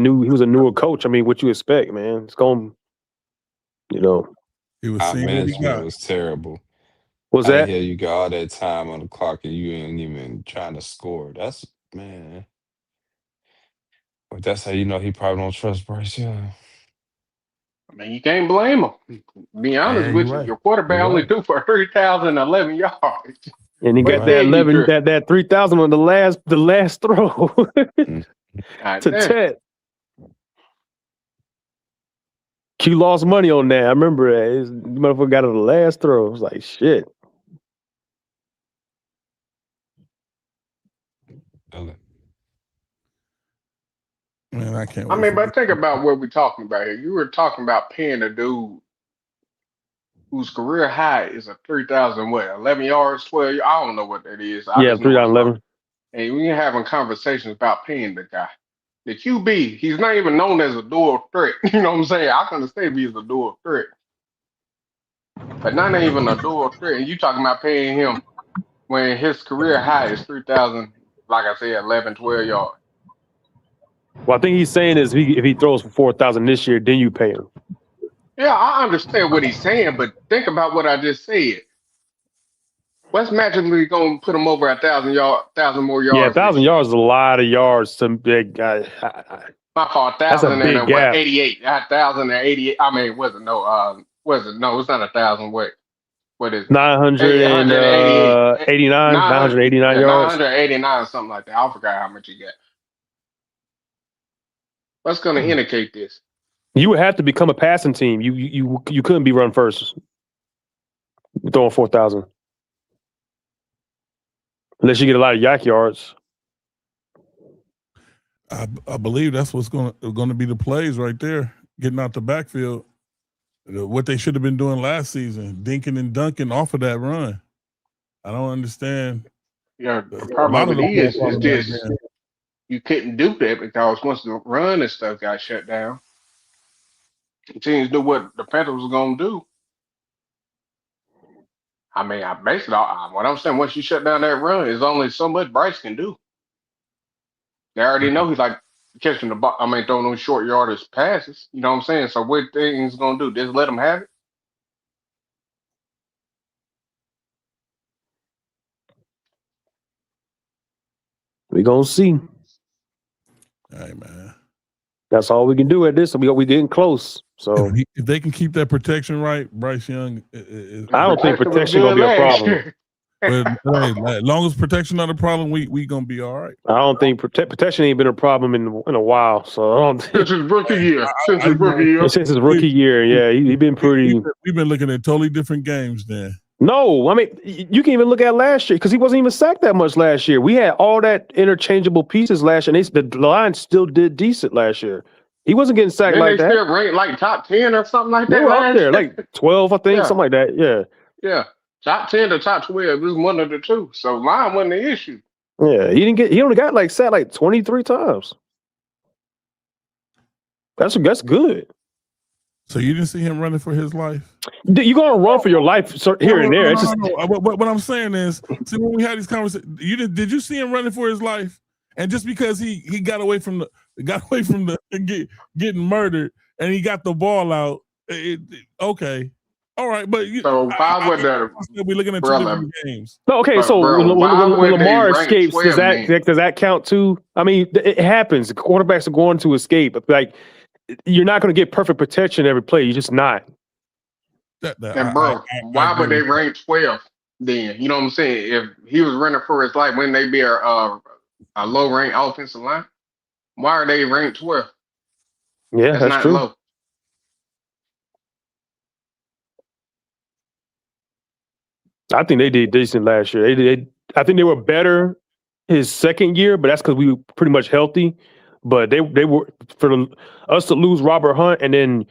newer coach. I mean, what you expect, man? It's going, He was management was terrible. What's that? Here you got all that time on the clock and you ain't even trying to score. That's man. But that's how you know he probably don't trust Bryce Young. I mean, you can't blame him. Be honest with you, your quarterback only threw for 3,011 yards. And he got that 11, that 3,000 on the last throw to Ted. Q lost money on that. I remember that. His motherfucker got it on the last throw. It was like shit. Man, I can't. I mean, but think about what we're talking about here. You were talking about paying a dude whose career high is a 11 yards, 12. I don't know what that is. Yeah, 3,11. And we're having conversations about paying the guy. The QB, he's not even known as a dual threat. You know what I'm saying? I can understand if he's a dual threat. But not even a dual threat. And you talking about paying him when his career high is 3,000, like I said, 11, 12 yards. Well, I think he's saying is if he throws for 4,000 this year, then you pay him. Yeah, I understand what he's saying, but think about what I just said. What's magically going to put him over 1,000 more Yeah, yards this 1,000 year? yards is a lot of yards to big guy. My fault, That's a 1,000 big and what, gap. 88? 1,088. I mean, was it no? Was it no? It's not 1,000. What is it? 888. 989 Yeah, yards. 989, something like that. I forgot how much he got. What's going to indicate this? You would have to become a passing team. You couldn't be run first throwing 4,000 unless you get a lot of yak yards. I believe that's what's going to be the plays right there, getting out the backfield. What they should have been doing last season, dinking and dunking off of that run. I don't understand. Yeah, the A problem lot of of it the play is calling back just then. you couldn't do that because once the run and stuff got shut down, the teams knew what the Panthers was going to do. I mean, what I'm saying, once you shut down that run, there's only so much Bryce can do. They already know he's like catching the ball. I mean, throwing those short yardage passes. You know what I'm saying? So what things going to do? Just let him have it? We gonna see. Hey man, that's all we can do at this. We getting close. So if they can keep that protection right, Bryce Young. I don't think protection gonna be a problem. But hey, as long as protection not a problem, we gonna be all right. I don't think protection ain't been a problem in a while. So I don't think Since his rookie year. Since his rookie year, yeah, he been pretty. We've been looking at totally different games then. No, I mean you can even look at last year because he wasn't even sacked that much last year. We had all that interchangeable pieces last year, and the Lions still did decent last year. He wasn't getting sacked Then like they that. still ranked like top 10 or something like that. They were up there, year. like 12, I think, something like that. Yeah. Yeah. Top 10 to top 12. It was one of the two. So line wasn't the issue. Yeah, he only got sacked like 23 times. That's good. So you didn't see him running for his life? You're gonna run for your life here and there. What I'm saying is, see, when we had these conversations, did you see him running for his life? And just because he got away from the getting murdered and he got the ball out, okay, all right, but we're looking at two different games. No, okay, so when Lamar escapes, does that count too? I mean, it happens. The quarterbacks are going to escape. Like, you're not going to get perfect protection every play. You're just not. And bro, why would they rank 12 then? You know what I'm saying? If he was running for his life, wouldn't they be a low ranked offensive line? Why are they ranked 12? Yeah, that's not true. Low. I think they did decent last year. I think they were better his second year, but that's because we were pretty much healthy. But they were for us to lose Robert Hunt, and then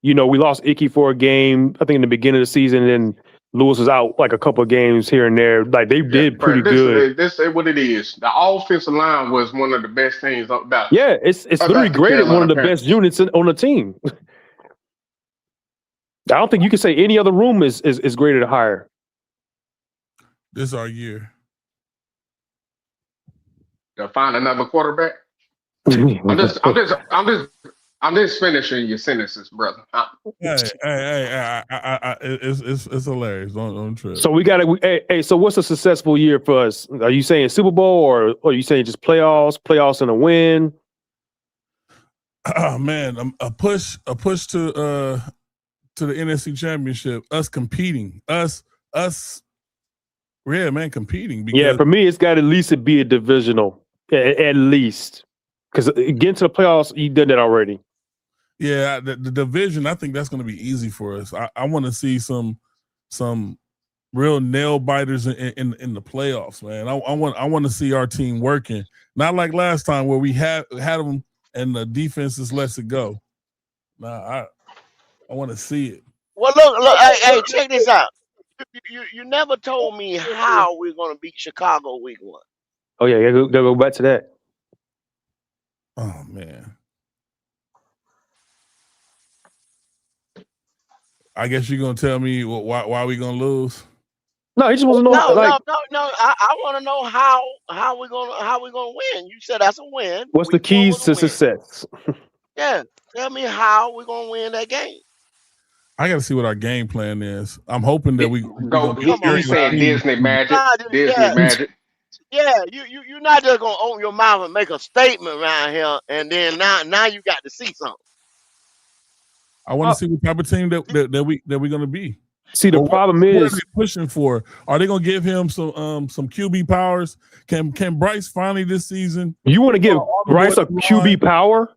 we lost Icky for a game. I think in the beginning of the season, and then Lewis was out like a couple of games here and there. Like they did pretty good. This is what it is. The offensive line was one of the best things about. Yeah, it's literally graded one of the best units on the team. I don't think you can say any other room is graded higher. This is our year. To find another quarterback. I'm just finishing your sentences, brother. It's hilarious. Don't trip. So we got to. Hey, so what's a successful year for us? Are you saying Super Bowl or are you saying just playoffs and a win? Oh man, a push to the NFC Championship. Us competing. Us. Yeah, man, competing. Yeah, for me, it's got to at least be a divisional, at least, because getting to the playoffs, you did that already. Yeah, the division. I think that's going to be easy for us. I want to see some real nail biters in the playoffs, man. I want to see our team working, not like last time where we had them and the defense just lets it go. Nah, I want to see it. Well, look, hey, check this out. You never told me how we're going to beat Chicago week 1. Oh yeah, gotta go back to that. Oh man, I guess you're gonna tell me why we gonna lose. No, he just wants to know No, like no, no, no. I want to know how we gonna win. You said that's a win. what's the Week 1 keys was a to win. success. Yeah, tell me how we gonna win that game. I got to see what our game plan is. I'm hoping that we Go. gonna He, Come he's on, experience bro. saying teams. Disney magic. Nah, Disney yeah, magic. yeah. You're not just gonna open your mouth and make a statement around here, and then now you got to see something. I want to see what type of team that we're gonna be. See, the Or problem what are is they pushing for? Are they gonna give him some QB powers? Can Bryce finally this season you want to give all the boys Bryce a the line? QB power.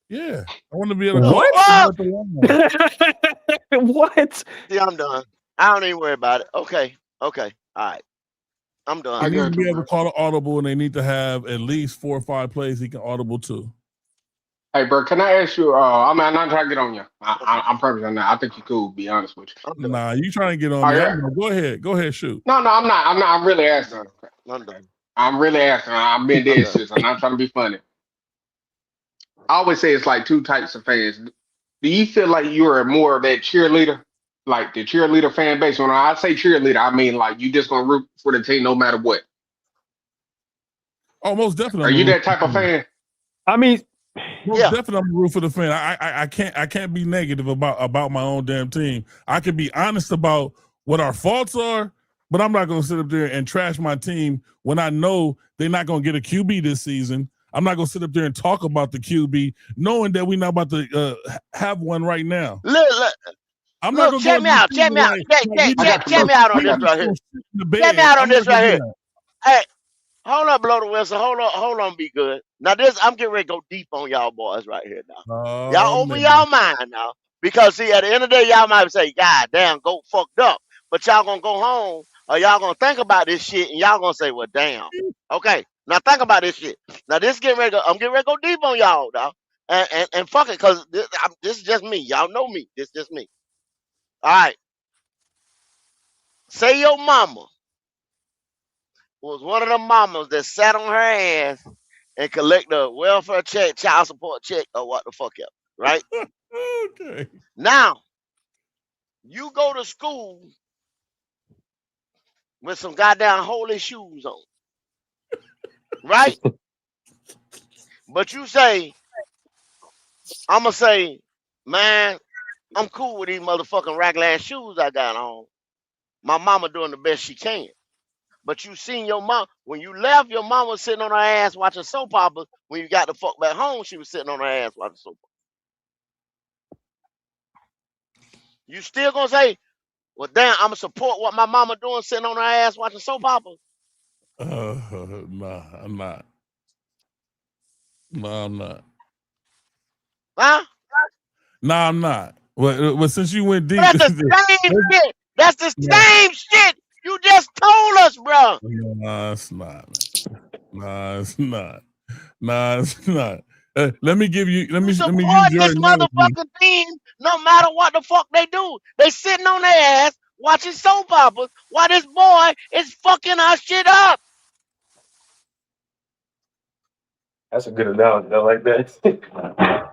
Yeah, I want to be able to call What? What? the line. What? See, I'm done. I don't even worry about it. Okay, all right. I'm He done. needs to be able to call an audible, and they need to have at least 4 or 5 plays he can audible to. Hey, bro, can I ask you? I'm not trying to get on you. I'm perfect on that. I think you cool. Be honest with you. Nah, you trying to get on Oh me? yeah. Go ahead, shoot. No, I'm not. I'm really I'm asking. done. I'm done. I'm really asking. I'm being I'm dead done. serious. I'm not trying to be funny. I always say it's like two types of fans. Do you feel like you're more of that cheerleader, like the cheerleader fan base? When I say cheerleader, I mean like you just gonna root for the team no matter what. Oh, most definitely. Are you that type of fan? I mean, most definitely, I'm a root for the fan. I can't be negative about my own damn team. I can be honest about what our faults are, but I'm not going to sit up there and trash my team when I know they're not going to get a QB this season. I'm not going to sit up there and talk about the QB, knowing that we're not about to have one right now. I'm not Look, going to go check me out. Check me out. Check me out on this right here. Check me out on this right here. Hey, hold up, blow the whistle. Hold on, be good. Now I'm getting ready to go deep on y'all boys right here now. Y'all open y'all mind now. Because see, at the end of the day, y'all might say, God damn, go fucked up. But y'all gonna go home or y'all gonna think about this shit and y'all gonna say, well, damn. Okay. Now think about this shit. Now I'm getting ready to go deep on y'all, dog. And fuck it, cause this is just me. Y'all know me. This is just me. All right. Say your mama was one of them mamas that sat on her ass and collect a welfare check, child support check, or what the fuck else, right? Okay. Now, you go to school with some goddamn holy shoes on, right? But you say, I'm going to say, man, I'm cool with these motherfucking raglan shoes I got on. My mama doing the best she can. But you seen your mom, when you left, your mama was sitting on her ass watching soap operas. When you got the fuck back home, she was sitting on her ass watching soap operas. You still gonna say, well, damn, I'm gonna support what my mama doing sitting on her ass watching soap operas? Nah, I'm not. No, I'm not. Huh? Nah, I'm not. Well, since you went deep, That's the same shit. That's the same shit you just told us, bro. Nah, it's not. Nah, it's not. Nah, it's not. Let me use Support your this analogy. motherfucking team no matter what the fuck they do. They sitting on their ass watching soap operas while this boy is fucking our shit up. That's a good analogy. I like that.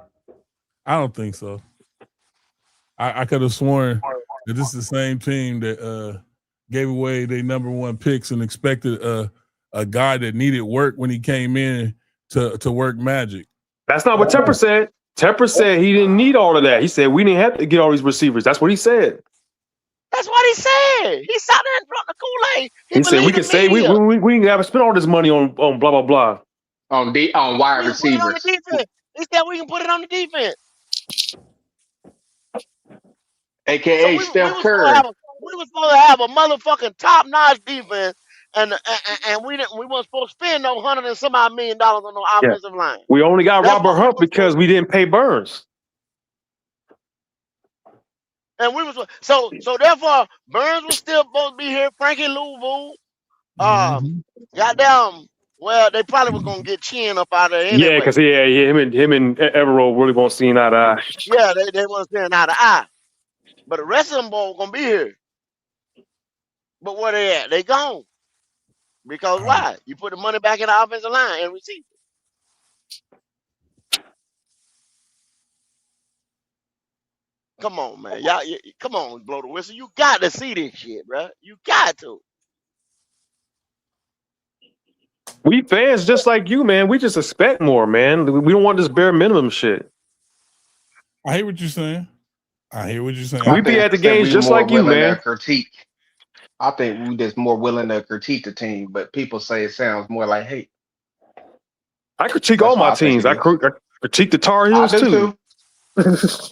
I don't think so. I could have sworn that this is the same team that gave away their number one picks and expected a guy that needed work when he came in to work magic. That's not what Tepper said. Tepper said he didn't need all of that. He said we didn't have to get all these receivers. That's what he said. That's what he said. He sat there and drunk the Kool-Aid. He said we believed can the say media. we can have to spend all this money on blah blah blah. On wide We can put it on the receivers. defense. He said we can put it on the defense. So AKA we Steph was supposed to Curry. have a motherfucking top notch defense, and we didn't. We weren't supposed to spend no $100 and some odd million on no Yeah. offensive line. We only got That's Robert what we Hunt was supposed because we didn't pay Burns. And we was so therefore Burns was still supposed to be here. Frankie Louisville, goddamn. Well, they probably was gonna get Chin up out of there Yeah, anyway. because him and Everett really won't see eye to eye. Yeah, they want to stand out of eye. But the rest of them boys gonna be here. But where they at? They gone. Because why? You put the money back in the offensive line and receive. Come on, man. Y'all, come on, blow the whistle. You got to see this shit, bro. You got to. We fans just like you, man. We just expect more, man. We don't want this bare minimum shit. I hear what you're saying. We be at the games we just more like you, willing to man. critique. I think we just more willing to critique the team, but people say it sounds more like hate. I critique That's all what my I think teams. it I is. critique the Tar I Heels do too.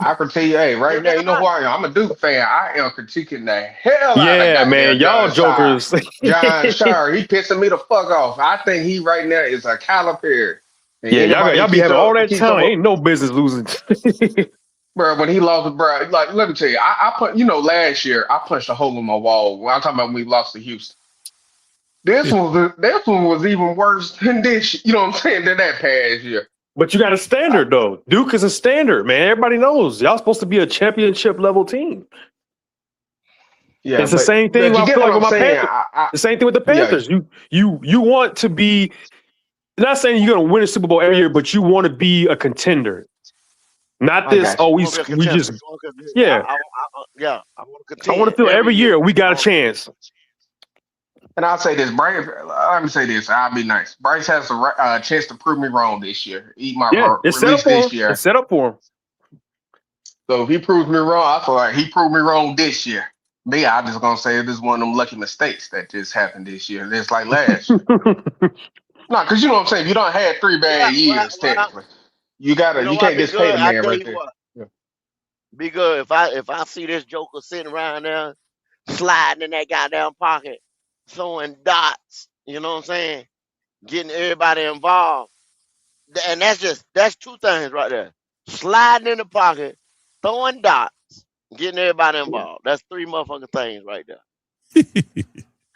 I can tell you, hey, right now, you know who I am. I'm a Duke fan. I am critiquing the hell out of Yeah, man. goddamn Y'all John Shire. jokers. John Shire, he pissing me the fuck off. I think he right now is a caliper. And Yeah, anybody y'all that be having all that keeps up talent. with, Ain't no business losing. bro, when he lost, bro, like, let me tell you, I put, last year, I punched a hole in my wall. When I'm talking about when we lost to Houston. This one was even worse than this, you know what I'm saying, than that past year. But you got a standard, though. Duke is a standard, man. Everybody knows. Y'all supposed to be a championship level team. Yeah, It's the same thing. but you I get feel what like with I'm my saying. Panthers. The same thing with the Panthers. You want to be. Not saying you're going to win a Super Bowl every year, but you want to be a contender. Not I this. got you. Oh, You want to be a we contender. just. You want to contend. Yeah. I want to I want to contend feel every every year. year we got a chance. And I'll say this, Bryce. Let me say this. I'll be nice. Bryce has a chance to prove me wrong this year. Eat my Yeah, it's set up release for this him. year. It's set up for him. So if he proves me wrong, I feel like he proved me wrong this year. Me, I'm just gonna say this is one of them lucky mistakes that just happened this year. It's like last year. No, because you know what I'm saying. You don't have 3 bad years technically. You You can't be just pay good. the I man tell right you there. what, Yeah. be good. If I see this Joker sitting around there sliding in that goddamn pocket, throwing dots, you know what I'm saying, getting everybody involved, and that's 2 things right there: sliding in the pocket, throwing dots, getting everybody involved. That's 3 motherfucking things right there.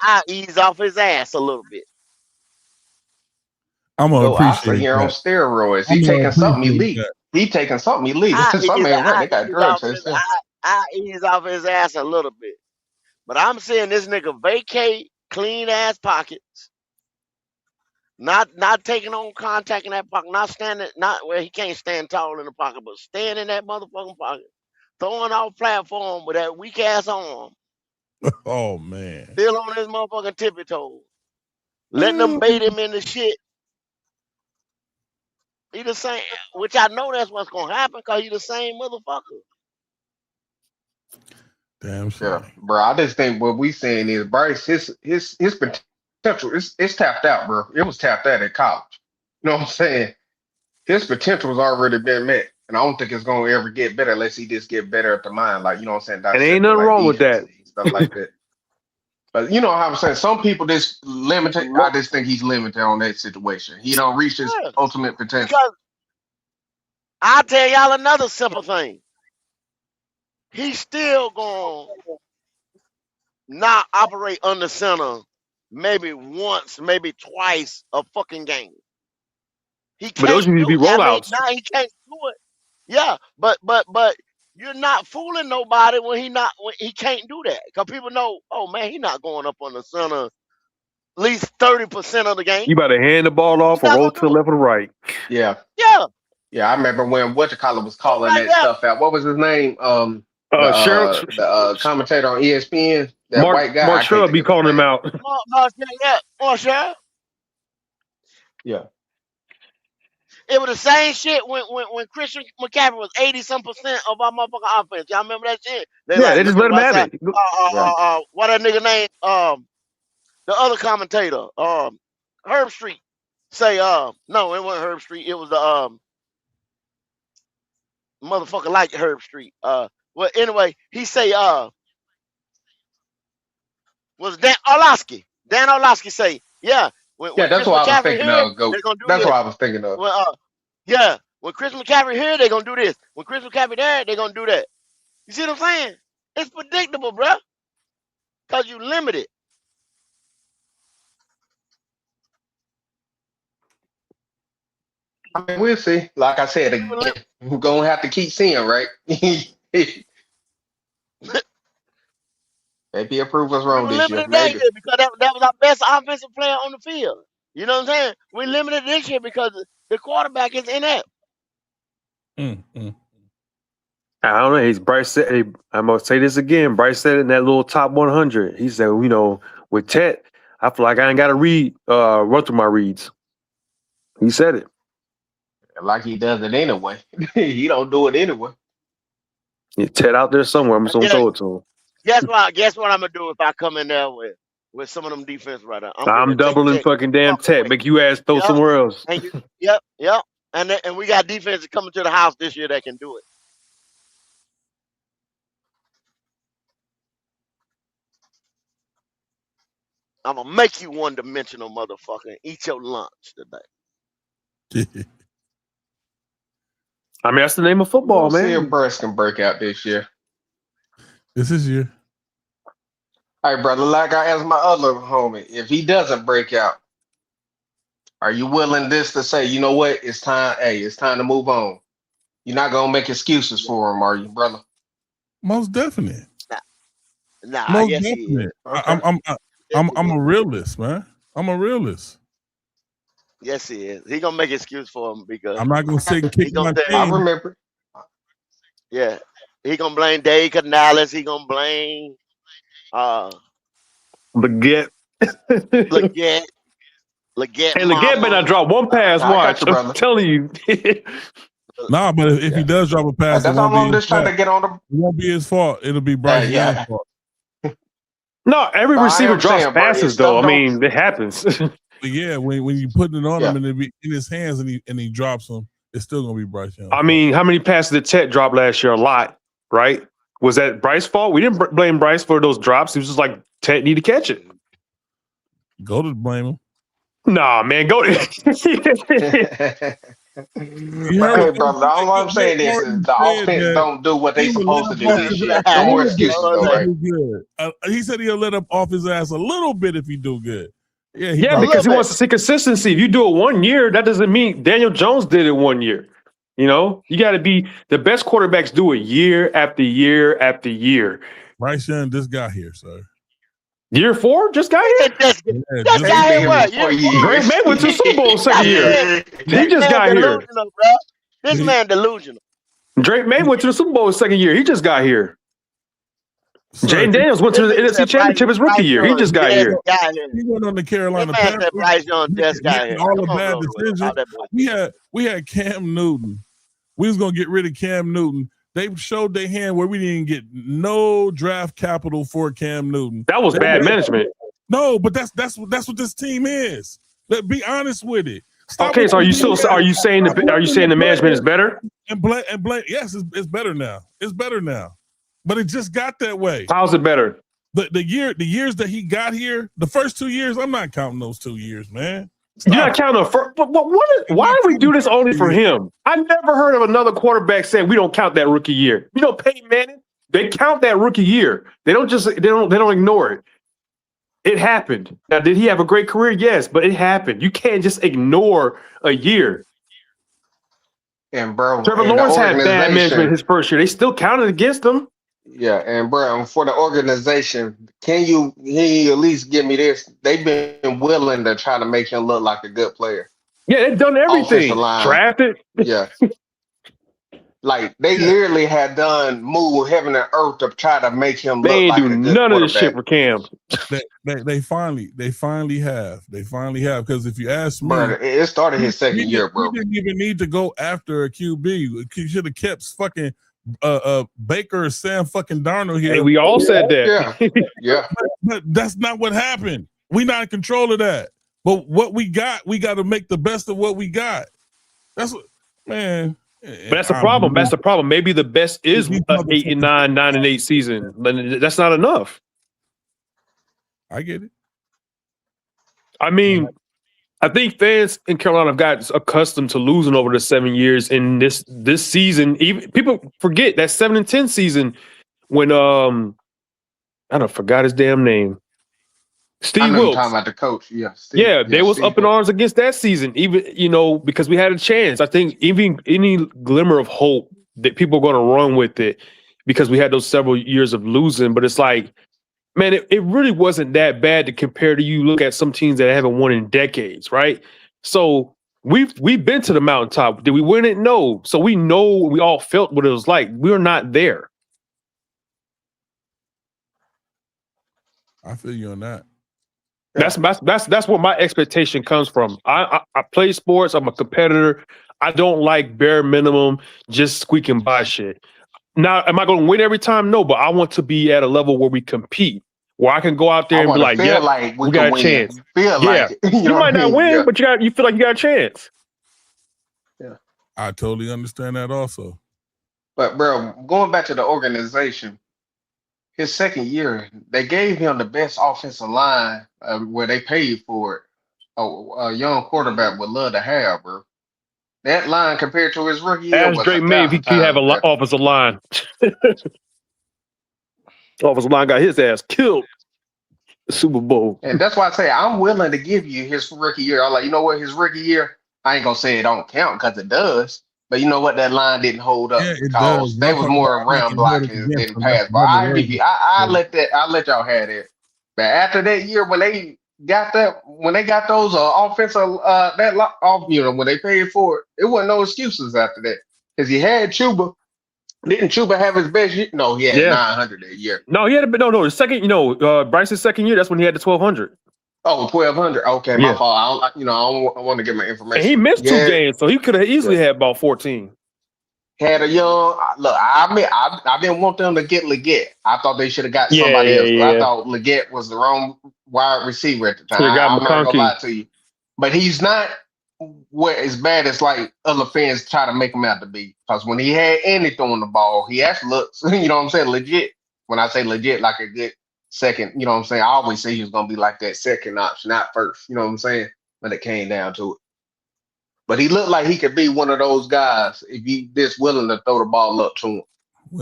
I ease off his ass a little bit. I'm gonna Yo, I say appreciate here on that. steroids. I'm He gonna taking something appreciate elite. that. He taking something elite. I Something ain't right. They got ease drugs. off They his say. I ease off his ass a little bit. But I'm seeing this nigga vacate clean ass pockets, not taking on contact in that pocket, not standing, not where he can't stand tall in the pocket, but staying in that motherfucking pocket, throwing off platform with that weak ass arm, Oh man. still on his motherfucking tippy toes, letting them bait him in the shit. He the same, which I know that's what's gonna happen because he the same motherfucker. Damn Yeah, shame. bro. I just think what we saying is Bryce, his potential it's tapped out, bro. It was tapped out at college. You know what I'm saying? His potential has already been met. And I don't think it's gonna ever get better unless he just get better at the mind, like you know what I'm saying, And ain't dissecting nothing like wrong with defense that. and stuff like that. But you know how I'm saying some people just limited. I just think he's limited on that situation. He don't reach his Yeah, ultimate potential. because I'll tell y'all another simple thing. He's still gonna not operate under center maybe once, maybe twice a fucking game. He But those can't need to do be it. I mean, rollouts. now he can't do it. Yeah, but you're not fooling nobody when he can't do that. Because people know, oh man, he's not going up on the center at least 30% of the game. You better hand the ball He's off or not roll gonna to the do it. left or the right. Yeah. Yeah. Yeah, I remember when Whatchamacallit was So calling right that there, stuff out. What was his name? Cheryl, The commentator on ESPN, that Mark white guy. I can't Cheryl think be of his calling him name. out. Marshall. Yeah. It was the same shit when Christian McCaffrey was 80% of our motherfucking offense. Y'all remember that shit? They Yeah, like, they look just at the let him right have side. it. Right. What that nigga name? The other commentator, Herb Street. Say, no, it wasn't Herb Street. It was the motherfucker like Herb Street. Well, anyway, he say, was Dan Orlowski. Dan Orlowski say, yeah, Yeah, when that's Chris what I was McCaffrey thinking here, of. Go. they're gonna do That's this. what I was thinking of. Well, yeah, when Chris McCaffrey here, they're gonna do this. When Chris McCaffrey there, they're gonna do that. You see what I'm saying? It's predictable, bruh. Cause you limited. I mean, we'll see. Like I said again, we're gonna have to keep seeing, right? Maybe he'll prove us We wrong were this year. limited that Maybe. year because that was our best offensive player on the field. You know what I'm saying? We limited this year because the quarterback is inept. I don't know. He's Bryce said. Hey, I'm gonna say this again. Bryce said it in that little top 100. He said, with Tet, I feel like I ain't got to run through my reads. He said it. Like he does it anyway. He don't do it anyway. Ted out there somewhere. I'm just gonna throw it to him. Guess what I'm gonna do if I come in there with some of them defense right now? I'm doubling fucking damn Ted. Make you ass throw somewhere else. And yep. And we got defenses coming to the house this year that can do it. I'm gonna make you one-dimensional, motherfucker, and eat your lunch today. I mean, that's the name of football, We'll man. see if Bryce can break out this year. This is year. All right, brother. Like I asked my other homie, if he doesn't break out, are you willing to say, you know what? It's time. Hey, it's time to move on. You're not gonna make excuses for him, are you, brother? Most definite. Nah, Most yes definite. he is. I'm a realist, man. I'm a realist. Yes, he is. He gonna make excuse for him because I'm not gonna sit and kick my I team. remember. Yeah, he gonna blame Dave Canales. He gonna blame Leggett. Leggett. Hey, Leggett better not drop one pass. Nah, I Watch, got you, I'm brother. telling you. Nah, but if he does drop a pass, That's it all won't I'm be just his trying fault. to get on the. It won't be his fault. It'll be Bryce Young's fault. No, every No, I receiver am drops saying, bro, passes, if though. I stuff mean, it happens. But yeah, when you put it on Yeah. him and it be in his hands and he drops them, it's still gonna be Bryce Young. I mean, how many passes did Ted drop last year? A lot, right? Was that Bryce's fault? We didn't blame Bryce for those drops. It was just like Ted need to catch it. Go to blame him. Nah, man, go. Hey, brother, all I'm saying is the offense don't do what they supposed to do this year. No more excuses, though, right? He said he'll let up off his ass a little bit if he do good. Yeah, Yeah, because he wants to see consistency. If you do it 1 year, that doesn't mean Daniel Jones did it 1 year. You know, you got to be the best quarterbacks do it year after year after year. Bryce Young just got here, sir. Year 4 just got here. Just got here what? Drake May went to the Super Bowl second year. He just got here. Delusional, bro. This man delusional. Drake May went to the Super Bowl his second year. He just got here. Jaden Daniels went to the NFC Championship his rookie year. He just got here. He went on the Carolina Panthers. Bryce Young just got here. All the bad decisions. We had Cam Newton. We was gonna get rid of Cam Newton. They showed their hand where we didn't get no draft capital for Cam Newton. That was bad management. No, but that's what this team is. Let's be honest with it. Okay, so are you saying the management is better? And blame. Yes, it's better now. It's better now. But it just got that way. How's it better? The years that he got here, the first 2 years, I'm not counting those 2 years, man. You're not counting why do we do this only for him? I never heard of another quarterback saying we don't count that rookie year. You know, Peyton Manning, they count that rookie year. They don't ignore it. It happened. Now, did he have a great career? Yes, but it happened. You can't just ignore a year. And bro, Trevor Lawrence had bad management his first year. They still counted against him. Yeah, and bro, for the organization, can you at least give me this? They've been willing to try to make him look like a good player. Yeah, they've done everything. Drafted. Yeah. Like they literally had done move heaven and earth to try to make him look They ain't like do a good none of this shit quarterback. for Cam. They finally have because if you ask me, Bro, it started his second year, bro. We didn't even need to go after a QB. He should have kept fucking Baker or Sam fucking Darnold here. Hey, we all said that. Yeah. But that's not what happened. We not in control of that. But what we got to make the best of what we got. That's what, man. But that's the problem. That's the problem. Maybe the best is 8-9, 9-8 season. But that's not enough. I get it. I mean, I think fans in Carolina have got accustomed to losing over the 7 years. In this season, even people forget that 7-10 season when I forgot his damn name. Steve I know you're Wilkes. talking about the coach. Yeah. They was up in arms against that season, even because we had a chance. I think even any glimmer of hope that people are going to run with it because we had those several years of losing. But it's like, man, it really wasn't that bad to compare to you look at some teams that haven't won in decades, right? So we've been to the mountaintop. Did we win it? No. So we know we all felt what it was like. We're not there. I feel you on that. That's where my expectation comes from. I play sports. I'm a competitor. I don't like bare minimum, just squeaking by shit. Now, am I going to win every time? No, but I want to be at a level where we compete, where I can go out there I and be want to like, feel "Yep, like we we got can a chance." win. Feel Yeah, like it. You you know what might I not mean? win, Yeah. but you feel like you got a chance. Yeah. I totally understand that also. But bro, going back to the organization, his second year, they gave him the best offensive line where they paid for it. A young quarterback would love to have, bro. That line compared to his rookie year Ask was a Drake May if he thousand could have times an better. offensive line. Offensive line got his ass killed. Super Bowl. And that's why I say I'm willing to give you his rookie year. I'm like, you know what, his rookie year, I ain't gonna say it don't count because it does. But you know what, that line didn't hold up Yeah, it does. because But they I'm was talking more about around it held us blocking against than them. That's pass. But another I word. give you, I let y'all have it. But after that year, when they got those offensive when they paid for it, it wasn't no excuses after that because you had Chuba. Didn't Chuba have his best year? No, he had Yeah. 900 that year. No, he had the second. Bryce's second year. That's when he had the 1,200. Oh, 1,200. Okay, my Yeah. fault. I want to get my And information. he missed 2 Yeah, games, so he could have easily had about 14. had a young look. I didn't want them to get Leggett. I thought they should have got somebody else because I Yeah. thought Leggett was the wrong wide receiver at the time. Should have got I'm not gonna McConkey. lie to you, but he's not as bad as like other fans try to make him out to be. Because when he had Andy throwing the ball, he actually looks, you know what I'm saying, legit. When I say legit, like a good second, you know what I'm saying. I always say he was gonna be like that second option, not first. You know what I'm saying? When it came down to it. But he looked like he could be one of those guys if you just willing to throw the ball up to him.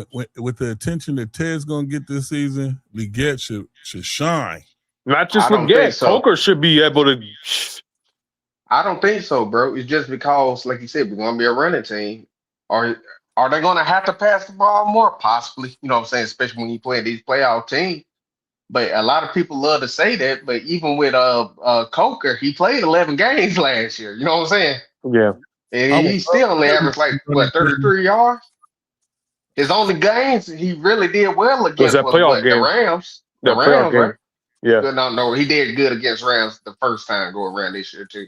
With the attention that Ted's gonna get this season, Leggett should shine. Not just I don't think Leggett. so. Coker should be able to. I don't think so, bro. It's just because, like you said, we're gonna be a running team. Are they gonna have to pass the ball more? Possibly. You know what I'm saying? Especially when you play these playoff teams. But a lot of people love to say that. But even with Coker, he played 11 games last year. You know what I'm saying? Yeah. And he still only averaged like 33 yards. His only games he really did well against that playoff game. the Rams. The That playoff Rams, game. right? Yeah. No, he did good against Rams the first time go around this year too.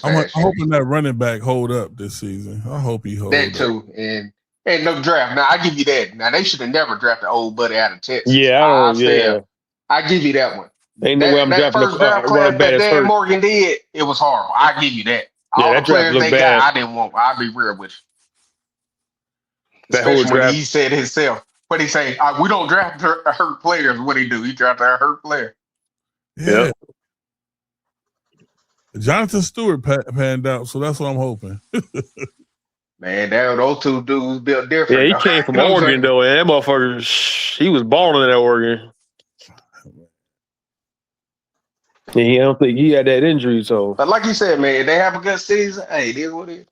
I'm hoping that running back hold up this season. I hope he holds that too. up. And no draft. Now I give you that. Now they should have never drafted old buddy out of Texas. Yeah, I give you that one. Ain't no way I'm that drafting first draft class running back that that's Dan hurt. Morgan did, it was horrible. I give you that. All Yeah, the that draft players looked they bad. got, I didn't want. I'll be real with you. That whole Especially when draft. he said himself. What he say? We don't draft hurt players. What he do? He drafted a hurt player. Yeah. Yep. Jonathan Stewart panned out, so that's what I'm hoping. Man, those two dudes built different. Yeah, he though. came from You know what I'm Oregon saying? though, and that motherfucker, he was balling in that Oregon. Yeah, I don't think he had that injury, so. But like you said, man, if they have a good season, hey, it is what it is.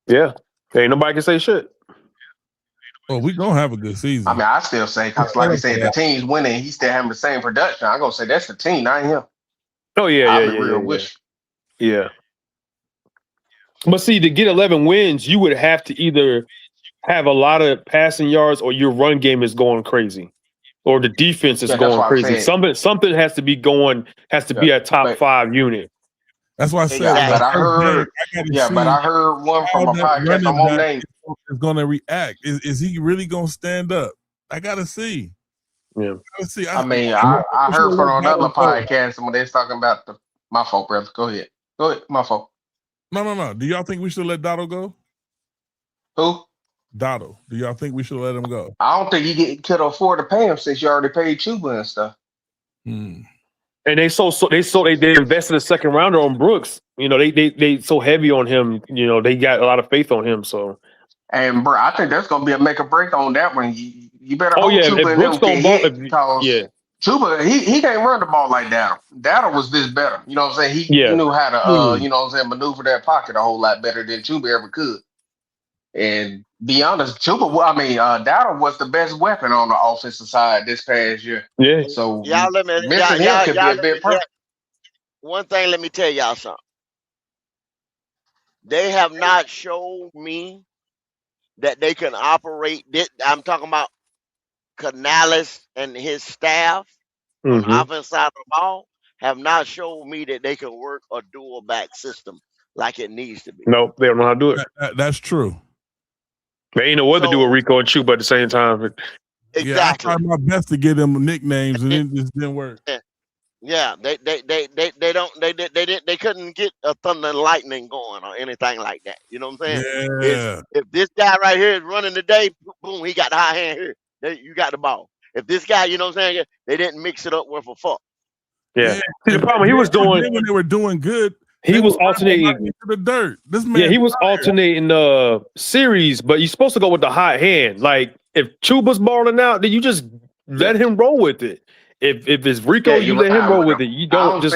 Yeah, ain't nobody can say shit. Well, we gonna have a good season. I mean, I still say because, like I said, the team's winning. He's still having the same production. I'm gonna say that's the team, not him. Oh yeah, I'll yeah, be yeah, real yeah, with yeah. Yeah. But see, to get 11 wins, you would have to either have a lot of passing yards, or your run game is going crazy, or the defense is Yeah, that's going what I'm crazy. saying. Something has to be going. Has to be a top 5 unit. That's why I said. Yeah, but I heard. Yeah, but I heard one from a podcast. I won't name. Is going to react. Is he really going to stand up? I gotta see. Yeah. See. I mean, I heard from another podcast when they're talking about my fault, brother. Go ahead. My fault. No. Do y'all think we should let Dotto go? Who? Dotto. Do y'all think we should let him go? I don't think you could afford to pay him since you already paid Chuba and stuff. Hmm. And they invested a second rounder on Brooks. You know, they so heavy on him. You know, they got a lot of faith on him. So, and bro, I think that's gonna be a make or break on that one. You better hope Chuba and Brooks them don't get ball, hit because Chuba he can't run the ball like Dowdle. Dowdle was this better. You know what I'm saying? He knew how to you know what I'm saying, maneuver that pocket a whole lot better than Chuba ever could. And be honest, Dowdle was the best weapon on the offensive side this past year. Yeah. So y'all let me missing him could be a big problem. One thing, let me tell y'all something. They have not showed me that they can operate this. I'm talking about Canales and his staff on the offense side of the ball have not showed me that they can work a dual back system like it needs to be. No, they don't know how to do it. That's true. They ain't know what to do with Rico and Chuba at the same time. Exactly. Yeah, I tried my best to get them nicknames, and it just didn't work. Yeah, they couldn't get a thunder and lightning going or anything like that. You know what I'm saying? Yeah. If this guy right here is running today, boom, he got the high hand here. You got the ball. If this guy, you know what I'm saying, they didn't mix it up worth a fuck. Yeah. See, the problem he was doing when they were doing good, he was alternating into the dirt. This man, yeah, he was alternating series, but you're supposed to go with the hot hand. Like if Chuba's balling out, then you just let him roll with it. If it's Rico, you let him roll with it. You don't just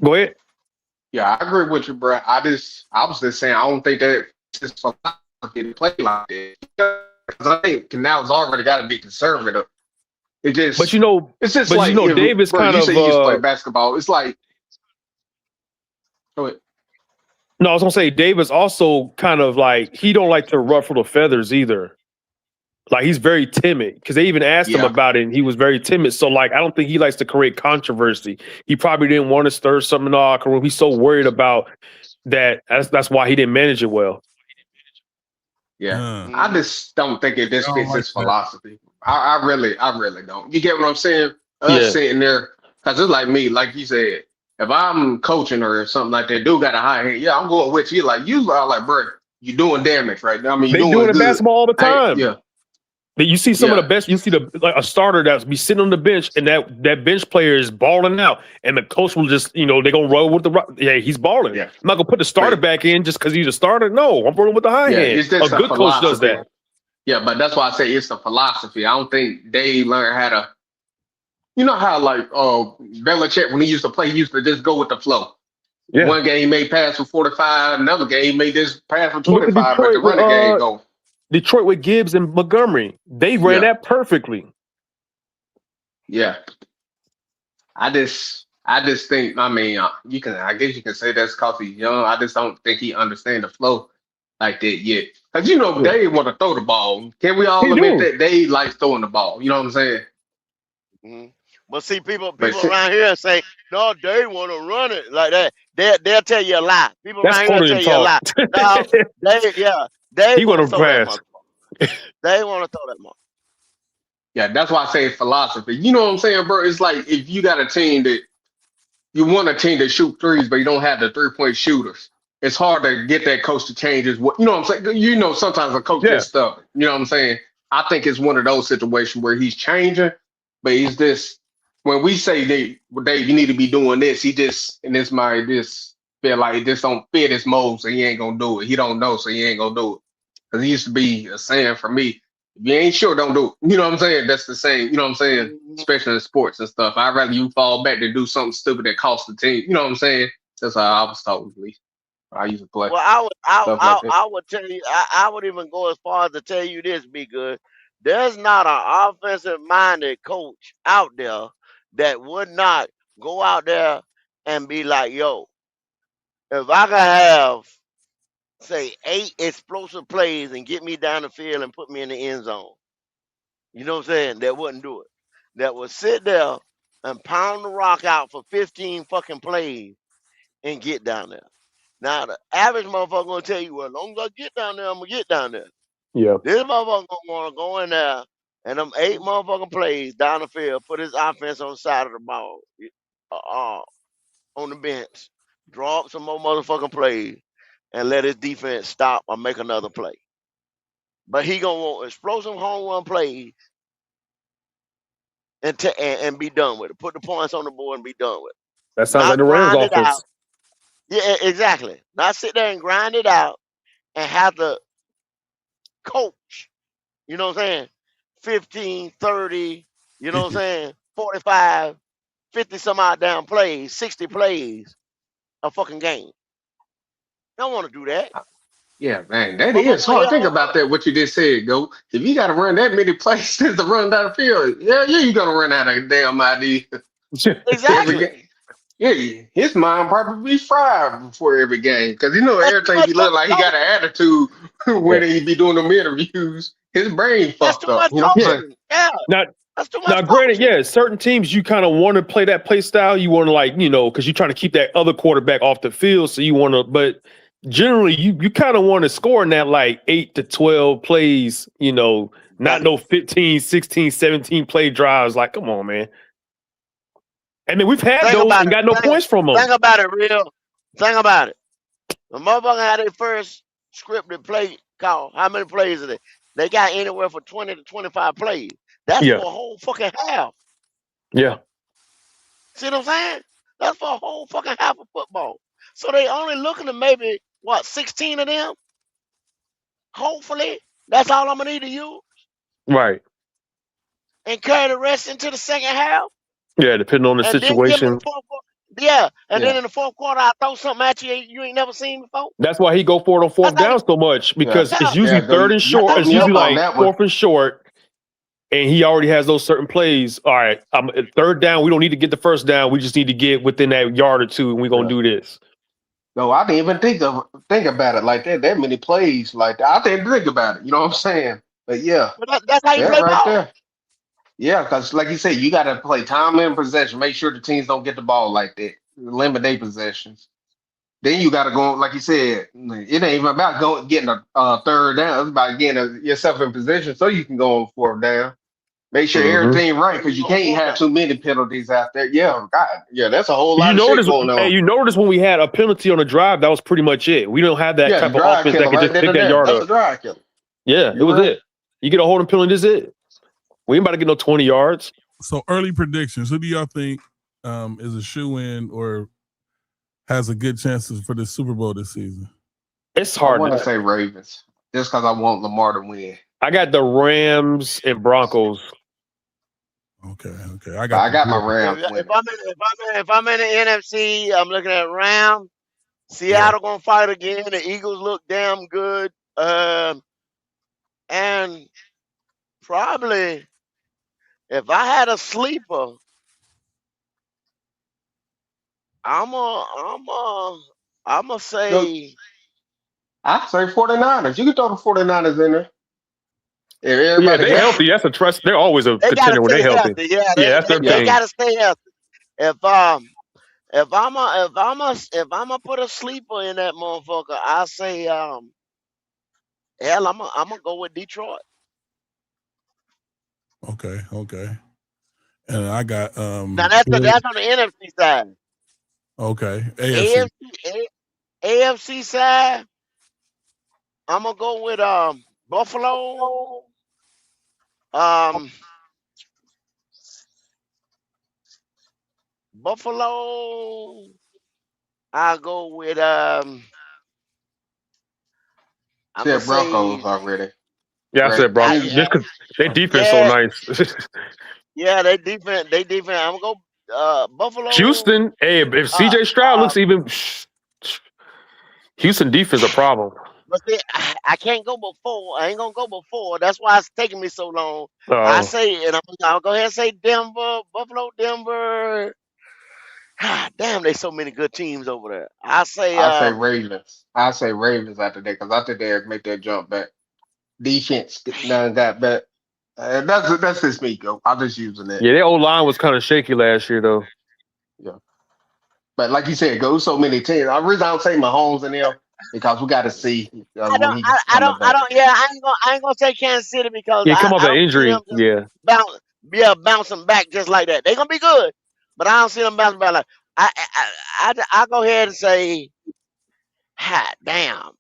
go ahead. Yeah, I agree with you, bro. I was just saying I don't think that it's philosophy to play like that. Because I think Canal's already got to be conservative. It just, but it's just but like Davis bro, kind you of say you used to play basketball. It's like, go ahead. No, I was gonna say Davis also kind of like he don't like to ruffle the feathers either. Like he's very timid because they even asked him about it and he was very timid. So like I don't think he likes to create controversy. He probably didn't want to stir something in the locker room. He's so worried about that. That's why he didn't manage it well. Yeah, I just don't think it just fits his philosophy. I really don't. You get what I'm saying? Us sitting there, because it's like me, like you said, if I'm coaching or something like that, dude got a high hand, I'm going with you. Like, you are like, bro, you're doing damage right now. I mean, They you're do it in good. basketball all the time. But you see some of Yeah. the best. You see a starter that's be sitting on the bench, and that bench player is balling out, and the coach will just they're gonna roll with he's balling. I'm not gonna put the starter back in just because he's a starter. No, I'm rolling with the high hand. It's just A good coach does philosophy. that. Yeah, but that's why I say it's the philosophy. I don't think they learned how to. You know how like Belichick when he used to play, he used to just go with the flow. Yeah. One game he made pass for 45, another game he made this pass for Look at 25, but the Detroit with, running game go. Detroit with Gibbs and Montgomery. They ran that perfectly. Yeah. I just think, I mean, I guess you can say that's because he's young. I just don't think he understands the flow like that yet. Because, they want to throw the ball. Can we all admit that they like throwing the ball? You know what I'm saying? Mm-hmm. But see, people around here say, no, they want to run it like that. They'll tell you a lie. People That's around here tell you a lie. No, they want to throw that motherfucker. They want to throw that motherfucker. Yeah, that's why I say philosophy. You know what I'm saying, bro? It's like if you got a team that you want a team that shoot threes, but you don't have the 3-point shooters. It's hard to get that coach to change his what. You know what I'm saying? Sometimes a coach gets stuck. You know what I'm saying? I think it's one of those situations where he's changing, but he's just when we say Dave, you need to be doing this. He just feel like it just don't fit his mold, so he ain't gonna do it. He don't know, so he ain't gonna do it. Because he used to be a saying for me. If you ain't sure, don't do it. You know what I'm saying? That's the same. You know what I'm saying? Especially in sports and stuff. I'd rather you fall back than do something stupid that costs the team. You know what I'm saying? That's how I was taught, at least. I used to play. Well, I would tell you. I would even go as far as to tell you this. Be good. There's not an offensive-minded coach out there that would not go out there and be like, "Yo, if I could have, say, 8 explosive plays and get me down the field and put me in the end zone." You know what I'm saying? That wouldn't do it. That would sit there and pound the rock out for 15 fucking plays and get down there. Now the average motherfucker gonna tell you, well, as long as I get down there, I'm gonna get down there. Yeah. This motherfucker gonna wanna go in there and them 8 motherfucking plays down the field, put his offense on the side of the ball, on the bench, draw up some more motherfucking plays, and let his defense stop or make another play. But he gonna want explosive home run plays and be done with it. Put the points on the board and be done with it. That sounds like the Rams grind it out. offense. Yeah, exactly. Not sit there and grind it out and have to coach. You know what I'm saying? 15, 30, you know what I'm saying? 45, 50 some odd down plays, 60 plays a fucking game. Don't want to do that. Yeah, man, that is hard. Think about that, what you just said, Go. If you got to run that many plays to run down the field, you're going to run out of damn idea. Exactly. His mind probably be fried before every game because everything he look like he got an attitude when he be doing them interviews. His brain fucked up. You know what I'm saying? Yeah. Now, That's too much. Now, granted, yeah, certain teams you kind of want to play that play style. You want to because you're trying to keep that other quarterback off the field. So you want to, but generally you kind of want to score in that 8 to 12 plays, not no 15, 16, 17 play drives. Like, come on, man. I mean, we've had those and got no points from them. Think about it, real. Think about it. The motherfucker had their first scripted play call. How many plays are they? They got anywhere from 20 to 25 plays. That's for a whole fucking half. Yeah. See what I'm saying? That's for a whole fucking half of football. So they only looking at maybe 16 of them. Hopefully, that's all I'm gonna need to use. Right. And carry the rest into the second half. Yeah, depending on the and situation. Then in the fourth quarter, I throw something at you ain't never seen before. That's why he go for it on fourth down so much because it's usually third and short. It's usually fourth and short, and he already has those certain plays. All right, third down. We don't need to get the first down. We just need to get within that yard or two, and we're gonna do this. No, I didn't even think about it like that. That many plays like that. I didn't think about it. You know what I'm saying? But yeah, but that's how you play right ball. there. Yeah, because like you said, you got to play time and possession. Make sure the teams don't get the ball like that. Limit their possessions. Then you got to go, like you said, it ain't even about getting a third down. It's about getting yourself in position so you can go on fourth down. Make sure everything right because you can't have too many penalties out there. Yeah, God, yeah, that's a whole lot of shit going on. Hey, you notice when we had a penalty on a drive, that was pretty much it. We don't have that type of offense that can just pick that yard up. That's a drive killer. Yeah, it was it. You get a holding penalty, this is it. We ain't about to get no 20 yards. So early predictions. Who do y'all think is a shoe-in or has a good chances for the Super Bowl this season? It's hard. I want to say Ravens just because I want Lamar to win. I got the Rams and Broncos. Okay. I got my Rams. If I'm in the NFC, I'm looking at Rams. Seattle gonna fight again. The Eagles look damn good. And probably if I had a sleeper, I'ma say I say 49ers. You can throw the 49ers in there. Yeah, they're healthy. That's a trust. They're always a contender when they're healthy. Yeah, that's their they thing. gotta stay healthy. If I'ma put a sleeper in that motherfucker, I say hell, I'ma go with Detroit. Okay. And I got now that's on the NFC side. Okay. AFC side, I'm gonna go with Buffalo. Buffalo. I'll go with I'm said Broncos already. Yeah, I said Broncos. Just because their defense so nice. Yeah, they defense. I'm gonna go Buffalo. Houston. Hey, if CJ Stroud looks even, Houston defense a problem. But see, I can't go before. I ain't gonna go before. That's why it's taking me so long. Oh. I say, and I'll go ahead and say Denver, Buffalo, Denver. Damn, there's so many good teams over there. I say Ravens. I say Ravens after that because I think they'll make that jump back. Defense done got back. That's just me, go. I'm just using that. Yeah, their old line was kind of shaky last year, though. Yeah, but like you said, go so many teams. The reason I don't say Mahomes in there because we got to see. I ain't gonna say Kansas City because come off that injury. Bouncing back just like that. They're gonna be good, but I don't see them bouncing back like. I go ahead and say, damn.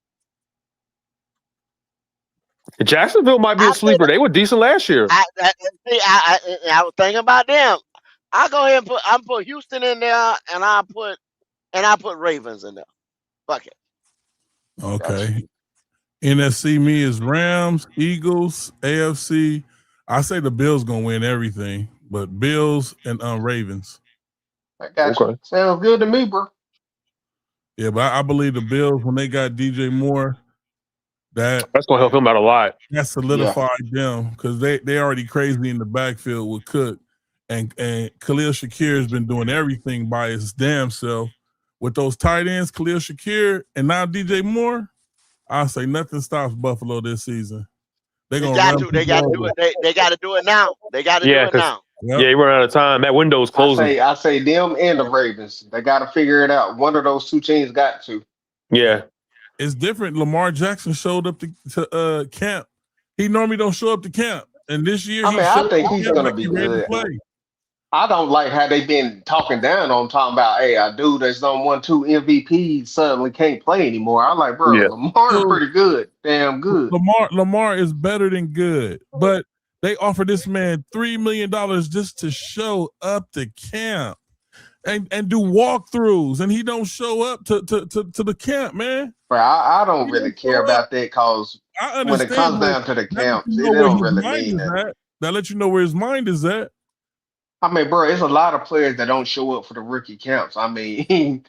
Jacksonville might be a sleeper. They were decent last year. I was thinking about them. I go ahead and put Houston in there, and I put Ravens in there. Fuck it. Okay. NFC me is Rams, Eagles, AFC. I say the Bills gonna win everything, but Bills and Ravens. I got you. Sounds good to me, bro. Yeah, but I believe the Bills when they got DJ Moore. That's gonna help him out a lot. That solidified them because they already crazy in the backfield with Cook, and Khalil Shakir has been doing everything by his damn self with those tight ends, Khalil Shakir, and now DJ Moore. I say nothing stops Buffalo this season. They're They gonna got run to. They people got to do over. it. They got to do it now. They got to do Yeah, it because now. you run out of time. That window's closing. I say them and the Ravens. They got to figure it out. One of those two teams got to. Yeah. It's different. Lamar Jackson showed up to camp. He normally don't show up to camp, and this year I he mean, I showed up think to he's camp gonna like be he ready to good. play. I don't like how they've been talking down on talking about, hey, a dude that's done 1-2 MVP suddenly can't play anymore. I'm like, bro, Yeah. Lamar So pretty good, damn good. Lamar is better than good, but they offer this man $3 million just to show up to camp and do walkthroughs, and he don't show up to the camp, man. But I don't He really don't care show up. about that because I when it understand, comes but down to the that lets camps, you it know where don't his really mind mean is nothing. at. That lets you know where his mind is at. I mean, bro, it's a lot of players that don't show up for the rookie camps. I mean,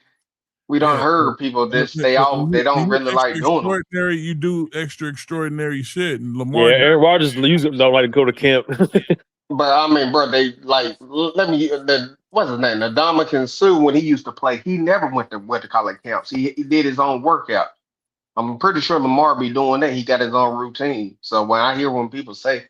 we don't Yeah, heard people but that they when don't you're really extra like doing them. extraordinary, you do extra extraordinary shit. And Yeah, Lamar, Aaron Rodgers don't like to go to camp. But I mean, bro, they like let me what's his name? Ndamukong Suh, when he used to play, he never went to what to call it camps. He did his own workout. I'm pretty sure Lamar be doing that. He got his own routine. So when people say,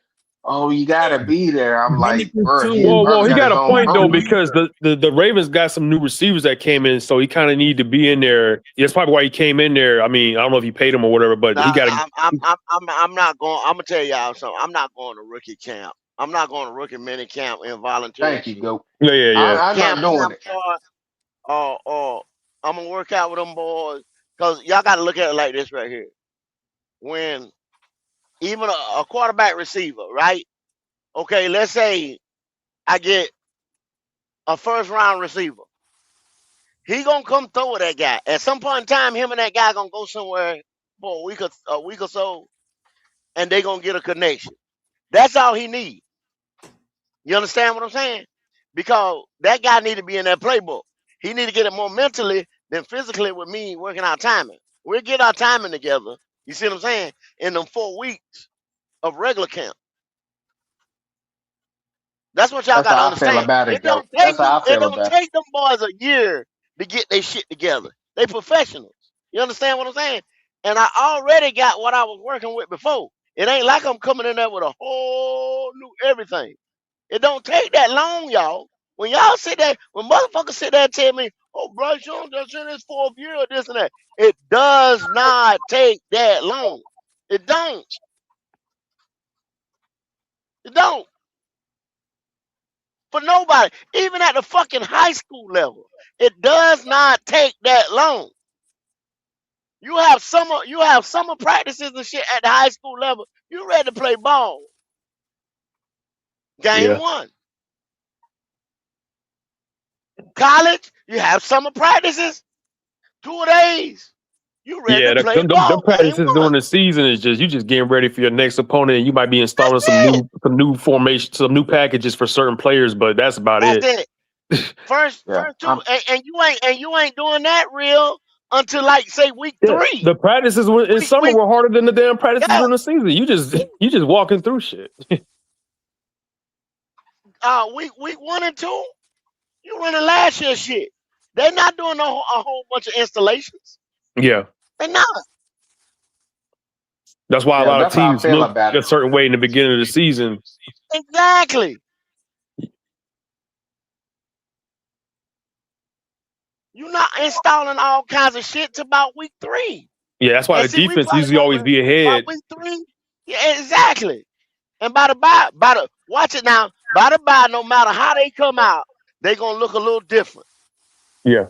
"Oh, you gotta be there," I'm like, bro, he Well, probably he got got his a own point though program. because the Ravens got some new receivers that came in, so he kind of need to be in there. That's probably why he came in there. I mean, I don't know if he paid him or whatever, but he Nah, got to. I'm not going. I'm gonna tell y'all something. I'm not going to rookie camp. I'm not going to rookie mini camp involuntary Thank you, shit. Goat. Yeah. I'm not Camp doing it. start, or I'm gonna work out with them boys because y'all got to look at it like this right here. When even a quarterback receiver, right? Okay, let's say I get a first round receiver. He gonna come throw with that guy. At some point in time, him and that guy gonna go somewhere for a week or so, and they gonna get a connection. That's all he needs. You understand what I'm saying? Because that guy need to be in that playbook. He need to get it more mentally than physically with me working our timing. We'll get our timing together. You see what I'm saying? In them 4 weeks of regular camp. That's what y'all That's got to how I feel understand. about it, It Goat. don't take That's them. how I It feel don't about it. take them boys a year to get their shit together. They professionals. You understand what I'm saying? And I already got what I was working with before. It ain't like I'm coming in there with a whole new everything. It don't take that long, y'all. When y'all sit there, when motherfuckers sit there and tell me, "Oh, Bryce Young just in his 4th year or this and that," it does not take that long. It don't. It don't. For nobody, even at the fucking high school level, it does not take that long. You have summer practices and shit at the high school level. You ready to play ball? Game Yeah. 1. College, you have summer practices, 2 days. You ready Yeah, to play them ball? Game practices 1. during the season is just you just getting ready for your next opponent, and you might be installing That's it. some new formation, some new packages for certain players, but that's about That's it. it. First Yeah. two, and you ain't doing that real until like say week Yeah, 3. the practices in summer Week were harder than the damn practices yeah. during the season. You just walking through shit. Week 1 and 2, you running last year's shit. They're not doing a whole bunch of installations. Yeah, They're not. that's why a Yeah, lot of that's how I teams feel look about a it. certain way in the beginning of the season. Exactly. You're not installing all kinds of shit to about week 3. Yeah, that's why And the see, we defense probably usually always be by ahead. week 3. Yeah, exactly. And by the watch it now. By the by, no matter how they come out, they gonna look a little different. Yeah,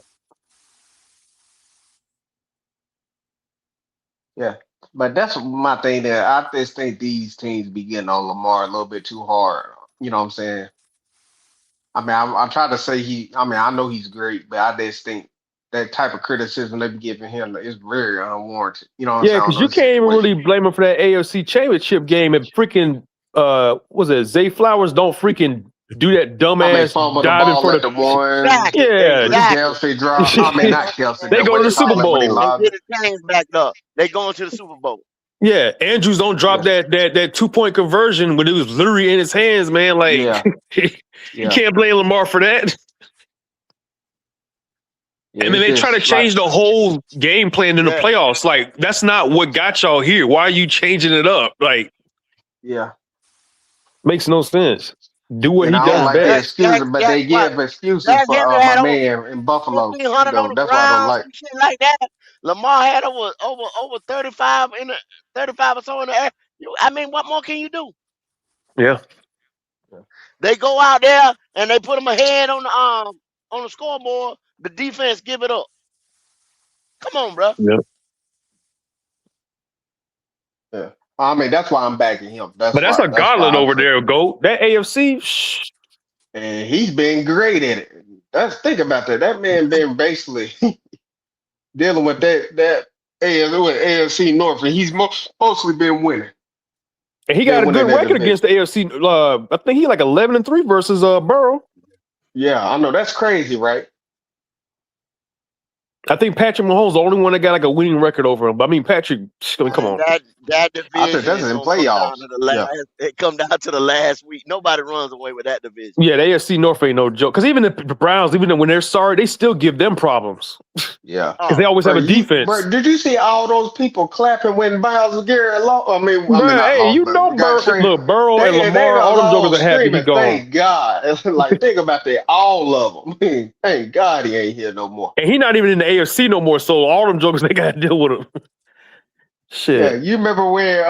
Yeah. But that's my thing there. I just think these teams be getting on Lamar a little bit too hard. You know what I'm saying? I mean, I try to say I know he's great, but I just think that type of criticism they be giving him is very unwarranted. You know what I'm yeah, saying? On because you those can't even really situations. blame him for that AFC Championship game. And freaking was it Zay Flowers? Don't freaking do that I mean, dumbass fumble the diving ball for at the the one Exactly. yeah. when Exactly. Kelsey drop. I mean, not Kelsey, They but go what to they the Super call it when they Bowl. And lob get it. the chains backed up. They going to the Super Bowl. Yeah, Andrews don't drop Yeah, that 2-point conversion when it was literally in his hands, man. Like yeah, you yeah, can't blame Lamar for that. yeah. And then It's they try to just like, change the whole game plan in the Yeah. playoffs. Like that's not what got y'all here. Why are you changing it up? Like Yeah. Makes no sense. Do what And he I don't does like the best. excuses, but That they what? give excuses That for Henry my had over man in Buffalo. 1,500 on the That's why I don't ground, like. some shit like that. Lamar had over 35 in the 35 or so in the air. I mean, what more can you do? Yeah. They go out there and they put them ahead on the scoreboard. The defense give it up. Come on, bro. Yeah. Yeah. I mean, that's why I'm backing him. But That's that's why. a That's why gauntlet I'm over saying. there, GOAT. That AFC, shh. And he's been great at it. Think about that. That man been basically dealing with that AFC North, and he's mostly been winning. And he got Been a good winning that record division. against the AFC. I think he like 11-3 versus Burrow. Yeah, I know that's crazy, right? I think Patrick Mahomes the only one that got like a winning record over him. But I mean, Patrick, I mean, come And on. that I think division that's is in gonna come down playoffs. to the last. Yeah. It come down to the last week. Nobody runs away with that division. Yeah, the AFC North ain't no joke. Because even the Browns, even when they're sorry, they still give them problems. Yeah. Because they always have a defense. Did you see all those people clapping when Miles Garrett lost? I mean Bruh, not hey, lost, you but know got traded. look, Burrow and They Lamar, was all them all jokers are happy he screaming, gone. "Thank God!" Like think about that, all of them. Thank God he ain't here no more. And he not even in the AFC no more, so all them jokers, they got to deal with him. Yeah, Shit. you remember where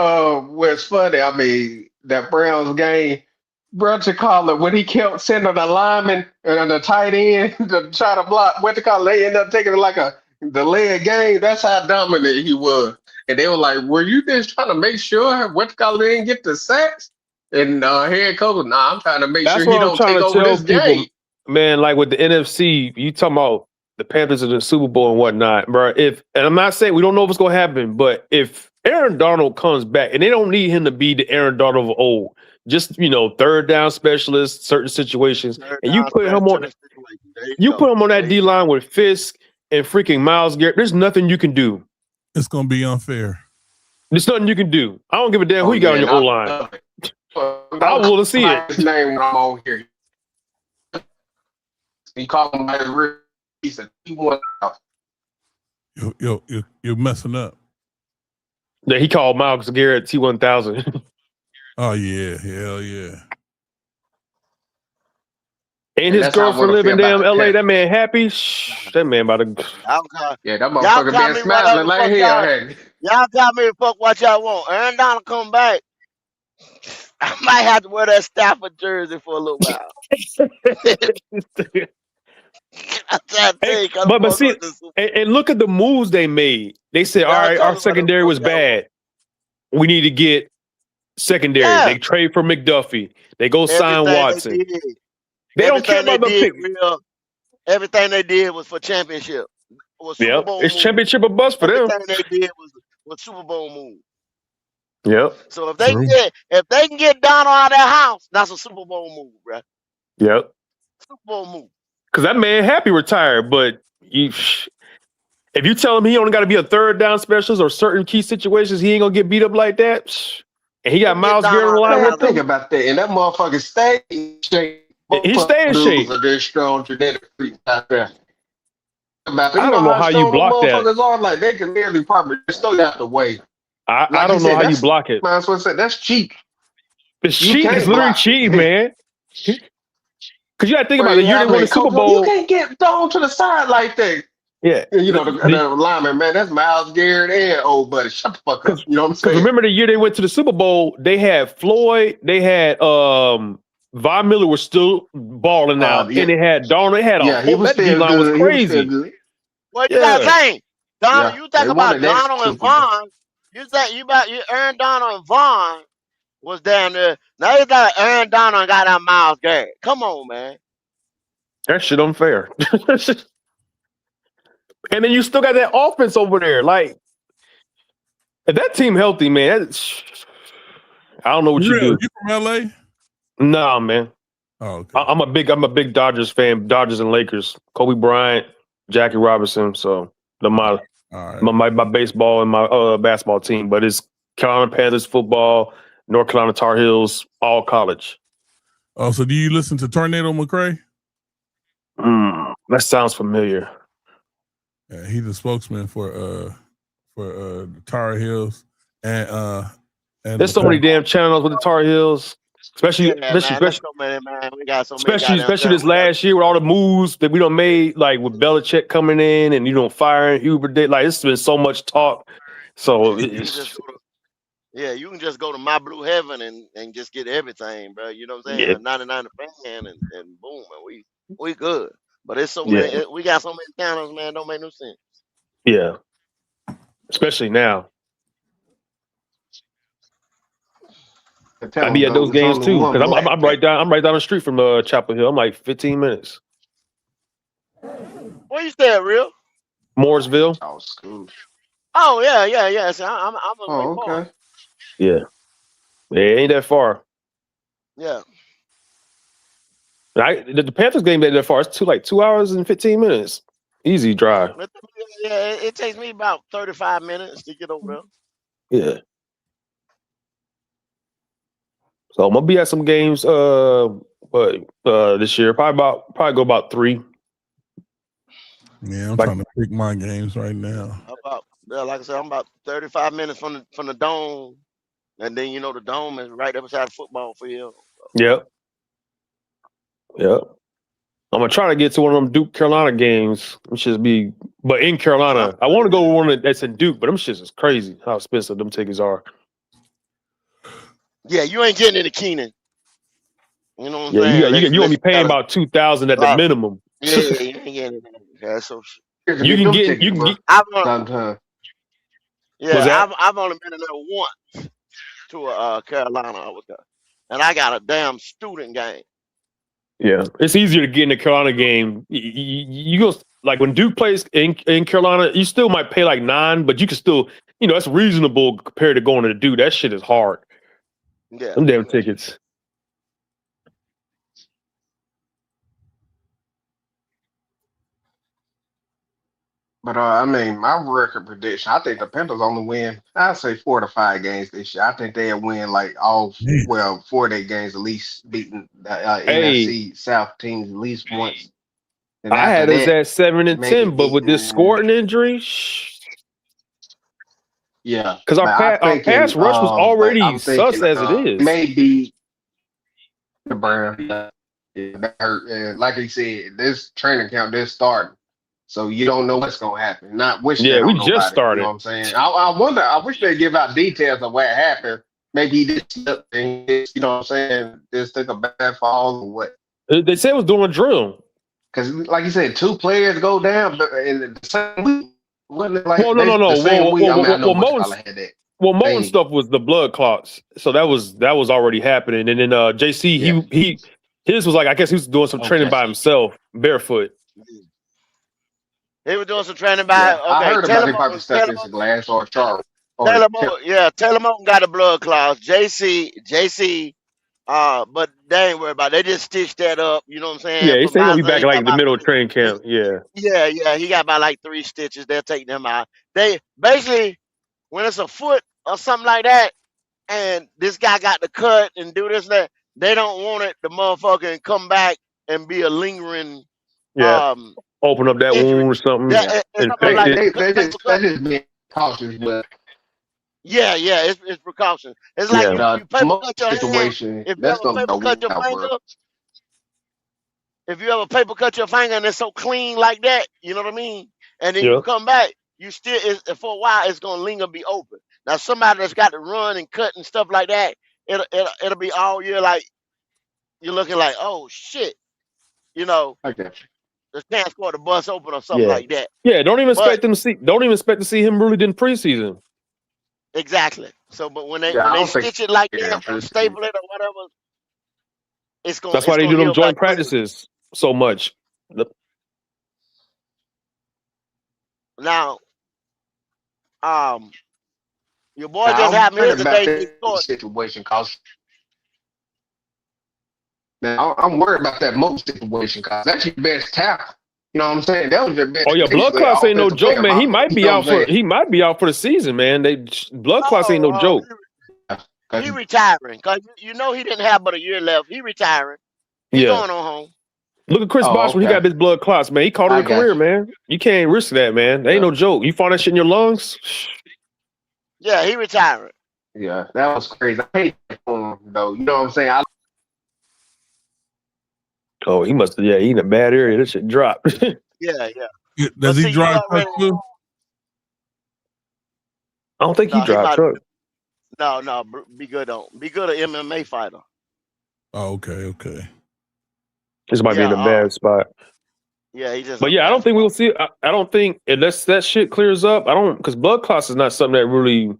it's funny? I mean, that Browns game, what you call it, when he kept sending the lineman and the tight end to try to block, what you call it, they ended up taking it like a delayed game. That's how dominant he was. And they were like, were you just trying to make sure what you call it didn't get the sacks? And head coach, nah, I'm trying to make sure That's he what I'm don't trying take to over tell this people, game. man. Like with the NFC, you talking about the Panthers in the Super Bowl and whatnot, bro. And I'm not saying we don't know what's going to happen, but if Aaron Donald comes back, and they don't need him to be the Aaron Donald of old, just third down specialist, certain situations, and you put him on, you put him on that D line with Fisk and freaking Myles Garrett. There's nothing you can do. It's gonna be unfair. There's nothing you can do. I don't give a damn who you got on your O line. I want to see it. His name when I'm on here. He called him by his real. He said he won out. You're messing up. Yeah, he called Myles Garrett T1000. Oh yeah, hell yeah. And his girlfriend live in damn LA. That man happy. Shh, that man about to. Yeah, that motherfucker been smiling like hell. Y'all tell me to fuck what y'all want. Aaron Donald come back. I might have to wear that Stafford jersey for a little while. But see, and look at the moves they made. They said, all right, our secondary was bad. We need to get secondary. Yeah. They trade for McDuffie. They go sign Watson. They don't care about the pick. Everything they did was for championship. Was Super Bowl it's move. championship or bust for them. Everything they did was Super Bowl move. Yep. So if they can get Donald out of their house, that's a Super Bowl move, bro. Yep. Super Bowl move. Because that man happy retired, but if you tell him he only got to be a third down specialist or certain key situations, he ain't gonna get beat up like that. And he got Myles Garrett on the line with him. Think about that, and that motherfucker stay in shape. He stay in shape. They're strong genetic freaks out there. I don't know how you block that. Motherfuckers are like they can literally probably just throw you out the way. I don't know how you block it. Might as well say that's cheap. It's cheap. It's literally cheap, man. Because you got to think about it. The year they won the Super Bowl. You can't get thrown to the side like that. Yeah. You know, the lineman, man, that's Myles Garrett and old buddy. Shut the fuck up. You know what I'm saying? Remember the year they went to the Super Bowl, they had Floyd, they had Von Miller was still balling out, and they had Donald. They had a whole, that D-line was crazy. Well, you got to think, Donald, you think about Donald and Vaughn. You think Aaron Donald and Vaughn was down there. Now you got Aaron Donald and got that Myles Garrett. Come on, man. That shit unfair. And then you still got that offense over there. Like, if that team healthy, man, I don't know what you do. You from LA? Nah, man. Oh, okay. I'm a big Dodgers fan. Dodgers and Lakers. Kobe Bryant, Jackie Robinson. So my baseball and my basketball team. But it's Carolina Panthers football, North Carolina Tar Heels, all college. Oh, so do you listen to Tornado McCray? That sounds familiar. He's the spokesman for the Tar Heels, and And There's so many damn channels with the Tar Heels, especially Yeah, man. There's so many, man. We got so many goddamn especially this channels. We got last year with all the moves that we done made, like with Belichick coming in and firing Huber. Like it's been so much talk. So you can just go to you can just go to My Blue Heaven and just get everything, bro. You know what I'm saying? yeah, A 99 fan and boom, and we good. But it's so yeah, many. We got so many channels, man. Don't make no sense. yeah. Especially now, I be at those It's games only too one because I'm, I'm black I'm man. right down the street from Chapel Hill. I'm like 15 minutes. Where you stay at, real? Mooresville. Oh, school. Oh yeah. See, I'm a way Oh, far. okay. Yeah, it ain't that far. Yeah. The Panthers game ain't that far. It's 2 hours and 15 minutes. Easy drive. Yeah, it takes me about 35 minutes to get over there. Yeah. So I'm gonna be at some games this year. Probably go about 3. Yeah, I'm trying to pick my games right now. Like I said, I'm about 35 minutes from the dome, and then the dome is right up beside the football field. Yep. I'm gonna try to get to one of them Duke Carolina games, which is but in Carolina. I want to go to one that's in Duke, but them shits is crazy how expensive them tickets are. Yeah, you ain't getting into Keenan. You know what I'm Yeah, saying? you gonna be paying about $2,000 at the minimum. Yeah, you ain't getting into that. So You can get. Sometimes. Yeah, I've only been in there once to Carolina. I was there, and I got a damn student game. Yeah, it's easier to get in the Carolina game. You go like when Duke plays in Carolina, you still might pay like $9, but you can still, that's reasonable compared to going to Duke. That shit is hard. Yeah, Them damn tickets. But I mean, my record prediction, I think the Panthers only win, I'd say 4 to 5 games this year. I think they'll win like 4 of their games at least, beating the NFC South teams at least once. And I had us that, at 7 and make 10, it but with this 8 Scourton injury, yeah, because our pass rush was already I'm sus thinking as it is. maybe the Browns. That hurt. And like he said, this training camp just starting. So you don't know what's gonna happen. Not wishing that we on nobody. just started. You know what I'm saying? I wonder. I wish they'd give out details of what happened. Maybe he did slip and you know what I'm saying, just took a bad fall or what. They said it was doing a drill. Because like you said, 2 players go down in the same week. Wasn't it like no. the same week? I mean, I know Moton had that. Well, Moton stuff was the blood clots, so that was already happening. And then JC, his was like, I guess he was doing some training by himself, barefoot. He was doing some training by. Okay, I heard about him probably stuck in some glass or Charles. Taylor Moton got a blood clot. JC, but they ain't worried about it. They just stitched that up. You know what I'm saying? Yeah, he said he'll be back like in the middle of training camp. Yeah. Yeah, he got about like 3 stitches. They'll take them out. They basically, when it's a foot or something like that, and this guy got the cut and do this and that, they don't want it, the motherfucker, and come back and be a lingering open up that injury. wound or something. They just being cautious, but it's precautions. It's like you paper cut your situation. Hand. If you ever paper cut your finger and it's so clean like that, you know what I mean? And then you come back, you still for a while it's gonna linger, be open. Now somebody that's got to run and cut and stuff like that, it'll be all year like you're looking like, oh shit, the transport the bus open or something like that. Yeah, don't even expect to see him really in preseason. Exactly. So, but when they stitch it like that or staple it or whatever, it's going. That's why they do them joint practices so much. Now, your boy just had me today. Situation cause. Now I'm worried about that most situation because that's your best tackle. You know what I'm saying? That was your best. Oh yeah, blood clots ain't no joke, man. He might be out for the season, man. Blood clots ain't no joke. He retiring because he didn't have but a year left. He retiring. He's going on home. Look at Chris Bosh when he got his blood clots, man. He called it a career, man. You can't risk that, man. That ain't no joke. You find that shit in your lungs. Yeah, he retiring. Yeah, that was crazy. I hate that for him, though. You know what I'm saying? Oh, he must have. Yeah, he in a bad area. This shit dropped. Yeah. Does But he see, you drive truck already too? I don't think he no. He drive about truck. no. Be good on. Be good an MMA fighter. Oh, okay. This might be in Yeah. a bad spot. Yeah. He just in But a yeah, I bad don't think we'll spot. see. I don't think unless that shit clears up. I don't because blood clots is not something that really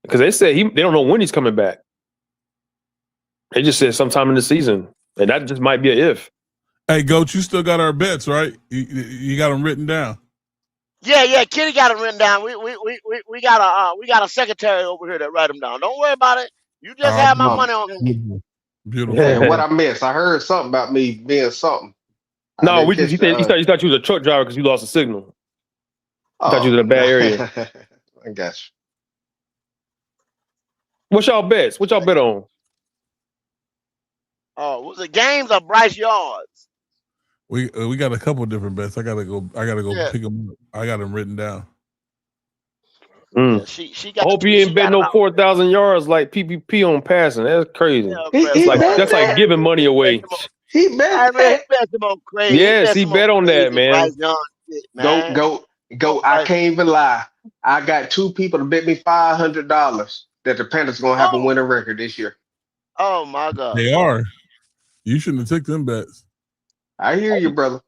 because they said they don't know when he's coming back. They just said sometime in the season, and that just might be a if. Hey, Goat, you still got our bets, right? You got them written down. Yeah. Kitty got them written down. We got a secretary over here that write them down. Don't worry about it. You just have my money on him. Beautiful. And what I missed, I heard something about me being something. I No, didn't he catch thought you was a truck driver because you lost a signal. He thought you Oh, was in a bad area. I got you. What's y'all bets? What y'all bet on? Oh, was it games or Bryce yards? We got a couple different bets. I gotta go Yeah. pick them up. I got them written down. Yeah, she I got hope you ain't bet no 4,000 yards like PPP on passing. That's crazy. That's like giving money away. He bet bet him on crazy. Yes, he bet on that, man. Bryce Young shit, man. Go. I can't even lie. I got two people to bet me $500 that the Panthers gonna have a winning record this year. Oh my God. They are. You shouldn't have took them bets. I hear you, brother.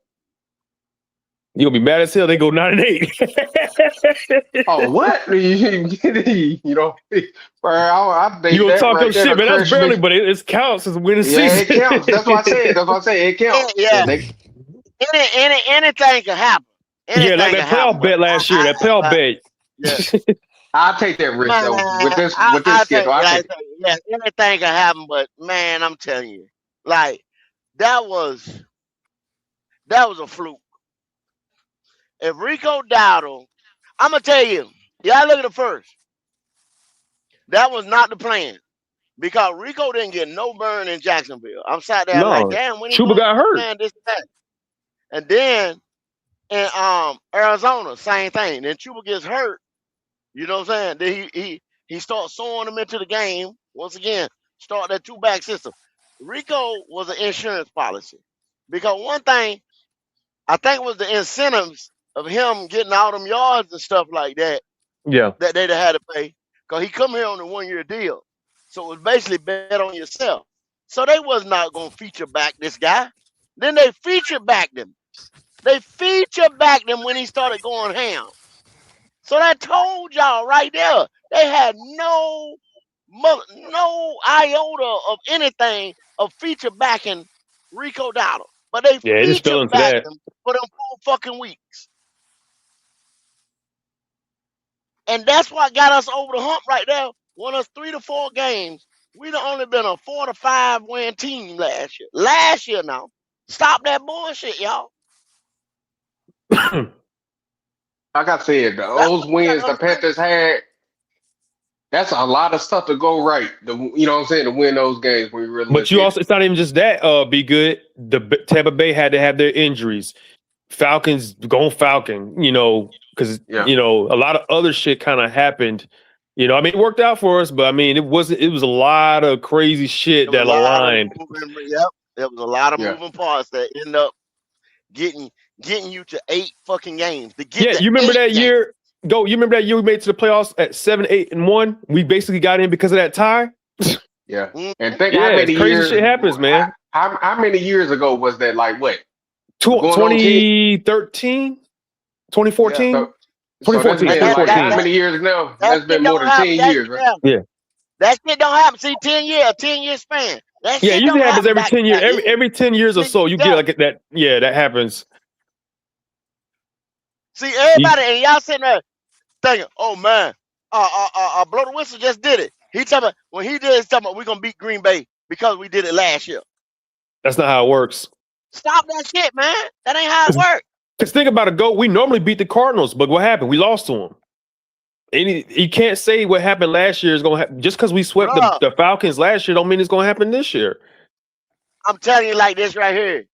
You'll be mad as hell. They go 9-8. Oh, what? You know, I think You gonna that talk right your there. shit, man? That's Crash barely, me. but it counts as a winning Yeah, season. it counts. That's what I said. It counts. Yeah. Anything can happen. Yeah, like Anything that can happen. playoff But bet last year. That playoff bet. yeah. I'll take that risk Man, though. With this I think schedule, I take it. yeah, anything can happen, but man, I'm telling you, like that was a fluke. If Rico Dowdle, I'm gonna tell you, y'all look at the first. That was not the plan because Rico didn't get no burn in Jacksonville. I'm sat there like, No, damn, when he Chuba going got hurt. man, this and that. And then in Arizona, same thing. Then Chuba gets hurt. You know what I'm saying? Then he starts sewing them into the game once again. Start that 2-back system. Rico was an insurance policy because one thing I think was the incentives of him getting all them yards and stuff like that Yeah. that they'd have had to pay because he come here on a 1-year deal. So it was basically bet on yourself. So they was not gonna feature back this guy. Then they feature backed him. They feature backed him when he started going ham. So that told y'all right there they had no iota of anything of feature backing Rico Dowdle, but they Yeah, it just feature fell into backed that. him for them 4 fucking weeks, and that's what got us over the hump right there. Won us 3 to 4 games. We'd only been a 4 to 5 win team last year. Last year now, stop that bullshit, y'all. Like I said, those wins the Panthers had, that's a lot of stuff to go right. You know what I'm saying? To win those games when you really But look you at also, it. it's not even just that. Be good. Tampa Bay had to have their injuries. Falcons going Falcon. You know, because you know a lot of other shit kind of happened. You know, I mean, it worked out for us, but I mean, it was a lot of crazy shit There was that a lot of aligned. there was a lot of moving parts that end up getting you to 8 fucking games. To get Yeah, to you remember 8 that games. year? You remember that year we made it to the playoffs at 7, 8, and 1? We basically got in because of that tie. Yeah. Mm-hmm. And think how Yeah, it's many crazy years shit happens, man. how many years ago was that? Like what? Going on 2013, 2014, Yeah. So that's 2014, been like 2014. how many years now? That That's shit been more don't than happen. 10 years, right? Yeah. That shit don't happen. See, 10 year span. That Yeah, it shit usually don't happens happen every back to 10 years. back years. Every 10 years or so, you get like that. Yeah, that happens. See, everybody, and y'all sitting there thinking, oh man, Blow the Whistle just did it. He talking about, when he did it, he's talking about we're going to beat Green Bay because we did it last year. That's not how it works. Stop that shit, man. That ain't how it works. Because think about it, we normally beat the Cardinals, but what happened? We lost to them. And you can't say what happened last year is going to happen. Just because we swept the Falcons last year don't mean it's going to happen this year. I'm telling you like this right here.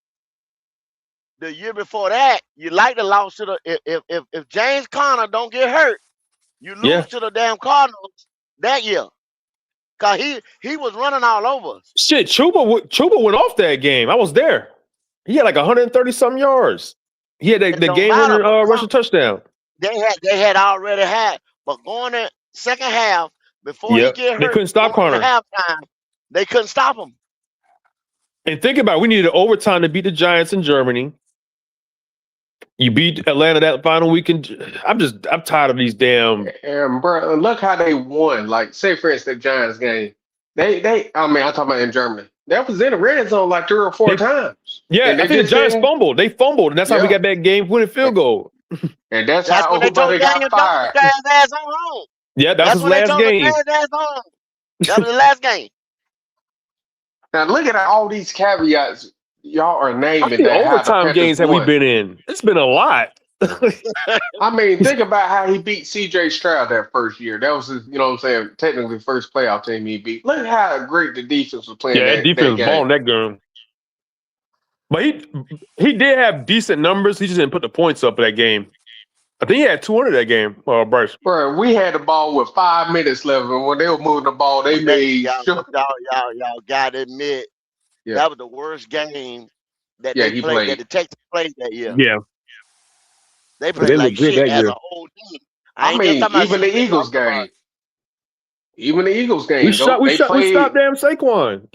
The year before that, you like the loss to the if James Conner don't get hurt, you lose to the damn Cardinals. that year. Cause he was running all over us. Shit, Chuba went off that game. I was there. He had like 130 something yards. He had the Don't game matter, winner but rushing touchdown. they had already had, but going in second half before he get They hurt, couldn't stop going to Connor. halftime, they couldn't stop him. And think about it, we needed overtime to beat the Giants in Germany. You beat Atlanta that final weekend. I'm tired of these damn. And bro, look how they won. Like, say for instance, the Giants game. I'm talking about in Germany. That was in the red zone like 3 or 4 times. Yeah, And I think the Giants fumbled. They fumbled, and that's how we got that game-winning field goal. And that's how when they told Daniel got fired. Jones to ass on home. Yeah, that was his last game. Ass on. That was the last game. Now look at all these caveats y'all are naming. How many overtime games have we been in? It's been a lot. I mean, think about how he beat C.J. Stroud that first year. That was his, you know what I'm saying, technically first playoff team he beat. Look at how great the defense was playing. Yeah, that defense was balling that game. But he did have decent numbers. He just didn't put the points up for that game. I think he had 200 that game, Bryce. Bro, we had the ball with 5 minutes left, and when they were moving the ball, they made y'all gotta admit that was the worst game that they played. That the Texans played that year. Yeah. They played like shit as a whole team. I mean, even the Eagles game. Even the Eagles game. We stopped damn Saquon.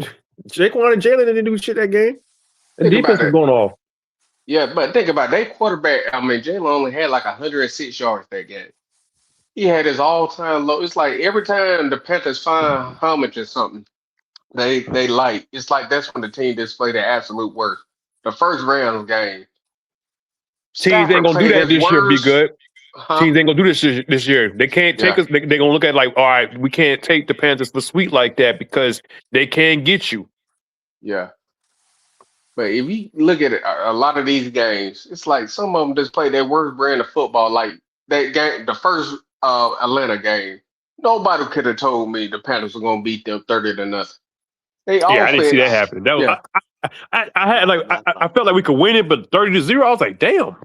Saquon and Jalen didn't do shit that game. The defense was going off. Yeah, but think about it. They quarterback. I mean, Jalen only had like 106 yards that game. He had his all-time low. It's like every time the Panthers find homage or something, they light. It's like that's when the team displayed their absolute worst. The first Rams game. Teams ain't gonna do that this year. Be good. Teams ain't gonna do this year. They can't take us. They're gonna look at like, all right, we can't take the Panthers to the sweet like that because they can get you. Yeah. But if you look at it, a lot of these games, it's like some of them just play their worst brand of football. Like that game, the first Atlanta game, nobody could have told me the Panthers were going to beat them 30-0. I didn't see that happen. That was, I felt like we could win it, but 30-0, I was like, damn.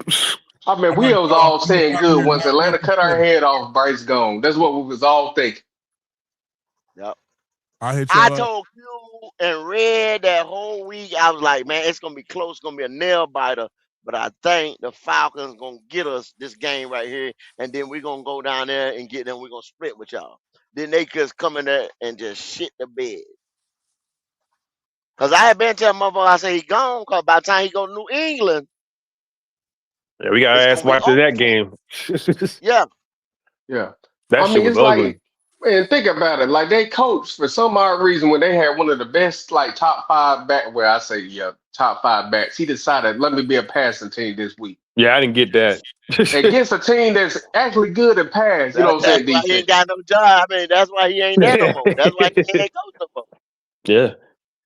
I mean, we was all saying good once Atlanta cut our head off. Bryce gone. That's what we was all thinking. Yep. I told you and Red that whole week. I was like, man, it's gonna be close. It's gonna be a nail biter. But I think the Falcons gonna get us this game right here, and then we're gonna go down there and get them. We're gonna split with y'all. Then they just come in there and just shit the bed. Cause I had been telling motherfucker, I said he gone. Cause by the time he go to New England, yeah, we got ass wiped in that game. Yeah. That shit was ugly. Like, man, think about it. Like they coached for some odd reason when they had one of the best, like top 5 back. Where I say, top 5 backs. He decided, let me be a passing team this week. Yeah, I didn't get that. Against a team that's actually good at pass. You know what I'm saying? That's why he ain't got no job. I mean, that's why he ain't there no more. That's why he ain't coach no more. Yeah.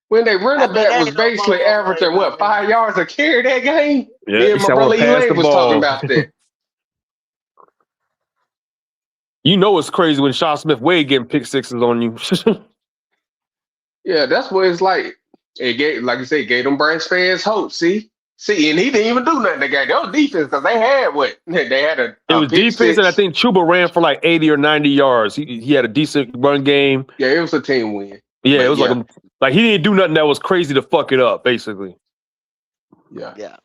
When they running back was basically averaging 5 yards a carry that game. Yeah, my brother Elaine was talking about that. You know it's crazy when Sean Smith Wade getting pick sixes on you. Yeah, that's what it's like. It gave, like you say, gave them Bryce fans hope. See, and he didn't even do nothing that game. That was defense because they had what? They had a it was defense, six. And I think Chuba ran for like 80 or 90 yards. He had a decent run game. Yeah, it was a team win. Yeah, it was like he didn't do nothing that was crazy to fuck it up, basically. Yeah.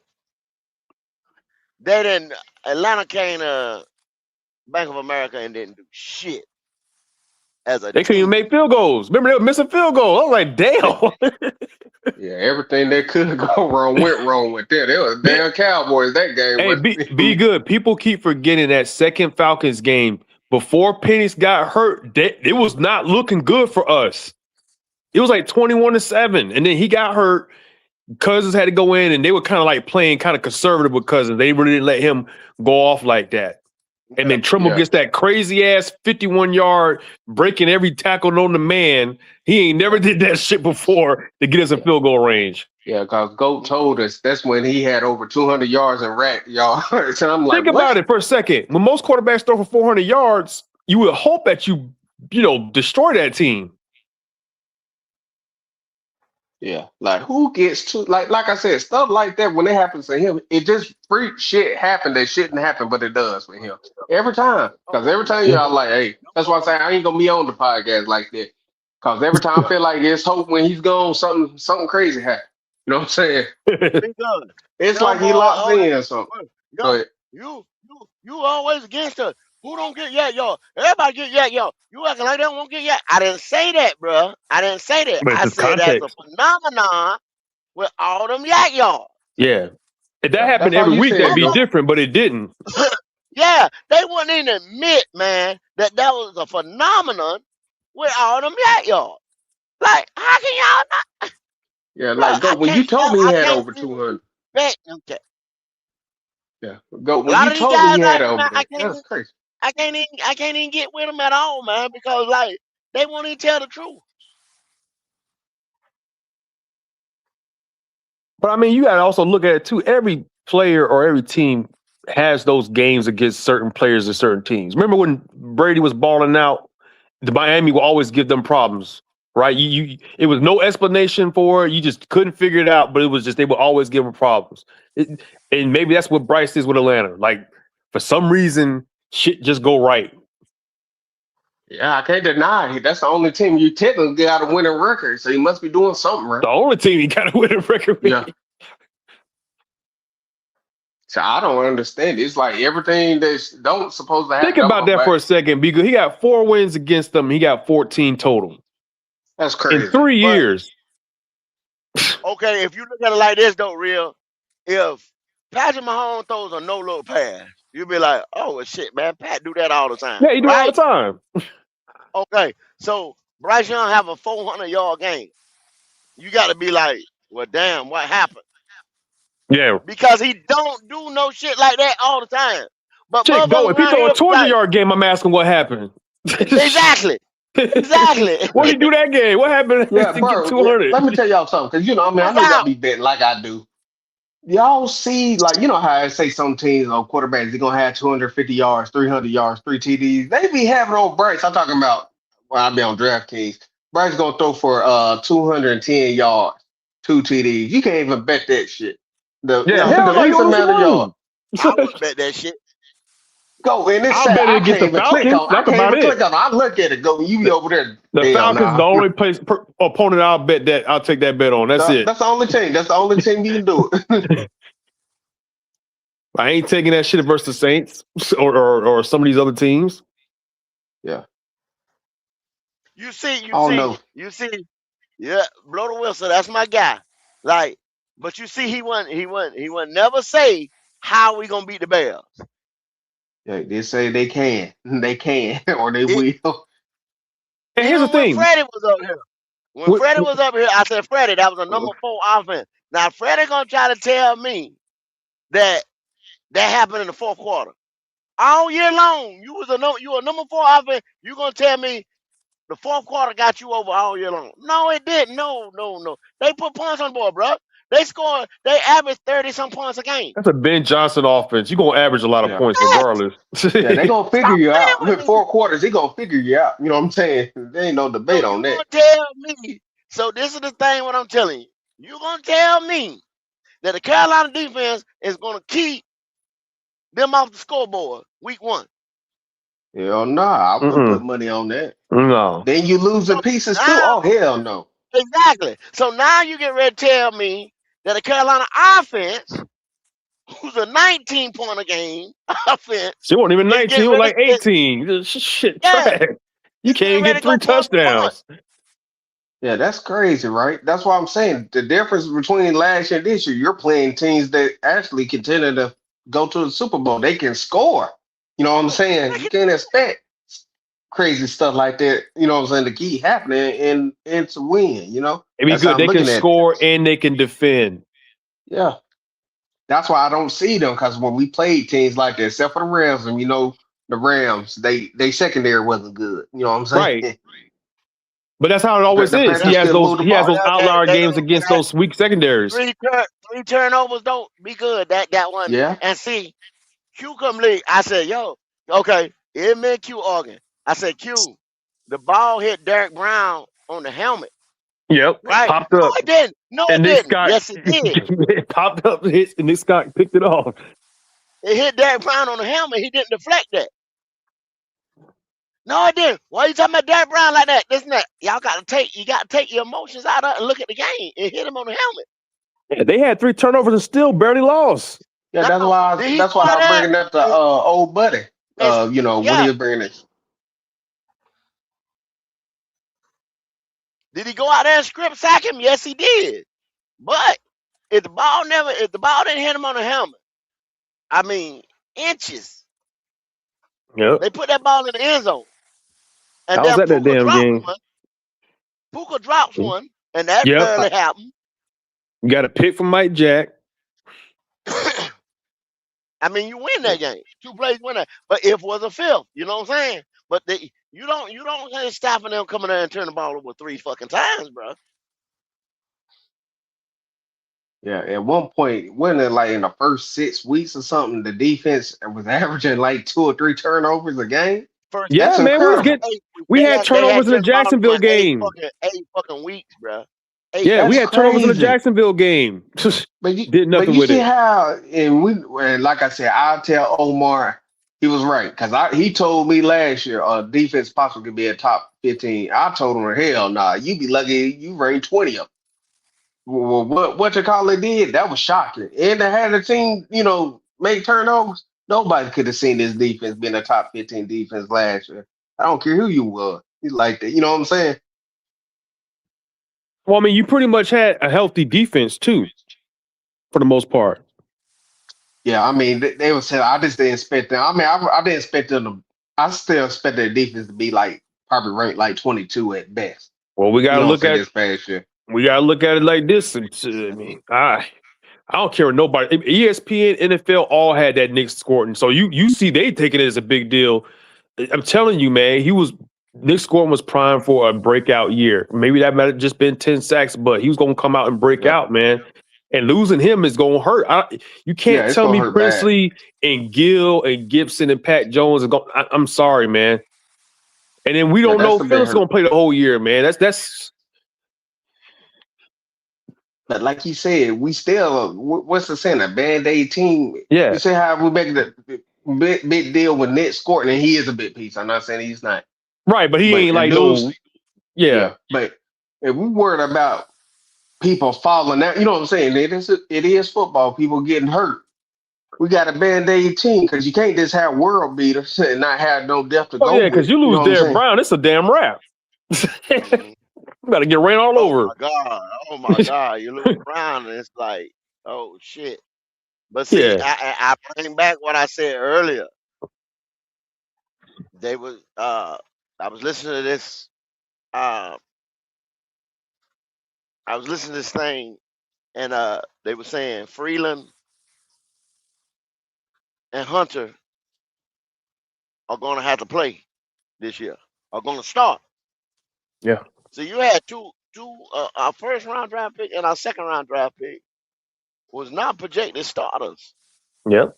They didn't. Atlanta came to Bank of America and didn't do shit. They couldn't even make field goals. Remember, they were missing field goals. I was like, damn. Yeah, everything that could go wrong went wrong with them. They were damn Cowboys that game. Hey, be good. People keep forgetting that second Falcons game before Penix got hurt. It was not looking good for us. It was like 21-7, and then he got hurt. Cousins had to go in, and they were kind of like playing kind of conservative with Cousins. They really didn't let him go off like that. And then Trimble gets that crazy ass 51-yard breaking every tackle on the man. He ain't never did that shit before to get us in field goal range. Yeah, because Goat told us that's when he had over 200 yards in rack yards. And I'm like, think about it for a second. When most quarterbacks throw for 400 yards, you would hope that you destroy that team. Yeah, like who gets to like I said, stuff like that when it happens to him, it just freak shit happen that shouldn't happen, but it does with him every time. Because every time y'all like, hey, that's why I say I ain't gonna be on the podcast like that. Because every time I feel like it's hope when he's gone, something crazy happen. You know what I'm saying? Because It's young like he boy, locked all that. in or something. Well, Go young, ahead. you always against us. Who don't get yak y'all? Everybody get yak y'all. You acting like they don't want to get yak. I didn't say that, bro. I didn't say that. But it's I just said that's a context. phenomenon with all them yak y'all. Yeah. If that Yeah, happened that's all every you week, that'd said, be Joe. different, but it didn't. Yeah, they wouldn't even admit, man, that was a phenomenon with all them yak y'all. Like, how can y'all not, Yeah, bro? like go when you told me he I had can't over even 200. respect them cats. Yeah, go A when lot you of these told me guys he out had here, over man, there. That's crazy. I can't even get with them at all, man, because like they won't even tell the truth. But I mean, you got to also look at it too. Every player or every team has those games against certain players and certain teams. Remember when Brady was balling out? The Miami will always give them problems, right? It was no explanation for it. You just couldn't figure it out, but it was just they would always give them problems. And maybe that's what Bryce is with Atlanta. Like for some reason, shit just go right. Yeah, I can't deny it. That's the only team you technically got a winning record, so he must be doing something right. The only team he got a winning record with. Yeah. So I don't understand. It's like everything that's don't supposed to Think happen. about that for a second, because he got 4 wins against them. He got 14 total That's in crazy. 3 But years. okay, if you look at it like this though, real, if Patrick Mahomes throws a no look pass, you'll be like, oh well, shit, man, Pat do that all the time, Yeah, he do it all the right? time. Okay, so Bryce Young have a 400-yard game. You got to be like, well, damn, what happened? Yeah. Because he don't do no shit like that all the time. But Shit, go. motherfuckers If he around throw a here be like, 200-yard game, I'm asking what happened. exactly, exactly. What did he do that game? What happened Yeah, to get bro. Yeah, 200? let me tell y'all something, because Who I mean, I was know y'all out? be betting like I do. Y'all see, like, how I say some teams or quarterbacks, they're gonna have 250 yards, 300 yards, 3 TDs. They be having on Bryce. I'm talking about I be on DraftKings. Bryce gonna throw for 210 yards, 2 TDs. You can't even bet that shit. The Yeah, the hell no, you least don't amount of yards. I lose. wouldn't bet that shit. Go and it's I'll sad. bet it I against can't the even click Falcons. on. I That's can't about even click it. on. I look at it. Go. You be The, over there. the Hell Falcons is the nah. only opponent I'll bet that I'll take that bet on. That's it. That's the only team. That's the only team you can do it. I ain't taking that shit versus the Saints or some of these other teams. Yeah. You see, I don't know. yeah, blow the whistle. That's my guy. Like, but you see, he wouldn't never say how we gonna beat the Bears. Yeah, they say they can. They can, or they It, will. And here's the even when thing. Freddie was up here. When Freddie was up here, I said, Freddie, that was a number 4 offense. Now Freddie gonna try to tell me that that happened in the fourth quarter. All year long, you a number 4 offense. You gonna tell me the fourth quarter got you over all year long? No, it didn't. No, no, no. They put points on the board, bro. They scored. They averaged 30-some points a game. That's a Ben Johnson offense. You're gonna average a lot of Yeah. points Yes. regardless. Yeah, they gonna figure Stop you playing out. with With me. 4 quarters, they gonna figure you out. You know what I'm saying? There ain't no So debate you on that. gonna tell me? So this is the thing. What I'm telling you. You gonna tell me that the Carolina defense is gonna keep them off the scoreboard week 1? Hell nah, I wouldn't put Mm-mm. money on that. No. Then you lose the So pieces too. now, Oh hell no. exactly. So now you get ready to tell me that the Carolina offense, who's a 19-point a game offense, She wasn't even is 19, getting it was ready like to get, 18. Shit, yeah, trash. You it's can't getting even ready get to go 3 more points. touchdowns. Yeah, that's crazy, right? That's why I'm saying the difference between last year and this year. You're playing teams that actually continue to go to the Super Bowl. They can score. You know what I'm saying? You can't expect crazy stuff like that. You know what I'm saying? To keep happening and to win. It'd be That's how good. I'm They can looking at it. score and they can defend. Yeah. That's why I don't see them, because when we played teams like that, except for the Rams, and the Rams, they secondary wasn't good. You know what I'm saying? Right. But that's how it always The is. He Panthers has still those moved the he has ball. those Yeah, outlier they games don't. against those weak secondaries. Three turnovers don't be good. That one. Yeah. And see, Q come league. I said, yo, okay, it meant Q arguing. I said, Q, the ball hit Derek Brown on the helmet. Yep, Right? popped No, up, it didn't. No, and it Nick didn't. Scott Yes, it did. it popped up, hit, and Nick Scott picked it off. It hit Derek Brown on the helmet. He didn't deflect that. No, it didn't. Why are you talking about Derek Brown like that? This and that. Y'all got to take your emotions out of it and look at the game. It hit him on the helmet. Yeah, they had 3 turnovers and still barely lost. Yeah, No, did he that's go why out I'm there? bringing up the old buddy. When Yeah. he was bringing it. Did he go out there and script sack him? Yes, he did. But if the ball didn't hit him on the helmet, I mean inches. Yep, They put that ball in the end zone, and I was then at that Puka damn drops game. one. Puka drops one, and that Yep, barely happened. you got a pick from Mike Jack. I mean, you win that game. 2 plays win that. But if was a fifth, you know what I'm saying? But you don't have stopping them coming there and turn the ball over 3 fucking times, bro. Yeah, at one point, wasn't it like in the first 6 weeks or something, the defense was averaging like 2 or 3 turnovers a game? First Yeah, That's man, we was first incredible. getting. 8 weeks, We had they had turnovers in the turned the ball over Jacksonville in game. 8 fucking weeks, bro. 8. Yeah, we That's had turnovers in the crazy. Jacksonville game. But Did nothing you with see it. how, and like I said, I'll tell Omar he was right because he told me last year defense possibly could be a top 15. I told him, hell nah, you be lucky you ranked 20 of them. Well, what you call it did that was shocking, and to have the team make turnovers. Nobody could have seen this defense being a top 15 defense last year. I don't care who you were. You like that, you know what I'm saying? Well, I mean, you pretty much had a healthy defense too, for the most part. Yeah, I mean, they were saying I just didn't expect them. I mean, I didn't expect them to. I still expect their defense to be like probably ranked like 22 at best. Well, we gotta look at this past year. We gotta look at it like this. I mean, I don't care what nobody. ESPN, NFL, all had that Nick Scorton. So you see, they taking it as a big deal. I'm telling you, man, Nick Scorton was primed for a breakout year. Maybe that might have just been 10 sacks, but he was gonna come out and break out, man. And losing him is gonna hurt. You can't tell me Princely and Gill and Gibson and Pat Jones are going. I'm sorry, man. And then we don't know if Phillips gonna play the whole year, man. That's. But like you said, we still what's the saying? A Band-Aid team. Yeah. You say how we make the big deal with Nick Scorton, and he is a big piece. I'm not saying he's not. Right, but he ain't like no. Yeah. But if we worried about people falling out, you know what I'm saying? It is football. People getting hurt. We got a Band-Aid team because you can't just have world beaters and not have no depth to go. Yeah, because you lose Derek Brown, it's a damn wrap. You got to get ran all over. Oh my God! You lose Brown, and it's like, oh shit. But see, I bring back what I said earlier. They was I was listening to this. I was listening to this thing, and they were saying Freeland and Hunter are going to have to play this year. Are going to start. Yeah. So you had two our first round draft pick and our second round draft pick was not projected starters. Yep.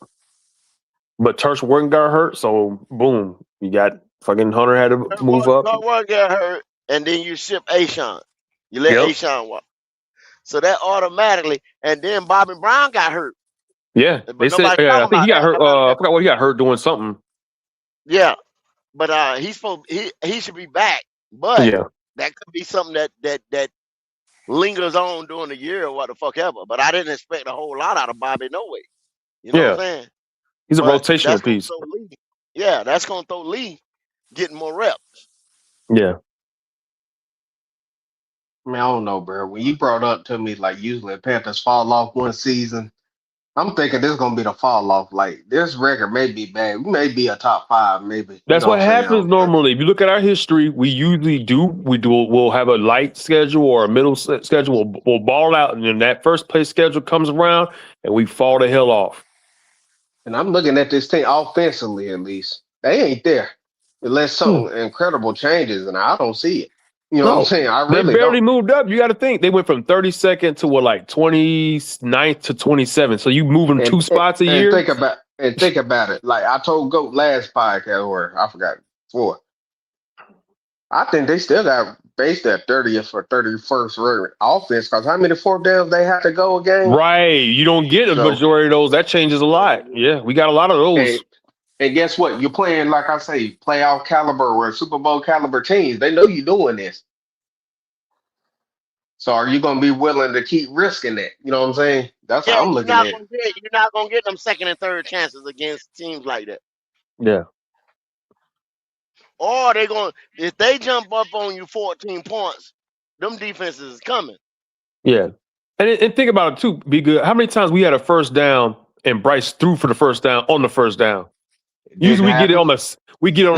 But Turch Warren got hurt, so boom, you got fucking Hunter had to move up. Warren got hurt, and then you ship Ashawn. You let Ashawn walk. So that automatically, and then Bobby Brown got hurt. Yeah, they said. I think he got hurt. I forgot what he got hurt doing something. Yeah, but he should be back. But that could be something that lingers on during the year or what the fuck ever. But I didn't expect a whole lot out of Bobby no way. You know what I'm saying? He's a rotational piece. That's gonna throw Lee getting more reps. Yeah. I mean, I don't know, bro. When you brought up to me like usually Panthers fall off one season, I'm thinking this is gonna be the fall off. Like this record may be bad. We may be a top 5, maybe. That's what happens normally. If you look at our history, we'll have a light schedule or a middle schedule. We'll ball out, and then that first place schedule comes around, and we fall the hell off. And I'm looking at this thing offensively, at least they ain't there unless something incredible changes, and I don't see it. You know what I'm saying? I really they barely moved up. You got to think they went from 32nd to 29th to 27th. So you moving 2 spots a year. Think about it. Like I told Goat last podcast, or I forgot before. I think they still got face that 30th or 31st offense because how many fourth downs they have to go a game? Right. You don't get a majority of those. That changes a lot. Yeah, we got a lot of those. And guess what? You're playing, like I say, playoff caliber or Super Bowl caliber teams. They know you're doing this. So are you going to be willing to keep risking that? You know what I'm saying? That's how I'm looking at it. You're not gonna get them second and third chances against teams like that. Yeah. Or they going if they jump up on you 14 points, them defenses is coming. Yeah. And think about it too, be good. How many times we had a first down and Bryce threw for the first down on the first down? Usually we get it on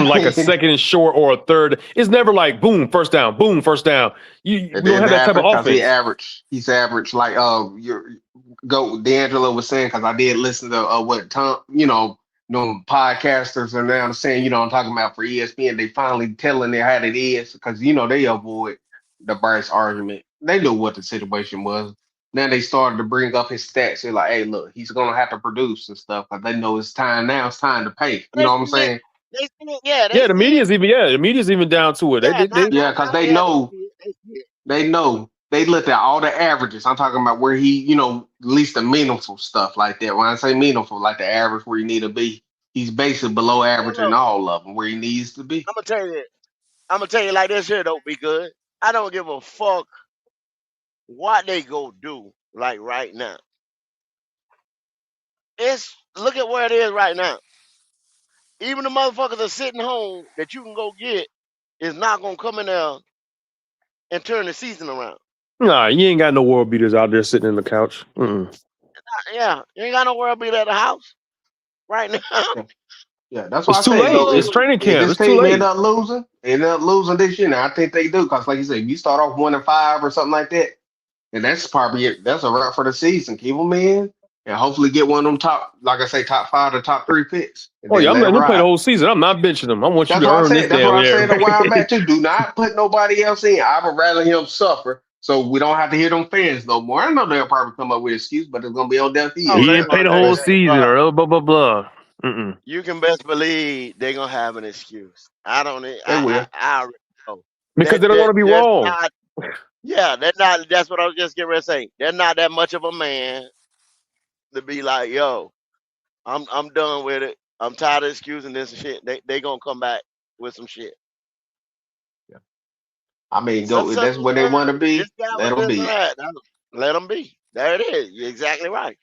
like a second and short or a third. It's never like boom, first down, boom, first down. We don't have that type of offense. He's average like D'Angelo was saying, because I did listen to what Tom, podcasters are now saying, I'm talking about for ESPN, they finally telling it how it is, because they avoid the Bryce argument. They knew what the situation was. Now they started to bring up his stats. They're like, hey, look, he's gonna have to produce and stuff, because they know it's time now. It's time to pay. You know what I'm saying? The media's even down to it. Because they know they looked at all the averages. I'm talking about where he, at least the meaningful stuff like that. When I say meaningful, like the average where you need to be, he's basically below average in all of them where he needs to be. I'm gonna tell you like this here though, be good. I don't give a fuck what they go do like right now. Look at where it is right now. Even the motherfuckers are sitting home that you can go get is not gonna come in there and turn the season around. Nah, you ain't got no world beaters out there sitting in the couch. Yeah, you ain't got no world beater at the house right now. Yeah, that's why it's too late. It's training camp. It's too late. End up losing this year. Now I think they do, because like you said, if you start off 1-5 or something like that, and that's a wrap for the season. Keep them in and hopefully get one of them top 5 to top 3 picks. Oh yeah, I'm letting them play the whole season. I'm not benching them. I want you to earn this. That's what I said a while back too. Do not put nobody else in. I would rather him suffer, so we don't have to hear them fans no more. I know they'll probably come up with an excuse, but it's gonna be on deaf ears. He didn't play the whole season, or blah blah blah. You can best believe they're gonna have an excuse. I don't. They will. I already know. Because they don't want to be wrong. They're not. That's what I was just getting ready to say. They're not that much of a man to be like, yo, I'm done with it. I'm tired of excusing this and shit. They gonna come back with some shit. Yeah. I mean, if that's where they want to be, let them be. Let them be. There it is. You're exactly right.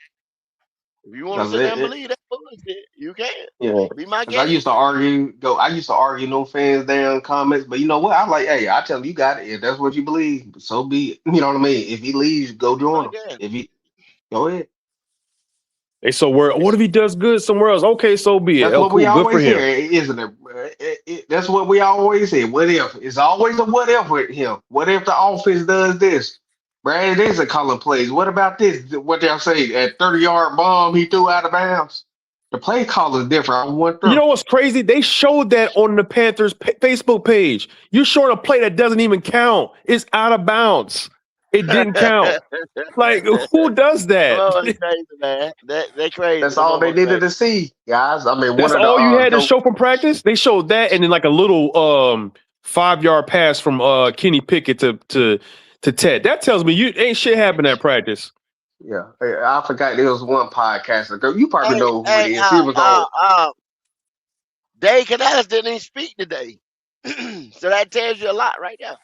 If you want to sit there and believe that bullshit, you can. Yeah. Be my guest. I used to argue no fans down comments, but you know what? I'm like, hey, I tell him, you got it. If that's what you believe, so be it. You know what I mean? If he leaves, go join him. If he go ahead. Hey, so what if he does good somewhere else? Okay, so be it. That's what we always hear, isn't it? That's what we always say. What if? It's always a what if with him. What if the offense does this? Brad is a calling plays. What about this? What they'll say, at 30-yard bomb he threw out of bounds. The play call is different. You know what's crazy? They showed that on the Panthers Facebook page. You're showing a play that doesn't even count. It's out of bounds. It didn't count. Like, who does that? Oh, it's crazy, man. They crazy. That's all they needed to see, guys. I mean, that's all you had to show from practice. They showed that, and then like a little 5-yard pass from Kenny Pickett to Ted. That tells me ain't shit happened at practice. Yeah, I forgot there was one podcaster. You probably know who it is. He was on. Dave Canales didn't even speak today, so that tells you a lot right there.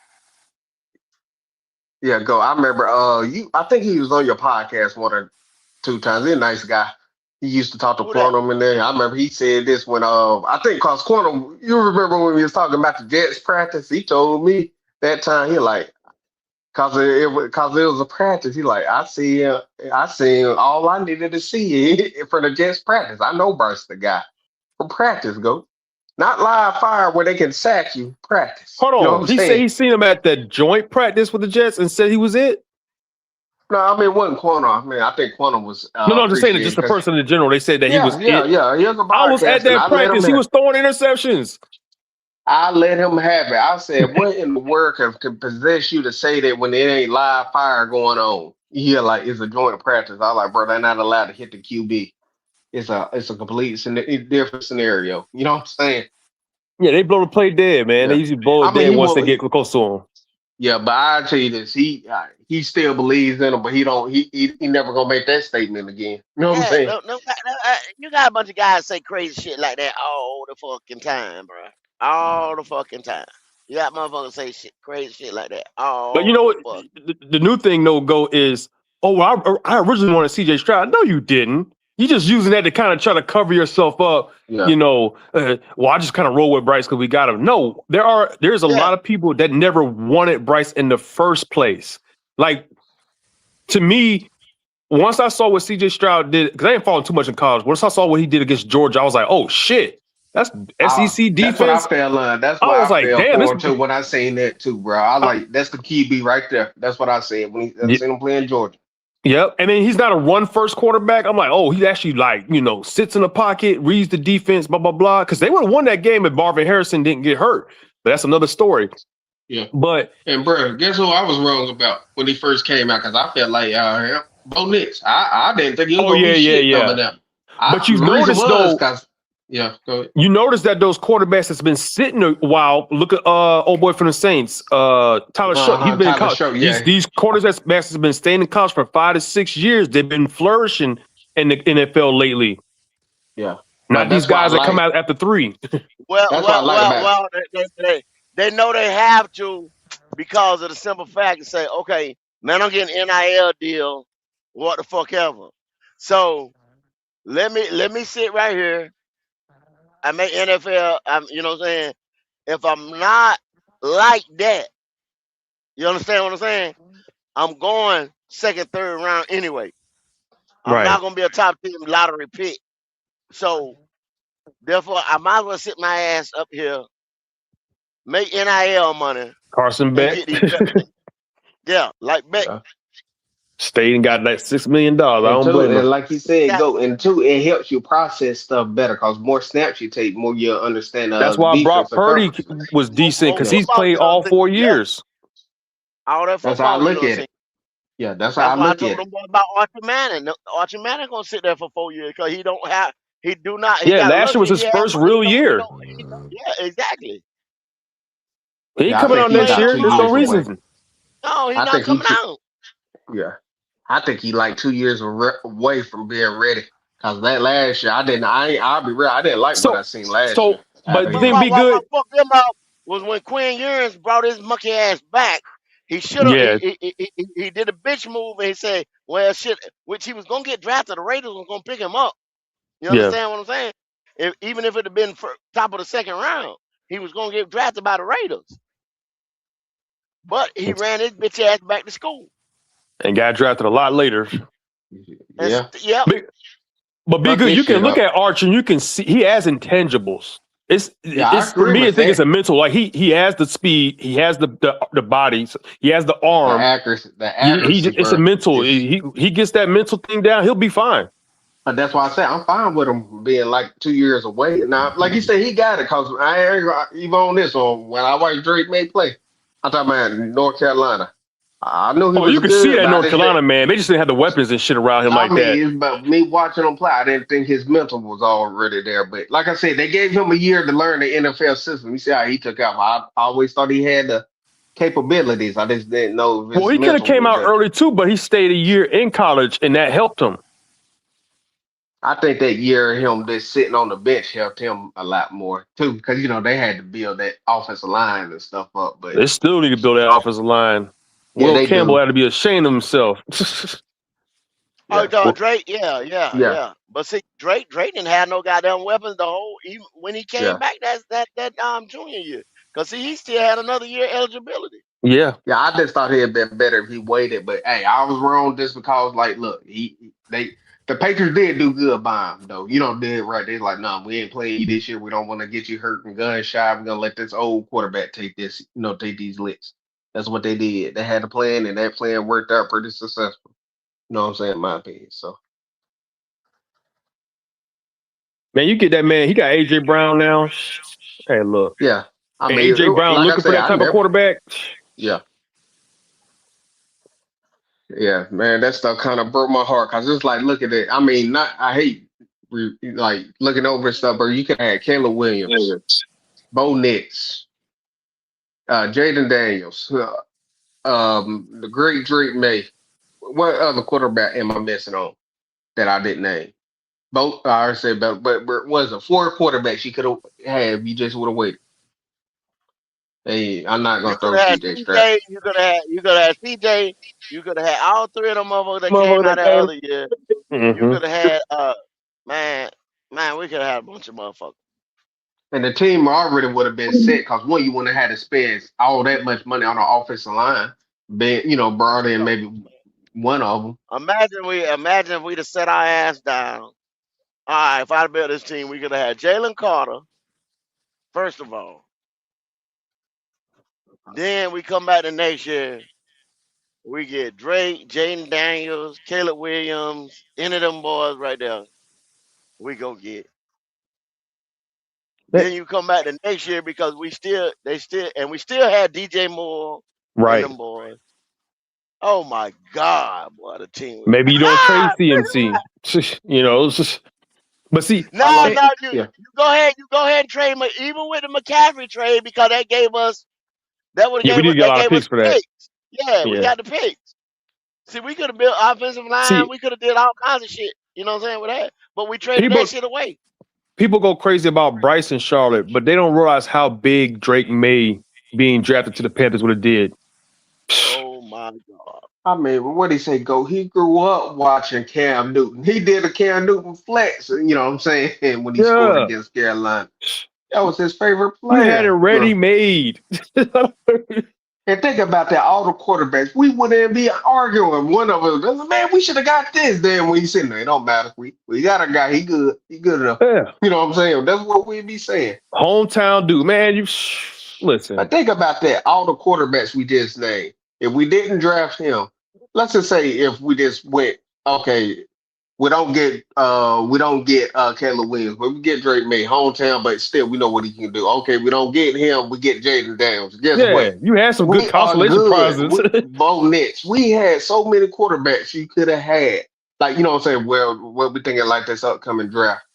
Yeah, go. I remember. I think he was on your podcast 1 or 2 times. He's a nice guy. He used to talk to Quantum in there. I remember he said this when I think because Quantum. You remember when we was talking about the Jets practice? He told me that time he like. Cause it was a practice. He like, I seen all I needed to see for the Jets practice. I know Bryce the guy from practice, go. Not live fire where they can sack you. Practice. Hold on. You know he said he seen him at the joint practice with the Jets and said he was it. No, I mean it wasn't Quantum. I mean I think Quantum was. No, I'm just saying that just the person in general. They said that he was. Yeah. He was I was at that practice. He was throwing interceptions. I let him have it. I said, what in the world can possess you to say that when there ain't live fire going on? Yeah, like it's a joint practice. I was like, bro, they're not allowed to hit the QB. It's a complete different scenario. You know what I'm saying? Yeah, they blow the play dead, man. They usually blow it dead once they get close to him. Yeah, but I tell you this, he still believes in him, but he never gonna make that statement again. You know what I'm Yeah, saying? no, you got a bunch of guys say crazy shit like that all the fucking time, bro. All the fucking time. You got motherfuckers say crazy shit like that But you all know the what? fuck. The new thing, no go is, oh, well, I originally wanted CJ Stroud. No, you didn't. You just using that to kind of try to cover yourself up. Yeah. You know, well, I just kind of roll with Bryce because we got him. No, there's a lot of people that never wanted Bryce in the first place. Like, to me, once I saw what CJ Stroud did, because I didn't follow too much in college. Once I saw what he did against Georgia, I was like, oh shit, that's SEC That's what I defense. fell on. That's I what was I like, fell damn, for too when I seen that too, bro. I like that's the QB right there. That's what I said when I seen him playing Georgia. Yep. And then he's not a run first quarterback. I'm like, oh, he actually sits in the pocket, reads the defense, blah, blah, blah. Because they would have won that game if Marvin Harrison didn't get hurt. But that's another story. Yeah. But bro, guess who I was wrong about when he first came out? Because I felt like Bo Nix. I didn't think he was gonna be shit coming out. But you The reason notice was though, because go ahead. you notice that those quarterbacks that's been sitting a while. Look at old boy from the Saints, Tyler Shough. He's been in college. These quarterbacks have been staying in college for 5 to 6 years. They've been flourishing in the NFL lately. Yeah. Not these guys that come out after 3. Well, they know they have to because of the simple fact to say, okay, man, I'm getting NIL deal, what the fuck ever. So let me sit right here. I make NFL. You know what I'm saying? If I'm not like that, you understand what I'm saying? I'm going second, third round anyway. I'm not gonna be a top 10 lottery pick. So therefore, I might as well sit my ass up here, make NIL money, Carson and Beck get these draft picks. Yeah, like Beck. stayed and got that $6 million. I And don't two, blame him. and like you said, it helps you process stuff better because more snaps you take, more you'll understand That's the why defense Brock or Purdy coverage. was decent because More he's football played you done all seen. 4 Yeah, years. all that That's how I football you look done at seen. it. Yeah, that's how That's I why I look told at them it. about Archie Manning. Archie Manning gonna sit there for 4 years because he don't have. He do not. He Yeah, got last year was luxury. He his have first money. real year. Yeah, exactly. He ain't Yeah, I coming think out he next about year. 2 There's no years away. reason. No, he's I not think he coming should. out. Yeah, I think he like 2 years away from being ready. Cause that last year, I'll be real. I didn't like what I seen last year. But After the he thing got be good. What fucked them up was when Quinn Ewers brought his monkey ass back. He should have. Yeah, He did a bitch move and he said, "Well, shit," which he was gonna get drafted. The Raiders was gonna pick him up. You yeah. understand what I'm saying? Even if it had been for top of the second round, he was gonna get drafted by the Raiders. But he ran his bitch ass back to school. And got drafted a lot later. Yeah. Yep. But be Fuck good. his You can shit look up. at Arch and you can see he has intangibles. Yeah, I It's for agree me. I with think it's that. a mental. Like he has the speed. He has the body. He has the arm. The accuracy, It's a bro. mental. He gets that mental thing down. He'll be fine. But that's why I say I'm fine with him being like 2 years away. Now, like you said, he got it. Cause I ain't even on this one. When I watched Drake make play, I'm talking about North Carolina. I knew he Oh, you was can see good, that but I North didn't. Carolina man. They just didn't have the weapons and shit around him I like that. mean, but me watching him play, I didn't think his mental was already there. But like I said, they gave him a year to learn the NFL system. You see how he took out. I always thought he had the capabilities. I just didn't know if Well, his he could have mental came was out there. early too, but he stayed a year in college, and that helped him. I think that year him just sitting on the bench helped him a lot more too, because they had to build that offensive line and stuff up. But They still need to build that offensive line. yeah, Will they Campbell do. had to be ashamed of himself. Oh, you Yeah, talking Drake? Yeah. yeah, But see, Drake didn't have no goddamn weapons the whole even when he came yeah, back that junior year. Cause see, he still had another year eligibility. Yeah. yeah. I just thought he'd been better if he waited. But hey, I was wrong just because, like, look, the Patriots did do good by him though. Did right. They're like, no, we ain't playing you this year. We don't want to get you hurt and gun shy. We're gonna let this old quarterback take take these licks. That's what they did. They had a plan, and that plan worked out pretty successful. You know what I'm saying? In my opinion. So Man, you get that man. He got AJ Brown now. Hey, look. yeah, I And mean, AJ Brown like I looking for said, that I type of never. quarterback. Yeah. Yeah, man, that stuff kind of broke my heart because it's like, look at it. I mean, not I hate like looking over stuff, but you could have Caleb Williams, Bo Nix, Jaden Daniels. the great Drake May. What other quarterback am I missing on that I didn't name? Both I already said, but it was a 4 quarterbacks she could have had if you just would have waited. Hey, I'm not You gonna could throw have had CJ Stroud. CJ. You could have had CJ. You could have had all 3 of them motherfuckers that came Motherfucker out that that came. other year. You Mm-hmm. could have had man, we could have had a bunch of motherfuckers. And the team already would have been set because one, you wouldn't have had to spend all that much money on the offensive line. Brought in maybe one of them. Imagine if we'd have set our ass down. All right, if I'd built this team, we could have had Jalen Carter, first of all. Then we come back the next year. We get Drake, Jaden Daniels, Caleb Williams, any of them boys right there. We go get. Then you come back the next year because we still had DJ Moore and Right. them boys. Oh my God, boy, the team was Maybe you don't trade CMC. It's just, but see, no, you go ahead and trade even with the McCaffrey trade because that would yeah, we have did get a lot of gave us picks for that. picks. Yeah, we Yeah. got the picks. See, we could have built offensive line. See, We could have did all kinds of shit. You know what I'm saying with that, but we traded that shit away. People go crazy about Bryce and Charlotte, but they don't realize how big Drake May being drafted to the Panthers would have did. Oh my God. I mean, what did he say? He grew up watching Cam Newton. He did a Cam Newton flex, you know what I'm saying, when he scored against Carolina. That was his favorite player. We had it ready made. And think about that, all the quarterbacks, we wouldn't be arguing. One of us, man, we should have got this. Then when you sitting there, it don't matter. We got a guy, he good enough. Yeah. You know what I'm saying? That's what we'd be saying. Hometown dude, man, you listen. But think about that, all the quarterbacks we just named. If we didn't draft him, let's just say if we just went, okay, we don't get Caleb Williams, but we get Drake May, hometown, but still we know what he can do. Okay, we don't get him, we get Jaden Daniels. Guess what? You had some good consolation prizes. Bo Nix. We had so many quarterbacks you could have had. Like, you know what I'm saying? Well, what we thinking like this upcoming draft.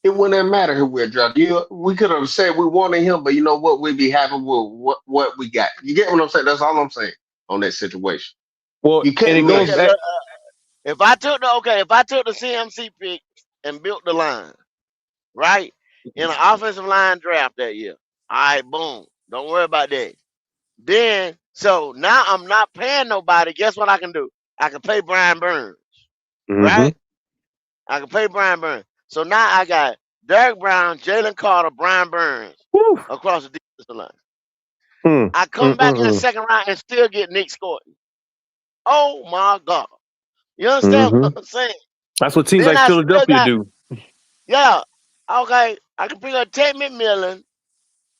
It wouldn't matter who we're drafting. We could have said we wanted him, but you know what? We'd be happy with what we got. You get what I'm saying? That's all I'm saying on that situation. Well, you couldn't miss. If I took the CMC pick and built the line, right, in an offensive line draft that year, all right, boom, don't worry about that. Then, so now I'm not paying nobody. Guess what I can do? I can pay Brian Burns, right? I can pay Brian Burns. So now I got Derek Brown, Jalen Carter, Brian Burns across the defensive line. I come back in the second round and still get Nick Scorton. Oh my God. You understand what I'm saying? That's what teams like Philadelphia do. Yeah. Okay. I can pick up Ted McMillan,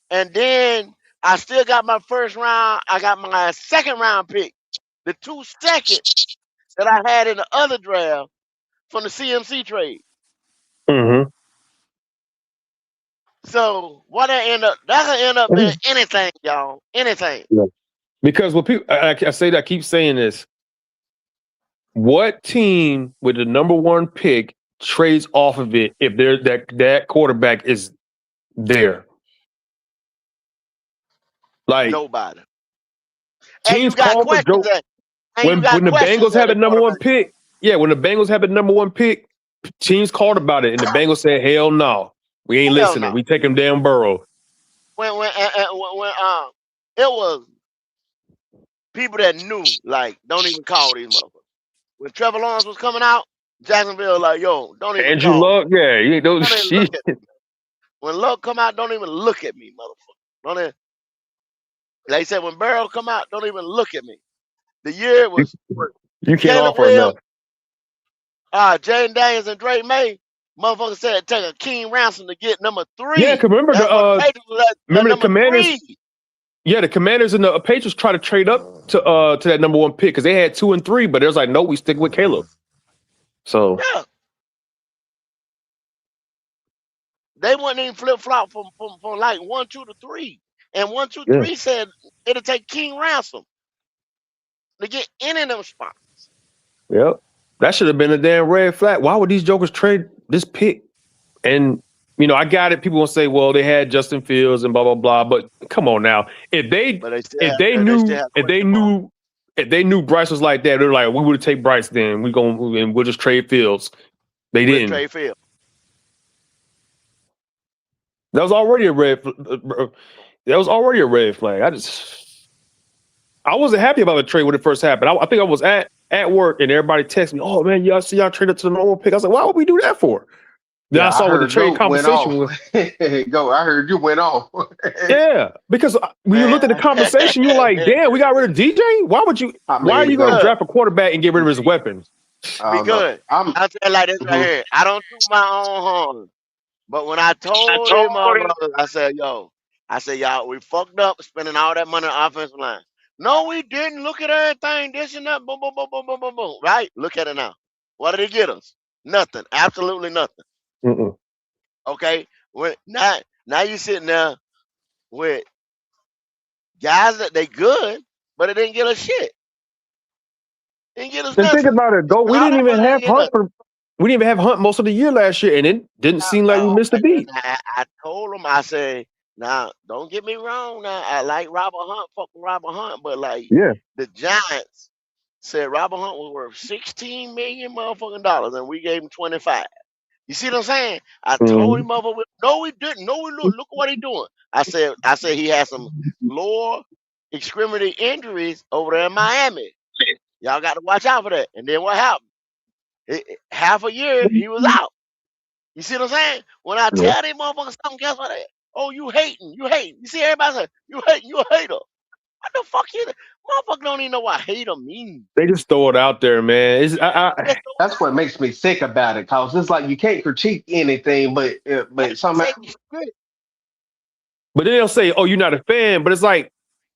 and then I still got my first round. I got my second round pick, the 2 seconds that I had in the other draft from the CMC trade. So what that can end up being anything, y'all. Anything. Yeah. Because what people I keep saying this. What team with the number 1 pick trades off of it if there's that quarterback is there? Like nobody. Teams call for Joe. When the Bengals had the number 1 pick, when the Bengals had the number 1 pick, teams called about it, and the Bengals said, "Hell no, we ain't listening. No. We take him down Burrow." When it was people that knew, like, don't even call these motherfuckers. When Trevor Lawrence was coming out, Jacksonville like, yo, don't even Andrew call. Luck, you don't shit. When Luck come out, don't even look at me, motherfucker. Like I said, when Burrow come out, don't even look at me. The year was you can't offer enough. Jaden Daniels and Drake May, motherfucker said it take a King Ransom to get number 3. Yeah, cause remember the Commanders. 3. Yeah, the Commanders and the Patriots try to trade up to that number 1 pick because they had 2 and 3, but it was like, no, we stick with Caleb. So yeah, they wouldn't even flip flop from like 1, 2 to 3, and 1, 2, 3 said it'll take King Ransom to get any of them spots. Yep, that should have been a damn red flag. Why would these jokers trade this pick? And I got it. People will say, well, they had Justin Fields and blah blah blah. But come on now, if they knew if they knew Bryce was like that, they're like, we would take Bryce then. We'll just trade Fields. They We'll didn't. trade Fields. That was already a red. That was already a red flag. I wasn't happy about the trade when it first happened. I think I was at work and everybody texted me, "Oh man, y'all see y'all traded to the normal pick." I was like, "Why would we do that for?" Then Yeah, I I saw what the heard trade Goat went compensation off. was. Go, I heard you went off. Yeah, because when you looked at the compensation, you were like, "Damn, we got rid of DJ. Why would you? I Why are mean, you going to Goat. draft a quarterback and get rid of his weapons?" I Be don't know. good. I'll tell you like this right here. I don't do my own horn. But when I told him, motherfuckers, I said, y'all, we fucked up spending all that money on offensive line. No, we didn't. Look at everything, this and that, boom, boom, boom, boom, boom, boom, boom. Right? Look at it now. What did it get us? Nothing. Absolutely nothing. Mm-mm. Okay? Now you sitting there with guys that they good, but it didn't get us shit. Didn't get us And think nothing. about it, Goat. We Spent all didn't that even money, have didn't get Hunt nothing. we didn't even have Hunt most of the year last year, and it didn't seem like we missed a beat. I told him, I said, now, don't get me wrong now. I like Robert Hunt, fuck Robert Hunt, but like Yeah. the Giants said Robert Hunt was worth $16 million motherfucking dollars and we gave him 25. You see what I'm saying? I told him motherfucker, no, we didn't. No, we look what he doing. I said he had some lower extremity injuries over there in Miami. Y'all got to watch out for that. And then what happened? Half a year he was out. You see what I'm saying? When I Yeah. tell these motherfuckers something, guess what? Oh, you hating. You hating. You see everybody say, you hating. You a hater. What the fuck you? Motherfucker don't even know what hater means. They just throw it out there, man. That's what makes me sick about it, cause it's like you can't critique anything, but somehow. But then they'll say, "Oh, you're not a fan," but it's like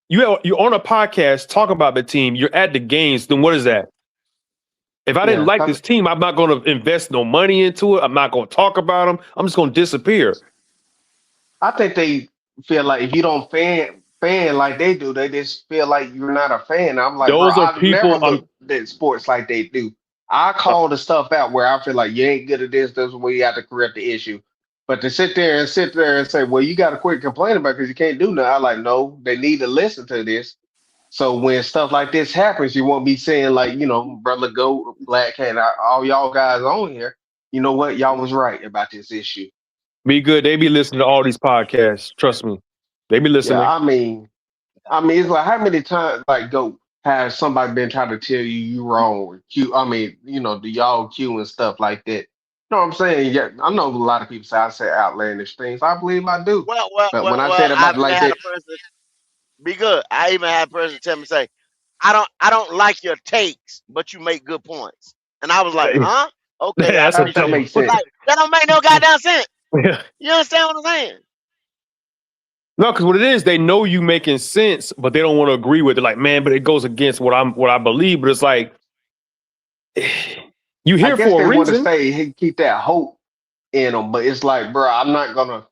you're on a podcast talking about the team. You're at the games. Then what is that? If I didn't like this team, I'm not going to invest no money into it. I'm not going to talk about them. I'm just going to disappear. I think they feel like if you don't fan like they do, they just feel like you're not a fan. I'm like, bro, Those are I've never people. looked at sports like they do. I call the stuff out where I feel like you ain't good at this. This is where you have to correct the issue. But to sit there and say, well, you got to quit complaining about because you can't do nothing. I'm like, no, they need to listen to this. So when stuff like this happens, you won't be saying like, brother Goat, Black Cat, all y'all guys on here. You know what? Y'all was right about this issue. Be good. They be listening to all these podcasts. Trust me. They be listening. Yeah, I mean, it's like how many times like Goat has somebody been trying to tell you wrong or Q? I mean, the y'all Q and stuff like that. You know what I'm saying? Yeah, I know a lot of people say I say outlandish things. I believe I do. Well, But when I said I about it even like had that, a person be good. I even had a person tell me say, I don't like your takes, but you make good points. And I was like, huh? Okay, I That's a that appreciate don't it. make sense. Like, that don't make no goddamn sense. Yeah. You understand what I'm saying? No, because what it is, they know you making sense, but they don't want to agree with it. Like, man, but it goes against what I believe. But it's like you I here guess for they a want to reason. say keep that hope in them, but it's like, bro, I'm not gonna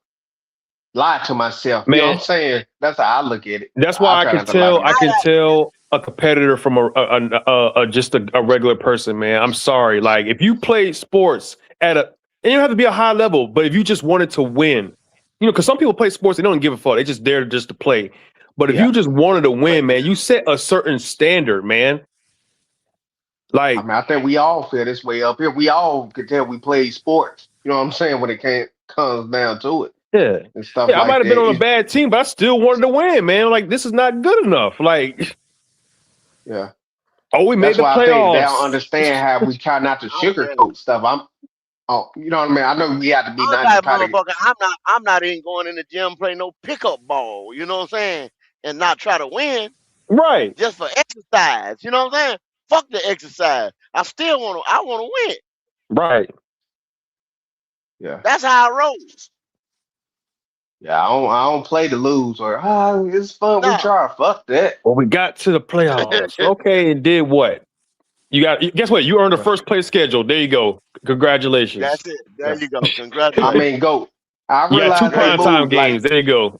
lie to myself. You know what Man, I'm saying? That's how I look at it. that's I why I try can not to lie to tell. I can myself. tell a competitor from just a regular person. Man, I'm sorry. Like if you play sports and you don't have to be a high level, but if you just wanted to win, because some people play sports, they don't give a fuck. They just there just to play. But if you just wanted to win, man, you set a certain standard, man. Like I mean, I think we all feel this way up here. We all could tell we play sports. You know what I'm saying? When it comes down to it. Yeah. And stuff Yeah, I like might have been that. on a bad team, but I still wanted to win, man. Like, this is not good enough. Like, Yeah. oh, we made That's the why I think they don't playoffs. understand how we try not to I'm telling you. sugarcoat stuff. You know what I mean? I know we have to be I'm nice that and try to. motherfucker. I'm not even going in the gym play no pickup ball. You know what I'm saying? And not try to win Right. just for exercise. You know what I'm saying? Fuck the exercise. I want to win. Right. Yeah. That's how I roll. Yeah. I don't play to lose or it's fun. We No. try. Fuck that. Well, we got to the playoffs. Okay, and did what? Guess what? You earned a first place schedule. There you go. Congratulations. That's it. There Yeah. you go. I Congratulations. mean, go. I You got 2 realize they primetime move like games. There you go.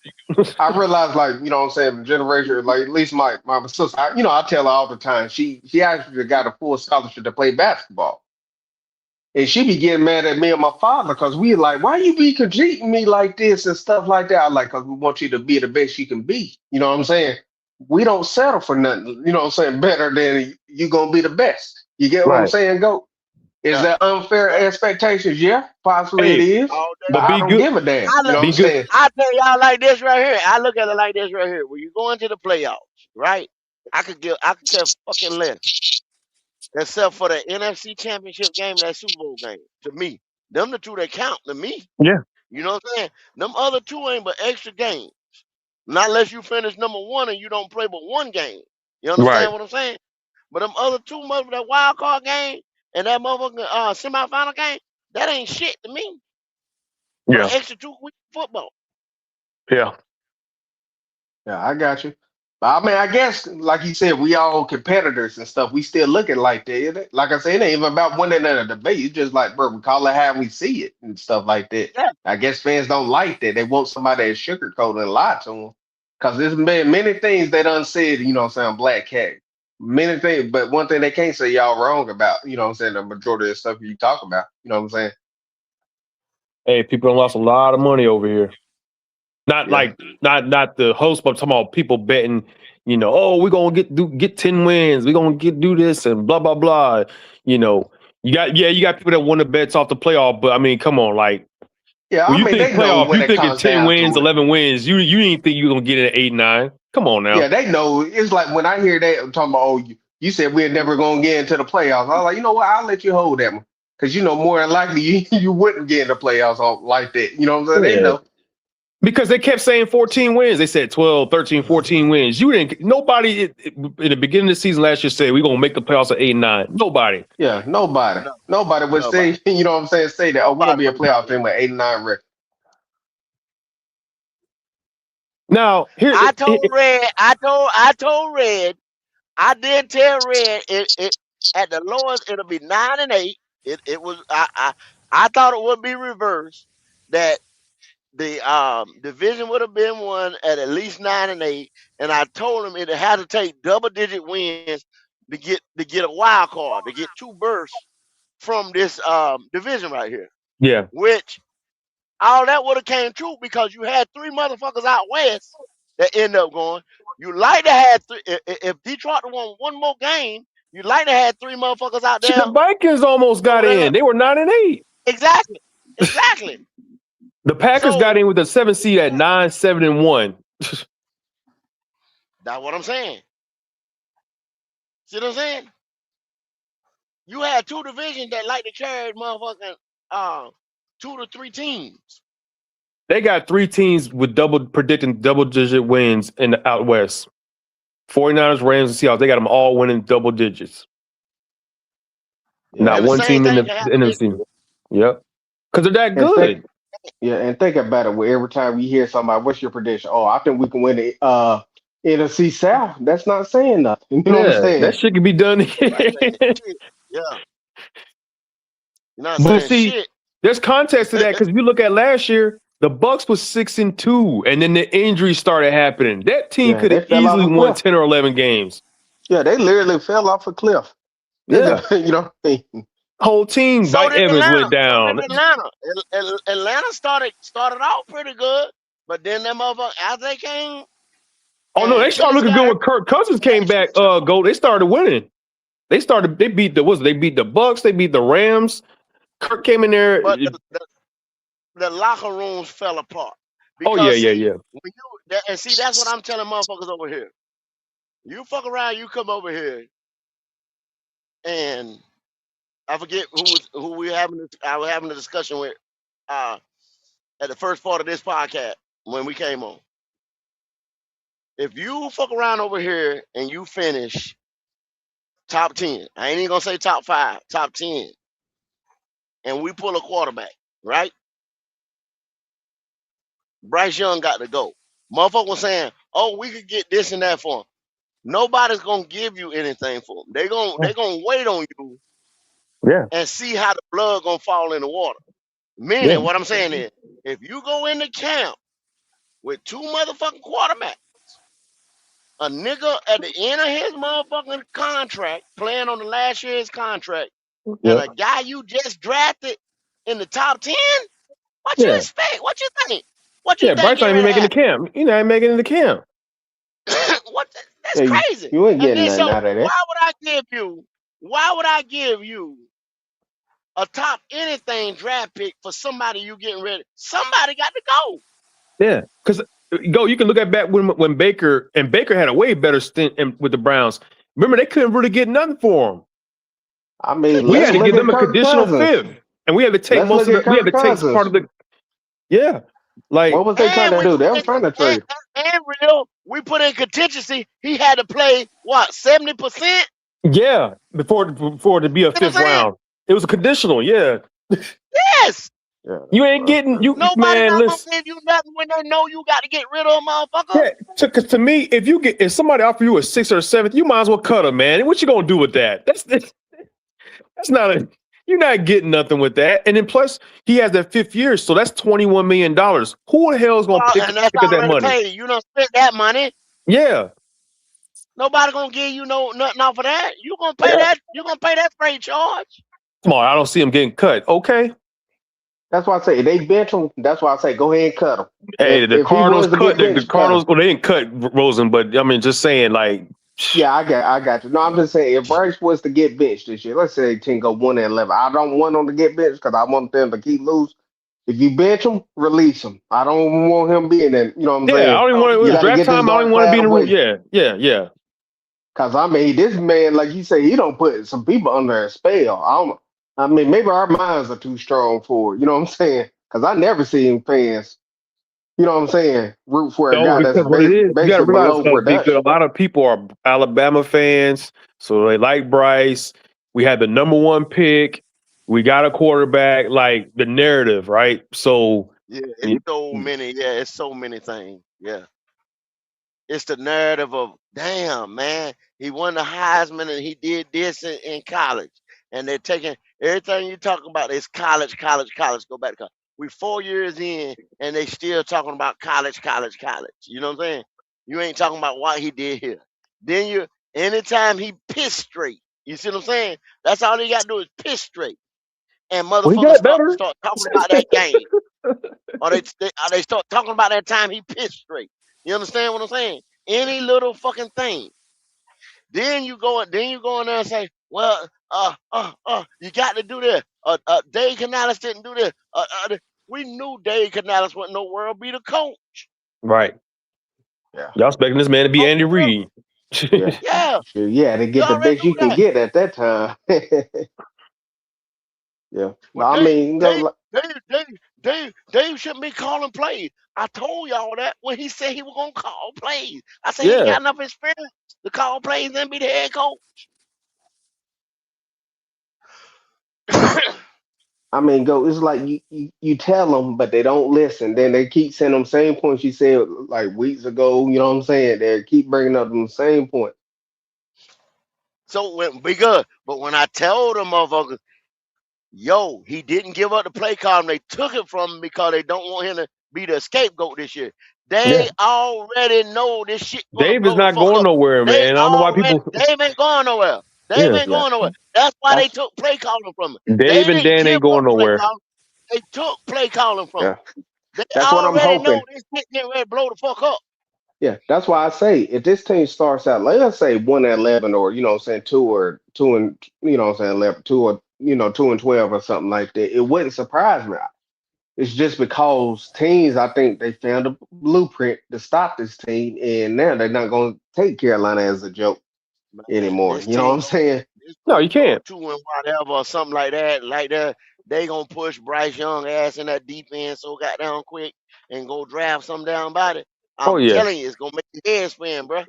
I realize, like, you know what I'm saying, the generation, like, at least my sister, I tell her all the time, she actually got a full scholarship to play basketball. And she be getting mad at me and my father because we like, why you be critiquing me like this and stuff like that? I like, because we want you to be the best you can be. You know what I'm saying? we don't settle for nothing. You know what I'm saying? Better than you gonna be the best. You get what I'm Right. saying? Go. Is that unfair expectations? Yeah, possibly it Hey, is. All But but day. be I don't good. give a damn. I You know look. what I'm Be good. saying? I tell y'all like this right here. I look at it like this right here. When you go into the playoffs, right? I could care fucking less, except for the NFC Championship game and that Super Bowl game. To me, them the two that count to me. Yeah. You know what I'm saying? Them other two ain't but extra games. Not unless you finish number one and you don't play but one game. You Right. understand what I'm saying? But them other two that wild card game and that motherfucking semifinal game, that ain't shit to me. For Yeah. the extra 2 weeks of football. Yeah. Yeah, I got you. But I mean, I guess, like you said, we all competitors and stuff. We still looking like that. Like I said, it ain't even about winning in a debate. It's just like, bro, we call it how we see it and stuff like that. Yeah. I guess fans don't like that. They want somebody to sugarcoat and lie to them. Because there's been many things they done said, you know what I'm saying, Black Cat. Many things, but one thing they can't say y'all wrong about, you know what I'm saying, the majority of the stuff you talk about, you know what I'm saying? Hey, people have lost a lot of money over here. Not Yeah. like not the host, but I'm talking about people betting. You know, oh, we're gonna get 10 wins. We're gonna do this and blah blah blah. You know, you got people that won the bets off the playoff, but I mean, come on, like Yeah, when I you mean, think they know playoff, when you it thinking comes 10 down wins, to it. 11 wins. You didn't think you were gonna get it at 8-9. Come on now. Yeah, they know. It's like when I hear that talking about, oh, you said we're never gonna get into the playoffs. I was like, you know what? I'll let you hold that one because you know more than likely you wouldn't get in the playoffs like that. You know what I'm saying? They Yeah. know. Because they kept saying 14 wins. They said 12, 13, 14 wins. Nobody in the beginning of the season last year said we're going to make the playoffs at 8-9. Nobody. Yeah, nobody, No, nobody would nobody. say, you know what I'm saying? Say that, oh, we're gonna Nobody be a would have thought playoff that. team with 8-9 record. Now, here, I told Red, I did tell Red it at the lowest it'll be 9-8. It was I thought it would be reversed, that the division would have been won at least 9-8, and I told him it had to take double digit wins to get a wild card, to get two berths from this division right here. yeah. Which all that would have came true because you had three motherfuckers out west that end up going. You like to have three. If Detroit won one more game, you like to have three motherfuckers out Shit, the there Vikings almost got over there. in. They were 9-8. Exactly. Exactly. The Packers got So in with the 7th seed at 9-7-1. that's what I'm saying. See what I'm saying? You had two divisions that like to carry motherfucking 2 to 3 teams. They got 3 teams with predicting double-digit wins in the out west. 49ers, Rams, and Seahawks. They got them all winning double digits. Yeah. Not And the one same team in thing the can happen this NFC. year. Yep. Because they're that And think, good. yeah, and think about it. Where every time we hear somebody, what's your prediction? Oh, I think we can win the NFC South. That's not saying nothing. You know what I'm Yeah, saying? that shit can be done. Nobody saying shit. Yeah. You're not But saying see, shit. there's context to that because if you look at last year, the Bucks was 6-2, and then the injuries started happening. That team Yeah, could they have fell off easily a won cliff. 10 or 11 games. Yeah, they literally fell off a cliff. Yeah. You know, Whole team, So Mike did Evans Atlanta. went down. Atlanta started off pretty good, but then that motherfucker as they came Oh no, and they started Penix looking got good hurt, when Kirk Cousins came that shit back. took off. They started winning. They beat the Bucks, they beat the Rams. Kirk came in there. But the locker rooms fell apart Oh yeah, because yeah, see yeah. when see that's what I'm telling motherfuckers over here. You fuck around, you come over here, and I forget who we having. I was having a discussion with uh, at the first part of this podcast when we came on. If you fuck around over here and you finish top 10, I ain't even gonna say top 5, top 10, and we pull a quarterback, right? Bryce Young got to go. Motherfucker was saying, "Oh, we could get this and that for him." Nobody's gonna give you anything for him. They gonna wait on you Yeah. and see how the blood gonna fall in the water. Yeah. Meaning, what I'm saying is, if you go into camp with two motherfucking quarterbacks, a nigga at the end of his motherfucking contract, playing on the last year's contract, and Yeah. a guy you just drafted in the top 10, what you Yeah. expect? What you think? What you Yeah. think Bryce get not even ready to making the happen? camp. He not even making it in the camp. What? That's Hey, crazy. you ain't And getting then nothing so out of that. why would I give you a top anything draft pick for somebody you getting ready? Somebody got to go. Yeah, because you can look at back when Baker had a way better stint with the Browns. Remember, they couldn't really get nothing for him. I mean, We let's had to look give at them a Kirk conditional Cousins. fifth, and we had to take Let's look at we had Kirk to take part Cousins. of the. Yeah, like What was they trying And to we do? They put were in trying to trade. and real, we put in contingency. He had to play what 70%. Yeah, before to be a You know what I'm fifth saying? round, it was a conditional. Yeah, Yes. Yeah, you ain't getting Nobody man. not gonna Listen, give you nothing when they know you got to get rid of a motherfucker. yeah, because to me, if somebody offer you a sixth or a seventh, you might as well cut them, man. What you gonna do with that? That's not a. You're not getting nothing with that. And then plus, he has that fifth year, so that's $21 million. Who the hell is gonna Well, pick and that's up that already money? paid. You don't spend that money. Yeah, Nobody gonna give you nothing off of that. You gonna pay yeah. that. You gonna pay that freight charge. Come on, I don't see him getting cut. Okay. that's why I say if they bench him. That's why I say go ahead and cut him. Hey, the If he Cardinals was to cut get the benched, cut him. Cardinals. Well, they didn't cut Rosen, but I mean, just saying, like, Yeah, I got you. No, I'm just saying if Bryce was to get benched this year, let's say they team go 1-11. I don't want them to get benched because I want them to keep loose. If you bench him, release him. I don't want him being in. You know what I'm yeah, I saying? don't even want You to got to draft get this time. I don't dark even want to be cloud in the room. away. Yeah. Cause I mean, this man, like you say, he don't put some people under a spell. I mean, maybe our minds are too strong for it. You know what I'm saying? Cause I never seen fans. You know what I'm saying? Root for a No, guy that's because what it is, you got to basically realize, below Victor, production. a lot of people are Alabama fans, so they like Bryce. We had the number one pick. We got a quarterback. Like the narrative, right? So, Yeah, it's so many. Yeah, it's so many things. Yeah. It's the narrative of damn man, he won the Heisman and he did this in college, and they're taking everything you talking about is college, college, college. Go back to college. We 4 years in, and they still talking about college, college, college. You know what I'm saying? You ain't talking about what he did here. Then anytime he piss straight, you see what I'm saying? That's all he got to do is piss straight, and well, he motherfuckers got start better. start talking about that game, or they start talking about that time he pissed straight. You understand what I'm saying? Any little fucking thing. Then you go in there and say, well, you got to do this. Dave Canales didn't do this. We knew Dave Canales wasn't no world beater coach. Right. Yeah. Y'all expecting this man to be Oh, Andy for real? Reid? Yeah. Yeah, Sure, yeah, to you get the already best knew you can that. get at that time. Yeah. No, Well, I mean, Dave shouldn't be calling plays. I told y'all that when he said he was gonna call plays. I said he ain't Yeah. got enough experience to call plays and be the head coach. I mean, go. It's like you tell them, but they don't listen. Then they keep saying them same points you said like weeks ago. You know what I'm saying? They keep bringing up them same point. So when be good, but when I told them motherfuckers, yo, he didn't give up the play call, and they took it from him because they don't want him to be the scapegoat this year. Yeah. They already know this shit gonna Dave is blow the not fuck going up. nowhere, They man. I don't know why already people. Dave ain't going nowhere. Dave Yeah. ain't Yeah, going nowhere. That's why they that's took play calling from him. Dave They and didn't Dan give ain't up going play nowhere. calling. They took play calling from him. yeah. They That's what I'm already hoping. know this shit getting ready to blow the fuck up. Yeah, that's why I say if this team starts out, like, let's say 1-11 or you know what I'm saying 2 and you know what I'm saying 11, 2-12 or something like that, it wouldn't surprise me. It's just because teams, I think they found a blueprint to stop this team, and now they're not going to take Carolina as a joke Man, anymore. You know what I'm saying? this No, team you go can't. 2 and whatever or something like that, they gonna push Bryce Young ass in that defense so goddamn quick and go draft some down body. Oh I'm yeah. telling you, it's gonna make your head spin, bro.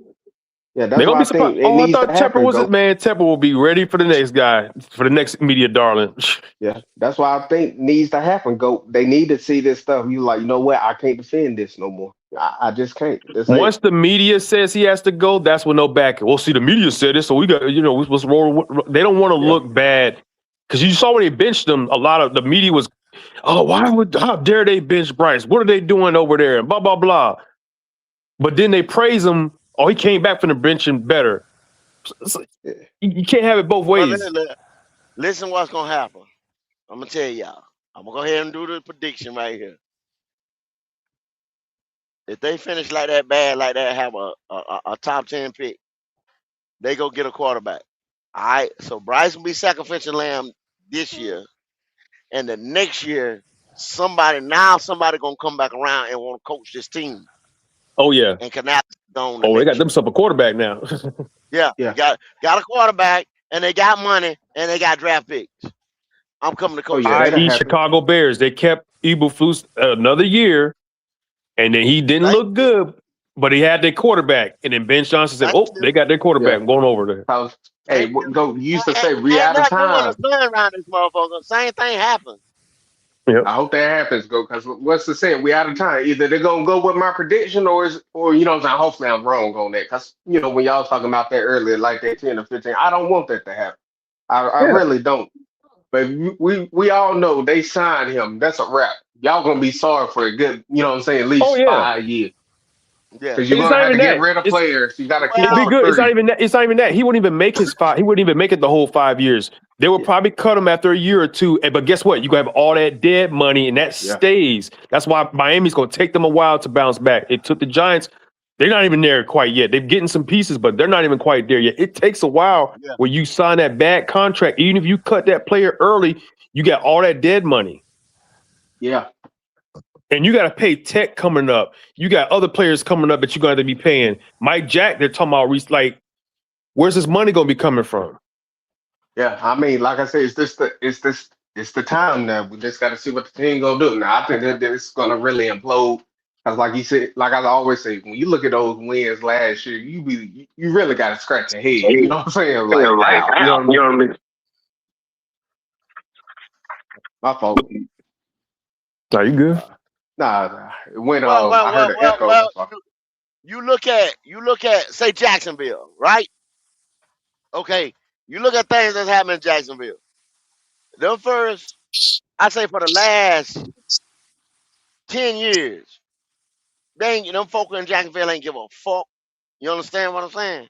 Yeah, They're that's gonna why be I think surprised. it Oh, I needs to thought Tepper happen. was it, Go. man. Tepper will be ready for the next guy, for the next media darling. Yeah, that's why I think needs to happen. Go. They need to see this stuff. You like, you know what? I can't defend this no more. I just can't. This ain't. Once the media says he has to go, that's when they'll back it. Well, see, the media said it, so we got, let's roll. They don't want to Yeah. look bad because you saw when they benched him. A lot of the media was, oh, how dare they bench Bryce? What are they doing over there? And blah blah blah. But then they praise him. Oh, he came back from the bench and better. Yeah. You can't have it both Well, ways. listen what's gonna happen. I'm gonna tell y'all. I'm gonna go ahead and do the prediction right here. If they finish like that bad, like that, have a top 10 pick, they go get a quarterback. All right. So Bryce will be sacrificial lamb this year, and the next year, somebody gonna come back around and want to coach this team. Oh yeah. And Canales gone the Oh, they got next year. themselves a quarterback now. Yeah. Got a quarterback, and they got money, and they got draft picks. I'm coming to coach. I.e. Chicago Bears. They kept Eberflus another year, and then he didn't look good, but he had their quarterback. And then Ben Johnson said, "Oh, they got their quarterback. I'm going over there." Hey, you used to say we Ain't out of nothing new in time. the sun around this motherfucker. Same thing happens. Yep. I hope that happens, go, because what's the saying? We out of time. Either they're gonna go with my prediction, or you know what I'm saying. Hopefully, I'm wrong on that, because you know when y'all talking about that earlier, like that 10 or 15, I don't want that to happen. I really don't. But we all know they signed him. That's a wrap. Y'all gonna be sorry for a good, you know what I'm saying, at least 5 years. Yeah, because you're It's gonna not have to even get that. rid of players. You got to keep It'd be them good. for It's not 30. even that. It's not even that. He wouldn't even make his 5. He wouldn't even make it the whole 5 years. They would probably cut him after a year or two. But guess what? You gonna have all that dead money, and that stays. That's why Miami's gonna take them a while to bounce back. It took the Giants. They're not even there quite yet. They're getting some pieces, but they're not even quite there yet. It takes a while when you sign that bad contract. Even if you cut that player early, you got all that dead money. Yeah. And you got to pay Tech coming up. You got other players coming up that you're going to be paying. Mike Jack, they're talking about, like, where's this money going to be coming from? Yeah, I mean, like I said, it's the time now. We just got to see what the team gonna do. Now, I think that it's gonna really implode. Cause like you said, like I always say, when you look at those wins last year, you really got to scratch your head. You know what I'm saying? Like, wow. You know what I mean? My fault. Are you good? Nah. When Well, I heard an echo. That's why. you look at say Jacksonville, right? Okay, you look at things that's happening in Jacksonville. Them first, I say for the last 10 years, them folk in Jacksonville ain't give a fuck. You understand what I'm saying?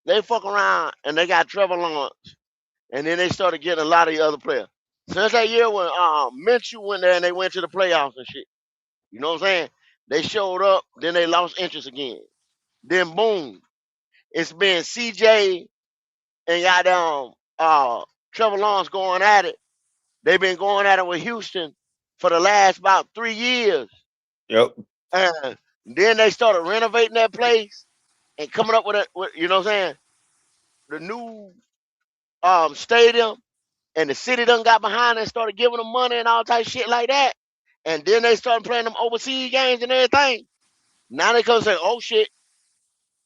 They fuck around and they got Trevor Lawrence, and then they started getting a lot of the other players. Since that year when Minshew went there and they went to the playoffs and shit, you know what I'm saying? They showed up, then they lost interest again. Then boom, it's been CJ and got Trevor Lawrence going at it. They've been going at it with Houston for the last about 3 years. Yep. And then they started renovating that place and coming up with it, you know what I'm saying? The new stadium, and the city done got behind and started giving them money and all type of shit like that. And then they started playing them overseas games and everything. Now they come say, "Oh shit,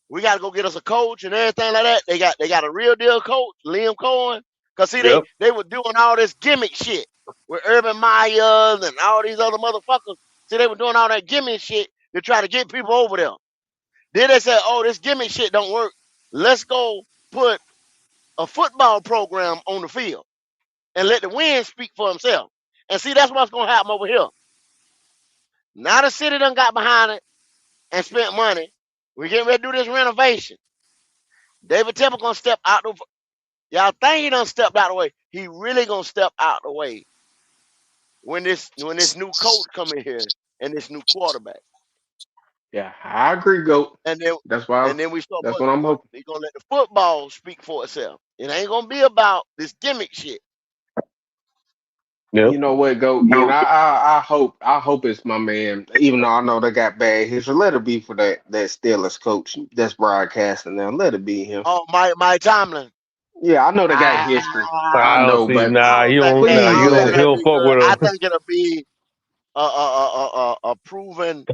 we got to go get us a coach and everything like that." They got a real deal coach, Liam Cohen. Cause see, they were doing all this gimmick shit with Urban Meyer and all these other motherfuckers. See, they were doing all that gimmick shit to try to get people over there. Then they said, "Oh, this gimmick shit don't work. Let's go put a football program on the field and let the win speak for himself." And see, that's what's gonna happen over here. Now the city done got behind it and spent money. We getting ready to do this renovation. David Temple gonna step out the. Y'all think he done stepped out the way? He really gonna step out the way when this new coach come in here and this new quarterback. Yeah, I agree, Goat. And then That's we start what putting. I'm hoping. They gonna let the football speak for itself. It ain't gonna be about this gimmick shit. You know what, Goat? You know, I hope it's my man. Even though I know they got bad history, let it be for that Steelers coach that's broadcasting now. Let it be him. Oh, Mike Tomlin. Yeah, I know they got history. I I don't know, see. but Nah, he don't. please Nah, he let don't. He it. don't fuck with I him. think it'll be a proven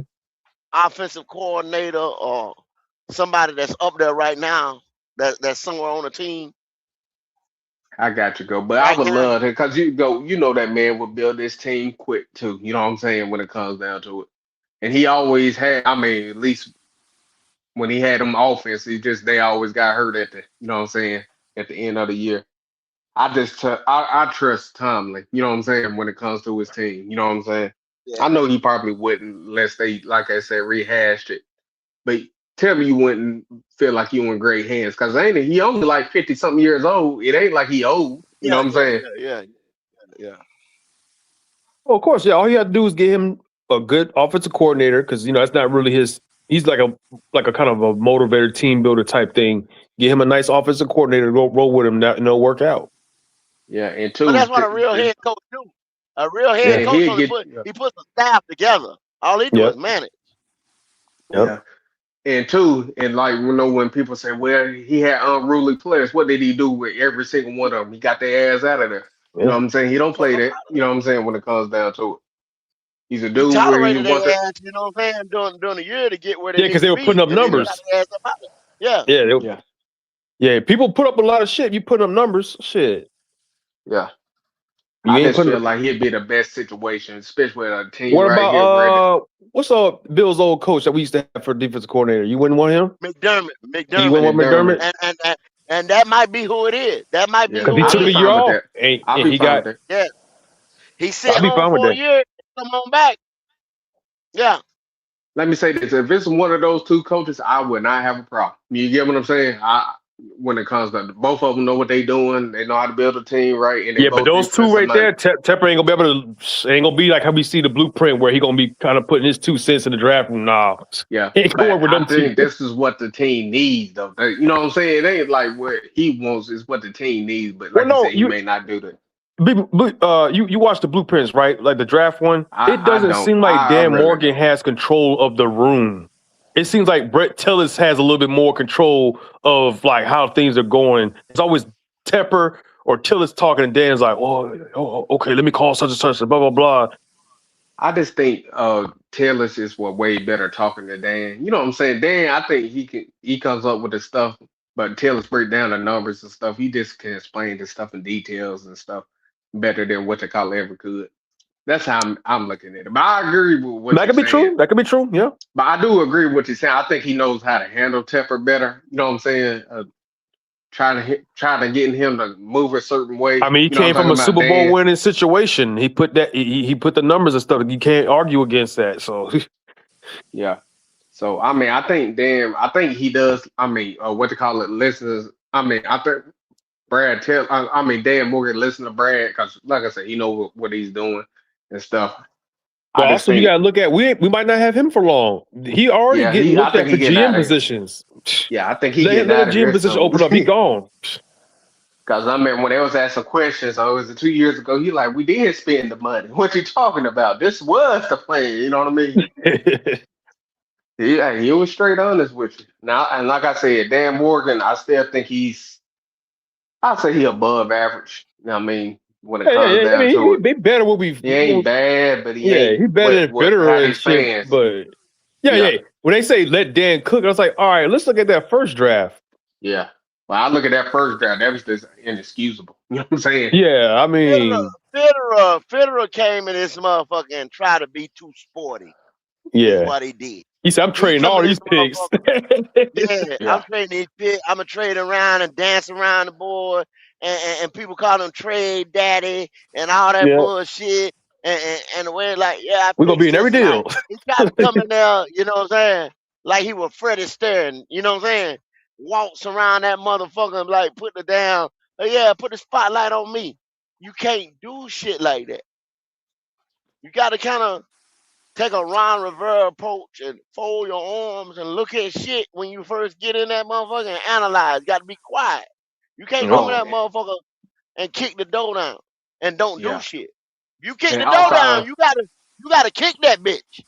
offensive coordinator or somebody that's up there right now that's somewhere on the team I got you, Go. But I right would now. love it because you know that man would build this team quick too. You know what I'm saying when it comes down to it. And he always had. I mean, at least when he had them offense, they always got hurt at the. You know what I'm saying at the end of the year. I trust Tomlin, you know what I'm saying, when it comes to his team. You know what I'm saying? Yeah. I know he probably wouldn't unless they, like I said, rehashed it. But tell me you wouldn't feel like you in great hands. Cause ain't it? He only like 50 something years old. It ain't like he old. You know what I'm saying? Yeah. Well, of course, yeah. All you have to do is get him a good offensive coordinator, because that's not really his. He's like a kind of a motivator, team builder type thing. Get him a nice offensive coordinator to go roll with him, and it'll work out. Yeah, and But two, that's what a real head coach do. A real head Yeah. and coach he'll only get he puts the staff together. All he do is Yep. manage. yeah. And two, and like when people say, well, he had unruly players, what did he do with every single one of them? He got their ass out of there. You know what I'm saying? He don't play that. You know what I'm saying? When it comes down to it, he's a He dude where he tolerated wants their to. ass, you know what I'm saying, during the year to get where they Yeah, because need they to were putting be, up and then he got numbers. their ass up out of there. Yeah. Yeah. People put up a lot of shit. You put up numbers, shit. Yeah. You I ain't just putting. feel like he'd be the best situation, especially with a team What right here where about what's Bill's old coach that we used to have for defensive coordinator? You wouldn't want him? McDermott. You wouldn't want McDermott? And that might be who it is. That might be Because who he it I'll took be a is. year fine with off, that. and I'll be he fine got. with that. Yeah. He sit I'll be home fine with for a that. year, come on back. Yeah. Let me say this: if it's one of those two coaches, I would not have a problem. You get what I'm saying? When it comes to both of them know what they doing, they know how to build a team right, and they Yeah, but both those two defensive right there, minded. Tepper ain't gonna be able to. Ain't gonna be like how we see the blueprint where he gonna be kind of putting his 2 cents in the draft room. Nah, Yeah, he ain't going but with I them two. think this is what the team needs, though. You know what I'm saying? It ain't like what he wants; is what the team needs. But Well, like you no, said, he may not do that. you watch the blueprints, right? Like the draft one. It I doesn't don't. seem like I Dan really Morgan don't. has control of the room. It seems like Brett Tillis has a little bit more control of like how things are going. It's always Tepper or Tillis talking, and Dan's like, "Oh, okay, let me call such and such," and blah blah blah. I just think Taylor's is way better talking than Dan. You know what I'm saying? Dan, I think he comes up with the stuff, but Taylor's break down the numbers and stuff. He just can explain the stuff in details and stuff better than what they call ever could. That's how I'm looking at it. But I agree with what That you're could be saying. true. That could be true. Yeah. But I do agree with what you're saying. I think he knows how to handle Tepper better. You know what I'm saying? Trying to get him to move a certain way. I mean, he You know what came I'm from talking a about? Super Bowl Dan. winning situation. He put that. He put the numbers and stuff. You can't argue against that. So Yeah. So I mean, I think Dan. I think he does. I mean, what to call it? Listeners. I mean, I think Brad tell. I mean, Dan Morgan listen to Brad because, like I said, he know what he's doing and stuff. But I just also, you think, gotta look at we might not have him for long. He already yeah, getting I looked think at he for getting GM out of here. positions. Yeah, I think he Let getting a out of GM here position soon. open up. He gone. Because I mean, when they was asking questions, was it 2 years ago? He like, we did spend the money. What you talking about? This was the plan. You know what I mean? Yeah, he was straight honest with you. Now, and like I said, Dan Morgan, I still think I'd say he above average. You know what I mean? When it comes Yeah. I down mean, to it, he better what he ain't bad, but he Yeah, ain't he better than how Fitterer and these shit. fans. But Yeah, yeah. When they say let Dan cook, I was like, all right, let's look at that first draft. yeah. Well, I look at that first draft. That was just inexcusable. You know what I'm saying? Yeah, I mean, Fitterer came in this motherfucker and tried to be too sporty. Is yeah. what he did. He said, I'm He trading come all in this these picks. motherfucker. Yeah, I'm Yeah, trading these picks. I'm gonna trade around and dance around the board, and people call him trade daddy and all that Yeah, bullshit. And the way like, yeah, I we're gonna picked be in every Cincinnati. deal. He tried to come in there, you know what I'm saying? Like he was Freddie Stern, you know what I'm saying? Walks around that motherfucker and like put the down. Oh, yeah, put the spotlight on me. You can't do shit like that. You got to kind of take a Ron Rivera approach and fold your arms and look at shit when you first get in that motherfucker and analyze. Got to be quiet. You can't come in oh that yeah, motherfucker and kick the door down and don't do yeah. shit. You kick And the door outside down, of you gotta kick that bitch.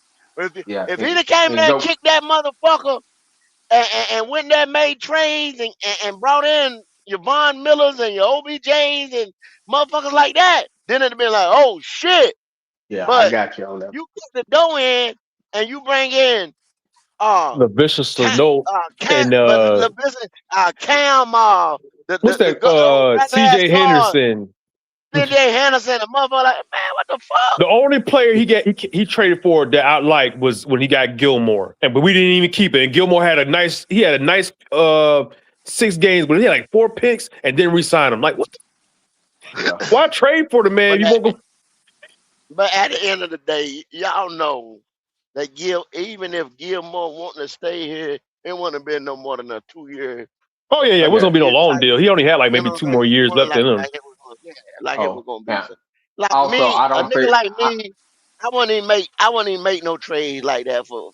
yeah, If he'd have came in and there and go kicked that motherfucker and went there made trades and brought in your Von Millers and your OBJs and motherfuckers like that, then it'd have been like, oh shit. yeah, I But got you on that. you kick the door in and you bring in The vicious Cam, no Cam, and but the business, Cam, what's that? black ass CJ guard, Henderson. C.J. Henderson, the motherfucker, like, man, what the fuck? The only player he traded for that I liked was when he got Gilmore, but we didn't even keep it. And Gilmore had a nice 6 games, but he had like 4 picks and didn't re-sign him. Like, what? Yeah, Why trade for the man? But You won't go. but at the end of the day, y'all know that even if Gilmore wanting to stay here, it wouldn't have been no more than a 2 year, Oh yeah. It wasn't yeah. gonna be no year long type. deal. He only had like You maybe know what 2 I'm more saying? It years wasn't left in him. like it was, yeah, like it was Oh, gonna be yeah. so. Like Also, me, I a don't nigga think like me. wouldn't even make no trade like that for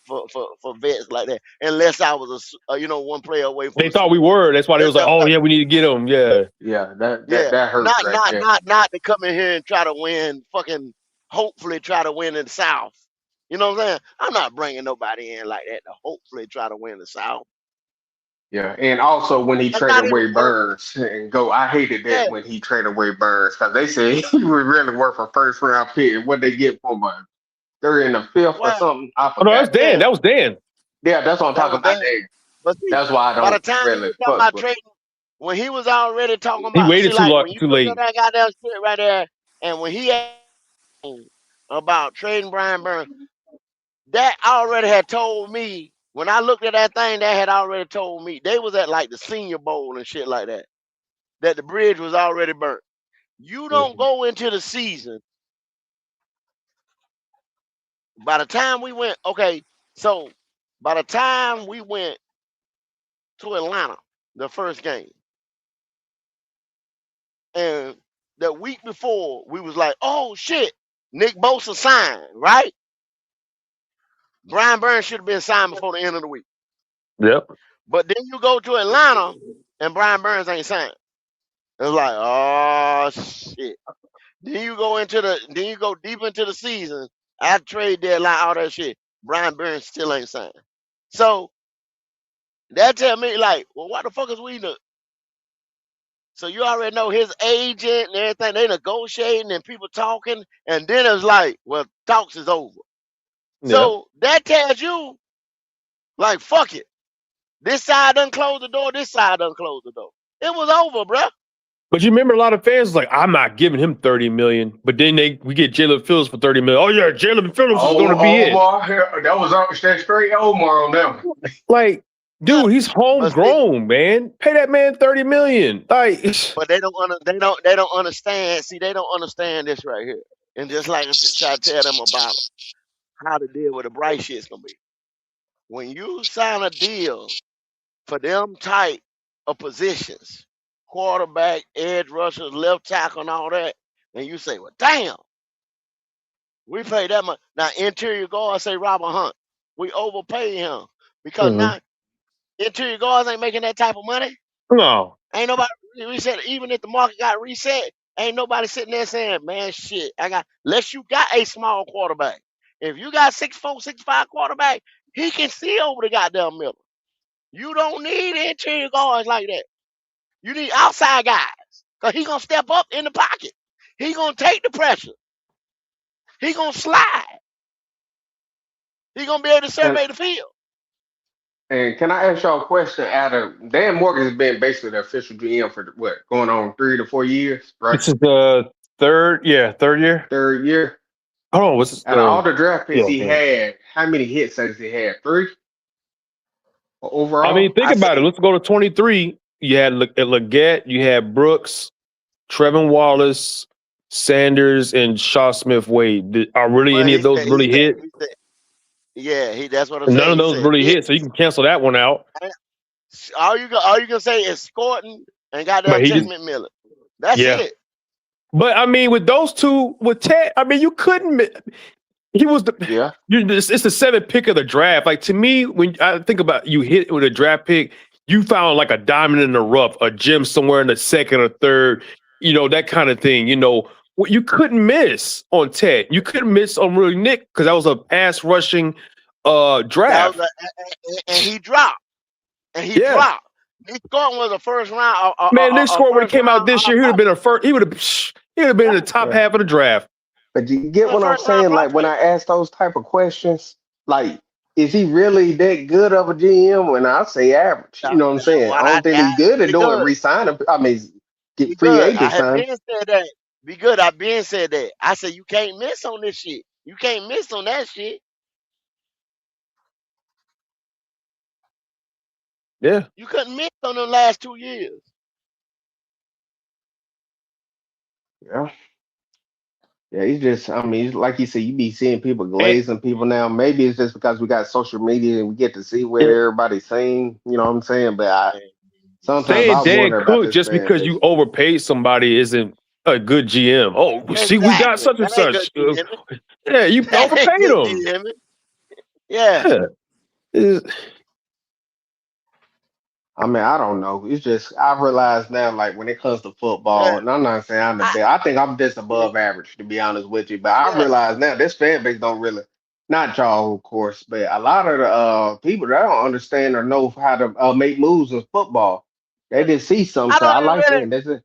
vets like that unless I was one player away from They a thought Super we Bowl. were. That's why they was like, oh yeah, we need to get him. Yeah. Yeah, Yeah, that hurt not right not there. not not to come in here and try to win. Hopefully try to win in the South. You know what I'm saying? I'm not bringing nobody in like that to hopefully try to win the South. Yeah, and also when he That's traded not even away worth. Burns and go, I hated Yeah, that when he traded away Burns because they said he was really worth a first round pick. And what they get for him? They're in the fifth or well, something. I Oh no, that's forgot. Dan. yeah, That was Dan. Yeah, that's what I'm that talking was about that. there. But see, That's why I by the don't time he really was talking fuck about with. trading, when he was already talking He about, waited see, like when you too look at late. that goddamn shit right there, and when he asked about trading Brian Burns, that already had told me. When I looked at that thing, that had already told me they was at like the Senior Bowl and shit like that. That the bridge was already burnt. You don't go into the season. By the time we went, okay, so by the time we went to Atlanta, the first game, and the week before, we was like, oh shit, Nick Bosa signed, right? Brian Burns should have been signed before the end of the week. Yep. But then you go to Atlanta and Brian Burns ain't signed. It's like, oh shit. Then you go deep into the season, after trade deadline, all that shit. Brian Burns still ain't signed. So that tell me like, well, what the fuck is we doing? So you already know his agent and everything. They negotiating and people talking, and then it's like, well, talks is over. Yeah. So that tells you, like, fuck it. This side done close the door. This side done close the door. It was over, bruh. But you remember a lot of fans was like, I'm not giving him $30 million. But then we get Jalen Phillips for $30 million. Oh yeah, Jalen Phillips is going to be it. Omar, that was straight Omar on them. Like, dude, he's But see, homegrown, man. Pay that man $30 million. Like, but they don't understand. See, they don't understand this right here. And just like I try to tell them about how to deal with the Bryce shit's gonna be. When you sign a deal for them type of positions, quarterback, edge rushers, left tackle, and all that, and you say, well, damn, we pay that much. Now, interior guard, say Robert Hunt, we overpay him because now interior guards ain't making that type of money. no. Ain't nobody, we said, even if the market got reset, ain't nobody sitting there saying, man, shit, unless you got a small quarterback. If you got 6'4", 6'5" quarterback, he can see over the goddamn middle. You don't need interior guards like that. You need outside guys. Because he going to step up in the pocket. He going to take the pressure. He going to slide. He going to be able to survey the field. And can I ask y'all a question? Adam, Dan Morgan has been basically the official GM for what, going on 3 to 4 years, right? This is the third year. Third year. Oh, what's Out of all the draft picks he yeah. had, how many hits has he had? 3 overall? I mean, think about it. Let's go to 23. You had Leggett, you had Brooks, Trevin Wallace, Sanders, and Shaw Smith Wade. Are really any of those really hit? Yeah, that's what I'm saying. None of those really hit, so you can cancel that one out. All you gonna say is Scorton and goddamn Ted McMillan. That's it. But I mean, with those two, with Ted, I mean, you couldn't. He was it's the 7th pick of the draft. Like, to me, when I think about you hit with a draft pick, you found like a diamond in the rough, a gem somewhere in the 2nd or 3rd, that kind of thing. You couldn't miss on Ted. You couldn't miss on really Nick because that was a pass rushing draft. And he dropped. Dropped. Nick Scorton was a first round. Man, Nick Scorton when he came out this year, he would have been a first. He would have been in the top half of the draft. But you get what I'm saying? Like, when I ask those type of questions, like, is he really that good of a GM? When I say average, you know what I'm saying? I don't think he's good at doing re-signing. I mean, get free agent sign. Be good. I've been said that. I said you can't miss on this shit. You can't miss on that shit. Yeah. You couldn't miss on the last 2 years. Yeah. Yeah, he's just, I mean, like you said, you be seeing people glazing people now. Maybe it's just because we got social media and we get to see what everybody's saying, you know what I'm saying? But sometimes I Dan wonder about Cook, this just fan because base. you overpaid somebody isn't a good GM. Oh, see, we got Exactly. such and That ain't good such. GM. Yeah, you That ain't overpaid good him. GM. Yeah. Yeah. I mean, I don't know. It's just I realize now, like when it comes to football, Yeah. and I'm not saying I'm the best. I think I'm just Yeah. above average, to be honest with you. But I Yeah. realize now this fan base don't really, not y'all, of course, but a lot of the people that don't understand or know how to make moves in football. They just see something, I so don't I even like that. really And that's it.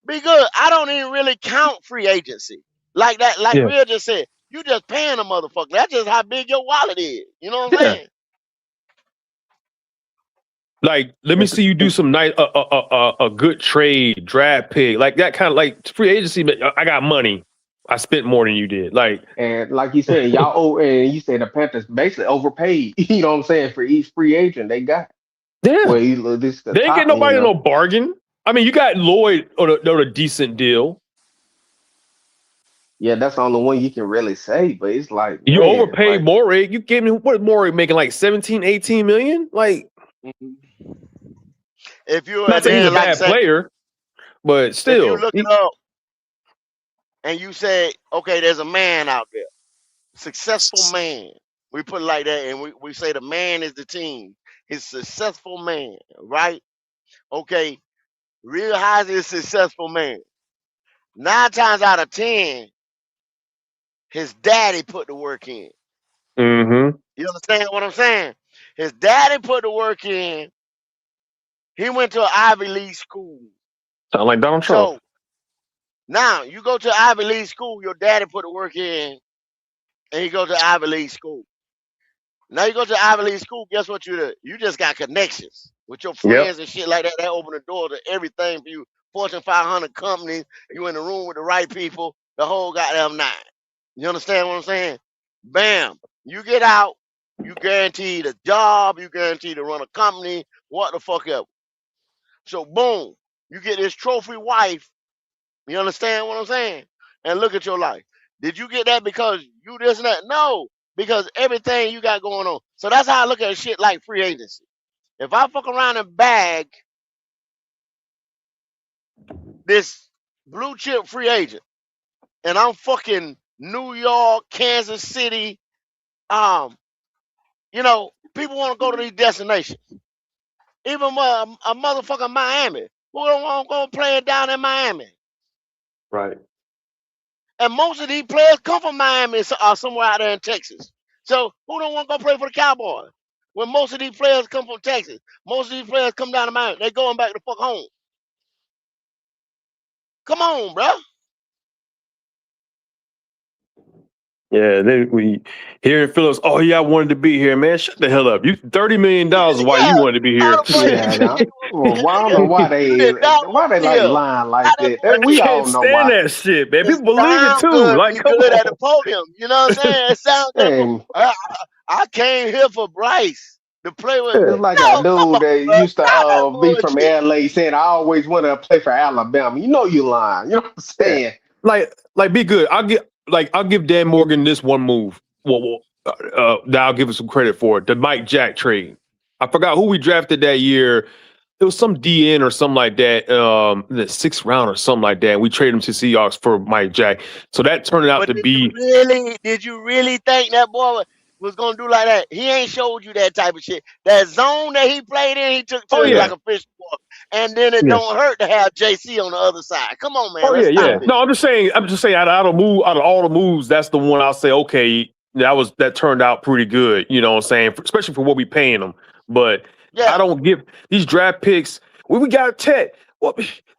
be good. I don't even really count free agency. Like that, like Yeah. Real just said, you just paying a motherfucker. That's just how big your wallet is. You know what I'm Yeah. saying? Like, let me see you do some nice, a good trade, draft pick, like that kind of like free agency. But I got money. I spent more than you did. Like, And like you said, y'all and you said the Panthers basically overpaid. You know what I'm saying, for each free agent they got. yeah, Well, this is the they ain't top getting end nobody of. no bargain. I mean, you got Lloyd on a decent deal. Yeah, that's the only one you can really say. But it's like, You man, overpaid like. Morey. You gave me what is Morey making like 17, 18 million? Like, If you not and saying he's a then like I bad say, player, but if you still, look it up and you say, okay, there's a man out there, successful man. We put it like that, and we say the man is the team. He's a successful man, right? Okay, Real High is a successful man. 9 times out of 10, his daddy put the work in. mm-hmm. You understand what I'm saying? His daddy put the work in. He went to an Ivy League school. Sound like Donald Trump. So now you go to Ivy League school, your daddy put the work in, and you go to Ivy League school. Now you go to Ivy League school, guess what you do? You just got connections with your Yep. friends and shit like that. That open the door to everything for you. Fortune 500 companies, you in the room with the right people, the whole goddamn nine. You understand what I'm saying? Bam. You get out, you guaranteed a job, you guaranteed to run a company, what the fuck ever. So boom, you get this trophy wife. You understand what I'm saying? And look at your life. Did you get that because you this and that? No, because everything you got going on. So that's how I look at shit like free agency. If I fuck around and bag this blue chip free agent, and I'm fucking New York, Kansas City, people want to go to these destinations. Even a motherfucking Miami. Who don't want to go play down in Miami? Right. And most of these players come from Miami or somewhere out there in Texas. So who don't want to go play for the Cowboys? When most of these players come from Texas, most of these players come down to Miami. They going back to fuck home. Come on, bro. Yeah, then we here in Phillips. Oh yeah, I wanted to be here, man. Shut the hell up. You $30 million why you Yeah. wanted to be How here. the fuck Yeah, nah. Well, I don't know you did not why want they to be like here? lying How like that that. boy We Can't all know stand why. that shit, man. it People believe it sound too. good, Like, be come good at the on. podium. You know what I'm saying? It sounds good. And I came here for Bryce to play with. it's like a No, come dude on, that bro. used to Stop that be from bullshit. LA saying I always want to play for Alabama. You know you lying. You know what I'm Yeah. saying? Like be good. I'll give Dan Morgan this one move. That I'll give him some credit for it. The Mike Jack trade. I forgot who we drafted that year. It was some DN or something like that. In the 6th round or something like that. We traded him to Seahawks for Mike Jack. So that turned out But to be did you really think that boy was gonna do like that? He ain't showed you that type of shit. That zone that he played in, he took oh to it like yeah. a fish boy. And then it Yeah. don't hurt to have JC on the other side. Come on, man. Oh Let's yeah, stop yeah. this. No, I'm just saying out of all the moves, that's the one I'll say, okay, that turned out pretty good, you know what I'm saying? Especially for what we paying them. But Yeah. I don't give these draft picks. We got Ted. Well,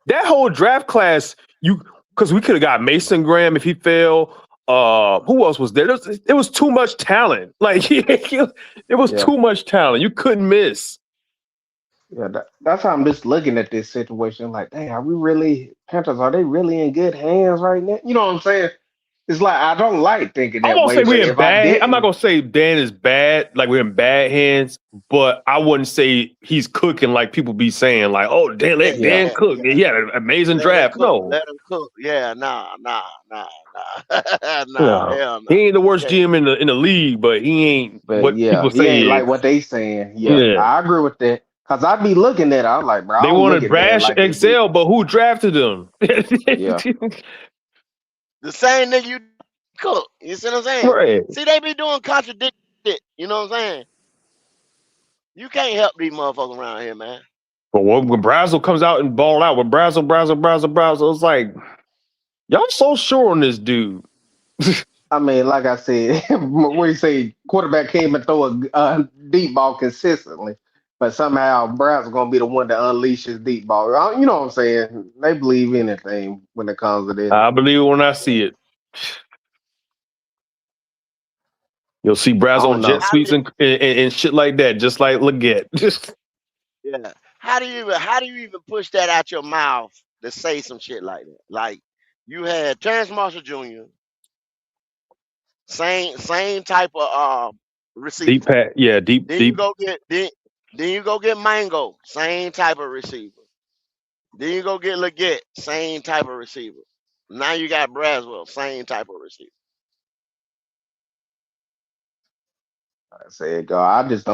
that whole draft class, because we could have got Mason Graham if he fell. Who else was there? It was too much talent. Like it was Yeah. too much talent. You couldn't miss. Yeah, that's how I'm just looking at this situation. Like, dang, are we really Panthers? Are they really in good hands right now? You know what I'm saying? It's like I don't like thinking I that won't way, say but we're in if I bad. I'm not didn't, gonna say Dan is bad, like we're in bad hands, but I wouldn't say he's cooking like people be saying, like, oh, Dan, Yeah, let yeah, Dan yeah, yeah, cook. yeah. He had an amazing Let him draft. cook. No, Let him cook. Yeah, nah. Nah, no, hell he no. ain't the worst Okay. GM in the league, but he ain't but what yeah, people he say ain't he like is. what they saying. Yeah, Yeah, I agree with that. Cause I'd be looking at it, I'm like, bro, I They don't look wanted at that Brash like they do. XL, but who drafted them? Yeah. The same nigga you cook. You see what I'm saying? Right. See, they be doing contradicting shit. You know what I'm saying? You can't help these motherfuckers around here, man. But when Brazel comes out and ball out with Brazel, it's like, y'all so sure on this dude. I mean, like I said, what you say, quarterback came and throw a deep ball consistently, but somehow Browns gonna be the one to unleash his deep ball. You know what I'm saying? They believe anything when it comes to this. I believe it when I see it. You'll see Brazel on jet sweeps and shit like that, just like Leggett. Yeah. How do you even push that out your mouth to say some shit like that? Like you had Terrence Marshall Jr. Same type of receiver. Deep pat, yeah, deep. Then you go get Mango, same type of receiver. Then you go get Leggett, same type of receiver. Now you got Braswell, same type of receiver. I said, God, I just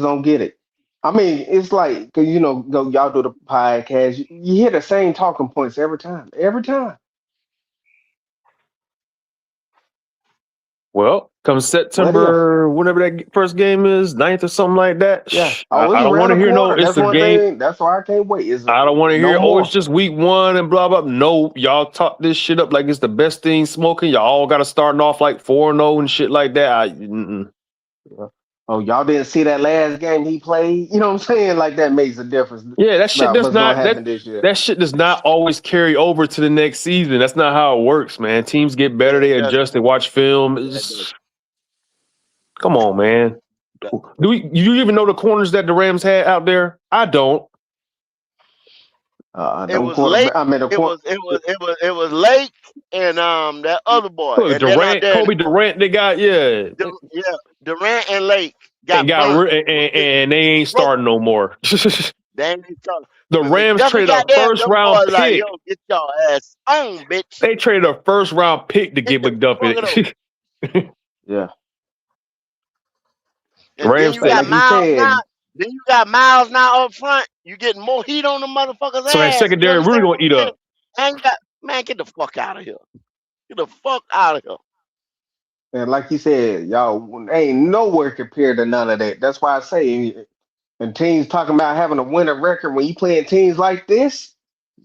don't get it. I mean, it's like, 'cause, y'all do the podcast, you hear the same talking points every time. Well, come September, whenever that first game is, 9th or something like that. Yeah. I It's don't want around to the hear corner. it's That's a one game. thing. That's why I can't wait. I don't want to hear, more. it's just week 1 and blah, blah. No, y'all talk this shit up like it's the best thing smoking. Y'all all got to starting off like 4-0 and shit like that. Oh, y'all didn't see that last game he played? You know what I'm saying? Like that makes a difference. Yeah, that shit about does what's gonna not happen this year. that shit does not always carry over to the next season. That's not how it works, man. Teams get better, they adjust, they watch film. Come on, man. Do you even know the corners that the Rams had out there? I don't. It was Lake. It was Lake and that other boy. Look, And then out there, Kobe Durant, they got Durant and Lake got and burnt. and they ain't starting no more. They ain't starting. The Rams traded a first round pick. Like, yo, get your ass on, bitch. They traded a first round pick to get McDuffie. Yeah. And then you got Miles now. Then you got Miles now up front. You getting more heat on the motherfuckers' ass. So that secondary really gonna eat up. Man, get the fuck out of here. Get the fuck out of here. And like you said, y'all ain't nowhere compared to none of that. That's why I say, and teams talking about having a winning record when you playing teams like this,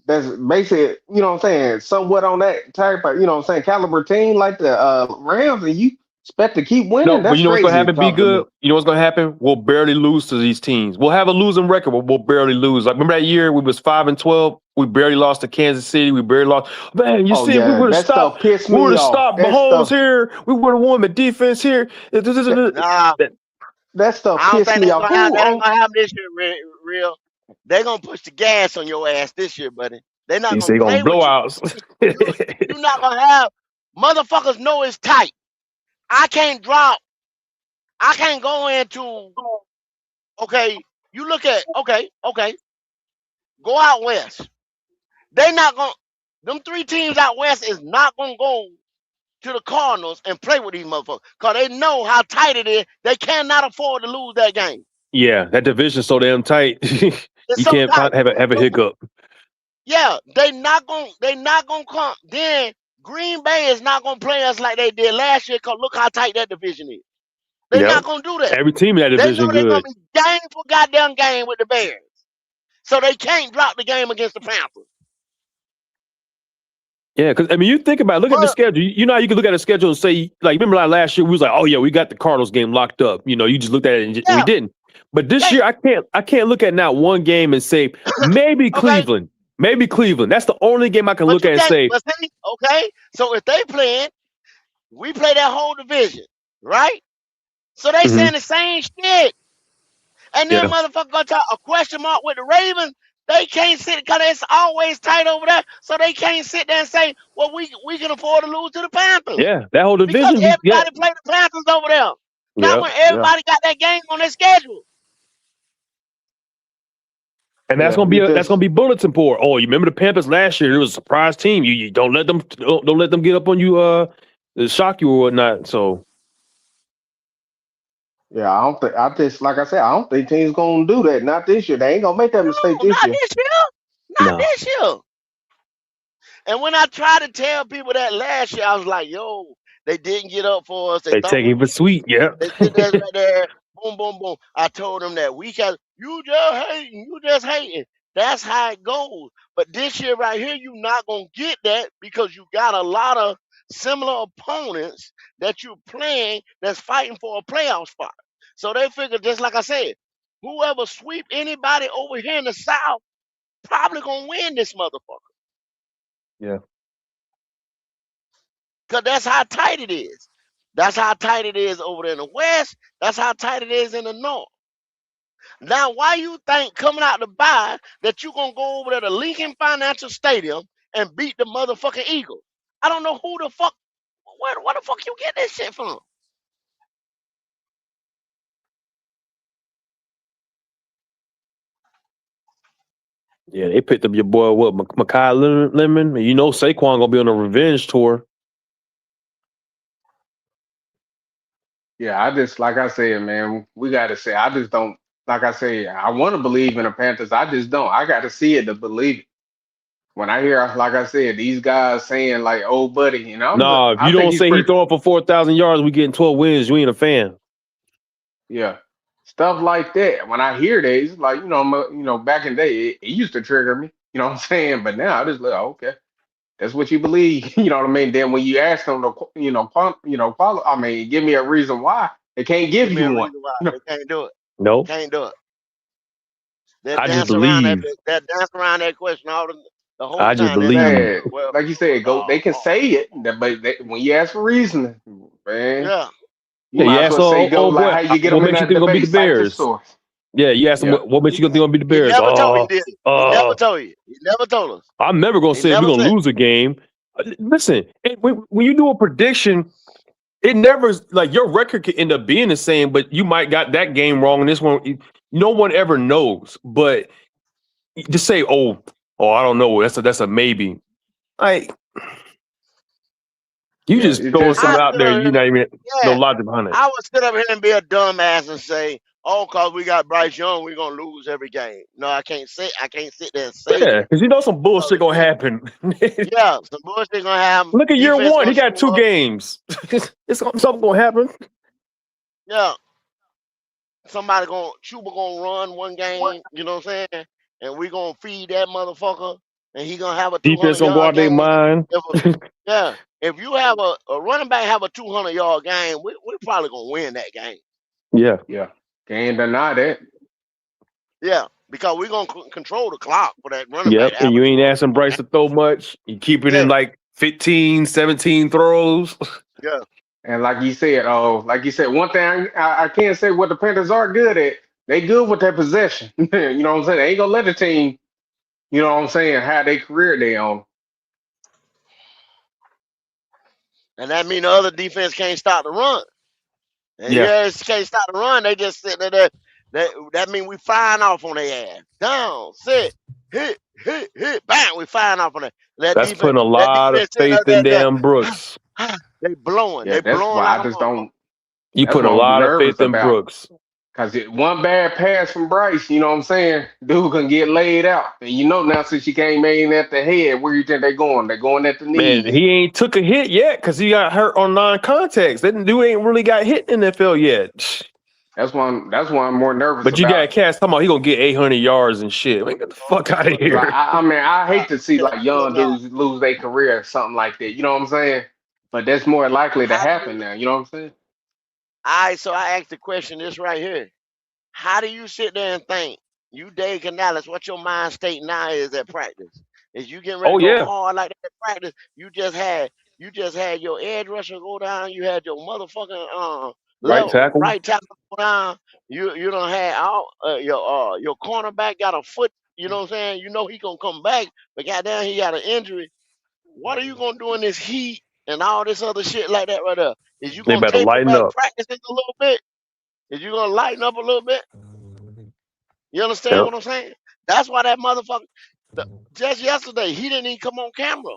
that's basically, you know what I'm saying, somewhat on that type of, you know what I'm saying, caliber team like the Rams, and you expect to keep winning. No, that's but you know what's crazy. gonna happen? Be good. You know what's gonna happen? We'll barely lose to these teams. We'll have a losing record, but we'll barely lose. Like remember that year we was 5-12. We barely lost to Kansas City. We barely lost. Man, you see, we would have stopped. We would have stopped Mahomes here. We would have won the defense here. Nah, that stuff I don't pissed think me that's off. gonna happen this year. Real. They're gonna push the gas on your ass this year, buddy. They're not gonna play with blowouts. You're not gonna have motherfuckers know it's tight. I can't go into you look at go out west. They not gonna them 3 teams out west is not gonna go to the Cardinals and play with these motherfuckers. Cause they know how tight it is. They cannot afford to lose that game. Yeah, that division's so damn tight. You so can't tight. have a hiccup. Yeah, they not gonna come. Then Green Bay is not gonna play us like they did last year. Cause look how tight that division is. They're not gonna do that. Every team in that division They know they're good. gonna be game for goddamn game with the Bears. So they can't drop the game against the Panthers. Yeah, because I mean, you think about it, look at the schedule. You know how you can look at the schedule and say, like, remember like last year we was like, oh yeah, we got the Cardinals game locked up. You know, you just looked at it and we didn't. But this year, I can't look at not one game and say maybe Cleveland, maybe Cleveland. That's the only game I can look at and say. So if they playing, we play that whole division, right? So they saying the same shit, and then motherfucker gonna talk a question mark with the Ravens. They can't sit because it's always tight over there. So they can't sit there and say, well, we can afford to lose to the Panthers. Yeah, that whole division. Because everybody play the Panthers over there. Not when everybody got that game on their schedule. And that's gonna be bulletin board. Oh, you remember the Panthers last year? It was a surprise team. You don't let them get up on you, shock you or whatnot. So Yeah, I don't think. I just like I said, I don't think teams gonna do that. Not this year. They ain't gonna make that mistake No, this not year. this year. Not No, this year. And when I tried to tell people that last year, I was like, yo, they didn't get up for us. They they thought take we it for was sweet. Yeah. they did that right there. Boom, boom, boom. I told them that we can you just hating, you just hating. That's how it goes. But this year right here, you're not gonna get that because you got a lot of similar opponents that you're playing that's fighting for a playoff spot. So they figure, just like I said, whoever sweep anybody over here in the South probably gonna win this motherfucker. Yeah. Because that's how tight it is. That's how tight it is over there in the West. That's how tight it is in the North. Now, why you think coming out the bye that you gonna go over there to Lincoln Financial Stadium and beat the motherfucking Eagles? I don't know who the fuck, where the fuck you get this shit from? Yeah, they picked up your boy, what, Makai Lemon? You know Saquon gonna be on a revenge tour. Yeah, I just like I said, man, we got to say. I just don't. Like I say, I want to believe in the Panthers. I just don't. I got to see it to believe it. When I hear, like I said, these guys saying like, "Oh, buddy," Nah, if I you think don't he's say he pretty. throwing for 4,000 yards, we getting 12 wins. You ain't a fan. Yeah, stuff like that. When I hear that, it's like back in the day, it used to trigger me. You know what I'm saying? But now I just like, okay, that's what you believe. You know what I mean? Then when you ask them to, follow. I mean, give me a reason why they can't give Give me you a one. reason why You know? they can't do it. No, Can't do it. They I just dance around that. believe. They dance around that question the whole I just time. They're like, believe. Man, well, like you said, go. They can uh, say it, but when you ask for reason, man, yeah. you Yeah, you might as ask well say go old like boy, how you get what them in makes you that think gonna beat the debate. Cite your Bears? source. Yeah, you ask him Yeah, what makes He, you think gonna beat the he Bears? never told me, did he? He never Uh, told you. He never told us. I'm never gonna He say we're never gonna said. lose a game. Listen, when you do a prediction, it never like your record could end up being the same, but you might got that game wrong. And this one, no one ever knows. But just say, I don't know. That's a maybe. Like you yeah. just It throwing just something I out sit there. up You here, not even no yeah. logic behind it. I would sit up here and be a dumbass and say, "Oh, cause we got Bryce Young, we're gonna lose every game." No, I can't say. I can't sit there and say Yeah, that. because you know some bullshit Because gonna again, happen. yeah, some bullshit gonna happen. Look at year Defense one. gonna He got screw two up. games. Something gonna happen. Yeah, somebody gonna Chuba gonna run one game. You know what I'm saying? And we gonna feed that motherfucker, and he gonna have a Defense 200 gonna go yard out their game. mind. If yeah, if you have a running back have a 200-yard game, we probably gonna win that game. Yeah. yeah. Can't deny that. Yeah, because we're gonna control the clock for that running back Yep. to And have a you ain't 200. asking Bryce to throw much. You keep it in Yeah, like 15, 17 throws. yeah. And like you said, one thing I can't say what the Panthers are good at. They good with their possession. You know what I'm saying? They ain't gonna let the team. You know what I'm saying? Have their career day on. And that mean the other defense can't stop the run. And Yeah. yeah, can't stop the run. They just sitting there. That mean we firing off on their ass. Down, sit, hit, bang. We firing off on that. That That's defense. putting a That lot of defense sitting faith there. in damn Brooks. They blowing. Yeah, They that's blowing why like I a just motherfucker. don't. You That's put a what I'm lot of nervous faith in about. Brooks. Cause one bad pass from Bryce, you know what I'm saying? Dude can get laid out. And now since you came in at the head, where you think they going? They going at the Man, knees. he ain't took a hit yet because he got hurt on non-contacts. That dude ain't really got hit in the NFL yet. That's why I'm more nervous But you about. got cats talking about he gonna get 800 yards and shit. Man, get the fuck out of Like here. I mean, I Yeah, hate to see check like this young out. dudes lose their career or something like that. You know what I'm saying? But that's more likely to How do happen you? now. You know what I'm saying? So I asked the question this right here. How do you sit there and think you Dave Canales, what your mind state now is at practice? Is you getting ready Oh to go yeah. hard like that at practice? You just had your edge rusher go down, you had your motherfucking Right left tackle. right tackle go down, you don't have all your cornerback got a foot, you know what I'm saying? You know he gonna come back, but goddamn he got an injury. What are you gonna do in this heat and all this other shit like that right there? Is you They gonna better taper lighten back up. practicing a little bit? Is you gonna lighten up a little bit? You understand Yep. what I'm saying? That's why that motherfucker, just yesterday, he didn't even come on camera.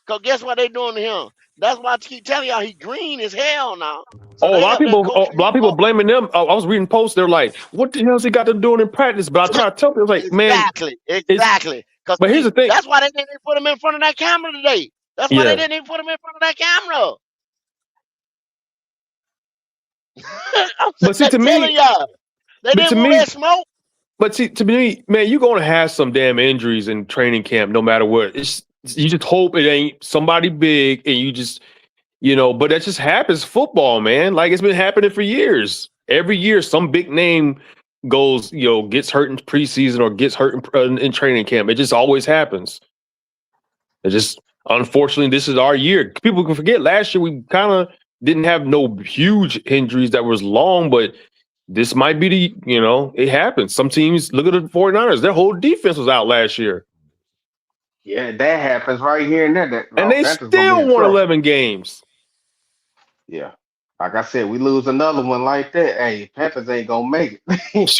Cause guess what they doing to him? That's why I keep telling y'all he green as hell now. So Oh, they up there coaching a lot him of people up. blaming them. I was reading posts. They're like, "What the hell's he got to doing in practice?" But I try to tell them, like, man, it's. Exactly. Cause But here's see, the thing. that's why they didn't even put him in front of that camera today. That's why they Yeah, didn't even put him in front of that camera. I'm but see, to just telling me, y'all. They but to didn't want me, that smoke. but see, to me, man, you're gonna have some damn injuries in training camp, no matter what. You just hope it ain't somebody big, and you just, But that just happens. Football, man. Like it's been happening for years. Every year, some big name goes, gets hurt in preseason or gets hurt in training camp. It just always happens. It just unfortunately, this is our year. People can forget last year we kind of didn't have no huge injuries that was long, but this might be it happens. Some teams, look at the 49ers, their whole defense was out last year. Yeah, that happens right here and there. And they Panthers gonna be still in won trouble. 11 games. Yeah. Like I said, we lose another one like that. Hey, Panthers ain't gonna make it.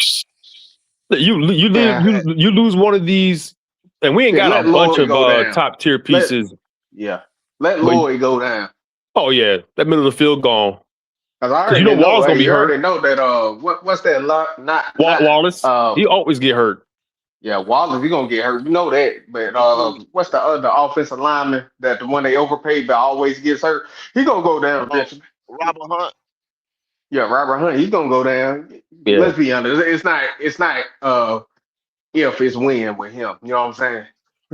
You Man, lose one of these, and we ain't shit, got a let bunch Lloyd of go down. top tier Let pieces. yeah, let But Lloyd go down. oh yeah, that middle of the field gone. Cause I Because already know. Wall's gonna Hey, be you already hurt. know that. What's that? Not Wallace, he always get hurt. Yeah, Wallace, he gonna get hurt. You know that. But what's the other offensive lineman that the one they overpaid but always gets hurt? He gonna go down eventually. Robert Hunt. Yeah, Robert Hunt, he's gonna go down. Yeah, Let's be honest. It's not if it's when with him. You know what I'm saying?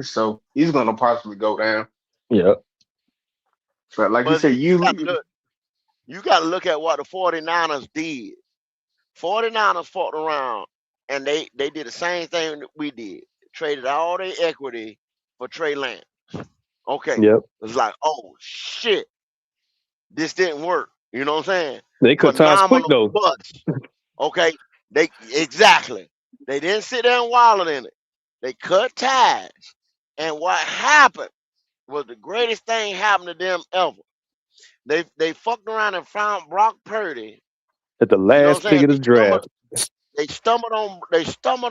So he's gonna possibly go down. yeah. But like you But said, you got to look at what the 49ers did. 49ers fought around and they did the same thing that we did. Traded all their equity for Trey Lance. Okay. Yep. It's like, oh shit, this didn't work. You know what I'm saying? They cut ties quick Phenomenal though. bust. Okay. Exactly. They didn't sit there and wallow in it. They cut ties. And what happened was the greatest thing happened to them ever. They fucked around and found Brock Purdy. At the You know what last I'm pick saying? of the draft. They stumbled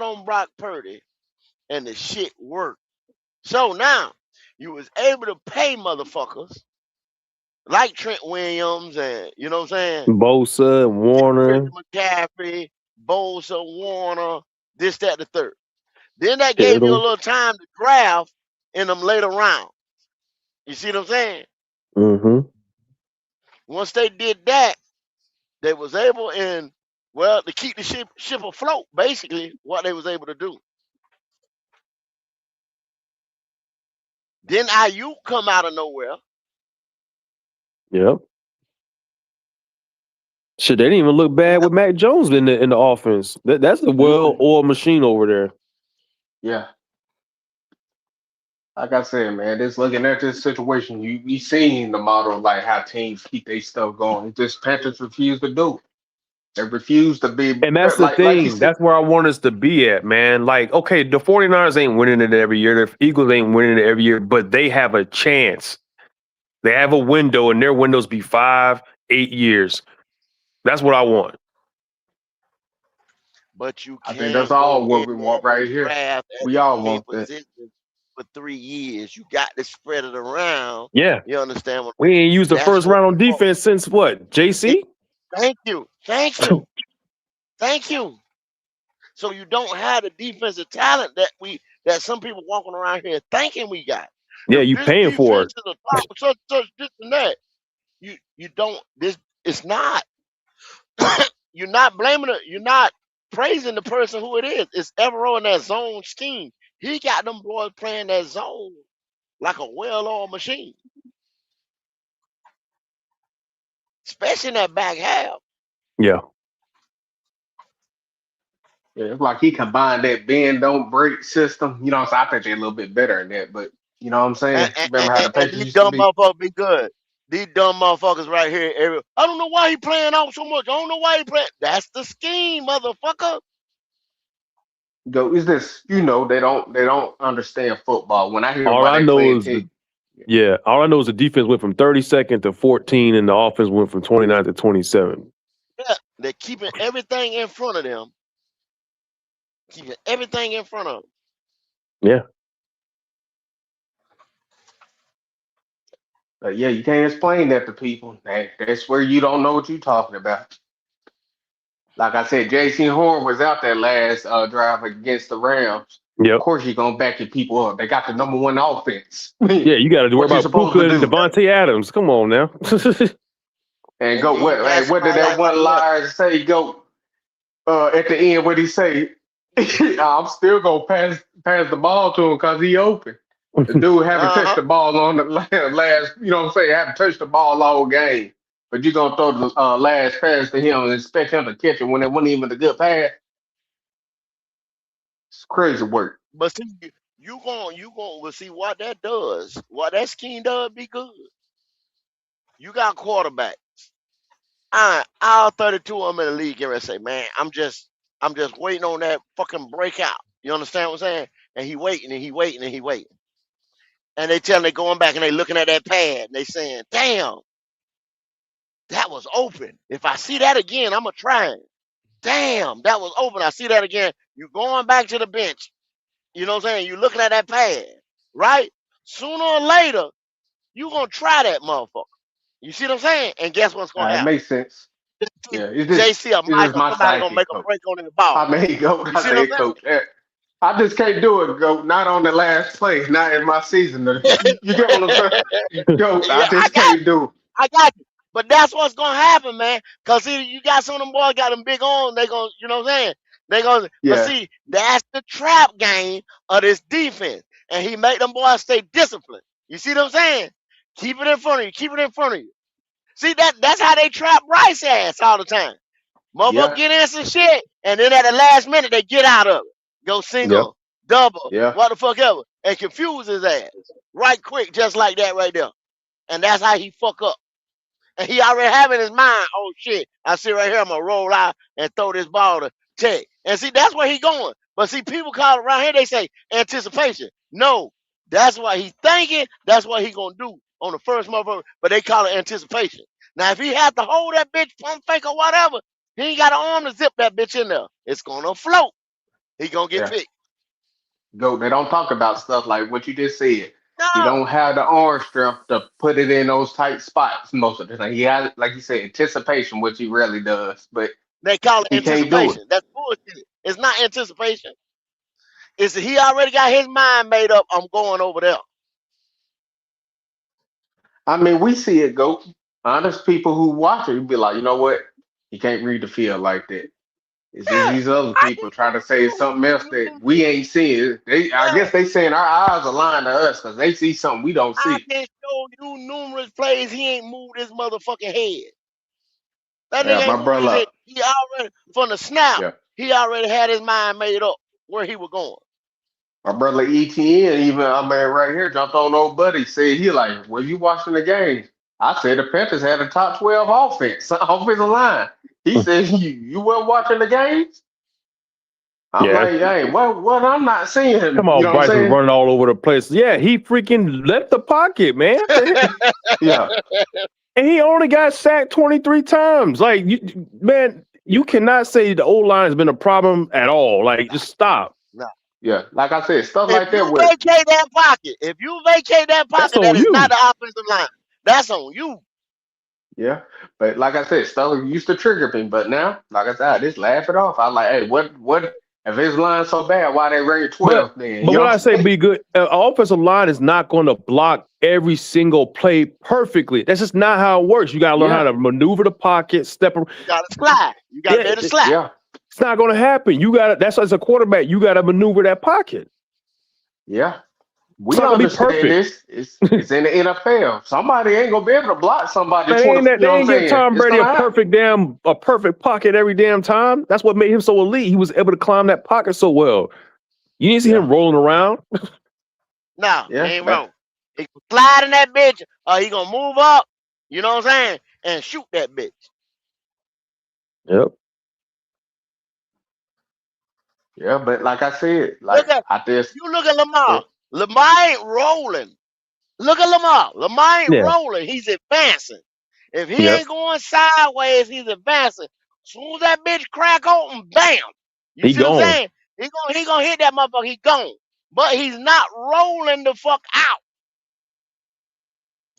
on Brock Purdy and the shit worked. So now you was able to pay motherfuckers like Trent Williams and you know what I'm saying? Bosa, Warner, Christian McCaffrey, Bosa, Warner, this, that, the third. Then that gave you a Kittle. little time to draft in them later rounds. You see what I'm saying? Mm-hmm. Once they did that, they was able to keep the ship afloat, basically, what they was able to do. Then IU come out of nowhere. Yep. Shit, they didn't even look bad with Mac Jones in the offense. That's a well-oiled machine over there. yeah. Like I said, man, just looking at this situation, you seen the model of like how teams keep their stuff going. Just Panthers refuse to do it. They refuse to be And that's the like you thing. said. That's where I want us to be at, man. Like, okay, the 49ers ain't winning it every year. The Eagles ain't winning it every year, but they have a chance. They have a window, and their windows be 5, 8 years. That's what I want. But you I think that's can't go all in what we there want right and here. draft at We the all same want that. position for 3 years. You got to spread it around. Yeah. You understand what? We ain't used the That's first what. round on defense since what? JC? Thank you, thank you, thank you. So you don't have the defensive talent that some people walking around here thinking we got. Yeah, If you this paying for defense it. is a top of such this and that, you don't. This it's not. You're not blaming it. You're not praising the person who it is. It's Evero in that zone scheme. He got them boys playing that zone like a well-oiled machine, especially in that back half. Yeah. Yeah, it's like he combined that bend don't break system. You know what I'm saying? I think they're a little bit better at that, but you know what I'm And, saying? and, Remember how and, the and Patriots these used to dumb be? motherfuckers be good. These dumb motherfuckers right here. I don't know why he playing out so much. I don't know why he playing. That's the scheme, motherfucker. Go, is this, they don't understand football. When I hear All about I they know playing is team, all I know is the defense went from 32nd to 14 and the offense went from 29 to 27. Yeah, they're keeping everything in front of them. Keeping everything in front of them. Yeah. Yeah, you can't explain that to people. That's where you don't know what you're talking about. Like I said, J.C. Horn was out that last drive against the Rams. Of Yep. course, you're gonna back your people up. They got the #1 offense. Yeah, you got to worry What you about supposed Puka to and do? Devontae Adams. Come on now. And And go then you what? got Hey, what did somebody that like one liar say? Go at the end. What he say? I'm still gonna pass the ball to him because he open. The dude haven't touched uh-huh. the ball on the last. You know what I'm saying? Haven't touched the ball all game. But you're gonna throw the last pass to him and expect him to catch it when it wasn't even a good pass. It's crazy work. But see, well, see what that does, what that scheme does be good. You got quarterback. All 32 of them in the league and say, man, I'm just waiting on that fucking breakout. You understand what I'm saying? And he waiting and he waiting and he waiting. And they tell him they going back and they looking at that pad and they saying, damn, that was open. If I see that again, I'm gonna try it. Damn, that was open. I see that again. You going back to the bench. You know what I'm saying? You looking at that pad, right? Sooner or later, you gonna try that motherfucker. You see what I'm saying? And guess what's gonna It happen? makes sense. Yeah, JC or it's Mike just or my somebody gonna psyche, make a coach. break on the ball. I mean, go. You I see what I'm said, saying? coach. I just can't do it, go. Not on the last play. Not in my season. You get what I'm saying? Go. Yeah, I just can't do it. I got you. But that's what's gonna happen, man. Cause see, you got some of them boys got them big on. They gonna, you know what I'm saying? They gonna. But Yeah. see, that's the trap game of this defense, and he make them boys stay disciplined. You see what I'm saying? Keep it in front of you. Keep it in front of you. See that's how they trap Bryce ass all the time. Motherfucker Yeah. get in some shit, and then at the last minute they get out of it. Go Yep. single, double, Yeah. what the fuck ever, and confuse his ass right quick, just like that right there. And that's how he fuck up. And he already have in his mind, oh shit, I see right here, I'm gonna roll out and throw this ball to Tech. And see, that's where he going. But see, people call it around here, they say anticipation. No, that's what he thinking, that's what he gonna do on the first motherfucker, but they call it anticipation. Now, if he have to hold that bitch, pump fake or whatever, he ain't got an arm to zip that bitch in there. It's gonna float. He gonna get Yeah. picked. Go. They don't talk about stuff like what you just said. He No, don't have the arm strength to put it in those tight spots most of the time. He has, like you said, anticipation, which he rarely does, but they call it he can't do it. anticipation. That's bullshit. It's not anticipation. It's he already got his mind made up. I'm going over there. I mean, we see it go. Honest people who watch it, be like, you know what? He can't read the field like that. It's just Yeah, these other I people can trying to say something else that we ain't seeing. I yeah, guess they saying our eyes are lying to us because they see something we don't I see. can show you numerous plays he ain't moved his motherfucking head. That nigga Yeah, ain't my moved his brother. head. He already from the snap. Yeah, He already had his mind made up where he was going. my brother ETN, even I mean right here, jumped on old buddy. Said he like, "Were you watching the game?" I said the Panthers had a top 12 offense, offensive line. He said, "You weren't watching the games?" I'm Yeah. like, "Hey, what I'm not seeing?" Come You on, know what I'm Bryce was saying? running all over the place. Yeah, he freaking left the pocket, man. Yeah, And he only got sacked 23 times. Like, man, you cannot say the old line has been a problem at all. Like, just stop. Nah. yeah. Like I said, stuff If like that. you Where vacate that pocket, That's that on is not you. the offensive line. That's on you. Yeah, but like I said, stuff used to trigger me, but now, like I said, I just laugh it off. I like, hey, what? If his line so bad, why they ranked But 12th then? but You know what I what I'm say saying? be good, offensive line is not going to block every single play perfectly. That's just not how it works. You got to learn how Yeah, to maneuver the pocket, step around. You gotta slide. You gotta Yeah, be able to slide. yeah, it's not going to happen. You got to, that's as a quarterback, you got to maneuver that pocket. yeah. It's We not going to be understand perfect. this. It's in the NFL. Somebody ain't gonna be able to block somebody Man, 20. You they know what I'm ain't give saying? Tom It's Brady gonna happen. a perfect pocket every damn time. That's what made him so elite. He was able to climb that pocket so well. You didn't see Yeah, him rolling around. No, you yeah, ain't wrong. He can slide in that bitch, or he gonna move up, you know what I'm saying, and shoot that bitch. Yep. yeah. But like I said, like Look at I just you look at go, Lamar. Lamar ain't rolling. Look at Lamar. Lamar ain't Yeah. rolling. He's advancing. If he Yep. ain't going sideways, he's advancing. Soon as that bitch crack open, bam. You He see what I'm gone. saying? He gonna hit that motherfucker. He gone. But he's not rolling the fuck out.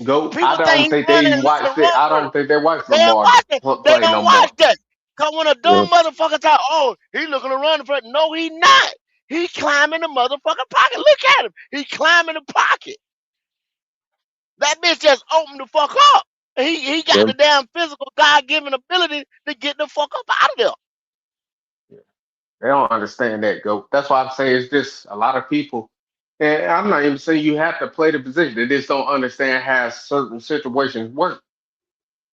Go. I People think don't he think they running even and looking watched it. wrong I for him. don't think they watch They ain't Lamar watching. They play no don't watch more. that. Cause when a Yeah. dumb motherfucker talk, oh, he looking to run for it. No, he not. He climbing the motherfucking pocket. Look at him. He climbing the pocket. That bitch just opened the fuck up. He got Yeah. the damn physical God given ability to get the fuck up out of there. They don't understand that, go. That's why I'm saying it's just a lot of people. And I'm not even saying you have to play the position. They just don't understand how certain situations work.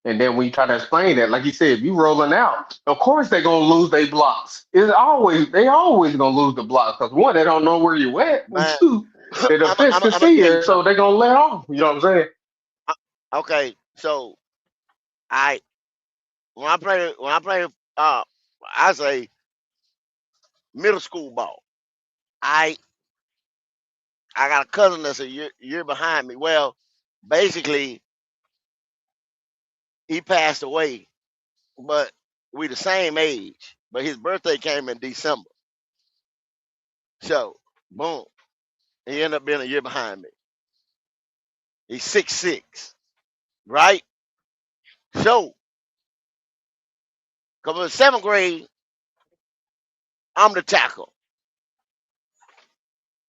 And then when you try to explain that, like you said, if you rolling out, of course they're gonna lose their blocks. They always gonna lose the blocks because one, they don't know where you at, and Man, two, the defense I'm can gonna see tell you you, so something. they're gonna let off. You know what I'm saying? Okay, so I when I play I say middle school ball. I I got a cousin that's a year behind me. Well, basically he passed away, but we the same age. But his birthday came in December. So boom. He ended up being a year behind me. He's 6'6", right? So, because in seventh grade, I'm the tackle.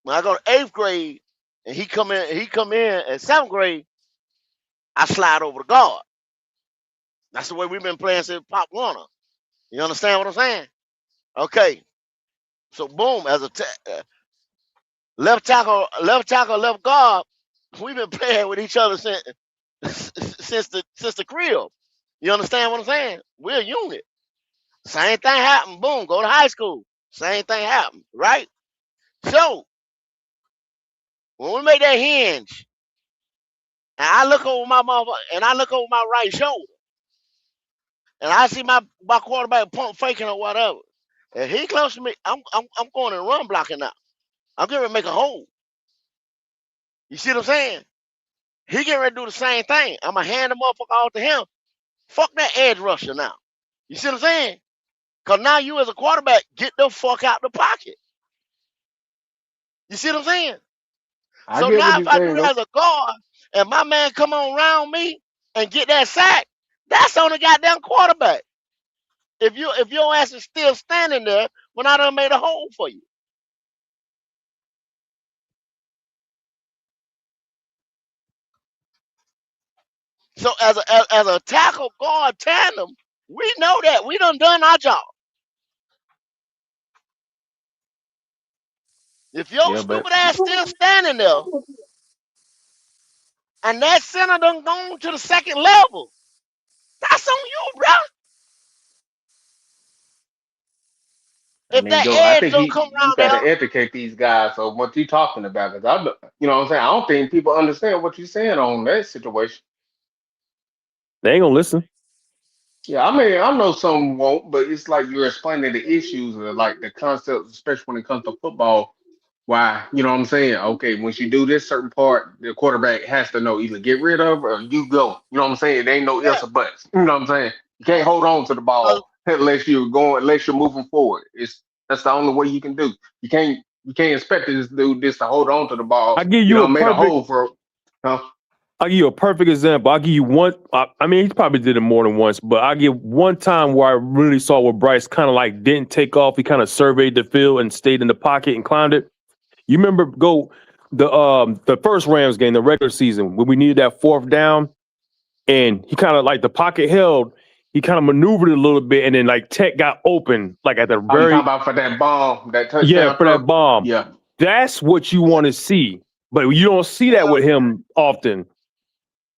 When I go to eighth grade, and he come in at seventh grade, I slide over the guard. That's the way we've been playing since Pop Warner. You understand what I'm saying? Okay. So boom, as a left tackle, left guard, we've been playing with each other since the crib. You understand what I'm saying? We're a unit. Same thing happened. Boom, go to high school. Same thing happened, right? So when we make that hinge, and I look over my mother, and I look over my right shoulder, and I see my quarterback pump faking or whatever. If he close to me, I'm going and run blocking now. I'm getting ready to make a hole. You see what I'm saying? He getting ready to do the same thing. I'm gonna hand the motherfucker off to him. Fuck that edge rusher now. You see what I'm saying? Cause now you as a quarterback get the fuck out the pocket. You see what I'm saying? I So get what now if you're I do saying, that though. as a guard and my man come on around me and get that sack, that's on the goddamn quarterback. If your ass is still standing there when I done made a hole for you. So as a tackle guard tandem, we know that. We done our job. If your Yeah, but stupid ass still standing there and that center done gone to the second level, that's on you, bro. I If mean, that go. I edge think don't come you around got there, to educate these guys on what you talking about. Because you know what I'm saying. I don't think people understand what you're saying on that situation. They ain't gonna listen. Yeah, I mean, I know some won't, but it's like you're explaining the issues or like the concepts, especially when it comes to football. Why, you know what I'm saying? Okay, once you do this certain part, the quarterback has to know either get rid of or you go. You know what I'm saying? There ain't no yeah. ifs or buts. You know what I'm saying? You can't hold on to the 'Cause ball unless you're moving forward. That's the only way you can do. You can't expect this dude to hold on to the I ball. give You you know, a made a perfect. hole for. Huh? I'll give you a perfect example. I'll give you one. I mean, he probably did it more than once, but I'll give one time where I really saw where Bryce kind of like didn't take off. He kind of surveyed the field and stayed in the pocket and climbed it. You remember the first Rams game, the regular season, when we needed that fourth down, and he kind of like the pocket held. He kind of maneuvered it a little bit, and then like Tech got open, like at the Oh, you talking very about for that bomb, that yeah touchdown for that throw? bomb. Yeah. That's what you want to see, but you don't see that well, with him often.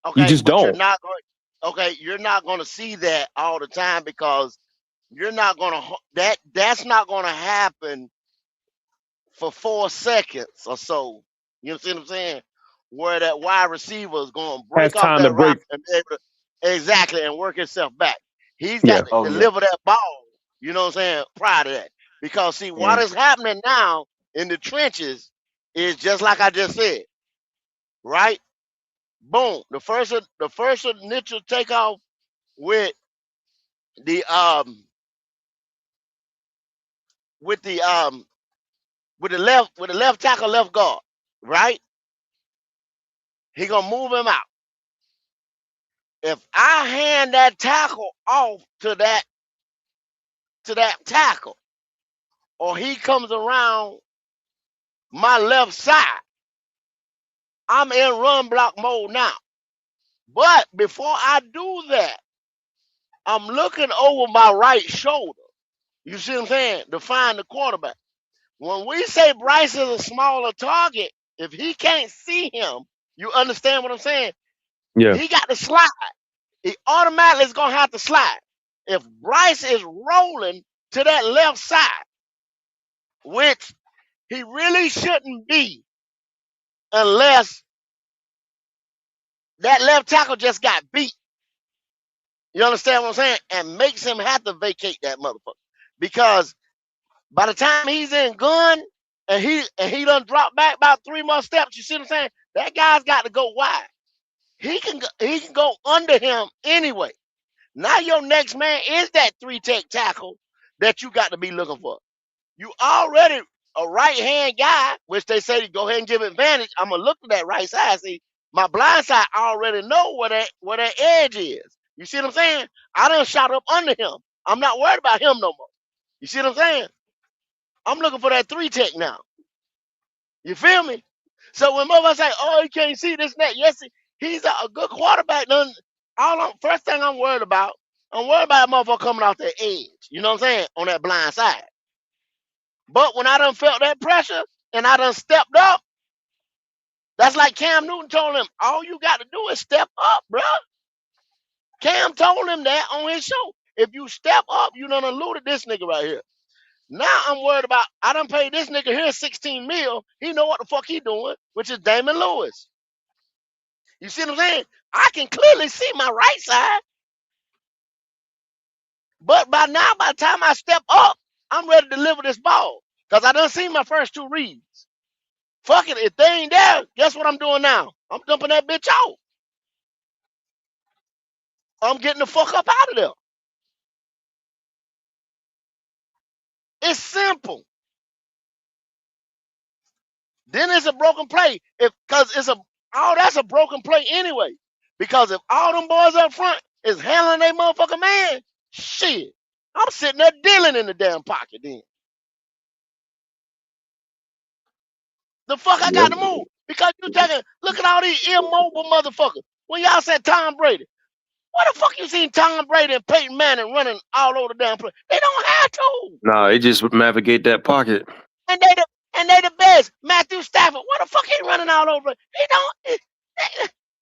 You okay, just but don't. you're not going to see that all the time because you're not going to that's not going to happen for 4 seconds or so. You see what I'm saying? Where that wide receiver is going to Has break off time to that route break. and be able to exactly and work himself back. He's Yeah. got to Oh yeah. deliver that ball. You know what I'm saying? Prior to that, because see what And is happening now in the trenches is just like I just said, right? Boom. The first initial takeoff with the um with the um with the left tackle left guard, right? He gonna move him out. If I hand that tackle off to that tackle, or he comes around my left side, I'm in run block mode now. But before I do that, I'm looking over my right shoulder. You see what I'm saying? To find the quarterback. When we say Bryce is a smaller target, if he can't see him, you understand what I'm saying? Yeah. He got to slide. He automatically is going to have to slide. If Bryce is rolling to that left side, which he really shouldn't be unless that left tackle just got beat. You understand what I'm saying? And makes him have to vacate that motherfucker. Because by the time he's in gun and he done dropped back about 3 more steps, you see what I'm saying? That guy's got to go wide. He can go under him anyway. Now your next man is that 3-tech tackle that you got to be looking for. You already a right hand guy, which they say go ahead and give advantage. I'm gonna look to that right side. See, my blind side already know where that edge is. You see what I'm saying? I done shot up under him. I'm not worried about him no more. You see what I'm saying? I'm looking for that 3-tech now. You feel me? So when motherfuckers say, "Oh, he can't see this and that," yes, he's a good quarterback. First thing I'm worried about a motherfucker coming off that edge. You know what I'm saying? On that blind side. But when I done felt that pressure and I done stepped up, that's like Cam Newton told him, all you got to do is step up, bro. Cam told him that on his show. If you step up, you done eluded this nigga right here. Now I'm worried about, I done paid this nigga here 16 mil. He know what the fuck he doing, which is Damon Lewis. You see what I'm saying? I can clearly see my right side. But by the time I step up, I'm ready to deliver this ball. Because I done seen my first 2 reads. Fuck it, if they ain't there, guess what I'm doing now? I'm dumping that bitch out. I'm getting the fuck up out of there. It's simple. Then it's a broken play. That's a broken play anyway. Because if all them boys up front is handling their motherfucking man, shit, I'm sitting there dealing in the damn pocket then. The fuck I got to move. Because you look at all these immobile motherfuckers. When y'all said Tom Brady, what the fuck you seen Tom Brady and Peyton Manning running all over the damn place? They don't have to. Nah, they just navigate that pocket. And they the best. Matthew Stafford, what the fuck he running all over? He don't.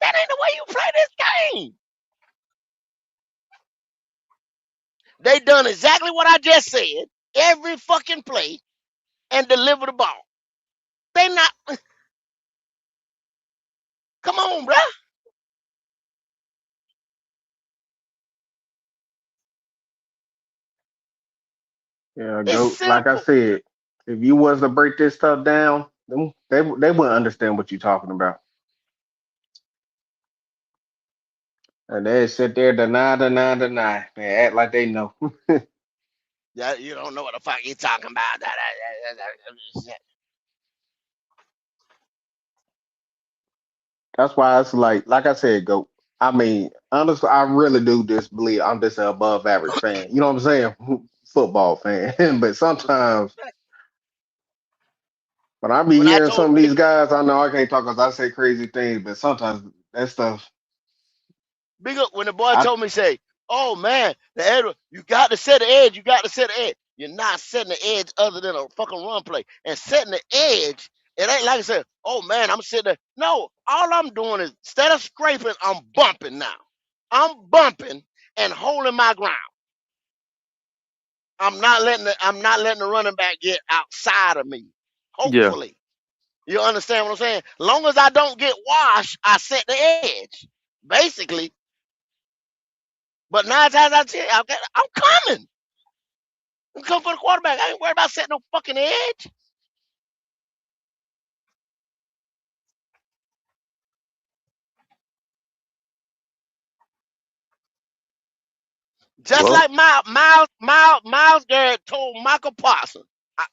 That ain't the way you play this game. They done exactly what I just said every fucking play and deliver the ball. They not. Come on, bruh. Yeah, It's go. Like I simple. said, if you was to break this stuff down, they wouldn't understand what you're talking about, and they sit there deny, and act like they know. Yeah, you don't know what the fuck you talking about. That's why it's like I said, go. I mean, honestly, I really do just believe I'm just an above average fan. You know what I'm saying? Football fan. But sometimes when I be When I hearing told some of these guys, I know I can't talk because I say crazy things, but sometimes that stuff. Big up when the boy I told me, say, "Oh man, the edge, you got to set the edge. You got to set the edge. You're not setting the edge other than a fucking run play. And setting the edge, it ain't like I said, oh man, I'm sitting there. No, all I'm doing is instead of scraping, I'm bumping now. I'm bumping and holding my ground. I'm not letting the running back get outside of me. Yeah. Hopefully, you understand what I'm saying. Long as I don't get washed, I set the edge, basically. But 9 times out of 10, I'm coming. I'm coming for the quarterback. I ain't worried about setting no fucking edge. Just Well, like Miles Garrett told Michael Parsons.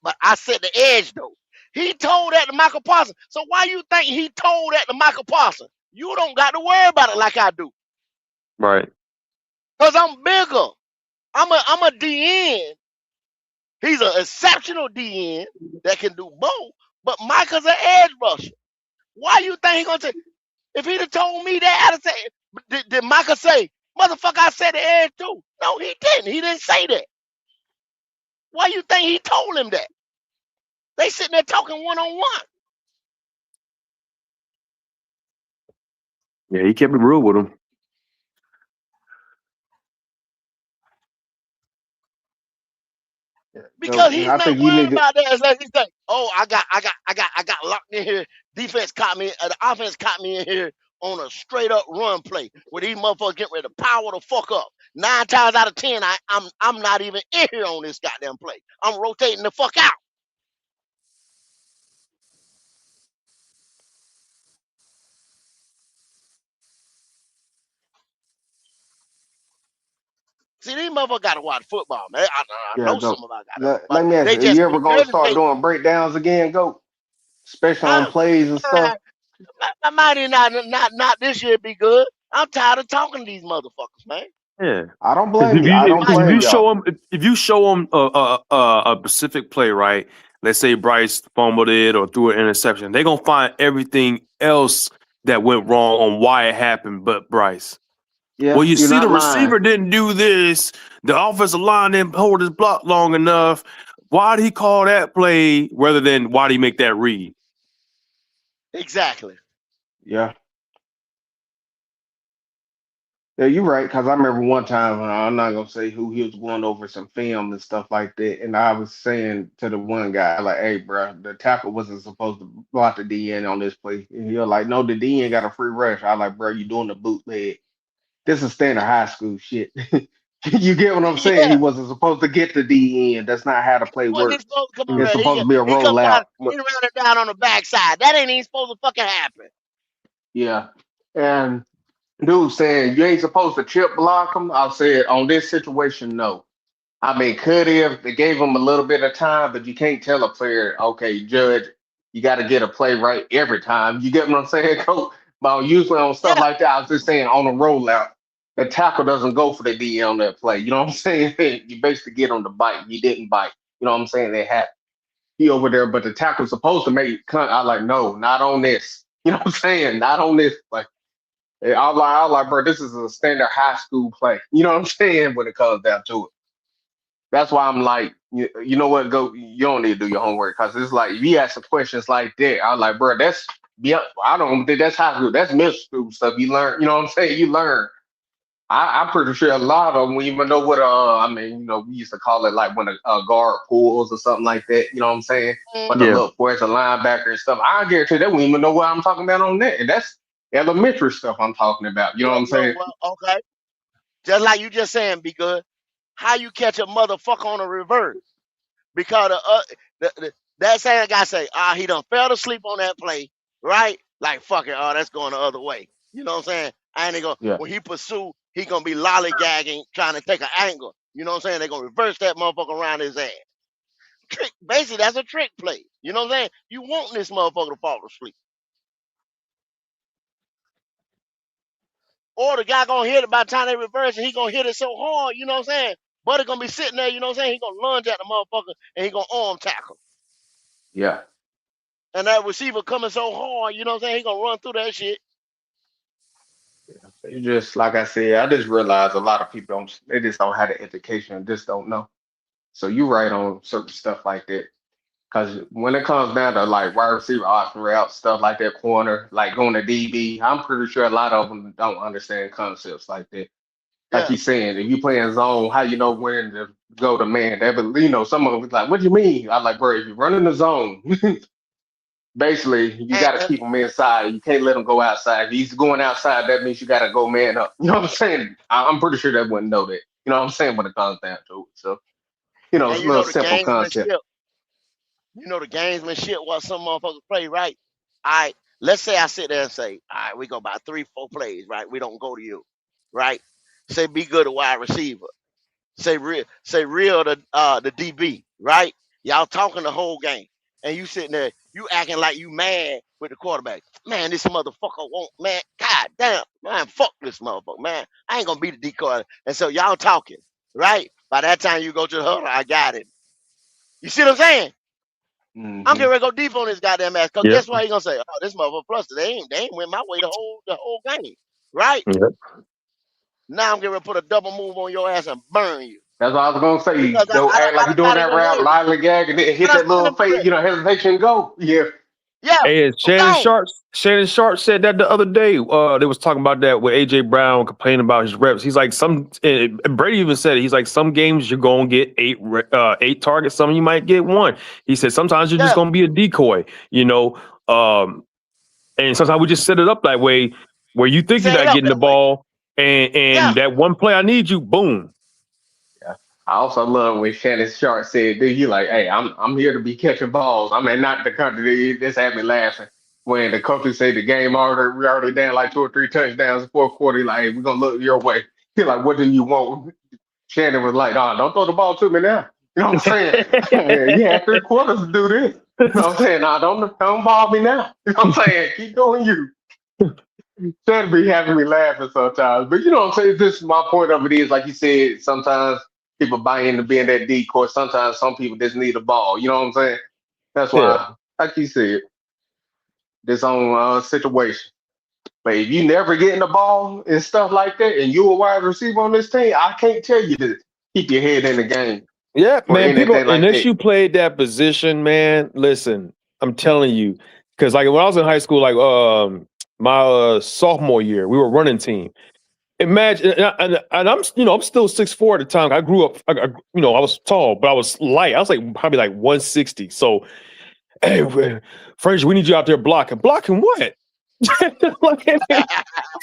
But I set the edge though. He told that to Michael Parsons. So why you think he told that to Michael Parsons? You don't got to worry about it like I do. Right. Cause I'm bigger. I'm a DN. He's an exceptional DN that can do both. But Micah's an edge rusher. Why you think he gonna say? If he'd have told me that, I'd have said, did Micah say, motherfucker, I said the edge too? No, he didn't. He didn't say that. Why you think he told him that? They sitting there talking one-on-one. Yeah, he kept it real with him. Because he's I not think you worried need to. about that. It's like he's like, oh, I got locked in here. Defense caught me. The offense caught me in here on a straight up run play where these motherfuckers get ready to power the fuck up. 9 times out of 10, I'm not even in here on this goddamn play. I'm rotating the fuck out. See, these motherfuckers gotta watch football, man. I Yeah, know go. some of them gotta, but Let me ask they you: Are you just ever gonna start regurgitate. doing breakdowns again? Go, especially on I, plays and stuff. I might not this year be good. I'm tired of talking to these motherfuckers, man. Yeah. I don't Because blame you. I don't if blame you y'all. show him a specific play, right? Let's say Bryce fumbled it or threw an interception, they're gonna find everything else that went wrong on why it happened, but Bryce. Well, Yeah, you you're see, the not lying. receiver didn't do this. The offensive line didn't hold his block long enough. Why did he call that play rather than why did he make that read? Exactly. Yeah. Yeah, you're right. Because I remember one time, I'm not gonna say who, he was going over some film and stuff like that, and I was saying to the one guy, like, "Hey, bro, the tackle wasn't supposed to block the DN on this play." And he was like, "No, the DN got a free rush." I was like, "Bro, you doing the bootleg? This is standard high school shit." You get what I'm saying? He Yeah. wasn't supposed to get the DN. That's not how the play When he's works. supposed to come over It's there, supposed to be a he come rollout. down, he ran it down on the backside. That ain't even supposed to fucking happen. Yeah. And dude saying you ain't supposed to chip block him. I said on this situation, no. I mean, could have they gave him a little bit of time, but you can't tell a player, okay, Judge, you got to get a play right every time. You get what I'm saying, Coach? But usually on stuff Yeah. like that, I was just saying on a rollout, the tackle doesn't go for the D on that play. You know what I'm saying? You basically get on the bite. You didn't bite. You know what I'm saying? They had he over there, but the tackle's supposed to make cunt. I like, no, not on this. You know what I'm saying? Not on this. Like I was like, bro, this is a standard high school play. You know what I'm saying? When it comes down to it. That's why I'm like, you know what? Go. You don't need to do your homework because it's like if you ask some questions like that, I'm like, bro, that's yeah. I don't think that's high school. That's middle school stuff. You learn. You know what I'm saying? You learn. I'm pretty sure a lot of them we even know what. I mean, we used to call it like when a guard pulls or something like that. You know what I'm saying? But the Yeah. look for as a linebacker and stuff. I guarantee they won't even know what I'm talking about on that. And that's elementary stuff I'm talking about. You know what I'm saying? Well, okay. Just like you just saying, be good. How you catch a motherfucker on a reverse? Because that same guy say, he done fell asleep on that play, right? Like fuck it, that's going the other way. You know what I'm saying? I ain't gonna Yeah. when he pursue, he gonna be lollygagging, trying to take an angle. You know what I'm saying? They're gonna reverse that motherfucker around his ass. Trick, basically, that's a trick play. You know what I'm saying? You want this motherfucker to fall asleep. Or the guy gonna hit it by the time they reverse it, he gonna hit it so hard, you know what I'm saying? Buddy gonna be sitting there, you know what I'm saying? He gonna lunge at the motherfucker and he gonna arm tackle. Yeah. And that receiver coming so hard, you know what I'm saying? He gonna run through that shit. You just like I said, I just realized a lot of people don't they just don't have the education and just don't know. So you right on certain stuff like that. Cause when it comes down to like wide receiver option route, stuff like that corner, like going to DB, I'm pretty sure a lot of them don't understand concepts like that. Like Yeah. he's saying, if you play in zone, how you know when to go to man? That, but some of them was like, what do you mean? I'm like, bro, if you run in the zone, basically you got to And keep him inside. You can't let him go outside. If he's going outside, that means you got to go man up. You know what I'm saying? I'm pretty sure they wouldn't know that. You know what I'm saying when it comes down to it. So it's a you little know the simple concept. gamesmanship. You know the gamesmanship what some motherfuckers play, right? All right, let's say I sit there and say, all right, we go about 3, 4 plays, right? We don't go to you, right? Say be good at wide receiver. Say real the DB, right? Y'all talking the whole game. And you sitting there, You acting like you mad with the quarterback. Man, this motherfucker won't, man. God damn, man, fuck this motherfucker, man. I ain't gonna be the decoy. And so y'all talking, right? By that time you go to the huddle, I got it. You see what I'm saying? I'm getting ready to go deep on this goddamn ass. Cause Yep. guess what? He gonna say, "Oh, this motherfucker flustered. They ain't went my way the whole game, right?" Yep. Now I'm getting ready to put a double move on your ass and burn you That's what I was gonna say. because Go act like I you done doing got in that your rap, head. lively gag, and then I hit done that seen little him do fake, that. hesitation and go. Yeah. Yeah, And I'm gone. Shannon Sharp said that the other day. They was talking about that with AJ Brown complaining about his reps. He's like and Brady even said it. He's like some games you're gonna get eight targets. Some you might get one. He said sometimes you're just Yeah, gonna be a decoy. And sometimes we just set it up that way where you think you're set it not up getting the that way. ball, and Yeah, that one play I need you, boom. Yeah. I also love when Shannon Sharp said, "Dude, you like, hey, I'm here to be catching balls. I mean, not the country. This had me laughing when the coaches say the game we already down like 2 or 3 touchdowns in fourth quarter. He like, hey, we're gonna look your way. He like, what do you want? Shannon was like, "Oh, don't throw the ball to me now." You know what I'm saying? You had 3 quarters to do this. You know what I'm saying? Nah, don't ball me now. You know what I'm saying? Keep doing you. Shannon be having me laughing sometimes. But you know what I'm saying? This is my point of it is, like you said, sometimes people buy into being that decoy. Sometimes some people just need a ball. You know what I'm saying? That's Yeah. why, like you said, this own situation. But if you never getting the ball and stuff like that, and you a wide receiver on this team, I can't tell you to keep your head in the game Yeah, or man. People, anything like unless that. you played that position, man. Listen, I'm telling you, because like when I was in high school, like my sophomore year, we were running team. Imagine, and I'm I'm still 6'4" at the time. I grew up, I was tall, but I was light. I was like probably like 160. So, hey, Frazier, we need you out there blocking. Blocking what? Like,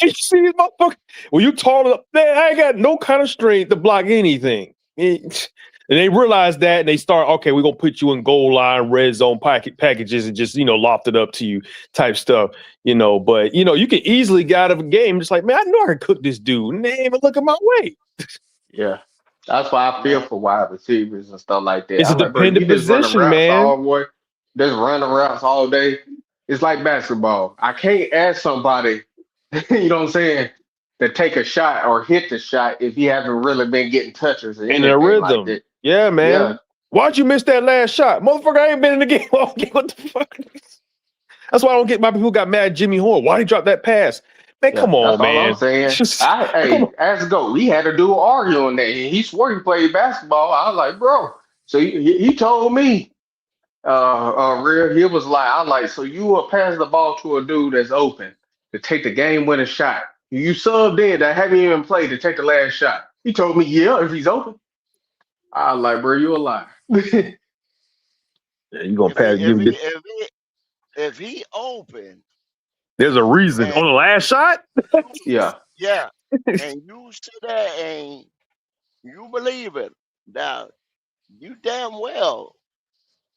you see these motherfuckers? Well, you tall enough. Man, I ain't got no kind of strength to block anything. And they realize that, and they start, okay, we're gonna put you in goal line, red zone packages, and just loft it up to you, type stuff. But you can easily get out of a game, just like, man, I know I can cook this dude, and they ain't even look at my way. Yeah. That's why I feel man. for wide receivers and stuff like that. It's a I'm like, bro, you dependent just running position, routes man. all boy, just running routes all day. It's like basketball. I can't ask somebody, you know what I'm saying, to take a shot or hit the shot if you haven't really been getting touches or And in a anything like rhythm. that. Yeah, Yeah. man. Why'd you miss that last shot? Motherfucker, I ain't been in the game all game. What the fuck? That's why I don't get my people who got mad at Jimmy Horn. Why he dropped that pass? Man, Yeah, come that's on, all I'm man. saying. Come on. Ask Go. We had to do an argue on that. He swore he played basketball. I was like, bro. So he told me, real. He was like, I like, so you will pass the ball to a dude that's open to take the game winning shot. You subbed in that haven't even played to take the last shot. He told me, yeah, if he's open. I was like, bro, you a liar. Yeah, you gonna If he pass? if he if he if he open There's a reason and on the last shot. Yeah. yeah, and you sit there and you believe it, now you damn well.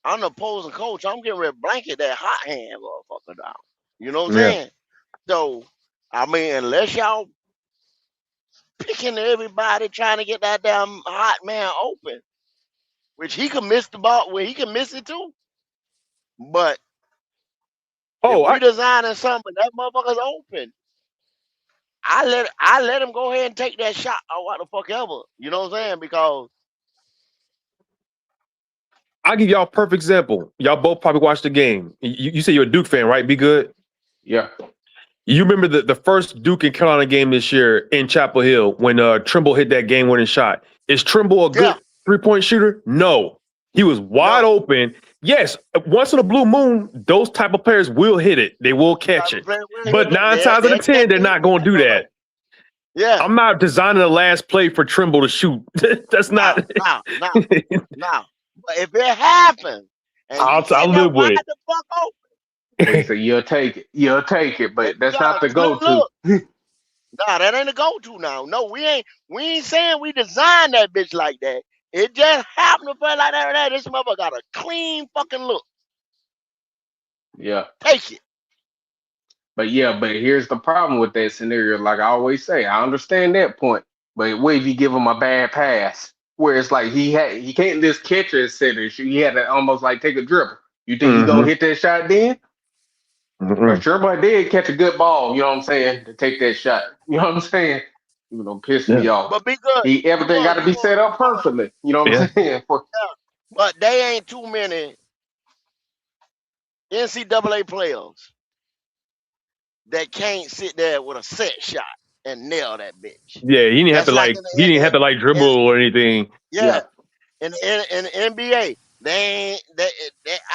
I'm the opposing coach. I'm getting ready to blanket that hot hand motherfucker down. You know what I'm Yeah. saying? So, I mean, unless y'all picking everybody trying to get that damn hot man open, which he can miss the ball, he can miss it too. But if Oh, we designing something that motherfucker's open, I let him go ahead and take that shot or what the fuck ever. You know what I'm saying? Because I'll give y'all a perfect example. Y'all both probably watched the game. You say you're a Duke fan, right? Be good. Yeah. You remember the first Duke and Carolina game this year in Chapel Hill when Trimble hit that game-winning shot. Is Trimble a yeah, good three-point shooter? No. He was wide no. open. Yes, once in a blue moon, those type of players will hit it. They will catch it. But nine times out of 10, they're not going to do that. Yeah. I'm not designing the last play for Trimble to shoot. That's not. No. But if it happens and you I'll sitting there live with wide it. the fuck open, So you'll take it. You'll take it, and but you that's got not a the good go-to. look. Nah, that ain't a go-to now. No, we ain't saying we designed that bitch like that. It just happened to feel like that. This mother got a clean fucking look. Yeah. Take it. But here's the problem with that scenario. Like I always say, I understand that point. But what if you give him a bad pass? Where it's like he can't just catch it and set it. He had to almost like take a dribble. You think he gonna hit that shot then? But Sherman did catch a good ball, you know what I'm saying, to take that shot. You know what I'm saying? You know, piss me off. But be good. Everything got to be set up perfectly. You know what I'm saying? But they ain't too many NCAA players that can't sit there with a set shot and nail that bitch. Yeah, he didn't have That's to like like he didn't have to like dribble or anything. yeah. In the NBA, they ain't.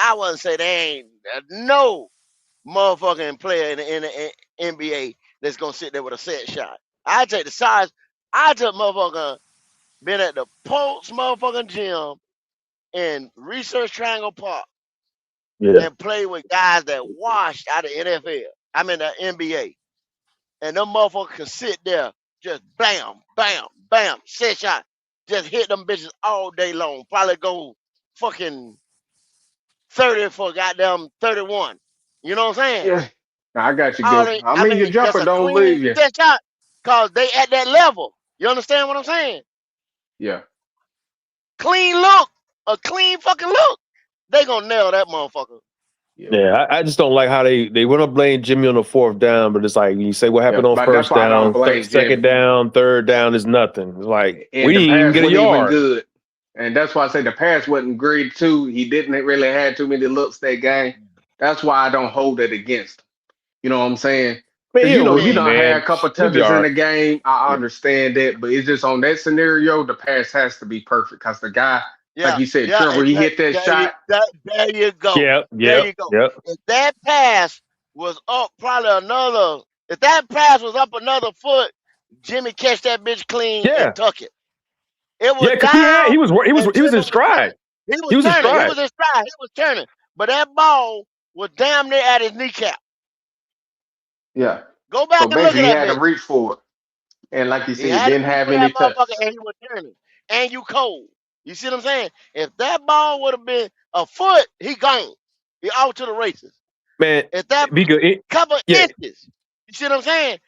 I wouldn't say they ain't no motherfucking player in the NBA that's gonna sit there with a set shot. I take the size. I just motherfucker been at the Pulse motherfucking gym in Research Triangle Park and played with guys that washed out of NFL. I mean the NBA, and them motherfuckers can sit there just bam, bam, bam, set shot, just hit them bitches all day long. Probably go fucking 30 for goddamn 31. You know what I'm saying? Yeah. I got you, All Gil. they, I I mean, your mean, just jumper a don't clean leave you. set shot, cause they at that level. You understand what I'm saying? Yeah. Clean look, a clean fucking look. They gonna nail that motherfucker. Yeah, I just don't like how they want to blame Jimmy on the fourth down, but it's like you say what happened on but that's first why I don't down, blame second Jimmy. down, third down is nothing. It's like And we the didn't even pass get a wasn't even yard. good. And that's why I say the pass wasn't great too. He didn't really have too many looks that game. That's why I don't hold it against him. You know what I'm saying? Man, Because he a if you rookie, don't have man. a couple He'll be touches all in right. the game, I understand that. But it's just on that scenario, the pass has to be perfect. Because the guy, like Yeah, you said, yeah, Trevor, he hit that shot. there you go. Yep, There yep, you go. yep. If that pass was up if that pass was up another foot, Jimmy catch that bitch clean and Yeah, tuck it. It was yeah, because down he was and in Jimmy was stride. turning. He was He was in turning. He stride. was in stride. He was turning. But that ball was damn near at his kneecap. Yeah. Go So back and look basically, at he that had to bitch. reach for it. And like you He said, he had to didn't reach have for that any motherfucker touches. and he was turning. And you cold. You see what I'm saying? If that ball would have been a foot, he gone. He out to the races. Man, If that because couple yeah, inches, you see what I'm saying?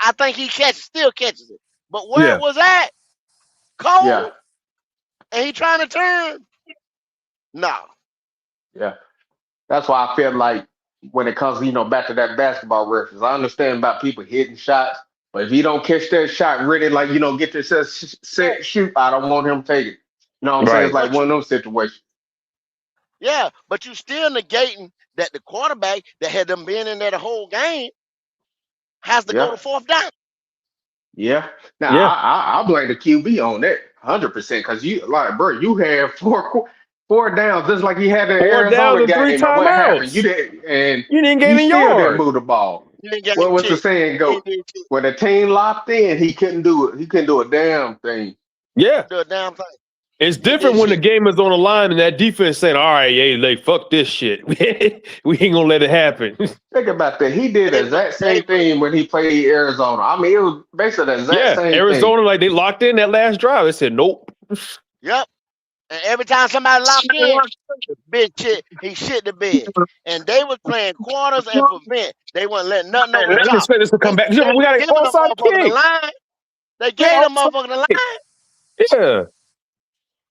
I think he still catches it. But where it yeah. was at, Yeah. cold, and he trying to turn, no. Yeah. That's why I feel like when it comes, back to that basketball reference, I understand about people hitting shots, but if you don't catch that shot really, like, get yourself set shoot, I don't want him to take it. You know what I'm saying? It's Right. like one of those situations. Yeah, but you still negating that the quarterback that had them been in there the whole game has to go Yeah. to fourth down. Yeah. Now Yeah. I blame the QB on that 100% because you had four downs just like you had in the 4 downs Arizona and 3 game, and what happened? You timeouts. didn't, and You didn't get you any still didn't yards. move the ball. You didn't get What was the shit. saying He go? did shit. When the team locked in, he couldn't do it. He couldn't do a damn thing. Yeah. Do a damn thing. It's He different did when the shit. game is on the line and that defense saying, all right, hey, like, fuck this shit. We ain't gonna let it happen. Think about that. He did the exact same thing when he played Arizona. I mean, it was basically the exact Yeah. same thing. Arizona, like they locked in that last drive. They said, nope. Yep. And every time somebody locked in, the big shit, he shit the bed. And they was playing quarters and prevent. They wasn't letting nothing over the I top. expect this to come back. They We got an giving the onside motherfucker the kick. line. They We got gave an the onside motherfucker the kick. line. Yeah.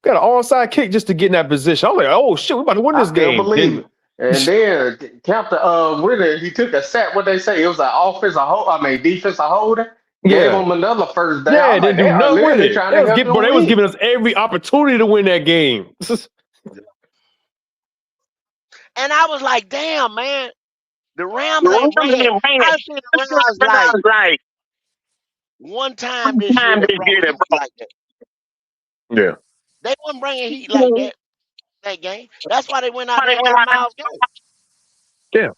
Got an onside kick just to get in that position. I was like, oh shit, we about to win this I couldn't game. believe it. And then Captain Ritter, he took a sack. What they say? It was an defensive holder. Gave Yeah. him another first down. Yeah, I'm like, didn't they do are nothing with literally it. trying to help you They was win. giving us every opportunity to win that game. And I was like, damn, man, the Rams ain't ran. I see the Rams like one time this year that brought heat like that. Yeah. They wasn't bringing heat like that game. That's why they went out there and got Miles Garrett. Yeah.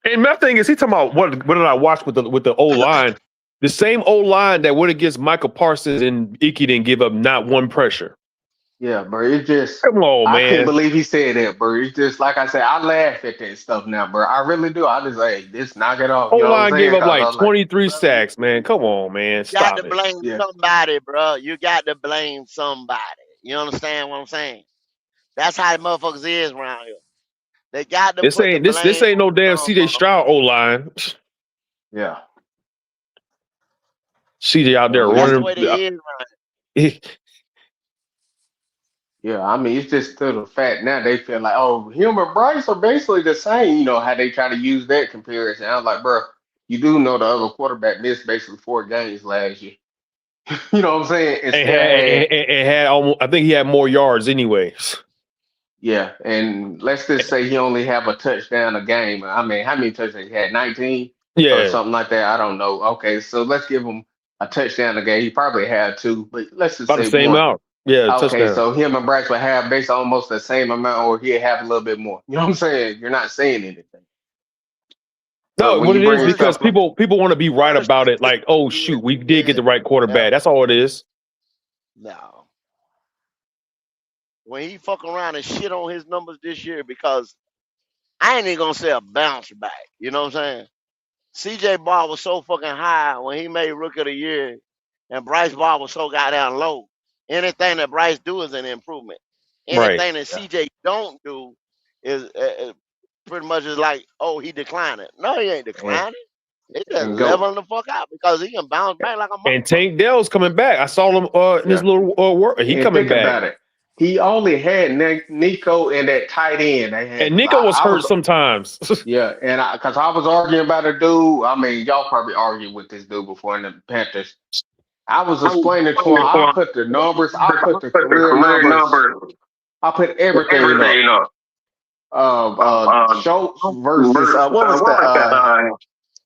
And my thing is, he talking about what did I watch with the O line? The same O line that went against Michael Parsons and Icky didn't give up not one pressure. Yeah, bro. It just, Come on, I couldn't man. believe he said that, bro. It's just, like I said, I laugh at that stuff now, bro. I really do. I just, hey, just knock it off. O You know what I'm line gave saying? up Because I like was like, 23 sacks, man. Come on, man. You got to Stop it. blame somebody, bro. You got to blame somebody. You understand what I'm saying? That's how the motherfuckers is around here. They got to This put the ain't blame no damn on CJ Stroud O line. yeah. CJ out there That's the running. way they is around here. Yeah, I mean, it's just still the fact now they feel like, oh, him and Bryce are basically the same. You know how they try to use that comparison. I was like, bro, you do know the other quarterback missed basically 4 games last year. You know what I'm saying? And It still had, had, it had almost. I think he had more yards, anyways. yeah. And let's just say he only have a touchdown a game. I mean, how many touchdowns he had? 19 or Yeah, something like that. I don't know. Okay, so let's give him a touchdown a game. He probably had two, but let's just about the say same one. out. Yeah, Okay, touchdown. so him and Bryce would have basically almost the same amount, or he'd have a little bit more. You know what I'm saying? You're not saying anything. But No, when what you it is bring because stuff like, people want to be right about it. Like, oh shoot, we did get the right quarterback. That's all it is. No. When he fuck around and shit on his numbers this year, because I ain't even gonna say a bounce back. You know what I'm saying? CJ Ball was so fucking high when he made Rookie of the Year, and Bryce Ball was so goddamn low. Anything that Bryce do is an improvement. Right. Anything that CJ don't do is pretty much is like, oh, he declining. No, he ain't and, declining. They just and go. leveling the fuck out because he can bounce back like a And motherfucker. Tank Dell's coming back. I saw him in his Yeah. little work. He And coming think back. about it. He only had Nico and that tight end. They had. And Nico was I hurt was sometimes. yeah, and because I was arguing about a dude. I mean, y'all probably argued with this dude before in the Panthers. I was explaining to him. I put the numbers. I put the career numbers. I put everything up. Schultz versus what was that?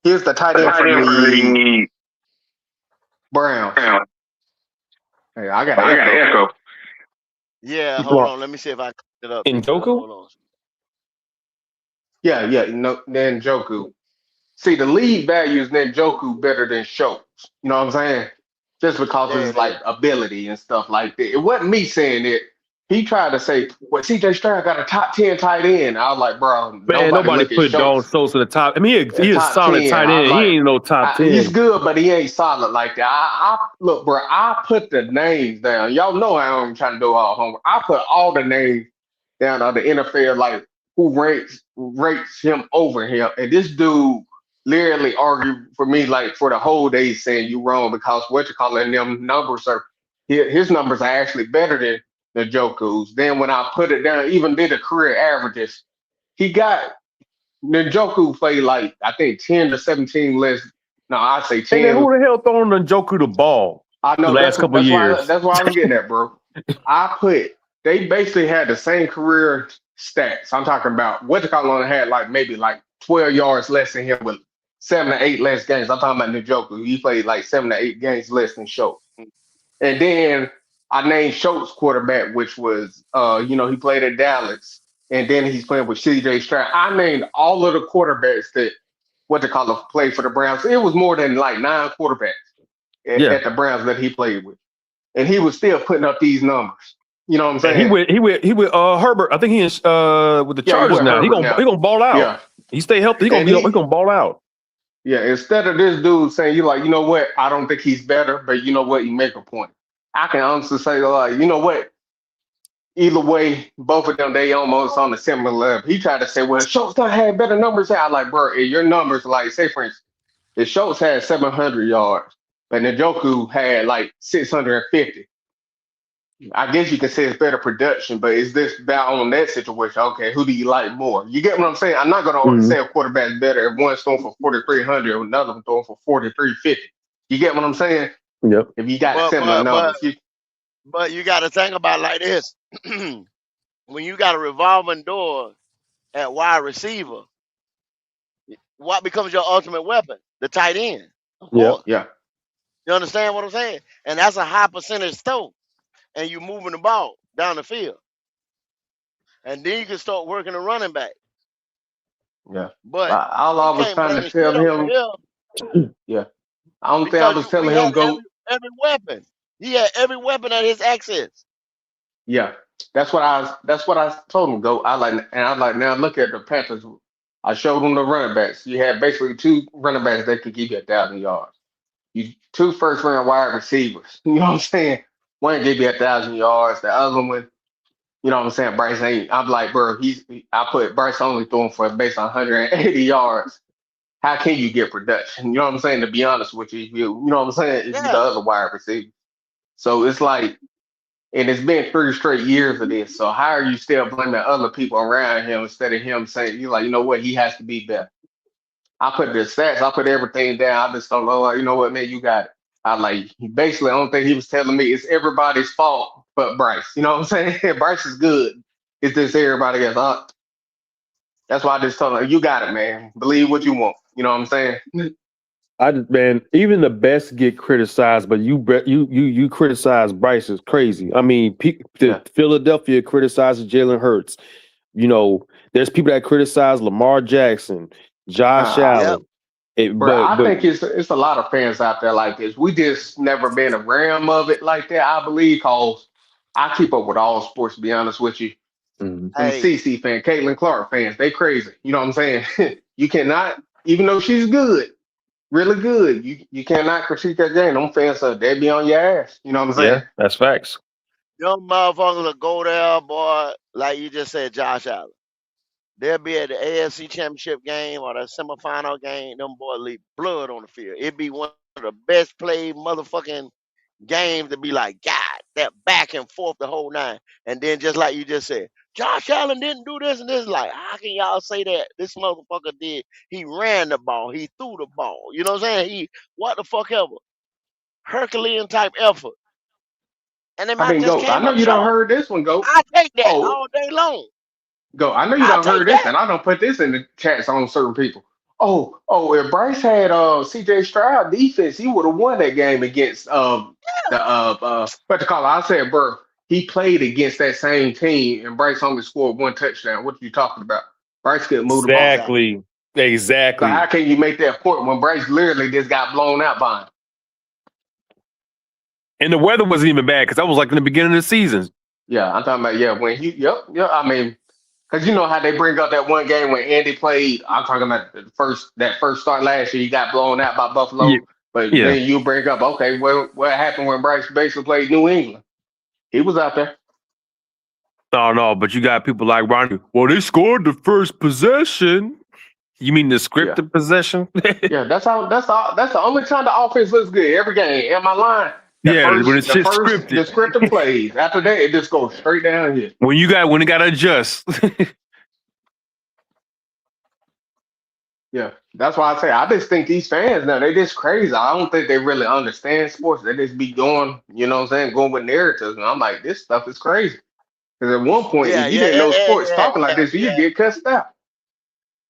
Here's the tight end for the Browns. Hey, I got an echo. Yeah, hold on. Let me see if I can it up. Njoku? Hold on. Yeah, Njoku. See, the league values Njoku better than Schultz. You know what I'm saying? Just because of There his it is. like ability and stuff like that. It wasn't me saying it. He tried to say, well, CJ Stroud got a top 10 tight end. I was like, bro, Man, nobody nobody look at put Dalton Schultz Schultz in the top. I mean, he at is top solid 10. tight I was end. He like, ain't no top he's 10. good, but he ain't solid like that. I look, bro, I put the names down. Y'all know I am trying to do all homework. I put all the names down on the NFL, like who rates him over him. And this dude literally argued for me like for the whole day saying you wrong because what you calling them numbers are his numbers are actually better than the Joku's. Then when I put it down, even did the career averages, he got Njoku played like I think 10 to 17 less. No, I say And then 10. who the hell throwing Njoku the ball I the know last couple of years? that's why I was getting at, bro. I put they basically had the same career stats. I'm talking about what the Carolina had like maybe like 12 yards less than him with 7 to 8 less games. I'm talking about Njoku. He played like 7 to 8 games less than Schultz. And then I named Schultz quarterback, which was he played at Dallas, and then he's playing with CJ Stroud. I named all of the quarterbacks that play for the Browns. It was more than like 9 quarterbacks Yeah. at the Browns that he played with, and he was still putting up these numbers. You know what I'm Man, saying? he with Herbert. I think he is with the Yeah, he Chargers with now. He Herbert gonna now. ball out. Yeah, He stay healthy. He and gonna ball out. yeah. Instead of this dude saying you like, you know what, I don't think he's better, but you know what, you make a point. I can honestly say like, you know what, either way, both of them they almost on the similar level. He tried to say, well, Schultz done had better numbers. I like, bro, your numbers like say for instance, if Schultz had 700 yards, but Njoku had like 650. I guess you can say it's better production, but is this about on that situation? Okay, who do you like more? You get what I'm saying? I'm not gonna say a quarterback's better if one's throwing for 4,300 or another one throwing for 4,350. You get what I'm saying? Yep. If you got But similar but but numbers, but you got to think about it like this: when you got a revolving door at wide receiver, what becomes your ultimate weapon? The tight end, of Yep. course. yeah. You understand what I'm saying? And that's a high percentage throw, and you moving the ball down the field, and then you can start working the running back. Yeah. But All I you was can't trying to blame tell shit over him, here yeah. I don't think I because was we telling had him go. every weapon. He had every weapon at his access. Yeah, that's what I told him go. I like now look at the Panthers. I showed him the running backs. You had basically 2 running backs that could give you 1,000 yards. You 2 first round wide receivers. You know what I'm saying? One give you 1,000 yards. The other one, you know what I'm saying? Bryce ain't. I'm like, bro, I put Bryce only throwing for based on 180 yards. How can you get production? You know what I'm saying? To be honest with you, you know what I'm saying? If you the Yeah, other wide receiver. So it's like And it's been 3 straight years of this. So how are you still blaming other people around him instead of him saying, you like, you know what, he has to be better. I put the stats, I put everything down. I just don't know, like, you know what, man, you got it. I like basically the only thing he was telling me is everybody's fault but Bryce. You know what I'm saying? Bryce is good. It's just everybody else. That's why I just told him, you got it, man. Believe what you want. You know what I'm saying? Man, even the best get criticized, but you criticize Bryce is crazy. I mean, Philadelphia criticizes Jalen Hurts. You know, there's people that criticize Lamar Jackson, Josh Allen. I think it's a lot of fans out there like this. We just never been a ram of it like that, I believe, cause I keep up with all sports, to be honest with you. I'm a CC fan, Caitlin Clark fans. They crazy. You know what I'm saying? You cannot, even though she's good, really good, you cannot critique that game. Them fans they be on your ass. You know what I'm saying? Yeah, that's facts. Them motherfuckers will go there, boy, like you just said, Josh Allen. They'll be at the AFC Championship game or the semifinal game. Them boys leave blood on the field. It'd be one of the best played motherfucking games to be like, God, that back and forth the whole nine. And then just like you just said, Josh Allen didn't do this and this. Like, how can y'all say that? This motherfucker did. He ran the ball. He threw the ball. You know what I'm saying? He, what the fuck ever. Herculean type effort. And they I might mean, just Go, I came know up you don't short. heard this one, Go. I take that Oh, all day long. Go, I know you I'll don't take heard this, that. and I don't put this in the chats on certain people. If Bryce had CJ Stroud defense, he would have won that game against the what you call it? I said, bro, he played against that same team, and Bryce only scored 1 touchdown. What are you talking about? Bryce couldn't move the ball. So Exactly. how can you make that point when Bryce literally just got blown out by him? And the weather wasn't even bad because that was like in the beginning of the season. Yeah, I'm talking about when he I mean, because you know how they bring up that one game when Andy played. I'm talking about that first start last year. He got blown out by Buffalo, but Yeah. then you bring up okay, well, what happened when Bryce basically played New England? He was out there. No, but you got people like Ronnie. Well, they scored the first possession. You mean the scripted possession? Yeah, that's the only time the offense looks good every game. Am I lying? When it's shit scripted. The scripted plays. After that, it just goes straight down here. When it got to adjust. Yeah, that's why I say I just think these fans now they just crazy. I don't think they really understand sports. They just be going, you know what I'm saying, going with narratives. And I'm like, this stuff is crazy. Because at one point, if you didn't know sports talking like this, you get cussed out.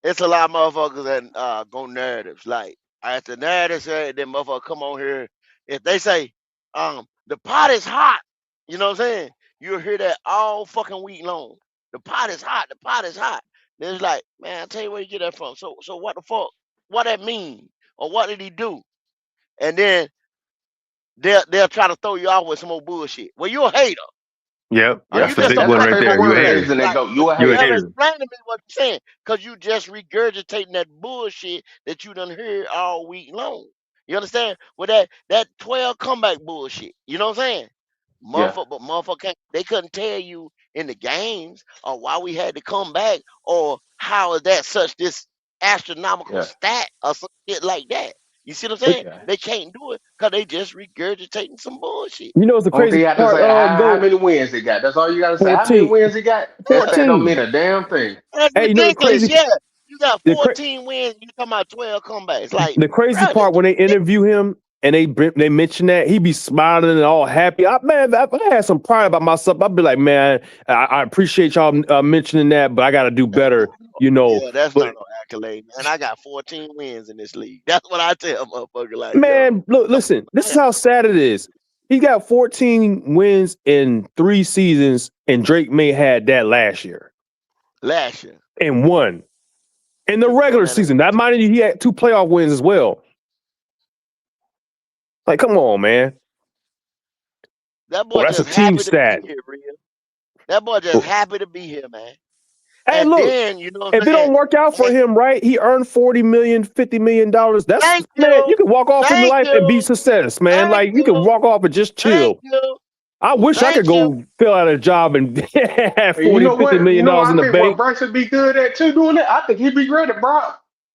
It's a lot of motherfuckers that go narratives. Like after narratives, then motherfuckers come on here. If they say, the pot is hot, you know what I'm saying? You'll hear that all fucking week long. The pot is hot. The pot is hot. Then it's like, man, I tell you where you get that from. So what the fuck? What that mean? Or what did he do? And then they'll try to throw you off with some more bullshit. Well, you a hater. Yep. That's the big one right there. You a hater. You a hater. Explain to me what you're saying, because you just regurgitating that bullshit that you done heard all week long. You understand? With that 12 comeback bullshit. You know what I'm saying? Motherfucker, they couldn't tell you in the games or why we had to come back or how is that such this astronomical stat or some shit like that. You see what I'm saying? They can't do it because they just regurgitating some bullshit. You know what's the crazy part? Have to say how many wins he got. That's all you got to say. 14. How many wins he got? That 14. don't mean a damn thing. That's ridiculous. You got 14 wins. You talking about 12 comebacks? Like the crazy part when they interview him and they mention that he be smiling and all happy. If I had some pride about myself, I'd be like, man, I appreciate y'all mentioning that, but I got to do better. You know, yeah, that's not no accolade, man. I got 14 wins in this league. That's what I tell motherfucker. Like, man, look, listen, this is how sad it is. He got 14 wins in 3 seasons, and Drake May had that last year. And won. In the regular season. That minded you, he had 2 playoff wins as well. Like, come on, man. That boy that's just a team happy stat. to be here, Rhea. That boy just happy to be here, man. Hey, and look, then, you know what if it don't work out for him, right? He earned $40 million, $50 million. That's man, you can walk off in life and be success, man. Like you can walk off and just chill. I wish I could go fill out a job and have $40-50 million in the bank. What Bryce would be good at too doing that. I think he'd be great at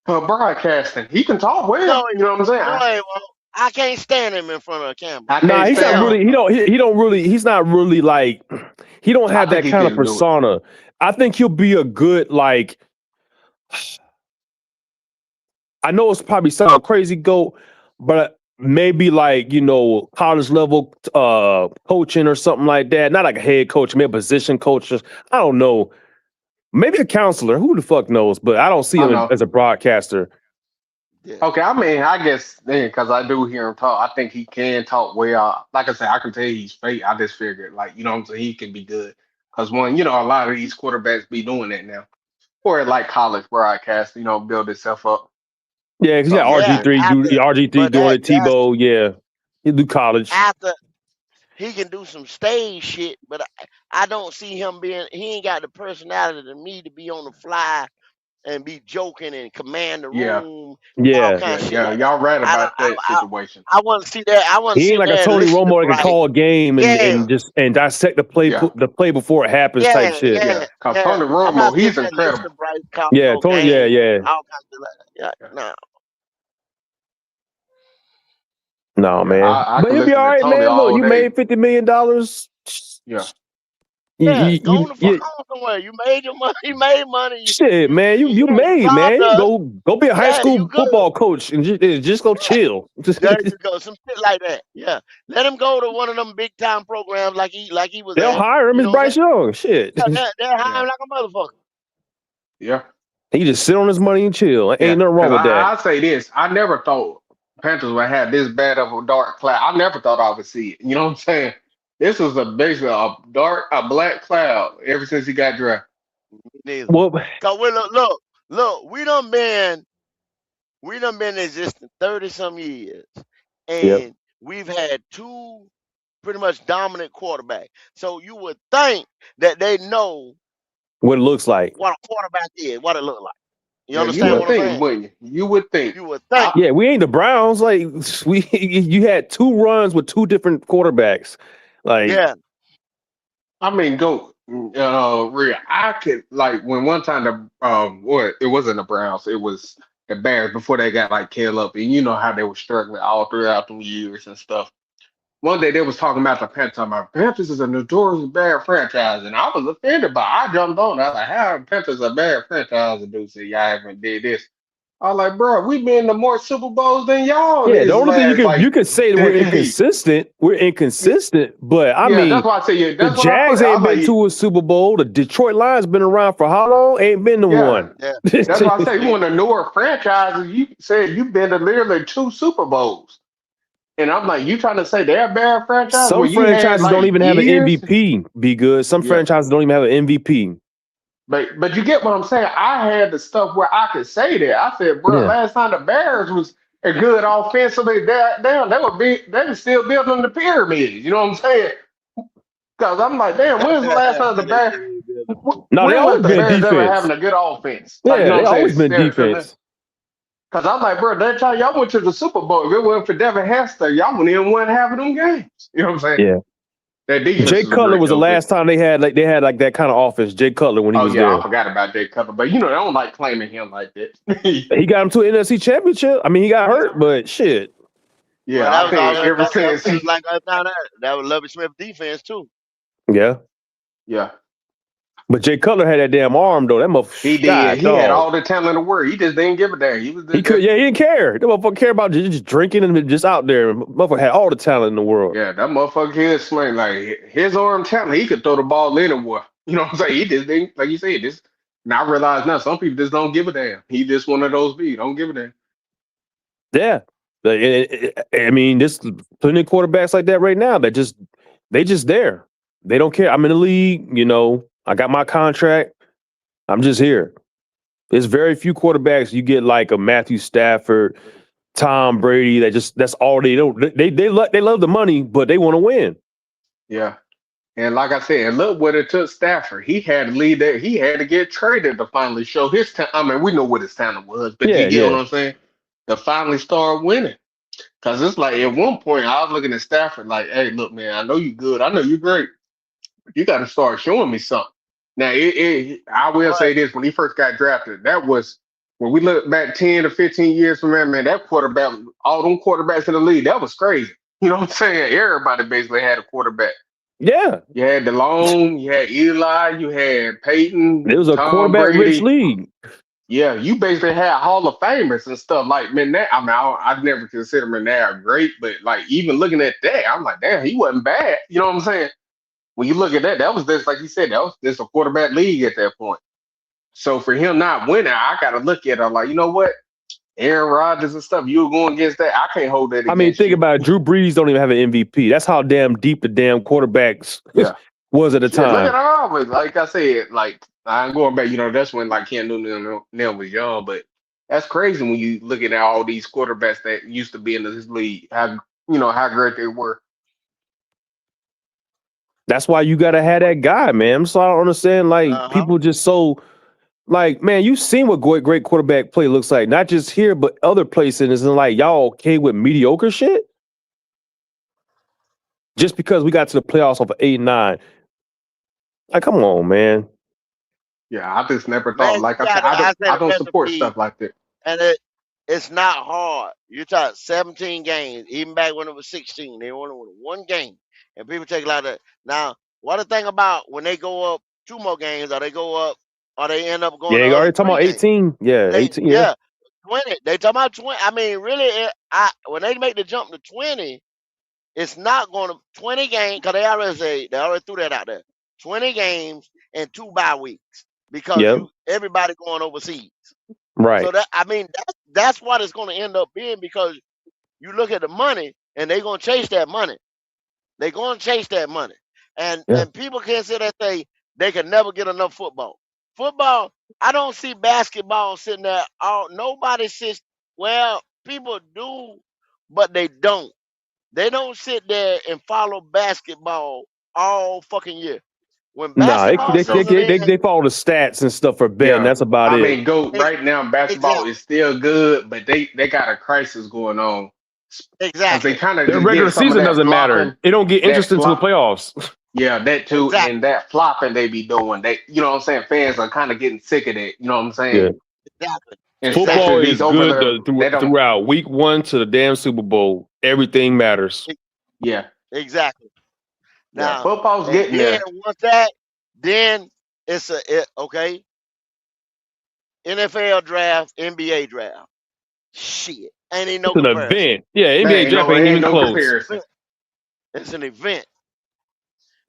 broadcasting. He can talk well. No, you know what I'm saying? No, he won't. I can't stand him in front of a camera. Nah, he's not Hell really. no. He don't really. He's not really like. He don't have that kind of persona. I think he'll be a good like. I know it's probably sound crazy, Goat, but maybe like college level coaching or something like that. Not like a head coach, maybe a position coach. I don't know. Maybe a counselor. Who the fuck knows? But I don't see him as a broadcaster. Okay, I mean, I guess then because I do hear him talk, I think he can talk well. Like I said, I can tell you he's fake. I just figured, like, what I'm saying, he can be good. Because one, a lot of these quarterbacks be doing that now. Or like college broadcast, build itself up. Yeah, because RG3 doing it, Tebow, yeah. He do college. After he can do some stage shit, but I don't see him being. He ain't got the personality to me to be on the fly and be joking and command the room. All kind of shit like y'all right that. about that situation. I want to see that. I want to He see ain't like a that. Tony Romo that can call a game and dissect the play before it happens type shit. Because Tony Romo, he's incredible. Yeah, Tony. Yeah. All kinds of like that. No. No, man. I But he'll be all right, man. Look, you made $50 million. Yeah. Go on the fuck on somewhere. You made your money. You made money. Shit, man. You made, man. Go be a high school football coach and just go chill. There you go. Some shit like that. Yeah. Let him go to one of them big time programs like he was They'll at. hire him as Bryce Young. Shit. They'll hire him like a motherfucker. Yeah. He just sit on his money and chill. Ain't nothing wrong with that. I'll say this. I never thought Panthers would have this bad of a dark cloud. I never thought I would see it. You know what I'm saying? This was basically a black cloud ever since he got drafted. Well, look, we done been existing 30-some years, and we've had two pretty much dominant quarterbacks. So you would think that they know what it looks like, what a quarterback is, what it look like. You understand what I'm saying? Wouldn't you? You would think. You would think. Yeah, we ain't the Browns. Like you had two runs with two different quarterbacks. Like I mean, real. I could when one time it wasn't the Browns, it was the Bears before they got killed up, and you know how they were struggling all throughout them years and stuff. One day they was talking about the Panthers. Panthers is a notoriously bad franchise, and I was offended by it. I jumped on. I was like, "How are Panthers a bad franchise?" And dude said, "Y'all haven't did this." I was like, "Bro, we've been to more Super Bowls than y'all." Yeah, the only thing you can say that we're inconsistent. We're inconsistent, but I mean, that's why I say the Jags ain't been to a Super Bowl. The Detroit Lions been around for how long? Ain't been to one. Yeah. That's why I say you want to newer franchises. You said you've been to literally 2 Super Bowls. And I'm like, you trying to say they're a bad franchise? Some franchises don't even have an MVP. Be good. Some franchises don't even have an MVP. But you get what I'm saying. I had the stuff where I could say that. I said, bro, last time the Bears was a good offensively, they were still building the pyramid. You know what I'm saying? Because I'm like, damn, when's the last time the Bears? No, they always been defense. Ever having a good offense? Yeah, they always been defense. Because I'm like, bro, that time y'all went to the Super Bowl. If it wasn't for Devin Hester, y'all wouldn't even win half of them games. You know what I'm saying? Yeah. That defense Jay Cutler was the last time they had that kind of offense. Jay Cutler when he was there. I forgot about Jay Cutler, but they don't like claiming him like that. He got him to an NFC championship. I mean, he got hurt, but shit. Yeah, well, that was Lovie Smith defense too. Yeah. Yeah. But Jay Cutler had that damn arm though. That motherfucker. He did. He had all the talent in the world. He just didn't give a damn. He didn't care. That motherfucker cared about just drinking and just out there. Motherfucker had all the talent in the world. Yeah, that motherfucker could sling his arm talent. He could throw the ball anywhere. You know what I'm saying? He just didn't, like you said. Now I realize now some people just don't give a damn. He just one of those don't give a damn. Yeah, I mean, there's plenty of quarterbacks like that right now that they just there. They don't care. I'm in the league. I got my contract. I'm just here. There's very few quarterbacks you get like a Matthew Stafford, Tom Brady. That's all they do. They love the money, but they want to win. Yeah, and like I said, look what it took Stafford. He had to lead there. He had to get traded to finally show his talent. I mean, we know what his talent was, but you get what I'm saying? To finally start winning. Because it's like at one point I was looking at Stafford like, hey, look, man, I know you good. I know you great. You got to start showing me something. Now, I will say this: when he first got drafted, that was when we look back 10 to 15 years from now, man, that quarterback, all them quarterbacks in the league, that was crazy. You know what I'm saying? Everybody basically had a quarterback. Yeah. You had DeLone, you had Eli, you had Peyton, It was a Tom quarterback rich Brady. league. Yeah, you basically had Hall of Famers and stuff like McNair. I mean, I'd never consider McNair great, but like even looking at that, I'm like, damn, he wasn't bad. You know what I'm saying? When you look at that, that was just like you said, that was just a quarterback league at that point. So for him not winning, I got to look at it. I'm like, you know what? Aaron Rodgers and stuff, you were going against that. I can't hold that I mean, against think you. about it. Drew Brees don't even have an MVP. That's how damn deep the damn quarterbacks Yeah. was at the Shit, look time. at Harvard. Like I said, like I'm going back, that's when like Cam Newton was young, but that's crazy when you looking at all these quarterbacks that used to be in this league, how great they were. That's why you gotta have that guy, man. So I don't understand, like people just so like, man, you seen what great quarterback play looks like, not just here but other places. And like y'all okay with mediocre shit? Just because we got to the playoffs off of 8-9. Like, come on, man. Yeah, I just never Man, thought. you Like I said, got I say I the don't support recipe, stuff like that. and it's not hard. You talk 17 games, even back when it was 16, they only won one game, and people take a lot of now. What the thing about when they go up two more games, or they go up, or they end up going Yeah, the you other already talking three about games? 18. Yeah, They 18, yeah. 20. They talking about 20. I mean, really, when they make the jump to 20, it's not going to 20 games because they already threw that out there. 20 games and 2 bye weeks because Yep. everybody going overseas. Right. So that's what it's going to end up being because you look at the money and they're going to chase that money. They're going to chase that money, and Yeah. people can't say that they can never get enough football. Football, I don't see basketball sitting there. Nobody sits. Well, people do, but they don't. They don't sit there and follow basketball all fucking year. When Nah, basketball season ends, they follow the stats and stuff for betting. Yeah, That's about I it. mean, go ex- right now. Basketball exactly, is still good, but they got a crisis going on because they exactly, kind of Their just regular get some of season that doesn't matter. flopping, It don't get that interesting to the flop. playoffs. Yeah, that too, exactly, and that flopping they be doing. You know what I'm saying? Fans are kind of getting sick of that. You know what I'm Yeah. saying? exactly. Especially Football is these good they don't. throughout week 1 to the damn Super Bowl. Everything matters. Yeah, Exactly. yeah. Now, Football's and getting then there. once that, then okay. NFL draft, NBA draft. Shit, ain't even It's no an comparison. event. Yeah, There NBA ain't draft no, ain't it ain't even no close. comparison. It's an event.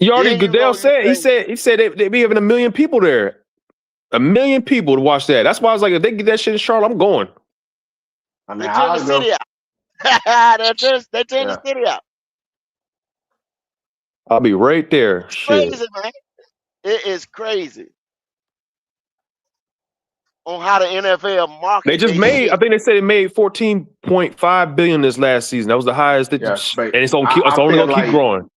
You already Then you Goodell go, you said say, he said they be having 1 million people there. 1 million people to watch that. That's why I was like, if they get that shit in Charlotte, I'm going. I mean, they turn the I'll go. city out. They turn the Yeah, city out. I'll be right there. It's Shit. crazy, man. It is crazy on how the NFL They market just they made, I shit. think they said it made 14.5 billion this last season. That was the highest and yeah. But it's I only feel gonna keep like growing.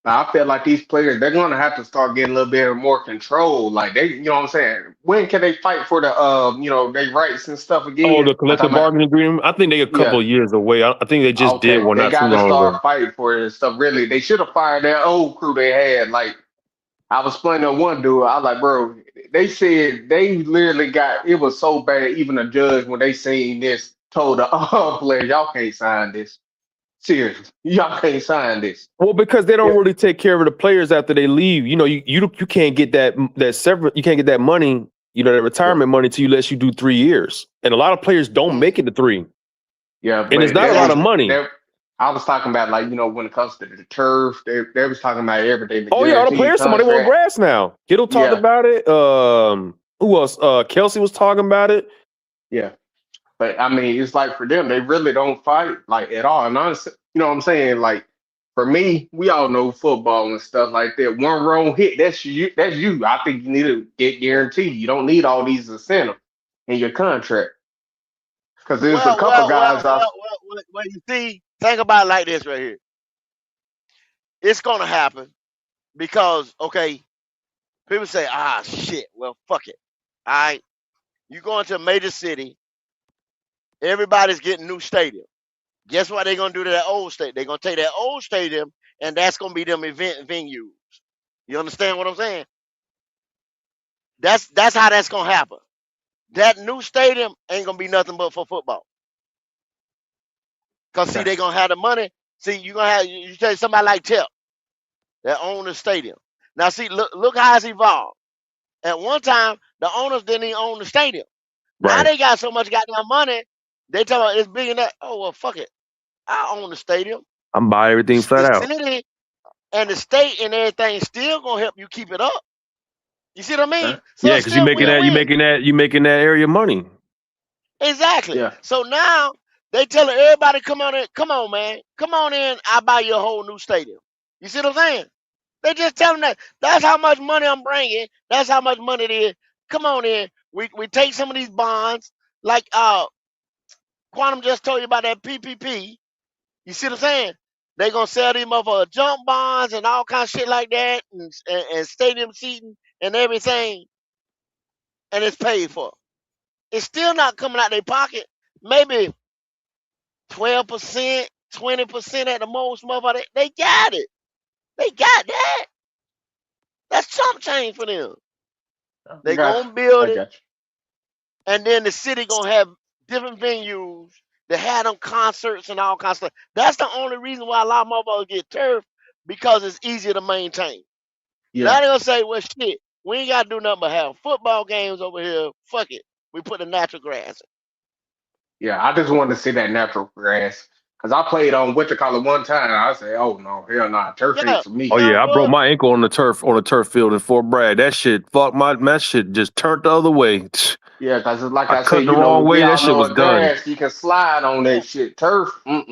I feel like these players, they're gonna have to start getting a little bit more control. Like they, you know what I'm saying? When can they fight for the their rights and stuff Oh, again? the I'm collective talking about, bargaining agreement. I think they a couple yeah, of years away. I think they just did okay. one They not too gotta long start ago. fighting for it and stuff. Really, they should have fired that old crew they had. Like I was playing on one dude, I was like, bro, they said they literally got it was so bad, even the judge when they seen this told the player, y'all can't sign this. Seriously, y'all can't sign this. Well, because they Yeah, don't really take care of the players after they leave. You know, you can't get you can't get that money, that yeah, retirement money till you let you do 3 years. And a lot of players don't make it to 3. yeah. And it's But not a lot of Exactly. money. I was talking about like when it comes to the turf, they was talking about everything, the Oh yeah, all the guaranteed players, somebody want contract. grass now. Kittle talked Yeah, about it. Who else? Kelsey was talking about it. yeah. But I mean, it's like for them, they really don't fight like at all. And honestly, you know what I'm saying? Like for me, we all know football and stuff like that. One wrong hit, that's you. That's you. I think you need to get guaranteed. You don't need all these incentives in your contract because there's a Well, couple well, well, guys. well, well, well, you see, think about it like this right here. It's gonna happen because okay, people say, shit, well, fuck it. All right, you go into a major city, everybody's getting new stadium. Guess what they're gonna do to that old stadium? They're gonna take that old stadium, and that's gonna be them event venues. You understand what I'm saying? That's how that's gonna happen. That new stadium ain't gonna be nothing but for football. Cause see, they gonna have the money. See, you gonna have you say somebody like Tip that own the stadium. Now see, look how it's evolved. At one time, the owners didn't even own the stadium. Now Right. they got so much goddamn money, they tell me it's big enough. Oh well, fuck it. I own the stadium. I'm buying everything flat The out. city and the state and everything still gonna help you keep it up. You see what I mean? So Yeah, it's because you're still making that, win-win. you're making that area money. Exactly. So now they telling everybody, come on in, come on, man, come on in. I buy you a whole new stadium. You see what I'm saying? They just telling that. That's how much money I'm bringing. That's how much money it is. Come on in. We take some of these bonds, like Quantum just told you about that PPP. You see what I'm saying? They gonna sell them over jump bonds and all kind of shit like that, and stadium seating and everything, and it's paid for. It's still not coming out their pocket. Maybe 12%, 20% at the most, motherfucker. They got it. They got that. That's chump change for them. They gonna build it, and then the city gonna have different venues that have them concerts and all kinds of stuff. That's the only reason why a lot of motherfuckers get turf, because it's easier to maintain. Now they gonna say, well, shit, we ain't gotta do nothing but have football games over here. Fuck it, we put the natural grass. Yeah, I just wanted to see that natural grass because I played on what you call it one time. I say, oh no, hell nah, turf Yeah, ain't for me. Oh now yeah, I broke what? my ankle on the turf field in Fort Bragg. That shit, that shit just turned the other way. Yeah, because like I I cut said, the you know, wrong we way. That all shit know was a done. grass you can slide on Yeah, that shit. Turf,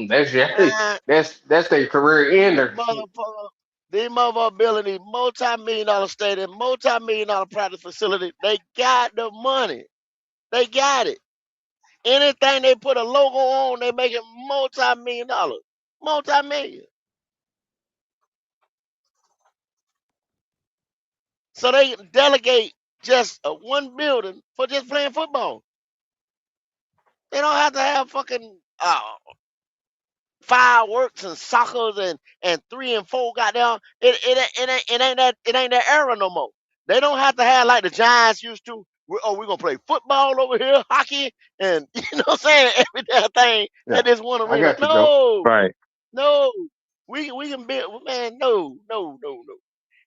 that's your, man, that's their career these ender. motherfuckers, these motherfuckers building these multi-million-dollar stadium, multi-million-dollar practice facility. They got the money. They got it. Anything they put a logo on, they make it multi-million-dollar, multi-million. So they delegate just one building for just playing football. They don't have to have fucking fireworks and soccer and 3 and 4 goddamn. It ain't that era no more. They don't have to have like the Giants used to. We're gonna play football over here, hockey, and you know what I'm saying, every damn thing Yeah, at this one I arena. got you, Joe. No, Right. no, we can build, man. No, no, no, no.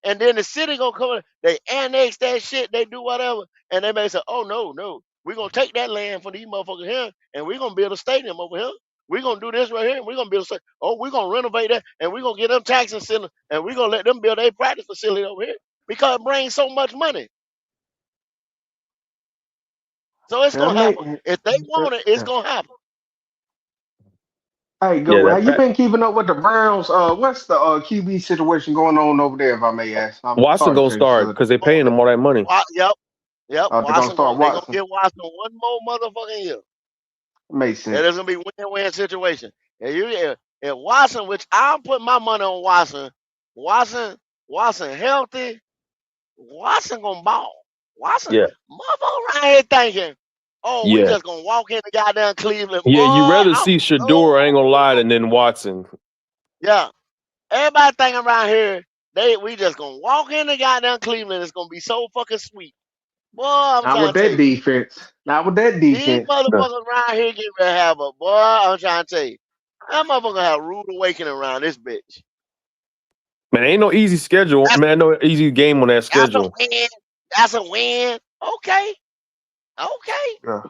And then the city gonna come in, they annex that shit, they do whatever, and they may say, oh no, no, we're gonna take that land from these motherfuckers here, and we're gonna build a stadium over here. We're gonna do this right here, and we're gonna build a stadium. Oh, we're gonna renovate that, and we're gonna get them tax incentive, and we're gonna let them build a practice facility over here because it brings so much money. So it's Yeah, gonna happen. mate. If they want it, it's Yeah. gonna happen. Hey, Yeah, go. that Have you been keeping up with the Browns? What's the QB situation going on over there, if I may ask? I'm Watson sorry to gonna change the start subject. because they're paying him all that money. Yep, yep. They're gonna Watson start they gonna Watson. give Watson one more motherfucking year. Makes That is sense. gonna be win-win situation. And if Watson, which I'm putting my money on Watson, Watson, Watson healthy, Watson gonna ball. Watson, Yeah. motherfucker around here thinking, oh, we Yeah. just gonna walk into goddamn Cleveland, boy. Yeah, you rather I'm see Shador, I ain't gonna lie, than Watson. yeah. Everybody thinking around here, we just gonna walk into goddamn Cleveland. It's gonna be so fucking sweet. Boy, I'm Not trying with to tell that you. defense. Not with that These defense. No. motherfuckers around here get ready to have a boy. I'm trying to tell you. That motherfucker have rude awakening around this bitch. Man, ain't no easy schedule. That's, Man, no easy game on that that's a schedule. win. That's a win. Okay. Okay. Yeah.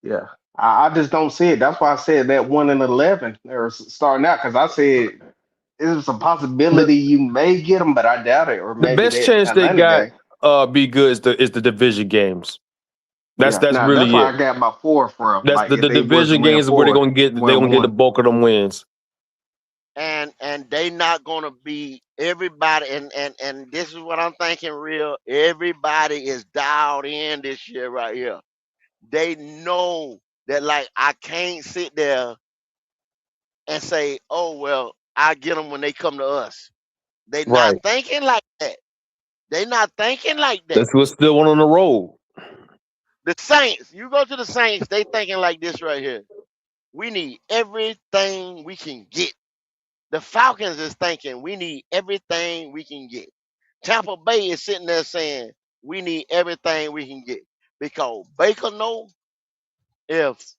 Yeah. I just don't see it. That's why I said that 1-11 or starting out because I said it's a The possibility you may get them, but I doubt it. Or the maybe best that chance they Atlanta got game. be good is the division games. Yeah. That's Now that's really why it. I got my 4 from. That's Like if the they was to division win games is where 4, they're win gonna get the 1. bulk of them wins. And they not gonna be everybody and this is what I'm thinking real. Everybody is dialed in this year right here. They know that like I can't sit there and say, oh well, I get them when they come to us. They not Right. thinking like that. They not thinking like that. That's what's still one on the road. The Saints, you go to the Saints, they thinking like this right here. We need everything we can get. The Falcons is thinking we need everything we can get. Tampa Bay is sitting there saying we need everything we can get. because Baker know if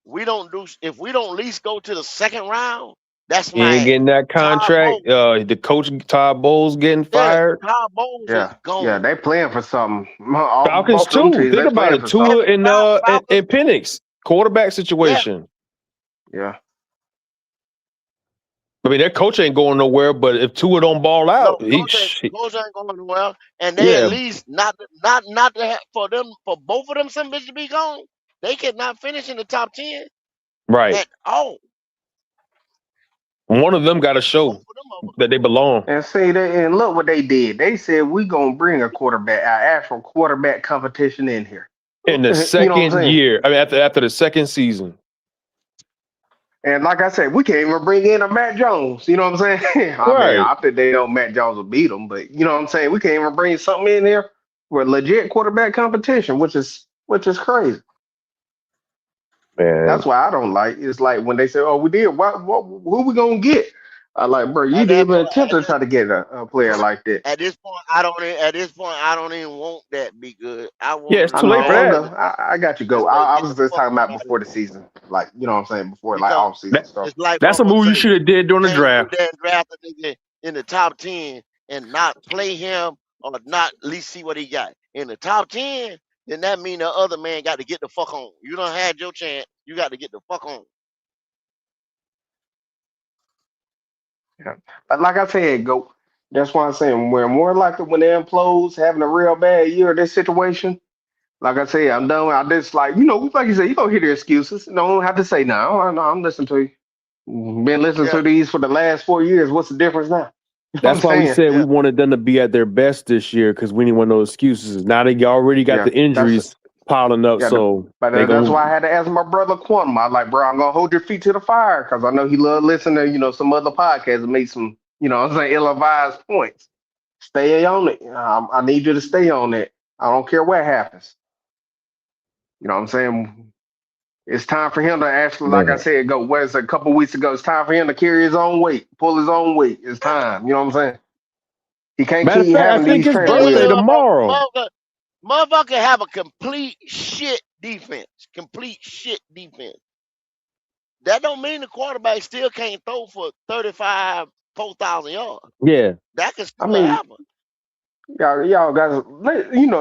we don't at least go to the second round, that's He my ain't ass. getting that Todd contract. Bowles. The coach Todd Bowles getting fired. Todd Bowles is Yeah, gone. they playing for something. Falcons Both them too. teams, Think they about playing it. for something. Tua and Falcons too. Penix quarterback Yeah. situation. Yeah. I mean, that coach ain't going nowhere. But if Tua don't ball out, Coach ain't going well, and they at yeah, least not to have, for both of them some bitch to be gone. They could not finish in the top 10 right. at all. One of them got to show that they belong. And see, and look what they did. They said we gonna bring an actual quarterback competition in here. In the You know what I'm second saying? year, I mean, after the second season. And like I said, we can't even bring in a Matt Jones. You know what I'm saying? I mean, Right. I think they know Matt Jones will beat them, but you know what I'm saying? We can't even bring something in here with legit quarterback competition, which is crazy. Man. That's why I don't like. It's like when they say, "Oh, we did. Who we gonna get?" I like, bro. You didn't even attempt to try to get a player like that. At this point, I don't even want that be good. I want Yeah, it's I too late for know. that. I got you. Go. I was just talking about before the season, like you know what I'm saying, before like because off season stuff. it's like That's a motherfuckers move you say, should have did during the can't go draft. there and draft a nigga in the top 10 and not play him or not at least see what he got in the top 10. Then that mean the other man got to get the fuck on. You don't had your chance. You got to get the fuck on. Yeah. But like I said, go. That's why I'm saying we're more likely when they implodes, having a real bad year in this situation. Like I said, I'm done. I just like like you said, you don't hear the excuses. You don't have to say no. No, I'm listening to you. Been listening Yeah, to these for the last 4 years. What's the difference now? You know what That's I'm why we saying? said we yeah. wanted them to be at their best this year because we didn't want no excuses. Now they already got Yeah, the injuries piling up, yeah. so But they that's gonna. why I had to ask my brother Quantum. I like, bro, I'm gonna hold your feet to the fire because I know he love listening to some other podcasts and make some what I'm saying, ill-advised points. Stay on it. I need you to stay on it. I don't care what happens. You know what I'm saying? It's time for him to actually, like I Man. said, go. What is it, a couple weeks ago? It's time for him to carry his own weight, pull his own weight. It's time. You know what I'm saying? He can't Matter of keep fact, I having think these his training birthday wheels. tomorrow. Motherfucker have a complete shit defense. Complete shit defense. That don't mean the quarterback still can't throw for 35, 4,000 yards. Yeah. That can I still mean, happen. y'all guys,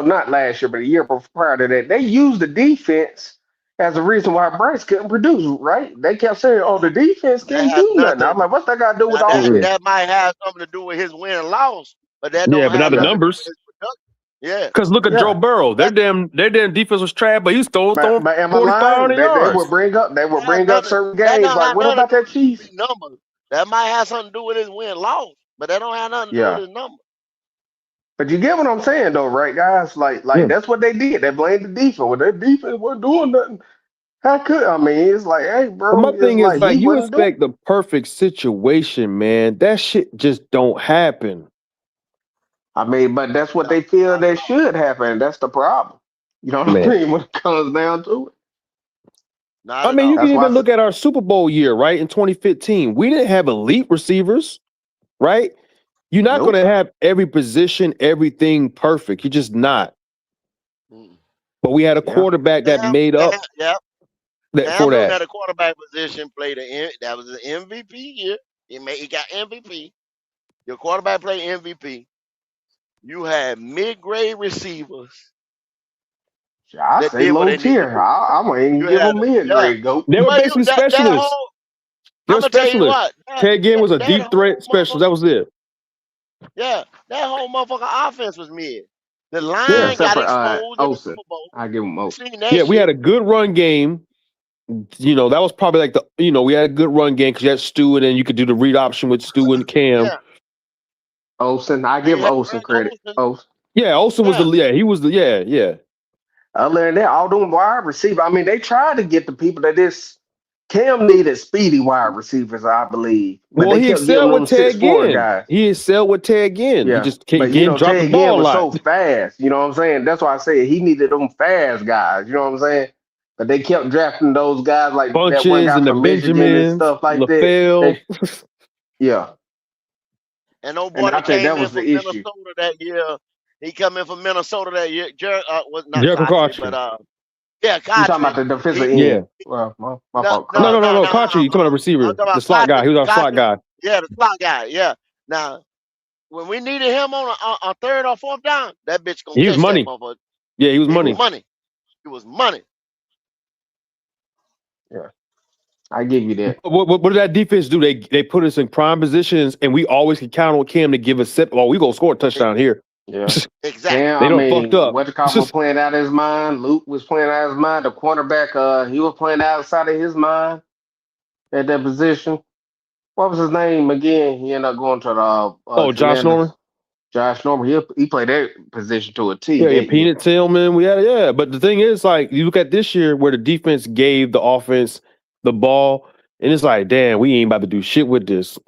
not last year, but the year prior to that, they used the defense as a reason why Bryce couldn't produce, right? They kept saying, "Oh, the defense That can't has do nothing." I'm nothing. like, "What's that got to do with Now the that offense?" that might have something to do with his win and loss, but that Yeah, don't but not have the Yeah, nothing to do with numbers. his production. Yeah, Because look at Joe yeah. Burrow. Their damn defense was trash, but he's throwing But am I 45 lying? hundred They would yards. bring up certain that games don't like, have what nothing about to do that with Chiefs? his numbers. That might have something to do with his win loss, but that don't have nothing to do with Yeah. his numbers. But you get what I'm saying though, right, guys? Like Yeah. that's what they did. They blamed the defense. Well, their defense wasn't doing nothing. How could I mean? It's like, hey, But bro, my it's thing is like he like you wasn't doing. expect the perfect situation, man. That shit just don't happen. I mean, but that's what No, they feel not at that all. should happen. That's the problem. You know what I Man. mean? When it comes down to it, Not I at mean, you all. can that's why I even said, look at our Super Bowl year, right? In 2015. We didn't have elite receivers, right? You're not going nope. to have every position, everything perfect. You're just not. Mm. But we had a Yeah. quarterback that made up Yeah. that Cam for Newton that. at the quarterback position that was the MVP year. He got MVP. Your quarterback played MVP. You had mid-grade receivers I that say did what low they need to tier. do. I'm gonna even You give had them mid yeah. grade. Go. They were Well, basically that specialists. whole. They I'm were gonna tell you specialists. what. Ted Ginn was a That deep whole threat specialist. That was it. yeah, that whole motherfucking offense was mid. The Yeah. line Except got for exposed in the Olsen. Super Bowl. I give him You Olsen. seen that Yeah, we shit? had a good run game. That was probably like we had a good run game because you had Stu, and then you could do the read option with Stu and Cam. Yeah. Olsen. I Then give you had Olsen Greg credit. Olsen. Olsen. Yeah, Olsen was Yeah. he was yeah. Other than that, all them wide receivers. I mean, they tried to get the people that this Cam needed speedy wide receivers, I believe, but Well, they he kept getting excelled with them Ted 6'4" Ginn. guys. He excelled with Ted Ginn. He Yeah, just but Ginn dropped the Ted Ginn ball a was lot. so fast. You know what I'm saying? That's why I said he needed them fast guys. You know what I'm saying? But they kept drafting those guys like that one Bunches guy and the from Michigan and Benjamins, stuff like that. LaFell. Yeah, And old boy and I that think came that in was from the issue. Minnesota that year, He come in from Minnesota that year. Was not Jericho Cotchery, but Carter. yeah, You talking about Cotchery. the defensive He Yeah. end? Well, my no fault, no Carter. no No. no. Carter, you talking about the I'm receiver, talking the about slot guy. Cotchery. He was our slot Cotchery. guy. Yeah, the slot guy. Yeah. Now when we needed him on a third or fourth down, that bitch gonna He was catch that money. motherfucker. Yeah, he was He was money. money. It was money. Yeah, I give you that. What did that defense do? They put us in prime positions, and we always can count on Cam to give us set. Oh, we gonna score a touchdown here. Yeah. Exactly. Cam, They I don't fucked mean, up. what the cop was playing out of his mind. Luke was playing out of his mind. The cornerback, he was playing outside of his mind at that position. What was his name again? He ended up going to the Oh, Josh Commanders. Norman. Josh Norman. He played that position to a T Yeah, that year. Peanut Tillman. We had yeah, but the thing is, like, you look at this year where the defense gave the offense the ball, and it's like, damn, we ain't about to do shit with this.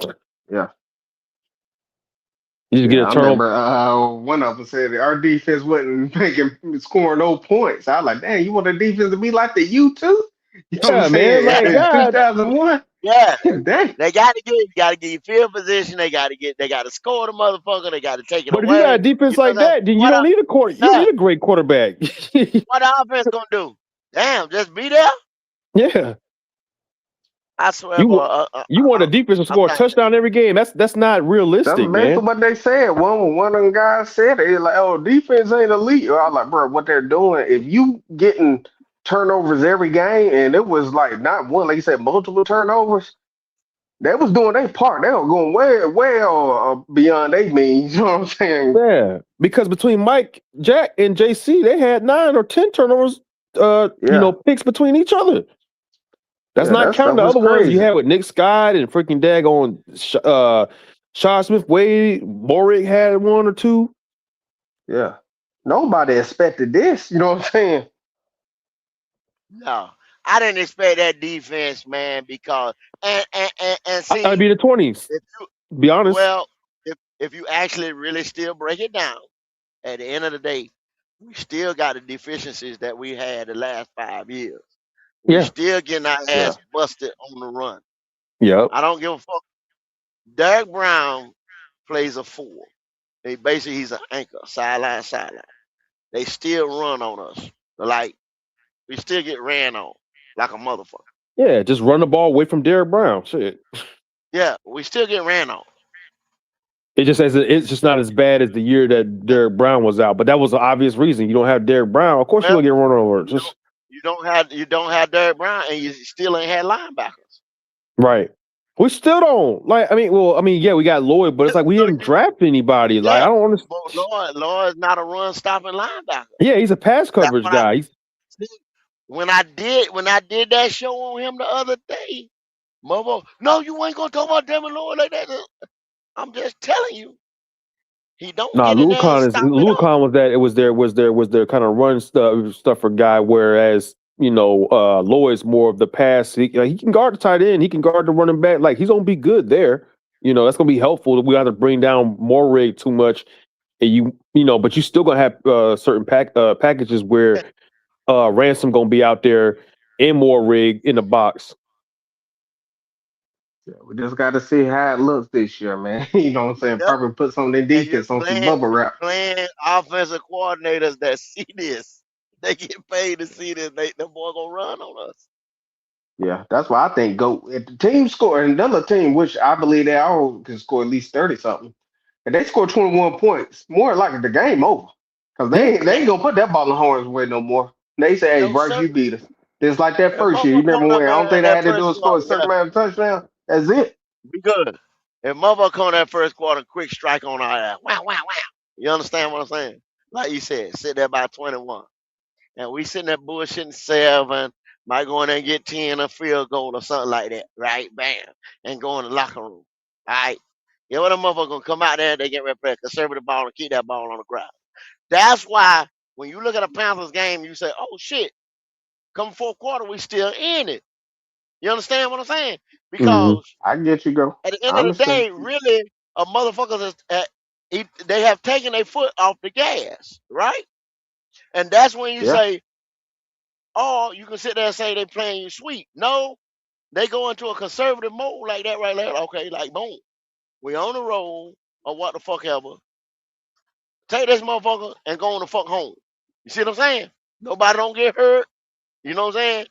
Yeah. You just get Yeah, a I turnover. remember one of them said that our defense wasn't making scoring no points. I was like, dang, you want the defense to be like the U two? You know what I'm Yeah, man. saying? Yeah. Like, In God. 2001? Yeah. Dang. They gotta get you field position. They gotta score the motherfucker. They gotta take it But if you got away. a defense You know like that that, then you what don't need a quarter. You don't yeah, need a great quarterback. what the offense gonna do? Damn, just be there. Yeah, I swear, you boy. you want a defense to I'm score a trying to tell touchdown you. every game. That's not That's realistic, basically man. what they said. One of the guys said it. Like, oh, defense ain't elite. I was like, bro, what they're doing, if you getting turnovers every game, and it was like not one, like you said, multiple turnovers, they was doing their part. They were going way beyond they means. You know what I'm saying? Yeah, because between Mike, Jack, and JC, they had 9 or 10 turnovers. Yeah. Picks between each other. That's Yeah, not that counting stuff the was other ones you crazy. had with Nick Scott and freaking daggone Shaw Smith Wade. Borick had 1 or 2. Yeah. Nobody expected this. You know what I'm saying? No, I didn't expect that defense, man, because and I'd see be the 20s. if you Be honest. well if you actually really still break it down, at the end of the day, we still got the deficiencies that we had the last 5 years. We Yeah. still getting our Yeah. ass busted on the run. Yep. I don't give a fuck. Derek Brown plays a four. He's an anchor, sideline. They still run on us. Like we still get ran on like a motherfucker. Yeah, just run the ball away from Derek Brown. Shit. Yeah, we still get ran on. It's just not as bad as the year that Derek Brown was out. But that was an obvious reason. You don't have Derek Brown. Of course you're Well, gonna get run over. you Just don't have Derek Brown, and you still ain't had linebackers. right. We still don't. Like, yeah, we got Lloyd, but it's like we So didn't draft anybody. Like, yeah, I don't understand. but Lord is not a run stopping linebacker. Yeah, he's a pass That's coverage what I guy. He's, see. When I did that show on him the other day, Momo, no, you ain't gonna talk about Devin Lloyd like that. I'm just telling you, he don't nah, get in there and stop it up. Lucan was that it was their kind of run stuffer guy, whereas Lloyd's more of the pass. He can guard the tight end, he can guard the running back. Like he's gonna be good there. That's gonna be helpful. We have to bring down Morrig too much, and but you still gonna have certain packages where Ransom gonna be out there and Morrig in the box. Yeah, we just got to see how it looks this year, man. You know what I'm saying? Yep. Probably put some of their And you're defense on some playing bubble you're wrap. playing offensive coordinators that see this. They get paid to see this. The boy gonna run on us. Yeah, that's why I think go if the team score another team, which I believe they all can score at least 30 something. If they score 21 points, more likely the game over. Because Yeah. they ain't gonna put that ball in Horns way no more. They say, hey, No Bryce, sir. you beat us. Just like that If first year. You motherfucker remember coming up when I don't think they that had to do first is score a quarter, certain yeah, amount of touchdowns? That's it. be good. If motherfucker come that first quarter, quick strike on our ass. Wow, wow, wow. You understand what I'm saying? Like you said, sit there by 21. And we sitting there bullshitting 7, might go in there and get 10 a field goal or something like that, right? Bam. And go in the locker room. All right. You know what a motherfucker gonna come out there, they get ready to play a conservative ball and keep that ball on the ground. That's why when you look at a Panthers game, you say, oh shit, come fourth quarter, we still in it. You understand what I'm saying? Mm-hmm. Because I get you, go. at the end I of the understand. day, really, a motherfuckers they have taken their foot off the gas, right? And that's when you Yeah. say, oh, you can sit there and say they playing you sweet. No, they go into a conservative mode like that right there. Okay, like boom, we on the roll or what the fuck ever. Take this motherfucker and go on the fuck home. You see what I'm saying? Nobody don't get hurt. You know what I'm saying?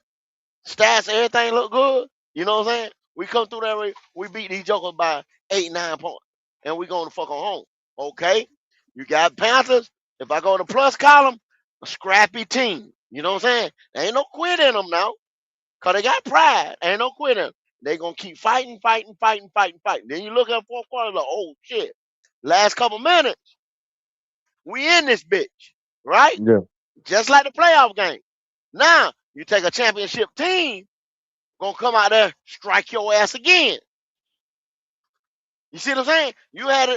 Stats, everything look good. You know what I'm saying? We come through that way, we beat these jokers by 8, 9 points. And we going to fuck on home. Okay? You got Panthers. If I go to plus column, a scrappy team. You know what I'm saying? There ain't no quit in them now. Because they got pride. Ain't no quit in them. They going to keep fighting. Then you look at fourth quarter, like, oh, shit. Last couple minutes, we in this bitch. Right? Yeah. Just like the playoff game. Now, you take a championship team, gonna come out there, strike your ass again. You see what I'm saying? You had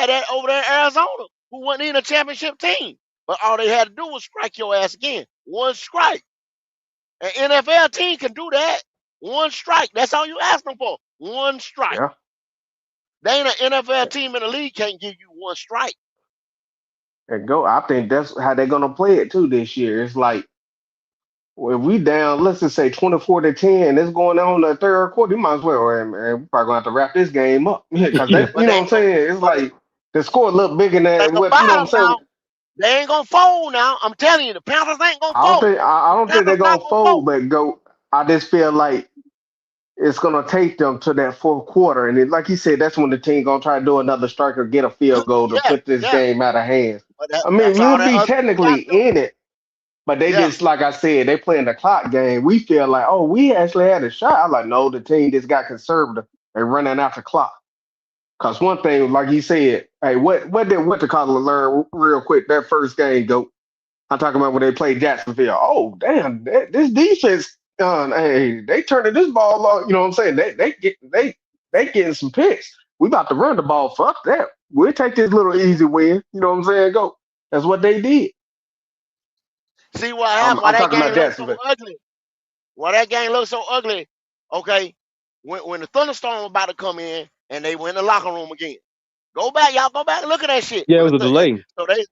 that over there in Arizona, who wasn't even a championship team. But all they had to do was strike your ass again. One strike. An NFL team can do that. One strike. That's all you ask them for. One strike. Yeah. They ain't an NFL team in the league can't give you one strike. And go. I think that's how they're gonna play it too this year. It's like, well, if we down, let's just say 24-10, it's going on the third quarter. You might as well, man, we're probably gonna have to wrap this game up. Because Yeah. you know what I'm saying? It's like the score a little bigger Think than what you know about what I'm them saying. now. They ain't gonna fold now. I'm telling you, the Panthers ain't gonna I don't fold. think I The don't think they're Panthers not gonna gonna fold, fold. but go. I just feel like it's gonna take them to that fourth quarter, and like you said, that's when the team gonna try to do another strike or get a field goal to Yeah, put this yeah. game out of hands. But I that's mean, all we'll that be other team got technically to do. in it, but they Yeah. just like I said, they playing the clock game. We feel like, oh, we actually had a shot. I'm like, no, the team just got conservative and running out the clock. Cause one thing, like you said, hey, what did what the collar learn real quick that first game go? I'm talking about when they played Jacksonville. Oh, damn, this defense, hey, they turning this ball on. You know what I'm saying? They getting some picks. We about to run the ball. Fuck that. We'll take this little easy win. You know what I'm saying? Go. That's what they did. See what happened? Why I'm that talking game about look so Jacksonville. ugly? Why that game look so ugly? Okay, when the thunderstorm about to come in and they went in the locker room again. Go back, y'all. Go back and look at that shit. Yeah, it When was a delay. so they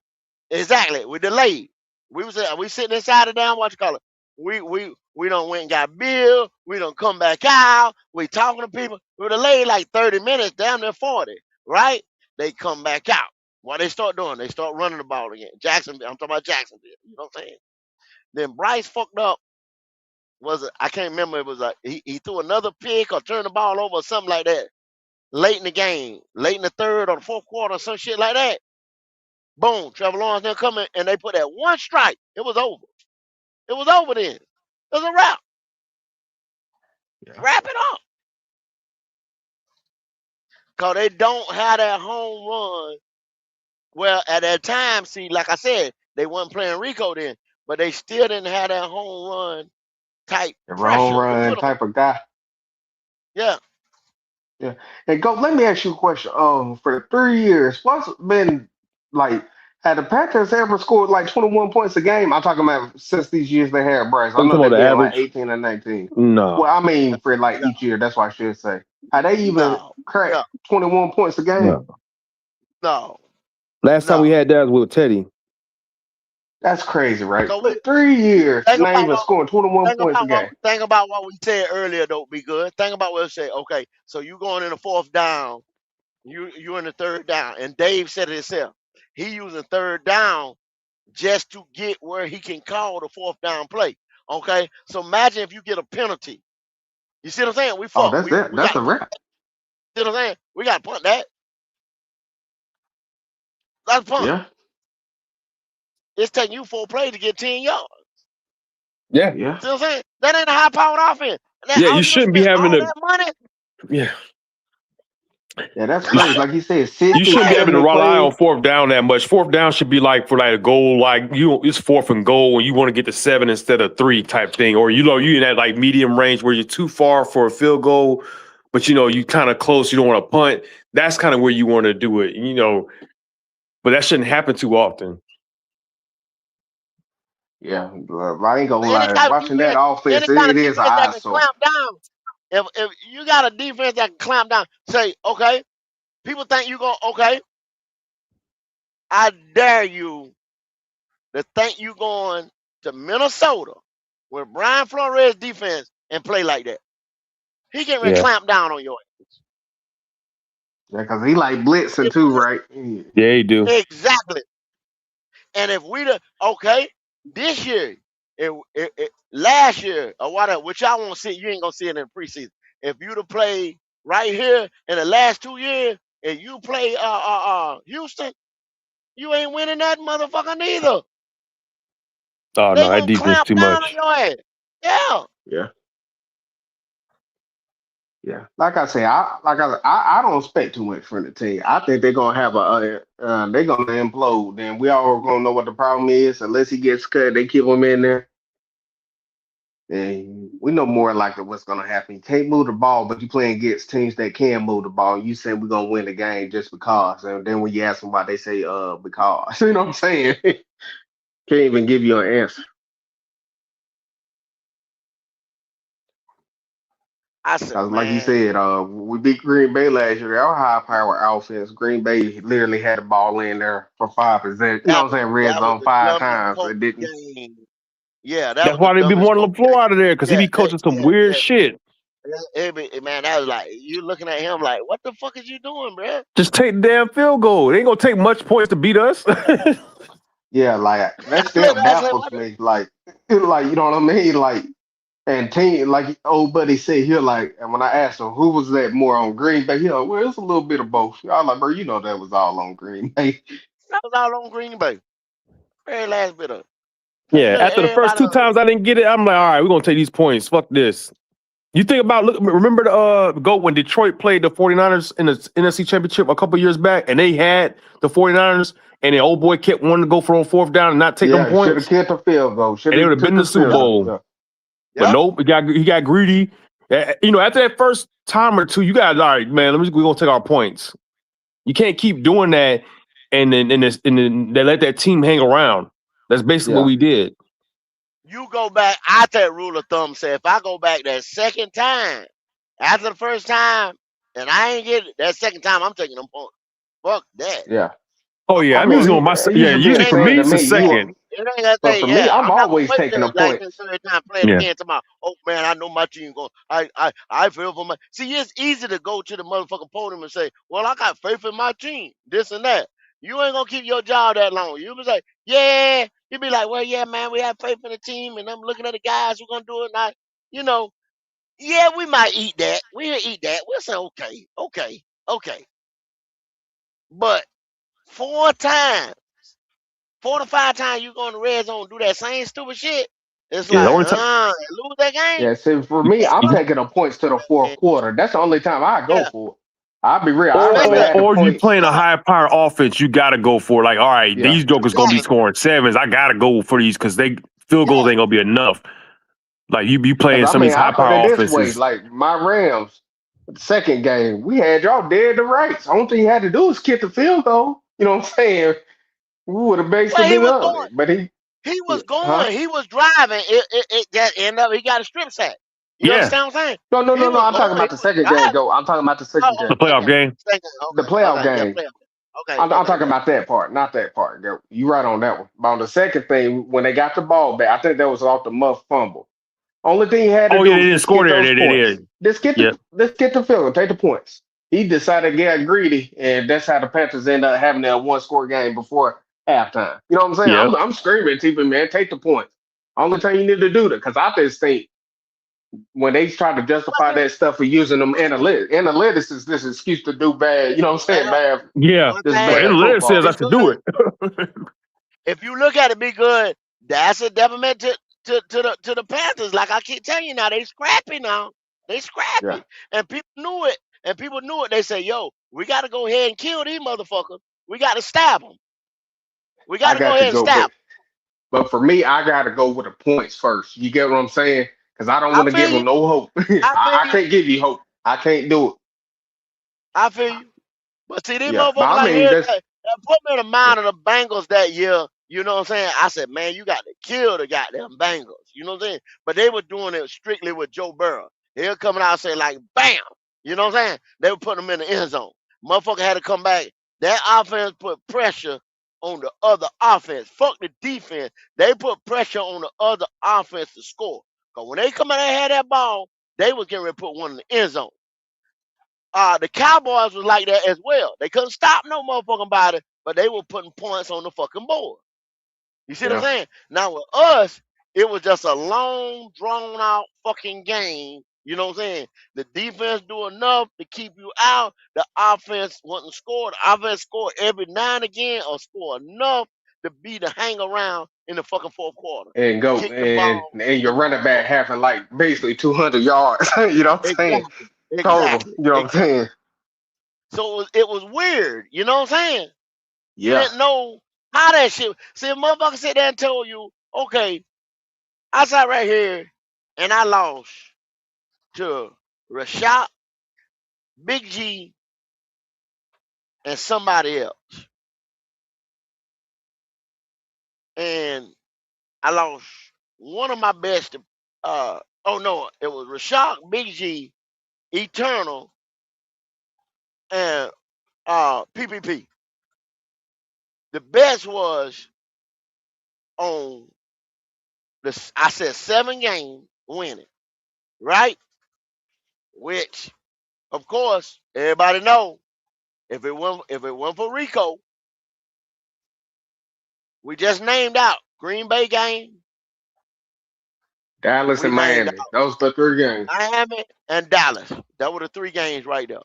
exactly we delayed. We sitting inside the damn what you call it. We don't went and got Bill. We don't come back out. We talking to people. We delayed like 30 minutes, damn near 40. Right? They come back out. What they start doing? They start running the ball again. Jacksonville. I'm talking about Jacksonville. You know what I'm saying? Then Bryce fucked up. I can't remember. It was like he threw another pick or turned the ball over or something like that late in the game, late in the third or the fourth quarter, or some shit like that. Boom, Trevor Lawrence then coming and they put that one strike. It was over. It was over then. It was a wrap. Yeah. Wrap it up. Cause they don't have that home run. Well, at that time, see, like I said, they wasn't playing Rico then, but they still didn't have that home run type The home pressure to run put them. type of guy. Yeah. Yeah. And go. Let me ask you a question. For the 3 years, what's been like? Had the Panthers ever scored like 21 points a game? I'm talking about since these years they had Bryce. Are I you know talking they've about the been like average? 18 and 19. No. Well, I mean for like No. each year. That's what I should say. Had they even No. cracked No. 21 points a game? No. No. Last time we No. had that was with Teddy. That's crazy, right? So we 3 years, think not about even what scoring 21 points a game. think about what we said earlier. Don't be good. Think about what we said. Okay, so you going in the fourth down. You in the third down, and Dave said it himself. He using third down just to get where he can call the fourth down play. Okay, so imagine if you get a penalty. You see what I'm saying? We Oh, fuck. that's it. We That's got to a punt. wrap. See what I'm saying? We got to punt that. That's a punt. Yeah. It's taking you 4 plays to get 10 yards. Yeah. Yeah. See what I'm saying? That ain't a high powered offense. Yeah, All you you done shouldn't be spent having all to. that money. Yeah. Yeah, that's crazy. Like you said, You 60, shouldn't be Right. having to 70 rely plays. on fourth down that much. Fourth down should be like for like a goal, like it's fourth and goal, and you want to get to 7 instead of 3 type thing, or you in that like medium range where you're too far for a field goal, but you kind of close. You don't want to punt. That's kind of where you want to do it, But that shouldn't happen too often. Yeah, I ain't gonna Any lie. type of Watching that defense, any offense, kind it of is an defense that can eyesore. clamp down. If you got a defense that can clamp down, say, okay, people think you go, okay, I dare you to think you going to Minnesota with Brian Flores defense and play like that. He can Yeah. clamp down on your Yeah, because he like blitzing too, right? Yeah. Yeah, you do. exactly. And if we this year, last year or whatever, which y'all won't see, you ain't gonna see it in the preseason. If you'd have played right here in the last 2 years, and you play Houston, you ain't winning that motherfucker neither. Oh They no, that gonna defense clamp too down on much. your ass. Yeah. Yeah. Yeah, like I say, I don't expect too much from the team. I think they're gonna have they're gonna implode. Then we all gonna know what the problem is. Unless he gets cut, they keep him in there. And we know more likely what's gonna happen. You can't move the ball, but you playing against teams that can move the ball. You say we're gonna win the game just because, and then when you ask them why, they say because. You know what I'm saying? Can't even give you an answer. I said, Cause like you man, said, we beat Green Bay last year. Our high power offense. Green Bay literally had the ball in there for 5%. You know what I'm saying? Red that was zone the 5 times. dumbest It didn't. game. Yeah, that That's was the why they be dumbest wanting coach LaFleur game. out of there because he Yeah, be coaching some weird shit. man, that was like you looking at him like, what the fuck is you doing, bro? Just take the damn field goal. It ain't gonna take much points to beat us. Yeah, like that I still said, baffles what me. Like you know what I mean? Like and team, like old buddy said here, like, and when I asked him who was that more on Green Bay, he like, well, it's a little bit of both. I was like, bro, you know that was all on Green Bay. that was all on Green Bay. Very last bit of it. Yeah, Look, after the first everybody two times I didn't get it, I'm like, all right, we're gonna take these points. Fuck this. You think about remember the goat when Detroit played the 49ers in the NFC Championship a couple years back, and they had the 49ers, and the old boy kept wanting to go for on fourth down and not take them Yeah, should have points, kicked the field goal. Should and they would have have been took in the the Super field Yep. goal. Bowl. Yeah. But Yep. nope, he got greedy. You know, after that first time or two, you got all right, man. We're gonna take our points. You can't keep doing that, and then they let that team hang around. That's basically what Yeah. we did. You go back. I take rule of thumb. Say if I go back that second time after the first time, and I ain't get it that second time, I'm taking them points. Fuck that. Yeah. Oh yeah, I I'm usually on mean, my it yeah. used to be a Usually for saying me, to it's the me, second. It ain't that but thing. for me, Yeah, I'm I'm not gonna always wait taking till the like the points. third time play it Yeah, again tomorrow. Oh man, I know my team going. I feel for my. See, it's easy to go to the motherfucking podium and say, "Well, I got faith in my team." This and that. You ain't gonna keep your job that long. You be like, "Yeah." You be like, "Well, yeah, man, we have faith in the team, and I'm looking at the guys who gonna do it." Not, you know, yeah, we might eat that. We'll eat that. We'll say, "Okay, okay, okay," but 4 times. 4 to 5 times you go in the red zone and do that same stupid shit. It's yeah. The like, only time, lose that game. Yeah, see, for me, I'm taking the points to the fourth Man, quarter. That's the only time I go yeah, for it. I'll be real. I'd or, rather man, or have the or you points. playing a yeah, high power offense, you got to go for it. Like, all right, Yeah. these jokers gonna be exactly. scoring sevens. I got to go for these because they field goals Yeah, ain't gonna be enough. Like you be Because playing I some of mean, these I high put it power this way: offenses. like my Rams, the second game, we had y'all dead to rights. Only thing you had to do was kick the field goal. You know what I'm saying? We would have basically well, he been was ugly. going. But He yeah, was huh? going. He was driving. It that ended up. He got a strip sack. You Yeah, understand what I'm saying? No, no, He no, no. was I'm talking going. He about the was second game. driving. Go. I'm talking about the second Oh, the game, playoff second, game. second. the Okay, playoff okay, yeah, game. playoff. Okay, I'm okay, talking yeah. about that part, not that part. Go. You right on that one. But on the second thing, when they got the ball back, I think that was off the muff fumble. Only thing he had to Oh yeah, do they was didn't just score get there. those They points. did. Yep. Let's get the field, take the points. He decided to get greedy, and that's how the Panthers end up having that one score game before halftime. You know what I'm saying? Yep. I'm screaming, TV man, take the points. Only time you need to do that, because I just think when they try to justify that stuff for using them analytics is this excuse to do bad. You know what I'm saying? Well, Bad, Yeah. one this thing Well, bad analytics says football. I be should do good. it. If you look at it, be good. That's a detriment to the Panthers. Like I keep telling you now, they scrappy now. They Yeah, scrappy, and people knew it. And people knew it. They say, "Yo, we got to go ahead and kill these motherfuckers. We got to stab them. We got I to go got ahead you, and go, stab." but for me, I got to go with the points first. You get what I'm saying? Because I don't I want to feel give you. them no hope. I feel I you. can't give you hope. I can't do it. I feel you. But see, these Yeah, but motherfuckers I like mean here that's that put me in the yeah, mind of the Bengals that year. You know what I'm saying? I said, man, you got to kill the goddamn Bengals. You know what I'm saying? But they were doing it strictly with Joe Burrow. They were coming out and saying like, bam. You know what I'm saying? They were putting them in the end zone. Motherfucker had to come back. That offense put pressure on the other offense. Fuck the defense. They put pressure on the other offense to score. Because when they come out and had that ball, they was getting ready to put one in the end zone. The Cowboys was like that as well. They couldn't stop no motherfucking body, but they were putting points on the fucking board. You see what I'm saying? Now with us, it was just a long, drawn out fucking game. You know what I'm saying? The defense do enough to keep you out. The offense wasn't scored. The offense scored every now and again or score enough to be to hang around in the fucking fourth quarter. And go Kick the ball. and your running back having like basically 200 yards. You know what I'm saying? Exactly. Total. Exactly. You know what I'm Exactly. saying? So it was weird. You know what I'm saying? You Yeah. didn't know how that shit. See, a motherfucker sit there and told you, okay, I sat right here and I lost to Rashad, Big G, and somebody else. And I lost one of my best. Oh no, it was Rashad, Big G, Eternal, and PPP. The best was on I said 7 games winning, right? Which, of course, everybody know if it went for Rico, we just named out Green Bay game. Dallas We and named Miami. out Those the 3 games. Miami and Dallas. That were the 3 games right there.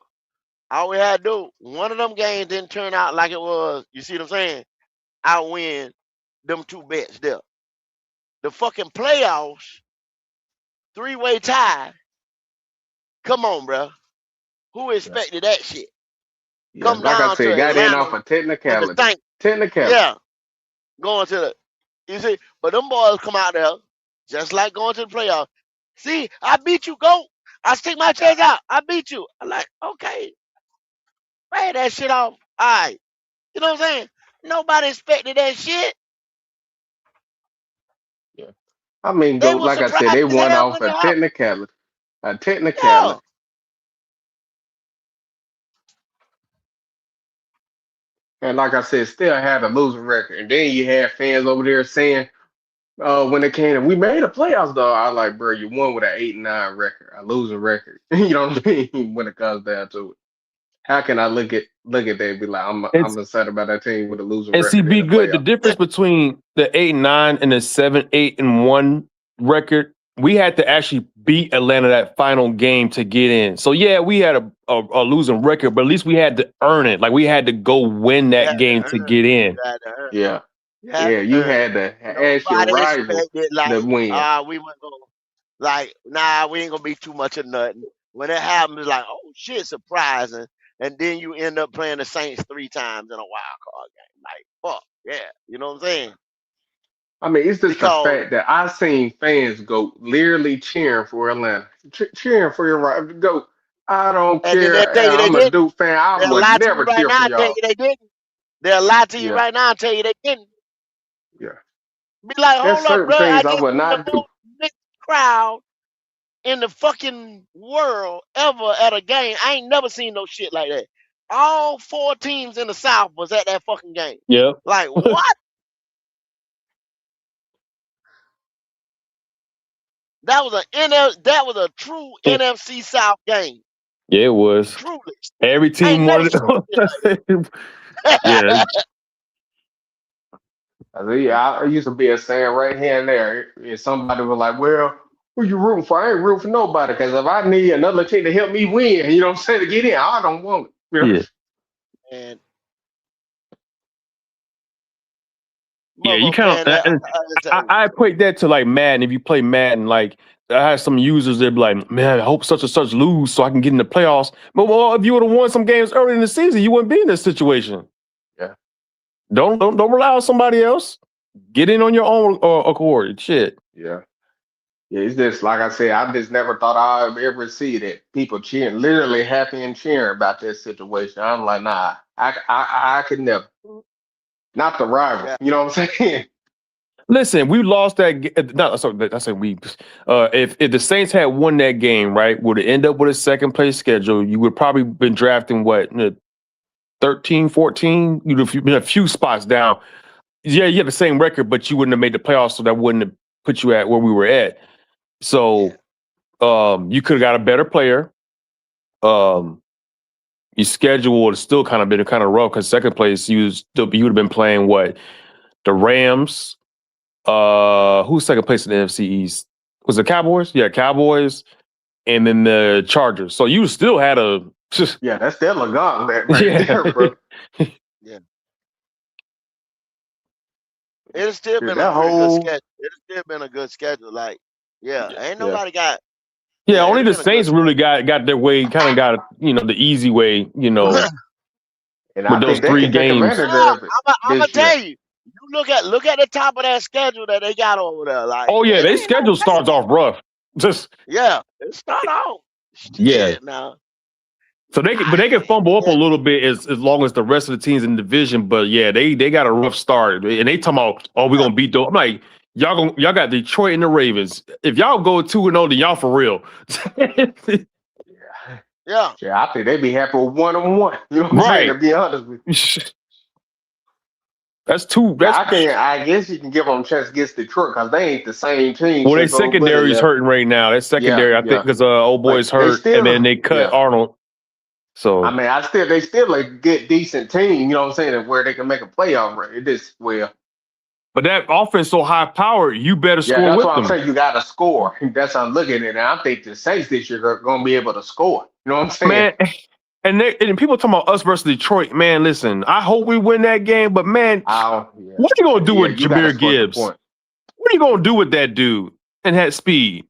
All we had to do, one of them games didn't turn out like it was. You see what I'm saying? I win them 2 bets there. The fucking playoffs, 3-way tie. Come on, bro. Who Yeah. expected that shit? Yeah. Come Like I down to said, got in off Atlanta a and the technicality. Saints. Technicality. Yeah, going to the. You see, but them boys come out there just like going to the playoffs. See, I beat you, go. I stick my chest out. I beat you. I'm like, okay, pay that shit off. All right. You know what I'm saying? Nobody expected that shit. Yeah. I mean, They go were like I said, surprised they as won hell off when a it happened. technicality. A Yeah. technicality. And like I said, still had a losing record. And then you had fans over there saying, when it came, we made a playoffs though. I was like, bro, you won with an 8-9 record, a losing record. You know what I mean? When it comes down to it, how can I look at that and be like, I'm excited about that team with a losing And see, record in be the good. The playoffs? difference between the 8-9 and the 7-8-1 record, we had to actually beat Atlanta that final game to get in. So yeah, we had a losing record, but at least we had to earn it. Like we had to go win You that had to game to earn get it. in. You had to earn it. Yeah, You had yeah, to you earn it. had to ask your Nobody rival expected to like, win. we weren't gonna like, nah, we ain't gonna be too much of nothing. When it happens, it's like, oh shit, surprising. And then you end up playing the Saints 3 times in a wild card game. Like, fuck, yeah. You know what I'm saying? I mean, it's just the Because fact that I seen fans go literally cheering for Atlanta, cheering for your right. Go, I don't and then they'll care. tell you they I'm a didn't. Duke fan. I They'll would lie to you never right cheer now for and tell you y'all. they didn't. They'll lie to you Yeah, right now and tell you they didn't. yeah. Be like, There's hold up, certain bro. I things I just would seen the not do. most mixed crowd in the fucking world ever at a game. I ain't never seen no shit like that. All 4 teams in the South was at that fucking game. Yeah. Like what? That was a true Yeah, NFC South game. it was. Truly, Every I team ain't never wanted seen no shit like it. Yeah. that. I used to be a saying right here and there. If somebody was like, "Well, who you rooting for?" I ain't rooting for nobody because if I need another team to help me win, you know what I'm saying, to get in, I don't want it. You know? Yeah. And Yeah, you motherfucker kind playing of. that. And I equate that to like Madden. If you play Madden, like I have some users that be like, "Man, I hope such and such lose so I can get in the playoffs." But well, if you would have won some games early in the season, you wouldn't be in this situation. Yeah, Don't rely on somebody else. Get in on your own accord. Shit. yeah, yeah. It's just like I said. I just never thought I'd ever see that people cheering, literally happy and cheering about this situation. I'm like, nah, I could never. Not the rival. Yeah, You know what I'm saying? Listen, we lost that. No, sorry, I said we. If the Saints had won that game, right, would it end up with a second place schedule? You would probably been drafting what 13, 14. You'd have been a few spots down. Yeah, you have the same record, but you wouldn't have made the playoffs, so that wouldn't have put you at where we were at. yeah, So, you could have got a better player. Your schedule would have still kind of been kind of rough because second place you would have been playing what, the Rams, Who's second place in the NFC East? Was it Cowboys? Yeah, Cowboys, and then the Chargers. So you still had a yeah, that's still a gauntlet right there, bro. Yeah. It has still been a That pretty good whole schedule. It has still been a good schedule. Like, yeah, ain't yeah. nobody got. Yeah, Yeah, only it's the been a good Saints really got their way, kind of got the easy way, schedule. And with I those think they 3 can take games. advantage No, of it I'm gonna this year. tell you. You look at the top of that schedule that they got over there. Like, Oh yeah, it their ain't no schedule starts off rough. Just yeah. It start off yeah. shit now. So they can fumble up a little bit as long as the rest of the teams in the division. But yeah, they got a rough start, and they talking about we're gonna beat those. I'm like, y'all got Detroit and the Ravens. If y'all go 2-0, then y'all for real. Yeah. Yeah, I think they be happy with 1-1. You know what I'm saying? To be honest with you. That's two. Yeah, I guess you can give them a chance against Detroit because they ain't the same team. Well, their Since old buddy secondary is left. hurting right now. That secondary, I think, because old boy's But they hurt, still, and then they cut Arnold. So I mean, they still a good, decent team. You know what I'm saying? Where they can make a playoff run. It is but that offense so high powered, you better score that's with why I'm them. saying you got to score. That's how I'm looking at it. And I think the Saints this year are going to be able to score. You know what I'm saying? Man, and people talking about us versus Detroit. Man, listen, I hope we win that game, but man, what are you gonna do with Jahmyr Gibbs? What are you gonna do with that dude and that speed?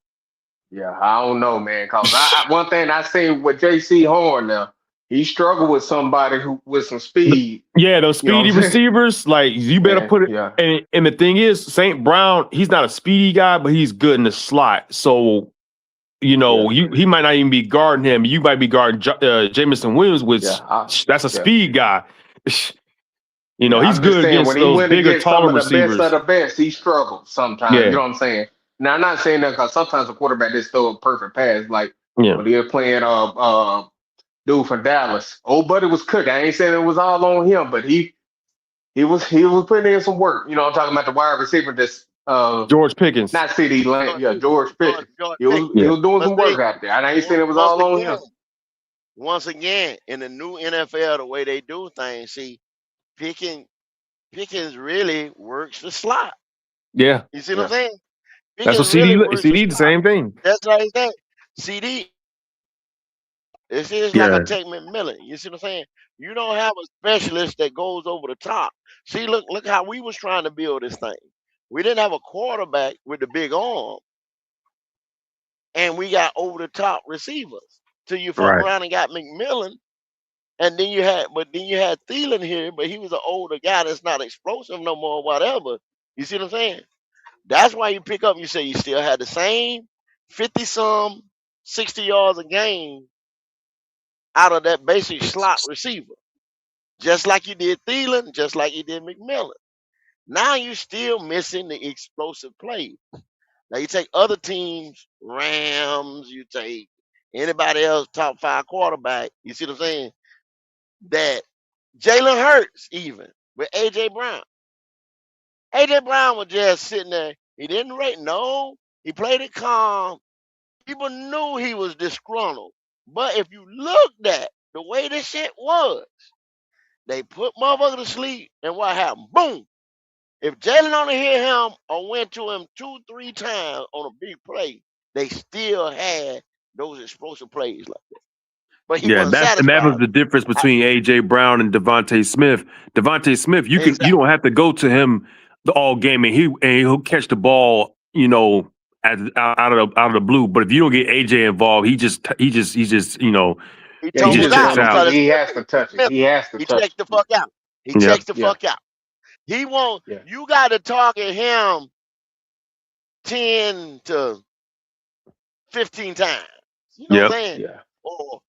Yeah, I don't know, man. Cause one thing I seen with J.C. Horn now, he struggled with somebody who with some speed. Yeah, those speedy receivers, like you better put it. Yeah. And the thing is, St. Brown, he's not a speedy guy, but he's good in the slot. So he might not even be guarding him. You might be guarding Jamison Williams, which that's a speed guy. He's good against when those bigger, taller receivers. Best of the best, he struggles sometimes. Yeah. You know what I'm saying? Now I'm not saying that because sometimes a quarterback just throw a perfect pass. Like when he was playing dude from Dallas. Old buddy was cooking. I ain't saying it was all on him, but he was putting in some work. You know, I'm talking about the wide receiver that's George Pickens. Not CD Lamb. Yeah, George Pickens. He was doing some work out there. And I ain't saying it was all on him. Once again, in the new NFL, the way they do things, see, Pickens really works the slot. Yeah. You see what I'm saying? That's what CD the same thing. That's right. CD. It's like a Tate McMillan. You see what I'm saying? You don't have a specialist that goes over the top. See, look how we was trying to build this thing. We didn't have a quarterback with the big arm, and we got over the top receivers. Till you fuck around and got McMillan, and then you had Thielen here, but he was an older guy that's not explosive no more, whatever. You see what I'm saying? That's why you pick up. You say you still had the same 50-some, 60 yards a game out of that basic slot receiver, just like you did Thielen, just like you did McMillan. Now you're still missing the explosive play. Now you take other teams, Rams, you take anybody else, top 5 quarterback. You see what I'm saying? That Jalen Hurts, even with AJ Brown. AJ Brown was just sitting there. He didn't rate. No, he played it calm. People knew he was disgruntled. But if you looked at the way this shit was, they put motherfucker to sleep, and what happened? Boom! If Jalen only hit him or went to him 2-3 times on a big play, they still had those explosive plays like that. But he wasn't satisfied. That was the difference between AJ Brown and Devontae Smith. Devontae Smith, you don't have to go to him all game, and he'll catch the ball, out of the blue. But if you don't get AJ involved, he just he checks out. He has to touch it. He has to touch it. He checks the fuck out. He checks the fuck out. He won't. Yeah. You got to target him 10 to 15 times. You know what I'm saying? Yeah. Or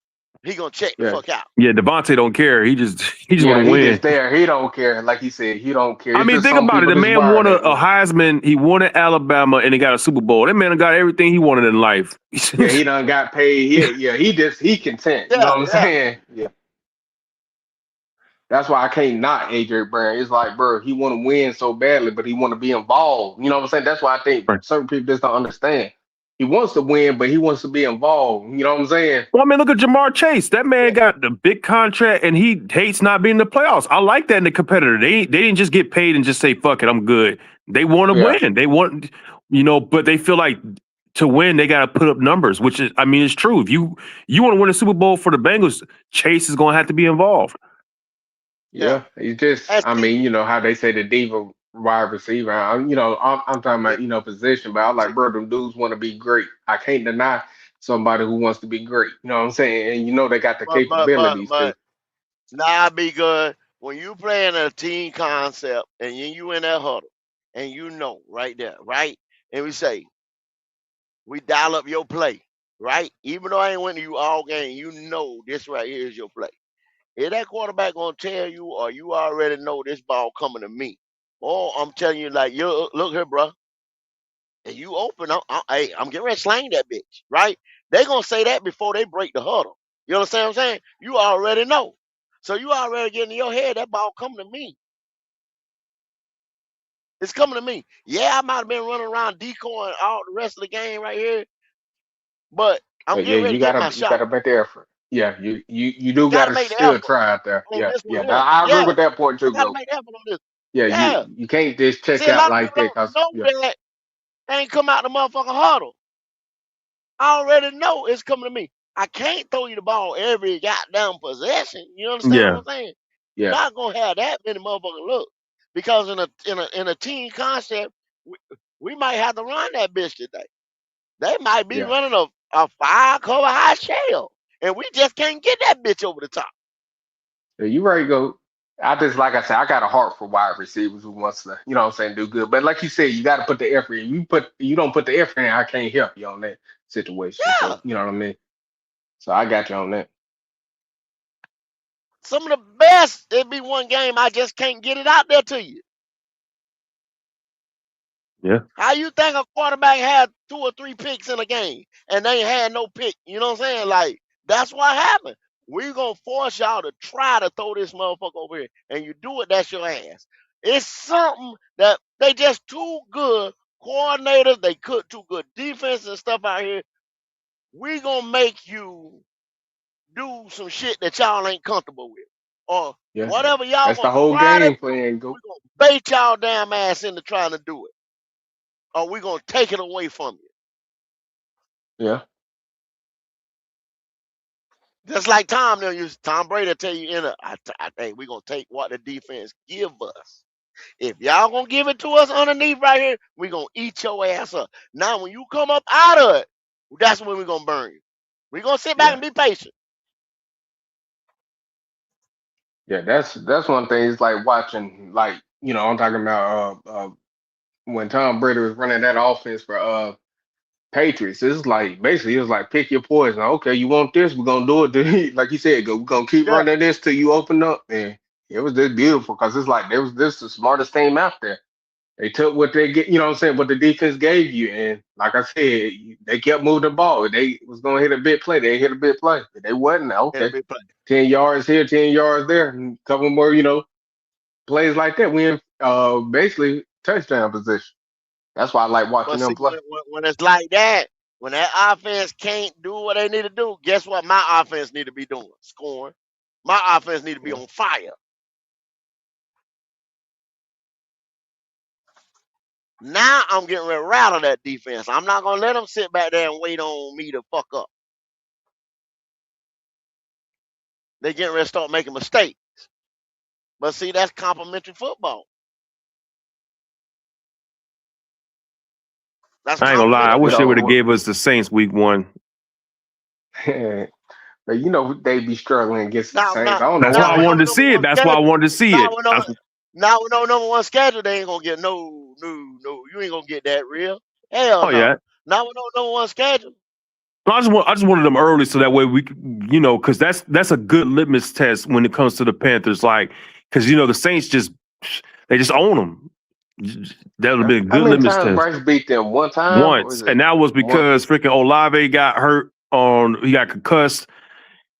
he gonna check the fuck out. Yeah, Devontae don't care. He just want to win. He's just there. He don't care. Like he said, he don't care. I mean, think about it. The man won a Heisman. He won at Alabama, and he got a Super Bowl. That man got everything he wanted in life. Yeah, he done got paid. He content. You know what I'm saying? Yeah. That's why I can't knock AJ Brown. It's like, bro, he want to win so badly, but he want to be involved. You know what I'm saying? That's why I think certain people just don't understand. He wants to win, but he wants to be involved. You know what I'm saying? Well, I mean, look at Jamar Chase. That man got the big contract, and he hates not being in the playoffs. I like that in the competitor. They didn't just get paid and just say, fuck it, I'm good. They want to win. They want, but they feel like to win, they got to put up numbers, which is, it's true. If you want to win a Super Bowl for the Bengals, Chase is going to have to be involved. Yeah, he's just. I mean, you know how they say the diva wide receiver. I'm talking about position, but I'm like, bro, them dudes want to be great. I can't deny somebody who wants to be great. You know what I'm saying? And they got the capabilities to. Nah, be good. When you playing a team concept and you in that huddle and right there, right? And we say, we dial up your play, right? Even though I ain't winning you all game, this right here is your play. If that quarterback gonna tell you, or you already know this ball coming to me, or I'm telling you like, yo, look here, bro, and you open, I'm getting ready to slang that bitch, right? They gonna say that before they break the huddle. You understand what I'm saying? You already know, so you already getting in your head that ball coming to me. It's coming to me. Yeah, I might have been running around decoying all the rest of the game right here, but I'm But yeah, getting ready you to get gotta my you shot. gotta make the effort. Yeah, you You do gotta gotta make the still effort try out there. on Yeah, this one yeah. here. I agree Yeah, with that point I too, gotta Go. make the effort on this. Yeah, Yeah. you can't just check See, a out lot of like people that, cause don't yeah, know that. They ain't come out the motherfucking huddle. I already know it's coming to me. I can't throw you the ball every goddamn possession. You understand what Yeah. I'm saying? You're yeah, not gonna have that many motherfucking looks because in a team concept, we might have to run that bitch today. They might be yeah. running a 5 cover high shell, and we just can't get that bitch over the top. Yeah, you ready to go? I just like I said, I got a heart for wide receivers who wants to, what I'm saying, do good. But like you said, you got to put the effort in. You don't put the effort in, I can't help you on that situation. Yeah, So you know what I mean. So I got you on that. some of the best. It'd be one game I just can't get it out there to you. Yeah. How you think a quarterback had 2 or 3 picks in a game and they ain't had no pick? You know what I'm saying? Like, that's what happened. We're going to force y'all to try to throw this motherfucker over here. And you do it, that's your ass. It's something that they just too good coordinators. They cook too good defense and stuff out here. We going to make you do some shit that y'all ain't comfortable with. Or Yeah, whatever y'all that's the going to whole try to game do, plan. Go. we going to bait y'all damn ass into trying to do it. Or we going to take it away from you. Yeah, Just like Tom Tom Brady tell you I think we're gonna take what the defense give us. If y'all gonna give it to us underneath right here, we're gonna eat your ass up. Now when you come up out of it, that's when we're gonna burn you. We're gonna sit back yeah, and be patient. yeah. That's one thing. It's like watching, like I'm talking about when Tom Brady was running that offense for Patriots. It's like basically it's like pick your poison. Okay, you want this? We're gonna do it. Like you said, we're gonna keep Yeah. running this till you open up. And it was just beautiful because it's like this the smartest team out there. They took what they get, what I'm saying, what the defense gave you, and like I said, they kept moving the ball. If they was gonna hit a big play, they hit a big play. If they wasn't, It'll okay, be play. 10 yards here, 10 yards there, and a couple more, plays like that. We in basically touchdown position. That's why I like watching But them see, play. when it's like that, when that offense can't do what they need to do, guess what my offense need to be doing? Scoring. My offense need to be Yeah, on fire. Now I'm getting ready to rattle that defense. I'm not gonna let them sit back there and wait on me to fuck up. They getting ready to start making mistakes. But see, that's complimentary football. That's I ain't gonna lie. I complimentary wish they would have football. gave us the Saints week 1. but they be struggling against the Now, Saints. now, I don't know That's why now I why. with no wanted to number see it. one That's why I schedule, wanted to see now it. with no, now with no number one schedule, they ain't gonna get no. You ain't gonna get that real. Hell Oh yeah. no. Not with no number one schedule. I just wanted them early so that way we, because that's a good litmus test when it comes to the Panthers. Like, because the Saints they just own them. That would be a How good many litmus times test Bryce beat them? One time, or once, is and it that was once? because freaking Olave got hurt he got concussed,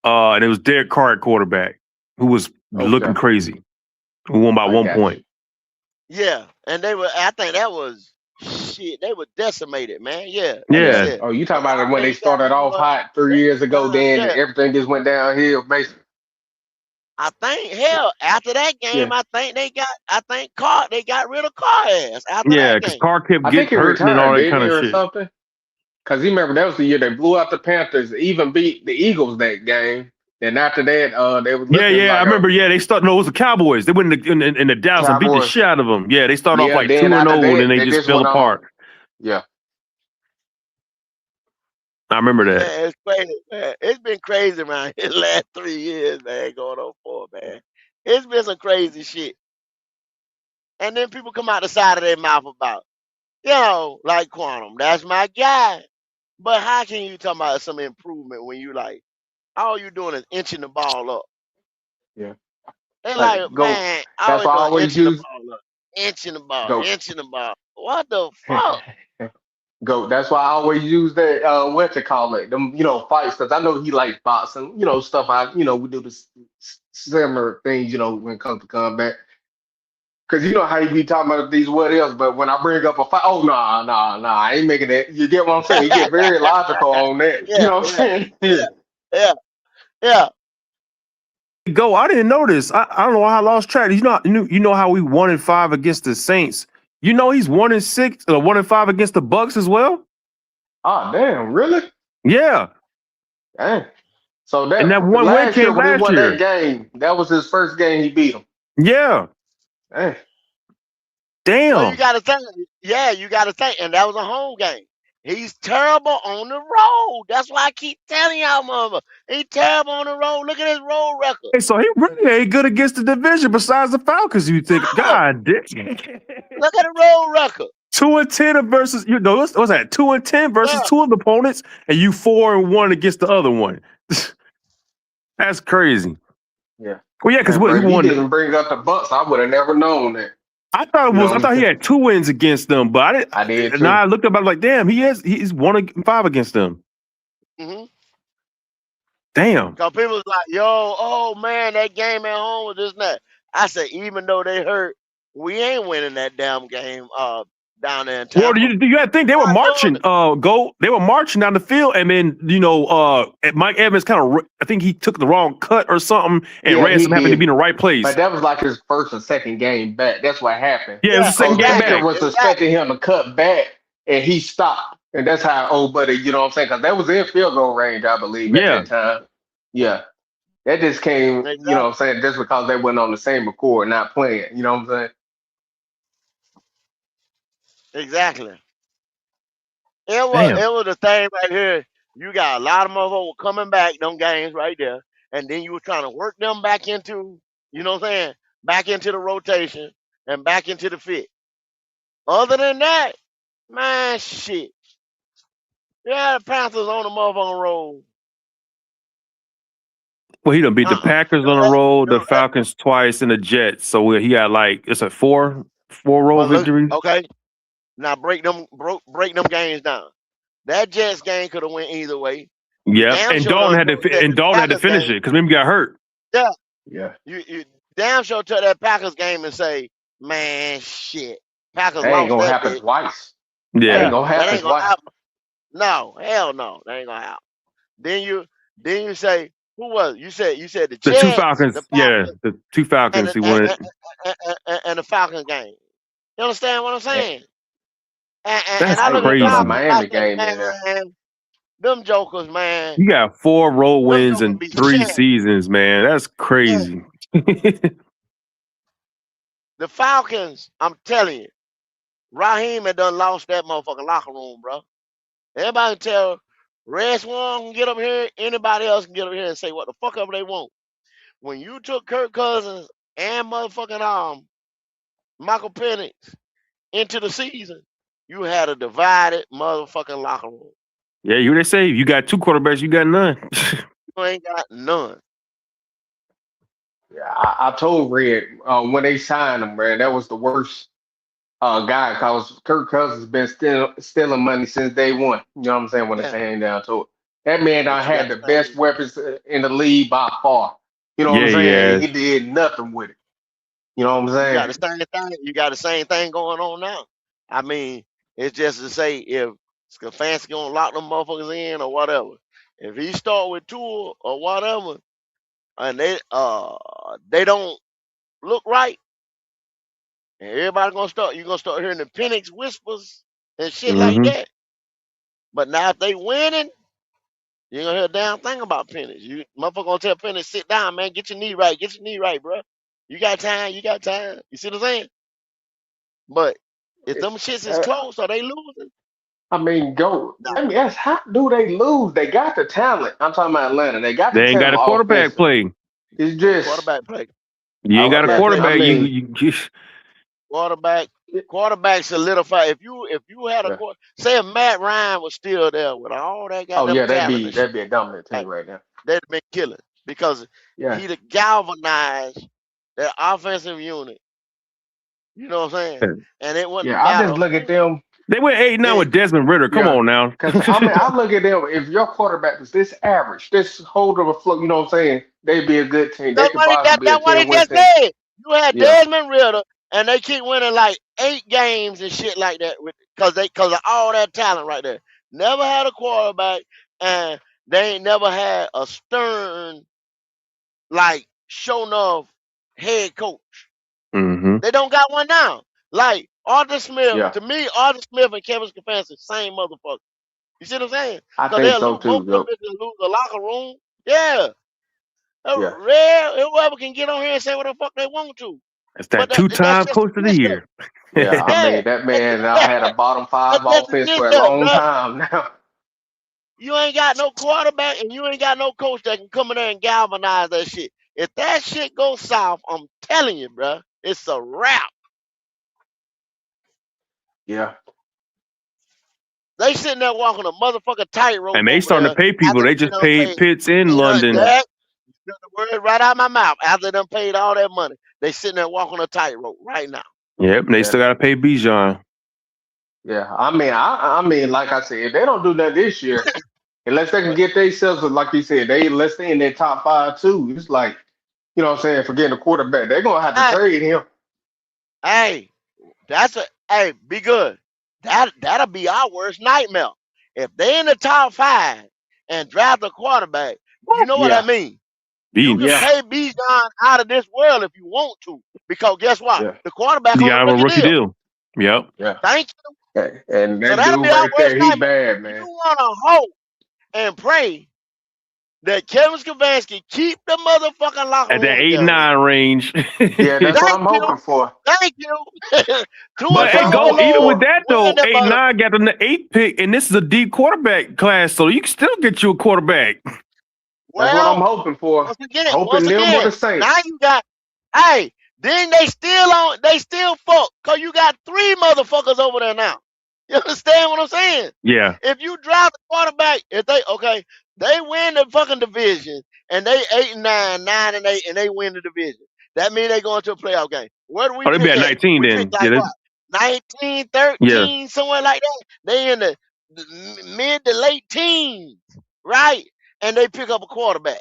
and it was Derek Carr at quarterback who was looking Okay, crazy. Who won by I one got point. Yeah, and they were. I think that was shit. They were decimated, man. Yeah, you. like you Yeah. Yeah, said, Oh, you talking when about it when the they offense got started off going, hot they, 3 years ago? Then yeah, everything just went downhill, basically. I think hell after that game, Yeah, they got rid of Carr ass after Yeah, that because game. Carr kept I think getting he hurt and all retired, that didn't kind he, of or shit. something? Because you remember that was the year they blew out the Panthers, even beat the Eagles that game. And after that, they was Yeah, looking yeah, I like a remember. Yeah, they started. No, it was the Cowboys. They went in the Dallas and beat the Cowboys. shit out of them. Yeah, they started off Yeah, like then 2-0, after and then that, they they just just fell went on. apart. Yeah, I remember that. Man, it's crazy, man. It's been crazy around here the last 3 years, man. Going on 4, man. It's been some crazy shit. And then people come out the side of their mouth about, like Quantum. That's my guy. But how can you talk about some improvement when you like all you doing is inching the ball up? yeah. They like, Go. man, That's all we why I doing always inching the use ball up, inching the ball, go. inching the ball. What the fuck? Go. That's why I always use that what to call it, them fights, because I know he likes boxing, stuff. We do this similar things, when it comes to combat. Because you know how you be talking about these what ifs, but when I bring up a fight, oh nah, I ain't making that. You get what I'm saying? You get very logical on that. You Yeah, know what I'm yeah, saying? yeah, yeah, yeah. Go. I didn't know this. I don't know why I lost track. You know how we 1-5 against the Saints. You know he's 1-6, 1-5 against the Bucks as well. Oh damn, really? Yeah, Dang. So and that that one win last year came when he last won that year. game, that was his first game he beat him. Yeah, Dang. Well, you damn. got to think. Yeah, you got to think, and that was a home game. He's terrible on the road. That's why I keep telling y'all, mother. He's terrible on the road. Look at his road record. Hey, so he really ain't good against the division besides the Falcons. You think? No, God damn. look at the road record. 2-10 versus what's that? 2-10 versus Yeah, two of the opponents, and you 4-1 against the other one. That's crazy. Yeah. Well, yeah, because And he bro, you won. didn't bring up the Bucks. I would have never known that. You know I what I'm thought he saying? had 2 wins against them, but I didn't. I did And too. I looked up. I was like, damn, he's 1-5 against them. hmm Damn. Cause people was like, yo, oh man, that game at home was this and that. I said, even though they hurt, we ain't winning that damn game down there in Well, Tampa. you had to think they were Not doing marching. it. They were marching down the field, and then Mike Evans kind of. I think he took the wrong cut or something, and Yeah, he Ransom happened to be did. in the right But place. that was like his first or second game back. That's what happened. Yeah, it was Yeah, the second Coach game Baker exactly, back. was expecting exactly, him to cut back, and he stopped. And that's how old buddy, you know what I'm saying? Because that was in field goal range, I believe, at Yeah, that time. Yeah. That just came, you know what exactly, I'm saying, just because they went on the same accord, not playing. You know what I'm saying? exactly. damn. It was the thing right here. You got a lot of motherfuckers coming back, them games right there, and then you were trying to work them back into, you know what I'm saying, back into the rotation and back into the fit. Other than that, man, shit. Yeah, the Panthers on the motherfucking road. Well, he done beat the Uh-uh. Packers Them, on the eh, road, the them, eh, Falcons twice, and the Jets. So he had like it's a four road but look, victories. okay. Now break them games down. That Jets game could have went either way. You Yep, damn and sure done took that Dalton had to Packers finish game. it because maybe got hurt. Yeah, Yeah. you damn sure took that Packers game and say, man, shit, Packers That ain't lost gonna that happen bitch. twice. That Yeah, ain't Yeah, gonna that happen ain't gonna twice. happen. No, hell no, that ain't gonna happen. Then you say who was it? You said the the two Jets, the Falcons. Yeah, Packers, the two and Falcons. the He won it. and the Falcons game. You understand what I'm Eh, saying? And That's I I look even at throw that crazy. Falcons, I Miami say, game in there. man, them jokers, man, You got 4 road them wins jokers in be 3 champ. seasons, man. That's Yeah, crazy. the Falcons, I'm telling you, Raheem had done lost that motherfucking locker room, bro. Everybody can tell Red Swan can get up here, anybody else can get up here and say what the fuck ever they want. When you took Kirk Cousins and motherfucking Michael Penix into the season, you had a divided motherfucking locker room. Yeah, they say you got 2 quarterbacks, you got none. You ain't got none. Yeah, I told Red when they signed him, man, that was the worst guy because Kirk Cousins been stealing money since day one. You know what I'm saying? When it Yeah, came down to it, that man done but you got had to the best think. weapons in the league by far. You know what Yeah, I'm he saying? And has. he did nothing with it. You know what I'm You got the saying? same thing. You got the same thing going on now. I mean, it's just to say if Stefanski gonna lock them motherfuckers in or whatever. If he start with Tua or whatever, and they don't look right, and everybody you're gonna start hearing the Penix whispers and shit like Mm-hmm. that. But now if they winning, you ain't gonna hear a damn thing about Penix. You motherfucker gonna tell Penix, sit down, man, get your knee right, bro. You got time. You see what I'm saying? But if them shits is close, are they losing? I mean, go. Nah, I mean, that's how do they lose? They got the talent. I'm talking about Atlanta. They got the They ain't got talent a quarterback offensively. play. It's the just quarterback play. You ain't got a Quarterback play. I quarterback. mean, Quarterback solidify. If you had a yeah. quarter, say if Matt Ryan was still there with all that Oh goddamn yeah, talent and shit, that'd be a dominant team like, right now. they'd have been killing because Yeah, he'd have galvanized that offensive unit. You know what I'm saying? And it wasn't a yeah. I matter just of look at who. them. They went 8-9 It, with Desmond Ritter. Come Yeah, on now. because I mean, I look at them. If your quarterback was this average, this hold of a flow, you know what I'm saying? They'd be a good team. They that's could what he, possibly be a that's what he 10-win just team. said. You had Yeah, Desmond Ritter, and they keep winning like 8 games and shit like that because of all that talent right there. Never had a quarterback, and they ain't never had a stern like show enough head coach. Mm-hmm. They don't got one now. Like Arthur Smith, yeah. to me, Arthur Smith and Kevin Stefanski, same motherfucker. You see what I'm saying? I Because think they'll so lose both too, of them though. bitches lose the locker room. Yeah. Yeah, Whoever can get on here and say what the fuck they want to. That's But that that's two-time just the coach of the system. year. yeah. I Yeah. mean, that That's, man I had a bottom five just the offense for a system, long bro. time now. You ain't got no quarterback and you ain't got no coach that can come in there and galvanize that shit. If that shit goes south, I'm telling you, bro, it's a wrap. Yeah, They sitting there walking a motherfucking tightrope And they over starting to there pay people. after They they just done paid paid. Pitts in They done London. that. You took the word right out of my mouth. After they done paid all that money, they sitting there walking a tightrope right now. Yep, and they yeah, still got to pay Bijan. yeah. I mean, like I said, if they don't do that this year, unless they can But get themselves, like you said, unless they in their top five too, it's like, you know what I'm saying, for getting a quarterback, they're gonna have to hey, trade him. hey, be good. That'll be our worst nightmare. If they in the top 5 and draft a quarterback, you know what I Yeah, mean? You can Beans. yeah, pay Bijan out of this world if you want to, because guess what? yeah, The quarterback You on a got him a rookie rookie deal. deal. Yep. yeah. Thank you. And So that that'll dude be our right worst there, he nightmare. bad, You man. want to hope and pray that Kevin Stefanski keep the motherfucking locker At that room together. 8-9 range. Yeah, that's what Thank I'm you. hoping for. Thank you. Tua But That's what hey, I'm go hoping even with for. that win though. that Eight mother. nine got them the 8th pick, and this is a deep quarterback class, so you can still get you a quarterback. That's what I'm Well, hoping for. once Hoping them or again, the now Saints. you got, hey, then they still fuck, cause you got 3 motherfuckers over there now. You understand what I'm saying? Yeah. If you drive the quarterback, they win the fucking division and they 8-9, 9-8, and they win the division. That means they going to a playoff game. Where do we Oh, they be pick at at? 19 We pick then. like Yeah. what? 19, Yeah. 13, somewhere like that. They in the mid to late teens, right? And they pick up a quarterback.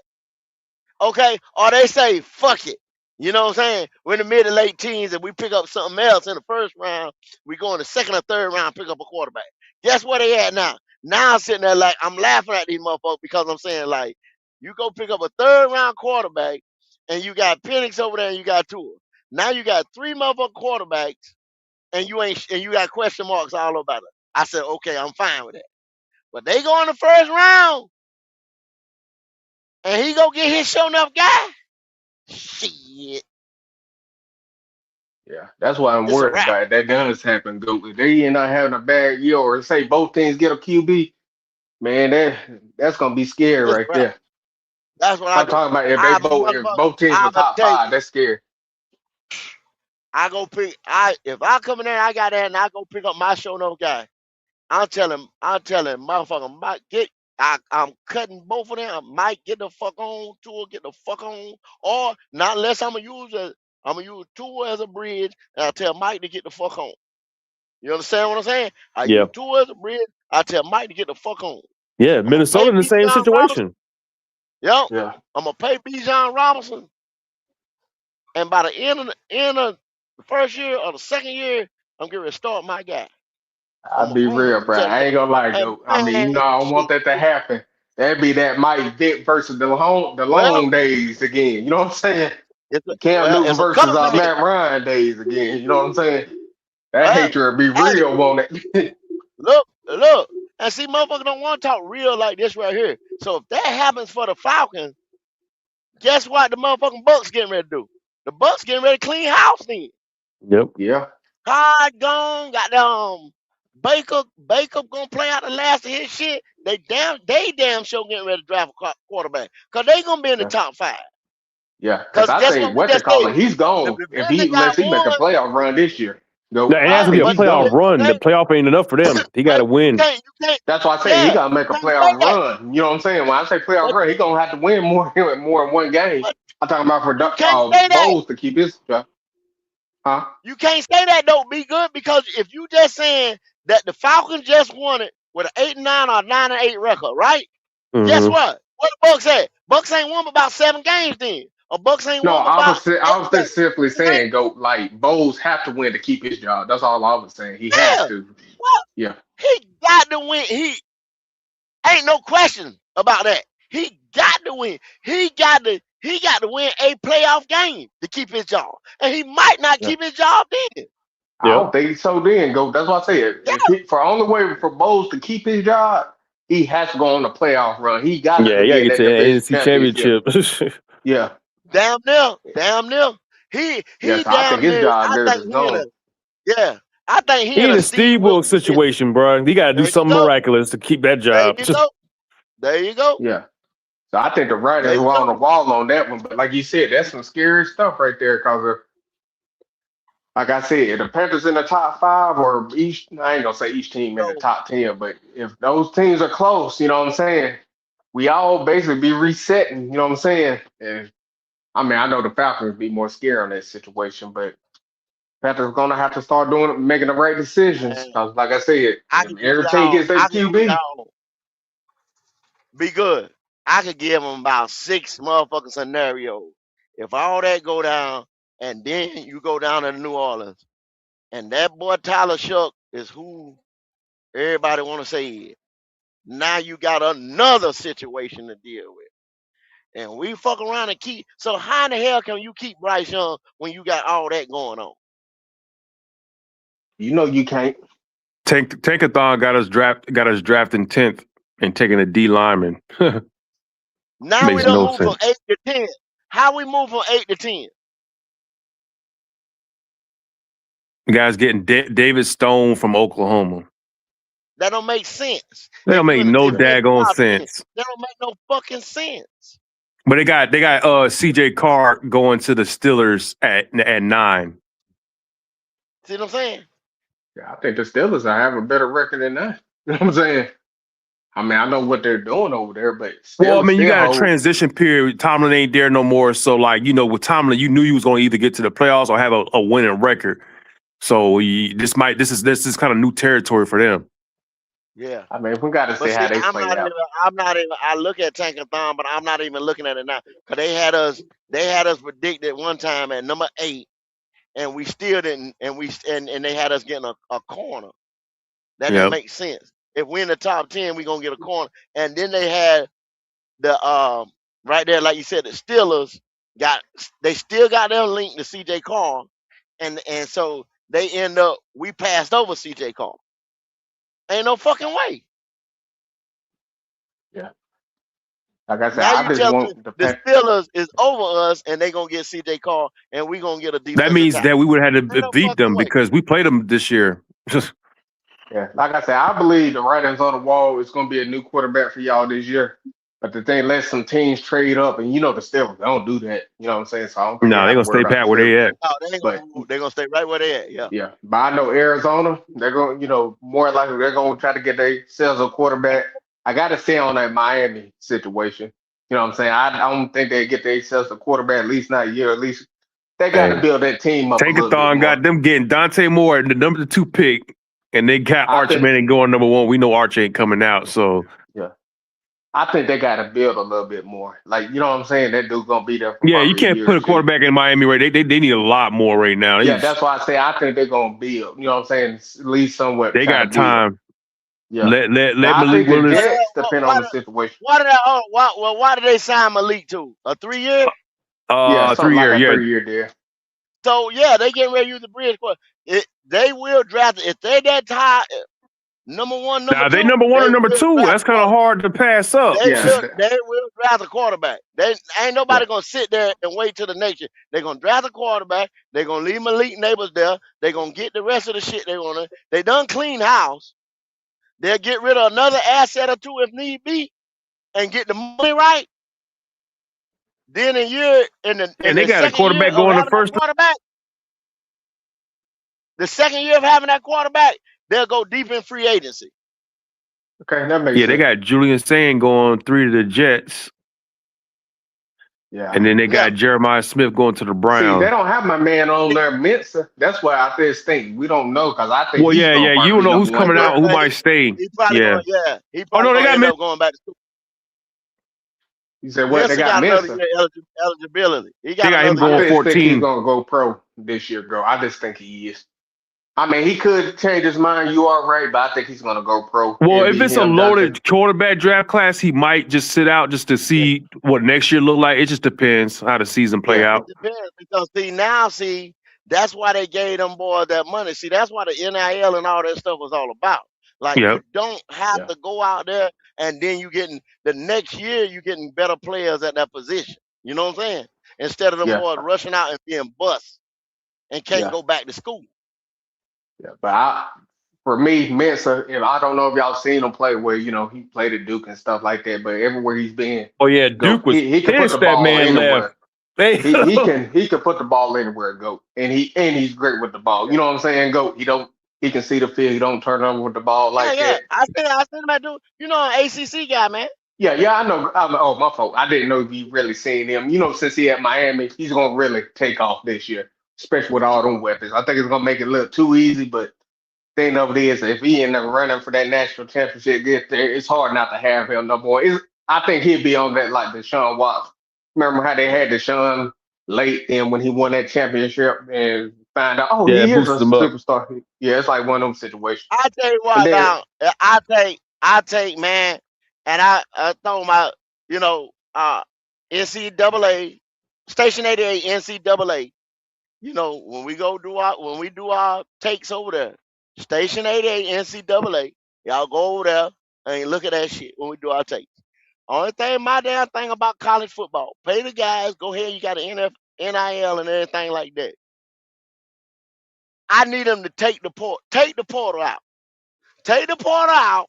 Okay? Or they say, fuck it. You know what I'm saying? We're in the mid to late teens and we pick up something else in the first round. We go in the second or third round, pick up a quarterback. Guess where they at now? Now I'm sitting there like, I'm laughing at these motherfuckers because I'm saying, like, you go pick up a third round quarterback and you got Penix over there and you got Tua. Now you got 3 motherfucking quarterbacks and you got question marks all about it. I said, okay, I'm fine with that. But they go in the first round and he go get his show enough guy. Shit. Yeah, that's why I'm It's a worried wrap. about it. That does happen, Goat. If they end up having a bad year or say both teams get a QB, man, that's gonna be scary It's a right wrap. there. That's what I I'm do. talking about I if motherfucker, both teams I'm were gonna top tell you, five, that's scary. I go pick if I come in there, I got that and I go pick up my show no guy. I'm telling motherfucker Mike I'm cutting both of them. Mike get the fuck on, Tua get the fuck on. Or not unless I'm gonna use Tua as a bridge and I tell Mike to get the fuck on. You understand what I'm saying? I Yeah. use Tua as a bridge, I tell Mike to get the fuck on. Yeah. I'm gonna Minnesota pay in the same Bijan Robinson. situation. Yep. Yeah, I'm gonna pay Bijan Robinson. And by the end of the first year or the second year, I'm getting ready to start my guy. I'm I'll gonna be groom him. real, I'm bro. telling I you, ain't gonna lie, and Goat. I mean, man, I don't want that to happen. That'd be that Mike Vick versus the long days again. You know what I'm saying? Cam Newton it's a versus comeback. Matt Ryan days again. You know what I'm saying? That hatred be real on it. Look, and see, motherfuckers don't want to talk real like this right here. So if that happens for the Falcons, guess what the motherfucking Bucks getting ready to do? The Bucks getting ready to clean house then. Yep. Yeah. Todd gone, got Baker gonna play out the last of his shit. They damn sure getting ready to draft a quarterback because they gonna be in the top 5. Yeah, because I guess think what we just said? he's The gone if he division got unless he make a one. playoff run this year. No, it has to be a playoff run. The playoff ain't enough for them. He got to win. You can't. That's why I say he gotta make a playoff run. You know what I'm saying? When I say playoff run, he gonna have to win more in one game. I'm talking about for Bowles to keep his job. Huh? You can't say that though. Be good because if you just saying that the Falcons just won it with an 8-9 or 9-8 record, right? Mm-hmm. Guess what? What the Bucks at? Bucks ain't won about 7 games then. Or Bucks ain't won I about. was just simply saying Bowles have to win to keep his job. That's all I was saying. He has to. What? Yeah. He got to win. He ain't no question about that. He got to win. He got to win a playoff game to keep his job. And he might not keep his job then. I don't think so then. That's what I said. For only way for Bowles to keep his job, he has to go on a playoff run. He got to get to the NFC Championship. Yeah. Damn near. He so damn I think his near. job I there think is he gone. I think he in a Steve Wilkes situation, bro. He got to do something miraculous to keep that job. There you go. Yeah. So I think the writers were on the wall on that one. But like you said, that's some scary stuff right there. Because like I said, the Panthers in the top 5 or each, I ain't going to say each team in the top 10. But if those teams are close, you know what I'm saying? We all basically be resetting, you know what I'm saying? And I mean, I know the Falcons be more scared on that situation, but Panthers gonna have to start making the right decisions. Because, like I said, every team gets their QB. Be good. I could give them about 6 motherfucking scenarios. If all that go down, and then you go down to New Orleans, and that boy Tyler Shuck is who everybody want to say is. Now you got another situation to deal with. And we fuck around and keep. So how in the hell can you keep Bryce Young when you got all that going on? You know you can't. Tankathon got us drafting 10th and taking a D lineman. Now we don't move from 8 to 10. How we move from 8 to 10? The guy's getting David Stone from Oklahoma. That don't make sense. That don't make no daggone sense. That don't make no fucking sense. But they got CJ Carr going to the Steelers at 9. See what I'm saying? Yeah, I think the Steelers have a better record than that. You know what I'm saying? I mean, I know what they're doing over there, but well, I mean, you got a transition period. Tomlin ain't there no more, so with Tomlin, you knew you was going to either get to the playoffs or have a winning record. So this is kind of new territory for them. Yeah, I mean, we got to see how they play out. I'm not even. I look at Tankathon, but I'm not even looking at it now because they had us predicted one time at number 8, and we still didn't, and they had us getting a corner. That didn't make sense. If we're in the top 10, we're gonna get a corner. And then they had the right there, like you said, the Steelers still got them linked to CJ Carr, and so they we passed over CJ Carr. Ain't no fucking way. Yeah. Like I said, now you tell me the Steelers is over us and they gonna get CJ Carr and we gonna get a defensive That means tackle. that we would have had to beat them because we played them this year. Yeah, like I said, I believe the writings on the wall is going to be a new quarterback for y'all this year. But the thing, let some teams trade up, and the Steelers don't do that. You know what I'm saying? So I don't think they're gonna stay pat where they at. No, they're gonna stay right where they at. Yeah. Yeah, but I know Arizona, they're going, more likely they're going to try to get themselves a quarterback. I got to stay on that Miami situation. You know what I'm saying? I don't think they get themselves a quarterback at least not a year. At least they got to build that team up. Tankathon got them getting Dante Moore, the number 2 pick. And they got Archie Manning going number 1. We know Archie ain't coming out, so yeah. I think they got to build a little bit more. Like, you know what I'm saying? That dude's gonna be there. You can't put a quarterback in Miami right. They need a lot more right now. Yeah, that's why I say I think they're gonna build. You know what I'm saying? At least somewhat. They got time. Yeah. Let Now I Malik think the Willis. Jets depend on the situation. Why did they sign Malik to a 3 year? Yeah, something 3 like year, a yeah. 3 year deal. So yeah, they getting ready to use the bridge. They will draft if they that high, number one, number Now they two. number one They or number will two. draft That's a kind of quarterback. hard to pass up. Yeah. They will draft a quarterback. They ain't Yeah. nobody gonna sit there and wait till the next year. They're gonna draft a quarterback. They're gonna leave Malik Neighbors there. They're gonna get the rest of the shit they wanna. They done clean house. They'll get rid of another asset or two if need be, and get the money right. Then in And they the got a second year quarterback of going the having that first. quarterback, the second year of having that quarterback, they'll go deep in free agency. Okay, that makes Yeah, they sense. got Julian Sand going 3 to the Jets, Yeah. and then they got Yeah. Jeremiah Smith going to the See, Browns. they don't have my man on there, Mensa. That's why I just think we don't know because I think Well, he's yeah, gonna you probably don't be know who's number one coming out, draft. who might stay. He probably Yeah. he Oh probably no, they gonna got end up going back to school. You said what? They Mensa got got another Mensa. year eligibility. He they got got him another I going year. just think he's 14. gonna go pro this year, bro. I just think he is. I mean, he could change his mind. You are right, but I think he's gonna go pro. Well, It'll if be it's a him, Dante. loaded quarterback draft class, he might just sit out just to see what next year look like. It just depends how the season play Yeah. out. It depends because that's why they gave them boys that money. See, that's why the NIL and all that stuff was all about. Like Yep. you don't have Yeah. to go out there and then you getting the next year you getting better players at that position. You know what I'm saying? Instead of them Yeah. boys rushing out and being bust and can't Yeah. go back to school. Yeah. But for me, Mensa, I don't know if y'all seen him play where he played at Duke and stuff like that, but everywhere he's been, Oh yeah, Duke was he can put the pissed that ball man left. anywhere. He can put the ball anywhere, Goat, and he's great with the ball. You know what I'm saying, Goat? He can see the field. He don't turn over with the ball like Yeah. that. I seen him do. You know, an ACC guy, man. Yeah, I know. Oh, my fault. I didn't know if you really seen him. Since he at Miami, he's gonna really take off this year, especially with all them weapons. I think it's gonna make it look too easy, but thing of it is, if he end up running for that national championship, get there, it's hard not to have him no more. I think he'll be on that like Deshaun Watson. Remember how they had Deshaun late in when he won that championship and find out, oh, Yeah, he is a boosted him up. superstar. Yeah, it's like one of them situations. I tell you And what then, now, I take man, and I throw my NCAA Station 88 NCAA. When we do our takes over there, Station 88 NCAA, y'all go over there and look at that shit when we do our takes. Only thing, my damn thing about college football, pay the guys, go ahead, you got an NIL and everything like that. I need them to take the portal out. Take the portal out,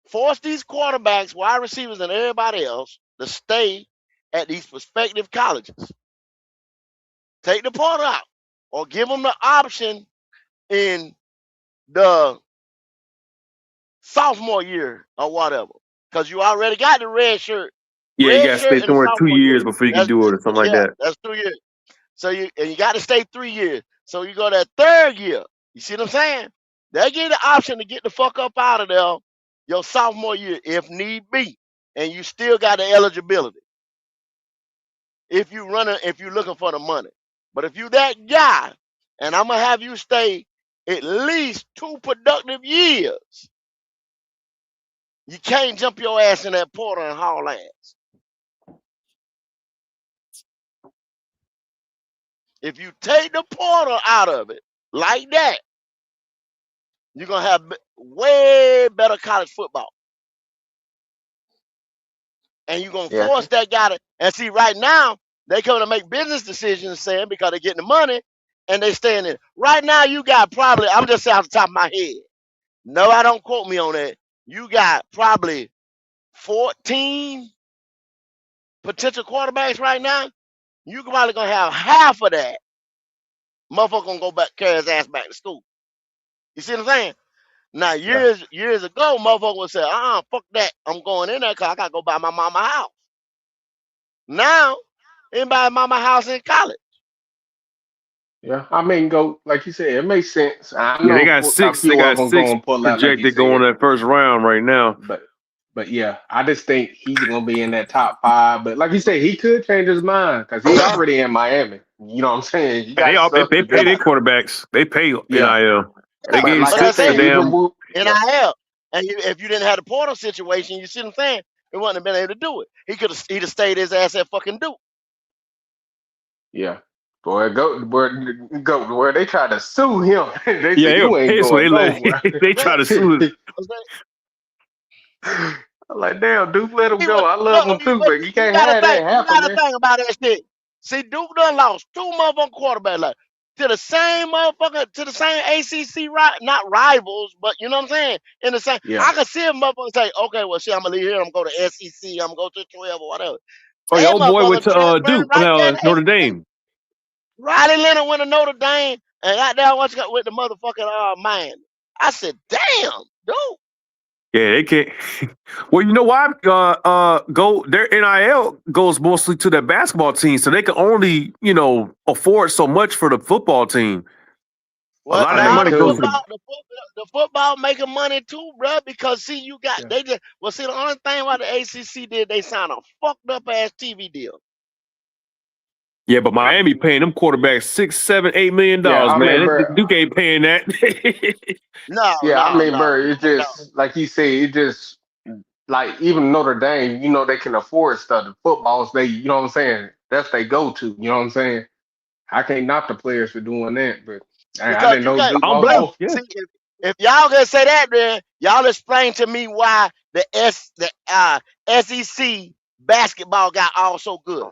force these quarterbacks, wide receivers, and everybody else to stay at these prospective colleges. Take the portal out, or give them the option in the sophomore year or whatever, because you already got the red shirt Yeah, you gotta stay in the somewhere 2 sophomore year. years before you can do it or something like that. That's 2 years. So you got to stay 3 years. So you go that third year. You see what I'm saying? They give you the option to get the fuck up out of there your sophomore year if need be, and you still got the eligibility. If you looking for the money, but if you that guy, and I'm gonna have you stay at least 2 productive years, you can't jump your ass in that portal and haul ass. If you take the portal out of it like that, you're gonna have way better college football. And you're gonna force that guy to, and see, right now they come to make business decisions saying because they're getting the money and they staying in. Right now, you got probably, I'm just saying off the top of my head. No, I don't quote me on that. You got probably 14 potential quarterbacks right now. You probably gonna have half of that. Motherfucker gonna go back, carry his ass back to school. You see what I'm saying? Now, years ago, motherfucker would say, fuck that. I'm going in there because I got to go buy my mama house. Now, anybody mama house in college. yeah, I mean, go like you said, it makes sense. I Yeah, know they got a six. They few of got them six going to pull out, like you projected going said. that first round right now. But yeah, I just think he's gonna be in that top 5. But like you said, he could change his mind because he already in Miami. You know what I'm saying? You got stuff They to pay do. their quarterbacks. They pay NIL. They But gave like I six said, a damn. NIL. And if you didn't have the portal situation, you see what I'm saying? He wouldn't have been able to do it. He'd have stayed his ass at fucking Duke. Yeah. Boy, where they tried to sue him. They Yeah, said they were you ain't pissed when going nowhere. they tried to sue him. I'm like, damn, Duke, let him He go. was, I love look, him too, but but you you can't gotta have think. that You happen, gotta man. think about that shit. See, Duke done lost 2 motherfucking quarterbacks like to the same motherfucker to the same ACC not rivals, but you know what I'm saying. In the same, Yeah. I can see a motherfucker say, okay, well, shit, I'm gonna leave here. I'm gonna go to SEC. I'm gonna go to 12 or whatever. Oh, your That old boy went motherfucker to transferring Duke, right there to Notre ACC. Dame. Riley Leonard went to Notre Dame and got down with the motherfucking man. I said, damn, dude. Yeah, they can't. Well, you know why? Their NIL goes mostly to their basketball team, so they can only, afford so much for the football team. A Well, lot of their now money the goes to the. football making money too, bro. Because see, they just see the only thing why the ACC did they signed a fucked up ass TV deal. Yeah, but Miami paying them quarterbacks $6, $7, $8 million, Yeah, I mean, man. bro. Duke ain't paying that. Yeah, I mean, No. bro, it's just like you said, it just like even Notre Dame, they can afford stuff. The footballs, you know what I'm saying? That's they go to, you know what I'm saying? I can't knock the players for doing that, but I Because didn't you know got Duke I don't lost blame. look, both. Yeah. see if y'all gonna say that, then y'all explain to me why the SEC basketball got all so good.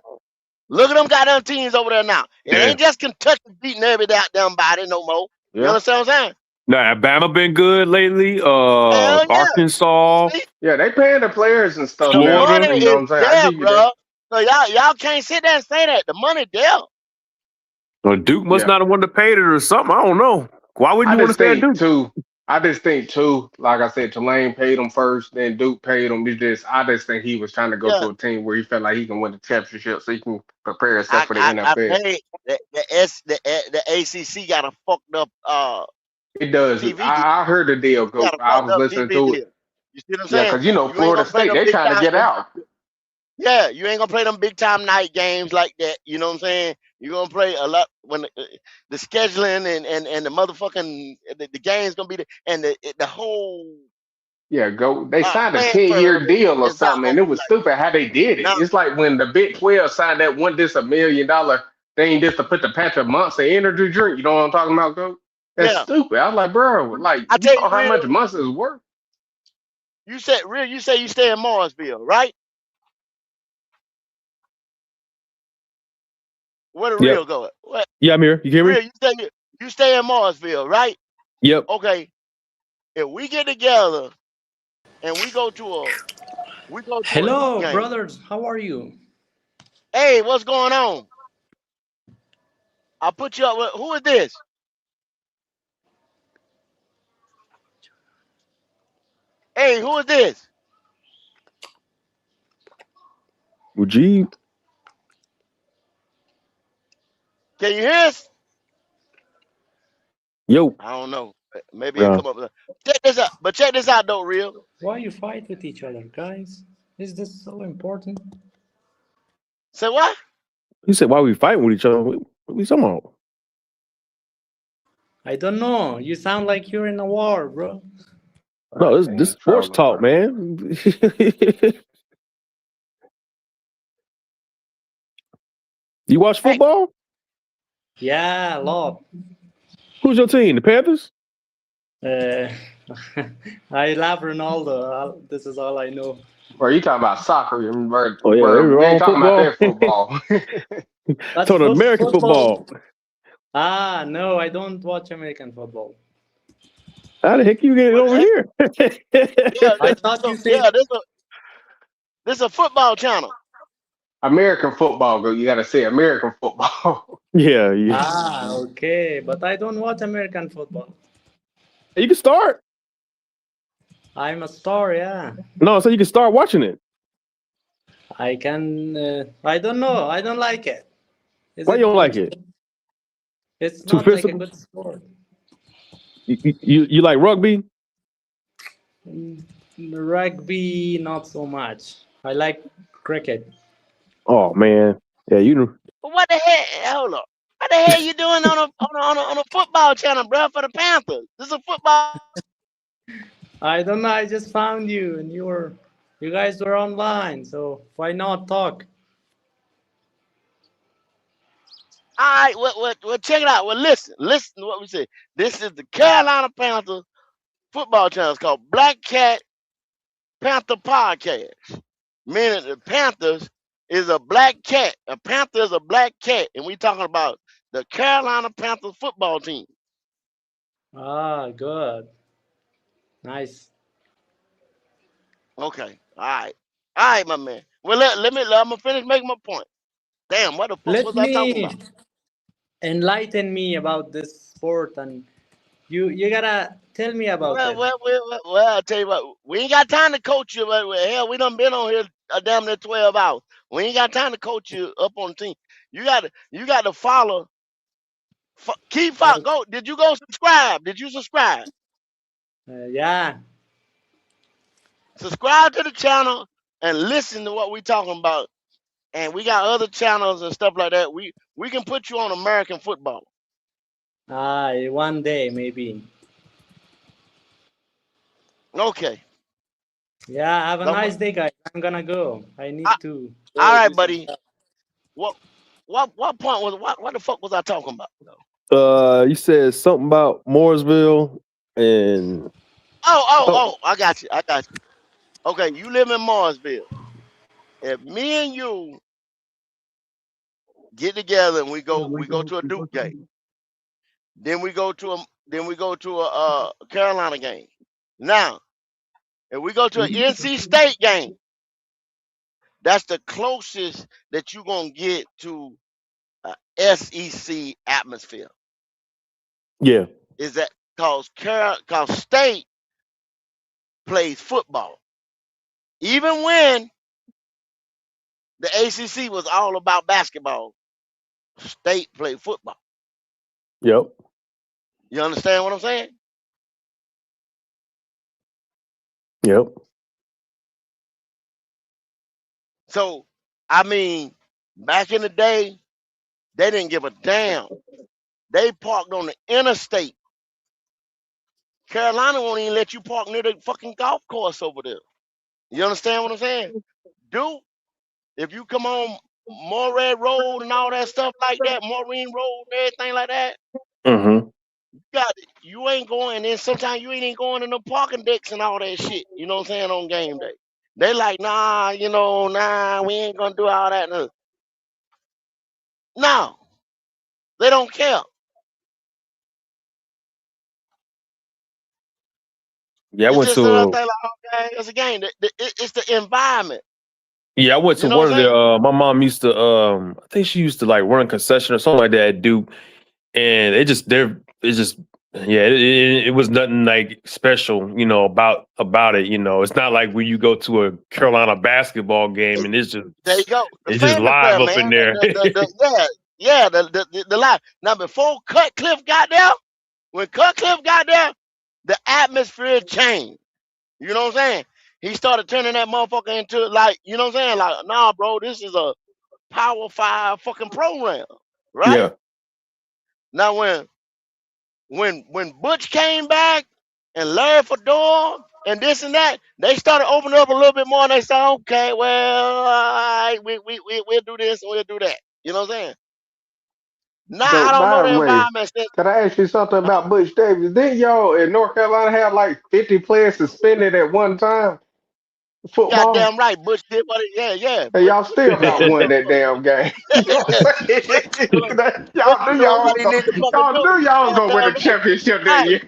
Look at them goddamn teams over there now. It Yeah. ain't just Kentucky beating every goddamn body no more. You Yeah. understand what I'm saying? Now, Alabama been good lately. Hell yeah. Arkansas, See, Yeah, they paying the players and stuff the now. money Florida. You know is what I'm saying? I there, give you that. bro. So y'all can't sit there and say that. The money there. Well, Duke must Yeah. not have wanted to pay it or something. I don't know. Why wouldn't I you want to just stay at think Duke? too. Like I said, Tulane paid him first, then Duke paid him. I just think he was trying to go Yeah. to a team where he felt like he can win the championship, so he can prepare himself I for the I, I NFL. paid the ACC got a fucked up It does. TV deal. I heard the deal You got go. a I fucked was up listening TV to it. deal. You see what I'm Yeah, saying? because You ain't Florida gonna play State, them they big trying to time. get out. Yeah, you ain't gonna play them big time night games like that. You know what I'm saying? You're gonna play a lot when the scheduling and the motherfucking the game's gonna be and the whole Yeah, go. They signed a transfer 10-year deal or is not something, gonna and it be was like stupid how they did it. now. It's like when the Big 12 signed that $1 million thing just to put the patch of Monster energy drink. You know what I'm talking about, go? That's Yeah, stupid. I was like, bro, like I you tell know you how much real. Monster is worth? You said real. You say you stay in Marsville, right? Where the Yep. real go? What Yeah, I'm here. You hear me? real? You stay in Marsville, right? Yep. Okay. If we get together and we go to a Duke Hello, game. brothers. How are you? Hey, what's going on? I'll put you up with who is this? Hey, who is this? Mujib. Can you hear us? Yo. I don't know. Maybe it Yeah. come up with check this out. But check this out though, real. Why you fight with each other, guys? Is this so important? Say what? He said, "Why we fighting with each other? What we talking about?" I don't know. You sound like you're in a war, bro. No, He this ain't sports trolling, talk, bro. man. You watch Hey, football? Yeah, a lot. Who's your team? The Panthers? Uh, I love Ronaldo. This is all I know. Bro, you talking about soccer, bro? Oh yeah, they Bro, were we ain't all talking about football. that football. But Told American football. football. Ah, no, I don't watch American football. How the heck you get it what the over heck? here? Yeah, I thought you said this a football channel. American football, go. You gotta say American football. Yeah, yeah. ah, okay, but I don't watch American football. You can start. I'm a star, yeah. No, so you can start watching it. I can. I don't know. I don't like it. Is Why you it? don't like it? It's Too not like a physical? good sport. You like rugby? Rugby, not so much. I like cricket. Oh man, yeah, you know. But what the hell? Hold up. What the hell you doing on a football channel, bro, for the Panthers? This is a football. I don't know. I just found you, and you guys were online. So why not talk? All right, well, check it out. Well, listen to what we said. This is the Carolina Panthers football channel. It's called Black Cat Panther Podcast. Meaning the Panthers is a black cat. A panther is a black cat, and we talking about the Carolina Panthers football team. Ah, good. Nice. Okay, all right, my man. Well, let me. I'm gonna finish making my point. Damn, what the fuck Let was I talking me about? enlighten me about this sport, and you gotta tell me about Well, it. well, well, well, I'll tell you what. We ain't got time to coach you, but hell, we done been on here damn near 12 hours. We ain't got time to coach you up on the team. You got to follow. Keep following. Go. Did you go subscribe? Did you subscribe? Yeah. Subscribe to the channel and listen to what we talking about. And we got other channels and stuff like that. We can put you on American football. One day maybe. Okay. Yeah. Have a So, nice day, guys. I'm gonna go. I need to. all Go right, do some buddy. stuff. What point was what the fuck was I talking about? You said something about Mooresville and I got you. Okay, you live in Marsville. If me and you get together and we go to a Duke game, then we go to a Carolina game. Now, if we go to an NC State game, that's the closest that you're gonna get to a SEC atmosphere. yeah. Is that cause State plays football. Even when the ACC was all about basketball, State played football. Yep. You understand what I'm saying? Yep. So, I mean, back in the day, they didn't give a damn. They parked on the interstate. Carolina won't even let you park near the fucking golf course over there. You understand what I'm saying? Dude, if you come on Moray Road and all that stuff like that, Maureen Road and everything like that, Mm-hmm. you ain't going. And then sometimes you ain't even going in the parking decks and all that shit. You know what I'm saying? On game day. They like, nah, we ain't gonna do all that. No, they don't care. Yeah, I It's went just another to thing like, okay, it's a game. It's the environment. yeah, I went You to know what one I'm of the saying? my mom used to I think she used to like run a concession or something like that at Duke. And it was nothing like special, about it. It's not like when you go to a Carolina basketball game and There you go. The it's just fan live affair, up in man. there. The live. Now before Cutcliffe got there, when Cutcliffe got there, the atmosphere changed. You know what I'm saying? He started turning that motherfucker into like, you know what I'm saying? Like, nah, bro, this is a Power 5 fucking program, right? Yeah. Now when Butch came back and Larry Fedora and this and that, they started opening up a little bit more and they said, okay, well, all right, we'll do this and we'll do that. You know what I'm saying? Now I So, don't know by the the way, environment since can I ask you something about Butch Davis? Didn't y'all in North Carolina have like 50 players suspended at one time? Football? goddamn right, Butch did what yeah. And y'all still about won that damn game. You know what I'm saying? Butch y'all was knew doing y'all what was he going needed to fucking y'all do. knew y'all was gonna win Goddamn the right. championship that Hey, year.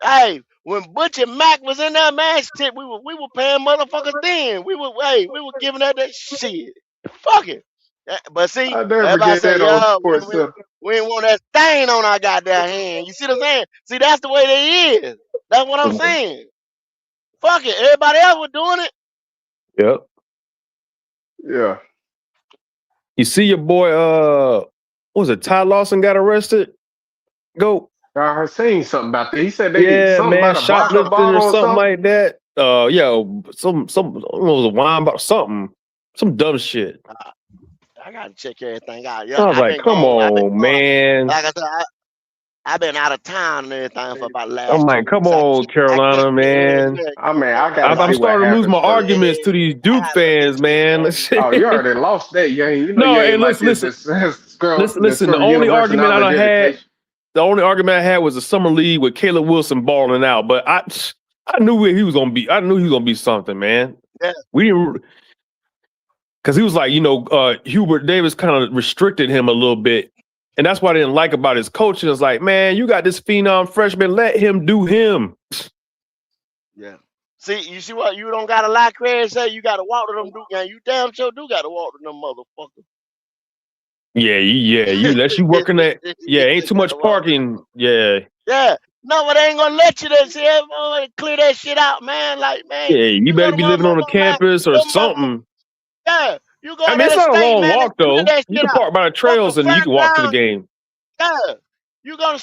hey, when Butch and Mac was in that match, we were paying motherfuckers then. We were giving that shit. Fuck it. But see, I never everybody get say, that on yeah, Sports Center. we ain't want that stain on our goddamn hand. You see what I'm saying? See, that's the way they is. That's what I'm saying. Fuck it. Everybody else was doing it. Yep. Yeah. You see your boy what was it, Ty Lawson got arrested? Go. I heard seen something about that. He said they get Yeah, something man, about a vodka shoplifting or bottle or something something. like that. Some I don't know, it was a wine bottle, something, some dumb shit. I gotta check everything out. I Yeah, was like, come on, man. Like I said, I've been out of town and everything for about the I'm last 2 like, come weeks. on, I can't Carolina, man. I mean, I gotta I'm see what starting to lose my happens first. arguments to these Duke fans, man. Oh, you already lost that. You know you No, hey, ain't like listen. the Listen. The sort of only universal argument knowledge I had, education. was the summer league with Caleb Wilson balling out. But I knew where he was gonna be. I knew he was gonna be something, man. Yeah. We didn't, because he was like, Hubert Davis kind of restricted him a little bit, and that's what I didn't like about his coaching. It's like, man, you got this phenom freshman, let him do him. Yeah. You see what? You don't got to lie, Craig. Say you got to walk to them Duke games. You damn sure do got to walk to them motherfuckers. Yeah, you unless you working that. Yeah, ain't too much parking. Yeah. Yeah. No, but they ain't gonna let you there. See, clear that shit out, man. Like, man, Yeah, you go better to be one living on the motherfucker, man. campus or something. Yeah, you go I out mean, there it's to not a state, long man, and walk clear though. that You shit can out. park by the Go to trails and you front can walk to the ground. game. Yeah, you go to